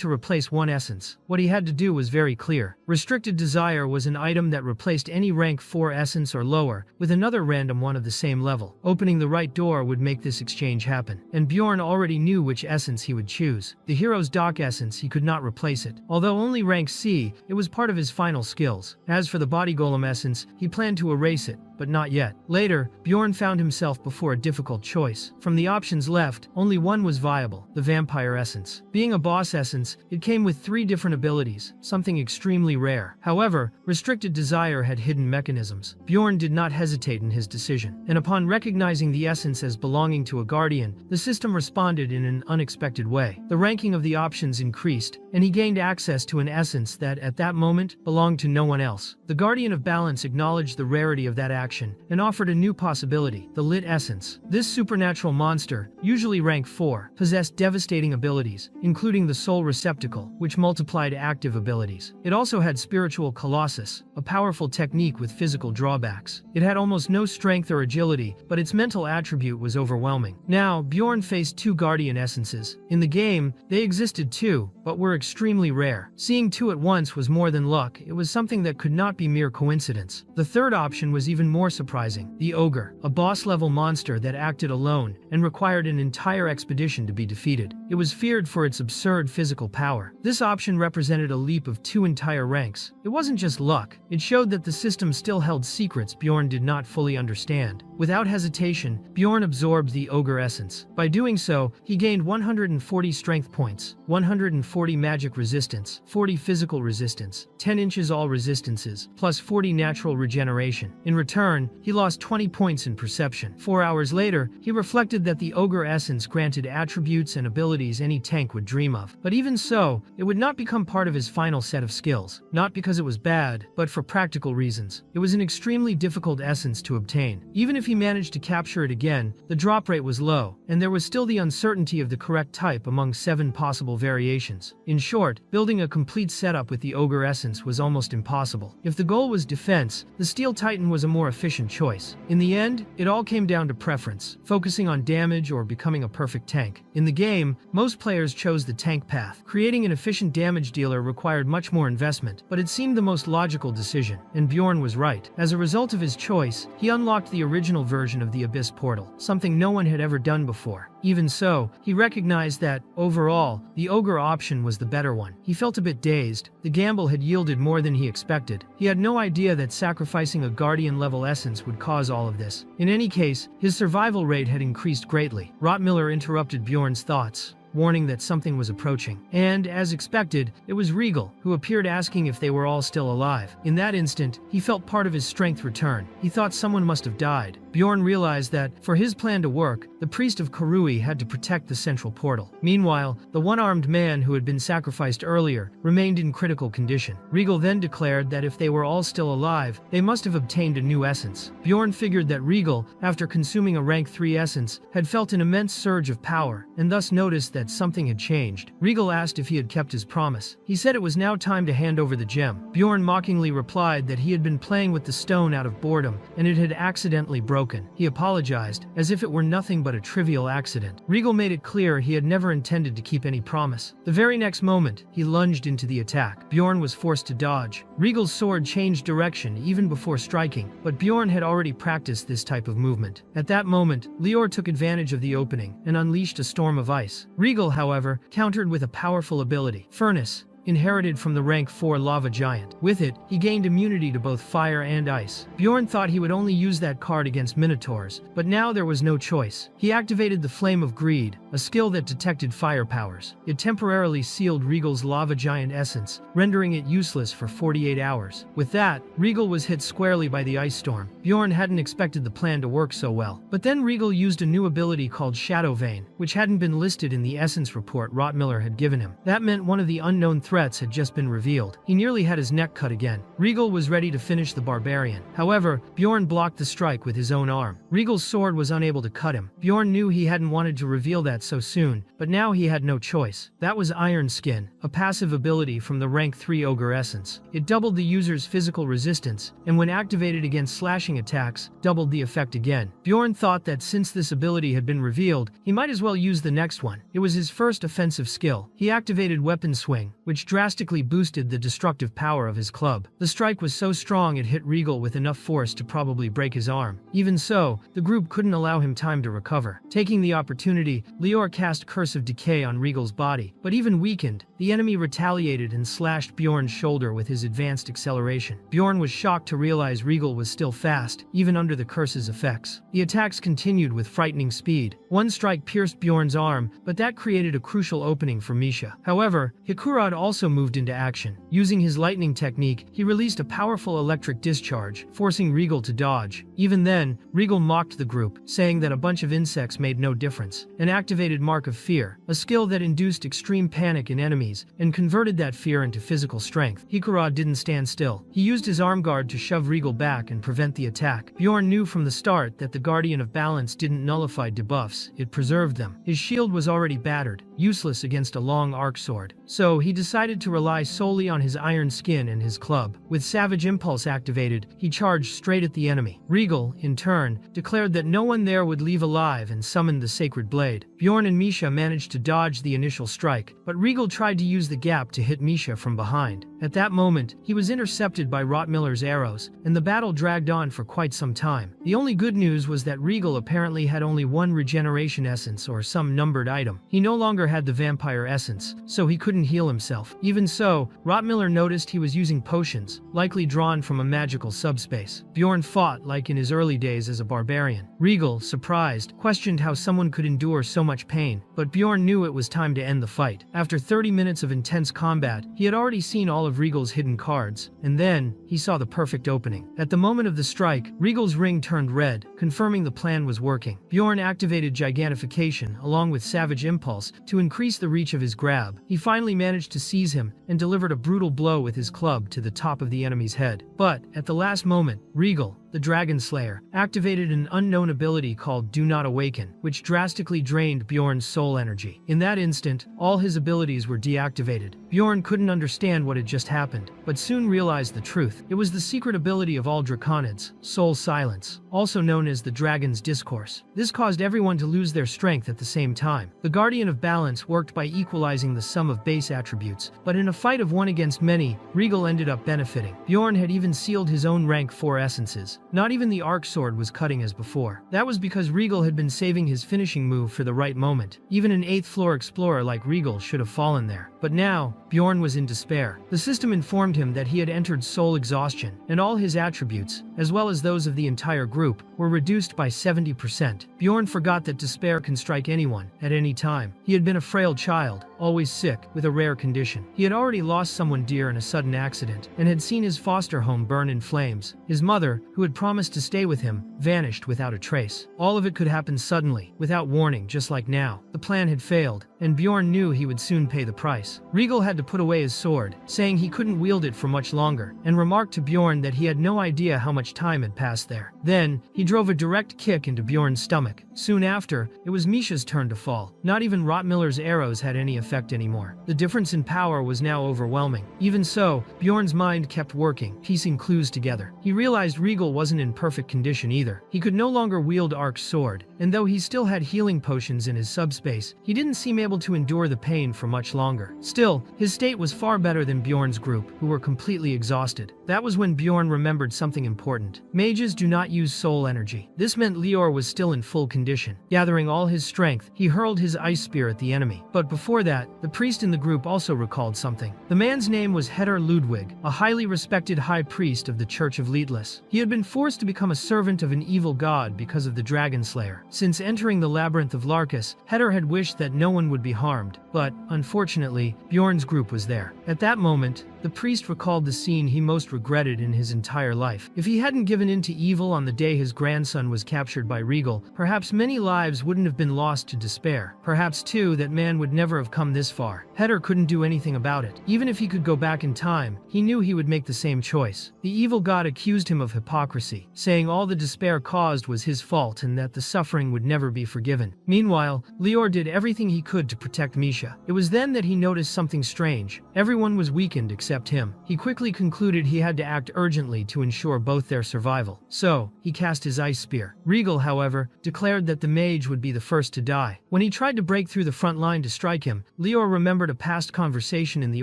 S1: to replace 1 essence. What he had to do was very clear. Restricted desire was an item that replaced any rank 4 essence or lower with another random one of the same level. Opening the right door would make this exchange happen, and Bjorn already knew which essence he would choose. The hero's Dock essence, he could not replace it. Although only rank C, it was part of his final skills. As for the body golem essence, he planned to erase it, but not yet. Later, Bjorn found himself before a difficult choice. From the options left, only one was viable: the vampire essence. Being a boss essence, it came with 3 different abilities, something extremely rare. However, restricted desire had hidden mechanisms. Bjorn did not hesitate in his decision, and upon recognizing the essence as belonging to a guardian, the system responded in an unexpected way. The ranking of the options increased, and he gained access to an essence that, at that moment, belonged to no one else. The The Guardian of Balance acknowledged the rarity of that action and offered a new possibility, the Lit Essence. This supernatural monster, usually rank 4, possessed devastating abilities, including the Soul Receptacle, which multiplied active abilities. It also had Spiritual Colossus, a powerful technique with physical drawbacks. It had almost no strength or agility, but its mental attribute was overwhelming. Now, Bjorn faced 2 Guardian Essences. In the game, they existed too, but were extremely rare. Seeing 2 at once was more than luck, it was something that could not be mere coincidence. The third option was even more surprising. The Ogre, a boss-level monster that acted alone and required an entire expedition to be defeated. It was feared for its absurd physical power. This option represented a leap of 2 entire ranks. It wasn't just luck, it showed that the system still held secrets Bjorn did not fully understand. Without hesitation, Bjorn absorbed the Ogre Essence. By doing so, he gained 140 strength points, 140 magic resistance, 40 physical resistance, 10 inches all resistances, plus 40 natural regeneration. In return, he lost 20 points in perception. 4 hours later, he reflected that the Ogre Essence granted attributes and abilities any tank would dream of. But even so, it would not become part of his final set of skills. Not because it was bad, but for practical reasons. It was an extremely difficult essence to obtain. Even if he managed to capture it again, the drop rate was low, and there was still the uncertainty of the correct type among 7 possible variations. In short, building a complete setup with the Ogre Essence was almost impossible. If the goal was defense, the Steel Titan was a more efficient choice. In the end, it all came down to preference, focusing on damage or becoming a perfect tank. In the game, most players chose the tank path. Creating an efficient damage dealer required much more investment, but it seemed the most logical decision, and Bjorn was right. As a result of his choice, he unlocked the original version of the Abyss Portal, something no one had ever done before. Even so, he recognized that, overall, the Ogre option was the better one. He felt a bit dazed. The gamble had yielded more than he expected. He had no idea that sacrificing a Guardian-level essence would cause all of this. In any case, his survival rate had increased greatly. Rottmiller interrupted Bjorn's thoughts, warning that something was approaching. And, as expected, it was Regal, who appeared asking if they were all still alive. In that instant, he felt part of his strength return. He thought someone must have died. Bjorn realized that, for his plan to work, the priest of Karui had to protect the central portal. Meanwhile, the one-armed man who had been sacrificed earlier remained in critical condition. Regal then declared that if they were all still alive, they must have obtained a new essence. Bjorn figured that Regal, after consuming a rank 3 essence, had felt an immense surge of power, and thus noticed that something had changed. Regal asked if he had kept his promise. He said it was now time to hand over the gem. Bjorn mockingly replied that he had been playing with the stone out of boredom, and it had accidentally broken. He apologized, as if it were nothing but a trivial accident. Regal made it clear he had never intended to keep any promise. The very next moment, he lunged into the attack. Bjorn was forced to dodge. Regal's sword changed direction even before striking, but Bjorn had already practiced this type of movement. At that moment, Lior took advantage of the opening and unleashed a storm of ice. Regal, however, countered with a powerful ability, Furnace, inherited from the rank 4 lava giant. With it, he gained immunity to both fire and ice. Bjorn thought he would only use that card against minotaurs, but now there was no choice. He activated the Flame of Greed, a skill that detected fire powers. It temporarily sealed Regal's lava giant essence, rendering it useless for 48 hours. With that, Regal was hit squarely by the ice storm. Bjorn hadn't expected the plan to work so well. But then Regal used a new ability called Shadow Vein, which hadn't been listed in the essence report Rottmiller had given him. That meant one of the unknown threats had just been revealed. He nearly had his neck cut again. Regal was ready to finish the barbarian. However, Bjorn blocked the strike with his own arm. Regal's sword was unable to cut him. Bjorn knew he hadn't wanted to reveal that so soon, but now he had no choice. That was Iron Skin, a passive ability from the rank 3 Ogre Essence. It doubled the user's physical resistance, and when activated against slashing attacks, doubled the effect again. Bjorn thought that since this ability had been revealed, he might as well use the next one. It was his first offensive skill. He activated Weapon Swing, which drastically boosted the destructive power of his club. The strike was so strong it hit Regal with enough force to probably break his arm. Even so, the group couldn't allow him time to recover. Taking the opportunity, Lior cast Curse of Decay on Regal's body, but even weakened, the enemy retaliated and slashed Bjorn's shoulder with his advanced acceleration. Bjorn was shocked to realize Regal was still fast, even under the curse's effects. The attacks continued with frightening speed. One strike pierced Bjorn's arm, but that created a crucial opening for Misha. However, Hikurad also moved into action. Using his lightning technique, he released a powerful electric discharge, forcing Regal to dodge. Even then, Regal mocked the group, saying that a bunch of insects made no difference, and activated Mark of Fear, a skill that induced extreme panic in enemies enemies and converted that fear into physical strength. Hikura didn't stand still. He used his arm guard to shove Regal back and prevent the attack. Bjorn knew from the start that the Guardian of Balance didn't nullify debuffs, it preserved them. His shield was already battered, useless against a long arc sword. So he decided to rely solely on his iron skin and his club. With Savage Impulse activated, he charged straight at the enemy. Regal, in turn, declared that no one there would leave alive and summoned the Sacred Blade. Bjorn and Misha managed to dodge the initial strike, but Regal tried to use the gap to hit Misha from behind. At that moment, he was intercepted by Rottmiller's arrows, and the battle dragged on for quite some time. The only good news was that Regal apparently had only one regeneration essence or some numbered item. He no longer had the vampire essence, so he couldn't heal himself. Even so, Rottmiller noticed he was using potions, likely drawn from a magical subspace. Bjorn fought like in his early days as a barbarian. Regal, surprised, questioned how someone could endure so much pain, but Bjorn knew it was time to end the fight. After 30 minutes of intense combat, he had already seen all of Regal's hidden cards, and then he saw the perfect opening. At the moment of the strike, Regal's ring turned red, confirming the plan was working. Bjorn activated Gigantification along with Savage Impulse to increase the reach of his grab. He finally managed to seize him and delivered a brutal blow with his club to the top of the enemy's head. But at the last moment, Regal, the Dragon Slayer, activated an unknown ability called Do Not Awaken, which drastically drained Bjorn's soul energy. In that instant, all his abilities were deactivated. Bjorn couldn't understand what had just happened, but soon realized the truth. It was the secret ability of all Draconids, Soul Silence, also known as the Dragon's Discourse. This caused everyone to lose their strength at the same time. The Guardian of Balance worked by equalizing the sum of base attributes, but in a fight of one against many, Regal ended up benefiting. Bjorn had even sealed his own rank 4 essences. Not even the arc sword was cutting as before. That was because Regal had been saving his finishing move for the right moment. Even an 8th floor explorer like Regal should have fallen there. But now, Bjorn was in despair. The system informed him that he had entered soul exhaustion, and all his attributes, as well as those of the entire group, were reduced by 70%. Bjorn forgot that despair can strike anyone, at any time. He had been a frail child, always sick, with a rare condition. He had already lost someone dear in a sudden accident, and had seen his foster home burn in flames. His mother, who had promised to stay with him, vanished without a trace. All of it could happen suddenly, without warning, just like now. The plan had failed, and Bjorn knew he would soon pay the price. Regal had to put away his sword, saying he couldn't wield it for much longer, and remarked to Bjorn that he had no idea how much time had passed there. Then, he drove a direct kick into Bjorn's stomach. Soon after, it was Misha's turn to fall. Not even Rottmiller's arrows had any effect anymore. The difference in power was now overwhelming. Even so, Bjorn's mind kept working, piecing clues together. He realized Regal wasn't in perfect condition either. He could no longer wield Ark's sword, and though he still had healing potions in his subspace, he didn't seem able to endure the pain for much longer. Still, his state was far better than Bjorn's group, who were completely exhausted. That was when Bjorn remembered something important. Mages do not use soul energy. This meant Lior was still in full condition. Gathering all his strength, he hurled his ice spear at the enemy. But before that, the priest in the group also recalled something. The man's name was Heder Ludwig, a highly respected high priest of the Church of Leetless. He had been forced to become a servant of an evil god because of the Dragon Slayer. Since entering the labyrinth of Larkus, Heder had wished that no one would be harmed, but, unfortunately, Bjorn's group was there. At that moment, the priest recalled the scene he most regretted in his entire life. If he hadn't given in to evil on the day his grandson was captured by Regal, perhaps many lives wouldn't have been lost to despair. Perhaps, too, that man would never have come this far. Heder couldn't do anything about it. Even if he could go back in time, he knew he would make the same choice. The evil god accused him of hypocrisy, saying all the despair caused was his fault and that the suffering would never be forgiven. Meanwhile, Lior did everything he could to protect Misha. It was then that he noticed something strange. Everyone was weakened except him. He quickly concluded he had to act urgently to ensure both their survival. So, he cast his ice spear. Regal, however, declared that the mage would be the first to die. When he tried to break through the front line to strike him, Lior remembered a past conversation in the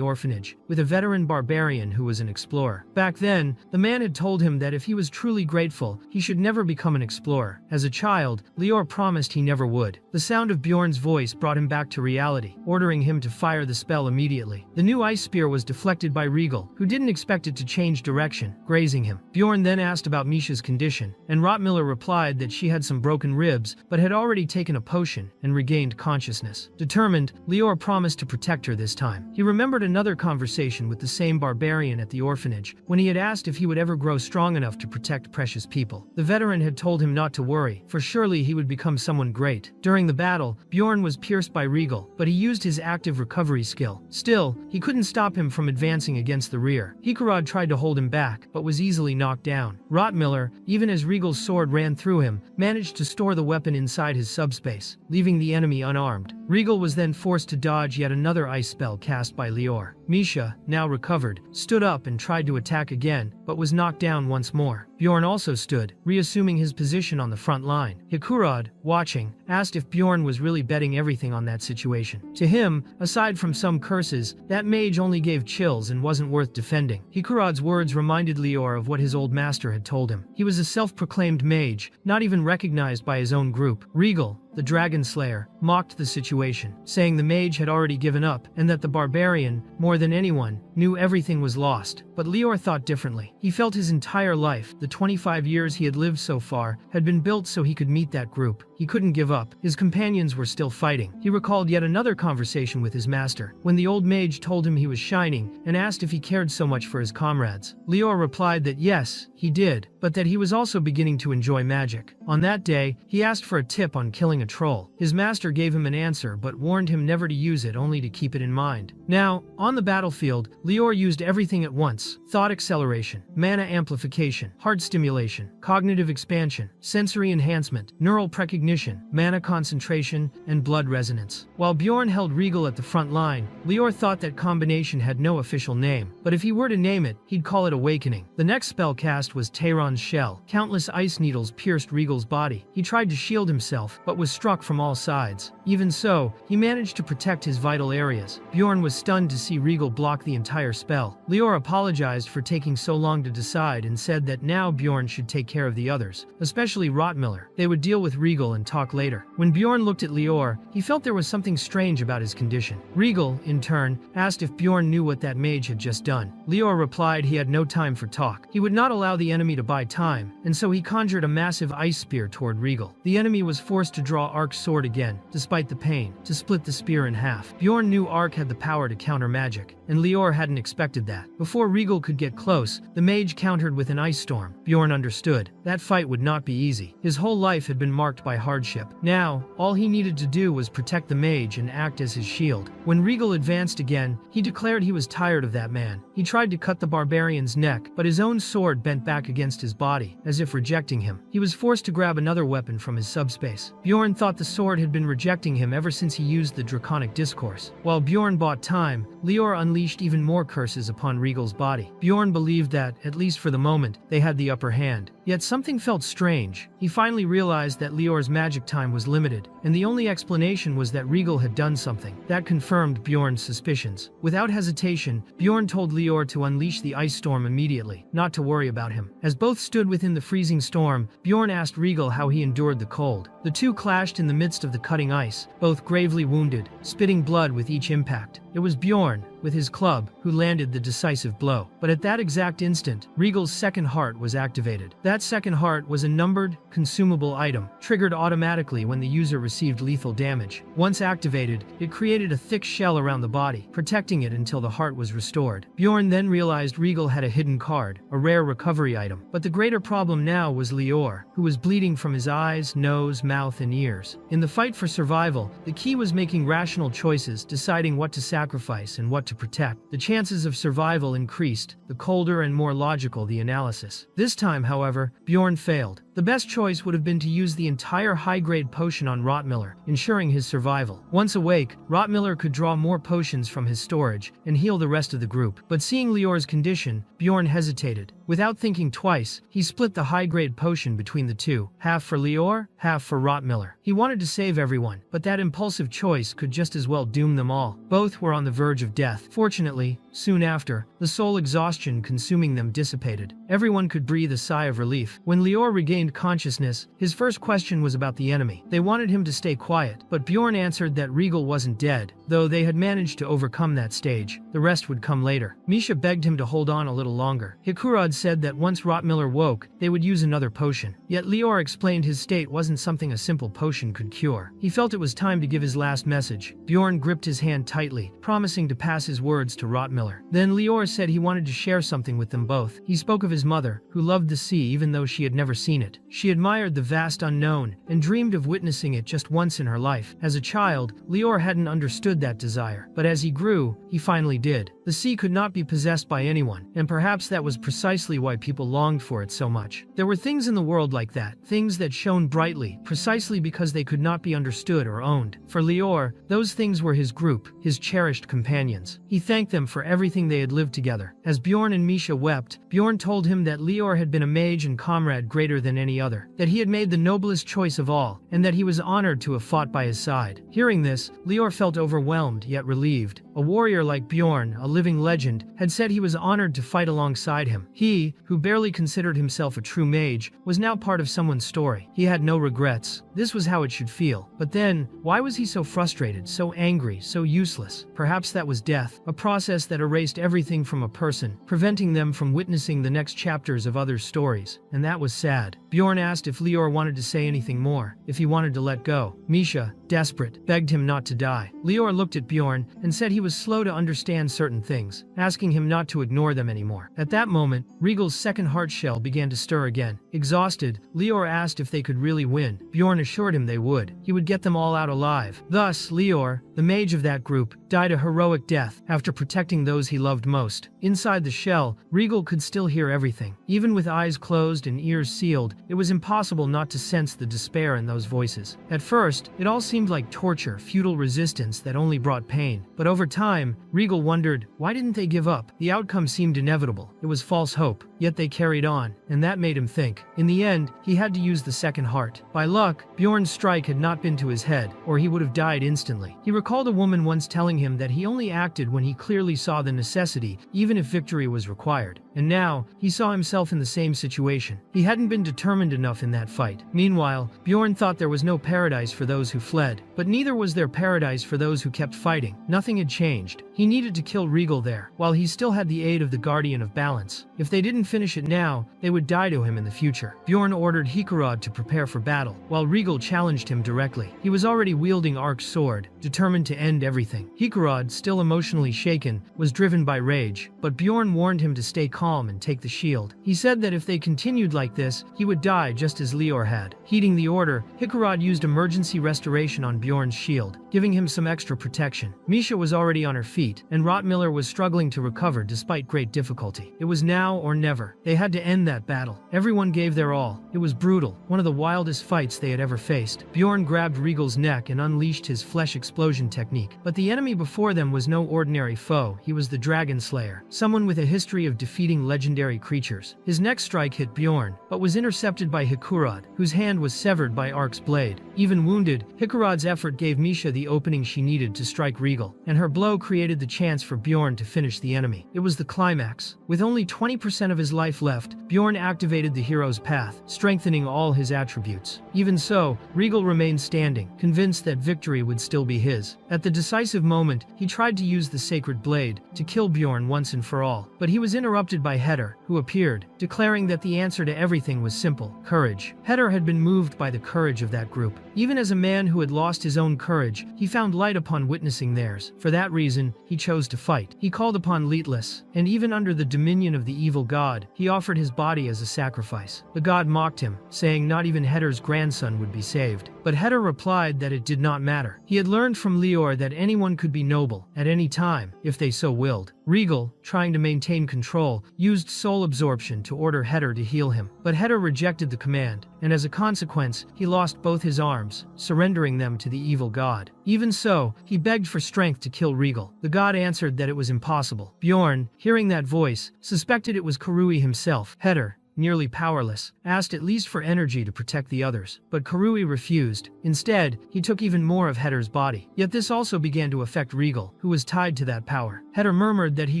S1: orphanage with a veteran barbarian who was an explorer. Back then, the man had told him that if he was truly grateful, he should never become an explorer. As a child, Lior promised he never would. The sound of Bjorn's voice brought him back to reality, ordering him to fire the spell immediately. The new ice spear was deflected by by Regal, who didn't expect it to change direction, grazing him. Bjorn then asked about Misha's condition, and Rottmiller replied that she had some broken ribs, but had already taken a potion and regained consciousness. Determined, Lior promised to protect her this time. He remembered another conversation with the same barbarian at the orphanage, when he had asked if he would ever grow strong enough to protect precious people. The veteran had told him not to worry, for surely he would become someone great. During the battle, Bjorn was pierced by Regal, but he used his active recovery skill. Still, he couldn't stop him from advancing against the rear. Hikarad tried to hold him back, but was easily knocked down. Rottmiller, even as Regal's sword ran through him, managed to store the weapon inside his subspace, leaving the enemy unarmed. Regal was then forced to dodge yet another ice spell cast by Lior. Misha, now recovered, stood up and tried to attack again, but was knocked down once more. Bjorn also stood, reassuming his position on the front line. Hikarad, watching, asked if Bjorn was really betting everything on that situation. To him, aside from some curses, that mage only gave chills and wasn't worth defending. Hikarad's words reminded Lior of what his old master had told him. He was a self-proclaimed mage, not even recognized by his own group. Regal, the Dragon Slayer, mocked the situation, saying the mage had already given up and that the barbarian, more than anyone, knew everything was lost. But Lior thought differently. He felt his entire life, the 25 years he had lived so far, had been built so he could meet that group. He couldn't give up. His companions were still fighting. He recalled yet another conversation with his master, when the old mage told him he was shining and asked if he cared so much for his comrades. Lior replied that yes, he did, but that he was also beginning to enjoy magic. On that day, he asked for a tip on killing a troll. His master gave him an answer but warned him never to use it, only to keep it in mind. Now, on the battlefield, Lior used everything at once: thought acceleration, mana amplification, heart stimulation, cognitive expansion, sensory enhancement, neural precognition, mana concentration, and blood resonance. While Bjorn held Regal at the front line, Lior thought that combination had no official name, but if he were to name it, he'd call it Awakening. The next spell cast was Tehran's Shell. Countless ice needles pierced Regal's body. He tried to shield himself, but was struck from all sides. Even so, he managed to protect his vital areas. Bjorn was stunned to see Regal block the entire spell. Lior apologized for taking so long to decide and said that now Bjorn should take care of the others, especially Rottmiller. They would deal with Regal and talk later. When Bjorn looked at Lior, he felt there was something strange about his condition. Regal, in turn, asked if Bjorn knew what that mage had just done. Lior replied he had no time for talk. He would not allow the enemy to buy time, and so he conjured a massive ice spear toward Regal. The enemy was forced to draw Ark's sword again, despite the pain, to split the spear in half. Bjorn knew Ark had the power to counter magic, and Lior hadn't expected that. Before Regal could get close, the mage countered with an ice storm. Bjorn understood. That fight would not be easy. His whole life had been marked by hardship. Now, all he needed to do was protect the mage and act as his shield. When Regal advanced again, he declared he was tired of that man. He tried to cut the barbarian's neck, but his own sword bent back against his body, as if rejecting him. He was forced to grab another weapon from his subspace. Bjorn thought the sword had been rejecting him ever since he used the Draconic Discourse. While Bjorn bought time, Lior unleashed even more curses upon Regal's body. Bjorn believed that, at least for the moment, they had the upper hand. Yet something felt strange. He finally realized that Lior's magic time was limited, and the only explanation was that Regal had done something. That confirmed Bjorn's suspicions. Without hesitation, Bjorn told Lior to unleash the ice storm immediately, not to worry about him. As both stood within the freezing storm, Bjorn asked Regal how he endured the cold. The two clashed in the midst of the cutting ice, both gravely wounded, spitting blood with each impact. It was Bjorn, with his club, who landed the decisive blow. But at that exact instant, Regal's second heart was activated. That second heart was a numbered, consumable item, triggered automatically when the user received lethal damage. Once activated, it created a thick shell around the body, protecting it until the heart was restored. Bjorn then realized Regal had a hidden card, a rare recovery item. But the greater problem now was Lior, who was bleeding from his eyes, nose, mouth, and ears. In the fight for survival, the key was making rational choices, deciding what to sacrifice and what to protect. The chances of survival increased, the colder and more logical the analysis. This time, however, Bjorn failed. The best choice would have been to use the entire high-grade potion on Rottmiller, ensuring his survival. Once awake, Rottmiller could draw more potions from his storage and heal the rest of the group. But seeing Lior's condition, Bjorn hesitated. Without thinking twice, he split the high-grade potion between the two, half for Lior, half for Rottmiller. He wanted to save everyone, but that impulsive choice could just as well doom them all. Both were on the verge of death. Fortunately, soon after, the soul exhaustion consuming them dissipated. Everyone could breathe a sigh of relief. When Lior regained consciousness, his first question was about the enemy. They wanted him to stay quiet, but Bjorn answered that Regal wasn't dead, though they had managed to overcome that stage. The rest would come later. Misha begged him to hold on a little longer. Hikurad said that once Rottmiller woke, they would use another potion. Yet Lior explained his state wasn't something a simple potion could cure. He felt it was time to give his last message. Bjorn gripped his hand tightly, promising to pass his words to Rottmiller. Then Lior said he wanted to share something with them both. He spoke of his mother, who loved the sea even though she had never seen it. She admired the vast unknown and dreamed of witnessing it just once in her life. As a child, Lior hadn't understood that desire, but as he grew, he finally did. The sea could not be possessed by anyone, and perhaps that was precisely why people longed for it so much. There were things in the world like that, things that shone brightly, precisely because they could not be understood or owned. For Lior, those things were his group, his cherished companions. He thanked them for everything they had lived together. As Bjorn and Misha wept, Bjorn told him that Lior had been a mage and comrade greater than any other, that he had made the noblest choice of all, and that he was honored to have fought by his side. Hearing this, Lior felt overwhelmed yet relieved. A warrior like Bjorn, a living legend, had said he was honored to fight alongside him. He, who barely considered himself a true mage, was now part of someone's story. He had no regrets. This was how it should feel. But then, why was he so frustrated, so angry, so useless? Perhaps that was death, a process that erased everything from a person, preventing them from witnessing the next chapters of others' stories. And that was sad. Bjorn asked if Lior wanted to say anything more, if he wanted to let go. Misha, desperate, begged him not to die. Lior looked at Bjorn and said he was slow to understand certain things, asking him not to ignore them anymore. At that moment, Regal's second heart shell began to stir again. Exhausted, Lior asked if they could really win. Bjorn assured him they would. He would get them all out alive. Thus, Lior, the mage of that group, died a heroic death after protecting those he loved most. Inside the shell, Regal could still hear everything. Even with eyes closed and ears sealed, it was impossible not to sense the despair in those voices. At first, it all seemed like torture, futile resistance that only brought pain. But over time, Regal wondered, why didn't they give up? The outcome seemed inevitable. It was false hope. Yet they carried on, and that made him think. In the end, he had to use the second heart. By luck, Bjorn's strike had not been to his head, or he would have died instantly. He recalled a woman once telling him that he only acted when he clearly saw the necessity, even if victory was required. And now, he saw himself in the same situation. He hadn't been determined enough in that fight. Meanwhile, Bjorn thought there was no paradise for those who fled, but neither was there paradise for those who kept fighting. Nothing had changed. He needed to kill Regal there, while he still had the aid of the Guardian of Balance. If they didn't finish it now, they would die to him in the future. Bjorn ordered Hikurad to prepare for battle, while Regal challenged him directly. He was already wielding Ark's sword, determined to end everything. Hikurad, still emotionally shaken, was driven by rage, but Bjorn warned him to stay calm and take the shield. He said that if they continued like this, he would die just as Lior had. Heeding the order, Hikurad used emergency restoration on Bjorn's shield, giving him some extra protection. Misha was already on her feet, and Rottmiller was struggling to recover despite great difficulty. It was now or never. They had to end that battle. Everyone gave their all. It was brutal, one of the wildest fights they had ever faced. Bjorn grabbed Regal's neck and unleashed his flesh explosion technique. But the enemy before them was no ordinary foe. He was the Dragon Slayer, someone with a history of defeating legendary creatures. His next strike hit Bjorn, but was intercepted by Hikurad, whose hand was severed by Ark's blade. Even wounded, Hikurad's effort gave Misha the opening she needed to strike Regal, and her blow created the chance for Bjorn to finish the enemy. It was the climax. With only 20% of his life left, Bjorn activated the hero's path, strengthening all his attributes. Even so, Regal remained standing, convinced that victory would still be his. At the decisive moment, he tried to use the sacred blade to kill Bjorn once and for all, but he was interrupted by Heder, who appeared, declaring that the answer to everything was simple: courage. Heder had been moved by the courage of that group. Even as a man who had lost his own courage, he found light upon witnessing theirs. For that reason, he chose to fight. He called upon Leetless, and even under the dominion of the evil god, he offered his body as a sacrifice. The god mocked him, saying not even Heder's grandson would be saved. But Heder replied that it did not matter. He had learned from Lior that anyone could be noble, at any time, if they so willed. Regal, trying to maintain control, used soul absorption to order Heder to heal him. But Heder rejected the command, and as a consequence, he lost both his arms, surrendering them to the evil god. Even so, he begged for strength to kill Regal. The god answered that it was impossible. Bjorn, hearing that voice, suspected it was Karui himself. Heder, nearly powerless, asked at least for energy to protect the others. But Karui refused. Instead, he took even more of Hetter's body. Yet this also began to affect Regal, who was tied to that power. Hetter murmured that he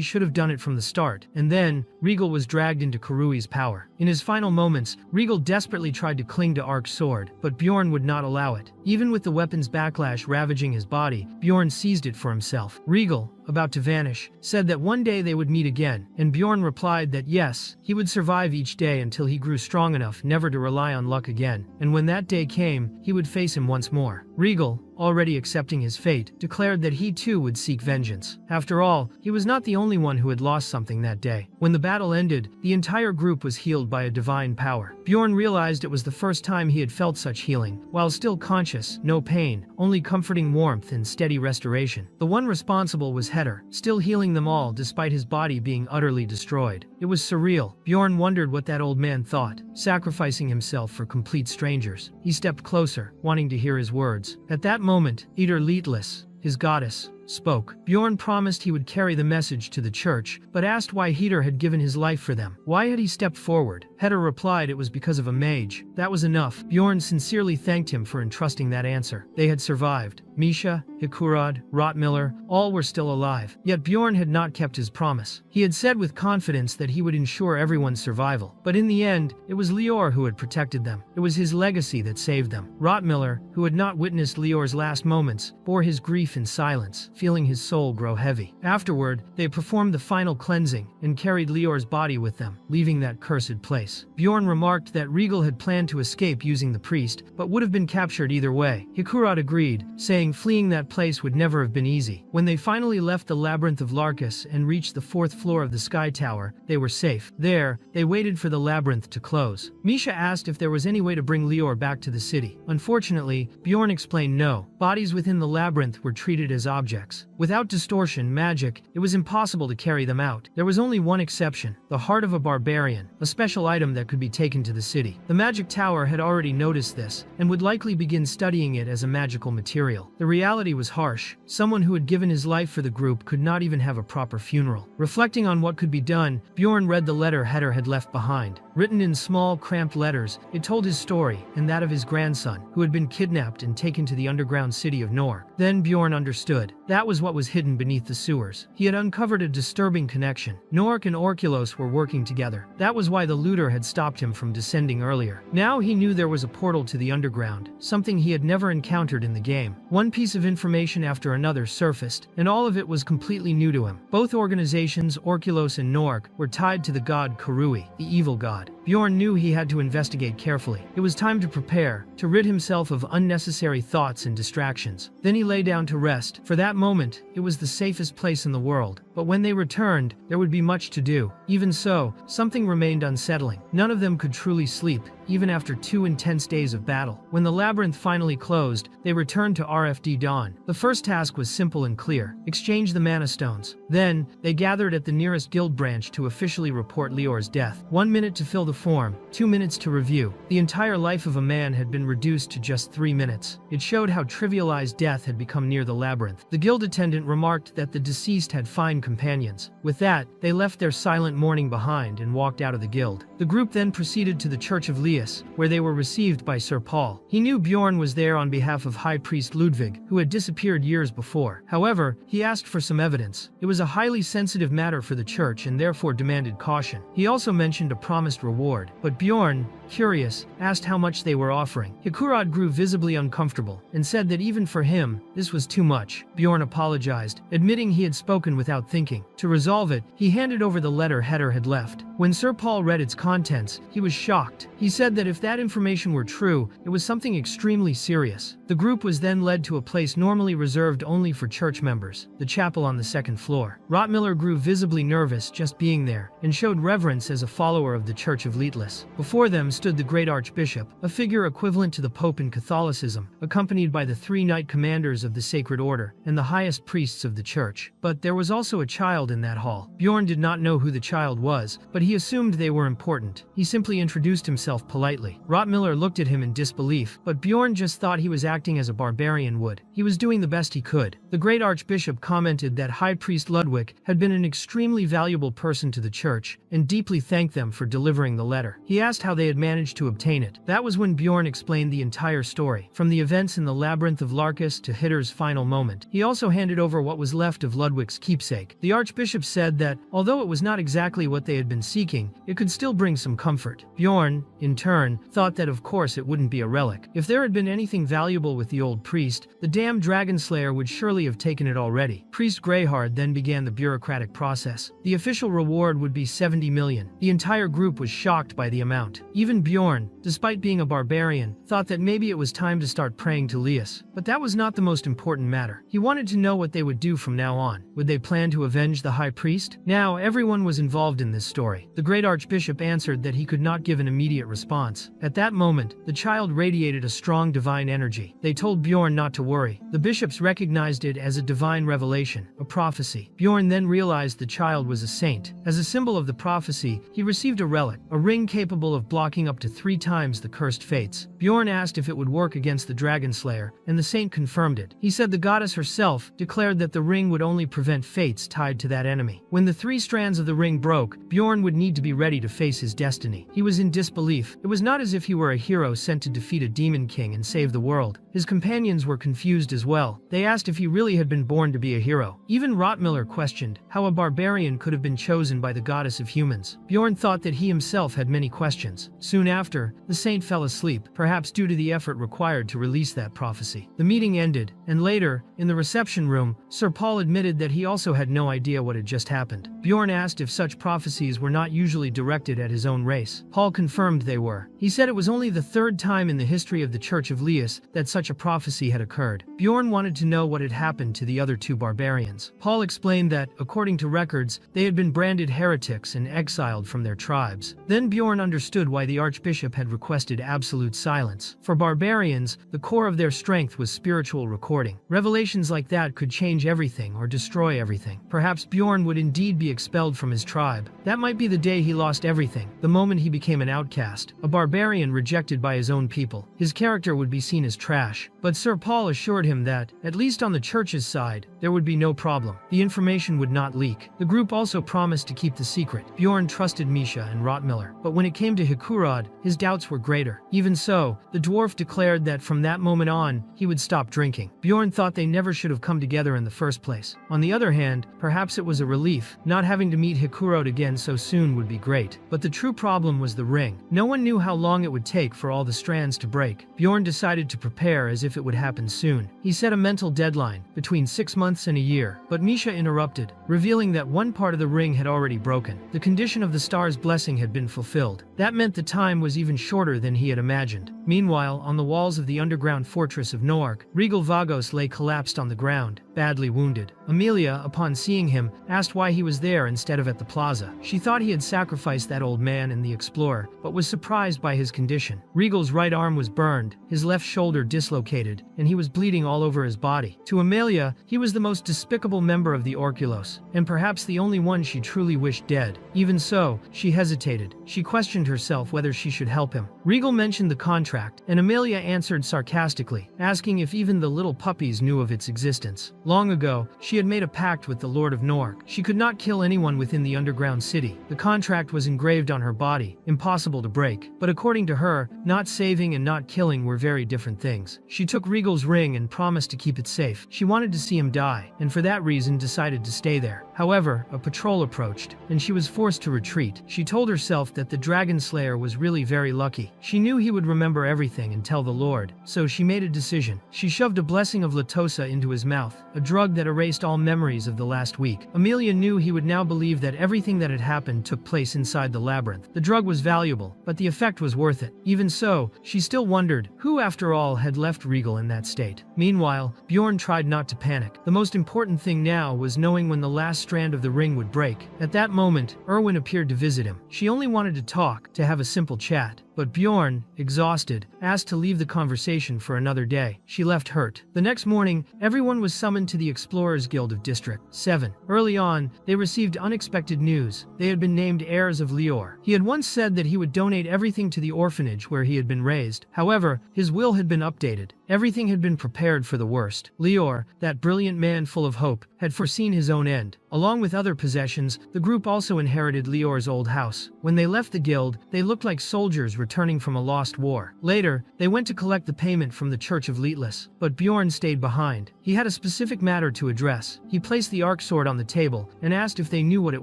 S1: should have done it from the start, and then Regal was dragged into Karui's power. In his final moments, Regal desperately tried to cling to Ark's sword, but Bjorn would not allow it. Even with the weapon's backlash ravaging his body, Bjorn seized it for himself. Regal, about to vanish, said that one day they would meet again, and Bjorn replied that yes, he would survive each day until he grew strong enough never to rely on luck again, and when that day came, he would face him once more. Regal, already accepting his fate, declared that he too would seek vengeance. After all, he was not the only one who had lost something that day. When the battle ended, the entire group was healed by a divine power. Bjorn realized it was the first time he had felt such healing. While still conscious, no pain, only comforting warmth and steady restoration. The one responsible was Hetter, still healing them all despite his body being utterly destroyed. It was surreal. Bjorn wondered what that old man thought, sacrificing himself for complete strangers. He stepped closer, wanting to hear his words. At that moment, Eater Leetless, his goddess, spoke. Bjorn promised he would carry the message to the church, but asked why Heater had given his life for them. Why had he stepped forward? Hetter replied it was because of a mage. That was enough. Bjorn sincerely thanked him for entrusting that answer. They had survived. Misha, Hikurad, Rottmiller, all were still alive. Yet Bjorn had not kept his promise. He had said with confidence that he would ensure everyone's survival. But in the end, it was Lior who had protected them. It was his legacy that saved them. Rottmiller, who had not witnessed Lior's last moments, bore his grief in silence, feeling his soul grow heavy. Afterward, they performed the final cleansing and carried Lior's body with them, leaving that cursed place. Bjorn remarked that Regal had planned to escape using the priest, but would have been captured either way. Hikurad agreed, saying fleeing that place would never have been easy. When they finally left the labyrinth of Larkus and reached the 4th floor of the Sky Tower, they were safe. There, they waited for the labyrinth to close. Misha asked if there was any way to bring Lior back to the city. Unfortunately, Bjorn explained no. Bodies within the labyrinth were treated as objects. Without distortion, magic, it was impossible to carry them out. There was only one exception, the heart of a barbarian, a special item that could be taken to the city. The magic tower had already noticed this, and would likely begin studying it as a magical material. The reality was harsh. Someone who had given his life for the group could not even have a proper funeral. Reflecting on what could be done, Bjorn read the letter Hetter had left behind. Written in small, cramped letters, it told his story, and that of his grandson, who had been kidnapped and taken to the underground city of Nor. Then Bjorn understood. That was what was hidden beneath the sewers. He had uncovered a disturbing connection. Nork and Orculos were working together. That was why the looter had stopped him from descending earlier. Now he knew there was a portal to the underground, something he had never encountered in the game. One piece of information after another surfaced, and all of it was completely new to him. Both organizations, Orculos and Nork, were tied to the god Karui, the evil god. Bjorn knew he had to investigate carefully. It was time to prepare, to rid himself of unnecessary thoughts and distractions. Then he lay down to rest. For that moment, it was the safest place in the world. But when they returned, there would be much to do. Even so, something remained unsettling. None of them could truly sleep, even after 2 intense days of battle. When the labyrinth finally closed, they returned to RFD Dawn. The first task was simple and clear. Exchange the mana stones. Then, they gathered at the nearest guild branch to officially report Lior's death. 1 minute to fill the form, 2 minutes to review. The entire life of a man had been reduced to just 3 minutes. It showed how trivialized death had become near the labyrinth. The guild attendant remarked that the deceased had fine companions. With that, they left their silent mourning behind and walked out of the guild. The group then proceeded to the Church of Lias, where they were received by Sir Paul. He knew Bjorn was there on behalf of High Priest Ludwig, who had disappeared years before. However, he asked for some evidence. It was a highly sensitive matter for the church and therefore demanded caution. He also mentioned a promised reward, but Bjorn, curious, asked how much they were offering. Hikurad grew visibly uncomfortable and said that even for him, this was too much. Bjorn apologized, admitting he had spoken without thinking. To resolve it, he handed over the letter Hetter had left. When Sir Paul read its contents, he was shocked. He said that if that information were true, it was something extremely serious. The group was then led to a place normally reserved only for church members, the chapel on the 2nd floor. Rottmiller grew visibly nervous just being there, and showed reverence as a follower of the Church of Leetless. Before them stood the Great Archbishop, a figure equivalent to the Pope in Catholicism, accompanied by the 3 knight commanders of the Sacred Order and the highest priests of the church. But there was also a child in that hall. Bjorn did not know who the child was, but he assumed they were important. He simply introduced himself politely. Rottmiller looked at him in disbelief, but Bjorn just thought he was acting as a barbarian would. He was doing the best he could. The Great Archbishop commented that High Priest Ludwig had been an extremely valuable person to the church and deeply thanked them for delivering the letter. He asked how they had managed to obtain it. That was when Bjorn explained the entire story, from the events in the Labyrinth of Larkus to Hitter's final moment. He also handed over what was left of Ludwig's keepsake. The Archbishop said that, although it was not exactly what they had been seeking, it could still bring some comfort. Bjorn, in turn, thought that of course it wouldn't be a relic. If there had been anything valuable with the old priest, the damned dragon slayer would surely have taken it already. Priest Greyhard then began the bureaucratic process. The official reward would be 70 million. The entire group was shocked by the amount. Even Bjorn, despite being a barbarian, thought that maybe it was time to start praying to Lias. But that was not the most important matter. He wanted to know what they would do from now on. Would they plan to avenge the High Priest? Now, everyone was involved in this story. The Great Archbishop answered that he could not give an immediate response. At that moment, the child radiated a strong divine energy. They told Bjorn not to worry. The bishops recognized it as a divine revelation, a prophecy. Bjorn then realized the child was a saint. As a symbol of the prophecy, he received a relic, a ring capable of blocking up to 3 times the cursed fates. Bjorn asked if it would work against the dragon slayer, and the saint confirmed it. He said the goddess herself declared that the ring would only prevent fates tied to that enemy. When the 3 strands of the ring broke, Bjorn would need to be ready to face his destiny. He was in disbelief. It was not as if he were a hero sent to defeat a demon king and save the world. His companions were confused as well. They asked if he really had been born to be a hero. Even Rottmiller questioned how a barbarian could have been chosen by the goddess of humans. Bjorn thought that he himself had many questions. Soon after, the saint fell asleep, perhaps due to the effort required to release that prophecy. The meeting ended, and later, in the reception room, Sir Paul admitted that he also had no idea what had just happened. Bjorn asked if such prophecies were not usually directed at his own race. Paul confirmed they were. He said it was only the 3rd time in the history of the Church of Lias that such a prophecy had occurred. Bjorn wanted to know what had happened to the other 2 barbarians. Paul explained that, according to records, they had been branded heretics and exiled from their tribes. Then Bjorn understood why the Archbishop had requested absolute silence. For barbarians, the core of their strength was spiritual recording. Revelations like that could change everything or destroy everything. Perhaps Bjorn would indeed be expelled from his tribe. That might be the day he lost everything, the moment he became an outcast, a barbarian rejected by his own people. His character would be seen as trash. But Sir Paul assured him that, at least on the church's side, there would be no problem. The information would not leak. The group also promised to keep the secret. Bjorn trusted Misha and Rottmiller, but when it came to Hikurad, his doubts were greater. Even so, the dwarf declared that from that moment on, he would stop drinking. Bjorn thought they never should have come together in the first place. On the other hand, perhaps it was a relief. Not having to meet Hikurad again so soon would be great. But the true problem was the ring. No one knew how long it would take for all the strands to break. Bjorn decided to prepare as if it would happen soon. He set a mental deadline, between 6 months and a year, but Misha interrupted, revealing that one part of the ring had already broken. The condition of the star's blessing had been fulfilled. That meant the time was even shorter than he had imagined. Meanwhile, on the walls of the underground fortress of Noark, Regal Vagos lay collapsed on the ground, badly wounded. Amelia, upon seeing him, asked why he was there instead of at the plaza. She thought he had sacrificed that old man and the explorer, but was surprised by his condition. Regal's right arm was burned, his left shoulder dislocated, and he was bleeding all over his body. To Amelia, he was the most despicable member of the Orculos, and perhaps the only one she truly wished dead. Even so, she hesitated. She questioned herself whether she should help him. Regal mentioned the contract, and Amelia answered sarcastically, asking if even the little puppies knew of its existence. Long ago, she had made a pact with the Lord of Noark. She could not kill anyone within the underground city. The contract was engraved on her body, impossible to break. But according to her, not saving and not killing were very different things. She took Regal's ring and promised to keep it safe. She wanted to see him die, and for that reason decided to stay there. However, a patrol approached, and she was forced to retreat. She told herself that the Dragon Slayer was really very lucky. She knew he would remember everything and tell the Lord, so she made a decision. She shoved a blessing of Latosa into his mouth, a drug that erased all memories of the last week. Amelia knew he would now believe that everything that had happened took place inside the labyrinth. The drug was valuable, but the effect was worth it. Even so, she still wondered who, after all, had left Regal in that state. Meanwhile, Bjorn tried not to panic. The most important thing now was knowing when the last strand of the ring would break. At that moment, Erwin appeared to visit him. She only wanted to talk, to have a simple chat. but Bjorn, exhausted, asked to leave the conversation for another day. She left hurt. The next morning, everyone was summoned to the Explorers Guild of District 7. Early on, they received unexpected news. They had been named heirs of Lior. He had once said that he would donate everything to the orphanage where he had been raised. However, his will had been updated. Everything had been prepared for the worst. Lior, that brilliant man full of hope, had foreseen his own end. Along with other possessions, the group also inherited Lior's old house. When they left the guild, they looked like soldiers returning from a lost war. Later, they went to collect the payment from the Church of Leetless, but Bjorn stayed behind. He had a specific matter to address. He placed the arc sword on the table and asked if they knew what it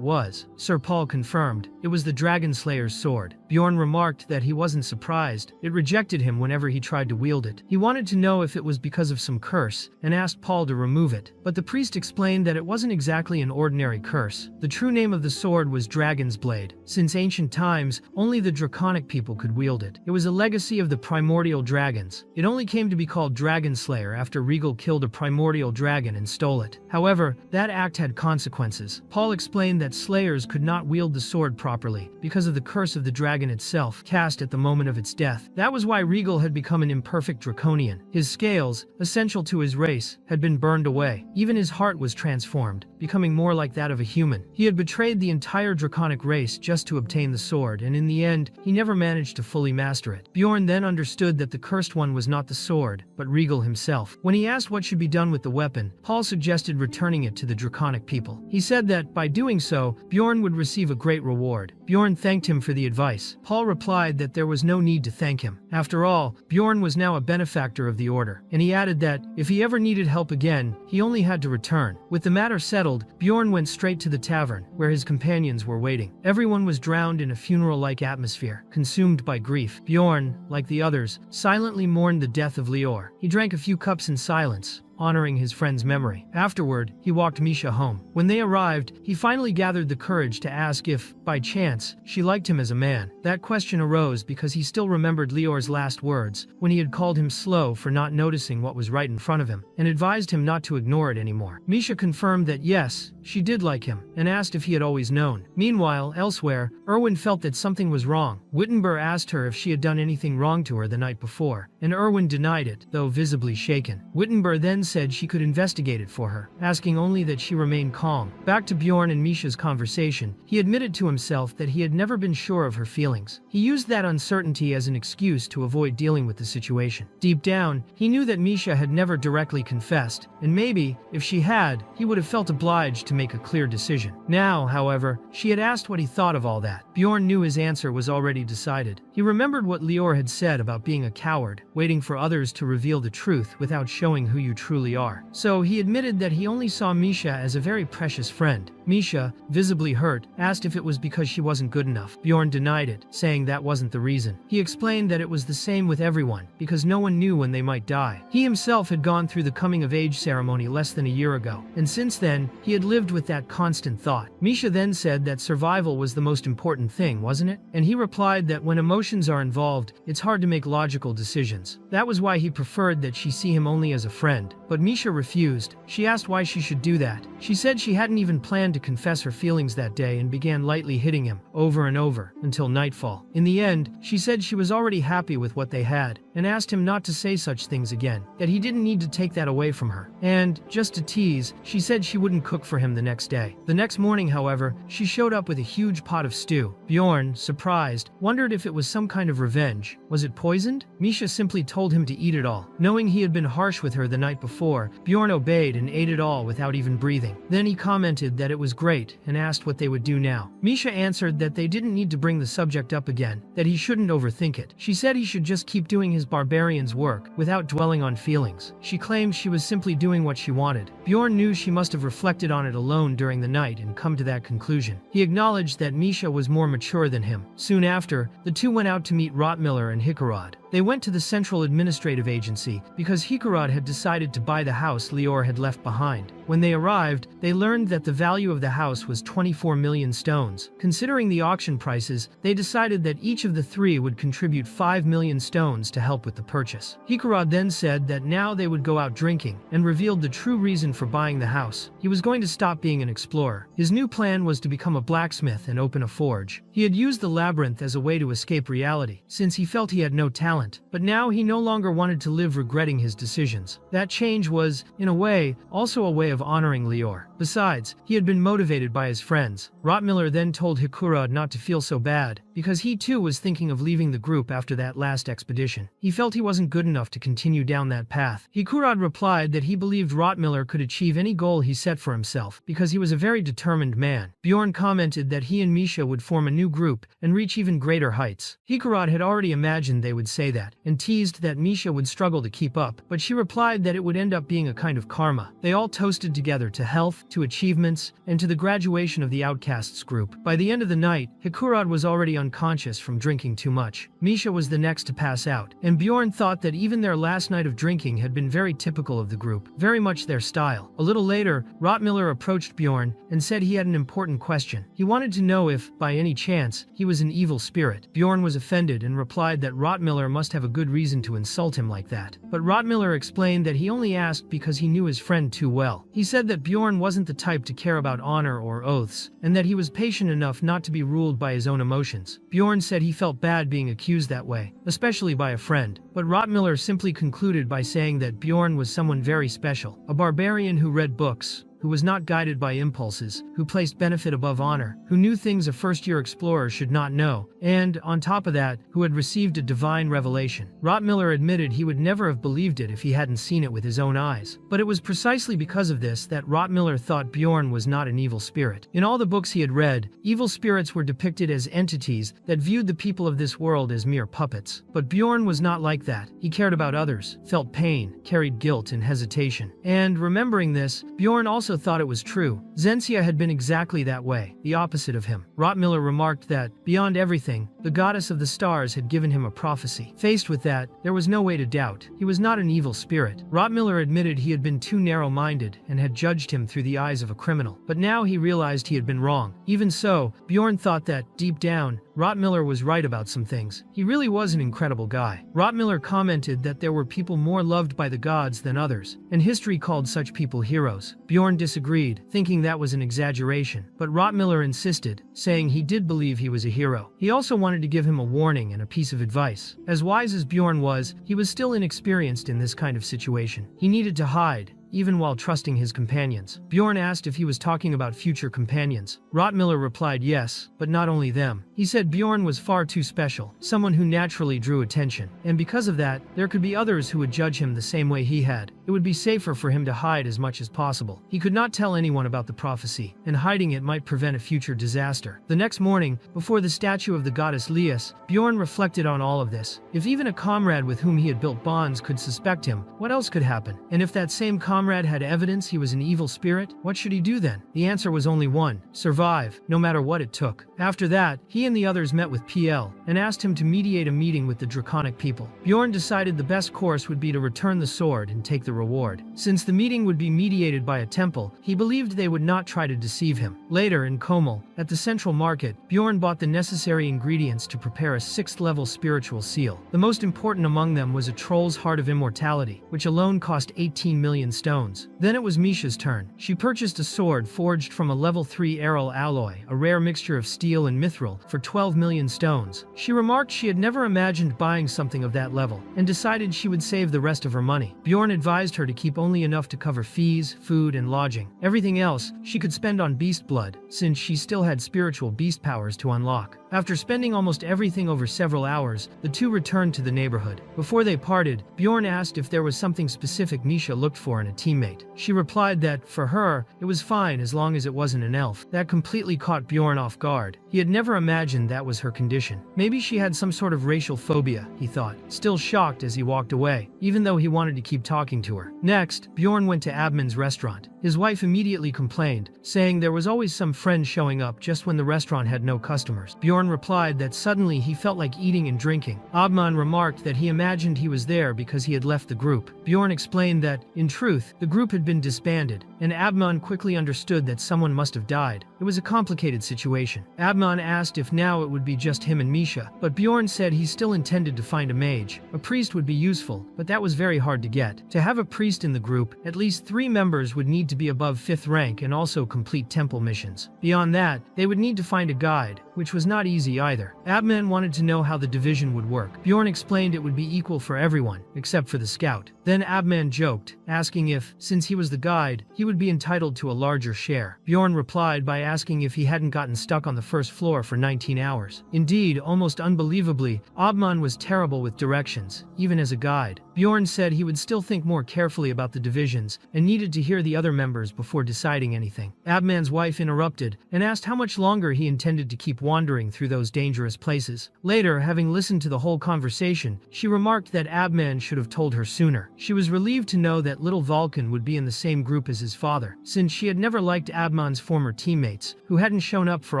S1: was. Sir Paul confirmed. It was the Dragon Slayer's sword. Bjorn remarked that he wasn't surprised. It rejected him whenever he tried to wield it. He wanted to know if it was because of some curse and asked Paul to remove it, but the priest explained that it wasn't exactly an ordinary curse. The true name of the sword was Dragon's Blade. Since ancient times, only the draconic people could wield it. It was a legacy of the primordial dragons. It only came to be called Dragon Slayer after Regal killed a primordial dragon and stole it. However, that act had consequences. Paul explained that slayers could not wield the sword properly because of the curse of the dragon itself, cast at the moment of its death. That was why Regal had become an imperfect draconian. His scales, essential to his race, had been burned away. Even his heart was transformed, becoming more like that of a human. He had betrayed the entire draconic race just to obtain the sword, and in the end, he never managed to fully master it. Bjorn then understood that the cursed one was not the sword, but Regal himself. When he asked what should be done with the weapon, Paul suggested returning it to the draconic people. He said that, by doing so, Bjorn would receive a great reward. Bjorn thanked him for the advice. Paul replied that there was no need to thank him. After all, Bjorn was now a benefactor of the order, and he added that, if he ever needed help again, he only had to return. With the matter settled, Bjorn went straight to the tavern, where his companions were waiting. Everyone was drowned in a funeral-like atmosphere, consumed by grief. Bjorn, like the others, silently mourned the death of Lior. He drank a few cups in silence, honoring his friend's memory. Afterward, he walked Misha home. When they arrived, he finally gathered the courage to ask if, by chance, she liked him as a man. That question arose because he still remembered Lior's last words, when he had called him slow for not noticing what was right in front of him, and advised him not to ignore it anymore. Misha confirmed that yes, she did like him, and asked if he had always known. Meanwhile, elsewhere, Erwin felt that something was wrong. Wittenberg asked her if she had done anything wrong to her the night before, and Erwin denied it, though visibly shaken. Wittenberg then said she could investigate it for her, asking only that she remain calm. Back to Bjorn and Misha's conversation, he admitted to himself that he had never been sure of her feelings. He used that uncertainty as an excuse to avoid dealing with the situation. Deep down, he knew that Misha had never directly confessed, and maybe, if she had, he would have felt obliged to make a clear decision. Now, however, she had asked what he thought of all that. Bjorn knew his answer was already decided. He remembered what Lior had said about being a coward, waiting for others to reveal the truth without showing who you truly are. So he admitted that he only saw Misha as a very precious friend. Misha, visibly hurt, asked if it was because she wasn't good enough. Bjorn denied it, saying that wasn't the reason. He explained that it was the same with everyone, because no one knew when they might die. He himself had gone through the coming-of-age ceremony less than a year ago, and since then, he had lived with that constant thought. Misha then said that survival was the most important thing, wasn't it? And he replied that when emotions are involved, it's hard to make logical decisions. That was why he preferred that she see him only as a friend. But Misha refused. She asked why she should do that. She said she hadn't even planned to confess her feelings that day and began lightly hitting him, over and over, until nightfall. In the end, she said she was already happy with what they had, and asked him not to say such things again, that he didn't need to take that away from her. And, just to tease, she said she wouldn't cook for him the next day. The next morning, however, she showed up with a huge pot of stew. Bjorn, surprised, wondered if it was some kind of revenge. Was it poisoned? Misha simply told him to eat it all. Knowing he had been harsh with her the night before, Bjorn obeyed and ate it all without even breathing. Then he commented that it was great and asked what they would do now. Misha answered that they didn't need to bring the subject up again, that he shouldn't overthink it. She said he should just keep doing his barbarian's work without dwelling on feelings. She claimed she was simply doing what she wanted. Bjorn knew she must have reflected on it alone during the night and come to that conclusion. He acknowledged that Misha was more mature than him. Soon after, the two went out to meet Rottmiller and Hickarod. They went to the Central Administrative Agency because Hikurad had decided to buy the house Lior had left behind. When they arrived, they learned that the value of the house was 24 million stones. Considering the auction prices, they decided that each of the three would contribute 5 million stones to help with the purchase. Hikurad then said that now they would go out drinking, and revealed the true reason for buying the house. He was going to stop being an explorer. His new plan was to become a blacksmith and open a forge. He had used the labyrinth as a way to escape reality, since he felt he had no talent, but now he no longer wanted to live regretting his decisions. That change was, in a way, also a way of honoring Lior. Besides, he had been motivated by his friends. Rotmiller then told Hikurad not to feel so bad, because he too was thinking of leaving the group after that last expedition. He felt he wasn't good enough to continue down that path. Hikurad replied that he believed Rotmiller could achieve any goal he set for himself, because he was a very determined man. Bjorn commented that he and Misha would form a new group and reach even greater heights. Hikurad had already imagined they would say that, and teased that Misha would struggle to keep up, but she replied that it would end up being a kind of karma. They all toasted together to health, to achievements, and to the graduation of the Outcasts group. By the end of the night, Hikurad was already unconscious from drinking too much. Misha was the next to pass out, and Bjorn thought that even their last night of drinking had been very typical of the group, very much their style. A little later, Rotmiller approached Bjorn and said he had an important question. He wanted to know if, by any chance, he was an evil spirit. Bjorn was offended and replied that Rotmiller must have a good reason to insult him like that. But Rotmiller explained that he only asked because he knew his friend too well. He said that Bjorn wasn't the type to care about honor or oaths, and that he was patient enough not to be ruled by his own emotions. Bjorn said he felt bad being accused that way, especially by a friend, but Rotmiller simply concluded by saying that Bjorn was someone very special, a barbarian who read books, who was not guided by impulses, who placed benefit above honor, who knew things a first-year explorer should not know, and, on top of that, who had received a divine revelation. Rotmiller admitted he would never have believed it if he hadn't seen it with his own eyes. But it was precisely because of this that Rotmiller thought Bjorn was not an evil spirit. In all the books he had read, evil spirits were depicted as entities that viewed the people of this world as mere puppets. But Bjorn was not like that. He cared about others, felt pain, carried guilt and hesitation. And, remembering this, Bjorn also thought it was true. Zensia had been exactly that way, the opposite of him. Rotmiller remarked that, beyond everything, the goddess of the stars had given him a prophecy. Faced with that, there was no way to doubt. He was not an evil spirit. Rotmiller admitted he had been too narrow-minded and had judged him through the eyes of a criminal. But now he realized he had been wrong. Even so, Bjorn thought that, deep down, Rotmiller was right about some things. He really was an incredible guy. Rotmiller commented that there were people more loved by the gods than others, and history called such people heroes. Bjorn disagreed, thinking that was an exaggeration, but Rotmiller insisted, saying he did believe he was a hero. He also wanted to give him a warning and a piece of advice. As wise as Bjorn was, he was still inexperienced in this kind of situation. He needed to hide, even while trusting his companions. Bjorn asked if he was talking about future companions. Rotmiller replied yes, but not only them. He said Bjorn was far too special, someone who naturally drew attention, and because of that, there could be others who would judge him the same way he had. It would be safer for him to hide as much as possible. He could not tell anyone about the prophecy, and hiding it might prevent a future disaster. The next morning, before the statue of the goddess Lias, Bjorn reflected on all of this. If even a comrade with whom he had built bonds could suspect him, what else could happen? And if that same comrade had evidence he was an evil spirit, what should he do then? The answer was only one: survive, no matter what it took. After that, he and the others met with PL, and asked him to mediate a meeting with the draconic people. Bjorn decided the best course would be to return the sword and take the reward. Since the meeting would be mediated by a temple, he believed they would not try to deceive him. Later, in Komel, at the central market, Bjorn bought the necessary ingredients to prepare a 6th-level spiritual seal. The most important among them was a troll's heart of immortality, which alone cost 18 million stones. Then it was Misha's turn. She purchased a sword forged from a level 3 aryl alloy, a rare mixture of steel and mithril, for 12 million stones. She remarked she had never imagined buying something of that level, and decided she would save the rest of her money. Bjorn advised her to keep only enough to cover fees, food, and lodging. Everything else, she could spend on beast blood, since she still had spiritual beast powers to unlock. After spending almost everything over several hours, the two returned to the neighborhood. Before they parted, Bjorn asked if there was something specific Misha looked for in a teammate. She replied that, for her, it was fine as long as it wasn't an elf. That completely caught Bjorn off guard. He had never imagined that was her condition. Maybe she had some sort of racial phobia, he thought, still shocked as he walked away, even though he wanted to keep talking to her. Next, Bjorn went to Abman's restaurant. His wife immediately complained, saying there was always some friend showing up just when the restaurant had no customers. Bjorn replied that suddenly he felt like eating and drinking. Abman remarked that he imagined he was there because he had left the group. Bjorn explained that, in truth, the group had been disbanded, and Abman quickly understood that someone must have died. It was a complicated situation. Abman asked if now it would be just him and Misha, but Bjorn said he still intended to find a mage. A priest would be useful, but that was very hard to get. To have a priest in the group, at least 3 members would need to be above 5th rank and also complete temple missions. Beyond that, they would need to find a guide, which was not easy either. Abman wanted to know how the division would work. Bjorn explained it would be equal for everyone, except for the scout. Then Abman joked, asking if, since he was the guide, he would be entitled to a larger share. Bjorn replied by asking if he hadn't gotten stuck on the first floor for 19 hours. Indeed, almost unbelievably, Abman was terrible with directions, even as a guide. Bjorn said he would still think more carefully about the divisions and needed to hear the other members before deciding anything. Abman's wife interrupted and asked how much longer he intended to keep wandering through those dangerous places. Later, having listened to the whole conversation, she remarked that Abman should have told her sooner. She was relieved to know that little Vulcan would be in the same group as his father, since she had never liked Abman's former teammates, who hadn't shown up for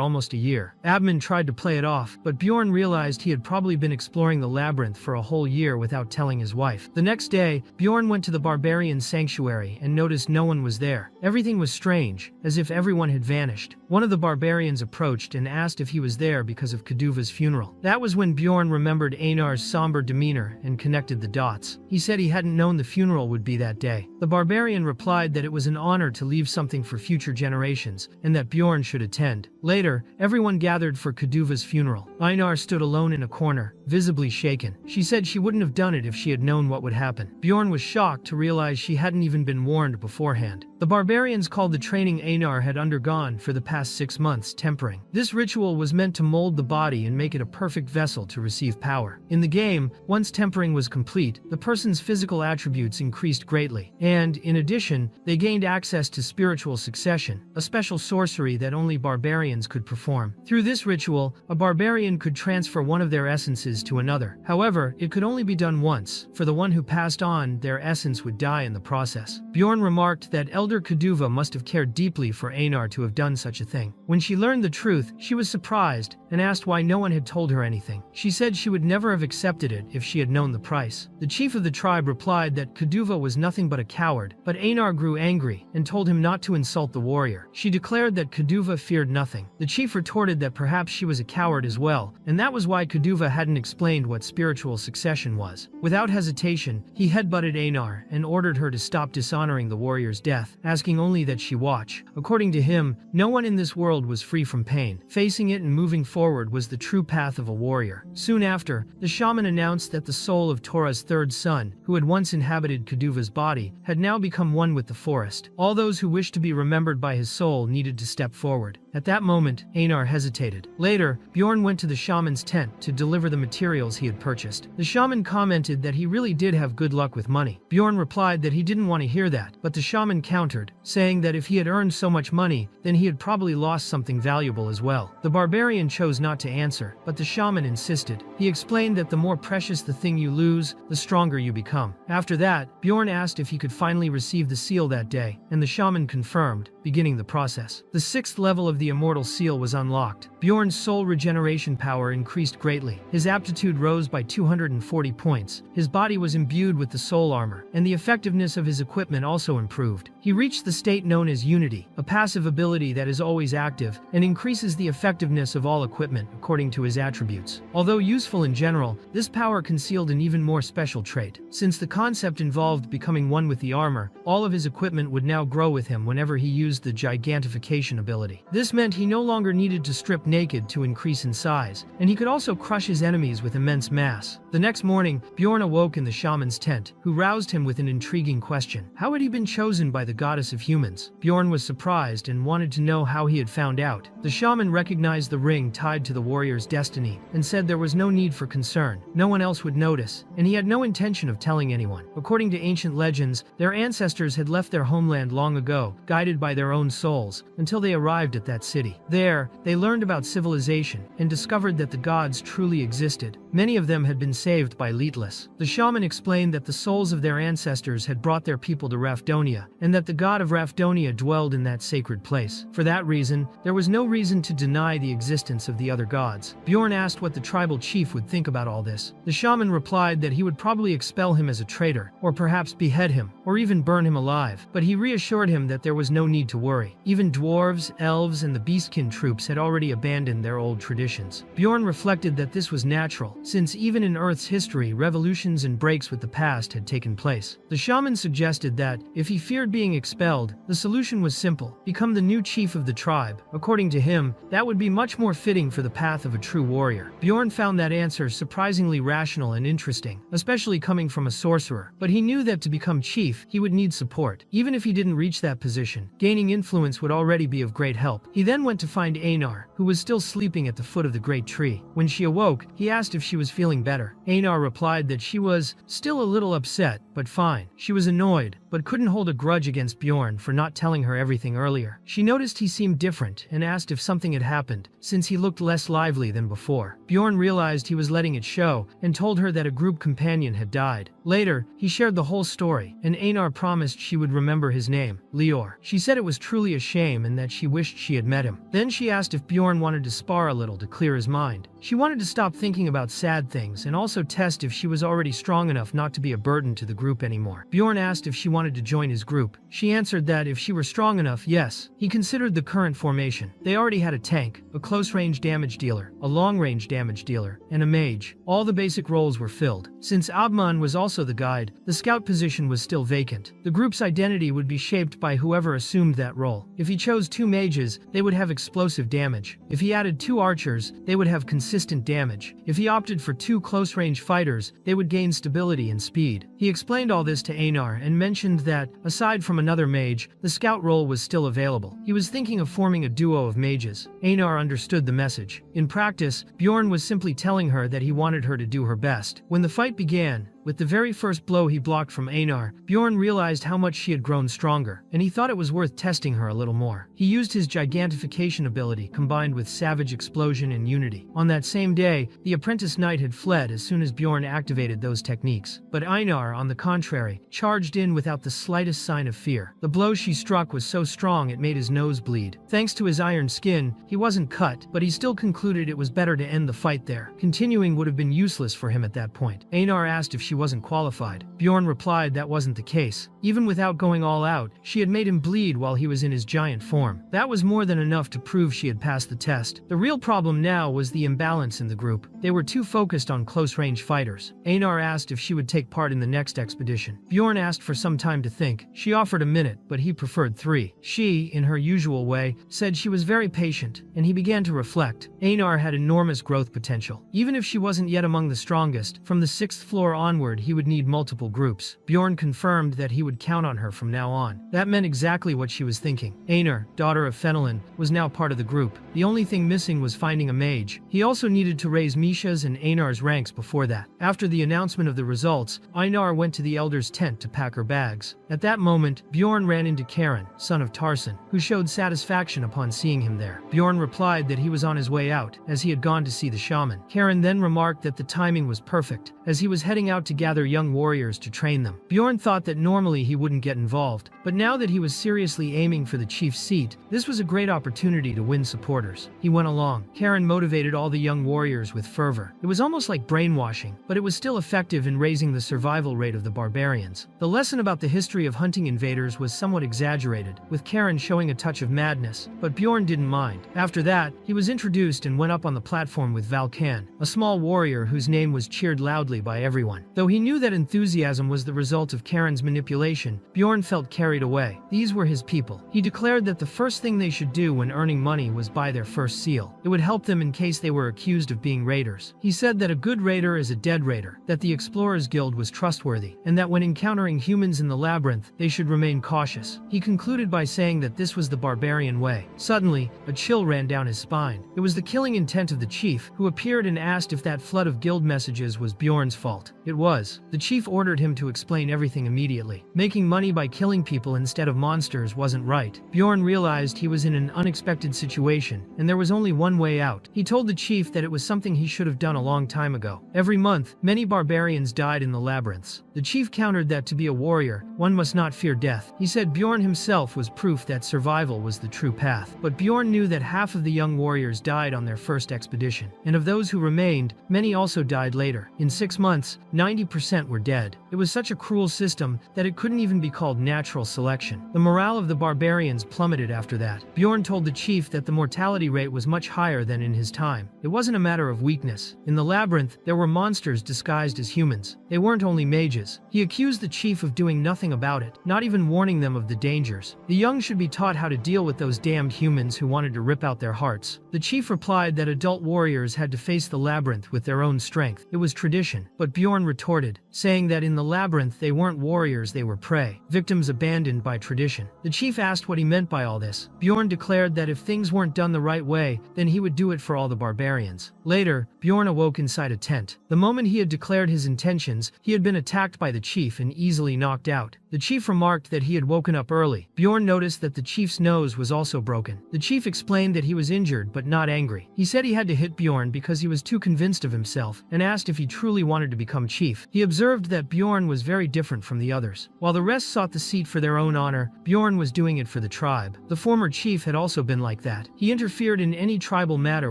S1: almost a year. Abman tried to play it off, but Bjorn realized he had probably been exploring the labyrinth for a whole year without telling his wife. The next day, Bjorn went to the barbarian sanctuary and noticed no one was there. Everything was strange, as if everyone had vanished. One of the barbarians approached and asked if he was there because of Kaduva's funeral. That was when Bjorn remembered Einar's somber demeanor and connected the dots. He said he hadn't known the funeral would be that day. The barbarian replied that it was an honor to leave something for future generations, and that Bjorn should attend. Later, everyone gathered for Kaduva's funeral. Einar stood alone in a corner, visibly shaken. She said she wouldn't have done it if she had known what would happen. Bjorn was shocked to realize she hadn't even been warned beforehand. The barbarians called the training Einar had undergone for the past 6 months tempering. This ritual was meant to mold the body and make it a perfect vessel to receive power. In the game, once tempering was complete, the person's physical attributes increased greatly, and, in addition, they gained access to spiritual succession, a special sorcery that only barbarians could perform. Through this ritual, a barbarian could transfer one of their essences to another. However, it could only be done once. For the one who passed on, their essence would die in the process. Bjorn remarked that Elder Kaduva must have cared deeply for Einar to have done such a thing. When she learned the truth, she was surprised and asked why no one had told her anything. She said she would never have accepted it if she had known the price. The chief of the tribe replied that Kaduva was nothing but a coward, but Einar grew angry and told him not to insult the warrior. She declared that Kaduva feared nothing. The chief retorted that perhaps she was a coward as well, and that was why Kaduva hadn't explained what spiritual succession was. Without hesitation, he headbutted Einar and ordered her to stop dishonoring the warrior's death, asking only that she watch. According to him, no one in this world was free from pain. Facing it and moving forward was the true path of a warrior. Soon after, the shaman announced that the soul of Tora's third son, who had once inhabited Kaduva's body, had now become one with the forest. All those who wished to be remembered by his soul needed to step forward. At that moment, Einar hesitated. Later, Bjorn went to the shaman's tent to deliver the materials he had purchased. The shaman commented that he really did have good luck with money. Bjorn replied that he didn't want to hear that, but the shaman countered, saying that if he had earned so much money, then he had probably lost something valuable as well. The barbarian chose not to answer, but the shaman insisted. He explained that the more precious the thing you lose, the stronger you become. After that, Bjorn asked if he could finally receive the seal that day, and the shaman confirmed, beginning the process. The 6th level of the immortal seal was unlocked. Bjorn's soul regeneration power increased greatly. His aptitude rose by 240 points. His body was imbued with the soul armor, and the effectiveness of his equipment also improved. He reached the state known as Unity, a passive ability that is always active and increases the effectiveness of all equipment according to his attributes. Although useful in general, this power concealed an even more special trait. Since the concept involved becoming one with the armor, all of his equipment would now grow with him whenever he used the gigantification ability. This meant he no longer needed to strip naked to increase in size, and he could also crush his enemies with immense mass. The next morning, Bjorn awoke in the shaman's tent, who roused him with an intriguing question. How had he been chosen by the god goddess of humans. Bjorn was surprised and wanted to know how he had found out. The shaman recognized the ring tied to the warrior's destiny and said there was no need for concern. No one else would notice, and he had no intention of telling anyone. According to ancient legends, their ancestors had left their homeland long ago, guided by their own souls, until they arrived at that city. There, they learned about civilization and discovered that the gods truly existed. Many of them had been saved by Leetless. The shaman explained that the souls of their ancestors had brought their people to Rafdonia, and that the god of Rafdonia dwelled in that sacred place. For that reason, there was no reason to deny the existence of the other gods. Bjorn asked what the tribal chief would think about all this. The shaman replied that he would probably expel him as a traitor, or perhaps behead him, or even burn him alive. But he reassured him that there was no need to worry. Even dwarves, elves, and the beastkin troops had already abandoned their old traditions. Bjorn reflected that this was natural, since even in Earth's history, revolutions and breaks with the past had taken place. The shaman suggested that, if he feared being expelled, the solution was simple: become the new chief of the tribe. According to him, that would be much more fitting for the path of a true warrior. Bjorn found that answer surprisingly rational and interesting, especially coming from a sorcerer. But he knew that to become chief, he would need support. Even if he didn't reach that position, gaining influence would already be of great help. He then went to find Einar, who was still sleeping at the foot of the great tree. When she awoke, he asked if she was feeling better. Einar replied that she was still a little upset, but fine. She was annoyed, but couldn't hold a grudge against Bjorn for not telling her everything earlier. She noticed he seemed different and asked if something had happened, since he looked less lively than before. Bjorn realized he was letting it show and told her that a group companion had died. Later, he shared the whole story, and Einar promised she would remember his name, Leor. She said it was truly a shame and that she wished she had met him. Then she asked if Bjorn wanted to spar a little to clear his mind. She wanted to stop thinking about sad things and also test if she was already strong enough not to be a burden to the group anymore. Bjorn asked if she wanted to join his group. She answered that if she were strong enough, yes. He considered the current formation. They already had a tank, a close-range damage dealer, a long-range damage dealer, and a mage. All the basic roles were filled. Since Abman was also the guide, the scout position was still vacant. The group's identity would be shaped by whoever assumed that role. If he chose 2 mages, they would have explosive damage. If he added 2 archers, they would have consistent damage. If he opted for 2 close-range fighters, they would gain stability and speed. He explained all this to Einar and mentioned that, aside from another mage, the scout role was still available. He was thinking of forming a duo of mages. Einar understood the message. In practice, Bjorn was simply telling her that he wanted her to do her best. When the fight began, with the very first blow he blocked from Einar, Bjorn realized how much she had grown stronger, and he thought it was worth testing her a little more. He used his gigantification ability combined with Savage Explosion and Unity. On that same day, the apprentice knight had fled as soon as Bjorn activated those techniques. But Einar, on the contrary, charged in without the slightest sign of fear. The blow she struck was so strong it made his nose bleed. Thanks to his iron skin, he wasn't cut, but he still concluded it was better to end the fight there. Continuing would have been useless for him at that point. Einar asked if she wasn't qualified. Bjorn replied that wasn't the case. Even without going all out, she had made him bleed while he was in his giant form. That was more than enough to prove she had passed the test. The real problem now was the imbalance in the group. They were too focused on close-range fighters. Einar asked if she would take part in the next expedition. Bjorn asked for some time to think. She offered a minute, but he preferred 3. She, in her usual way, said she was very patient, and he began to reflect. Einar had enormous growth potential. Even if she wasn't yet among the strongest, from the 6th floor onward he would need multiple groups. Bjorn confirmed that he would count on her from now on. That meant exactly what she was thinking. Einar, daughter of Fenelon, was now part of the group. The only thing missing was finding a mage. He also needed to raise Misha's and Einar's ranks before that. After the announcement of the results, Einar went to the elder's tent to pack her bags. At that moment, Bjorn ran into Karen, son of Tarson, who showed satisfaction upon seeing him there. Bjorn replied that he was on his way out, as he had gone to see the shaman. Karen then remarked that the timing was perfect, as he was heading out to gather young warriors to train them. Bjorn thought that normally he wouldn't get involved, but now that he was seriously aiming for the chief's seat, this was a great opportunity to win supporters. He went along. Karen motivated all the young warriors with fervor. It was almost like brainwashing, but it was still effective in raising the survival rate of the barbarians. The lesson about the history of hunting invaders was somewhat exaggerated, with Karen showing a touch of madness, but Bjorn didn't mind. After that, he was introduced and went up on the platform with Valkan, a small warrior whose name was cheered loudly by everyone. Though he knew that enthusiasm was the result of Karen's manipulation, Bjorn felt carried away. These were his people. He declared that the first thing they should do when earning money was buy their first seal. It would help them in case they were accused of being raiders. He said that a good raider is a dead raider, that the Explorers Guild was trustworthy, and that when encountering humans in the labyrinth, they should remain cautious. He concluded by saying that this was the barbarian way. Suddenly, a chill ran down his spine. It was the killing intent of the chief, who appeared and asked if that flood of guild messages was Bjorn's fault. It was. The chief ordered him to explain everything immediately. Making money by killing people instead of monsters wasn't right. Bjorn realized he was in an unexpected situation, and there was only one way out. He told the chief that it was something he should have done a long time ago. Every month, many barbarians died in the labyrinths. The chief countered that to be a warrior, one must not fear death. He said Bjorn himself was proof that survival was the true path. But Bjorn knew that half of the young warriors died on their first expedition, and of those who remained, many also died later. In 6 months, 90% were dead. It was such a cruel system that it couldn't even be called natural selection. The morale of the barbarians plummeted after that. Bjorn told the chief that the mortality rate was much higher than in his time. It wasn't a matter of weakness. In the labyrinth, there were monsters disguised as humans. They weren't only mages. He accused the chief of doing nothing about it, not even warning them of the dangers. The young should be taught how to deal with those damned humans who wanted to rip out their hearts. The chief replied that adult warriors had to face the labyrinth with their own strength. It was tradition. But Bjorn retorted, saying that in the labyrinth they weren't warriors, they were prey, victims abandoned by tradition. The chief asked what he meant by all this. Bjorn declared that if things weren't done the right way, then he would do it for all the barbarians. Later, Bjorn awoke inside a tent. The moment he had declared his intentions, he had been attacked by the chief and easily knocked out. The chief remarked that he had woken up early. Bjorn noticed that the chief's nose was also broken. The chief explained that he was injured but not angry. He said he had to hit Bjorn because he was too convinced of himself, and asked if he truly wanted to become chief. He observed that Bjorn was very different from the others. While the rest sought the seat for their own honor, Bjorn was doing it for the tribe. The former chief had also been like that. He interfered in any tribal matter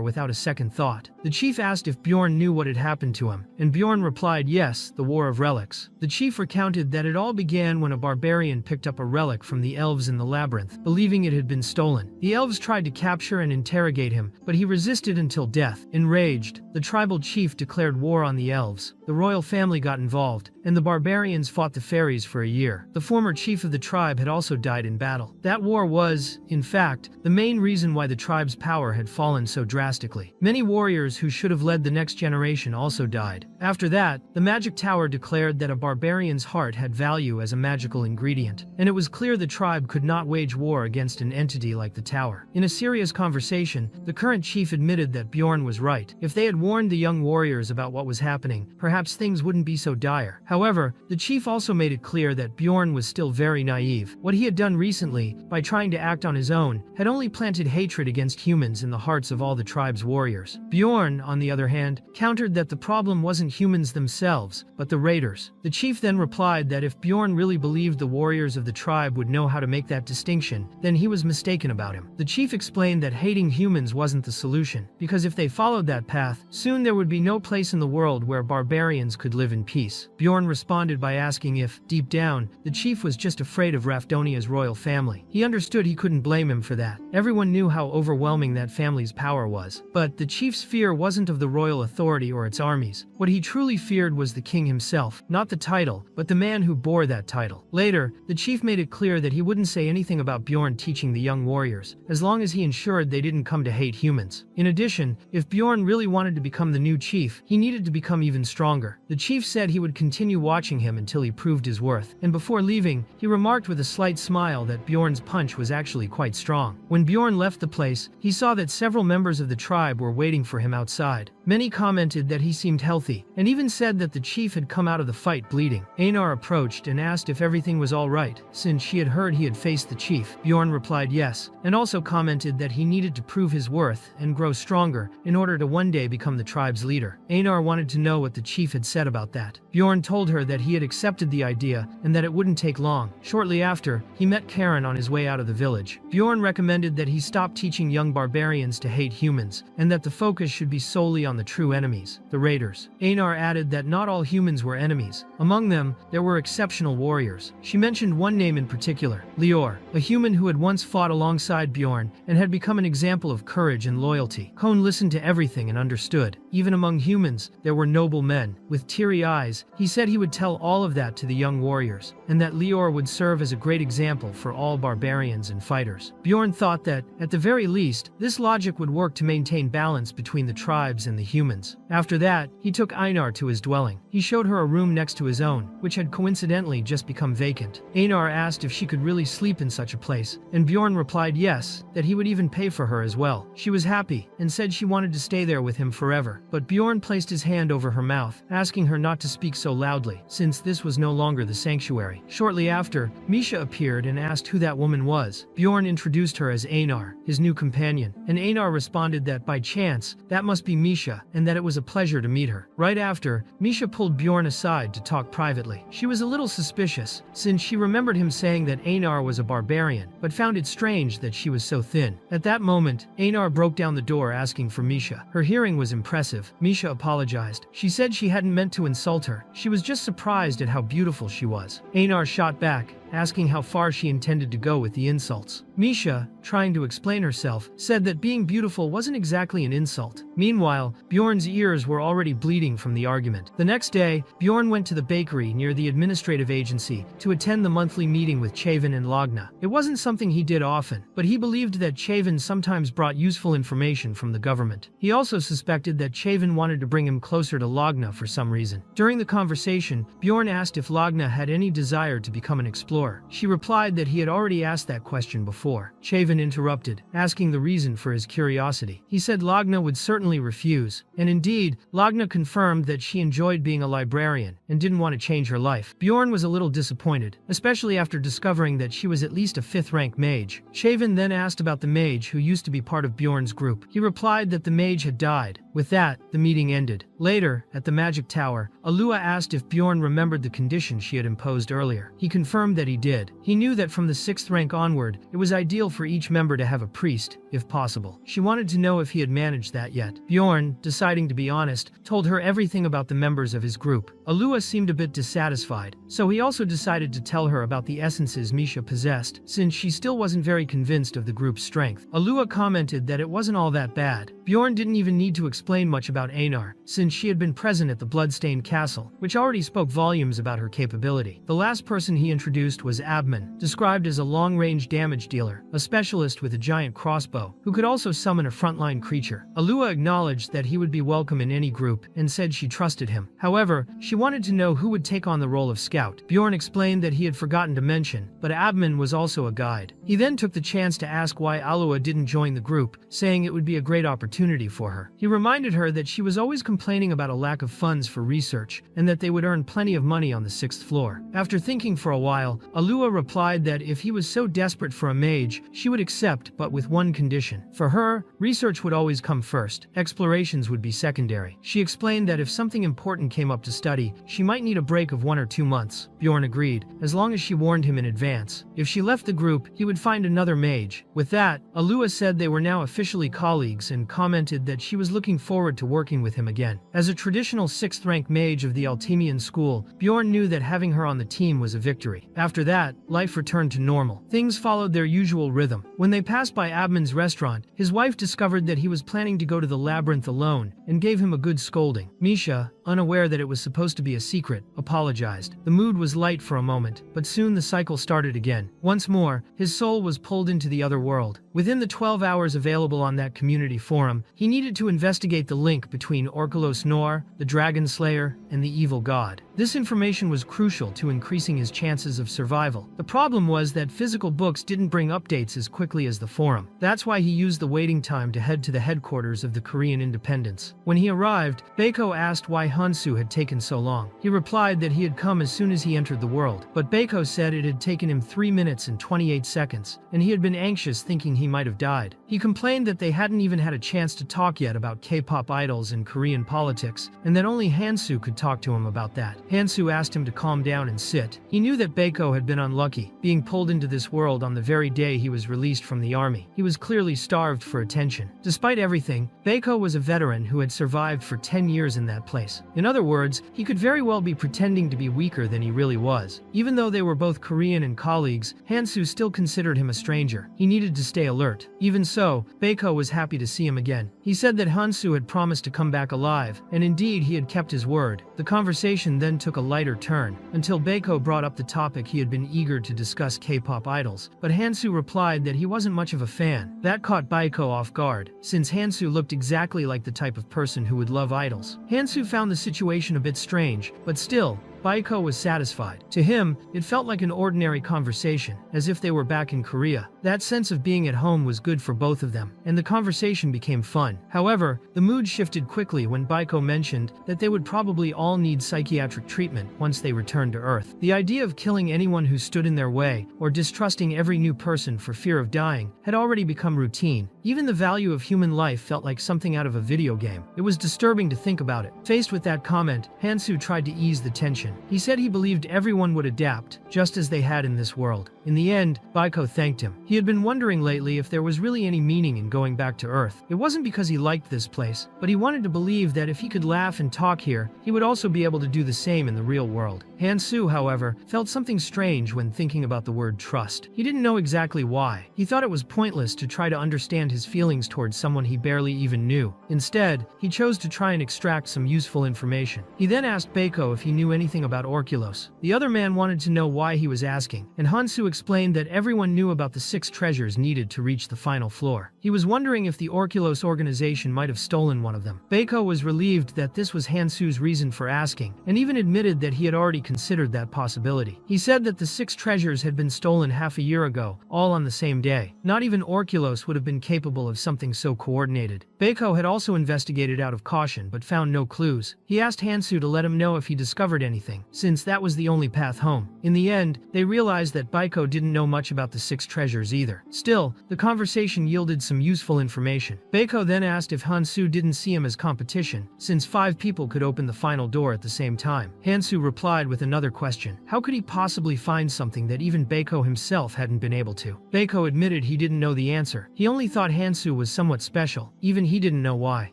S1: without a second thought. The chief asked if Bjorn knew what had happened to him, and Bjorn replied yes, the War of Relics. The chief recounted that it all began when a barbarian picked up a relic from the elves in the labyrinth, believing it had been stolen. The elves tried to capture and interrogate him, but he resisted until death. Enraged, the tribal chief declared war on the elves. The royal family got involved, and the barbarians fought the fairies for a year. The former chief of the tribe had also died in battle. That war was, in fact, the main reason why the tribe's power had fallen so drastically. Many warriors who should have led the next generation also died. After that, the magic tower declared that a barbarian's heart had value as a magical ingredient, and it was clear the tribe could not wage war against an entity like the tower. In a serious conversation, the current chief admitted that Bjorn was right. If they had warned the young warriors about what was happening, perhaps things wouldn't be so dire. However, the chief also made it clear that Bjorn was still very naive. What he had done recently, by trying to act on his own, had only planted hatred against humans in the hearts of all the tribe's warriors. Bjorn, on the other hand, countered that the problem wasn't humans themselves, but the raiders. The chief then replied that if Bjorn really believed the warriors of the tribe would know how to make that distinction, then he was mistaken about him. The chief explained that hating humans wasn't the solution, because if they followed that path, soon there would be no place in the world where barbarians could live in peace. Bjorn responded by asking if, deep down, the chief was just afraid of Rafdonia's royal family. He understood he couldn't blame him for that. Everyone knew how overwhelming that family's power was. But the chief's fear wasn't of the royal authority or its armies. What he truly feared was the king himself, not the title, but the man who bore that title. Later, the chief made it clear that he wouldn't say anything about Bjorn teaching the young warriors, as long as he ensured they didn't come to hate humans. In addition, if Bjorn really wanted to become the new chief, he needed to become even stronger. The chief said he would continue watching him until he proved his worth, and before leaving, he remarked with a slight smile that Bjorn's punch was actually quite strong. When Bjorn left the place, he saw that several members of the tribe were waiting for him outside. Many commented that he seemed healthy, and even said that the chief had come out of the fight bleeding. Einar approached and asked if everything was all right, since she had heard he had faced the chief. Bjorn replied yes, and also commented that he needed to prove his worth and grow stronger in order to one day become the tribe's leader. Einar wanted to know what the chief had said about that. Bjorn told her that he had accepted the idea and that it wouldn't take long. Shortly after, he met Karen on his way out of the village. Bjorn recommended that he stop teaching young barbarians to hate humans, and that the focus should be solely on the true enemies, the raiders. Einar added that not all humans were enemies. Among them, there were exceptional warriors. She mentioned one name in particular, Lior, a human who had once fought alongside Bjorn and had become an example of courage and loyalty. Kohn listened to everything and understood. Even among humans, there were noble men. With teary eyes, he said he would tell all of that to the young warriors, and that Lior would serve as a great example for all barbarians and fighters. Bjorn thought that, at the very least, this logic would work to maintain balance between the tribes and the humans. After that, he took Einar to his dwelling. He showed her a room next to his own, which had coincidentally just become vacant. Einar asked if she could really sleep in such a place, and Bjorn replied yes, that he would even pay for her as well. She was happy, and said she wanted to stay there with him forever. But Bjorn placed his hand over her mouth, asking her not to speak so loudly, since this was no longer the sanctuary. Shortly after, Misha appeared and asked who that woman was. Bjorn introduced her as Einar, his new companion, and Einar responded that by chance, that must be Misha, and that it was a pleasure to meet her. Right after, Misha pulled Bjorn aside to talk privately. She was a little suspicious, since she remembered him saying that Einar was a barbarian, but found it strange that she was so thin. At that moment, Einar broke down the door asking for Misha. Her hearing was impressive. Misha apologized. She said she hadn't meant to insult her. She was just surprised at how beautiful she was. Einar shot back, asking how far she intended to go with the insults. Misha, trying to explain herself, said that being beautiful wasn't exactly an insult. Meanwhile, Bjorn's ears were already bleeding from the argument. The next day, Bjorn went to the bakery near the administrative agency to attend the monthly meeting with Chavin and Lagna. It wasn't something he did often, but he believed that Chavin sometimes brought useful information from the government. He also suspected that Chavin wanted to bring him closer to Lagna for some reason. During the conversation, Bjorn asked if Lagna had any desire to become an explorer. She replied that he had already asked that question before. Chavin interrupted, asking the reason for his curiosity. He said Lagna would certainly refuse, and indeed, Lagna confirmed that she enjoyed being a librarian and didn't want to change her life. Bjorn was a little disappointed, especially after discovering that she was at least a 5th-rank mage. Chavin then asked about the mage who used to be part of Bjorn's group. He replied that the mage had died. With that, the meeting ended. Later, at the magic tower, Alua asked if Bjorn remembered the condition she had imposed earlier. He confirmed that he did. He knew that from the 6th rank onward, it was ideal for each member to have a priest, if possible. She wanted to know if he had managed that yet. Bjorn, deciding to be honest, told her everything about the members of his group. Alua seemed a bit dissatisfied, so he also decided to tell her about the essences Misha possessed, since she still wasn't very convinced of the group's strength. Alua commented that it wasn't all that bad. Bjorn didn't even need to explain much about Einar, since she had been present at the Bloodstained Castle, which already spoke volumes about her capability. The last person he introduced was Abman, described as a long-range damage dealer, a specialist with a giant crossbow, who could also summon a frontline creature. Alua acknowledged that he would be welcome in any group, and said she trusted him. However, she wanted to know who would take on the role of scout. Bjorn explained that he had forgotten to mention, but Abman was also a guide. He then took the chance to ask why Alua didn't join the group, saying it would be a great opportunity for her. He reminded her that she was always complaining about a lack of funds for research, and that they would earn plenty of money on the 6th floor. After thinking for a while, Alua replied that if he was so desperate for a mage, she would accept, but with one condition. For her, research would always come first. Explorations would be secondary. She explained that if something important came up to study, she might need a break of 1 or 2 months. Bjorn agreed, as long as she warned him in advance. If she left the group, he would find another mage. With that, Alua said they were now officially colleagues and commented that she was looking forward to working with him again. As a traditional 6th rank mage of the Altemian school, Bjorn knew that having her on the team was a victory. After that, life returned to normal. Things followed their usual rhythm. When they passed by Abman's restaurant, his wife discovered that he was planning to go to the labyrinth alone and gave him a good scolding. Misha, unaware that it was supposed to be a secret, apologized. The mood was light for a moment, but soon the cycle started again. Once more, his soul was pulled into the other world. Within the 12 hours available on that community forum, he needed to investigate the link between Orkolos Nor, the Dragon Slayer, and the evil god. This information was crucial to increasing his chances of survival. The problem was that physical books didn't bring updates as quickly as the forum. That's why he used the waiting time to head to the headquarters of the Korean Independence. When he arrived, Baeko asked why Hansu had taken so long. He replied that he had come as soon as he entered the world, but Baeko said it had taken him 3 minutes and 28 seconds, and he had been anxious thinking he might have died. He complained that they hadn't even had a chance to talk yet about K-pop idols and Korean politics, and that only Hansu could talk to him about that. Hansu asked him to calm down and sit. He knew that Baeko had been unlucky, being pulled into this world on the very day he was released from the army. He was clearly starved for attention. Despite everything, Baeko was a veteran who had survived for 10 years in that place. In other words, he could very well be pretending to be weaker than he really was. Even though they were both Korean and colleagues, Hansu still considered him a stranger. He needed to stay alert. Even so, Baeko was happy to see him again. He said that Hansu had promised to come back alive, and indeed he had kept his word. The conversation then took a lighter turn, until Baeko brought up the topic he had been eager to discuss K-pop idols, but Hansu replied that he wasn't much of a fan. That caught Baeko off guard, since Hansu looked exactly like the type of person who would love idols. Hansu found the situation a bit strange, but still, Baeko was satisfied. To him, it felt like an ordinary conversation, as if they were back in Korea. That sense of being at home was good for both of them, and the conversation became fun. However, the mood shifted quickly when Baeko mentioned that they would probably all need psychiatric treatment once they returned to Earth. The idea of killing anyone who stood in their way, or distrusting every new person for fear of dying, had already become routine. Even the value of human life felt like something out of a video game. It was disturbing to think about it. Faced with that comment, Hansu tried to ease the tension. He said he believed everyone would adapt, just as they had in this world. In the end, Baeko thanked him. He had been wondering lately if there was really any meaning in going back to Earth. It wasn't because he liked this place, but he wanted to believe that if he could laugh and talk here, he would also be able to do the same in the real world. Hansu, however, felt something strange when thinking about the word trust. He didn't know exactly why. He thought it was pointless to try to understand his feelings towards someone he barely even knew. Instead, he chose to try and extract some useful information. He then asked Baeko if he knew anything about Orculos. The other man wanted to know why he was asking, and Hansu explained that everyone knew about the 6 treasures needed to reach the final floor. He was wondering if the Orculos organization might have stolen one of them. Baeko was relieved that this was Hansu's reason for asking, and even admitted that he had already considered that possibility. He said that the 6 treasures had been stolen half a year ago, all on the same day. Not even Orculos would have been capable of something so coordinated. Baeko had also investigated out of caution but found no clues. He asked Hansu to let him know if he discovered anything, since that was the only path home. In the end, they realized that Baeko didn't know much about the 6 treasures either. Still, the conversation yielded some useful information. Baeko then asked if Hansu didn't see him as competition, since 5 people could open the final door at the same time. Hansu replied with another question. How could he possibly find something that even Baeko himself hadn't been able to? Baeko admitted he didn't know the answer. He only thought Hansu was somewhat special. Even he didn't know why.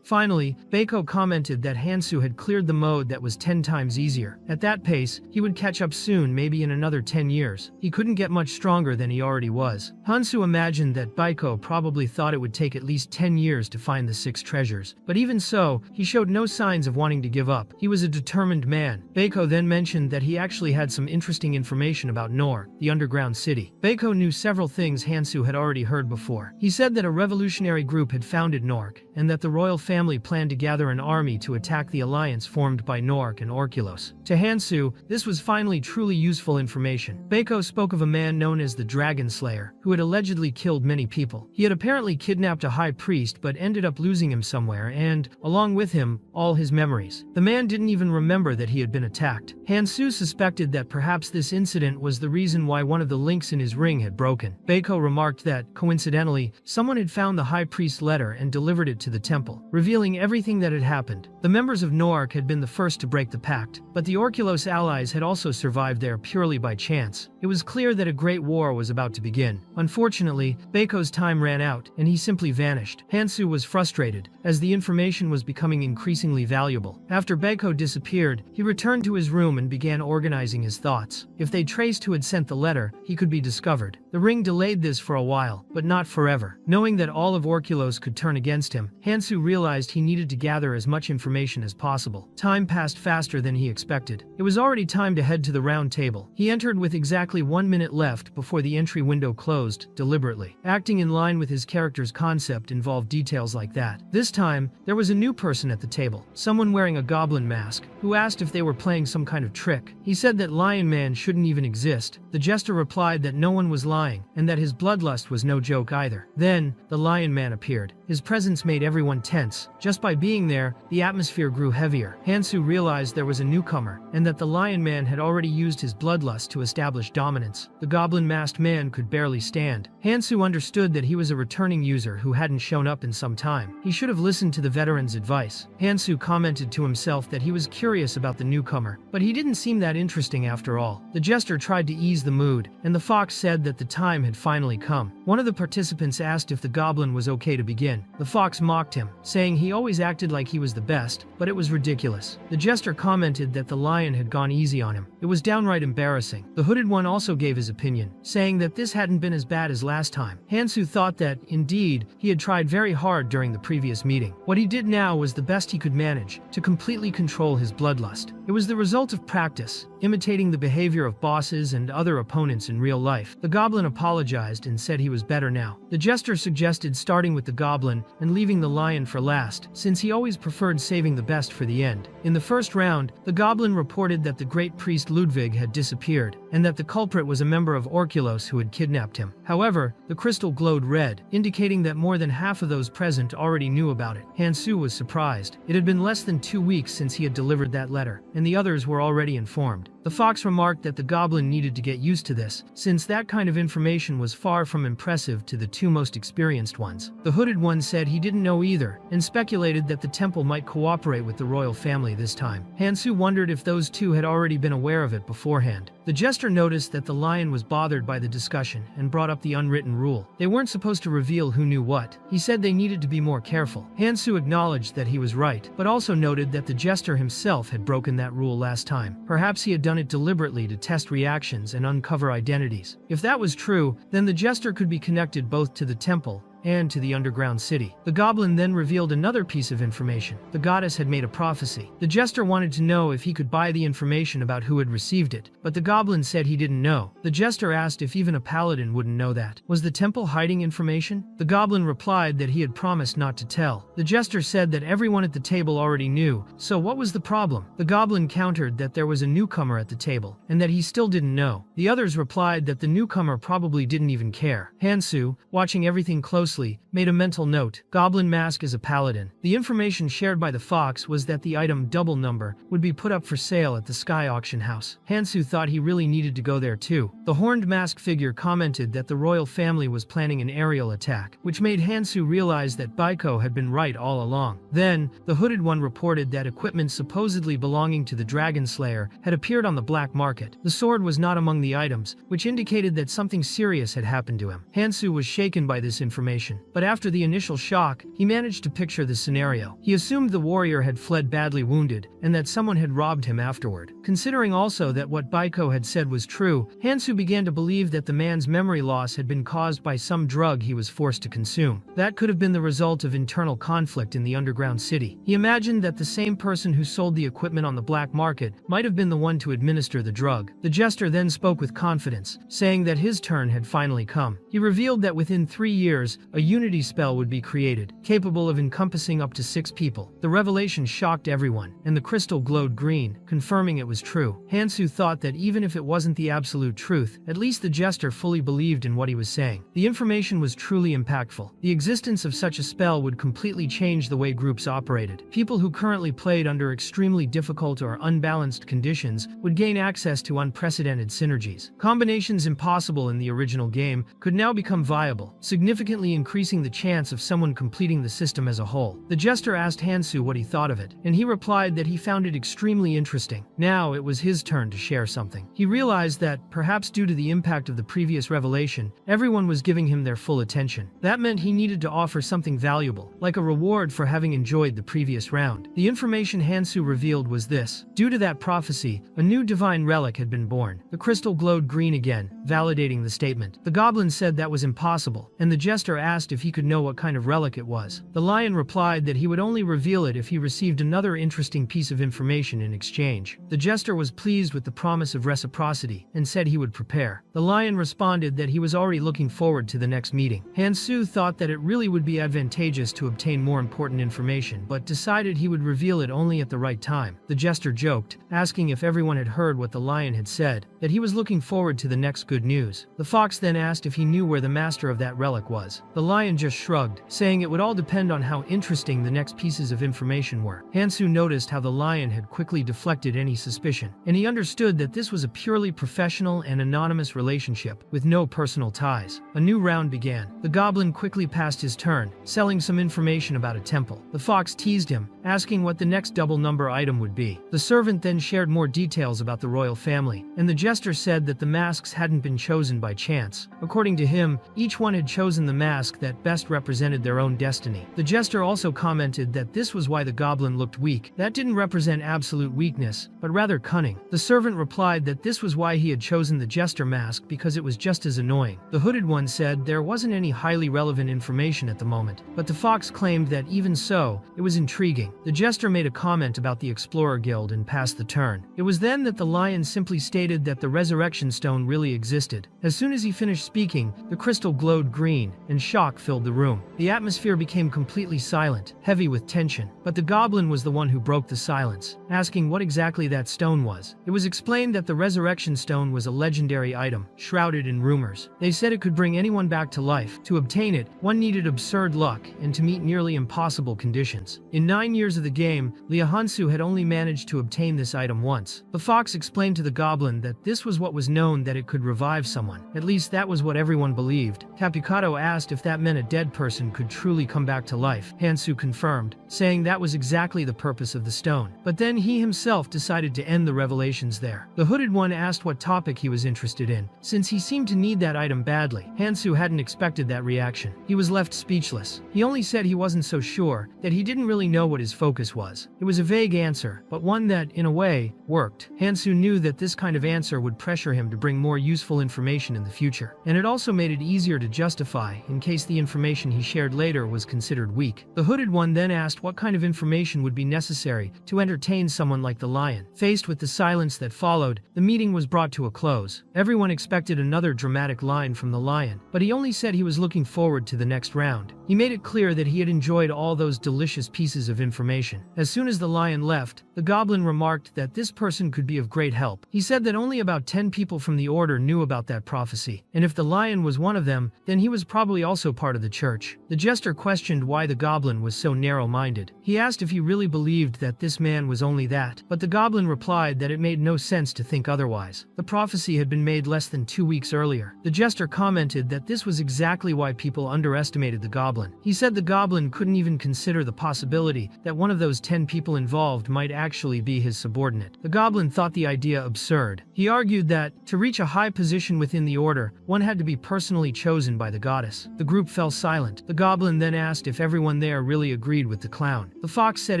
S1: Finally, Baeko commented that Hansu had cleared the mode that was 10 times easier. At that pace, he would catch up soon, maybe in another 10 years. He couldn't get much stronger than he already was. Hansu imagined that Baeko probably thought it would take at least 10 years to find the 6 treasures. But even so, he showed no signs of wanting to give up. He was a determined man. Baeko then mentioned that he actually had some interesting information about Nor, the underground city. Baeko knew several things Hansu had already heard before. He said that a revolutionary group had founded Nork, and that the royal family planned to gather an army to attack the alliance formed by Nork and Orculos. To Hansu, this was finally truly useful information. Baeko spoke of a man known as the Dragon Slayer, who had allegedly killed many people. He had apparently kidnapped a high priest but ended up losing him somewhere and, along with him, all his memories. The man didn't even remember that he had been attacked. Hansu suspected that perhaps this incident was the reason why one of the links in his ring had broken. Baeko remarked that, coincidentally, someone had found the high priest's letter and delivered it to the temple, revealing everything that had happened. The members of Nork had been the first to break the pact, but the Orculos allies had also survived there purely by chance. It was clear that a great war was about to begin. Unfortunately, Baeko's time ran out, and he simply vanished. Hansu was frustrated, as the information was becoming increasingly valuable. After Baeko disappeared, he returned to his room and began organizing his thoughts. If they traced who had sent the letter, he could be discovered. The ring delayed this for a while, but not forever. Knowing that all of Orculos could turn against him, Hansu realized he needed to gather as much information as possible. Time passed faster than he expected. It was already time to head to the round table. He entered with exactly 1 minute left before the entry window closed, deliberately. Acting in line with his character's concept involved details like that. This time, there was a new person at the table, someone wearing a goblin mask, who asked if they were playing some kind of trick. He said that Lion Man shouldn't even exist. The jester replied that no one was lying, and that his bloodlust was no joke either. Then, the Lion Man appeared. His presence made made everyone tense. Just by being there, the atmosphere grew heavier. Hansu realized there was a newcomer, and that the Lion Man had already used his bloodlust to establish dominance. The goblin-masked man could barely stand. Hansu understood that he was a returning user who hadn't shown up in some time. He should have listened to the veteran's advice. Hansu commented to himself that he was curious about the newcomer, but he didn't seem that interesting after all. The jester tried to ease the mood, and the fox said that the time had finally come. One of the participants asked if the goblin was okay to begin. The fox mocked him, saying he always acted like he was the best, but it was ridiculous. The jester commented that the lion had gone easy on him. It was downright embarrassing. The hooded one also gave his opinion, saying that this hadn't been as bad as last time. Hansu thought that, indeed, he had tried very hard during the previous meeting. What he did now was the best he could manage, to completely control his bloodlust. It was the result of practice, imitating the behavior of bosses and other opponents in real life. The goblin apologized and said he was better now. The jester suggested starting with the goblin and leaving the lion for last, since he always preferred saving the best for the end. In the first round, the goblin reported that the great priest Ludwig had disappeared, and that the culprit was a member of Orculos who had kidnapped him. However, the crystal glowed red, indicating that more than half of those present already knew about it. Hansu was surprised. It had been less than 2 weeks since he had delivered that letter, and the others were already informed. The fox remarked that the goblin needed to get used to this, since that kind of information was far from impressive to the two most experienced ones. The hooded one said he didn't know either, and speculated that the temple might cooperate with the royal family this time. Hansu wondered if those two had already been aware of it beforehand. The jester noticed that the lion was bothered by the discussion and brought up the unwritten rule. They weren't supposed to reveal who knew what. He said they needed to be more careful. Hansu acknowledged that he was right, but also noted that the jester himself had broken that rule last time. Perhaps he had done it deliberately to test reactions and uncover identities. If that was true, then the jester could be connected both to the temple and to the underground city. The goblin then revealed another piece of information. The goddess had made a prophecy. The jester wanted to know if he could buy the information about who had received it, but the goblin said he didn't know. The jester asked if even a paladin wouldn't know that. Was the temple hiding information? The goblin replied that he had promised not to tell. The jester said that everyone at the table already knew, so what was the problem? The goblin countered that there was a newcomer at the table, and that he still didn't know. The others replied that the newcomer probably didn't even care. Hansu, watching everything closely, made a mental note. Goblin mask as a paladin. The information shared by the fox was that the item double number would be put up for sale at the Sky Auction House. Hansu thought he really needed to go there too. The horned mask figure commented that the royal family was planning an aerial attack, which made Hansu realize that Baiko had been right all along. Then, the hooded one reported that equipment supposedly belonging to the Dragon Slayer had appeared on the black market. The sword was not among the items, which indicated that something serious had happened to him. Hansu was shaken by this information, but after the initial shock, he managed to picture the scenario. He assumed the warrior had fled badly wounded, and that someone had robbed him afterward. Considering also that what Baiko had said was true, Hansu began to believe that the man's memory loss had been caused by some drug he was forced to consume. That could have been the result of internal conflict in the underground city. He imagined that the same person who sold the equipment on the black market might have been the one to administer the drug. The jester then spoke with confidence, saying that his turn had finally come. He revealed that within 3 years, a unity spell would be created, capable of encompassing up to 6 people. The revelation shocked everyone, and the crystal glowed green, confirming it was true. Hansu thought that even if it wasn't the absolute truth, at least the jester fully believed in what he was saying. The information was truly impactful. The existence of such a spell would completely change the way groups operated. People who currently played under extremely difficult or unbalanced conditions would gain access to unprecedented synergies. Combinations impossible in the original game could now become viable, significantly increasing the chance of someone completing the system as a whole. The jester asked Hansu what he thought of it, and he replied that he found it extremely interesting. Now it was his turn to share something. He realized that, perhaps due to the impact of the previous revelation, everyone was giving him their full attention. That meant he needed to offer something valuable, like a reward for having enjoyed the previous round. The information Hansu revealed was this. Due to that prophecy, a new divine relic had been born. The crystal glowed green again, validating the statement. The goblin said that was impossible, and the jester asked if he could know what kind of relic it was. The lion replied that he would only reveal it if he received another interesting piece of information in exchange. The jester was pleased with the promise of reciprocity and said he would prepare. The lion responded that he was already looking forward to the next meeting. Hansu thought that it really would be advantageous to obtain more important information, but decided he would reveal it only at the right time. The jester joked, asking if everyone had heard what the lion had said, that he was looking forward to the next good news. The fox then asked if he knew where the master of that relic was. The lion just shrugged, saying it would all depend on how interesting the next pieces of information were. Hansu noticed how the lion had quickly deflected any suspicion, and he understood that this was a purely professional and anonymous relationship with no personal ties. A new round began. The goblin quickly passed his turn, selling some information about a temple. The fox teased him, asking what the next double number item would be. The servant then shared more details about the royal family, and the jester said that the masks hadn't been chosen by chance. According to him, each one had chosen the mask that best represented their own destiny. The jester also commented that this was why the goblin looked weak. That didn't represent absolute weakness, but rather cunning. The servant replied that this was why he had chosen the jester mask because it was just as annoying. The hooded one said there wasn't any highly relevant information at the moment, but the fox claimed that even so, it was intriguing. The jester made a comment about the Explorer Guild and passed the turn. It was then that the lion simply stated that the resurrection stone really existed. As soon as he finished speaking, the crystal glowed green, and shock filled the room. The atmosphere became completely silent, heavy with tension, but the goblin was the one who broke the silence, asking what exactly that stone was. It was explained that the resurrection stone was a legendary item, shrouded in rumors. They said it could bring anyone back to life. To obtain it, one needed absurd luck and to meet nearly impossible conditions. In 9 years of the game, Hansu had only managed to obtain this item once. The fox explained to the goblin that this was what was known that it could revive someone. At least that was what everyone believed. Capucato asked if that meant a dead person could truly come back to life. Hansu confirmed, saying that was exactly the purpose of the stone. But then he himself decided to end the revelations there. The hooded one asked what topic he was interested in, since he seemed to need that item badly. Hansu hadn't expected that reaction. He was left speechless. He only said he wasn't so sure, that he didn't really know what his focus was. It was a vague answer, but one that, in a way, worked. Hansu knew that this kind of answer would pressure him to bring more useful information in the future, and it also made it easier to justify in case the information he shared later was considered weak. The hooded one then asked what kind of information would be necessary to entertain someone like the lion. Faced with the silence that followed, the meeting was brought to a close. Everyone expected another dramatic line from the lion, but he only said he was looking forward to the next round. He made it clear that he had enjoyed all those delicious pieces of information. As soon as the lion left, the goblin remarked that this person could be of great help. He said that only about 10 people from the order knew about that prophecy, and if the lion was one of them, then he was probably also part of the church. The jester questioned why the goblin was so narrow-minded. He asked if he really believed that this man was only that, but the goblin replied that it made no sense to think otherwise. The prophecy had been made less than 2 weeks earlier. The jester commented that this was exactly why people underestimated the goblin. He said the goblin couldn't even consider the possibility that one of those 10 people involved might actually be his subordinate. The goblin thought the idea absurd. He argued that, to reach a high position within the order, one had to be personally chosen by the goddess. The group fell silent. The goblin then asked if everyone there really agreed with the clown. The fox said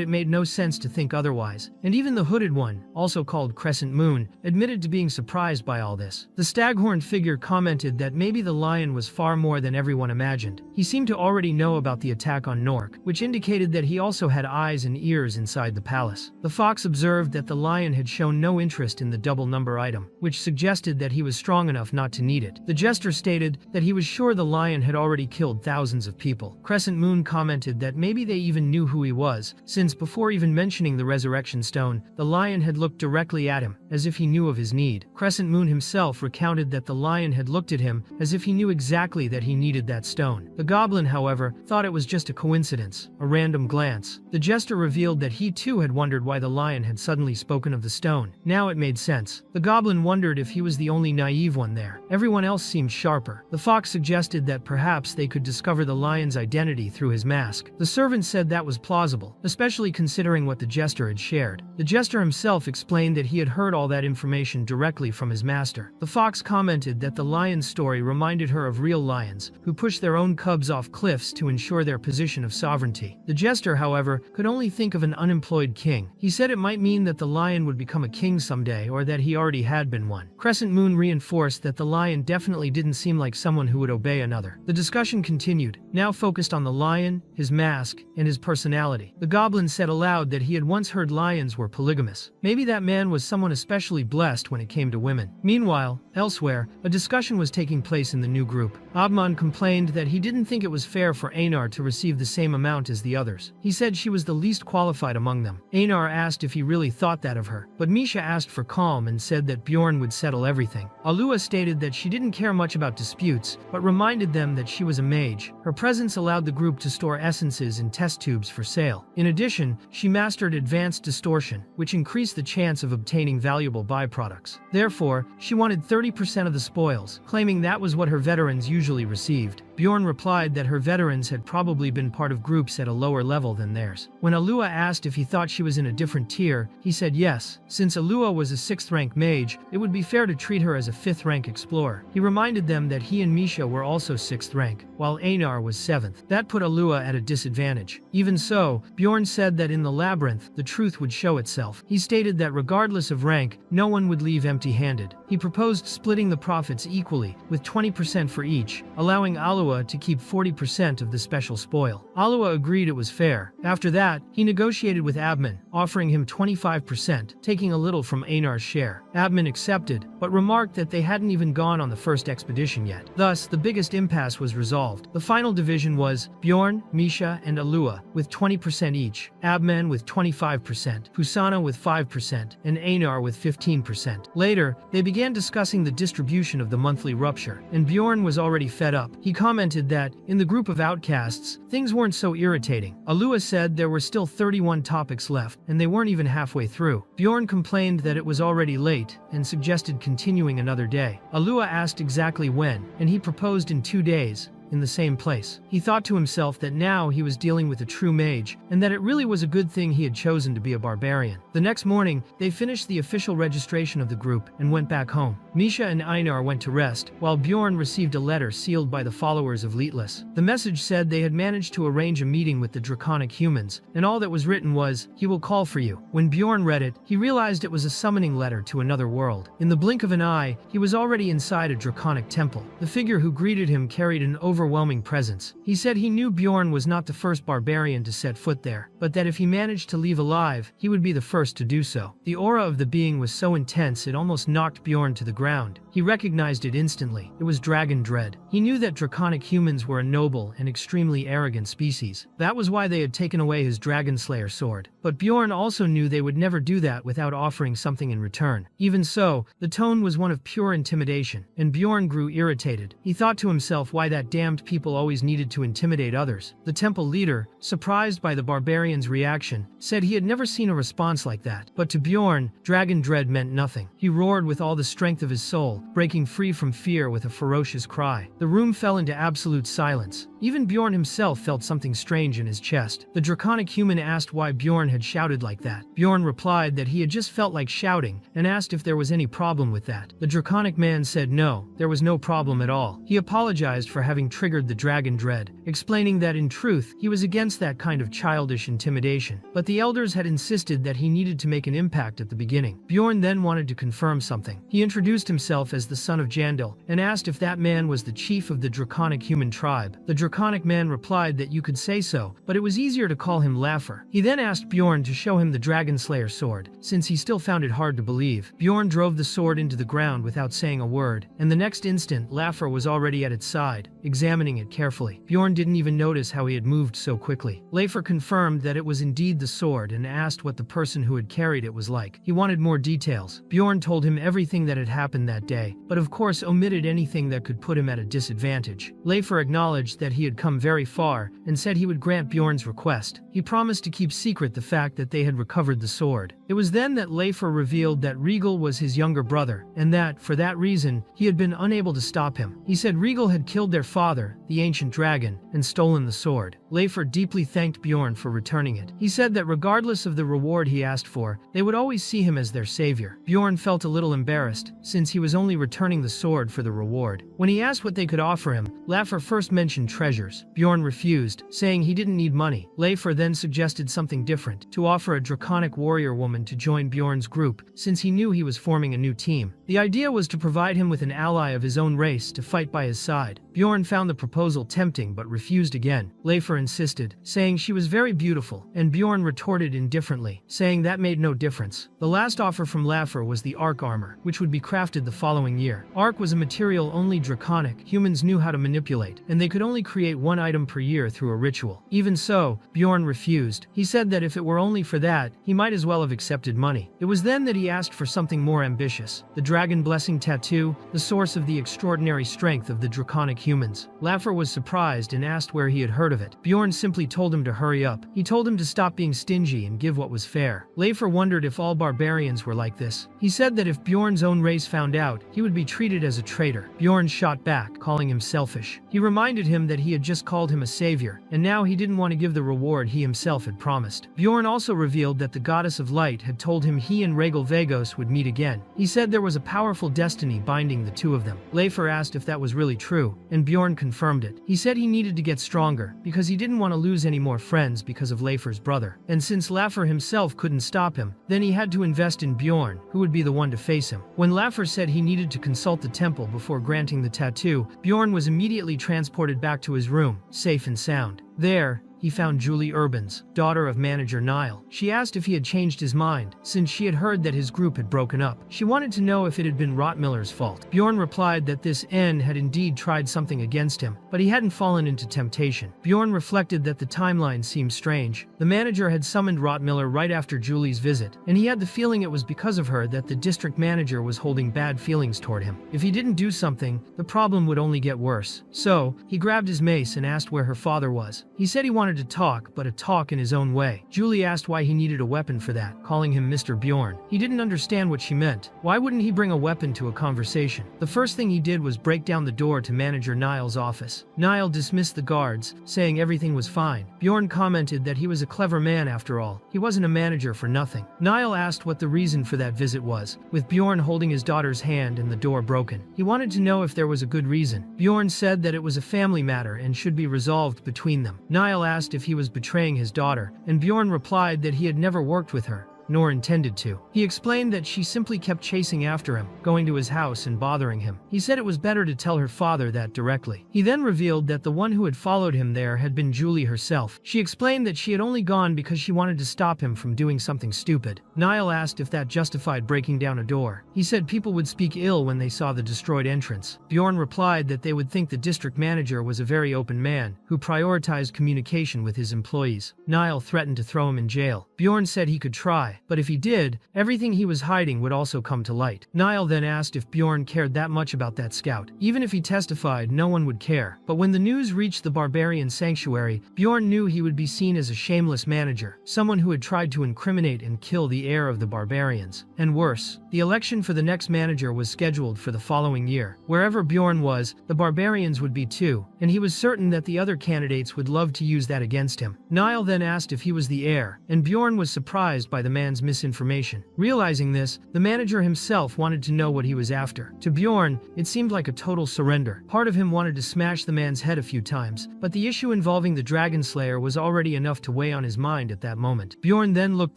S1: it made no sense to think otherwise, and even the hooded one, also called Crescent Moon, admitted to being surprised by all this. The staghorn figure commented that maybe the lion was far more than everyone imagined. He seemed to already know about the attack on Nork, which indicated that he also had eyes and ears inside the palace. The fox observed that the lion had shown no interest in the double number item, which suggested that he was strong enough not to need it. The jester stated that he was sure the lion had already killed thousands of people. Crescent Moon commented that maybe they even knew who he was, since before even mentioning the resurrection stone, the lion had looked directly at him, as if he knew of his need. Crescent Moon himself recounted that the lion had looked at him, as if he knew exactly that he needed that stone. The goblin, however, thought it was just a coincidence, a random glance. The jester revealed that he too had wondered why the lion had suddenly spoken of the stone. Now it made sense. The goblin wondered if he was the only naive one there. Everyone else seemed sharper. The fox suggested that perhaps they could discover the lion's identity through his mask. The servant said that was plausible, especially considering what the jester had shared. The jester himself explained that he had heard all that information directly from his master. The fox commented that the lion's story reminded her of real lions, who pushed their own cubs off cliffs to ensure their position of sovereignty. The jester, however, could only think of an unemployed king. He said it might mean that the lion would become a king someday, or that he already had been one. Crescent Moon reinforced that the lion definitely didn't seem like someone who would obey another. The discussion continued, now focused on the lion, his mask, and his personality. The goblin said aloud that he had once heard lions were polygamous. Maybe that man was someone especially blessed when it came to women. Meanwhile, elsewhere, a discussion was taking place in the new group. Abman complained that he didn't think it was fair for Einar to receive the same amount as the others. He said she was the least qualified among them. Einar asked if he really thought that of her, but Misha asked for calm and said that Bjorn would settle everything. Alua stated that she didn't care much about disputes, but reminded them that she was a mage. Her presence allowed the group to store essences in test tubes for sale. In addition, she mastered advanced distortion, which increased the chance of obtaining valuable byproducts. Therefore, she wanted 30% of the spoils, claiming that was what her veterans usually received. Bjorn replied that her veterans had probably been part of groups at a lower level than theirs. When Alua asked if he thought she was in a different tier, he said yes. Since Alua was a 6th rank mage, it would be fair to treat her as a 5th rank explorer. He reminded them that he and Misha were also 6th rank, while Einar was 7th. That put Alua at a disadvantage. Even so, Bjorn said that in the labyrinth, the truth would show itself. He stated that regardless of rank, no one would leave empty-handed. He proposed splitting the profits equally, with 20% for each, allowing Alua to keep 40% of the special spoil. Alua agreed it was fair. After that, he negotiated with Abman, offering him 25%, taking a little from Einar's share. Abman accepted, but remarked that they hadn't even gone on the first expedition yet. Thus, the biggest impasse was resolved. The final division was Bjorn, Misha, and Alua, with 20% each, Abman with 25%, Husana with 5%, and Einar with 15%. Later, they began discussing the distribution of the monthly rupture, and Bjorn was already fed up. He commented that, in the group of outcasts, things weren't so irritating. Alua said there were still 31 topics left, and they weren't even halfway through. Bjorn complained that it was already late, and suggested continuing another day. Alua asked exactly when, and he proposed in 2 days, in the same place. He thought to himself that now he was dealing with a true mage, and that it really was a good thing he had chosen to be a barbarian. The next morning, they finished the official registration of the group and went back home. Misha and Einar went to rest, while Bjorn received a letter sealed by the followers of Leetless. The message said they had managed to arrange a meeting with the draconic humans, and all that was written was, "He will call for you." When Bjorn read it, he realized it was a summoning letter to another world. In the blink of an eye, he was already inside a draconic temple. The figure who greeted him carried an overwhelming presence. He said he knew Bjorn was not the first barbarian to set foot there, but that if he managed to leave alive, he would be the first to do so. The aura of the being was so intense it almost knocked Bjorn to the ground. He recognized it instantly. It was Dragon Dread. He knew that draconic humans were a noble and extremely arrogant species. That was why they had taken away his Dragon Slayer sword. But Bjorn also knew they would never do that without offering something in return. Even so, the tone was one of pure intimidation, and Bjorn grew irritated. He thought to himself why that damned people always needed to intimidate others. The temple leader, surprised by the barbarian's reaction, said he had never seen a response like that. But to Bjorn, Dragon Dread meant nothing. He roared with all the strength of his soul, breaking free from fear with a ferocious cry. The room fell into absolute silence. Even Bjorn himself felt something strange in his chest. The draconic human asked why Bjorn had shouted like that. Bjorn replied that he had just felt like shouting, and asked if there was any problem with that. The draconic man said no, there was no problem at all. He apologized for having triggered the Dragon Dread, explaining that in truth, he was against that kind of childish intimidation. But the elders had insisted that he needed to make an impact at the beginning. Bjorn then wanted to confirm something. He introduced himself as the son of Jandil, and asked if that man was the chief of the draconic human tribe. The draconic man replied that you could say so, but it was easier to call him Laugher. He then asked Bjorn to show him the Dragon Slayer sword, since he still found it hard to believe. Bjorn drove the sword into the ground without saying a word, and the next instant Laugher was already at its side, examining it carefully. Bjorn didn't even notice how he had moved so quickly. Laugher confirmed that it was indeed the sword and asked what the person who had carried it was like. He wanted more details. Bjorn told him everything that had happened that day, but of course omitted anything that could put him at a disadvantage. Laugher acknowledged that he had come very far and said he would grant Bjorn's request. He promised to keep secret the fact that they had recovered the sword. It was then that Laugher revealed that Regal was his younger brother, and that, for that reason, he had been unable to stop him. He said Regal had killed their father, the ancient dragon, and stolen the sword. Laugher deeply thanked Bjorn for returning it. He said that regardless of the reward he asked for, they would always see him as their savior. Bjorn felt a little embarrassed, since he was only returning the sword for the reward. When he asked what they could offer him, Laugher first mentioned treasures. Bjorn refused, saying he didn't need money. Laugher then suggested something different, to offer a draconic warrior woman to join Bjorn's group, since he knew he was forming a new team. The idea was to provide him with an ally of his own race to fight by his side. Bjorn found the proposal tempting but refused again. Laugher insisted, saying she was very beautiful, and Bjorn retorted indifferently, saying that made no difference. The last offer from Laugher was the Arc armor, which would be crafted the following year. Arc was a material only draconic humans knew how to manipulate, and they could only create one item per year through a ritual. Even so, Bjorn refused. He said that if it were only for that, he might as well have accepted money. It was then that he asked for something more ambitious. The dragon blessing tattoo, the source of the extraordinary strength of the draconic humans. Laffer was surprised and asked where he had heard of it. Bjorn simply told him to hurry up. He told him to stop being stingy and give what was fair. Laffer wondered if all barbarians were like this. He said that if Bjorn's own race found out, he would be treated as a traitor. Bjorn shot back, calling him selfish. He reminded him that he had just called him a savior, and now he didn't want to give the reward he himself had promised. Bjorn also revealed that the goddess of light had told him he and Regal Vagos would meet again. He said there was a powerful destiny binding the two of them. Laffer asked if that was really true, and Bjorn confirmed it. He said he needed to get stronger, because he didn't want to lose any more friends because of Laffer's brother. And since Laffer himself couldn't stop him, then he had to invest in Bjorn, who would be the one to face him. When Laffer said he needed to consult the temple before granting the tattoo, Bjorn was immediately transported back to his room, safe and sound. There, he found Julie Urbans, daughter of manager Niall. She asked if he had changed his mind, since she had heard that his group had broken up. She wanted to know if it had been Rottmiller's fault. Bjorn replied that this N had indeed tried something against him, but he hadn't fallen into temptation. Bjorn reflected that the timeline seemed strange. The manager had summoned Rottmiller right after Julie's visit, and he had the feeling it was because of her that the district manager was holding bad feelings toward him. If he didn't do something, the problem would only get worse. So, he grabbed his mace and asked where her father was. He said he wanted to talk, but a talk in his own way. Julie asked why he needed a weapon for that, calling him Mr. Bjorn. He didn't understand what she meant. Why wouldn't he bring a weapon to a conversation? The first thing he did was break down the door to manager Niall's office. Niall dismissed the guards, saying everything was fine. Bjorn commented that he was a clever man after all. He wasn't a manager for nothing. Niall asked what the reason for that visit was, with Bjorn holding his daughter's hand and the door broken. He wanted to know if there was a good reason. Bjorn said that it was a family matter and should be resolved between them. Niall asked if he was betraying his daughter, and Bjorn replied that he had never worked with her, nor intended to. He explained that she simply kept chasing after him, going to his house and bothering him. He said it was better to tell her father that directly. He then revealed that the one who had followed him there had been Julie herself. She explained that she had only gone because she wanted to stop him from doing something stupid. Niall asked if that justified breaking down a door. He said people would speak ill when they saw the destroyed entrance. Bjorn replied that they would think the district manager was a very open man, who prioritized communication with his employees. Niall threatened to throw him in jail. Bjorn said he could try, but if he did, everything he was hiding would also come to light. Niall then asked if Bjorn cared that much about that scout. Even if he testified, no one would care. But when the news reached the barbarian sanctuary, Bjorn knew he would be seen as a shameless manager, someone who had tried to incriminate and kill the heir of the barbarians. And worse, the election for the next manager was scheduled for the following year. Wherever Bjorn was, the barbarians would be too, and he was certain that the other candidates would love to use that against him. Niall then asked if he was the heir, and Bjorn was surprised by the man's misinformation. Realizing this, the manager himself wanted to know what he was after. To Bjorn, it seemed like a total surrender. Part of him wanted to smash the man's head a few times, but the issue involving the Dragon Slayer was already enough to weigh on his mind at that moment. Bjorn then looked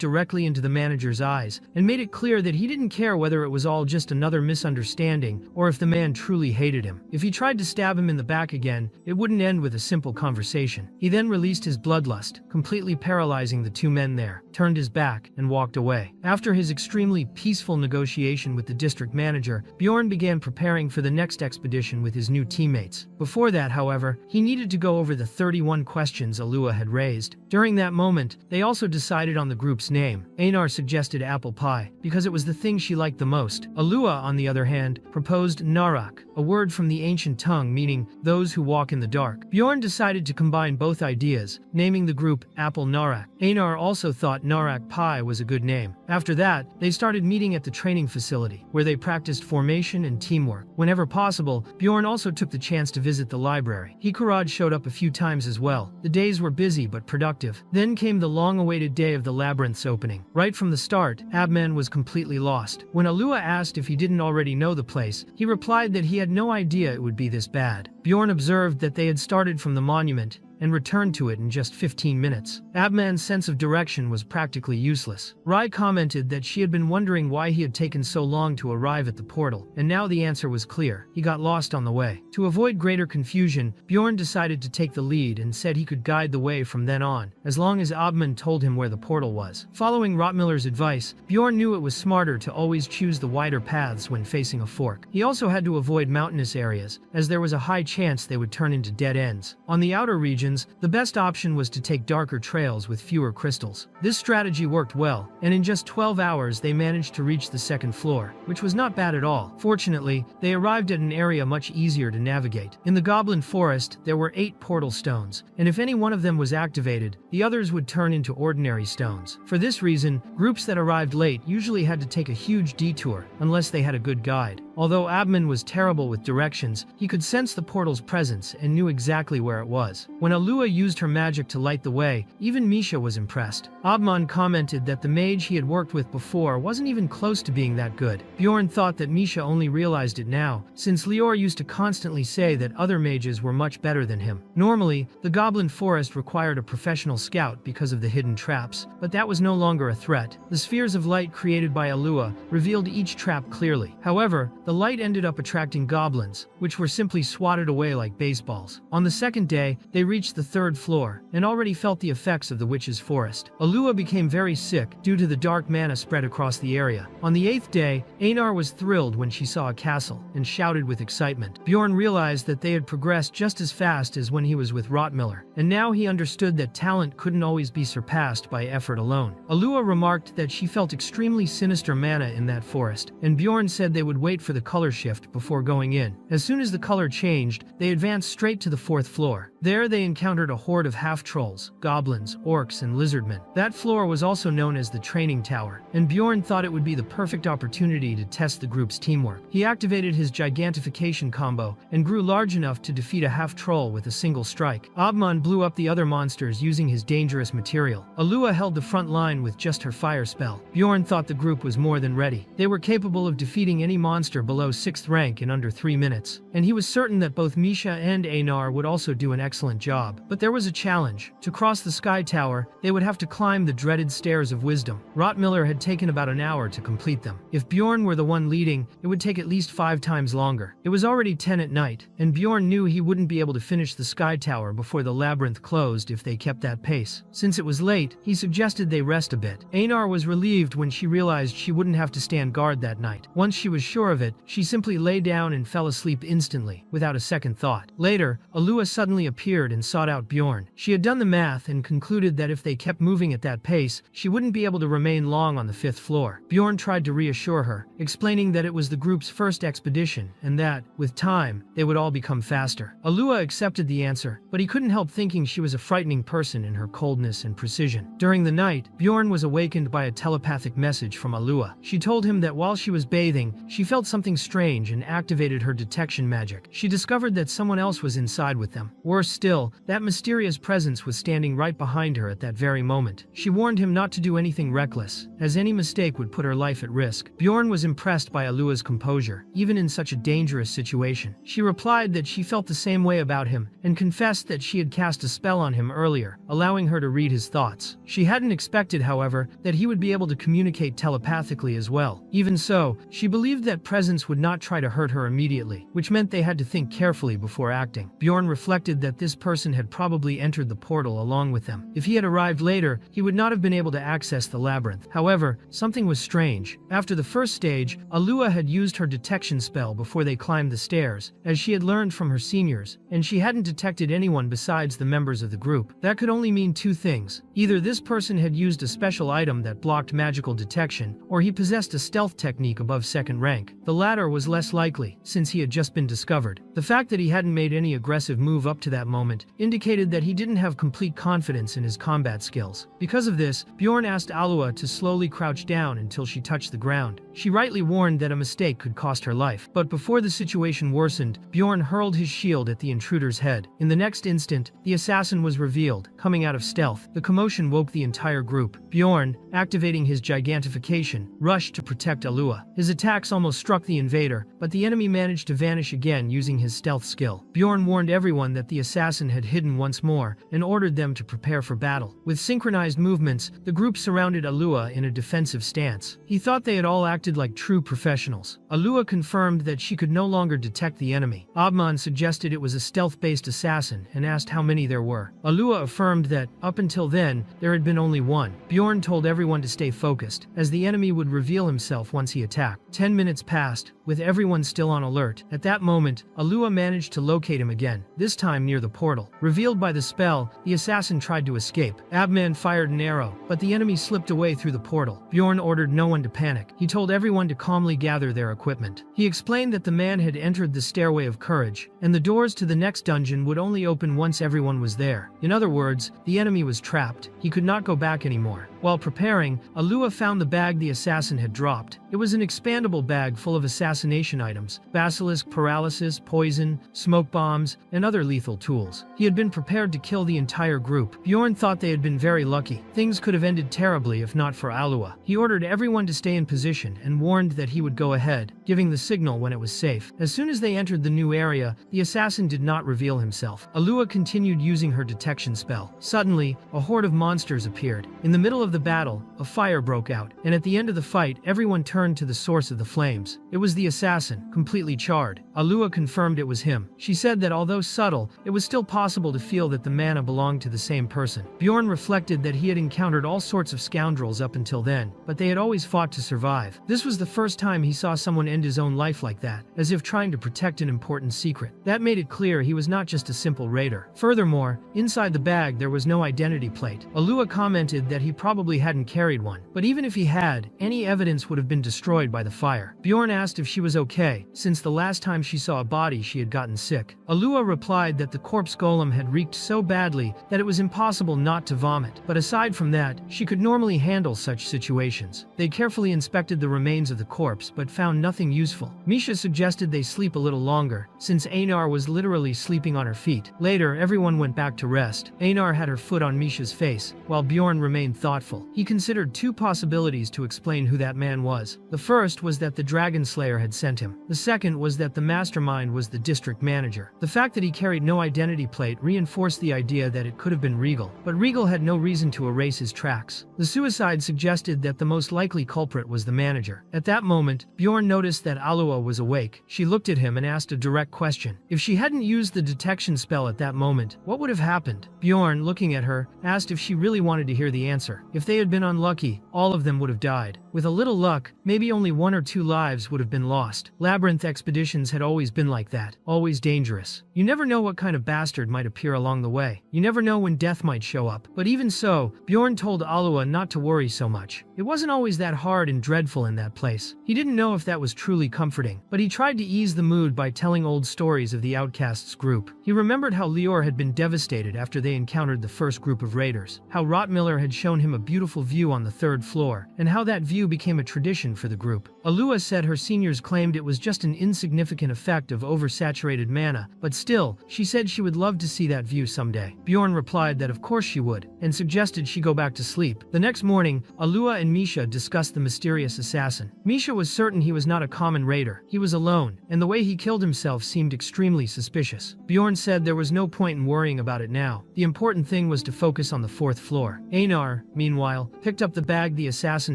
S1: directly into the manager's eyes and made it clear that he didn't care whether it was all just another misunderstanding or if the man truly hated him. If he tried to stab him in the back again, it wouldn't end with a simple conversation. He then released his bloodlust, completely paralyzing the two men there, turned his back, and walked away. After his extremely peaceful negotiation with the district manager, Bjorn began preparing for the next expedition with his new teammates. Before that, however, he needed to go over the 31 questions Alua had raised. During that moment, they also decided on the group's name. Einar suggested apple pie, because it was the thing she liked the most. Alua, on the other hand, proposed Narak, a word from the ancient tongue meaning those who walk in the dark. Bjorn decided to combine both ideas, naming the group Apple Narak. Einar also thought Narak Pie was a good name. After that, they started meeting at the training facility, where they practiced formation and teamwork. Whenever possible, Bjorn also took the chance to visit the library. Hikurad showed up a few times as well. The days were busy but productive. Then came the long-awaited day of the labyrinth's opening. Right from the start, Abman was completely lost. When Alua asked if he didn't already know the place, he replied that he had no idea it would be this bad. Bjorn observed that they had started from the monument and returned to it in just 15 minutes. Abman's sense of direction was practically useless. Rai commented that she had been wondering why he had taken so long to arrive at the portal, and now the answer was clear. He got lost on the way. To avoid greater confusion, Bjorn decided to take the lead and said he could guide the way from then on, as long as Abman told him where the portal was. Following Rottmiller's advice, Bjorn knew it was smarter to always choose the wider paths when facing a fork. He also had to avoid mountainous areas, as there was a high chance they would turn into dead ends. On the outer regions, illusions, the best option was to take darker trails with fewer crystals. This strategy worked well, and in just 12 hours they managed to reach the second floor, which was not bad at all. Fortunately, they arrived at an area much easier to navigate. In the Goblin Forest, there were 8 portal stones, and if any one of them was activated, the others would turn into ordinary stones. For this reason, groups that arrived late usually had to take a huge detour, unless they had a good guide. Although Abman was terrible with directions, he could sense the portal's presence and knew exactly where it was. When Alua used her magic to light the way, even Misha was impressed. Abman commented that the mage he had worked with before wasn't even close to being that good. Bjorn thought that Misha only realized it now, since Lior used to constantly say that other mages were much better than him. Normally, the Goblin Forest required a professional scout because of the hidden traps, but that was no longer a threat. The spheres of light created by Alua revealed each trap clearly. However, the light ended up attracting goblins, which were simply swatted away like baseballs. On the second day, they reached the 3rd floor, and already felt the effects of the witch's forest. Alua became very sick due to the dark mana spread across the area. On the 8th day, Einar was thrilled when she saw a castle, and shouted with excitement. Bjorn realized that they had progressed just as fast as when he was with Rottmiller, and now he understood that talent couldn't always be surpassed by effort alone. Alua remarked that she felt extremely sinister mana in that forest, and Bjorn said they would wait for the color shift before going in. As soon as the color changed, they advanced straight to the 4th floor. There they encountered a horde of half-trolls, goblins, orcs, and lizardmen. That floor was also known as the training tower, and Bjorn thought it would be the perfect opportunity to test the group's teamwork. He activated his gigantification combo and grew large enough to defeat a half-troll with a single strike. Abman blew up the other monsters using his dangerous material. Alua held the front line with just her fire spell. Bjorn thought the group was more than ready. They were capable of defeating any monster below 6th rank in under 3 minutes, and he was certain that both Misha and Einar would also do an excellent job. But there was a challenge. To cross the Sky Tower, they would have to climb the dreaded Stairs of Wisdom. Rottmiller had taken about an hour to complete them. If Bjorn were the one leading, it would take at least 5 times longer. It was already 10 at night, and Bjorn knew he wouldn't be able to finish the Sky Tower before the labyrinth closed if they kept that pace. Since it was late, he suggested they rest a bit. Einar was relieved when she realized she wouldn't have to stand guard that night. Once she was sure of it, she simply lay down and fell asleep instantly, without a second thought. Later, Alua suddenly appeared and sought out Bjorn. She had done the math and concluded that if they kept moving at that pace, she wouldn't be able to remain long on the 5th floor. Bjorn tried to reassure her, explaining that it was the group's first expedition and that, with time, they would all become faster. Alua accepted the answer, but he couldn't help thinking she was a frightening person in her coldness and precision. During the night, Bjorn was awakened by a telepathic message from Alua. She told him that while she was bathing, she felt something strange and activated her detection magic. She discovered that someone else was inside with them. Worse still, that mysterious presence was standing right behind her at that very moment. She warned him not to do anything reckless, as any mistake would put her life at risk. Bjorn was impressed by Alua's composure, even in such a dangerous situation. She replied that she felt the same way about him, and confessed that she had cast a spell on him earlier, allowing her to read his thoughts. She hadn't expected, however, that he would be able to communicate telepathically as well. Even so, she believed that presence would not try to hurt her immediately, which meant they had to think carefully before acting. Bjorn reflected that this person had probably entered the portal along with them. If he had arrived later, he would not have been able to access the labyrinth. However, something was strange. After the first stage, Alua had used her detection spell before they climbed the stairs, as she had learned from her seniors, and she hadn't detected anyone besides the members of the group. That could only mean 2 things. Either this person had used a special item that blocked magical detection, or he possessed a stealth technique above 2nd rank. The latter was less likely, since he had just been discovered. The fact that he hadn't made any aggressive move up to that moment indicated that he didn't have complete confidence in his combat skills. Because of this, Bjorn asked Alua to slowly crouch down until she touched the ground. She rightly warned that a mistake could cost her life. But before the situation worsened, Bjorn hurled his shield at the intruder's head. In the next instant, the assassin was revealed, coming out of stealth. The commotion woke the entire group. Bjorn, activating his gigantification, rushed to protect Alua. His attacks almost struck the invader, but the enemy managed to vanish again using his stealth skill. Bjorn warned everyone that the assassin had hidden once more and ordered them to prepare for battle. With synchronized movements, the group surrounded Alua in a defensive stance. He thought they had all acted like true professionals. Alua confirmed that she could no longer detect the enemy. Abman suggested it was a stealth-based assassin and asked how many there were. Alua affirmed that, up until then, there had been only one. Bjorn told everyone to stay focused, as the enemy would reveal himself once he attacked. 10 minutes passed, with everyone still on alert. At that moment, Alua managed to locate him again, this time near the portal. Revealed by the spell, the assassin tried to escape. Abman fired an arrow, but the enemy slipped away through the portal. Bjorn ordered no one to panic. He told everyone to calmly gather their equipment. He explained that the man had entered the Stairway of Courage, and the doors to the next dungeon would only open once everyone was there. In other words, the enemy was trapped. He could not go back anymore. While preparing, Alua found the bag the assassin had dropped. It was an expandable bag full of assassination items, basilisk paralysis, poison, smoke bombs, and other lethal tools. He had been prepared to kill the entire group. Bjorn thought they had been very lucky. Things could have ended terribly if not for Alua. He ordered everyone to stay in position and warned that he would go ahead, giving the signal when it was safe. As soon as they entered the new area, the assassin did not reveal himself. Alua continued using her detection spell. Suddenly, a horde of monsters appeared. In the middle of the battle, a fire broke out, and at the end of the fight, everyone turned to the source of the flames. It was the assassin, completely charred. Alua confirmed it was him. She said that although subtle, it was still possible to feel that the mana belonged to the same person. Bjorn reflected that he had encountered all sorts of scoundrels up until then, but they had always fought to survive. This was the first time he saw someone end his own life like that, as if trying to protect an important secret. That made it clear he was not just a simple raider. Furthermore, inside the bag there was no identity plate. Alua commented that he probably hadn't carried one, but even if he had, any evidence would have been destroyed by the fire. Bjorn asked if she was okay, since the last time she saw a body she had gotten sick. Alua replied that the corpse golem had reeked so badly that it was impossible not to vomit, but aside from that, she could normally handle such situations. They carefully inspected the remains of the corpse but found nothing useful. Misha suggested they sleep a little longer, since Einar was literally sleeping on her feet. Later, everyone went back to rest. Einar had her foot on Misha's face, while Bjorn remained thoughtful. He considered two possibilities to explain who that man was. The first was that the Dragon Slayer had sent him. The second was that the mastermind was the district manager. The fact that he carried no identity plate reinforced the idea that it could have been Regal, but Regal had no reason to erase his tracks. The suicide suggested that the most likely culprit was the manager. At that moment, Bjorn noticed that Alua was awake. She looked at him and asked a direct question. If she hadn't used the detection spell at that moment, what would have happened? Bjorn, looking at her, asked if she really wanted to hear the answer. If they had been unlucky, all of them would have died. With a little luck, maybe only 1 or 2 lives would have been lost. Labyrinth expeditions had always been like that, always dangerous. You never know what kind of bastard might appear along the way. You never know when death might show up. But even so, Bjorn told Alua not to worry so much. It wasn't always that hard and dreadful in that place. He didn't know if that was truly comforting, but he tried to ease the mood by telling old stories of the outcasts group. He remembered how Lior had been devastated after they encountered the first group of raiders, how Rottmiller had shown him a beautiful view on the 3rd floor, and how that view became a tradition for the group. Alua said her seniors claimed it was just an insignificant effect of oversaturated mana, but still, she said she would love to see that view someday. Bjorn replied that of course she would, and suggested she go back to sleep. The next morning, Alua and Misha discussed the mysterious assassin. Misha was certain he was not a common raider. He was alone, and the way he killed himself seemed extremely suspicious. Bjorn said there was no point in worrying about it now. The important thing was to focus on the 4th floor. Einar, meanwhile, picked up the bag the assassin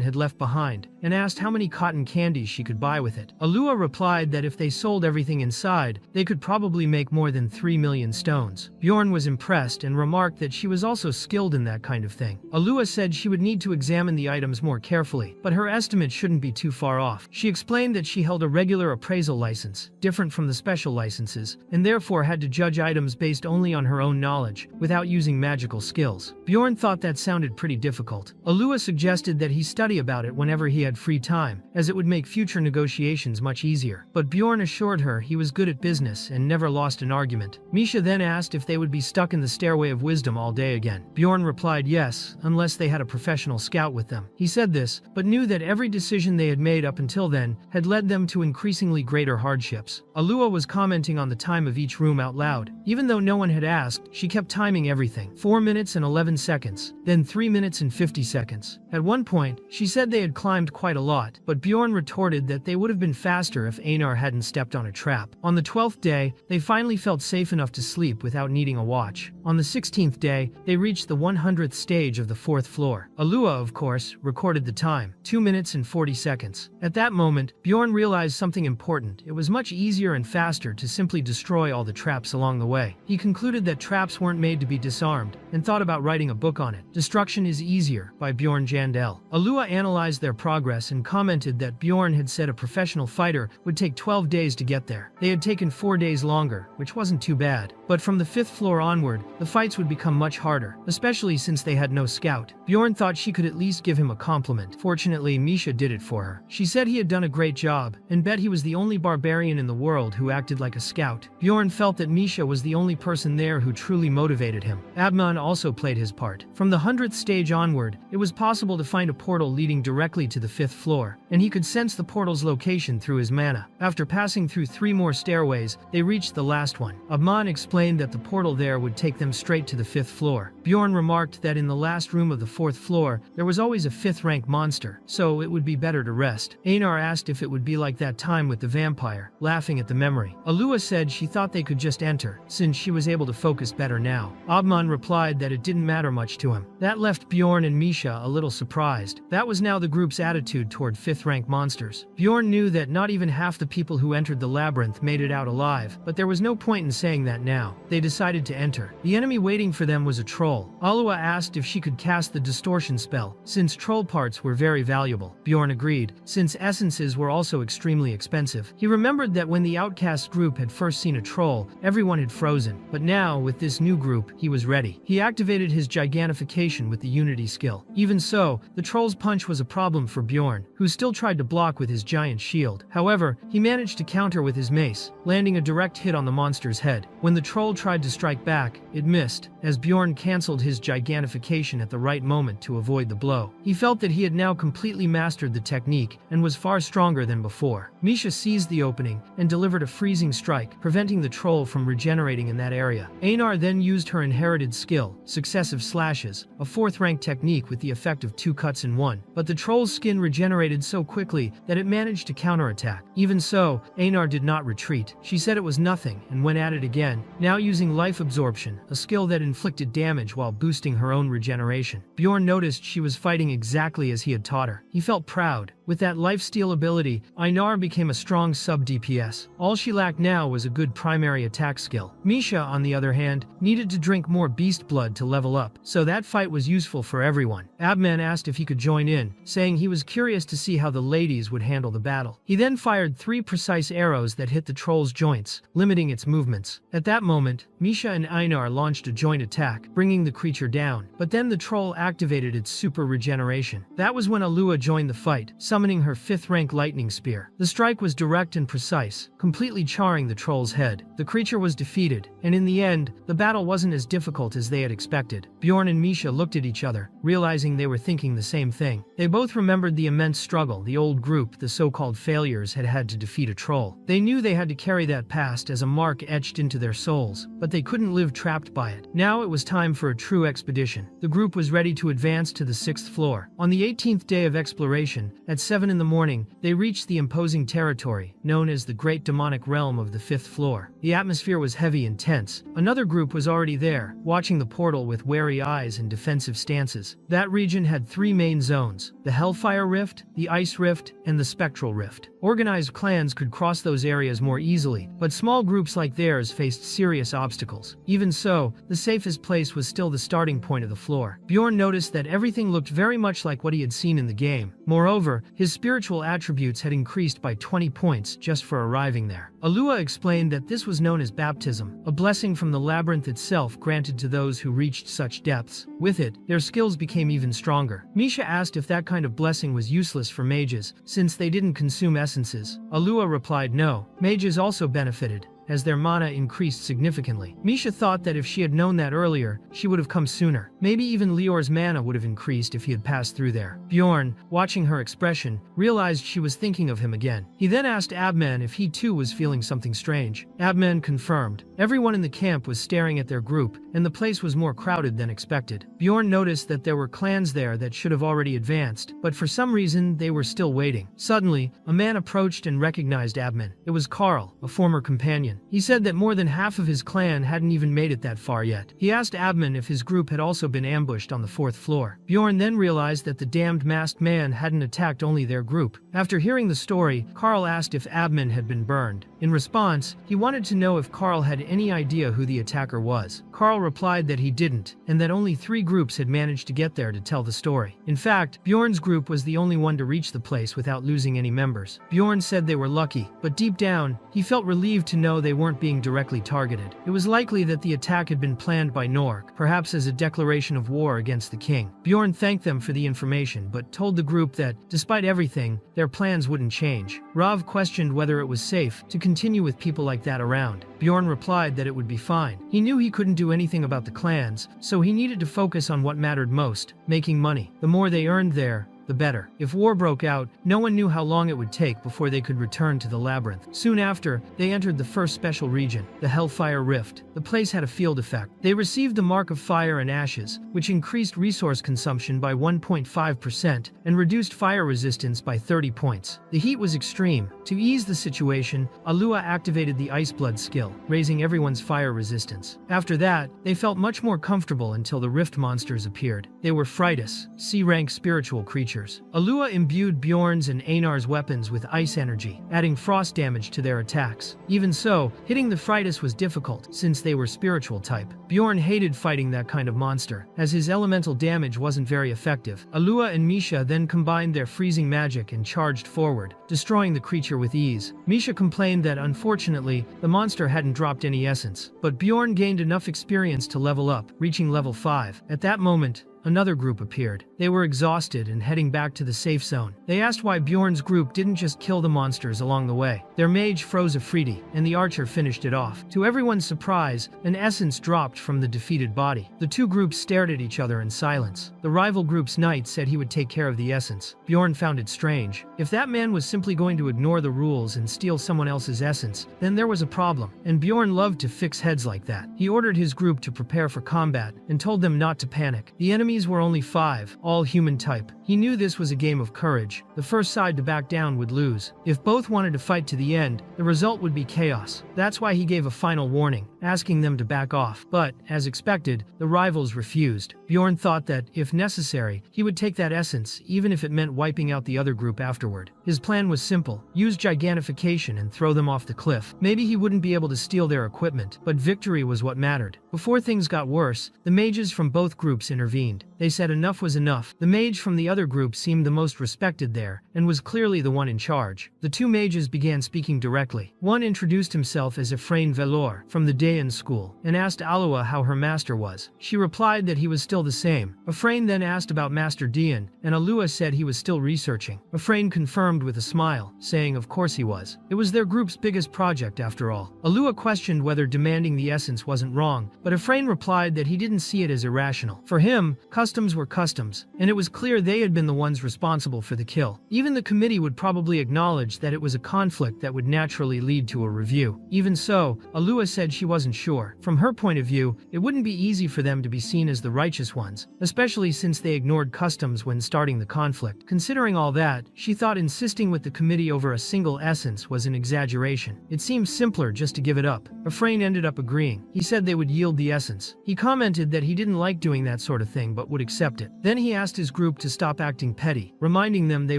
S1: had left behind, and asked how many cotton candies she could buy with it. Alua replied that if they sold everything inside, they could probably make more than 3 million stones. Bjorn was impressed and remarked that she was also skilled in that kind of thing. Alua said she would need to examine the items more carefully, but her estimate shouldn't be too far off. She explained that she held a regular appraisal license, different from the special licenses, and therefore had to judge items based only on her own knowledge, without using magical skills. Bjorn thought that sounded pretty difficult. Alua suggested that he study about it whenever he had free time, as it would make future negotiations much easier. But Bjorn assured her he was good at business and never lost an argument. Misha then asked if they would be stuck in the Stairway of Wisdom all day again. Bjorn replied yes, unless they had a professional scout with them. He said this, but knew that every decision they had made up until then had led them to increasingly greater hardships. Alua was commenting on the time of each room out loud. Even though no one had asked, she kept timing everything. 4 minutes and 11 seconds, then 3 minutes and 50 seconds. At one point, she said they had climbed quite a lot, but Bjorn retorted that they would have been faster if Einar hadn't stepped on a trap. On the 12th day, they finally felt safe enough to sleep without needing a watch. On the 16th day, they reached the 100th stage of the 4th floor. Alua, of course, recorded the time, 2 minutes and 40 seconds. At that moment, Bjorn realized something important. It was much easier and faster to simply destroy all the traps along the way. He concluded that traps weren't made to be disarmed, and thought about writing a book on it. Destruction is Easier by Bjorn Jandel. Alua analyzed their progress and commented that Bjorn had said a professional fighter would take 12 days to get there. They had taken 4 days longer, which wasn't too bad. But from the 5th floor onward, the fights would become much harder, especially since they had no scout. Bjorn thought she could at least give him a compliment. Fortunately, Misha did it for her. She said he had done a great job, and bet he was the only barbarian in the world who acted like a scout. Bjorn felt that Misha was the only person there who truly motivated him. Abman also played his part. From the 100th stage onward, it was possible to find a portal leading directly to the 5th floor, and he could sense the portal's location through his mana. After passing through 3 more stairways, they reached the last one. Abman explained that the portal there would take them straight to the 5th floor. Bjorn remarked that in the last room of the 4th floor, there was always a 5th rank monster, so it would be better to rest. Einar asked if it would be like that time with the vampire, laughing at the memory. Alua said she thought they could just enter, since she was able to focus better now. Abman replied that it didn't matter much to him. That left Bjorn and Misha a little surprised. That was now the group's attitude toward 5th rank monsters. Bjorn knew that not even half the people who entered the labyrinth made it out alive, but there was no point in saying that now. They decided to enter. The enemy waiting for them was a troll. Alua asked if she could cast the distortion spell, since troll parts were very valuable. Bjorn agreed, since essences were also extremely expensive. He remembered that when the outcast group had first seen a troll, everyone had frozen, but now, with this new group, he was ready. He activated his gigantification with the unity skill. Even so, the troll's punch was a problem for Bjorn, who still tried to block with his giant shield. However, he managed to counter with his mace, landing a direct hit on the monster's head. When the troll tried to strike back, it missed, as Bjorn cancelled his gigantification at the right moment to avoid the blow. He felt that he had now completely mastered the technique and was far stronger than before. Misha seized the opening and delivered a freezing strike, preventing the troll from regenerating in that area. Einar then used her inherited skill, successive slashes, a 4th rank technique with the effect of 2 cuts in 1. But the troll's skin regenerated so quickly that it managed to counterattack. Even so, Einar did not retreat. She said it was nothing and went at it again, now using life absorption, a skill that inflicted damage while boosting her own regeneration. Bjorn noticed she was fighting exactly as he had taught her. He felt proud. With that lifesteal ability, Einar became a strong sub-DPS. All she lacked now was a good primary attack skill. Misha, on the other hand, needed to drink more beast blood to level up, so that fight was useful for everyone. Abman asked if he could join in, saying he was curious to see how the ladies would handle the battle. He then fired 3 precise arrows that hit the troll's joints, limiting its movements. At that moment, Misha and Einar launched a joint attack, bringing the creature down, but then the troll activated its super regeneration. That was when Alua joined the fight, summoning her 5th rank lightning spear. The strike was direct and precise, completely charring the troll's head. The creature was defeated, and in the end, the battle wasn't as difficult as they had expected. Bjorn and Misha looked at each other, realizing they were thinking the same thing. They both remembered the immense struggle the old group, the so-called failures, had had to defeat a troll. They knew they had to carry that past as a mark etched into their souls, but they couldn't live trapped by it. Now it was time for a true expedition. The group was ready to advance to the 6th floor. On the 18th day of exploration, at 7 in the morning, they reached the imposing territory, known as the Great Demonic Realm of the 5th floor. The atmosphere was heavy and tense. Another group was already there, watching the portal with wary eyes and defensive stances. That region had 3 main zones: the Hellfire Rift, the Ice Rift, and the Spectral Rift. Organized clans could cross those areas more easily, but small groups like theirs faced serious obstacles. Even so, the safest place was still the starting point of the floor. Bjorn noticed that everything looked very much like what he had seen in the game. Moreover, his spiritual attributes had increased by 20 points just for arriving there. Alua explained that this was known as baptism, a blessing from the labyrinth itself granted to those who reached such depths. With it, their skills became even stronger. Misha asked if that kind of blessing was useless for mages, since they didn't consume essences. Alua replied no, mages also benefited, as their mana increased significantly. Misha thought that if she had known that earlier, she would have come sooner. Maybe even Lior's mana would have increased if he had passed through there. Bjorn, watching her expression, realized she was thinking of him again. He then asked Abman if he too was feeling something strange. Abman confirmed. Everyone in the camp was staring at their group, and the place was more crowded than expected. Bjorn noticed that there were clans there that should have already advanced, but for some reason they were still waiting. Suddenly, a man approached and recognized Abman. It was Carl, a former companion. He said that more than half of his clan hadn't even made it that far yet. He asked Abman if his group had also been ambushed on the 4th floor. Bjorn then realized that the damned masked man hadn't attacked only their group. After hearing the story, Carl asked if Abman had been burned. In response, he wanted to know if Carl had any idea who the attacker was. Carl replied that he didn't, and that only 3 groups had managed to get there to tell the story. In fact, Bjorn's group was the only one to reach the place without losing any members. Bjorn said they were lucky, but deep down, he felt relieved to know they weren't being directly targeted. It was likely that the attack had been planned by Nork, perhaps as a declaration of war against the king. Bjorn thanked them for the information, but told the group that, despite everything, their plans wouldn't change. Rav questioned whether it was safe to continue with people like that around. Bjorn replied that it would be fine. He knew he couldn't do anything about the clans, so he needed to focus on what mattered most, making money. The more they earned there, the better. If war broke out, no one knew how long it would take before they could return to the labyrinth. Soon after, they entered the first special region, the Hellfire Rift. The place had a field effect. They received the Mark of Fire and Ashes, which increased resource consumption by 1.5% and reduced fire resistance by 30 points. The heat was extreme. To ease the situation, Alua activated the Ice Blood skill, raising everyone's fire resistance. After that, they felt much more comfortable until the Rift monsters appeared. They were Fritus, C-rank spiritual creatures. Alua imbued Bjorn's and Einar's weapons with ice energy, adding frost damage to their attacks. Even so, hitting the Fritus was difficult, since they were spiritual type. Bjorn hated fighting that kind of monster, as his elemental damage wasn't very effective. Alua and Misha then combined their freezing magic and charged forward, destroying the creature with ease. Misha complained that unfortunately, the monster hadn't dropped any essence, but Bjorn gained enough experience to level up, reaching level 5. At that moment, another group appeared. They were exhausted and heading back to the safe zone. They asked why Bjorn's group didn't just kill the monsters along the way. Their mage froze a Fridi, and the archer finished it off. To everyone's surprise, an essence dropped from the defeated body. The 2 groups stared at each other in silence. The rival group's knight said he would take care of the essence. Bjorn found it strange. If that man was simply going to ignore the rules and steal someone else's essence, then there was a problem. And Bjorn loved to fix heads like that. He ordered his group to prepare for combat and told them not to panic. The enemy were only 5, all human type. He knew this was a game of courage. The first side to back down would lose. If both wanted to fight to the end, the result would be chaos. That's why he gave a final warning, asking them to back off. But, as expected, the rivals refused. Bjorn thought that, if necessary, he would take that essence, even if it meant wiping out the other group afterward. His plan was simple: use gigantification and throw them off the cliff. Maybe he wouldn't be able to steal their equipment, but victory was what mattered. Before things got worse, the mages from both groups intervened. They said enough was enough. The mage from the other group seemed the most respected there, and was clearly the one in charge. The 2 mages began speaking directly. One introduced himself as Ephraim Velor, from the Dayan school, and asked Alua how her master was. She replied that he was still the same. Ephraim then asked about Master Dayan, and Alua said he was still researching. Ephraim confirmed with a smile, saying of course he was. It was their group's biggest project after all. Alua questioned whether demanding the essence wasn't wrong, but Ephraim replied that he didn't see it as irrational. For him, customs were customs, and it was clear they had been the ones responsible for the kill. Even the committee would probably acknowledge that it was a conflict that would naturally lead to a review. Even so, Alua said she wasn't sure. From her point of view, it wouldn't be easy for them to be seen as the righteous ones, especially since they ignored customs when starting the conflict. Considering all that, she thought insisting with the committee over a single essence was an exaggeration. It seemed simpler just to give it up. Ephraim ended up agreeing. He said they would yield the essence. He commented that he didn't like doing that sort of thing but would accept it. Then he asked his group to stop acting petty, reminding them they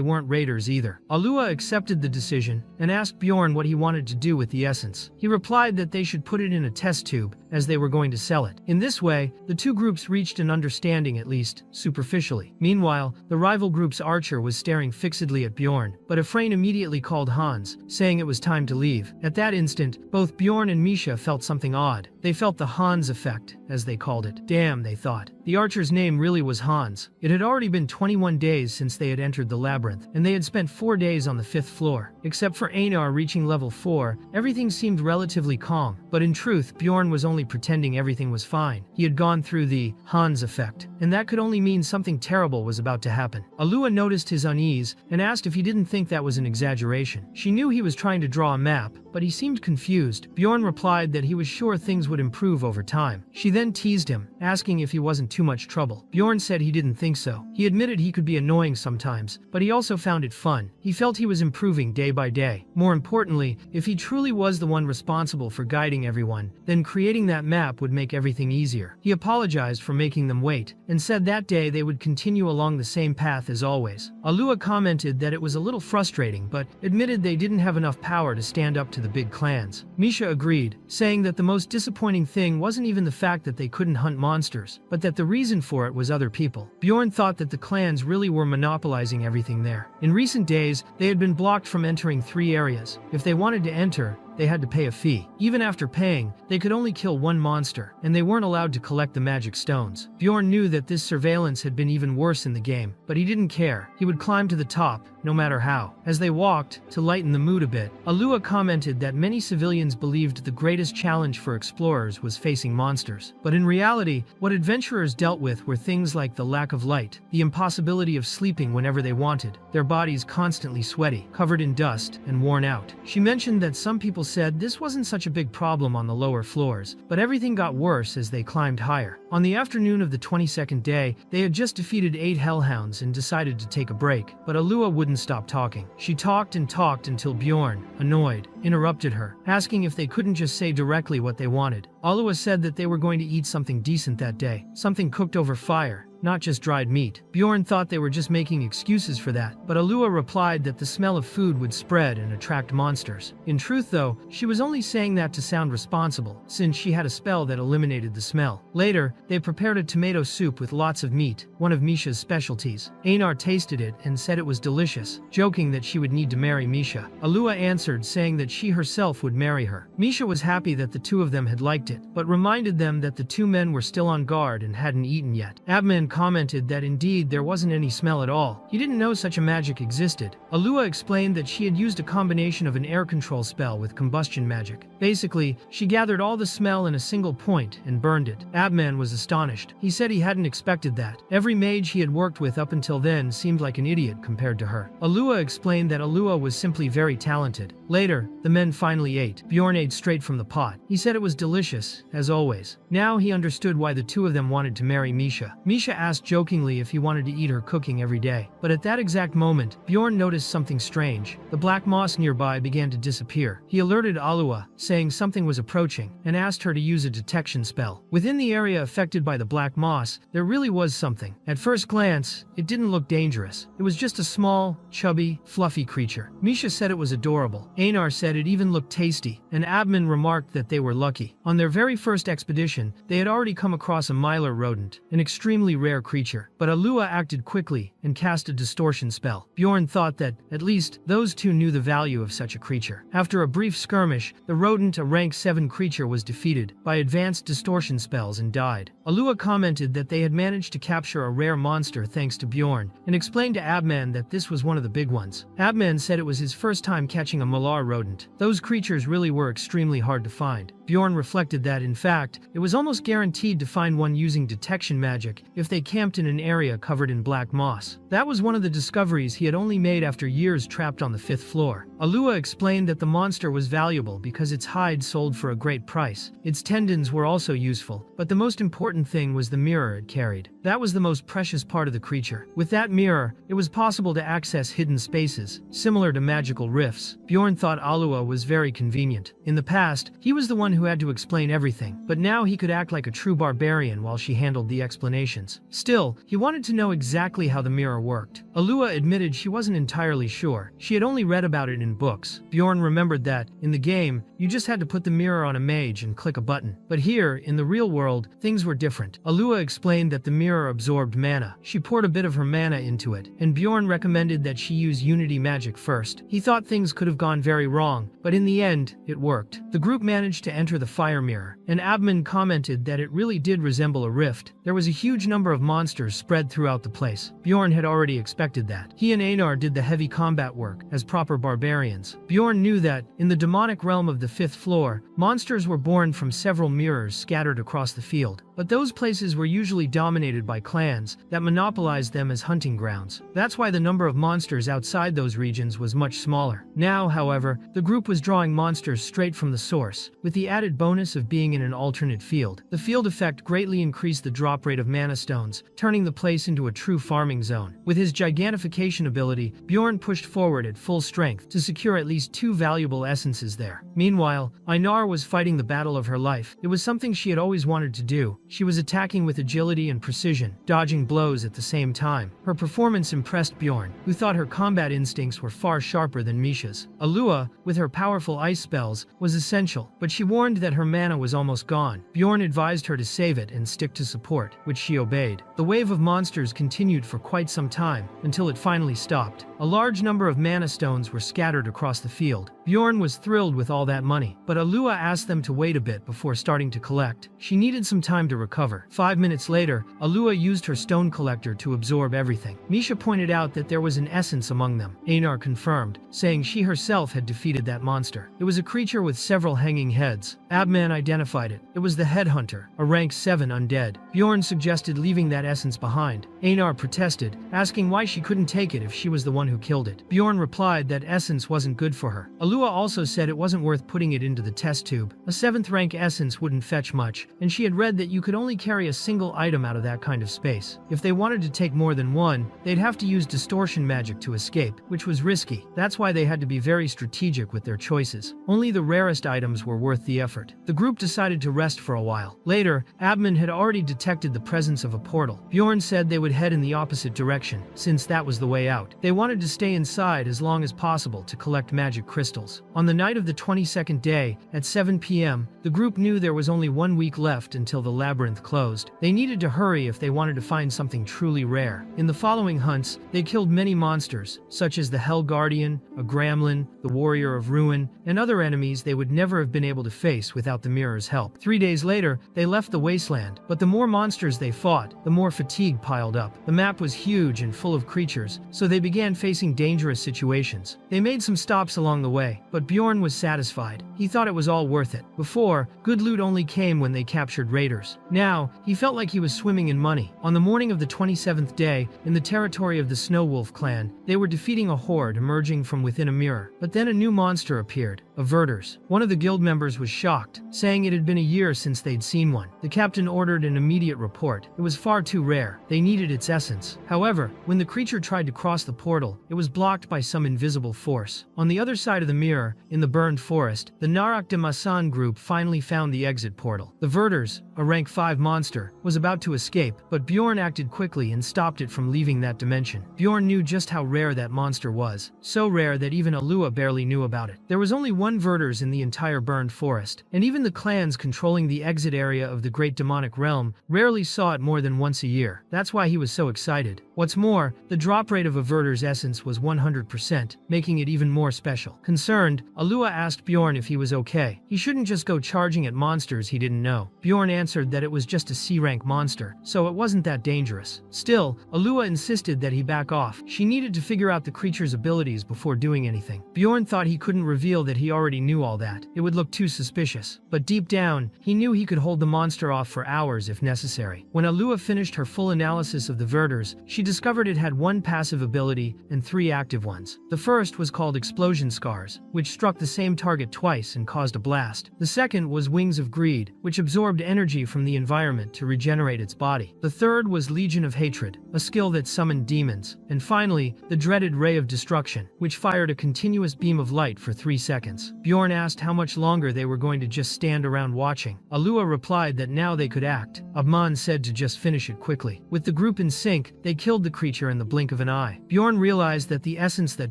S1: weren't raiders either. Alua accepted the decision and asked Bjorn what he wanted to do with the essence. He replied that they should put it in a test tube, as they were going to sell it. In this way, the 2 groups reached an understanding, at least superficially. Meanwhile, the rival group's archer was staring fixedly at Bjorn, but Ephraim immediately called Hans, saying it was time to leave. At that instant, both Bjorn and Misha felt something odd. They felt the Hans effect, as they called it. Damn, they thought. The archer's name really was Hans. It had already been 21 days since they had entered the labyrinth, and they had spent 4 days on the 5th floor. Except for Einar reaching level 4, everything seemed relatively calm. But in truth, Bjorn was only pretending everything was fine. He had gone through the Hans effect, and that could only mean something terrible was about to happen. Alua noticed his unease and asked if he didn't think that was an exaggeration. She knew he was trying to draw a map, but he seemed confused. Bjorn replied that he was sure things would improve over time. She then teased him, asking if he wasn't too much trouble. Bjorn said he didn't think so. He admitted he could be annoying sometimes, but he also found it fun. He felt he was improving day by day. More importantly, if he truly was the one responsible for guiding everyone, then creating that map would make everything easier. He apologized for making them wait, and said that day they would continue along the same path as always. Alua commented that it was a little frustrating, but admitted they didn't have enough power to stand up to to the big clans. Misha agreed, saying that the most disappointing thing wasn't even the fact that they couldn't hunt monsters, but that the reason for it was other people. Bjorn thought that the clans really were monopolizing everything there. In recent days, they had been blocked from entering 3 areas. If they wanted to enter, they had to pay a fee. Even after paying, they could only kill 1 monster, and they weren't allowed to collect the magic stones. Bjorn knew that this surveillance had been even worse in the game, but he didn't care. He would climb to the top, no matter how. As they walked, to lighten the mood a bit, Alua commented that many civilians believed the greatest challenge for explorers was facing monsters. But in reality, what adventurers dealt with were things like the lack of light, the impossibility of sleeping whenever they wanted, their bodies constantly sweaty, covered in dust, and worn out. She mentioned that some people said this wasn't such a big problem on the lower floors, but everything got worse as they climbed higher. On the afternoon of the 22nd day, they had just defeated 8 hellhounds and decided to take a break, but Alua wouldn't stop talking. She talked and talked until Bjorn, annoyed, interrupted her, asking if they couldn't just say directly what they wanted. Alua said that they were going to eat something decent that day, something cooked over fire, not just dried meat. Bjorn thought they were just making excuses for that, but Alua replied that the smell of food would spread and attract monsters. In truth though, she was only saying that to sound responsible, since she had a spell that eliminated the smell. Later, they prepared a tomato soup with lots of meat, one of Misha's specialties. Einar tasted it and said it was delicious, joking that she would need to marry Misha. Alua answered, saying that she herself would marry her. Misha was happy that the 2 of them had liked it, but reminded them that the 2 men were still on guard and hadn't eaten yet. Abman commented that indeed there wasn't any smell at all. He didn't know such a magic existed. Alua explained that she had used a combination of an air control spell with combustion magic. Basically, she gathered all the smell in a single point and burned it. Abman was astonished. He said he hadn't expected that. Every mage he had worked with up until then seemed like an idiot compared to her. Alua explained that Alua was simply very talented. Later, the men finally ate. Bjorn ate straight from the pot. He said it was delicious, as always. Now he understood why the 2 of them wanted to marry Misha. Misha asked jokingly if he wanted to eat her cooking every day. But at that exact moment, Bjorn noticed something strange. The black moss nearby began to disappear. He alerted Alua, saying something was approaching, and asked her to use a detection spell. Within the area affected by the black moss, there really was something. At first glance, it didn't look dangerous. It was just a small, chubby, fluffy creature. Misha said it was adorable. Einar said it even looked tasty, and Abman remarked that they were lucky. On their very first expedition, they had already come across a mylar rodent, an extremely rare creature. But Alua acted quickly and cast a distortion spell. Bjorn thought that, at least, those 2 knew the value of such a creature. After a brief skirmish, the rodent, a rank 7 creature, was defeated by advanced distortion spells and died. Alua commented that they had managed to capture a rare monster thanks to Bjorn, and explained to Abman that this was one of the big ones. Abman said it was his first time catching a mylar rodent. Those creatures really were extremely hard to find. Bjorn reflected that, in fact, it was almost guaranteed to find one using detection magic if they camped in an area covered in black moss. That was one of the discoveries he had only made after years trapped on the 5th floor. Alua explained that the monster was valuable because its hide sold for a great price. Its tendons were also useful, but the most important thing was the mirror it carried. That was the most precious part of the creature. With that mirror, it was possible to access hidden spaces, similar to magical rifts. Bjorn thought Alua was very convenient. In the past, he was the one who had to explain everything, but now he could act like a true barbarian while she handled the explanations. Still, he wanted to know exactly how the mirror worked. Alua admitted she wasn't entirely sure. She had only read about it in books. Bjorn remembered that, in the game, you just had to put the mirror on a mage and click a button. But here, in the real world, things were different. Alua explained that the mirror absorbed mana. She poured a bit of her mana into it, and Bjorn recommended that she use unity magic first. He thought things could have gone very wrong, but in the end, it worked. The group managed to enter the fire mirror, and Abman commented that it really did resemble a rift. There was a huge number of monsters spread throughout the place. Bjorn had already expected that. He and Einar did the heavy combat work, as proper barbarians. Bjorn knew that, in the demonic realm of the 5th floor, monsters were born from several mirrors scattered across the field. But those places were usually dominated by clans that monopolized them as hunting grounds. That's why the number of monsters outside those regions was much smaller. Now, however, the group was drawing monsters straight from the source, with the added bonus of being in an alternate field. The field effect greatly increased the drop rate of mana stones, turning the place into a true farming zone. With his gigantification ability, Bjorn pushed forward at full strength to secure at least 2 valuable essences there. Meanwhile, Einar was fighting the battle of her life. It was something she had always wanted to do, She was attacking with agility and precision, dodging blows at the same time. Her performance impressed Bjorn, who thought her combat instincts were far sharper than Misha's. Alua, with her powerful ice spells, was essential, but she warned that her mana was almost gone. Bjorn advised her to save it and stick to support, which she obeyed. The wave of monsters continued for quite some time, until it finally stopped. A large number of mana stones were scattered across the field. Bjorn was thrilled with all that money, but Alua asked them to wait a bit before starting to collect. She needed some time to recover. 5 minutes later, Alua used her stone collector to absorb everything. Misha pointed out that there was an essence among them. Einar confirmed, saying she herself had defeated that monster. It was a creature with several hanging heads. Abman identified it. It was the Headhunter, a rank 7 undead. Bjorn suggested leaving that essence behind. Einar protested, asking why she couldn't take it if she was the one who killed it. Bjorn replied that essence wasn't good for her. Alua also said it wasn't worth putting it into the test tube. A 7th rank essence wouldn't fetch much, and she had read that you could only carry a single item out of that kind of space. If they wanted to take more than one, they'd have to use distortion magic to escape, which was risky. That's why they had to be very strategic with their choices. Only the rarest items were worth the effort. The group decided to rest for a while. Later, Abman had already detected the presence of a portal. Bjorn said they would head in the opposite direction, since that was the way out. They wanted to stay inside as long as possible to collect magic crystals. On the night of the 22nd day, at 7 p.m., the group knew there was only 1 week left until the labyrinth closed. They needed to hurry if they wanted to find something truly rare. In the following hunts, they killed many monsters, such as the Hell Guardian, a Gremlin, the Warrior of Ruin, and other enemies they would never have been able to face without the mirror's help. 3 days later, they left the wasteland, but the more monsters they fought, the more fatigue piled up. The map was huge and full of creatures, so they began facing dangerous situations. They made some stops along the way, but Bjorn was satisfied. He thought it was all worth it. Before, good loot only came when they captured raiders. Now, he felt like he was swimming in money. On the morning of the 27th day, in the territory of the Snow Wolf clan, they were defeating a horde emerging from within a mirror. But then a new monster appeared, averters. One of the guild members was shocked, saying it had been a year since they'd seen one. The captain ordered an immediate report. It was far too rare. They needed its essence. However, when the creature tried to cross the portal, it was blocked by some invisible force. On the other side of the mirror, in the burned forest, the Narak de Masan group finally found the exit portal. The Verters, a rank 5 monster, was about to escape, but Bjorn acted quickly and stopped it from leaving that dimension. Bjorn knew just how rare that monster was, so rare that even Alua barely knew about it. There was only one Verters in the entire burned forest, and even the clans controlling the exit area of the Great Demonic Realm rarely saw it more than once a year. That's why he was so excited. What's more, the drop rate of a Verter's essence was 100%, making it even more special. Concerned, Alua asked Bjorn if he was okay. He shouldn't just go charging at monsters he didn't know. Bjorn answered that it was just a C-rank monster, so it wasn't that dangerous. Still, Alua insisted that he back off. She needed to figure out the creature's abilities before doing anything. Bjorn thought he couldn't reveal that he already knew all that. It would look too suspicious. But deep down, he knew he could hold the monster off for hours if necessary. When Alua finished her full analysis of the Verters, she discovered it had 1 passive ability and 3 active ones. The first was called Explosion Scars, which struck the same target twice and caused a blast. The second was Wings of Greed, which absorbed energy from the environment to regenerate its body. The third was Legion of Hatred, a skill that summoned demons. And finally, the dreaded Ray of Destruction, which fired a continuous beam of light for 3 seconds. Bjorn asked how much longer they were going to just stand around watching. Alua replied that now they could act. Abman said to just finish it quickly. With the group in sync, they killed the creature in the blink of an eye. Bjorn realized that the essence that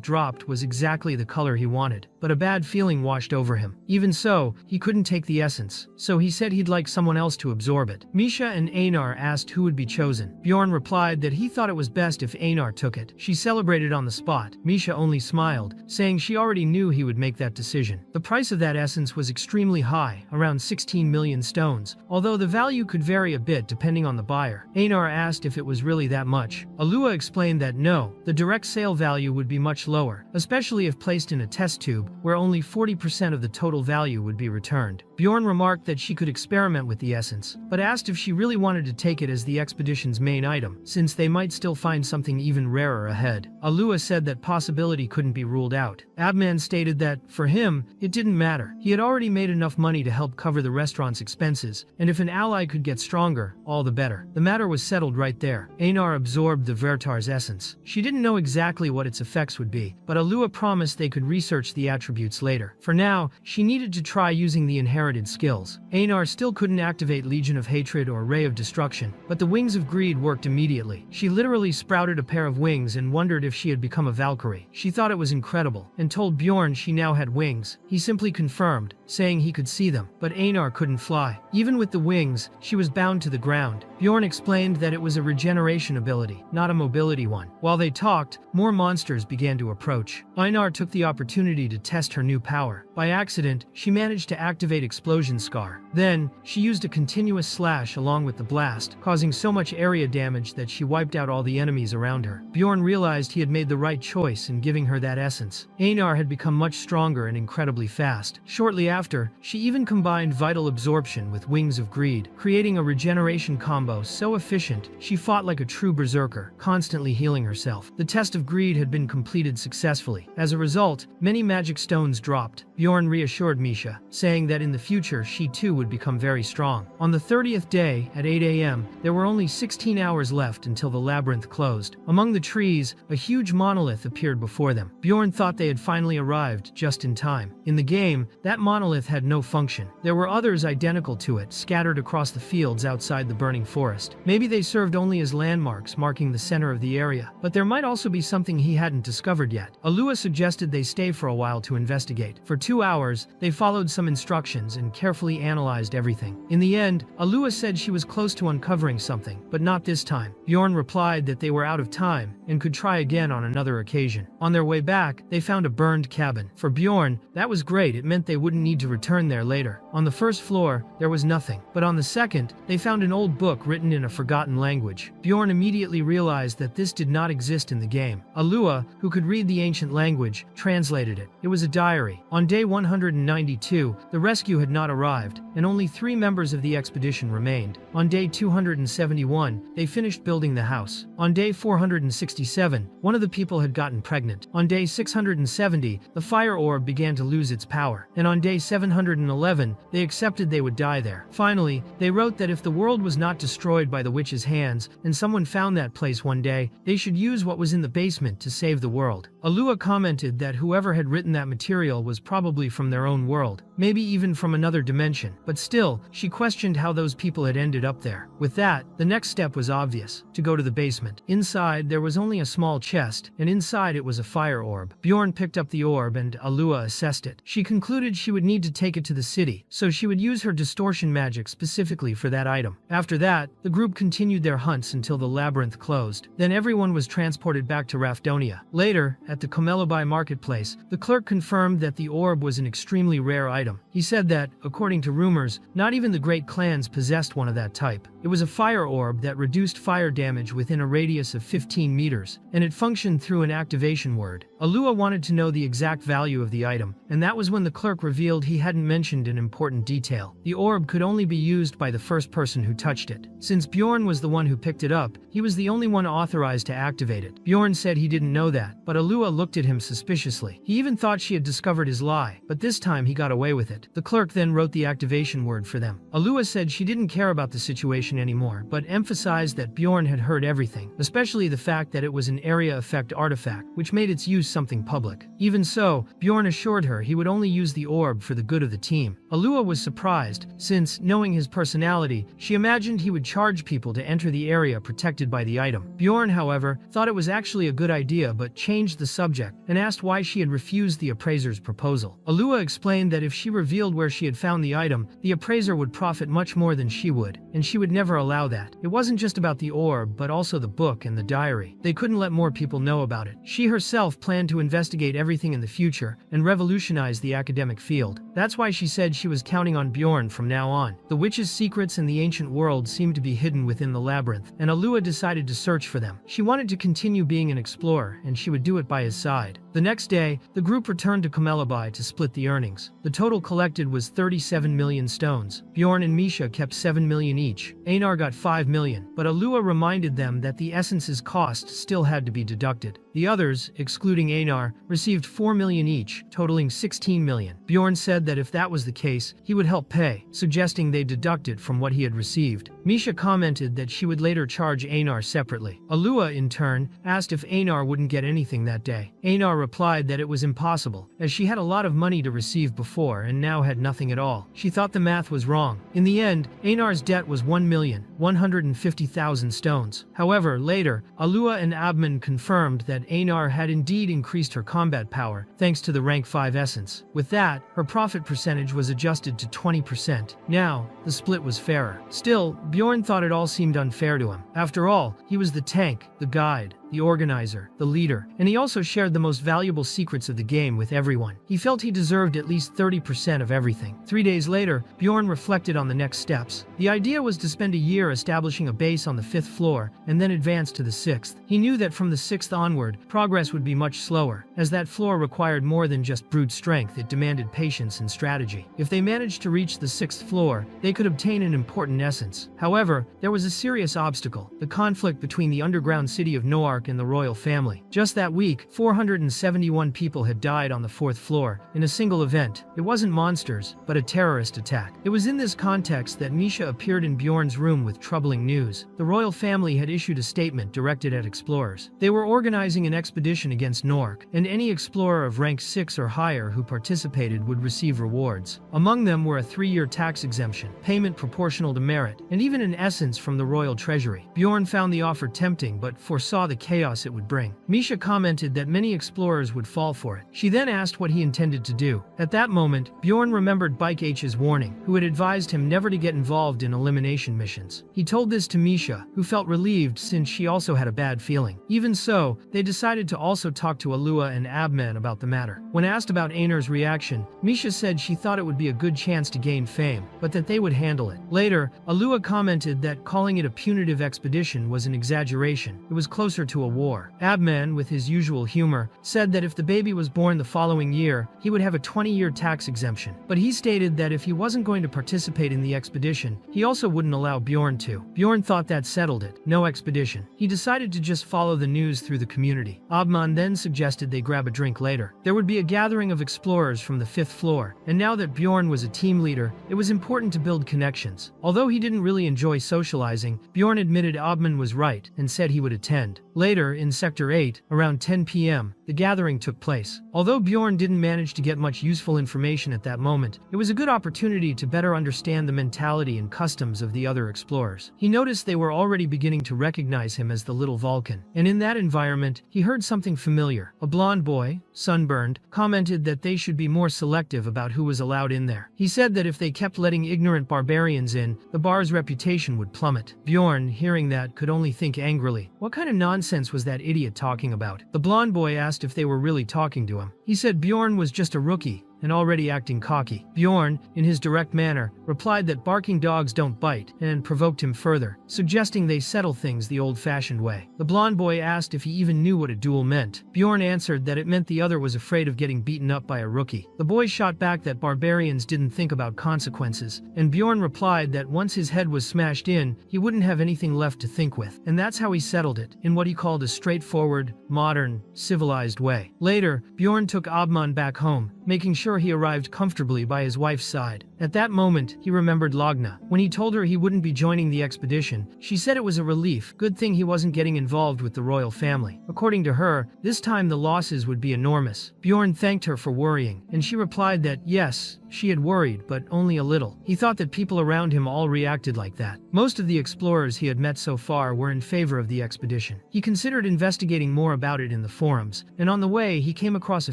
S1: dropped was exactly the color he wanted, but a bad feeling washed over him. Even so, he couldn't take the essence, so he said he'd like someone else to absorb it. Misha and Einar asked who would be chosen. Bjorn replied that he thought it was best if Einar took it. She celebrated on the spot. Misha only smiled, saying she already knew he would make that decision. The price of that essence was extremely high, around 16 million stones, although the value could vary a bit depending on the buyer. Einar asked if it was really that much. Alua explained that no, the direct sale value would be much lower, especially if placed in a test tube, where only 40% of the total value would be returned. Bjorn remarked that she could experiment with the essence, but asked if she really wanted to take it as the expedition's main item, since they might still find something even rarer ahead. Alua said that possibility couldn't be ruled out. Abman stated that, for him, it didn't matter. He had already made enough money to help cover the restaurant's expenses, and if an ally could get stronger, all the better. The matter was settled right there. Einar absorbed the Vertar's essence. She didn't know exactly what its effects would be, but Alua promised they could research the attributes later. For now, she needed to try using the inherent unmerited skills. Einar still couldn't activate Legion of Hatred or Ray of Destruction, but the Wings of Greed worked immediately. She literally sprouted a pair of wings and wondered if she had become a Valkyrie. She thought it was incredible, and told Bjorn she now had wings. He simply confirmed, saying he could see them, but Einar couldn't fly. Even with the wings, she was bound to the ground. Bjorn explained that it was a regeneration ability, not a mobility one. While they talked, more monsters began to approach. Einar took the opportunity to test her new power. By accident, she managed to activate Explosion Scar. Then, she used a continuous slash along with the blast, causing so much area damage that she wiped out all the enemies around her. Bjorn realized he had made the right choice in giving her that essence. Einar had become much stronger and incredibly fast. Shortly after, she even combined Vital Absorption with Wings of Greed, creating a regeneration combo so efficient she fought like a true berserker, constantly healing herself. The test of greed had been completed successfully. As a result, many magic stones dropped. Bjorn reassured Misha, saying that in the future she too would become very strong. On the 30th day, at 8 a.m., there were only 16 hours left until the labyrinth closed. Among the trees, a huge monolith appeared before them. Bjorn thought they had finally arrived just in time. In the game, that monolith had no function. There were others identical to it, scattered across the fields outside the burning forest. Maybe they served only as landmarks marking the center of the area, but there might also be something he hadn't discovered yet. Alua suggested they stay for a while to investigate. For 2 hours, they followed some instructions and carefully analyzed everything. In the end, Alua said she was close to uncovering something, but not this time. Bjorn replied that they were out of time and could try again on another occasion. On their way back, they found a burned cabin. For Bjorn, that was great. It meant they wouldn't need to return there later. On the first floor, there was nothing, but on the second, they found an old book written in a forgotten language. Bjorn immediately realized that this did not exist in the game. Alua, who could read the ancient language, translated it. It was a diary. On day 192, the rescue had not arrived, and only 3 members of the expedition remained. On day 271, they finished building the house. On day 467, one of the people had gotten pregnant. On day 670, the fire orb began to lose its power. And on day 711, they accepted they would die there. Finally, they wrote that if the world was not destroyed by the witch's hands, and someone found that place one day, they should use what was in the basement to save the world. Alua commented that whoever had written that material was probably from their own world, maybe even from another dimension, but still, she questioned how those people had ended up there. With that, the next step was obvious: to go to the basement. Inside, there was only a small chest, and inside it was a fire orb. Bjorn picked up the orb and Alua assessed it. She concluded she would need to take it to the city, so she would use her distortion magic specifically for that item. After that, the group continued their hunts until the labyrinth closed. Then everyone was transported back to Rafdonia. Later, at the Komelobai marketplace, the clerk confirmed that the orb was an extremely rare item. He said that, according to rumors, not even the great clans possessed one of that type. It was a fire orb that reduced fire damage within a radius of 15 meters, and it functioned through an activation word. Alua wanted to know the exact value of the item, and that was when the clerk revealed he hadn't mentioned an important detail. The orb could only be used by the first person who touched it. Since Bjorn was the one who picked it up, he was the only one authorized to activate it. Bjorn said he didn't know that, but Alua looked at him suspiciously. He even thought she had discovered his lie, but this time he got away with it. The clerk then wrote the activation word for them. Alua said she didn't care about the situation anymore, but emphasized that Bjorn had heard everything, especially the fact that it was an area effect artifact, which made its use something public. Even so, Bjorn assured her he would only use the orb for the good of the team. Alua was surprised, since, knowing his personality, she imagined he would charge people to enter the area protected by the item. Bjorn, however, thought it was actually a good idea but changed the subject and asked why she had refused the appraiser's proposal. Alua explained that if she revealed where she had found the item, the appraiser would profit much more than she would, and she would never allow that. It wasn't just about the orb, but also the book and the diary. They couldn't let more people know about it. She herself planned to investigate everything in the future and revolutionize the academic field. That's why she said she was counting on Bjorn from now on. The witch's secrets in the ancient world seemed to be hidden within the labyrinth, and Alua decided to search for them. She wanted to continue being an explorer, and she would do it by his side. The next day, the group returned to Komelobai to split the earnings. The total collected was 37 million stones. Bjorn and Misha kept 7 million each. Einar got 5 million, but Alua reminded them that the essence's cost still had to be deducted. The others, excluding Einar, received 4 million each, totaling 16 million. Bjorn said that if that was the case, he would help pay, suggesting they deduct it from what he had received. Misha commented that she would later charge Einar separately. Alua, in turn, asked if Einar wouldn't get anything that day. Einar replied that it was impossible, as she had a lot of money to receive before and now had nothing at all. She thought the math was wrong. In the end, Einar's debt was 1,150,000 stones. However, later, Alua and Abman confirmed that Einar had indeed increased her combat power, thanks to the rank 5 essence. With that, her profit percentage was adjusted to 20%. Now, the split was fairer. Still, Bjorn thought it all seemed unfair to him. After all, he was the tank, the guide, the organizer, the leader, and he also shared the most valuable secrets of the game with everyone. He felt he deserved at least 30% of everything. 3 days later, Bjorn reflected on the next steps. The idea was to spend a year establishing a base on the 5th floor, and then advance to the 6th. He knew that from the 6th onward, progress would be much slower, as that floor required more than just brute strength, it demanded patience and strategy. If they managed to reach the 6th floor, they could obtain an important essence. However, there was a serious obstacle: the conflict between the underground city of Noark and the royal family. Just that week, 471 people had died on the 4th floor in a single event. It wasn't monsters, but a terrorist attack. It was in this context that Misha appeared in Bjorn's room with troubling news. The royal family had issued a statement directed at explorers. They were organizing an expedition against Noark, and any explorer of rank 6 or higher who participated would receive rewards. Among them were a 3-year tax exemption, payment proportional to merit, and even an essence from the royal treasury. Bjorn found the offer tempting, but foresaw the chaos it would bring. Misha commented that many explorers would fall for it. She then asked what he intended to do. At that moment, Bjorn remembered Bike H's warning, who had advised him never to get involved in elimination missions. He told this to Misha, who felt relieved since she also had a bad feeling. Even so, they decided to also talk to Alua and Abman about the matter. When asked about Einar's reaction, Misha said she thought it would be a good chance to gain fame, but that they would handle it. Later, Alua commented that calling it a punitive expedition was an exaggeration. It was closer to a war. Abman, with his usual humor, said that if the baby was born the following year, he would have a 20-year tax exemption. But he stated that if he wasn't going to participate in the expedition, he also wouldn't allow Bjorn to. Bjorn thought that settled it. No expedition. He decided to just follow the news through the community. Abman then suggested they grab a drink later. There would be a gathering of explorers from the 5th floor, and now that Bjorn was a team leader, it was important to build connections. Although he didn't really enjoy socializing, Bjorn admitted Abman was right and said he would attend. Later, in Sector 8, around 10 p.m., the gathering took place. Although Bjorn didn't manage to get much useful information at that moment, it was a good opportunity to better understand the mentality and customs of the other explorers. He noticed they were already beginning to recognize him as the little Vulcan, and in that environment, he heard something familiar. A blonde boy, sunburned, commented that they should be more selective about who was allowed in there. He said that if they kept letting ignorant barbarians in, the bar's reputation would plummet. Bjorn, hearing that, could only think angrily. What kind of nonsense was that idiot talking about? The blonde boy asked if they were really talking to him. He said Bjorn was just a rookie and already acting cocky. Bjorn, in his direct manner, replied that barking dogs don't bite, and provoked him further, suggesting they settle things the old-fashioned way. The blonde boy asked if he even knew what a duel meant. Bjorn answered that it meant the other was afraid of getting beaten up by a rookie. The boy shot back that barbarians didn't think about consequences, and Bjorn replied that once his head was smashed in, he wouldn't have anything left to think with. And that's how he settled it, in what he called a straightforward, modern, civilized way. Later, Bjorn took Abman back home, making sure he arrived comfortably by his wife's side. At that moment, he remembered Lagna. When he told her he wouldn't be joining the expedition, she said it was a relief. Good thing he wasn't getting involved with the royal family. According to her, this time the losses would be enormous. Bjorn thanked her for worrying, and she replied that yes, she had worried, but only a little. He thought that people around him all reacted like that. Most of the explorers he had met so far were in favor of the expedition. He considered investigating more about it in the forums, and on the way he came across a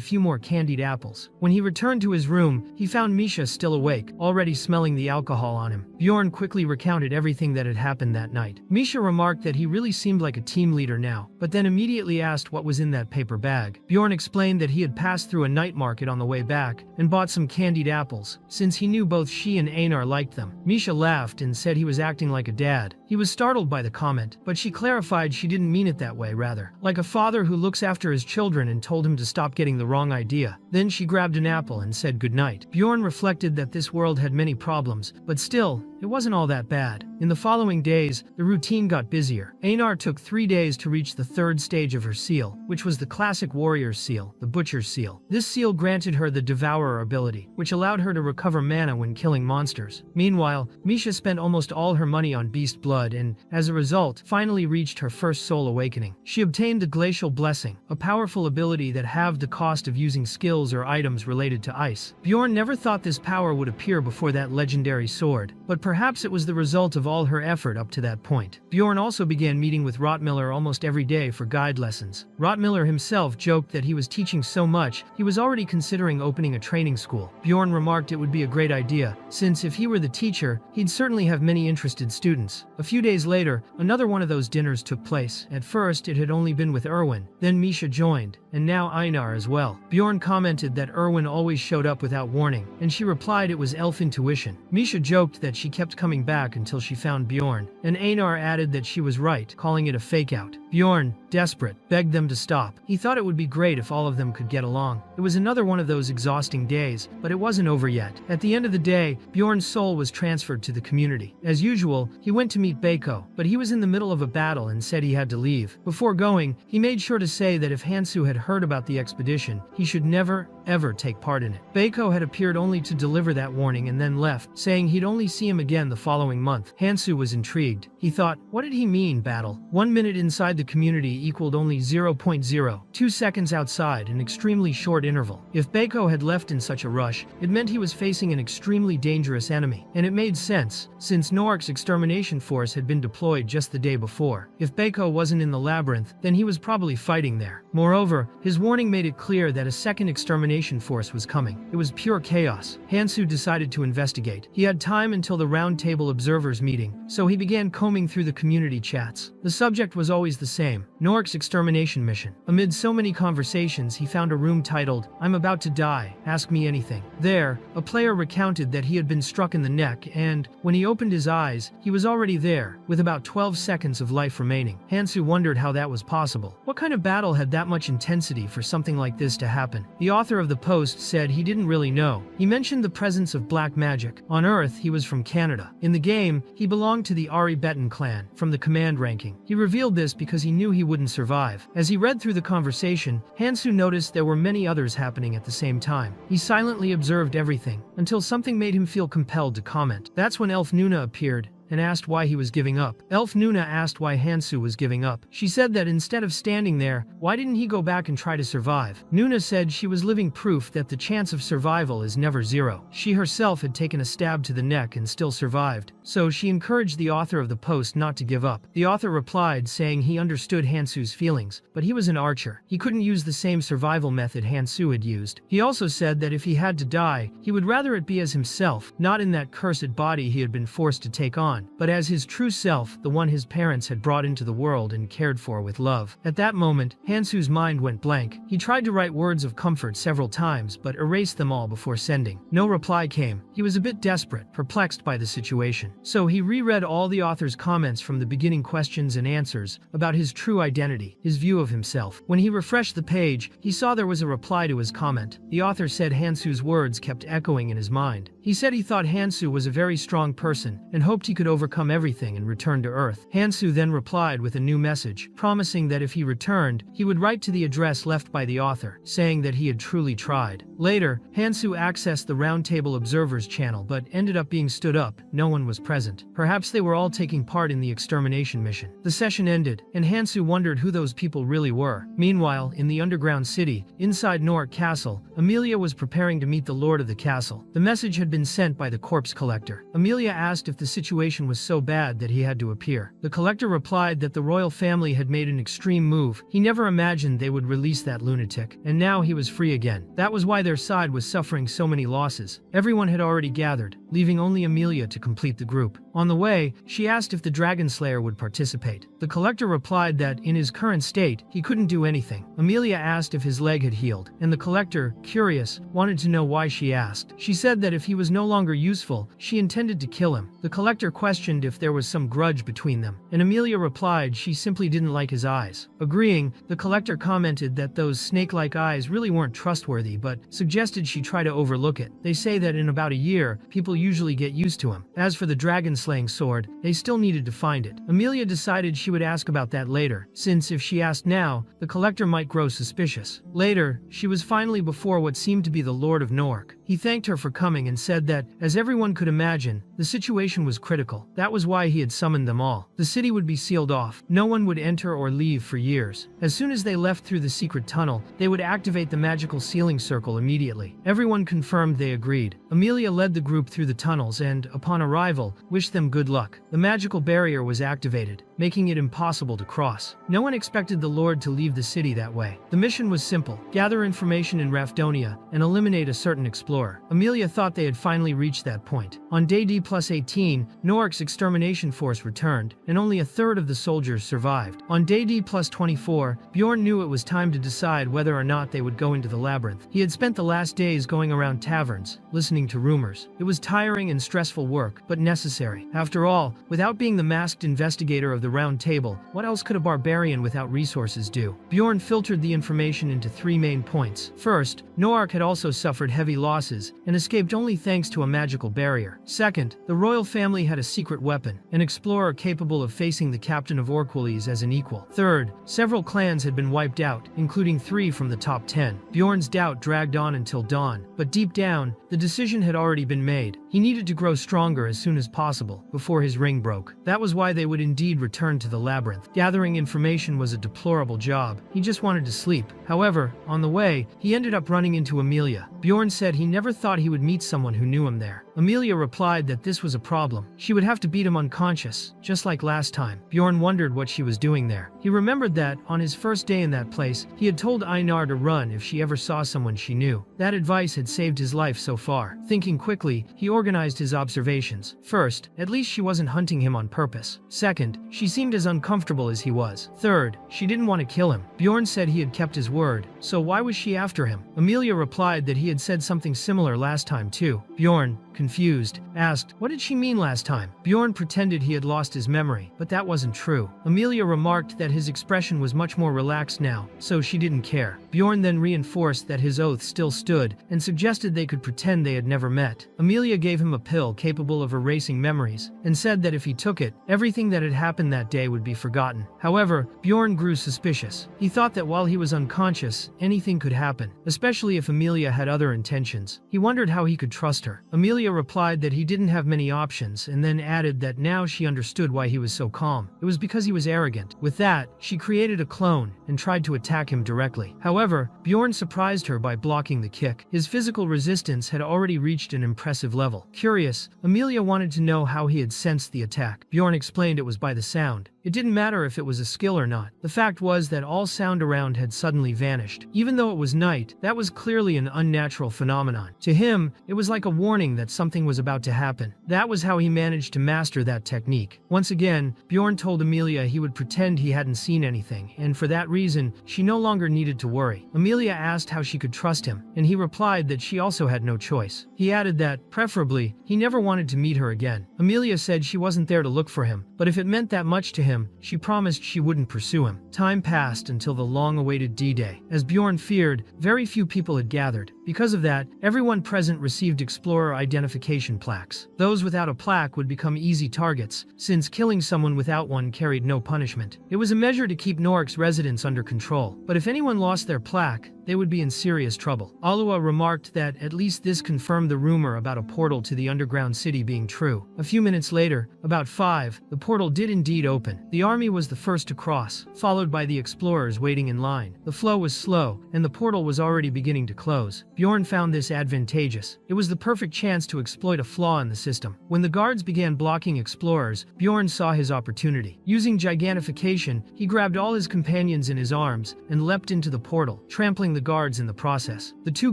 S1: few more candied apples. When he returned to his room, he found Misha still awake, already smelling the alcohol on him. Bjorn quickly recounted everything that had happened that night. Misha remarked that he really seemed like a team leader now, but then immediately asked what was in that paper bag. Bjorn explained that he had passed through a night market on the way back and bought some candied apples, since he knew both she and Einar liked them. Misha laughed and said he was acting like a dad. He was startled by the comment, but she clarified she didn't mean it that way, rather like a father who looks after his children, and told him to stop getting the wrong idea. Then she grabbed an apple and said goodnight. Bjorn reflected that this world had many problems, but still, it wasn't all that bad. In the following days, the routine got busier. Einar took 3 days to reach the 3rd stage of her seal, which was the classic warrior's seal, the butcher's seal. This seal granted her the devourer ability, which allowed her to recover mana when killing monsters. Meanwhile, Misha spent almost all her money on beast blood and, as a result, finally reached her first soul awakening. She obtained the glacial blessing, a powerful ability that halved the cost of using skills or items related to ice. Bjorn never thought this power would appear before that legendary sword, but perhaps it was the result of all her effort up to that point. Bjorn also began meeting with Rotmiller almost every day for guide lessons. Rotmiller himself joked that he was teaching so much, he was already considering opening a training school. Bjorn remarked it would be a great idea, since if he were the teacher, he'd certainly have many interested students. A few days later, another one of those dinners took place. At first, it had only been with Erwin, then Misha joined, and now Einar as well. Bjorn commented that Erwin always showed up without warning, and she replied it was elf intuition. Misha joked that she kept coming back until she found Bjorn, and Einar added that she was right, calling it a fake-out. Bjorn, desperate, begged them to stop. He thought it would be great if all of them could get along. It was another one of those exhausting days, but it wasn't over yet. At the end of the day, Bjorn's soul was transferred to the community. As usual, he went to meet Beiko, but he was in the middle of a battle and said he had to leave. Before going, he made sure to say that if Hansu had heard about the expedition, he should never, ever take part in it. Beiko had appeared only to deliver that warning and then left, saying he'd only see him again the following month. Hansu was intrigued. He thought, what did he mean, battle? 1 minute inside the community equaled only 0.02 seconds outside, an extremely short interval. If Beiko had left in such a rush, it meant he was facing an extremely dangerous enemy. And it made sense, since Norik's extermination force had been deployed just the day before. If Beiko wasn't in the labyrinth, then he was probably fighting there. Moreover, his warning made it clear that a second extermination force was coming. It was pure chaos. Hansu decided to investigate. He had time until the Round Table Observers meeting, so he began combing through the community chats. The subject was always the same, Norik's extermination mission. Amid so many conversations, he found a room titled, I'm about to die, ask me anything. There, a player recounted that he had been struck in the neck and, when he opened his eyes, he was already there, with about 12 seconds of life remaining. Hansu wondered how that was possible. What kind of battle had that much intensity for something like this to happen? The author of the post said he didn't really know. He mentioned the presence of black magic. On Earth, he was from Canada. In the game, he belonged to the Ari Betten clan, from the command ranking. He revealed this because he knew he wouldn't survive. As he read through the conversation, Hansu noticed there were many others happening at the same time. He silently observed everything, until something made him feel compelled to comment. That's when Elf Nuna appeared and asked why he was giving up. Elf Nuna asked why Hansu was giving up. She said that instead of standing there, why didn't he go back and try to survive? Nuna said she was living proof that the chance of survival is never zero. She herself had taken a stab to the neck and still survived, so she encouraged the author of the post not to give up. The author replied saying he understood Hansu's feelings, but he was an archer. He couldn't use the same survival method Hansu had used. He also said that if he had to die, he would rather it be as himself, not in that cursed body he had been forced to take on, but as his true self, the one his parents had brought into the world and cared for with love. At that moment, Hansu's mind went blank. He tried to write words of comfort several times, but erased them all before sending. No reply came. He was a bit desperate, perplexed by the situation. So he reread all the author's comments from the beginning questions and answers about his true identity, his view of himself. When he refreshed the page, he saw there was a reply to his comment. The author said Hansu's words kept echoing in his mind. He said he thought Hansu was a very strong person and hoped he could overcome everything and return to Earth. Hansu then replied with a new message, promising that if he returned, he would write to the address left by the author, saying that he had truly tried. Later, Hansu accessed the Round Table Observers channel but ended up being stood up. No one was present. Perhaps they were all taking part in the extermination mission. The session ended, and Hansu wondered who those people really were. Meanwhile, in the underground city, inside Norik Castle, Amelia was preparing to meet the lord of the castle. The message had been sent by the corpse collector. Amelia asked if the situation was so bad that he had to appear. The collector replied that the royal family had made an extreme move. He never imagined they would release that lunatic, and now he was free again. That was why their side was suffering so many losses. Everyone had already gathered, leaving only Amelia to complete the group. On the way, she asked if the Dragon Slayer would participate. The collector replied that, in his current state, he couldn't do anything. Amelia asked if his leg had healed, and the collector, curious, wanted to know why she asked. She said that if he was no longer useful, she intended to kill him. The collector questioned questioned if there was some grudge between them, and Amelia replied she simply didn't like his eyes. Agreeing, the collector commented that those snake-like eyes really weren't trustworthy, but suggested she try to overlook it. They say that in about a year, people usually get used to him. As for the dragon-slaying sword, they still needed to find it. Amelia decided she would ask about that later, since if she asked now, the collector might grow suspicious. Later, she was finally before what seemed to be the Lord of Nork. He thanked her for coming and said that, as everyone could imagine, the situation was critical. That was why he had summoned them all. The city would be sealed off. No one would enter or leave for years. As soon as they left through the secret tunnel, they would activate the magical sealing circle immediately. Everyone confirmed they agreed. Amelia led the group through the tunnels and, upon arrival, wished them good luck. The magical barrier was activated, making it impossible to cross. No one expected the Lord to leave the city that way. The mission was simple: gather information in Rafdonia and eliminate a certain explorer. Amelia thought they had finally reached that point. On day D+18, Nork's extermination force returned, and only a third of the soldiers survived. On day D+24, Bjorn knew it was time to decide whether or not they would go into the labyrinth. He had spent the last days going around taverns, listening to rumors. It was tiring and stressful work, but necessary. After all, without being the masked investigator of the Round Table, what else could a barbarian without resources do? Bjorn filtered the information into 3 main points. First, Nork had also suffered heavy losses and escaped only thanks to a magical barrier. Second, the royal family had a secret weapon, an explorer capable of facing the captain of Orquelles as an equal. Third, several clans had been wiped out, including 3 from the top 10. Bjorn's doubt dragged on until dawn, but deep down, the decision had already been made. He needed to grow stronger as soon as possible, before his ring broke. That was why they would indeed return to the labyrinth. Gathering information was a deplorable job. He just wanted to sleep. However, on the way, he ended up running into Amelia. Bjorn said he never thought he would meet someone who knew him there. Amelia replied that this was a problem. She would have to beat him unconscious, just like last time. Bjorn wondered what she was doing there. He remembered that, on his first day in that place, he had told Einar to run if she ever saw someone she knew. That advice had saved his life so far. Thinking quickly, he organized his observations. First, at least she wasn't hunting him on purpose. Second, she seemed as uncomfortable as he was. Third, she didn't want to kill him. Bjorn said he had kept his word, so why was she after him? Amelia replied that he had said something similar last time too. Bjorn, confused, asked, what did she mean last time? Bjorn pretended he had lost his memory, but that wasn't true. Amelia remarked that his expression was much more relaxed now, so she didn't care. Bjorn then reinforced that his oath still stood, and suggested they could pretend they had never met. Amelia gave him a pill capable of erasing memories, and said that if he took it, everything that had happened that day would be forgotten. However, Bjorn grew suspicious. He thought that while he was unconscious, anything could happen, especially if Amelia had other intentions. He wondered how he could trust her. Amelia replied that he didn't have many options, and then added that now she understood why he was so calm. It was because he was arrogant. With that, she created a clone and tried to attack him directly. However, Bjorn surprised her by blocking the kick. His physical resistance had already reached an impressive level. Curious, Amelia wanted to know how he had sensed the attack. Bjorn explained it was by the sound. It didn't matter if it was a skill or not. The fact was that all sound around had suddenly vanished. Even though it was night, that was clearly an unnatural phenomenon. To him, it was like a warning that something was about to happen. That was how he managed to master that technique. Once again, Bjorn told Amelia he would pretend he hadn't seen anything, and for that reason, she no longer needed to worry. Amelia asked how she could trust him, and he replied that she also had no choice. He added that, preferably, he never wanted to meet her again. Amelia said she wasn't there to look for him, but if it meant that much to him, she promised she wouldn't pursue him. Time passed until the long-awaited D-Day. As Bjorn feared, very few people had gathered. Because of that, everyone present received explorer identification plaques. Those without a plaque would become easy targets, since killing someone without one carried no punishment. It was a measure to keep Nork's residents under control, but if anyone lost their plaque, they would be in serious trouble. Alua remarked that at least this confirmed the rumor about a portal to the underground city being true. A few minutes later, about 5, the portal did indeed open. The army was the first to cross, followed by the explorers waiting in line. The flow was slow, and the portal was already beginning to close. Bjorn found this advantageous. It was the perfect chance to exploit a flaw in the system. When the guards began blocking explorers, Bjorn saw his opportunity. Using gigantification, he grabbed all his companions in his arms and leapt into the portal, trampling the guards in the process. The 2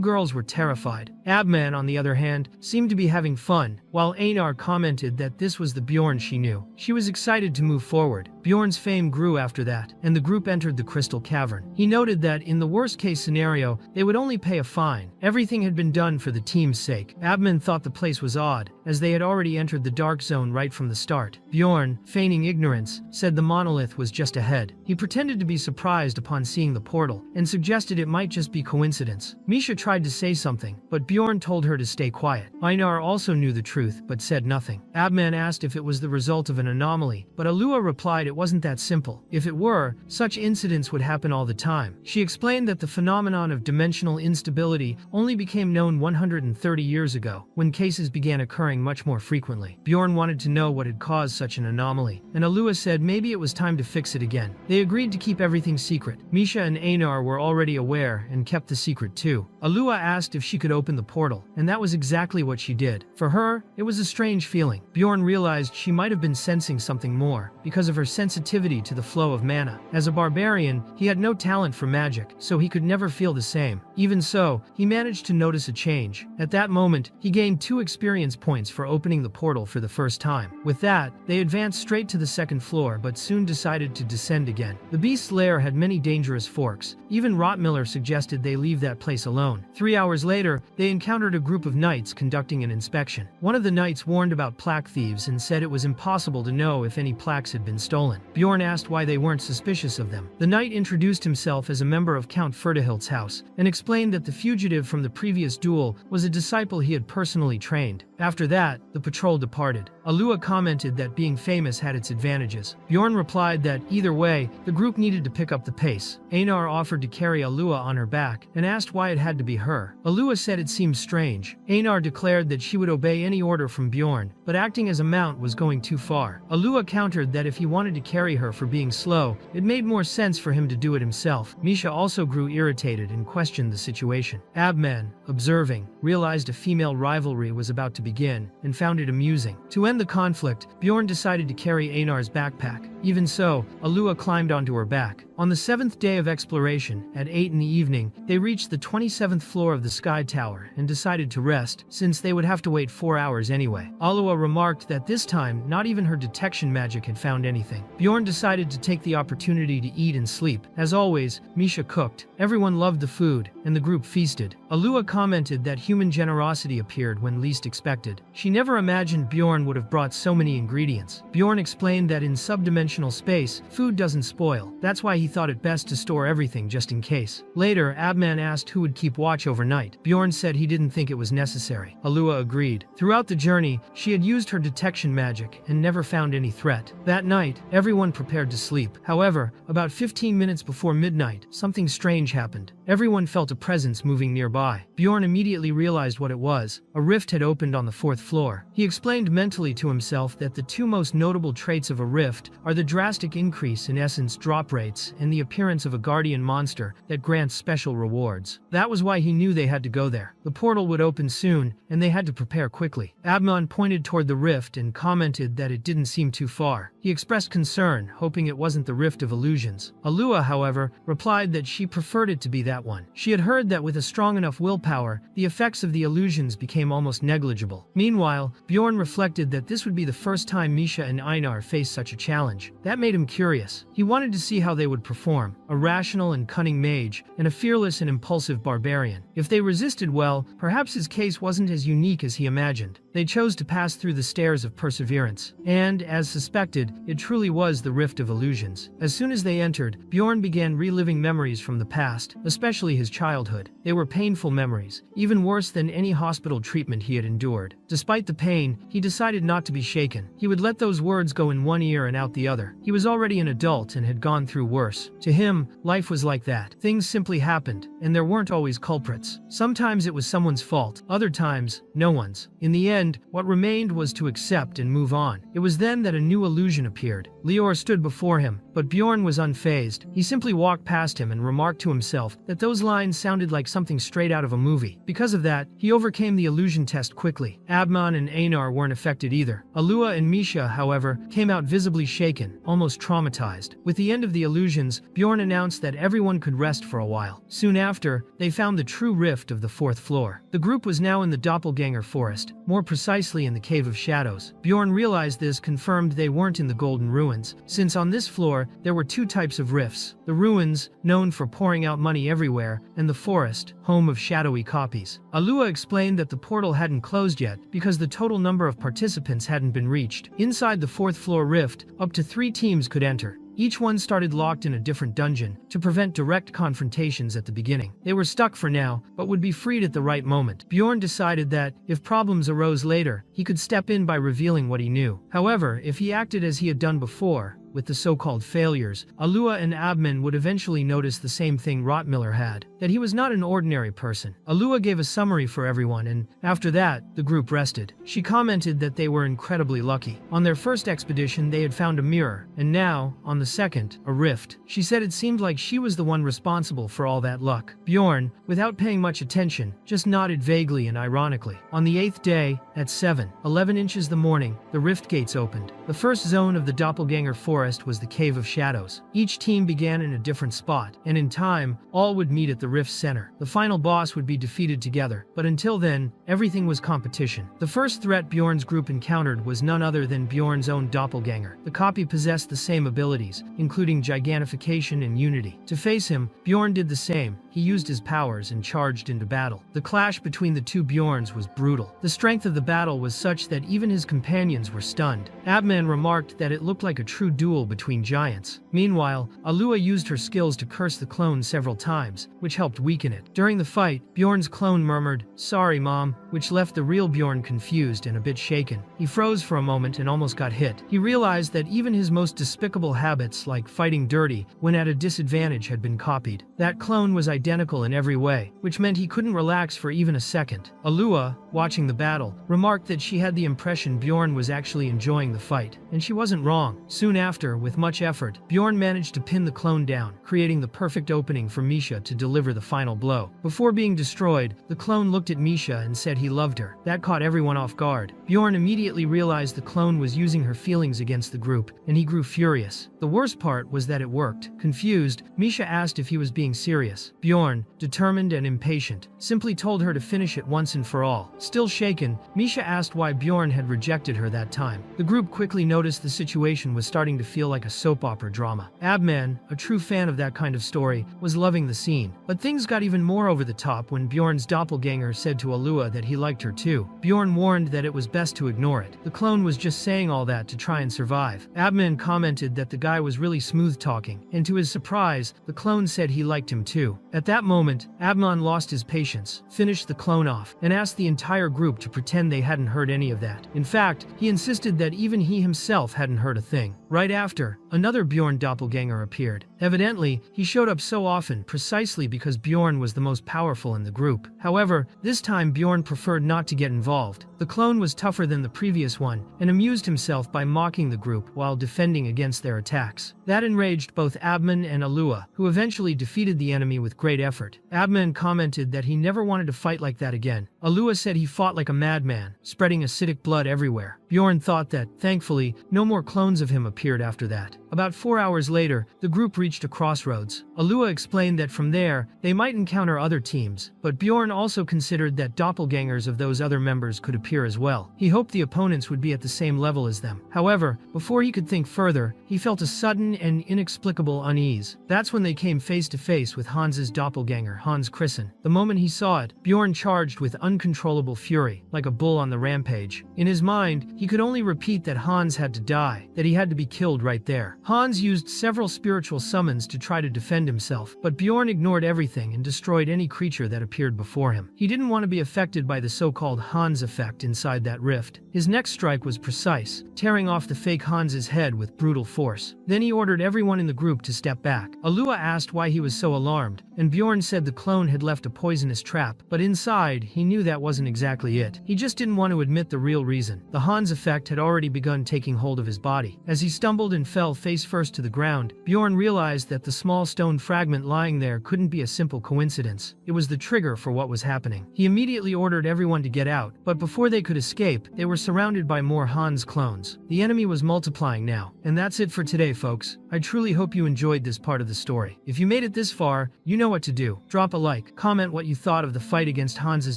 S1: girls were terrified. Abman, on the other hand, seemed to be having fun, while Einar commented that this was the Bjorn she knew. She was excited to move forward. Bjorn's fame grew after that, and the group entered the Crystal Cavern. He noted that in the worst-case scenario, they would only pay a fine. Everything had been done for the team's sake. Abman thought the place was odd, as they had already entered the dark zone right from the start. Bjorn, feigning ignorance, said the monolith was just ahead. He pretended to be surprised upon seeing the portal, and suggested it might just be coincidence. Misha tried to say something, but Bjorn told her to stay quiet. Einar also knew the truth, but said nothing. Abman asked if it was the result of an anomaly, but Alua replied it wasn't that simple. If it were, such incidents would happen all the time. She explained that the phenomenon of dimensional instability only became known 130 years ago, when cases began occurring much more frequently. Bjorn wanted to know what had caused such an anomaly, and Alua said maybe it was time to fix it again. They agreed to keep everything secret. Misha and Einar were already aware and kept the secret too. Alua asked if she could open the portal, and that was exactly what she did. For her, it was a strange feeling. Bjorn realized she might have been sensing something more, because of her sensitivity to the flow of mana. As a barbarian, he had no talent for magic, so he could never feel the same. Even so, he managed to notice a change. At that moment, he gained 2 experience points for opening the portal for the first time. With that, they advanced straight to the second floor, but soon decided to descend again. The beast's lair had many dangerous forks. Even Rottmiller suggested they leave that place alone. 3 hours later, they encountered a group of knights conducting an inspection. One of the knights warned about plaque thieves and said it was impossible to know if any plaques had been stolen. Bjorn asked why they weren't suspicious of them. The knight introduced himself as a member of Count Ferdihild's house, and explained that the fugitive from the previous duel was a disciple he had personally trained. After that, the patrol departed. Alua commented that being famous had its advantages. Bjorn replied that, either way, the group needed to pick up the pace. Einar offered to carry Alua on her back, and asked why it had to be her. Alua said it seemed strange. Einar declared that she would obey any order from Bjorn, but acting as a mount was going too far. Alua countered that if he wanted to carry her for being slow, it made more sense for him to do it himself. Misha also grew irritated and questioned the situation. Abman, observing, realized a female rivalry was about to begin, and found it amusing. To end the conflict, Bjorn decided to carry Einar's backpack. Even so, Alua climbed onto her back. On the 7th day of exploration, at 8 in the evening, they reached the 27th floor of the Sky Tower and decided to rest, since they would have to wait 4 hours anyway. Alua remarked that this time, not even her detection magic had found anything. Bjorn decided to take the opportunity to eat and sleep. As always, Misha cooked. Everyone loved the food, and the group feasted. Alua commented that human generosity appeared when least expected. She never imagined Bjorn would have brought so many ingredients. Bjorn explained that in subdimensional space, food doesn't spoil. That's why he thought it best to store everything just in case. Later, Abman asked who would keep watch overnight. Bjorn said he didn't think it was necessary. Alua agreed. Throughout the journey, she had used her detection magic and never found any threat. That night, everyone prepared to sleep. However, about 15 minutes before midnight, something strange happened. Everyone felt a presence moving nearby. Bjorn immediately realized what it was. A rift had opened on the 4th floor. He explained mentally to himself that the 2 most notable traits of a rift are the drastic increase in essence drop rates and the appearance of a guardian monster that grants special rewards. That was why he knew they had to go there. The portal would open soon, and they had to prepare quickly. Abman pointed toward the rift and commented that it didn't seem too far. He expressed concern, hoping it wasn't the Rift of Illusions. Alua, however, replied that she preferred it to be that one. She had heard that with a strong enough willpower, the effects of the illusions became almost negligible. Meanwhile, Bjorn reflected that this would be the first time Misha and Einar faced such a challenge. That made him curious. He wanted to see how they would perform. A rational and cunning mage, and a fearless and impulsive barbarian. If they resisted well, perhaps his case wasn't as unique as he imagined. They chose to pass through the stairs of perseverance, and, as suspected, it truly was the Rift of Illusions. As soon as they entered, Bjorn began reliving memories from the past, especially his childhood. They were painful memories, even worse than any hospital treatment he had endured. Despite the pain, he decided not to be shaken. He would let those words go in one ear and out the other. He was already an adult and had gone through worse. To him, life was like that. Things simply happened, and there weren't always culprits. Sometimes it was someone's fault, other times, no one's. In the end, what remained was to accept and move on. It was then that a new illusion appeared. Lior stood before him, but Bjorn was unfazed. He simply walked past him and remarked to himself that those lines sounded like something straight out of a movie. Because of that, he overcame the illusion test quickly. Abman and Einar weren't affected either. Alua and Misha, however, came out visibly shaken, almost traumatized. With the end of the illusions, Bjorn announced that everyone could rest for a while. Soon after, they found the true rift of the 4th floor. The group was now in the doppelganger forest. more precisely in the Cave of Shadows. Bjorn realized this confirmed they weren't in the Golden Ruins, since on this floor there were two types of rifts: the ruins, known for pouring out money everywhere, and the forest, home of shadowy copies. Alua explained that the portal hadn't closed yet because the total number of participants hadn't been reached. Inside the fourth floor rift, up to 3 teams could enter. Each one started locked in a different dungeon to prevent direct confrontations at the beginning. They were stuck for now, but would be freed at the right moment. Bjorn decided that, if problems arose later, he could step in by revealing what he knew. However, if he acted as he had done before, with the so-called failures, Alua and Abman would eventually notice the same thing Rottmiller had, that he was not an ordinary person. Alua gave a summary for everyone, and after that, the group rested. She commented that they were incredibly lucky. On their first expedition, they had found a mirror, and now, on the second, a rift. She said it seemed like she was the one responsible for all that luck. Bjorn, without paying much attention, just nodded vaguely and ironically. On the 8th day, at 7:11 inches the morning, the rift gates opened. The first zone of the doppelganger forest was the Cave of Shadows. Each team began in a different spot, and in time, all would meet at the rift's center. The final boss would be defeated together, but until then, everything was competition. The first threat Bjorn's group encountered was none other than Bjorn's own doppelganger. The copy possessed the same abilities, including gigantification and unity. To face him, Bjorn did the same. He used his powers and charged into battle. The clash between the two Bjorns was brutal. The strength of the battle was such that even his companions were stunned. Abman remarked that it looked like a true duel between giants. Meanwhile, Alua used her skills to curse the clone several times, which helped weaken it. During the fight, Bjorn's clone murmured, "Sorry, Mom," which left the real Bjorn confused and a bit shaken. He froze for a moment and almost got hit. He realized that even his most despicable habits, like fighting dirty when at a disadvantage, had been copied. That clone was identical in every way, which meant he couldn't relax for even a second. Alua, watching the battle, remarked that she had the impression Bjorn was actually enjoying the fight, and she wasn't wrong. Soon after, with much effort, Bjorn managed to pin the clone down, creating the perfect opening for Misha to deliver the final blow. Before being destroyed, the clone looked at Misha and said he loved her. That caught everyone off guard. Bjorn immediately realized the clone was using her feelings against the group, and he grew furious. The worst part was that it worked. Confused, Misha asked if he was being serious. Bjorn, determined and impatient, simply told her to finish it once and for all. Still shaken, Misha asked why Bjorn had rejected her that time. The group quickly noticed the situation was starting to feel like a soap opera drama. Abman, a true fan of that kind of story, was loving the scene. But things got even more over the top when Bjorn's doppelganger said to Alua that he liked her too. Bjorn warned that it was best to ignore it. The clone was just saying all that to try and survive. Abman commented that the guy was really smooth talking, and to his surprise, the clone said he liked him too. At that moment, Abman lost his patience, finished the clone off, and asked the entire group to pretend they hadn't heard any of that. In fact, he insisted that even he himself hadn't heard a thing. Right after, another Bjorn doppelganger appeared. Evidently, he showed up so often precisely because Bjorn was the most powerful in the group. However, this time Bjorn preferred not to get involved. The clone was tougher than the previous one and amused himself by mocking the group while defending against their attacks. That enraged both Abman and Alua, who eventually defeated the enemy with great effort. Abman commented that he never wanted to fight like that again. Alua said he fought like a madman, spreading acidic blood everywhere. Bjorn thought that, thankfully, no more clones of him appeared after that. About 4 hours later, the group reached a crossroads. Alua explained that from there, they might encounter other teams, but Bjorn also considered that doppelgangers of those other members could appear as well. He hoped the opponents would be at the same level as them. However, before he could think further, he felt a sudden and inexplicable unease. That's when they came face to face with Hans's doppelganger, Hans Christen. The moment he saw it, Bjorn charged with uncontrollable fury, like a bull on the rampage. In his mind, he could only repeat that Hans had to die, that he had to be killed right there. Hans used several spiritual summons to try to defend himself, but Bjorn ignored everything and destroyed any creature that appeared before him. He didn't want to be affected by the so-called Hans effect inside that rift. His next strike was precise, tearing off the fake Hans's head with brutal force. Then he ordered everyone in the group to step back. Alua asked why he was so alarmed, and Bjorn said the clone had left a poisonous trap, but inside, he knew that wasn't exactly it. He just didn't want to admit the real reason. The Hans effect had already begun taking hold of his body. As he stumbled and fell face face first to the ground, Bjorn realized that the small stone fragment lying there couldn't be a simple coincidence. It was the trigger for what was happening. He immediately ordered everyone to get out, but before they could escape, they were surrounded by more Hans clones. The enemy was multiplying now. And that's it for today, folks. I truly hope you enjoyed this part of the story. If you made it this far, you know what to do. Drop a like, comment what you thought of the fight against Hans's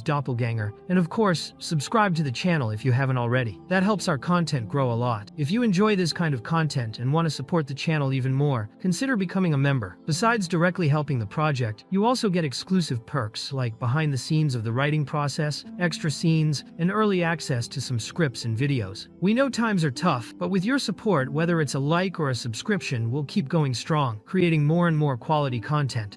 S1: doppelganger, and of course, subscribe to the channel if you haven't already. That helps our content grow a lot. If you enjoy this kind of content and want to support the channel even more, consider becoming a member. Besides directly helping the project, you also get exclusive perks like behind the scenes of the writing process, extra scenes, and early access to some scripts and videos. We know times are tough, but with your support, whether it's a like or a subscription, we'll keep going strong, creating more and more quality content.